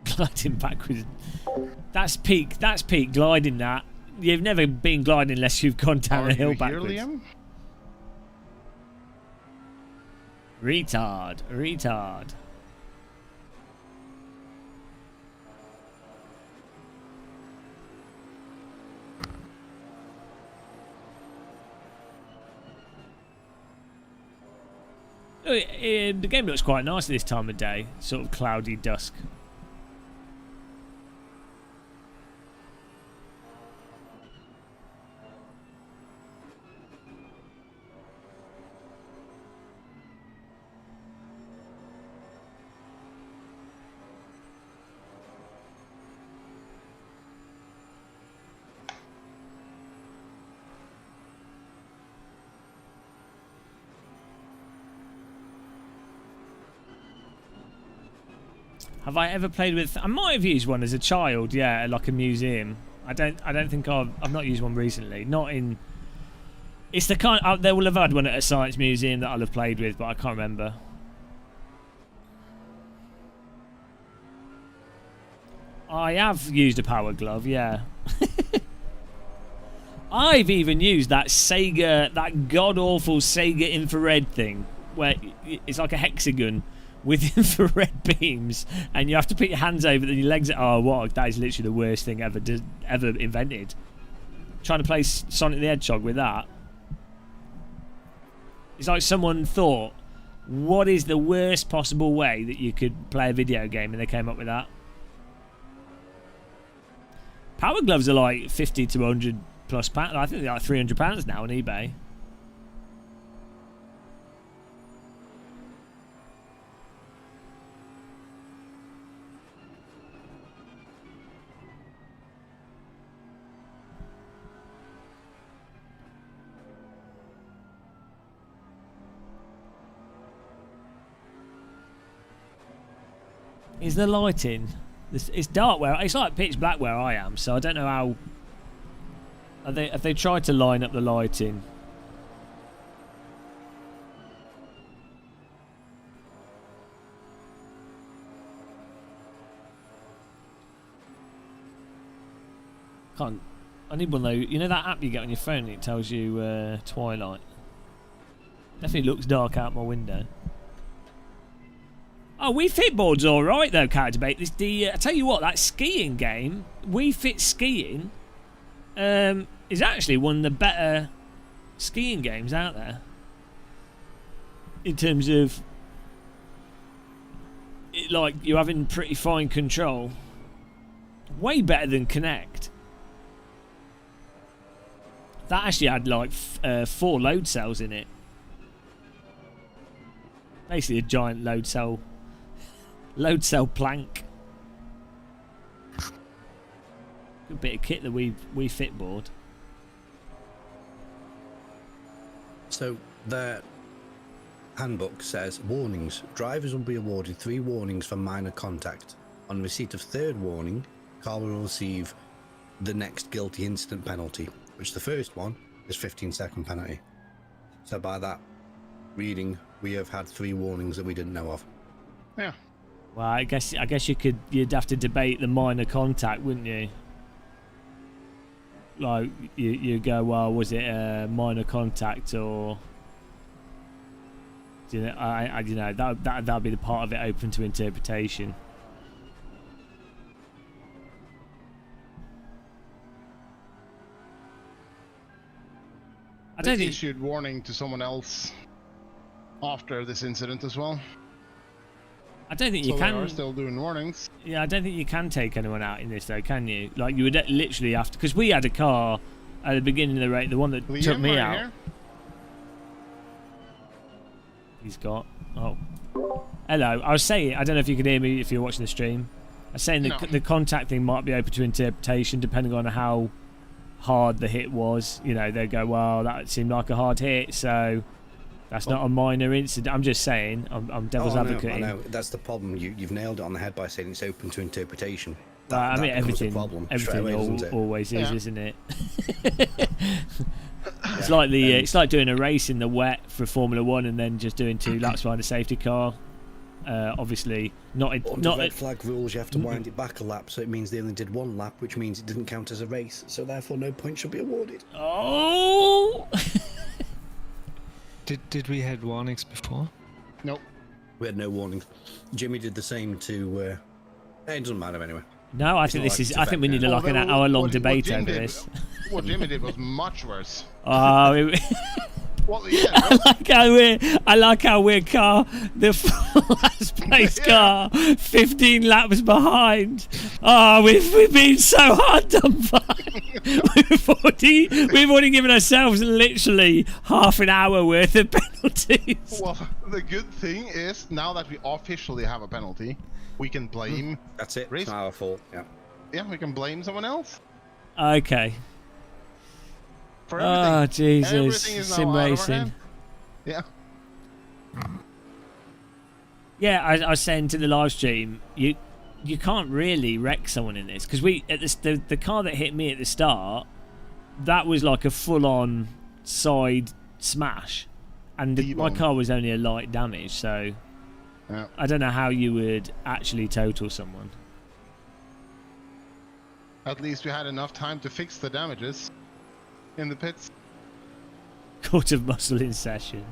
Gliding backwards. That's peak gliding. That you've never been gliding unless you've gone down a hill backwards. Liam? Retard. The game looks quite nice at this time of day, sort of cloudy dusk. Have I ever played with? I might have used one as a child, yeah, at like a museum. I don't think I've not used one recently. Not in. It's the kind. They will have had one at a science museum that I'll have played with, but I can't remember. I have used a power glove, yeah. I've even used that god awful Sega infrared thing, where it's like a hexagon with infrared beams, and you have to put your hands over it and your legs. Oh, what? That is literally the worst thing ever invented. Trying to play Sonic the Hedgehog with that. It's like someone thought, what is the worst possible way that you could play a video game, and they came up with that. Power gloves are like 50 to 100 plus pounds. I think they're like £300 now on eBay. Is the lighting? It's dark where it's like pitch black where I am, so I don't know how. Have they tried to line up the lighting? Can't. I need one though. You know that app you get on your phone? It tells you twilight. Definitely looks dark out my window. Oh, Wii Fit board's all right though. Character debate. I tell you what, that skiing game, Wii Fit skiing, is actually one of the better skiing games out there. In terms of, like, you're having pretty fine control. Way better than Connect. That actually had like 4 load cells in it. Basically a giant load cell plank. Good bit of kit that we fit board. So the handbook says warnings. Drivers will be awarded 3 warnings for minor contact. On receipt of 3rd warning, car will receive the next guilty incident penalty, which the first one is 15-second penalty. So by that reading, we have had 3 warnings that we didn't know of. Yeah. Well, I guess you'd have to debate the minor contact, wouldn't you? Like you go, well, was it a minor contact or? You know, that'd be the part of it open to interpretation. I don't think issued warning to someone else after this incident as well. I don't think you can. They are still doing warnings. Yeah, I don't think you can take anyone out in this though, can you? Like you would literally have to, because we had a car at the beginning of the race, the one that Liam, took me right out. here? He's got. Oh, hello. I was saying, I don't know if you could hear me if you're watching the stream. I was saying the contact thing might be open to interpretation depending on how hard the hit was. You know, they go, well, that seemed like a hard hit, so that's not a minor incident. I'm just saying, I'm devil's advocate. I know. That's the problem. You've nailed it on the head by saying it's open to interpretation. I mean, everything away, always is, isn't it? It's like it's like doing a race in the wet for Formula 1 and then just doing 2 laps behind a safety car. Obviously, not red flag rules. You have to wind it back a lap, so it means they only did 1 lap, which means it didn't count as a race. So therefore, no points should be awarded. Oh. Did we had warnings before? Nope. We had no warnings. Jimmy did the same to. It doesn't matter anyway. No, I think this is. I think we need an hour-long debate over this. What Jimmy did was much worse. Oh. Well, yeah, I like how we're the last place car, 15 laps behind. Oh, we've been so hard done by. We've already given ourselves literally half an hour worth of penalties. Well, the good thing is now that we officially have a penalty, we can blame. That's it. It's not our fault. Yeah. Yeah, we can blame someone else. Okay. For everything. Oh Jesus! Everything is Sim now racing. Yeah. Yeah, I was saying to the live stream, you can't really wreck someone in this because the car that hit me at the start, that was like a full-on side smash, and my car was only a light damage, so I don't know how you would actually total someone. At least we had enough time to fix the damages in the pits. Court of muscle in session.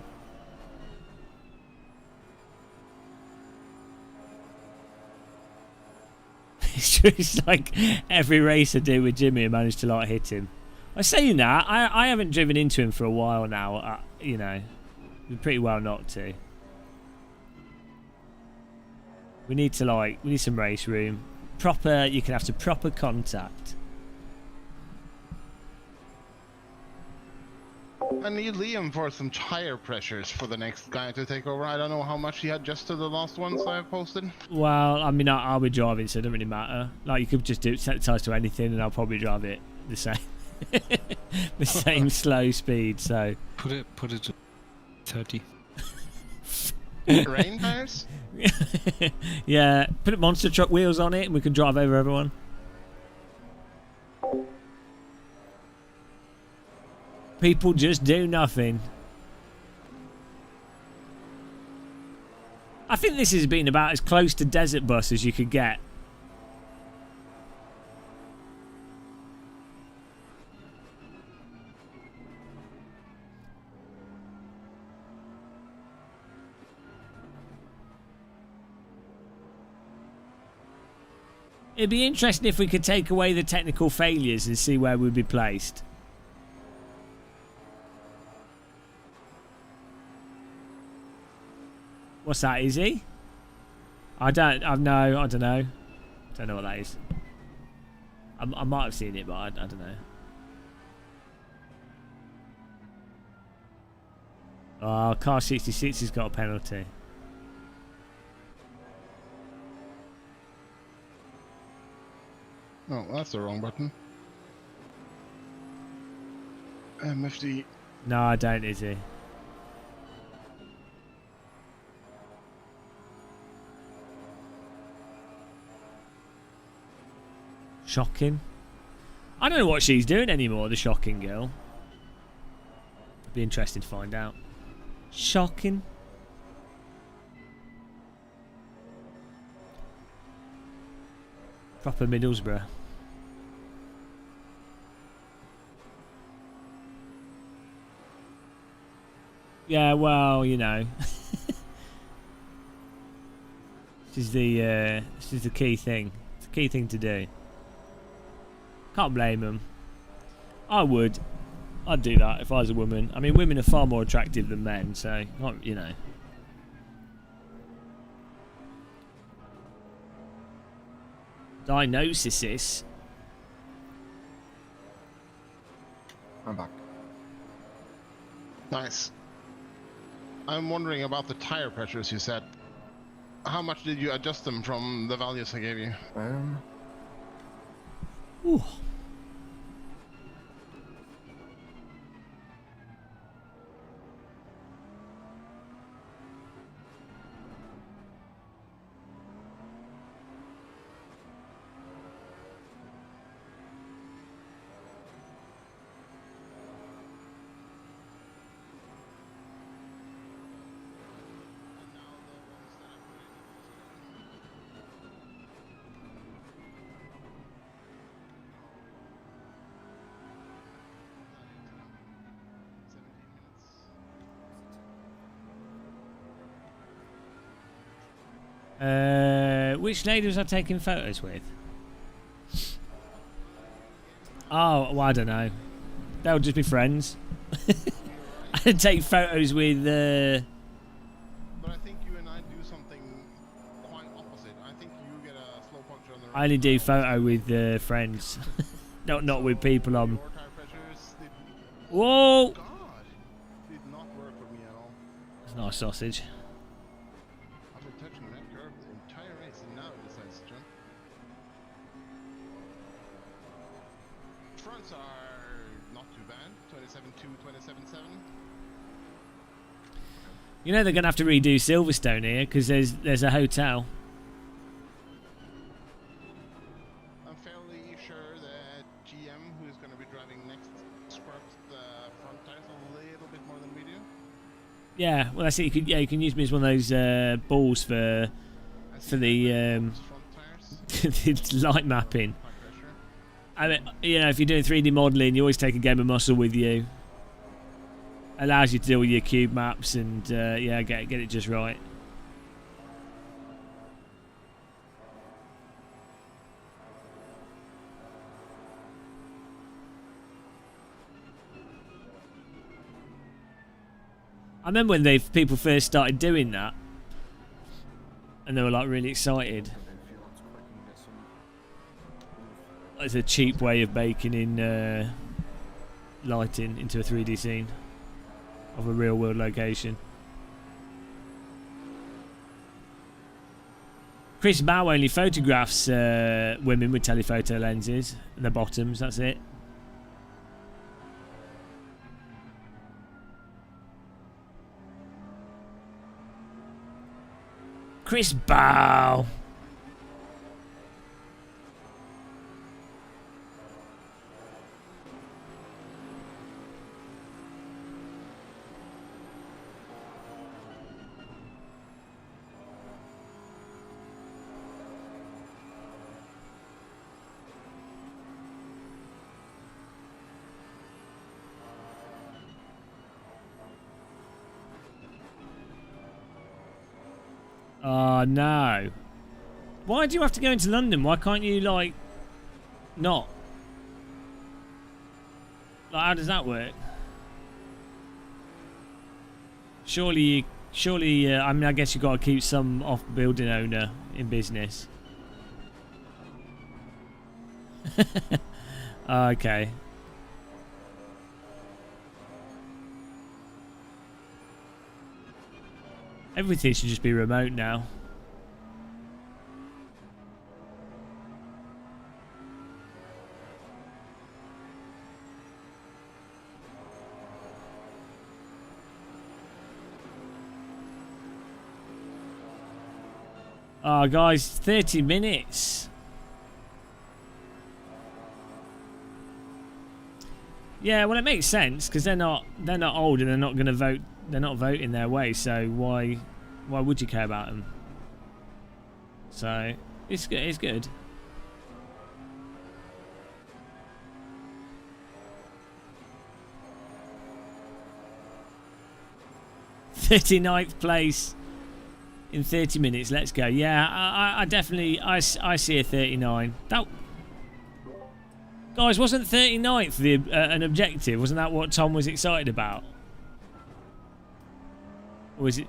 It's like every race I do with Jimmy, I managed to like hit him. I say that I haven't driven into him for a while now. You know, pretty well not to. We need some race room. You can have some proper contact. I need Liam for some tire pressures for the next guy to take over. I don't know how much he adjusted the last ones I posted. Well, I mean, I'll be driving, so it doesn't really matter. Like, you could just set the tires to anything, and I'll probably drive it the same, the same slow speed. So put it to 30. Rain tires? Yeah, put monster truck wheels on it, and we can drive over everyone. People just do nothing. I think this has been about as close to Desert Bus as you could get. It'd be interesting if we could take away the technical failures and see where we'd be placed. What's that, is he? I don't know. Don't know what that is. I might have seen it, but I don't know. Oh, car 66 has got a penalty. Oh, that's the wrong button. MFD. No, I don't, is he? Shocking. I don't know what she's doing anymore, the shocking girl. It'd be interesting to find out. Shocking. Proper Middlesbrough. Yeah, well, you know. This is the key thing. It's the key thing to do. Can't blame them. I would. I'd do that if I was a woman. I mean, women are far more attractive than men, so, you know. Diagnosis. I'm back. Nice. I'm wondering about the tire pressures you said. How much did you adjust them from the values I gave you? Ooh. Which lady was I taking photos with? Oh, well, I don't know. They'll just be friends. I'd take photos with. But I think you and I do something quite opposite. I think you get a slow puncture on the. I only do photo with friends, not with people on. Whoa! God, did not work for me at all. It's not a sausage. I've been touching that curve the entire race, and now it decides to jump. Fronts are not too bad. 27.2, 27.7. You know they're gonna have to redo Silverstone here because there's a hotel. I'm fairly sure that GM, who's going to be driving next, scrubs the front tires a little bit more than we do. Yeah, well that's it. You can use me as one of those balls for the the light mapping. I mean, you know, if you're doing 3D modelling, you always take a game of muscle with you. Allows you to deal with your cube maps and yeah, get it just right. I remember when people first started doing that, and they were like really excited. It's a cheap way of baking in lighting into a 3D scene of a real world location. Chris Bow only photographs women with telephoto lenses and the bottoms, that's it. Chris Bow. Oh no. Why do you have to go into London? Why can't you, like, not? Like, how does that work? Surely, I mean, I guess you've got to keep some off-building owner in business. Okay. Everything should just be remote now. Oh, guys, 30 minutes. Yeah, well, it makes sense because they're not old and they're not going to vote. They're not voting their way, so why would you care about them? So it's good. It's good. "39th place in 30 minutes. Let's go." Yeah, I definitely I see a 39. That, guys, wasn't 39th an objective? Wasn't that what Tom was excited about? Or was it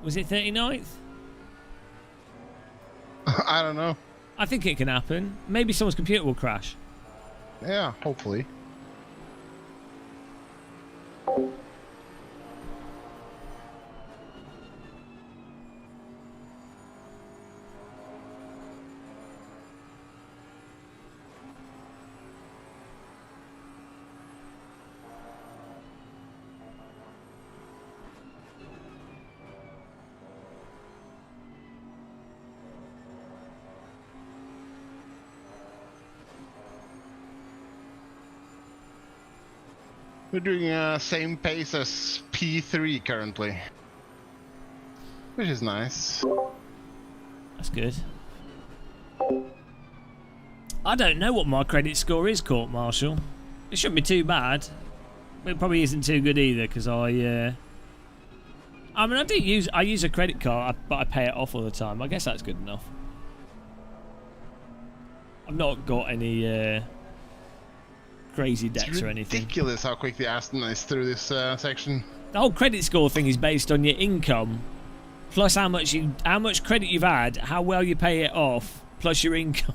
39th? I don't know. I think it can happen. Maybe someone's computer will crash. Yeah, hopefully. We're doing same pace as P3 currently, which is nice. That's good. I don't know what my credit score is, Court Marshal. It shouldn't be too bad. But it probably isn't too good either because I mean, I use a credit card, but I pay it off all the time. I guess that's good enough. I've not got any crazy debts or anything. It's ridiculous how quick the Aston is through this section. The whole credit score thing is based on your income, plus how much credit you've had, how well you pay it off, plus your income,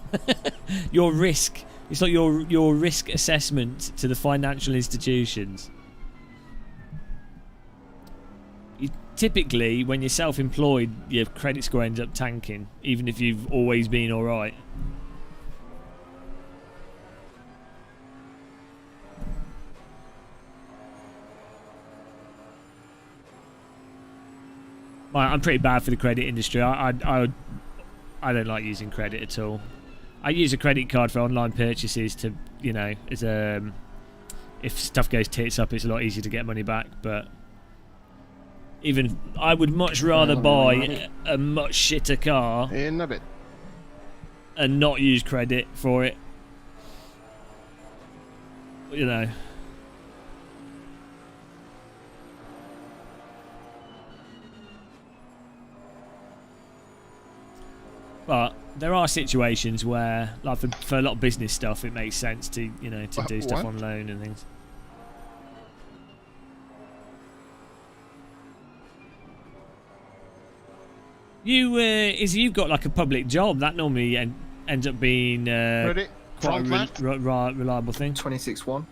your risk. It's like your risk assessment to the financial institutions. Typically, when you're self-employed, your credit score ends up tanking, even if you've always been all right. I'm pretty bad for the credit industry. I don't like using credit at all. I use a credit card for online purchases to, you know, as if stuff goes tits up, it's a lot easier to get money back. But even I would much rather buy a much shitter car in a bit and not use credit for it. You know. But there are situations where, like for a lot of business stuff, it makes sense to, you know, to do stuff on loan and things. You've got like a public job that normally ends up being quite a reliable thing. 26-1.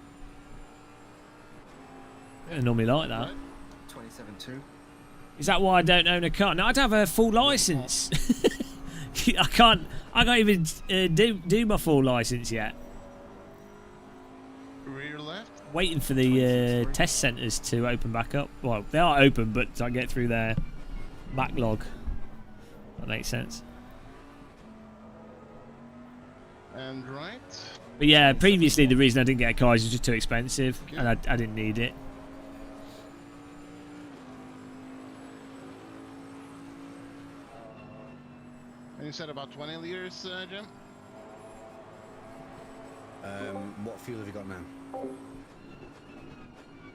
I normally like that. 27-2. Is that why I don't own a car? No, I'd have a full license. I can't even do my full license yet. Rear left. Waiting for the test centres to open back up. Well, they are open, but I get through their backlog. That makes sense. And right. But yeah, previously the reason I didn't get a car is it was just too expensive, and I didn't need it. And you said about 20 liters, Jim? What fuel have you got now?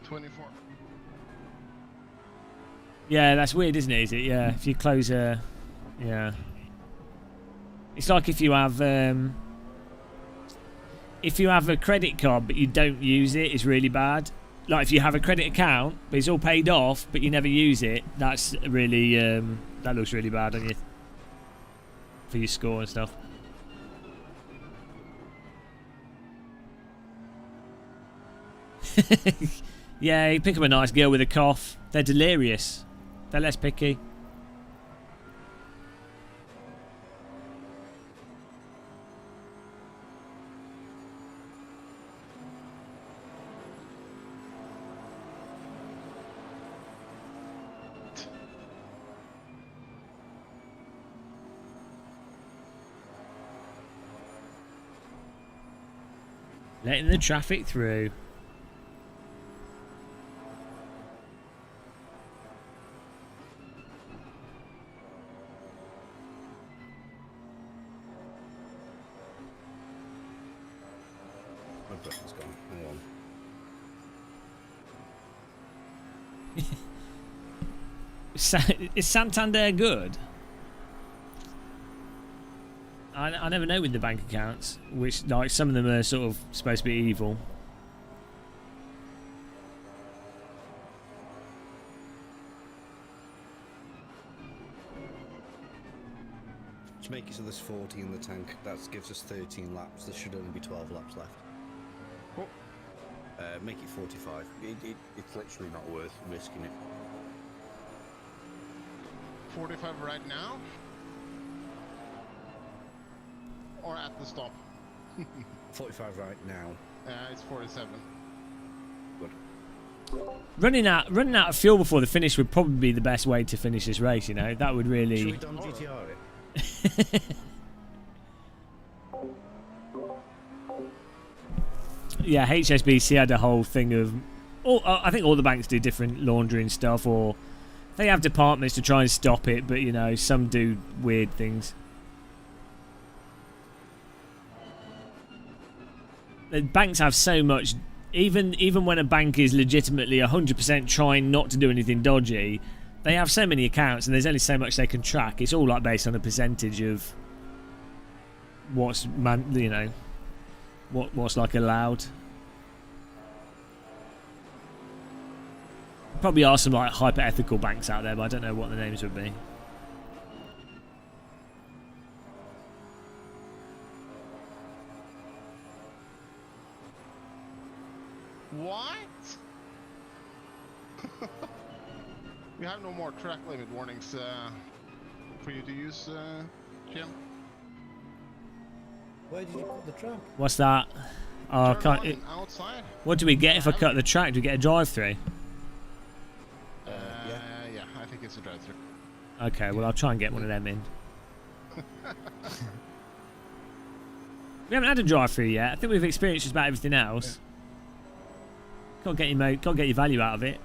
24. Yeah, that's weird, isn't it? Is it? Yeah, if you close a... Yeah. It's like if you have a credit card but you don't use it, it's really bad. Like if you have a credit account but it's all paid off but you never use it, that's really that looks really bad on you for your score and stuff. Yeah, you pick up a nice girl with a cough. They're delirious. They're less picky. Letting the traffic through. My button's gone. Hang on. Is Santander good? I never know with the bank accounts, which like some of them are sort of supposed to be evil. To make it so there's 40 in the tank, that gives us 13 laps. There should only be 12 laps left. Cool. Make it 45. It's literally not worth risking it. 45 right now? Or at the stop? 45 right now. It's 47. Good. Running out of fuel before the finish would probably be the best way to finish this race. You know, that would really. Should we done GTR it? Yeah, HSBC had a whole thing of. I think all the banks do different laundering stuff, or they have departments to try and stop it. But you know, some do weird things. The banks have so much. Even when a bank is legitimately 100% trying not to do anything dodgy, they have so many accounts and there's only so much they can track. It's all like based on a percentage of what's what's like allowed. Probably are some like hyper ethical banks out there, but I don't know what the names would be. What? We have no more track limit warnings for you to use, Jim. Where did you put the track? What's that? Oh, Turn outside. What do we get if I cut the track? Do we get a drive-through? Yeah, I think it's a drive-through. Okay, well I'll try and get one of them in. We haven't had a drive-through yet. I think we've experienced just about everything else. Can't get your value out of it.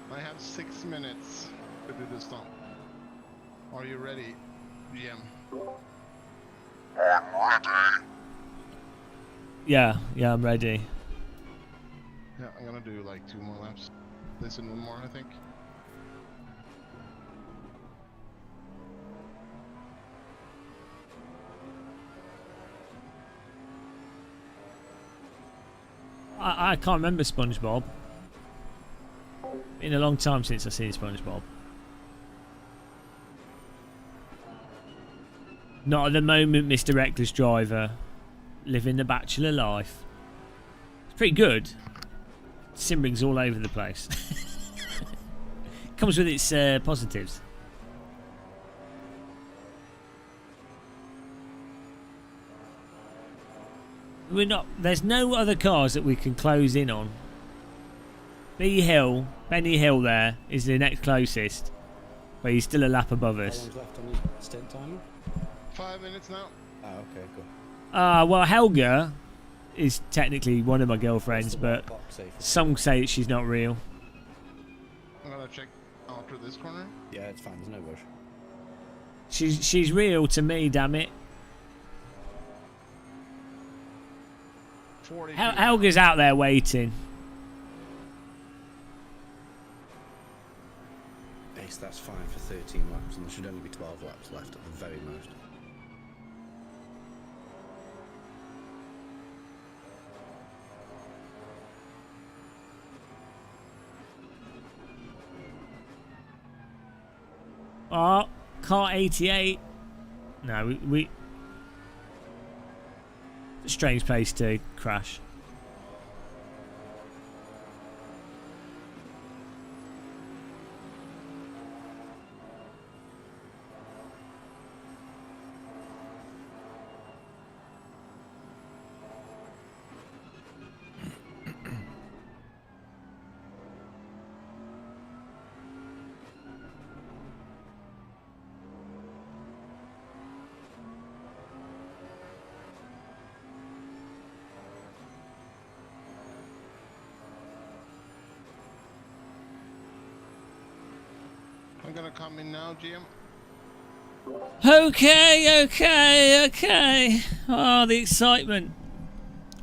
I have 6 minutes to do the stomp. Are you ready, GM? Yeah, I'm ready. Yeah, I'm gonna do like 2 more laps. This and 1 more, I think. I can't remember SpongeBob. Been a long time since I've seen SpongeBob. Not at the moment, Mr. Reckless Driver. Living the bachelor life. It's pretty good. Simmering's all over the place. Comes with its positives. There's no other cars that we can close in on. Benny Hill there is the next closest, but he's still a lap above us. How long's left on your stint timer? 5 minutes now. Oh, okay, cool. Well, Helga is technically one of my girlfriends, but some say she's not real. I'm gonna check after this corner? Yeah, it's fine. There's no rush. She's real to me, damn it. 42. Helga's out there waiting. Ace, that's fine for 13 laps, and there should only be 12 laps left at the very most. Oh, car 88. No, we strange place to crash. I'm gonna come in now, GM. Okay. Oh, the excitement.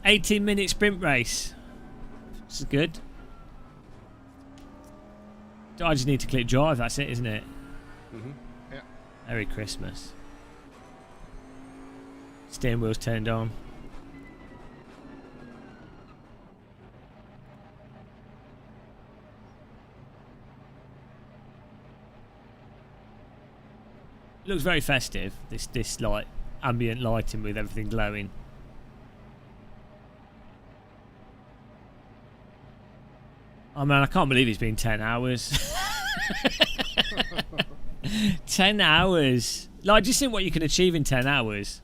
18-minute sprint race. This is good. I just need to click drive, that's it, isn't it? Yeah. Merry Christmas. Steering wheel's turned on. It looks very festive, this like ambient lighting with everything glowing. Oh man, I can't believe it's been 10 hours. 10 hours. Like, just think what you can achieve in 10 hours.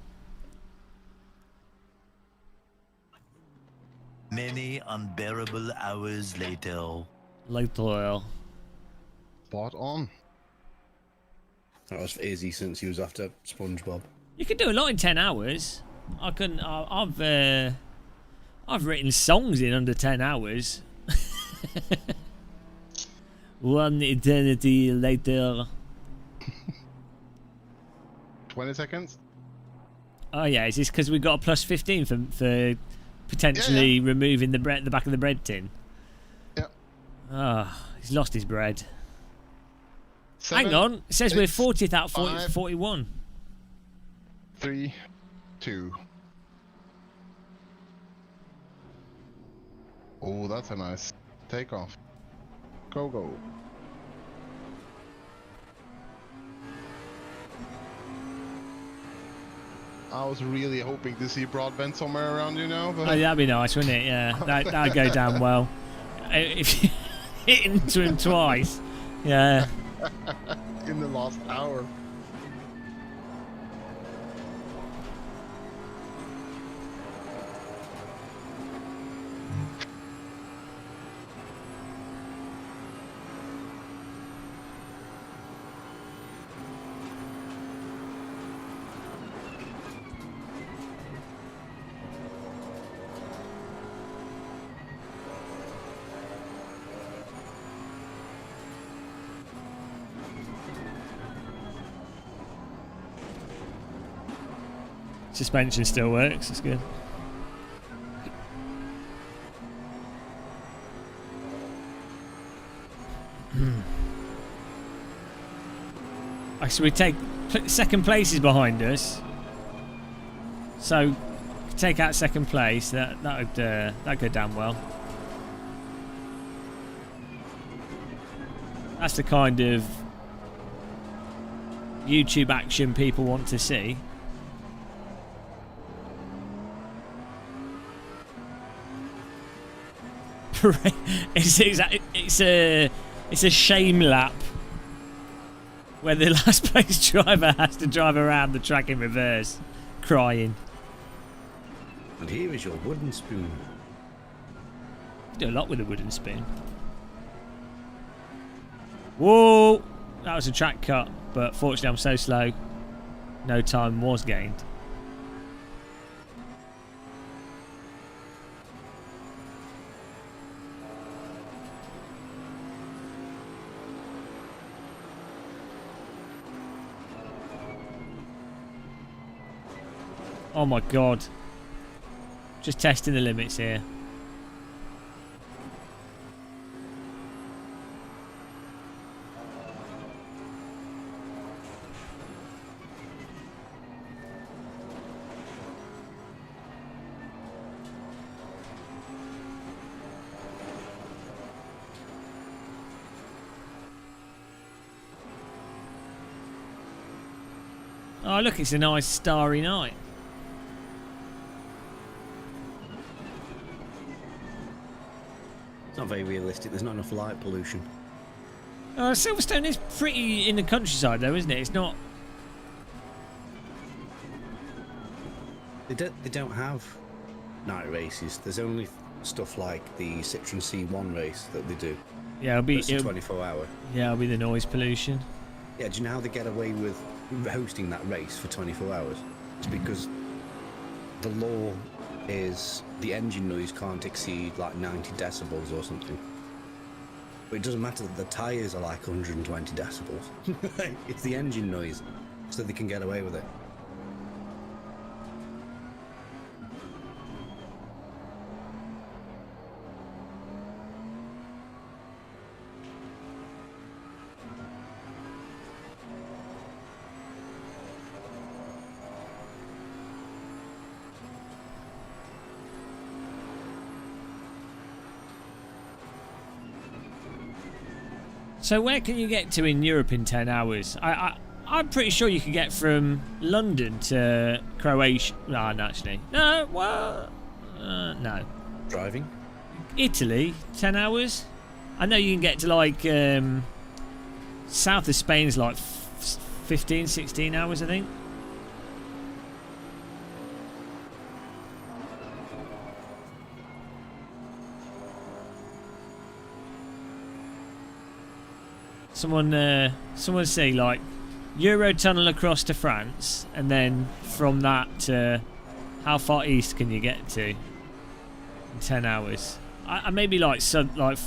Many unbearable hours later. Later. Spot on. That was easy since he was after SpongeBob. You can do a lot in 10 hours. I've written songs in under 10 hours. One eternity later. 20 seconds. Oh yeah, is this because we got a plus 15 for potentially removing the back of the bread tin? Yeah. Ah, he's lost his bread. 7, Hang on, it says we're 8, 40th out of 5, 41. 3, 2. Oh, that's a nice takeoff. Go. I was really hoping to see Broadbent somewhere around, you know. But... Oh, that'd be nice, wouldn't it? Yeah, that'd go down well. If you hit into him twice, yeah. In the last hour. Suspension still works, that's good. So we take second place is behind us. So take out second place. That'd go down well. That's the kind of YouTube action people want to see. It's a shame lap where the last place driver has to drive around the track in reverse, crying. And here is your wooden spoon. You do a lot with a wooden spoon. Whoa! That was a track cut, but fortunately I'm so slow, no time was gained. Oh my god. Just testing the limits here. Oh look, it's a nice starry night. It's not very realistic. There's not enough light pollution. Silverstone is pretty in the countryside though, isn't it? It's not... They don't have night races. There's only stuff like the Citroen C1 race that they do. Yeah, It's a 24 hour. Yeah, it'll be the noise pollution. Yeah, do you know how they get away with hosting that race for 24 hours? It's because the law is the engine noise can't exceed like 90 decibels or something. But it doesn't matter that the tyres are like 120 decibels. It's the engine noise, so they can get away with it. So where can you get to in Europe in 10 hours? I'm pretty sure you can get from London to Croatia. No, actually. No, well... no. Driving? Italy, 10 hours? I know you can get to like... south of Spain's like 15, 16 hours, I think. Someone say like Eurotunnel across to France, and then from that to how far east can you get to in 10 hours? I maybe like like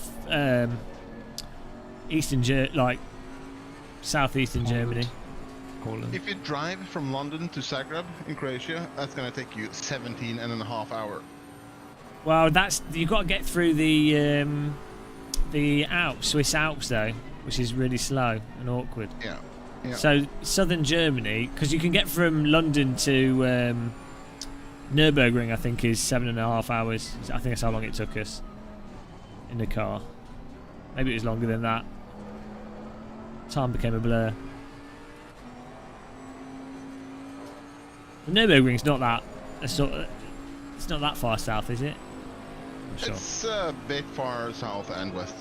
southeastern Germany. Poland. If you drive from London to Zagreb in Croatia, that's going to take you 17 and a half hours. Well, you've got to get through the Alps, Swiss Alps though, which is really slow and awkward. Yeah. Yeah. So southern Germany, because you can get from London to Nürburgring, I think is 7.5 hours. I think that's how long it took us in the car. Maybe it was longer than that. Time became a blur. Nürburgring's not that. It's not that far south, is it? Sure. It's a bit far south and west.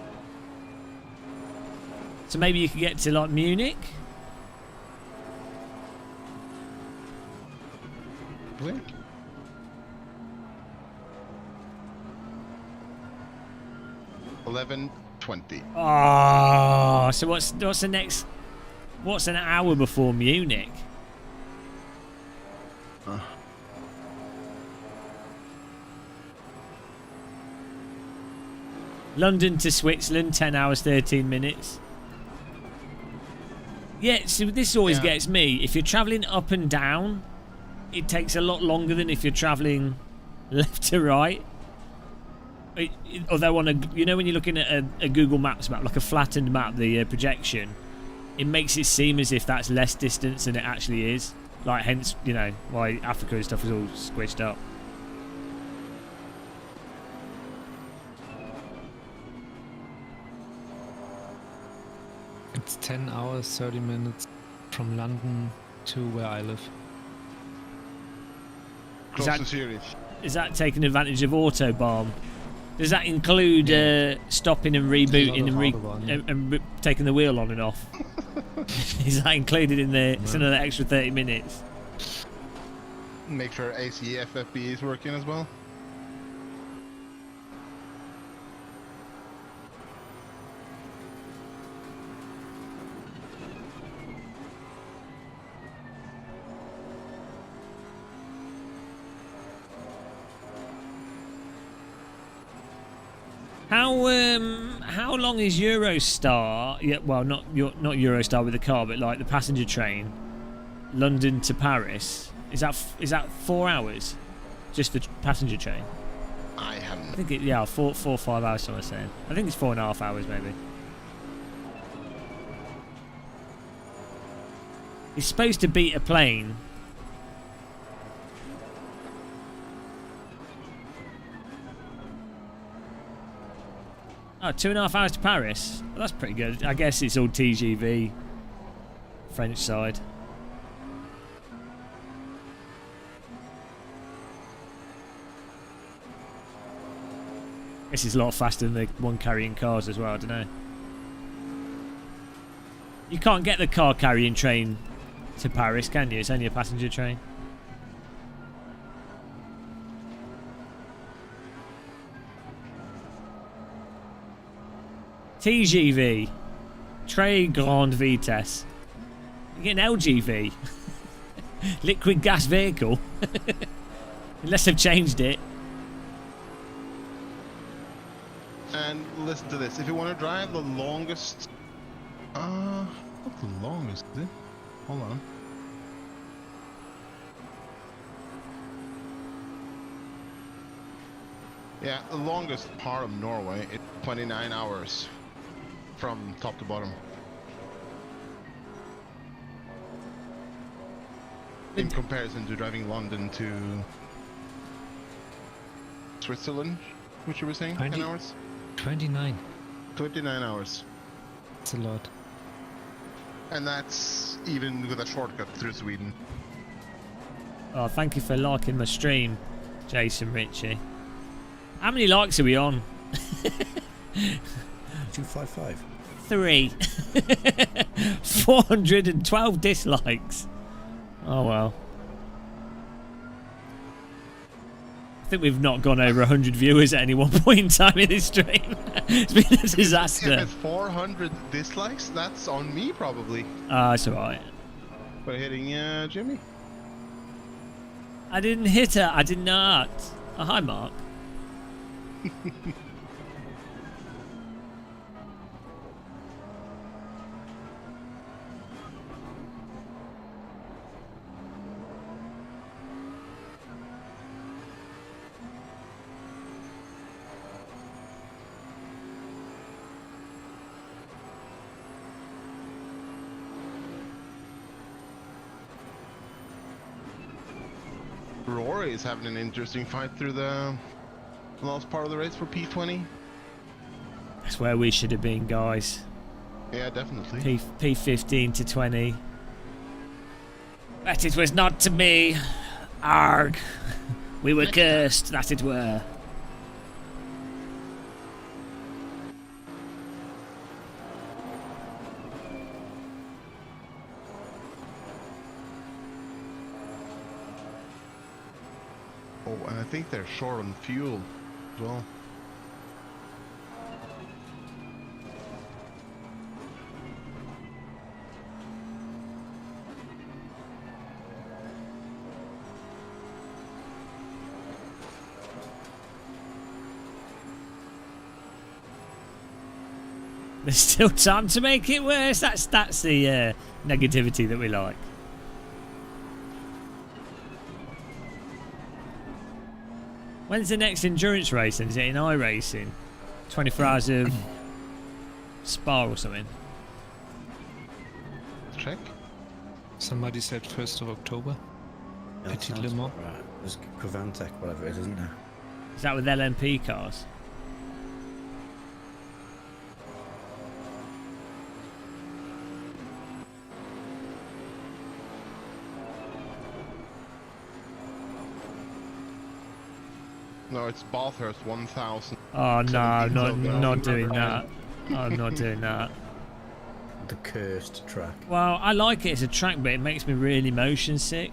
So maybe you could get to like Munich. Blink. $11.20. Oh, so what's the next? What's an hour before Munich? London to Switzerland, 10 hours 13 minutes. Yeah, so this always gets me. If you're travelling up and down, it takes a lot longer than if you're travelling left to right. Although when you're looking at a Google Maps map, like a flattened map, the projection, it makes it seem as if that's less distance than it actually is. Like, hence, why Africa and stuff is all squished up. It's 10 hours, 30 minutes from London to where I live. Close to Zurich. Is that taking advantage of Autobahn? Does that include stopping and rebooting and taking the wheel on and off? Is that included in there? It's another extra 30 minutes. Make sure ACFFB is working as well. How long is Eurostar? Yeah, well, not Eurostar with the car, but like the passenger train, London to Paris. Is that 4 hours? Just the passenger train? I haven't. I think yeah, 4 or 5 hours. Someone was saying. I think it's 4.5 hours maybe. He's supposed to beat a plane. Oh, 2.5 hours to Paris. Well, that's pretty good. I guess it's all TGV. French side. This is a lot faster than the one carrying cars as well, I don't know. You can't get the car carrying train to Paris, can you? It's only a passenger train. TGV. Très Grande Vitesse. You get an LGV. Liquid gas vehicle. Unless they've changed it. And listen to this. If you want to drive the longest... not the longest, is it? Hold on. Yeah, the longest part of Norway is 29 hours from top to bottom. In comparison to driving London to Switzerland, which you were saying, 10 hours? 29. 29 hours. That's a lot. And that's even with a shortcut through Sweden. Oh, thank you for liking my stream, Jason Ritchie. How many likes are we on? 255. 3. 412 dislikes. Oh well. I think we've not gone over 100 viewers at any one point in time in this stream. It's been a disaster. If it's 400 dislikes, that's on me probably. It's alright. For hitting Jimmy. I didn't hit her. I did not. Oh, hi, Mark. Rory is having an interesting fight through the last part of the race for P20. That's where we should have been, guys. Yeah, definitely. P15 to 20. But it was not to me. Arg. We were cursed, that it were. Oh, and I think they're short on fuel as well. There's still time to make it worse. That's the negativity that we like. When's the next endurance racing? Is it in iRacing? 24 hours of Spa or something? Check. Somebody said 1st of October. Yeah, Petit sounds Le Mans. about right. There's Cravantec, whatever it is, isn't there? Is that with LMP cars? No, it's Bathurst 1000. Oh no, I'm not doing that. I'm not doing that. The cursed track. Well, I like it as a track, but it makes me really motion sick.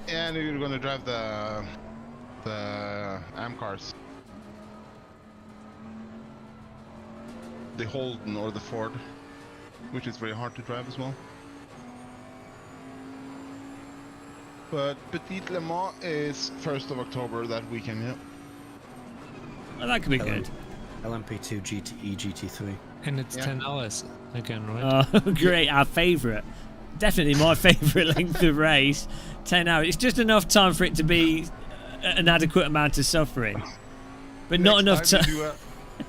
Yeah, and you're gonna drive the AM cars. The Holden or the Ford, which is very hard to drive as well. But Petit Le Mans is 1st of October that weekend, yeah. Well, that could be good. LMP2 GTE GT3. And it's 10 hours again, right? Oh, great. Our favourite. definitely my favourite length of race. 10 hours. It's just enough time for it to be an adequate amount of suffering, but not enough time.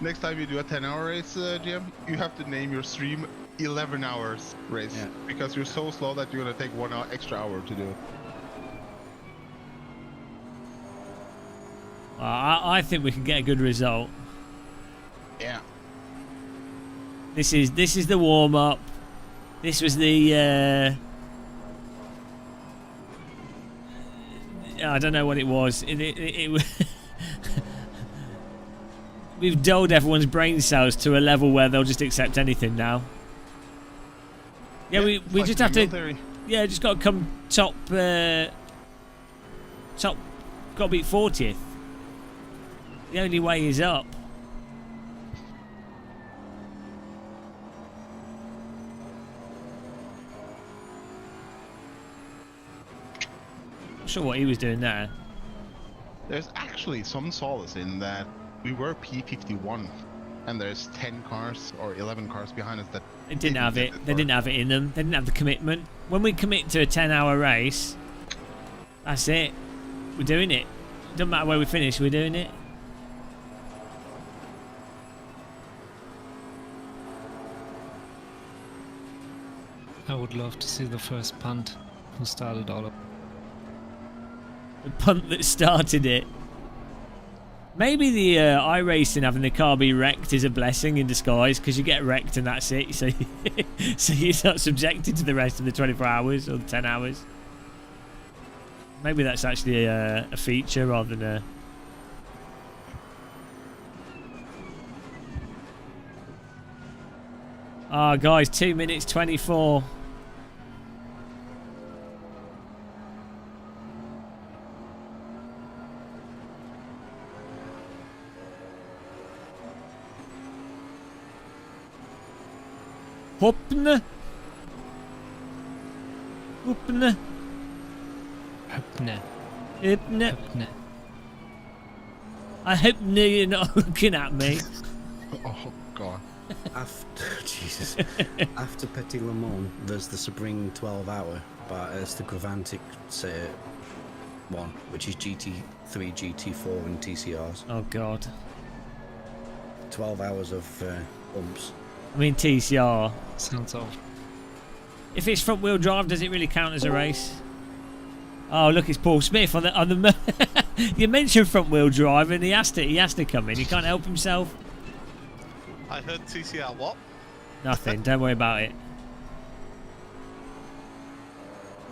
Next time you do a 10-hour race, Jim, you have to name your stream 11 hours race because you're so slow that you're gonna take 1 extra hour to do it. I think we can get a good result. Yeah. This is the warm up. This was the I don't know what it was. It was we've dulled everyone's brain cells to a level where they'll just accept anything now. Yeah, we like just have military. to. Yeah, just got to come top. Got to beat 40th. The only way is up. Not sure what he was doing there. There's actually some solace in that we were P51 and there's 10 cars or 11 cars behind us that they didn't have it. They didn't have it in them. They didn't have the commitment. When we commit to a 10-hour race, that's it. We're doing it. Doesn't matter where we finish, we're doing it. I would love to see the first punt who started all of The punt that started it. Maybe the iRacing having the car be wrecked is a blessing in disguise, because you get wrecked and that's it. So, so you're not subjected to the rest of the 24 hours or the 10 hours. Maybe that's actually a feature rather than a... Ah, guys, 2 minutes 24. Hoppne. Hoppne. Hoppne. Hoppne. I hope you're not looking at me. Oh god. After Petit Le Mans, there's the Sebring 12-hour, but it's the Gravantic one, which is GT3, GT4, and TCRs. Oh god. 12 hours of umps. I mean TCR. Sounds off. If it's front wheel drive, does it really count as a race? Oh look, it's Paul Smith on the you mentioned front wheel drive and he has to come in. He can't help himself. I heard TCR what? Nothing, don't worry about it.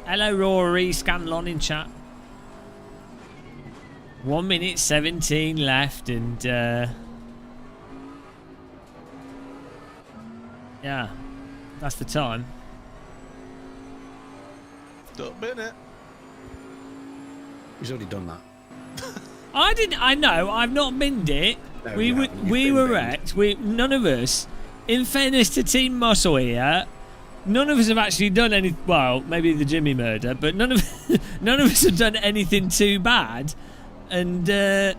Hello Rory, Scanlon in chat. 1 minute 17 left and yeah, that's the time. Don't bin it. He's already done that. I know, I've not binned it. No, we were wrecked. None of us, in fairness to Team Muscle here, none of us have actually done any. Well, maybe the Jimmy murder, but none of us have done anything too bad, and we're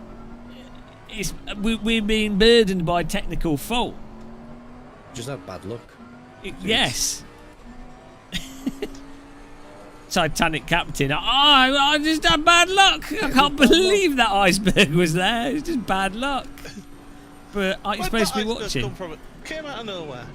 being burdened by technical fault. Just had bad luck. Yes. Titanic captain. I just had bad luck. I can't believe that iceberg was there. It's just bad luck. But aren't you supposed to be watching? Come from? It came out of nowhere.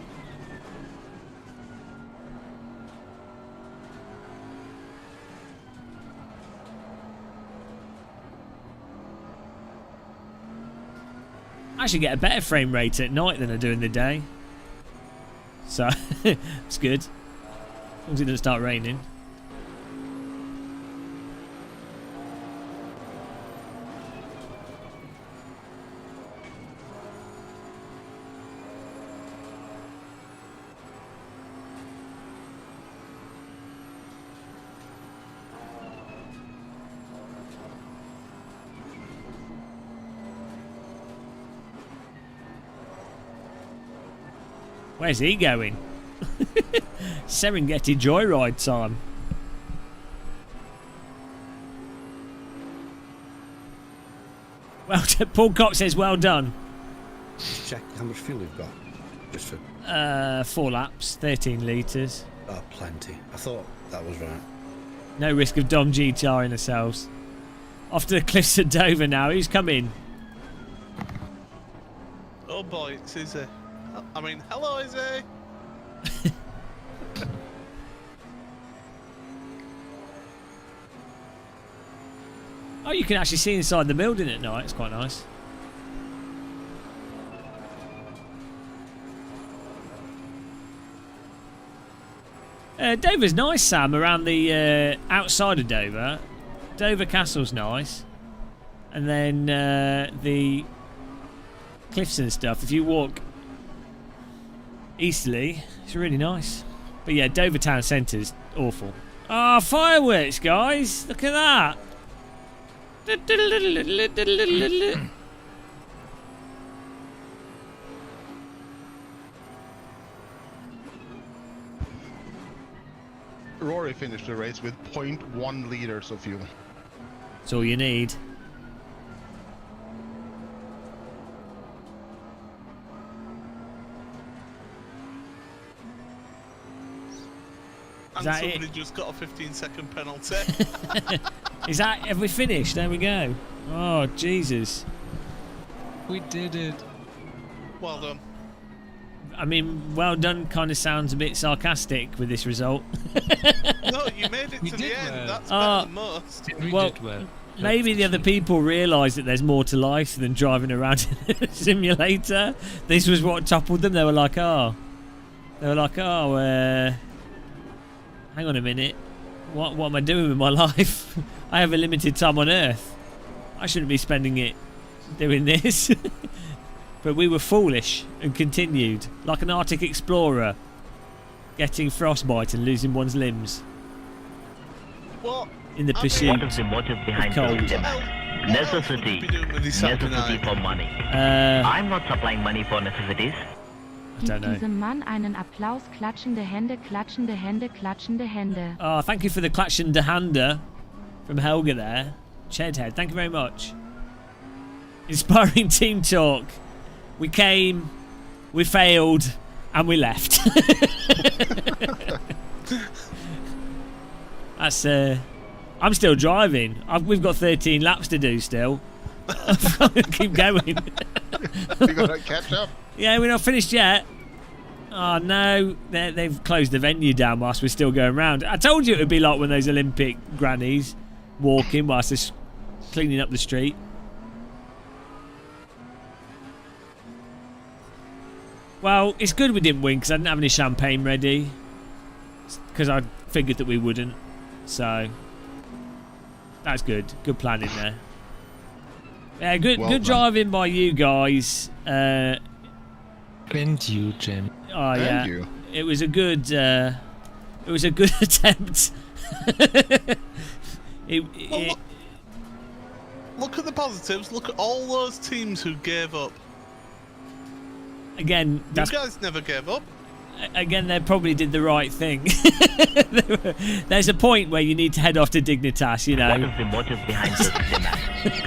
I should get a better frame rate at night than I do in the day. So, it's good. As long as it doesn't start raining. Where's he going? Serengeti joyride time. Well, Paul Cox says well done. Just check how much fuel we've got. Just for 4 laps, 13 litres. Oh, plenty. I thought that was right. No risk of Dom GTR in ourselves. Off to the cliffs of Dover now. Who's coming? Oh boy, it's Izzy. I mean, hello, Izzy. Oh, you can actually see inside the building at night. It's quite nice. Dover's nice, Sam, around the outside of Dover. Dover Castle's nice. And then the cliffs and stuff. If you walk easterly, it's really nice. But yeah, Dover town centre's awful. Oh, fireworks, guys. Look at that. Rory finished the race with 0.1 liters of fuel. That's all you need. And that somebody it? just got a 15-second penalty. Is that... Have we finished? There we go. Oh, Jesus. We did it. Well done. I mean, well done kind of sounds a bit sarcastic with this result. No, you made it We to did the end. well. That's better than most. We Well, did well. Maybe the other people realise that there's more to life than driving around in a simulator. This was what toppled them. They were like, oh... hang on a minute. What am I doing with my life? I have a limited time on Earth. I shouldn't be spending it doing this. But we were foolish and continued, like an Arctic explorer, getting frostbite and losing one's limbs What? in the I mean, pursuit What is the motive behind cold. this demand? Necessity. Necessity for money. I'm not supplying money for necessities. I don't know. Diesem Mann einen Applaus, klatschende Hände, klatschende Hände, klatschende Hände. Oh, thank you for the klatschende Hande from Helga there. Chedhead, thank you very much. Inspiring team talk. We came, we failed, and we left. That's I'm still driving. We've got 13 laps to do still. Keep going. You gotta catch up. Yeah, we're not finished yet. Oh no, they've closed the venue down whilst we're still going round. I told you it would be like one of those Olympic grannies walking whilst they're cleaning up the street. Well, it's good we didn't win because I didn't have any champagne ready. Because I figured that we wouldn't. So, that's good. Good planning there. Yeah, good driving by you guys. And you, Jim. Oh yeah, Thank you. it was a good attempt. Look at the positives. Look at all those teams who gave up. Again, You guys never gave up. again, they probably did the right thing. There's a point where you need to head off to Dignitas, you know. What is the motive behind this demand?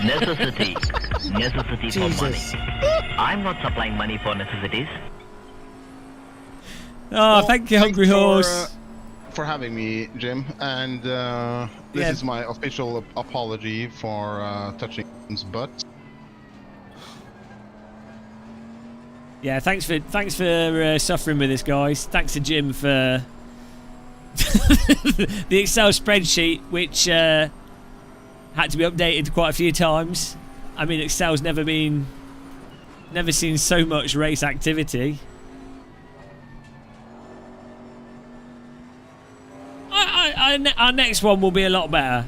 Necessity. Necessity for money. I'm not supplying money for necessities. Oh, thank you, Hungry Horse. For having me, Jim, and this is my official apology for touching his butt. Yeah, thanks for suffering with us, guys. Thanks to Jim for the Excel spreadsheet, which had to be updated quite a few times. I mean, Excel's never seen so much race activity. Our next one will be a lot better.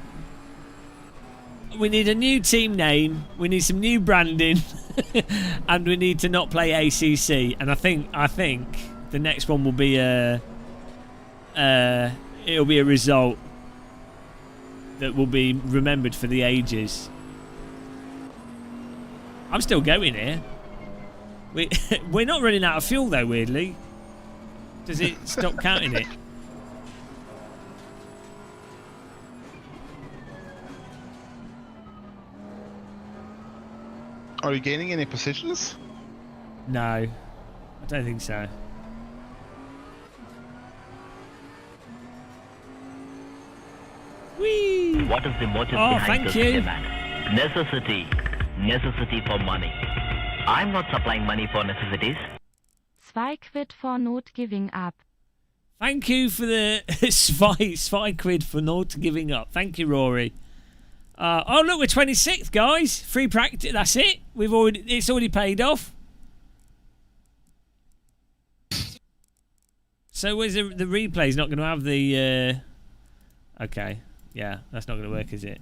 We need a new team name. We need some new branding. And we need to not play ACC. And I think the next one will be it'll be a result that will be remembered for the ages. I'm still going here. We're not running out of fuel though, weirdly. Does it stop counting it? Are you gaining any positions? No, I don't think so. Whee! What is the motive Oh, behind thank this you. demand? Necessity for money. I'm not supplying money for necessities. 2 quid for not giving up. Thank you for the Spy quid for not giving up. Thank you, Rory. Oh look, we're 26th, guys. Free practice. That's it. It's already paid off. So where's the replay's not going to have the? Okay, yeah, that's not going to work, is it?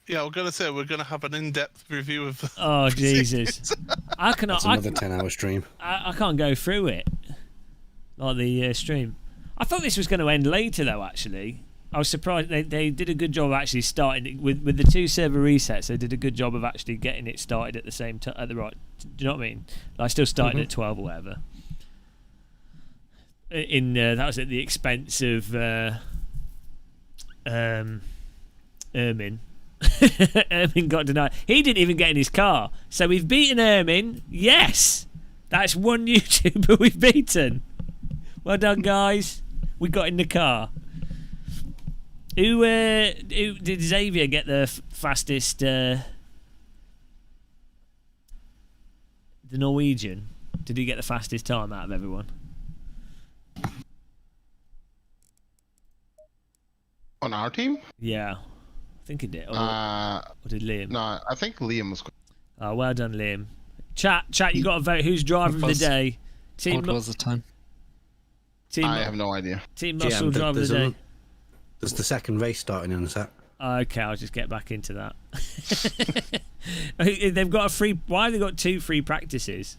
Yeah, we're going to say we're going to have an in-depth review of. Oh Jesus! I cannot. That's another 10-hour stream. I can't go through it like the stream. I thought this was going to end later, though. Actually, I was surprised. They did a good job of actually starting it with the 2 server resets. They did a good job of actually getting it started at the same time, at the right. Do you know what I mean? I still started at 12 or whatever. That was at the expense of Ermin. Ermin got denied. He didn't even get in his car. So we've beaten Ermin. Yes, that's one YouTuber we've beaten. Well done, guys. We got in the car. Who did Xavier get the fastest? The Norwegian. Did he get the fastest time out of everyone? On our team? Yeah, I think he did. Or did Liam? No, I think Liam was. Oh, well done, Liam. Chat, you got to vote. Who's driver of the day? What was the time? I have no idea. Team Muscle driver of the day. There's the second race starting in a sec. Okay, I'll just get back into that. They've got a free. Why have they got 2 free practices?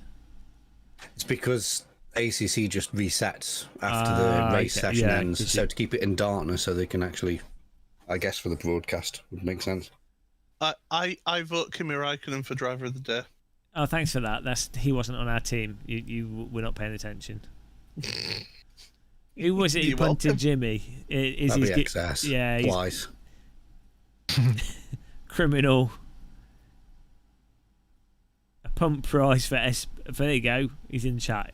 It's because ACC just resets after the race session ends, so to keep it in darkness, so they can actually, I guess, for the broadcast would make sense. I vote Kimi Räikkönen for driver of the day. Oh, thanks for that. He wasn't on our team. You were not paying attention. Who was it who punted welcome. Jimmy? That'd be XS. Yeah, twice. Criminal. A pump price for there you go. He's in chat.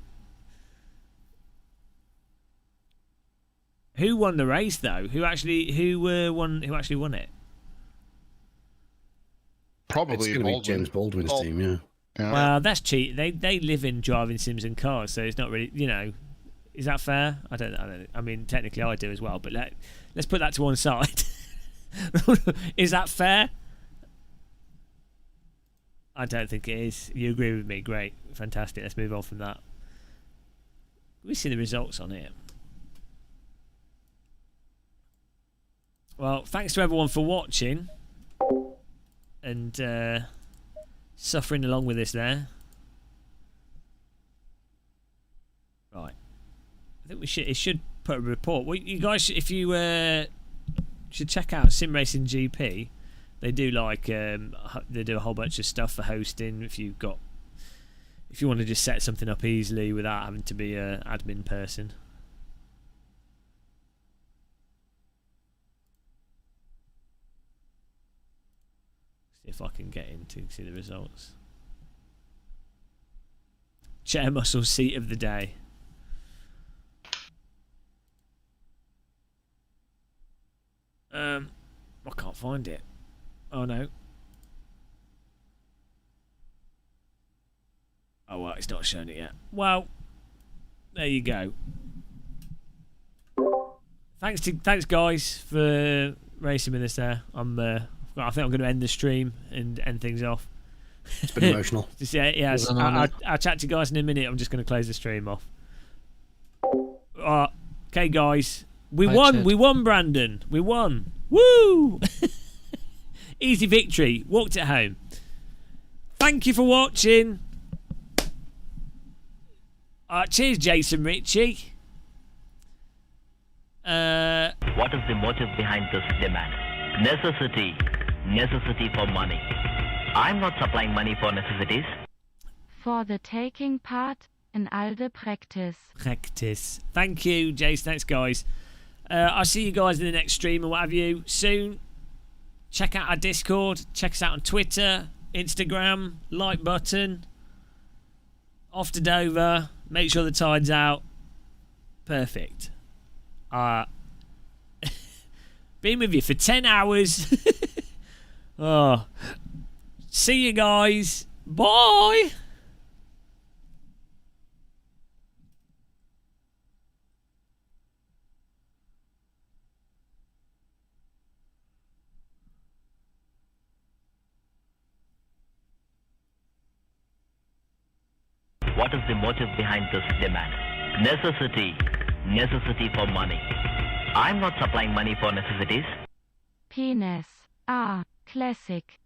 Who won the race though? Who actually won it? Probably it's going to be James Baldwin's team, yeah. Well, that's cheat. They live in driving sims and cars, so it's not really, Is that fair? I don't know. I mean, technically I do as well, but let's put that to one side. Is that fair? I don't think it is. You agree with me? Great. Fantastic. Let's move on from that. We see the results on it. Well, thanks to everyone for watching and suffering along with us there. Right. I think it should put a report. Well, you guys, if you should check out Sim Racing GP. They do they do a whole bunch of stuff for hosting. If you want to just set something up easily without having to be an admin person. See if I can get in to see the results. Chair muscle seat of the day. I can't find it. Oh no. Oh well, it's not showing it yet. Well, there you go. Thanks guys for racing with us there. I think I'm going to end the stream and end things off. It's been emotional. I'll chat to you guys in a minute. I'm just going to close the stream off. Okay, guys. We won, Brandon. We won. Woo! Easy victory. Walked it home. Thank you for watching. Cheers, Jason Ritchie. What is the motive behind this demand? Necessity for money. I'm not supplying money for necessities. For the taking part in all the practice. Thank you, Jason. Thanks, guys. I'll see you guys in the next stream and what have you soon. Check out our Discord. Check us out on Twitter, Instagram, like button. Off to Dover. Make sure the tide's out. Perfect. Been with you for 10 hours. Oh. See you guys. Bye. What is the motive behind this demand? Necessity. Necessity for money. I'm not supplying money for necessities. Penis. Ah, classic.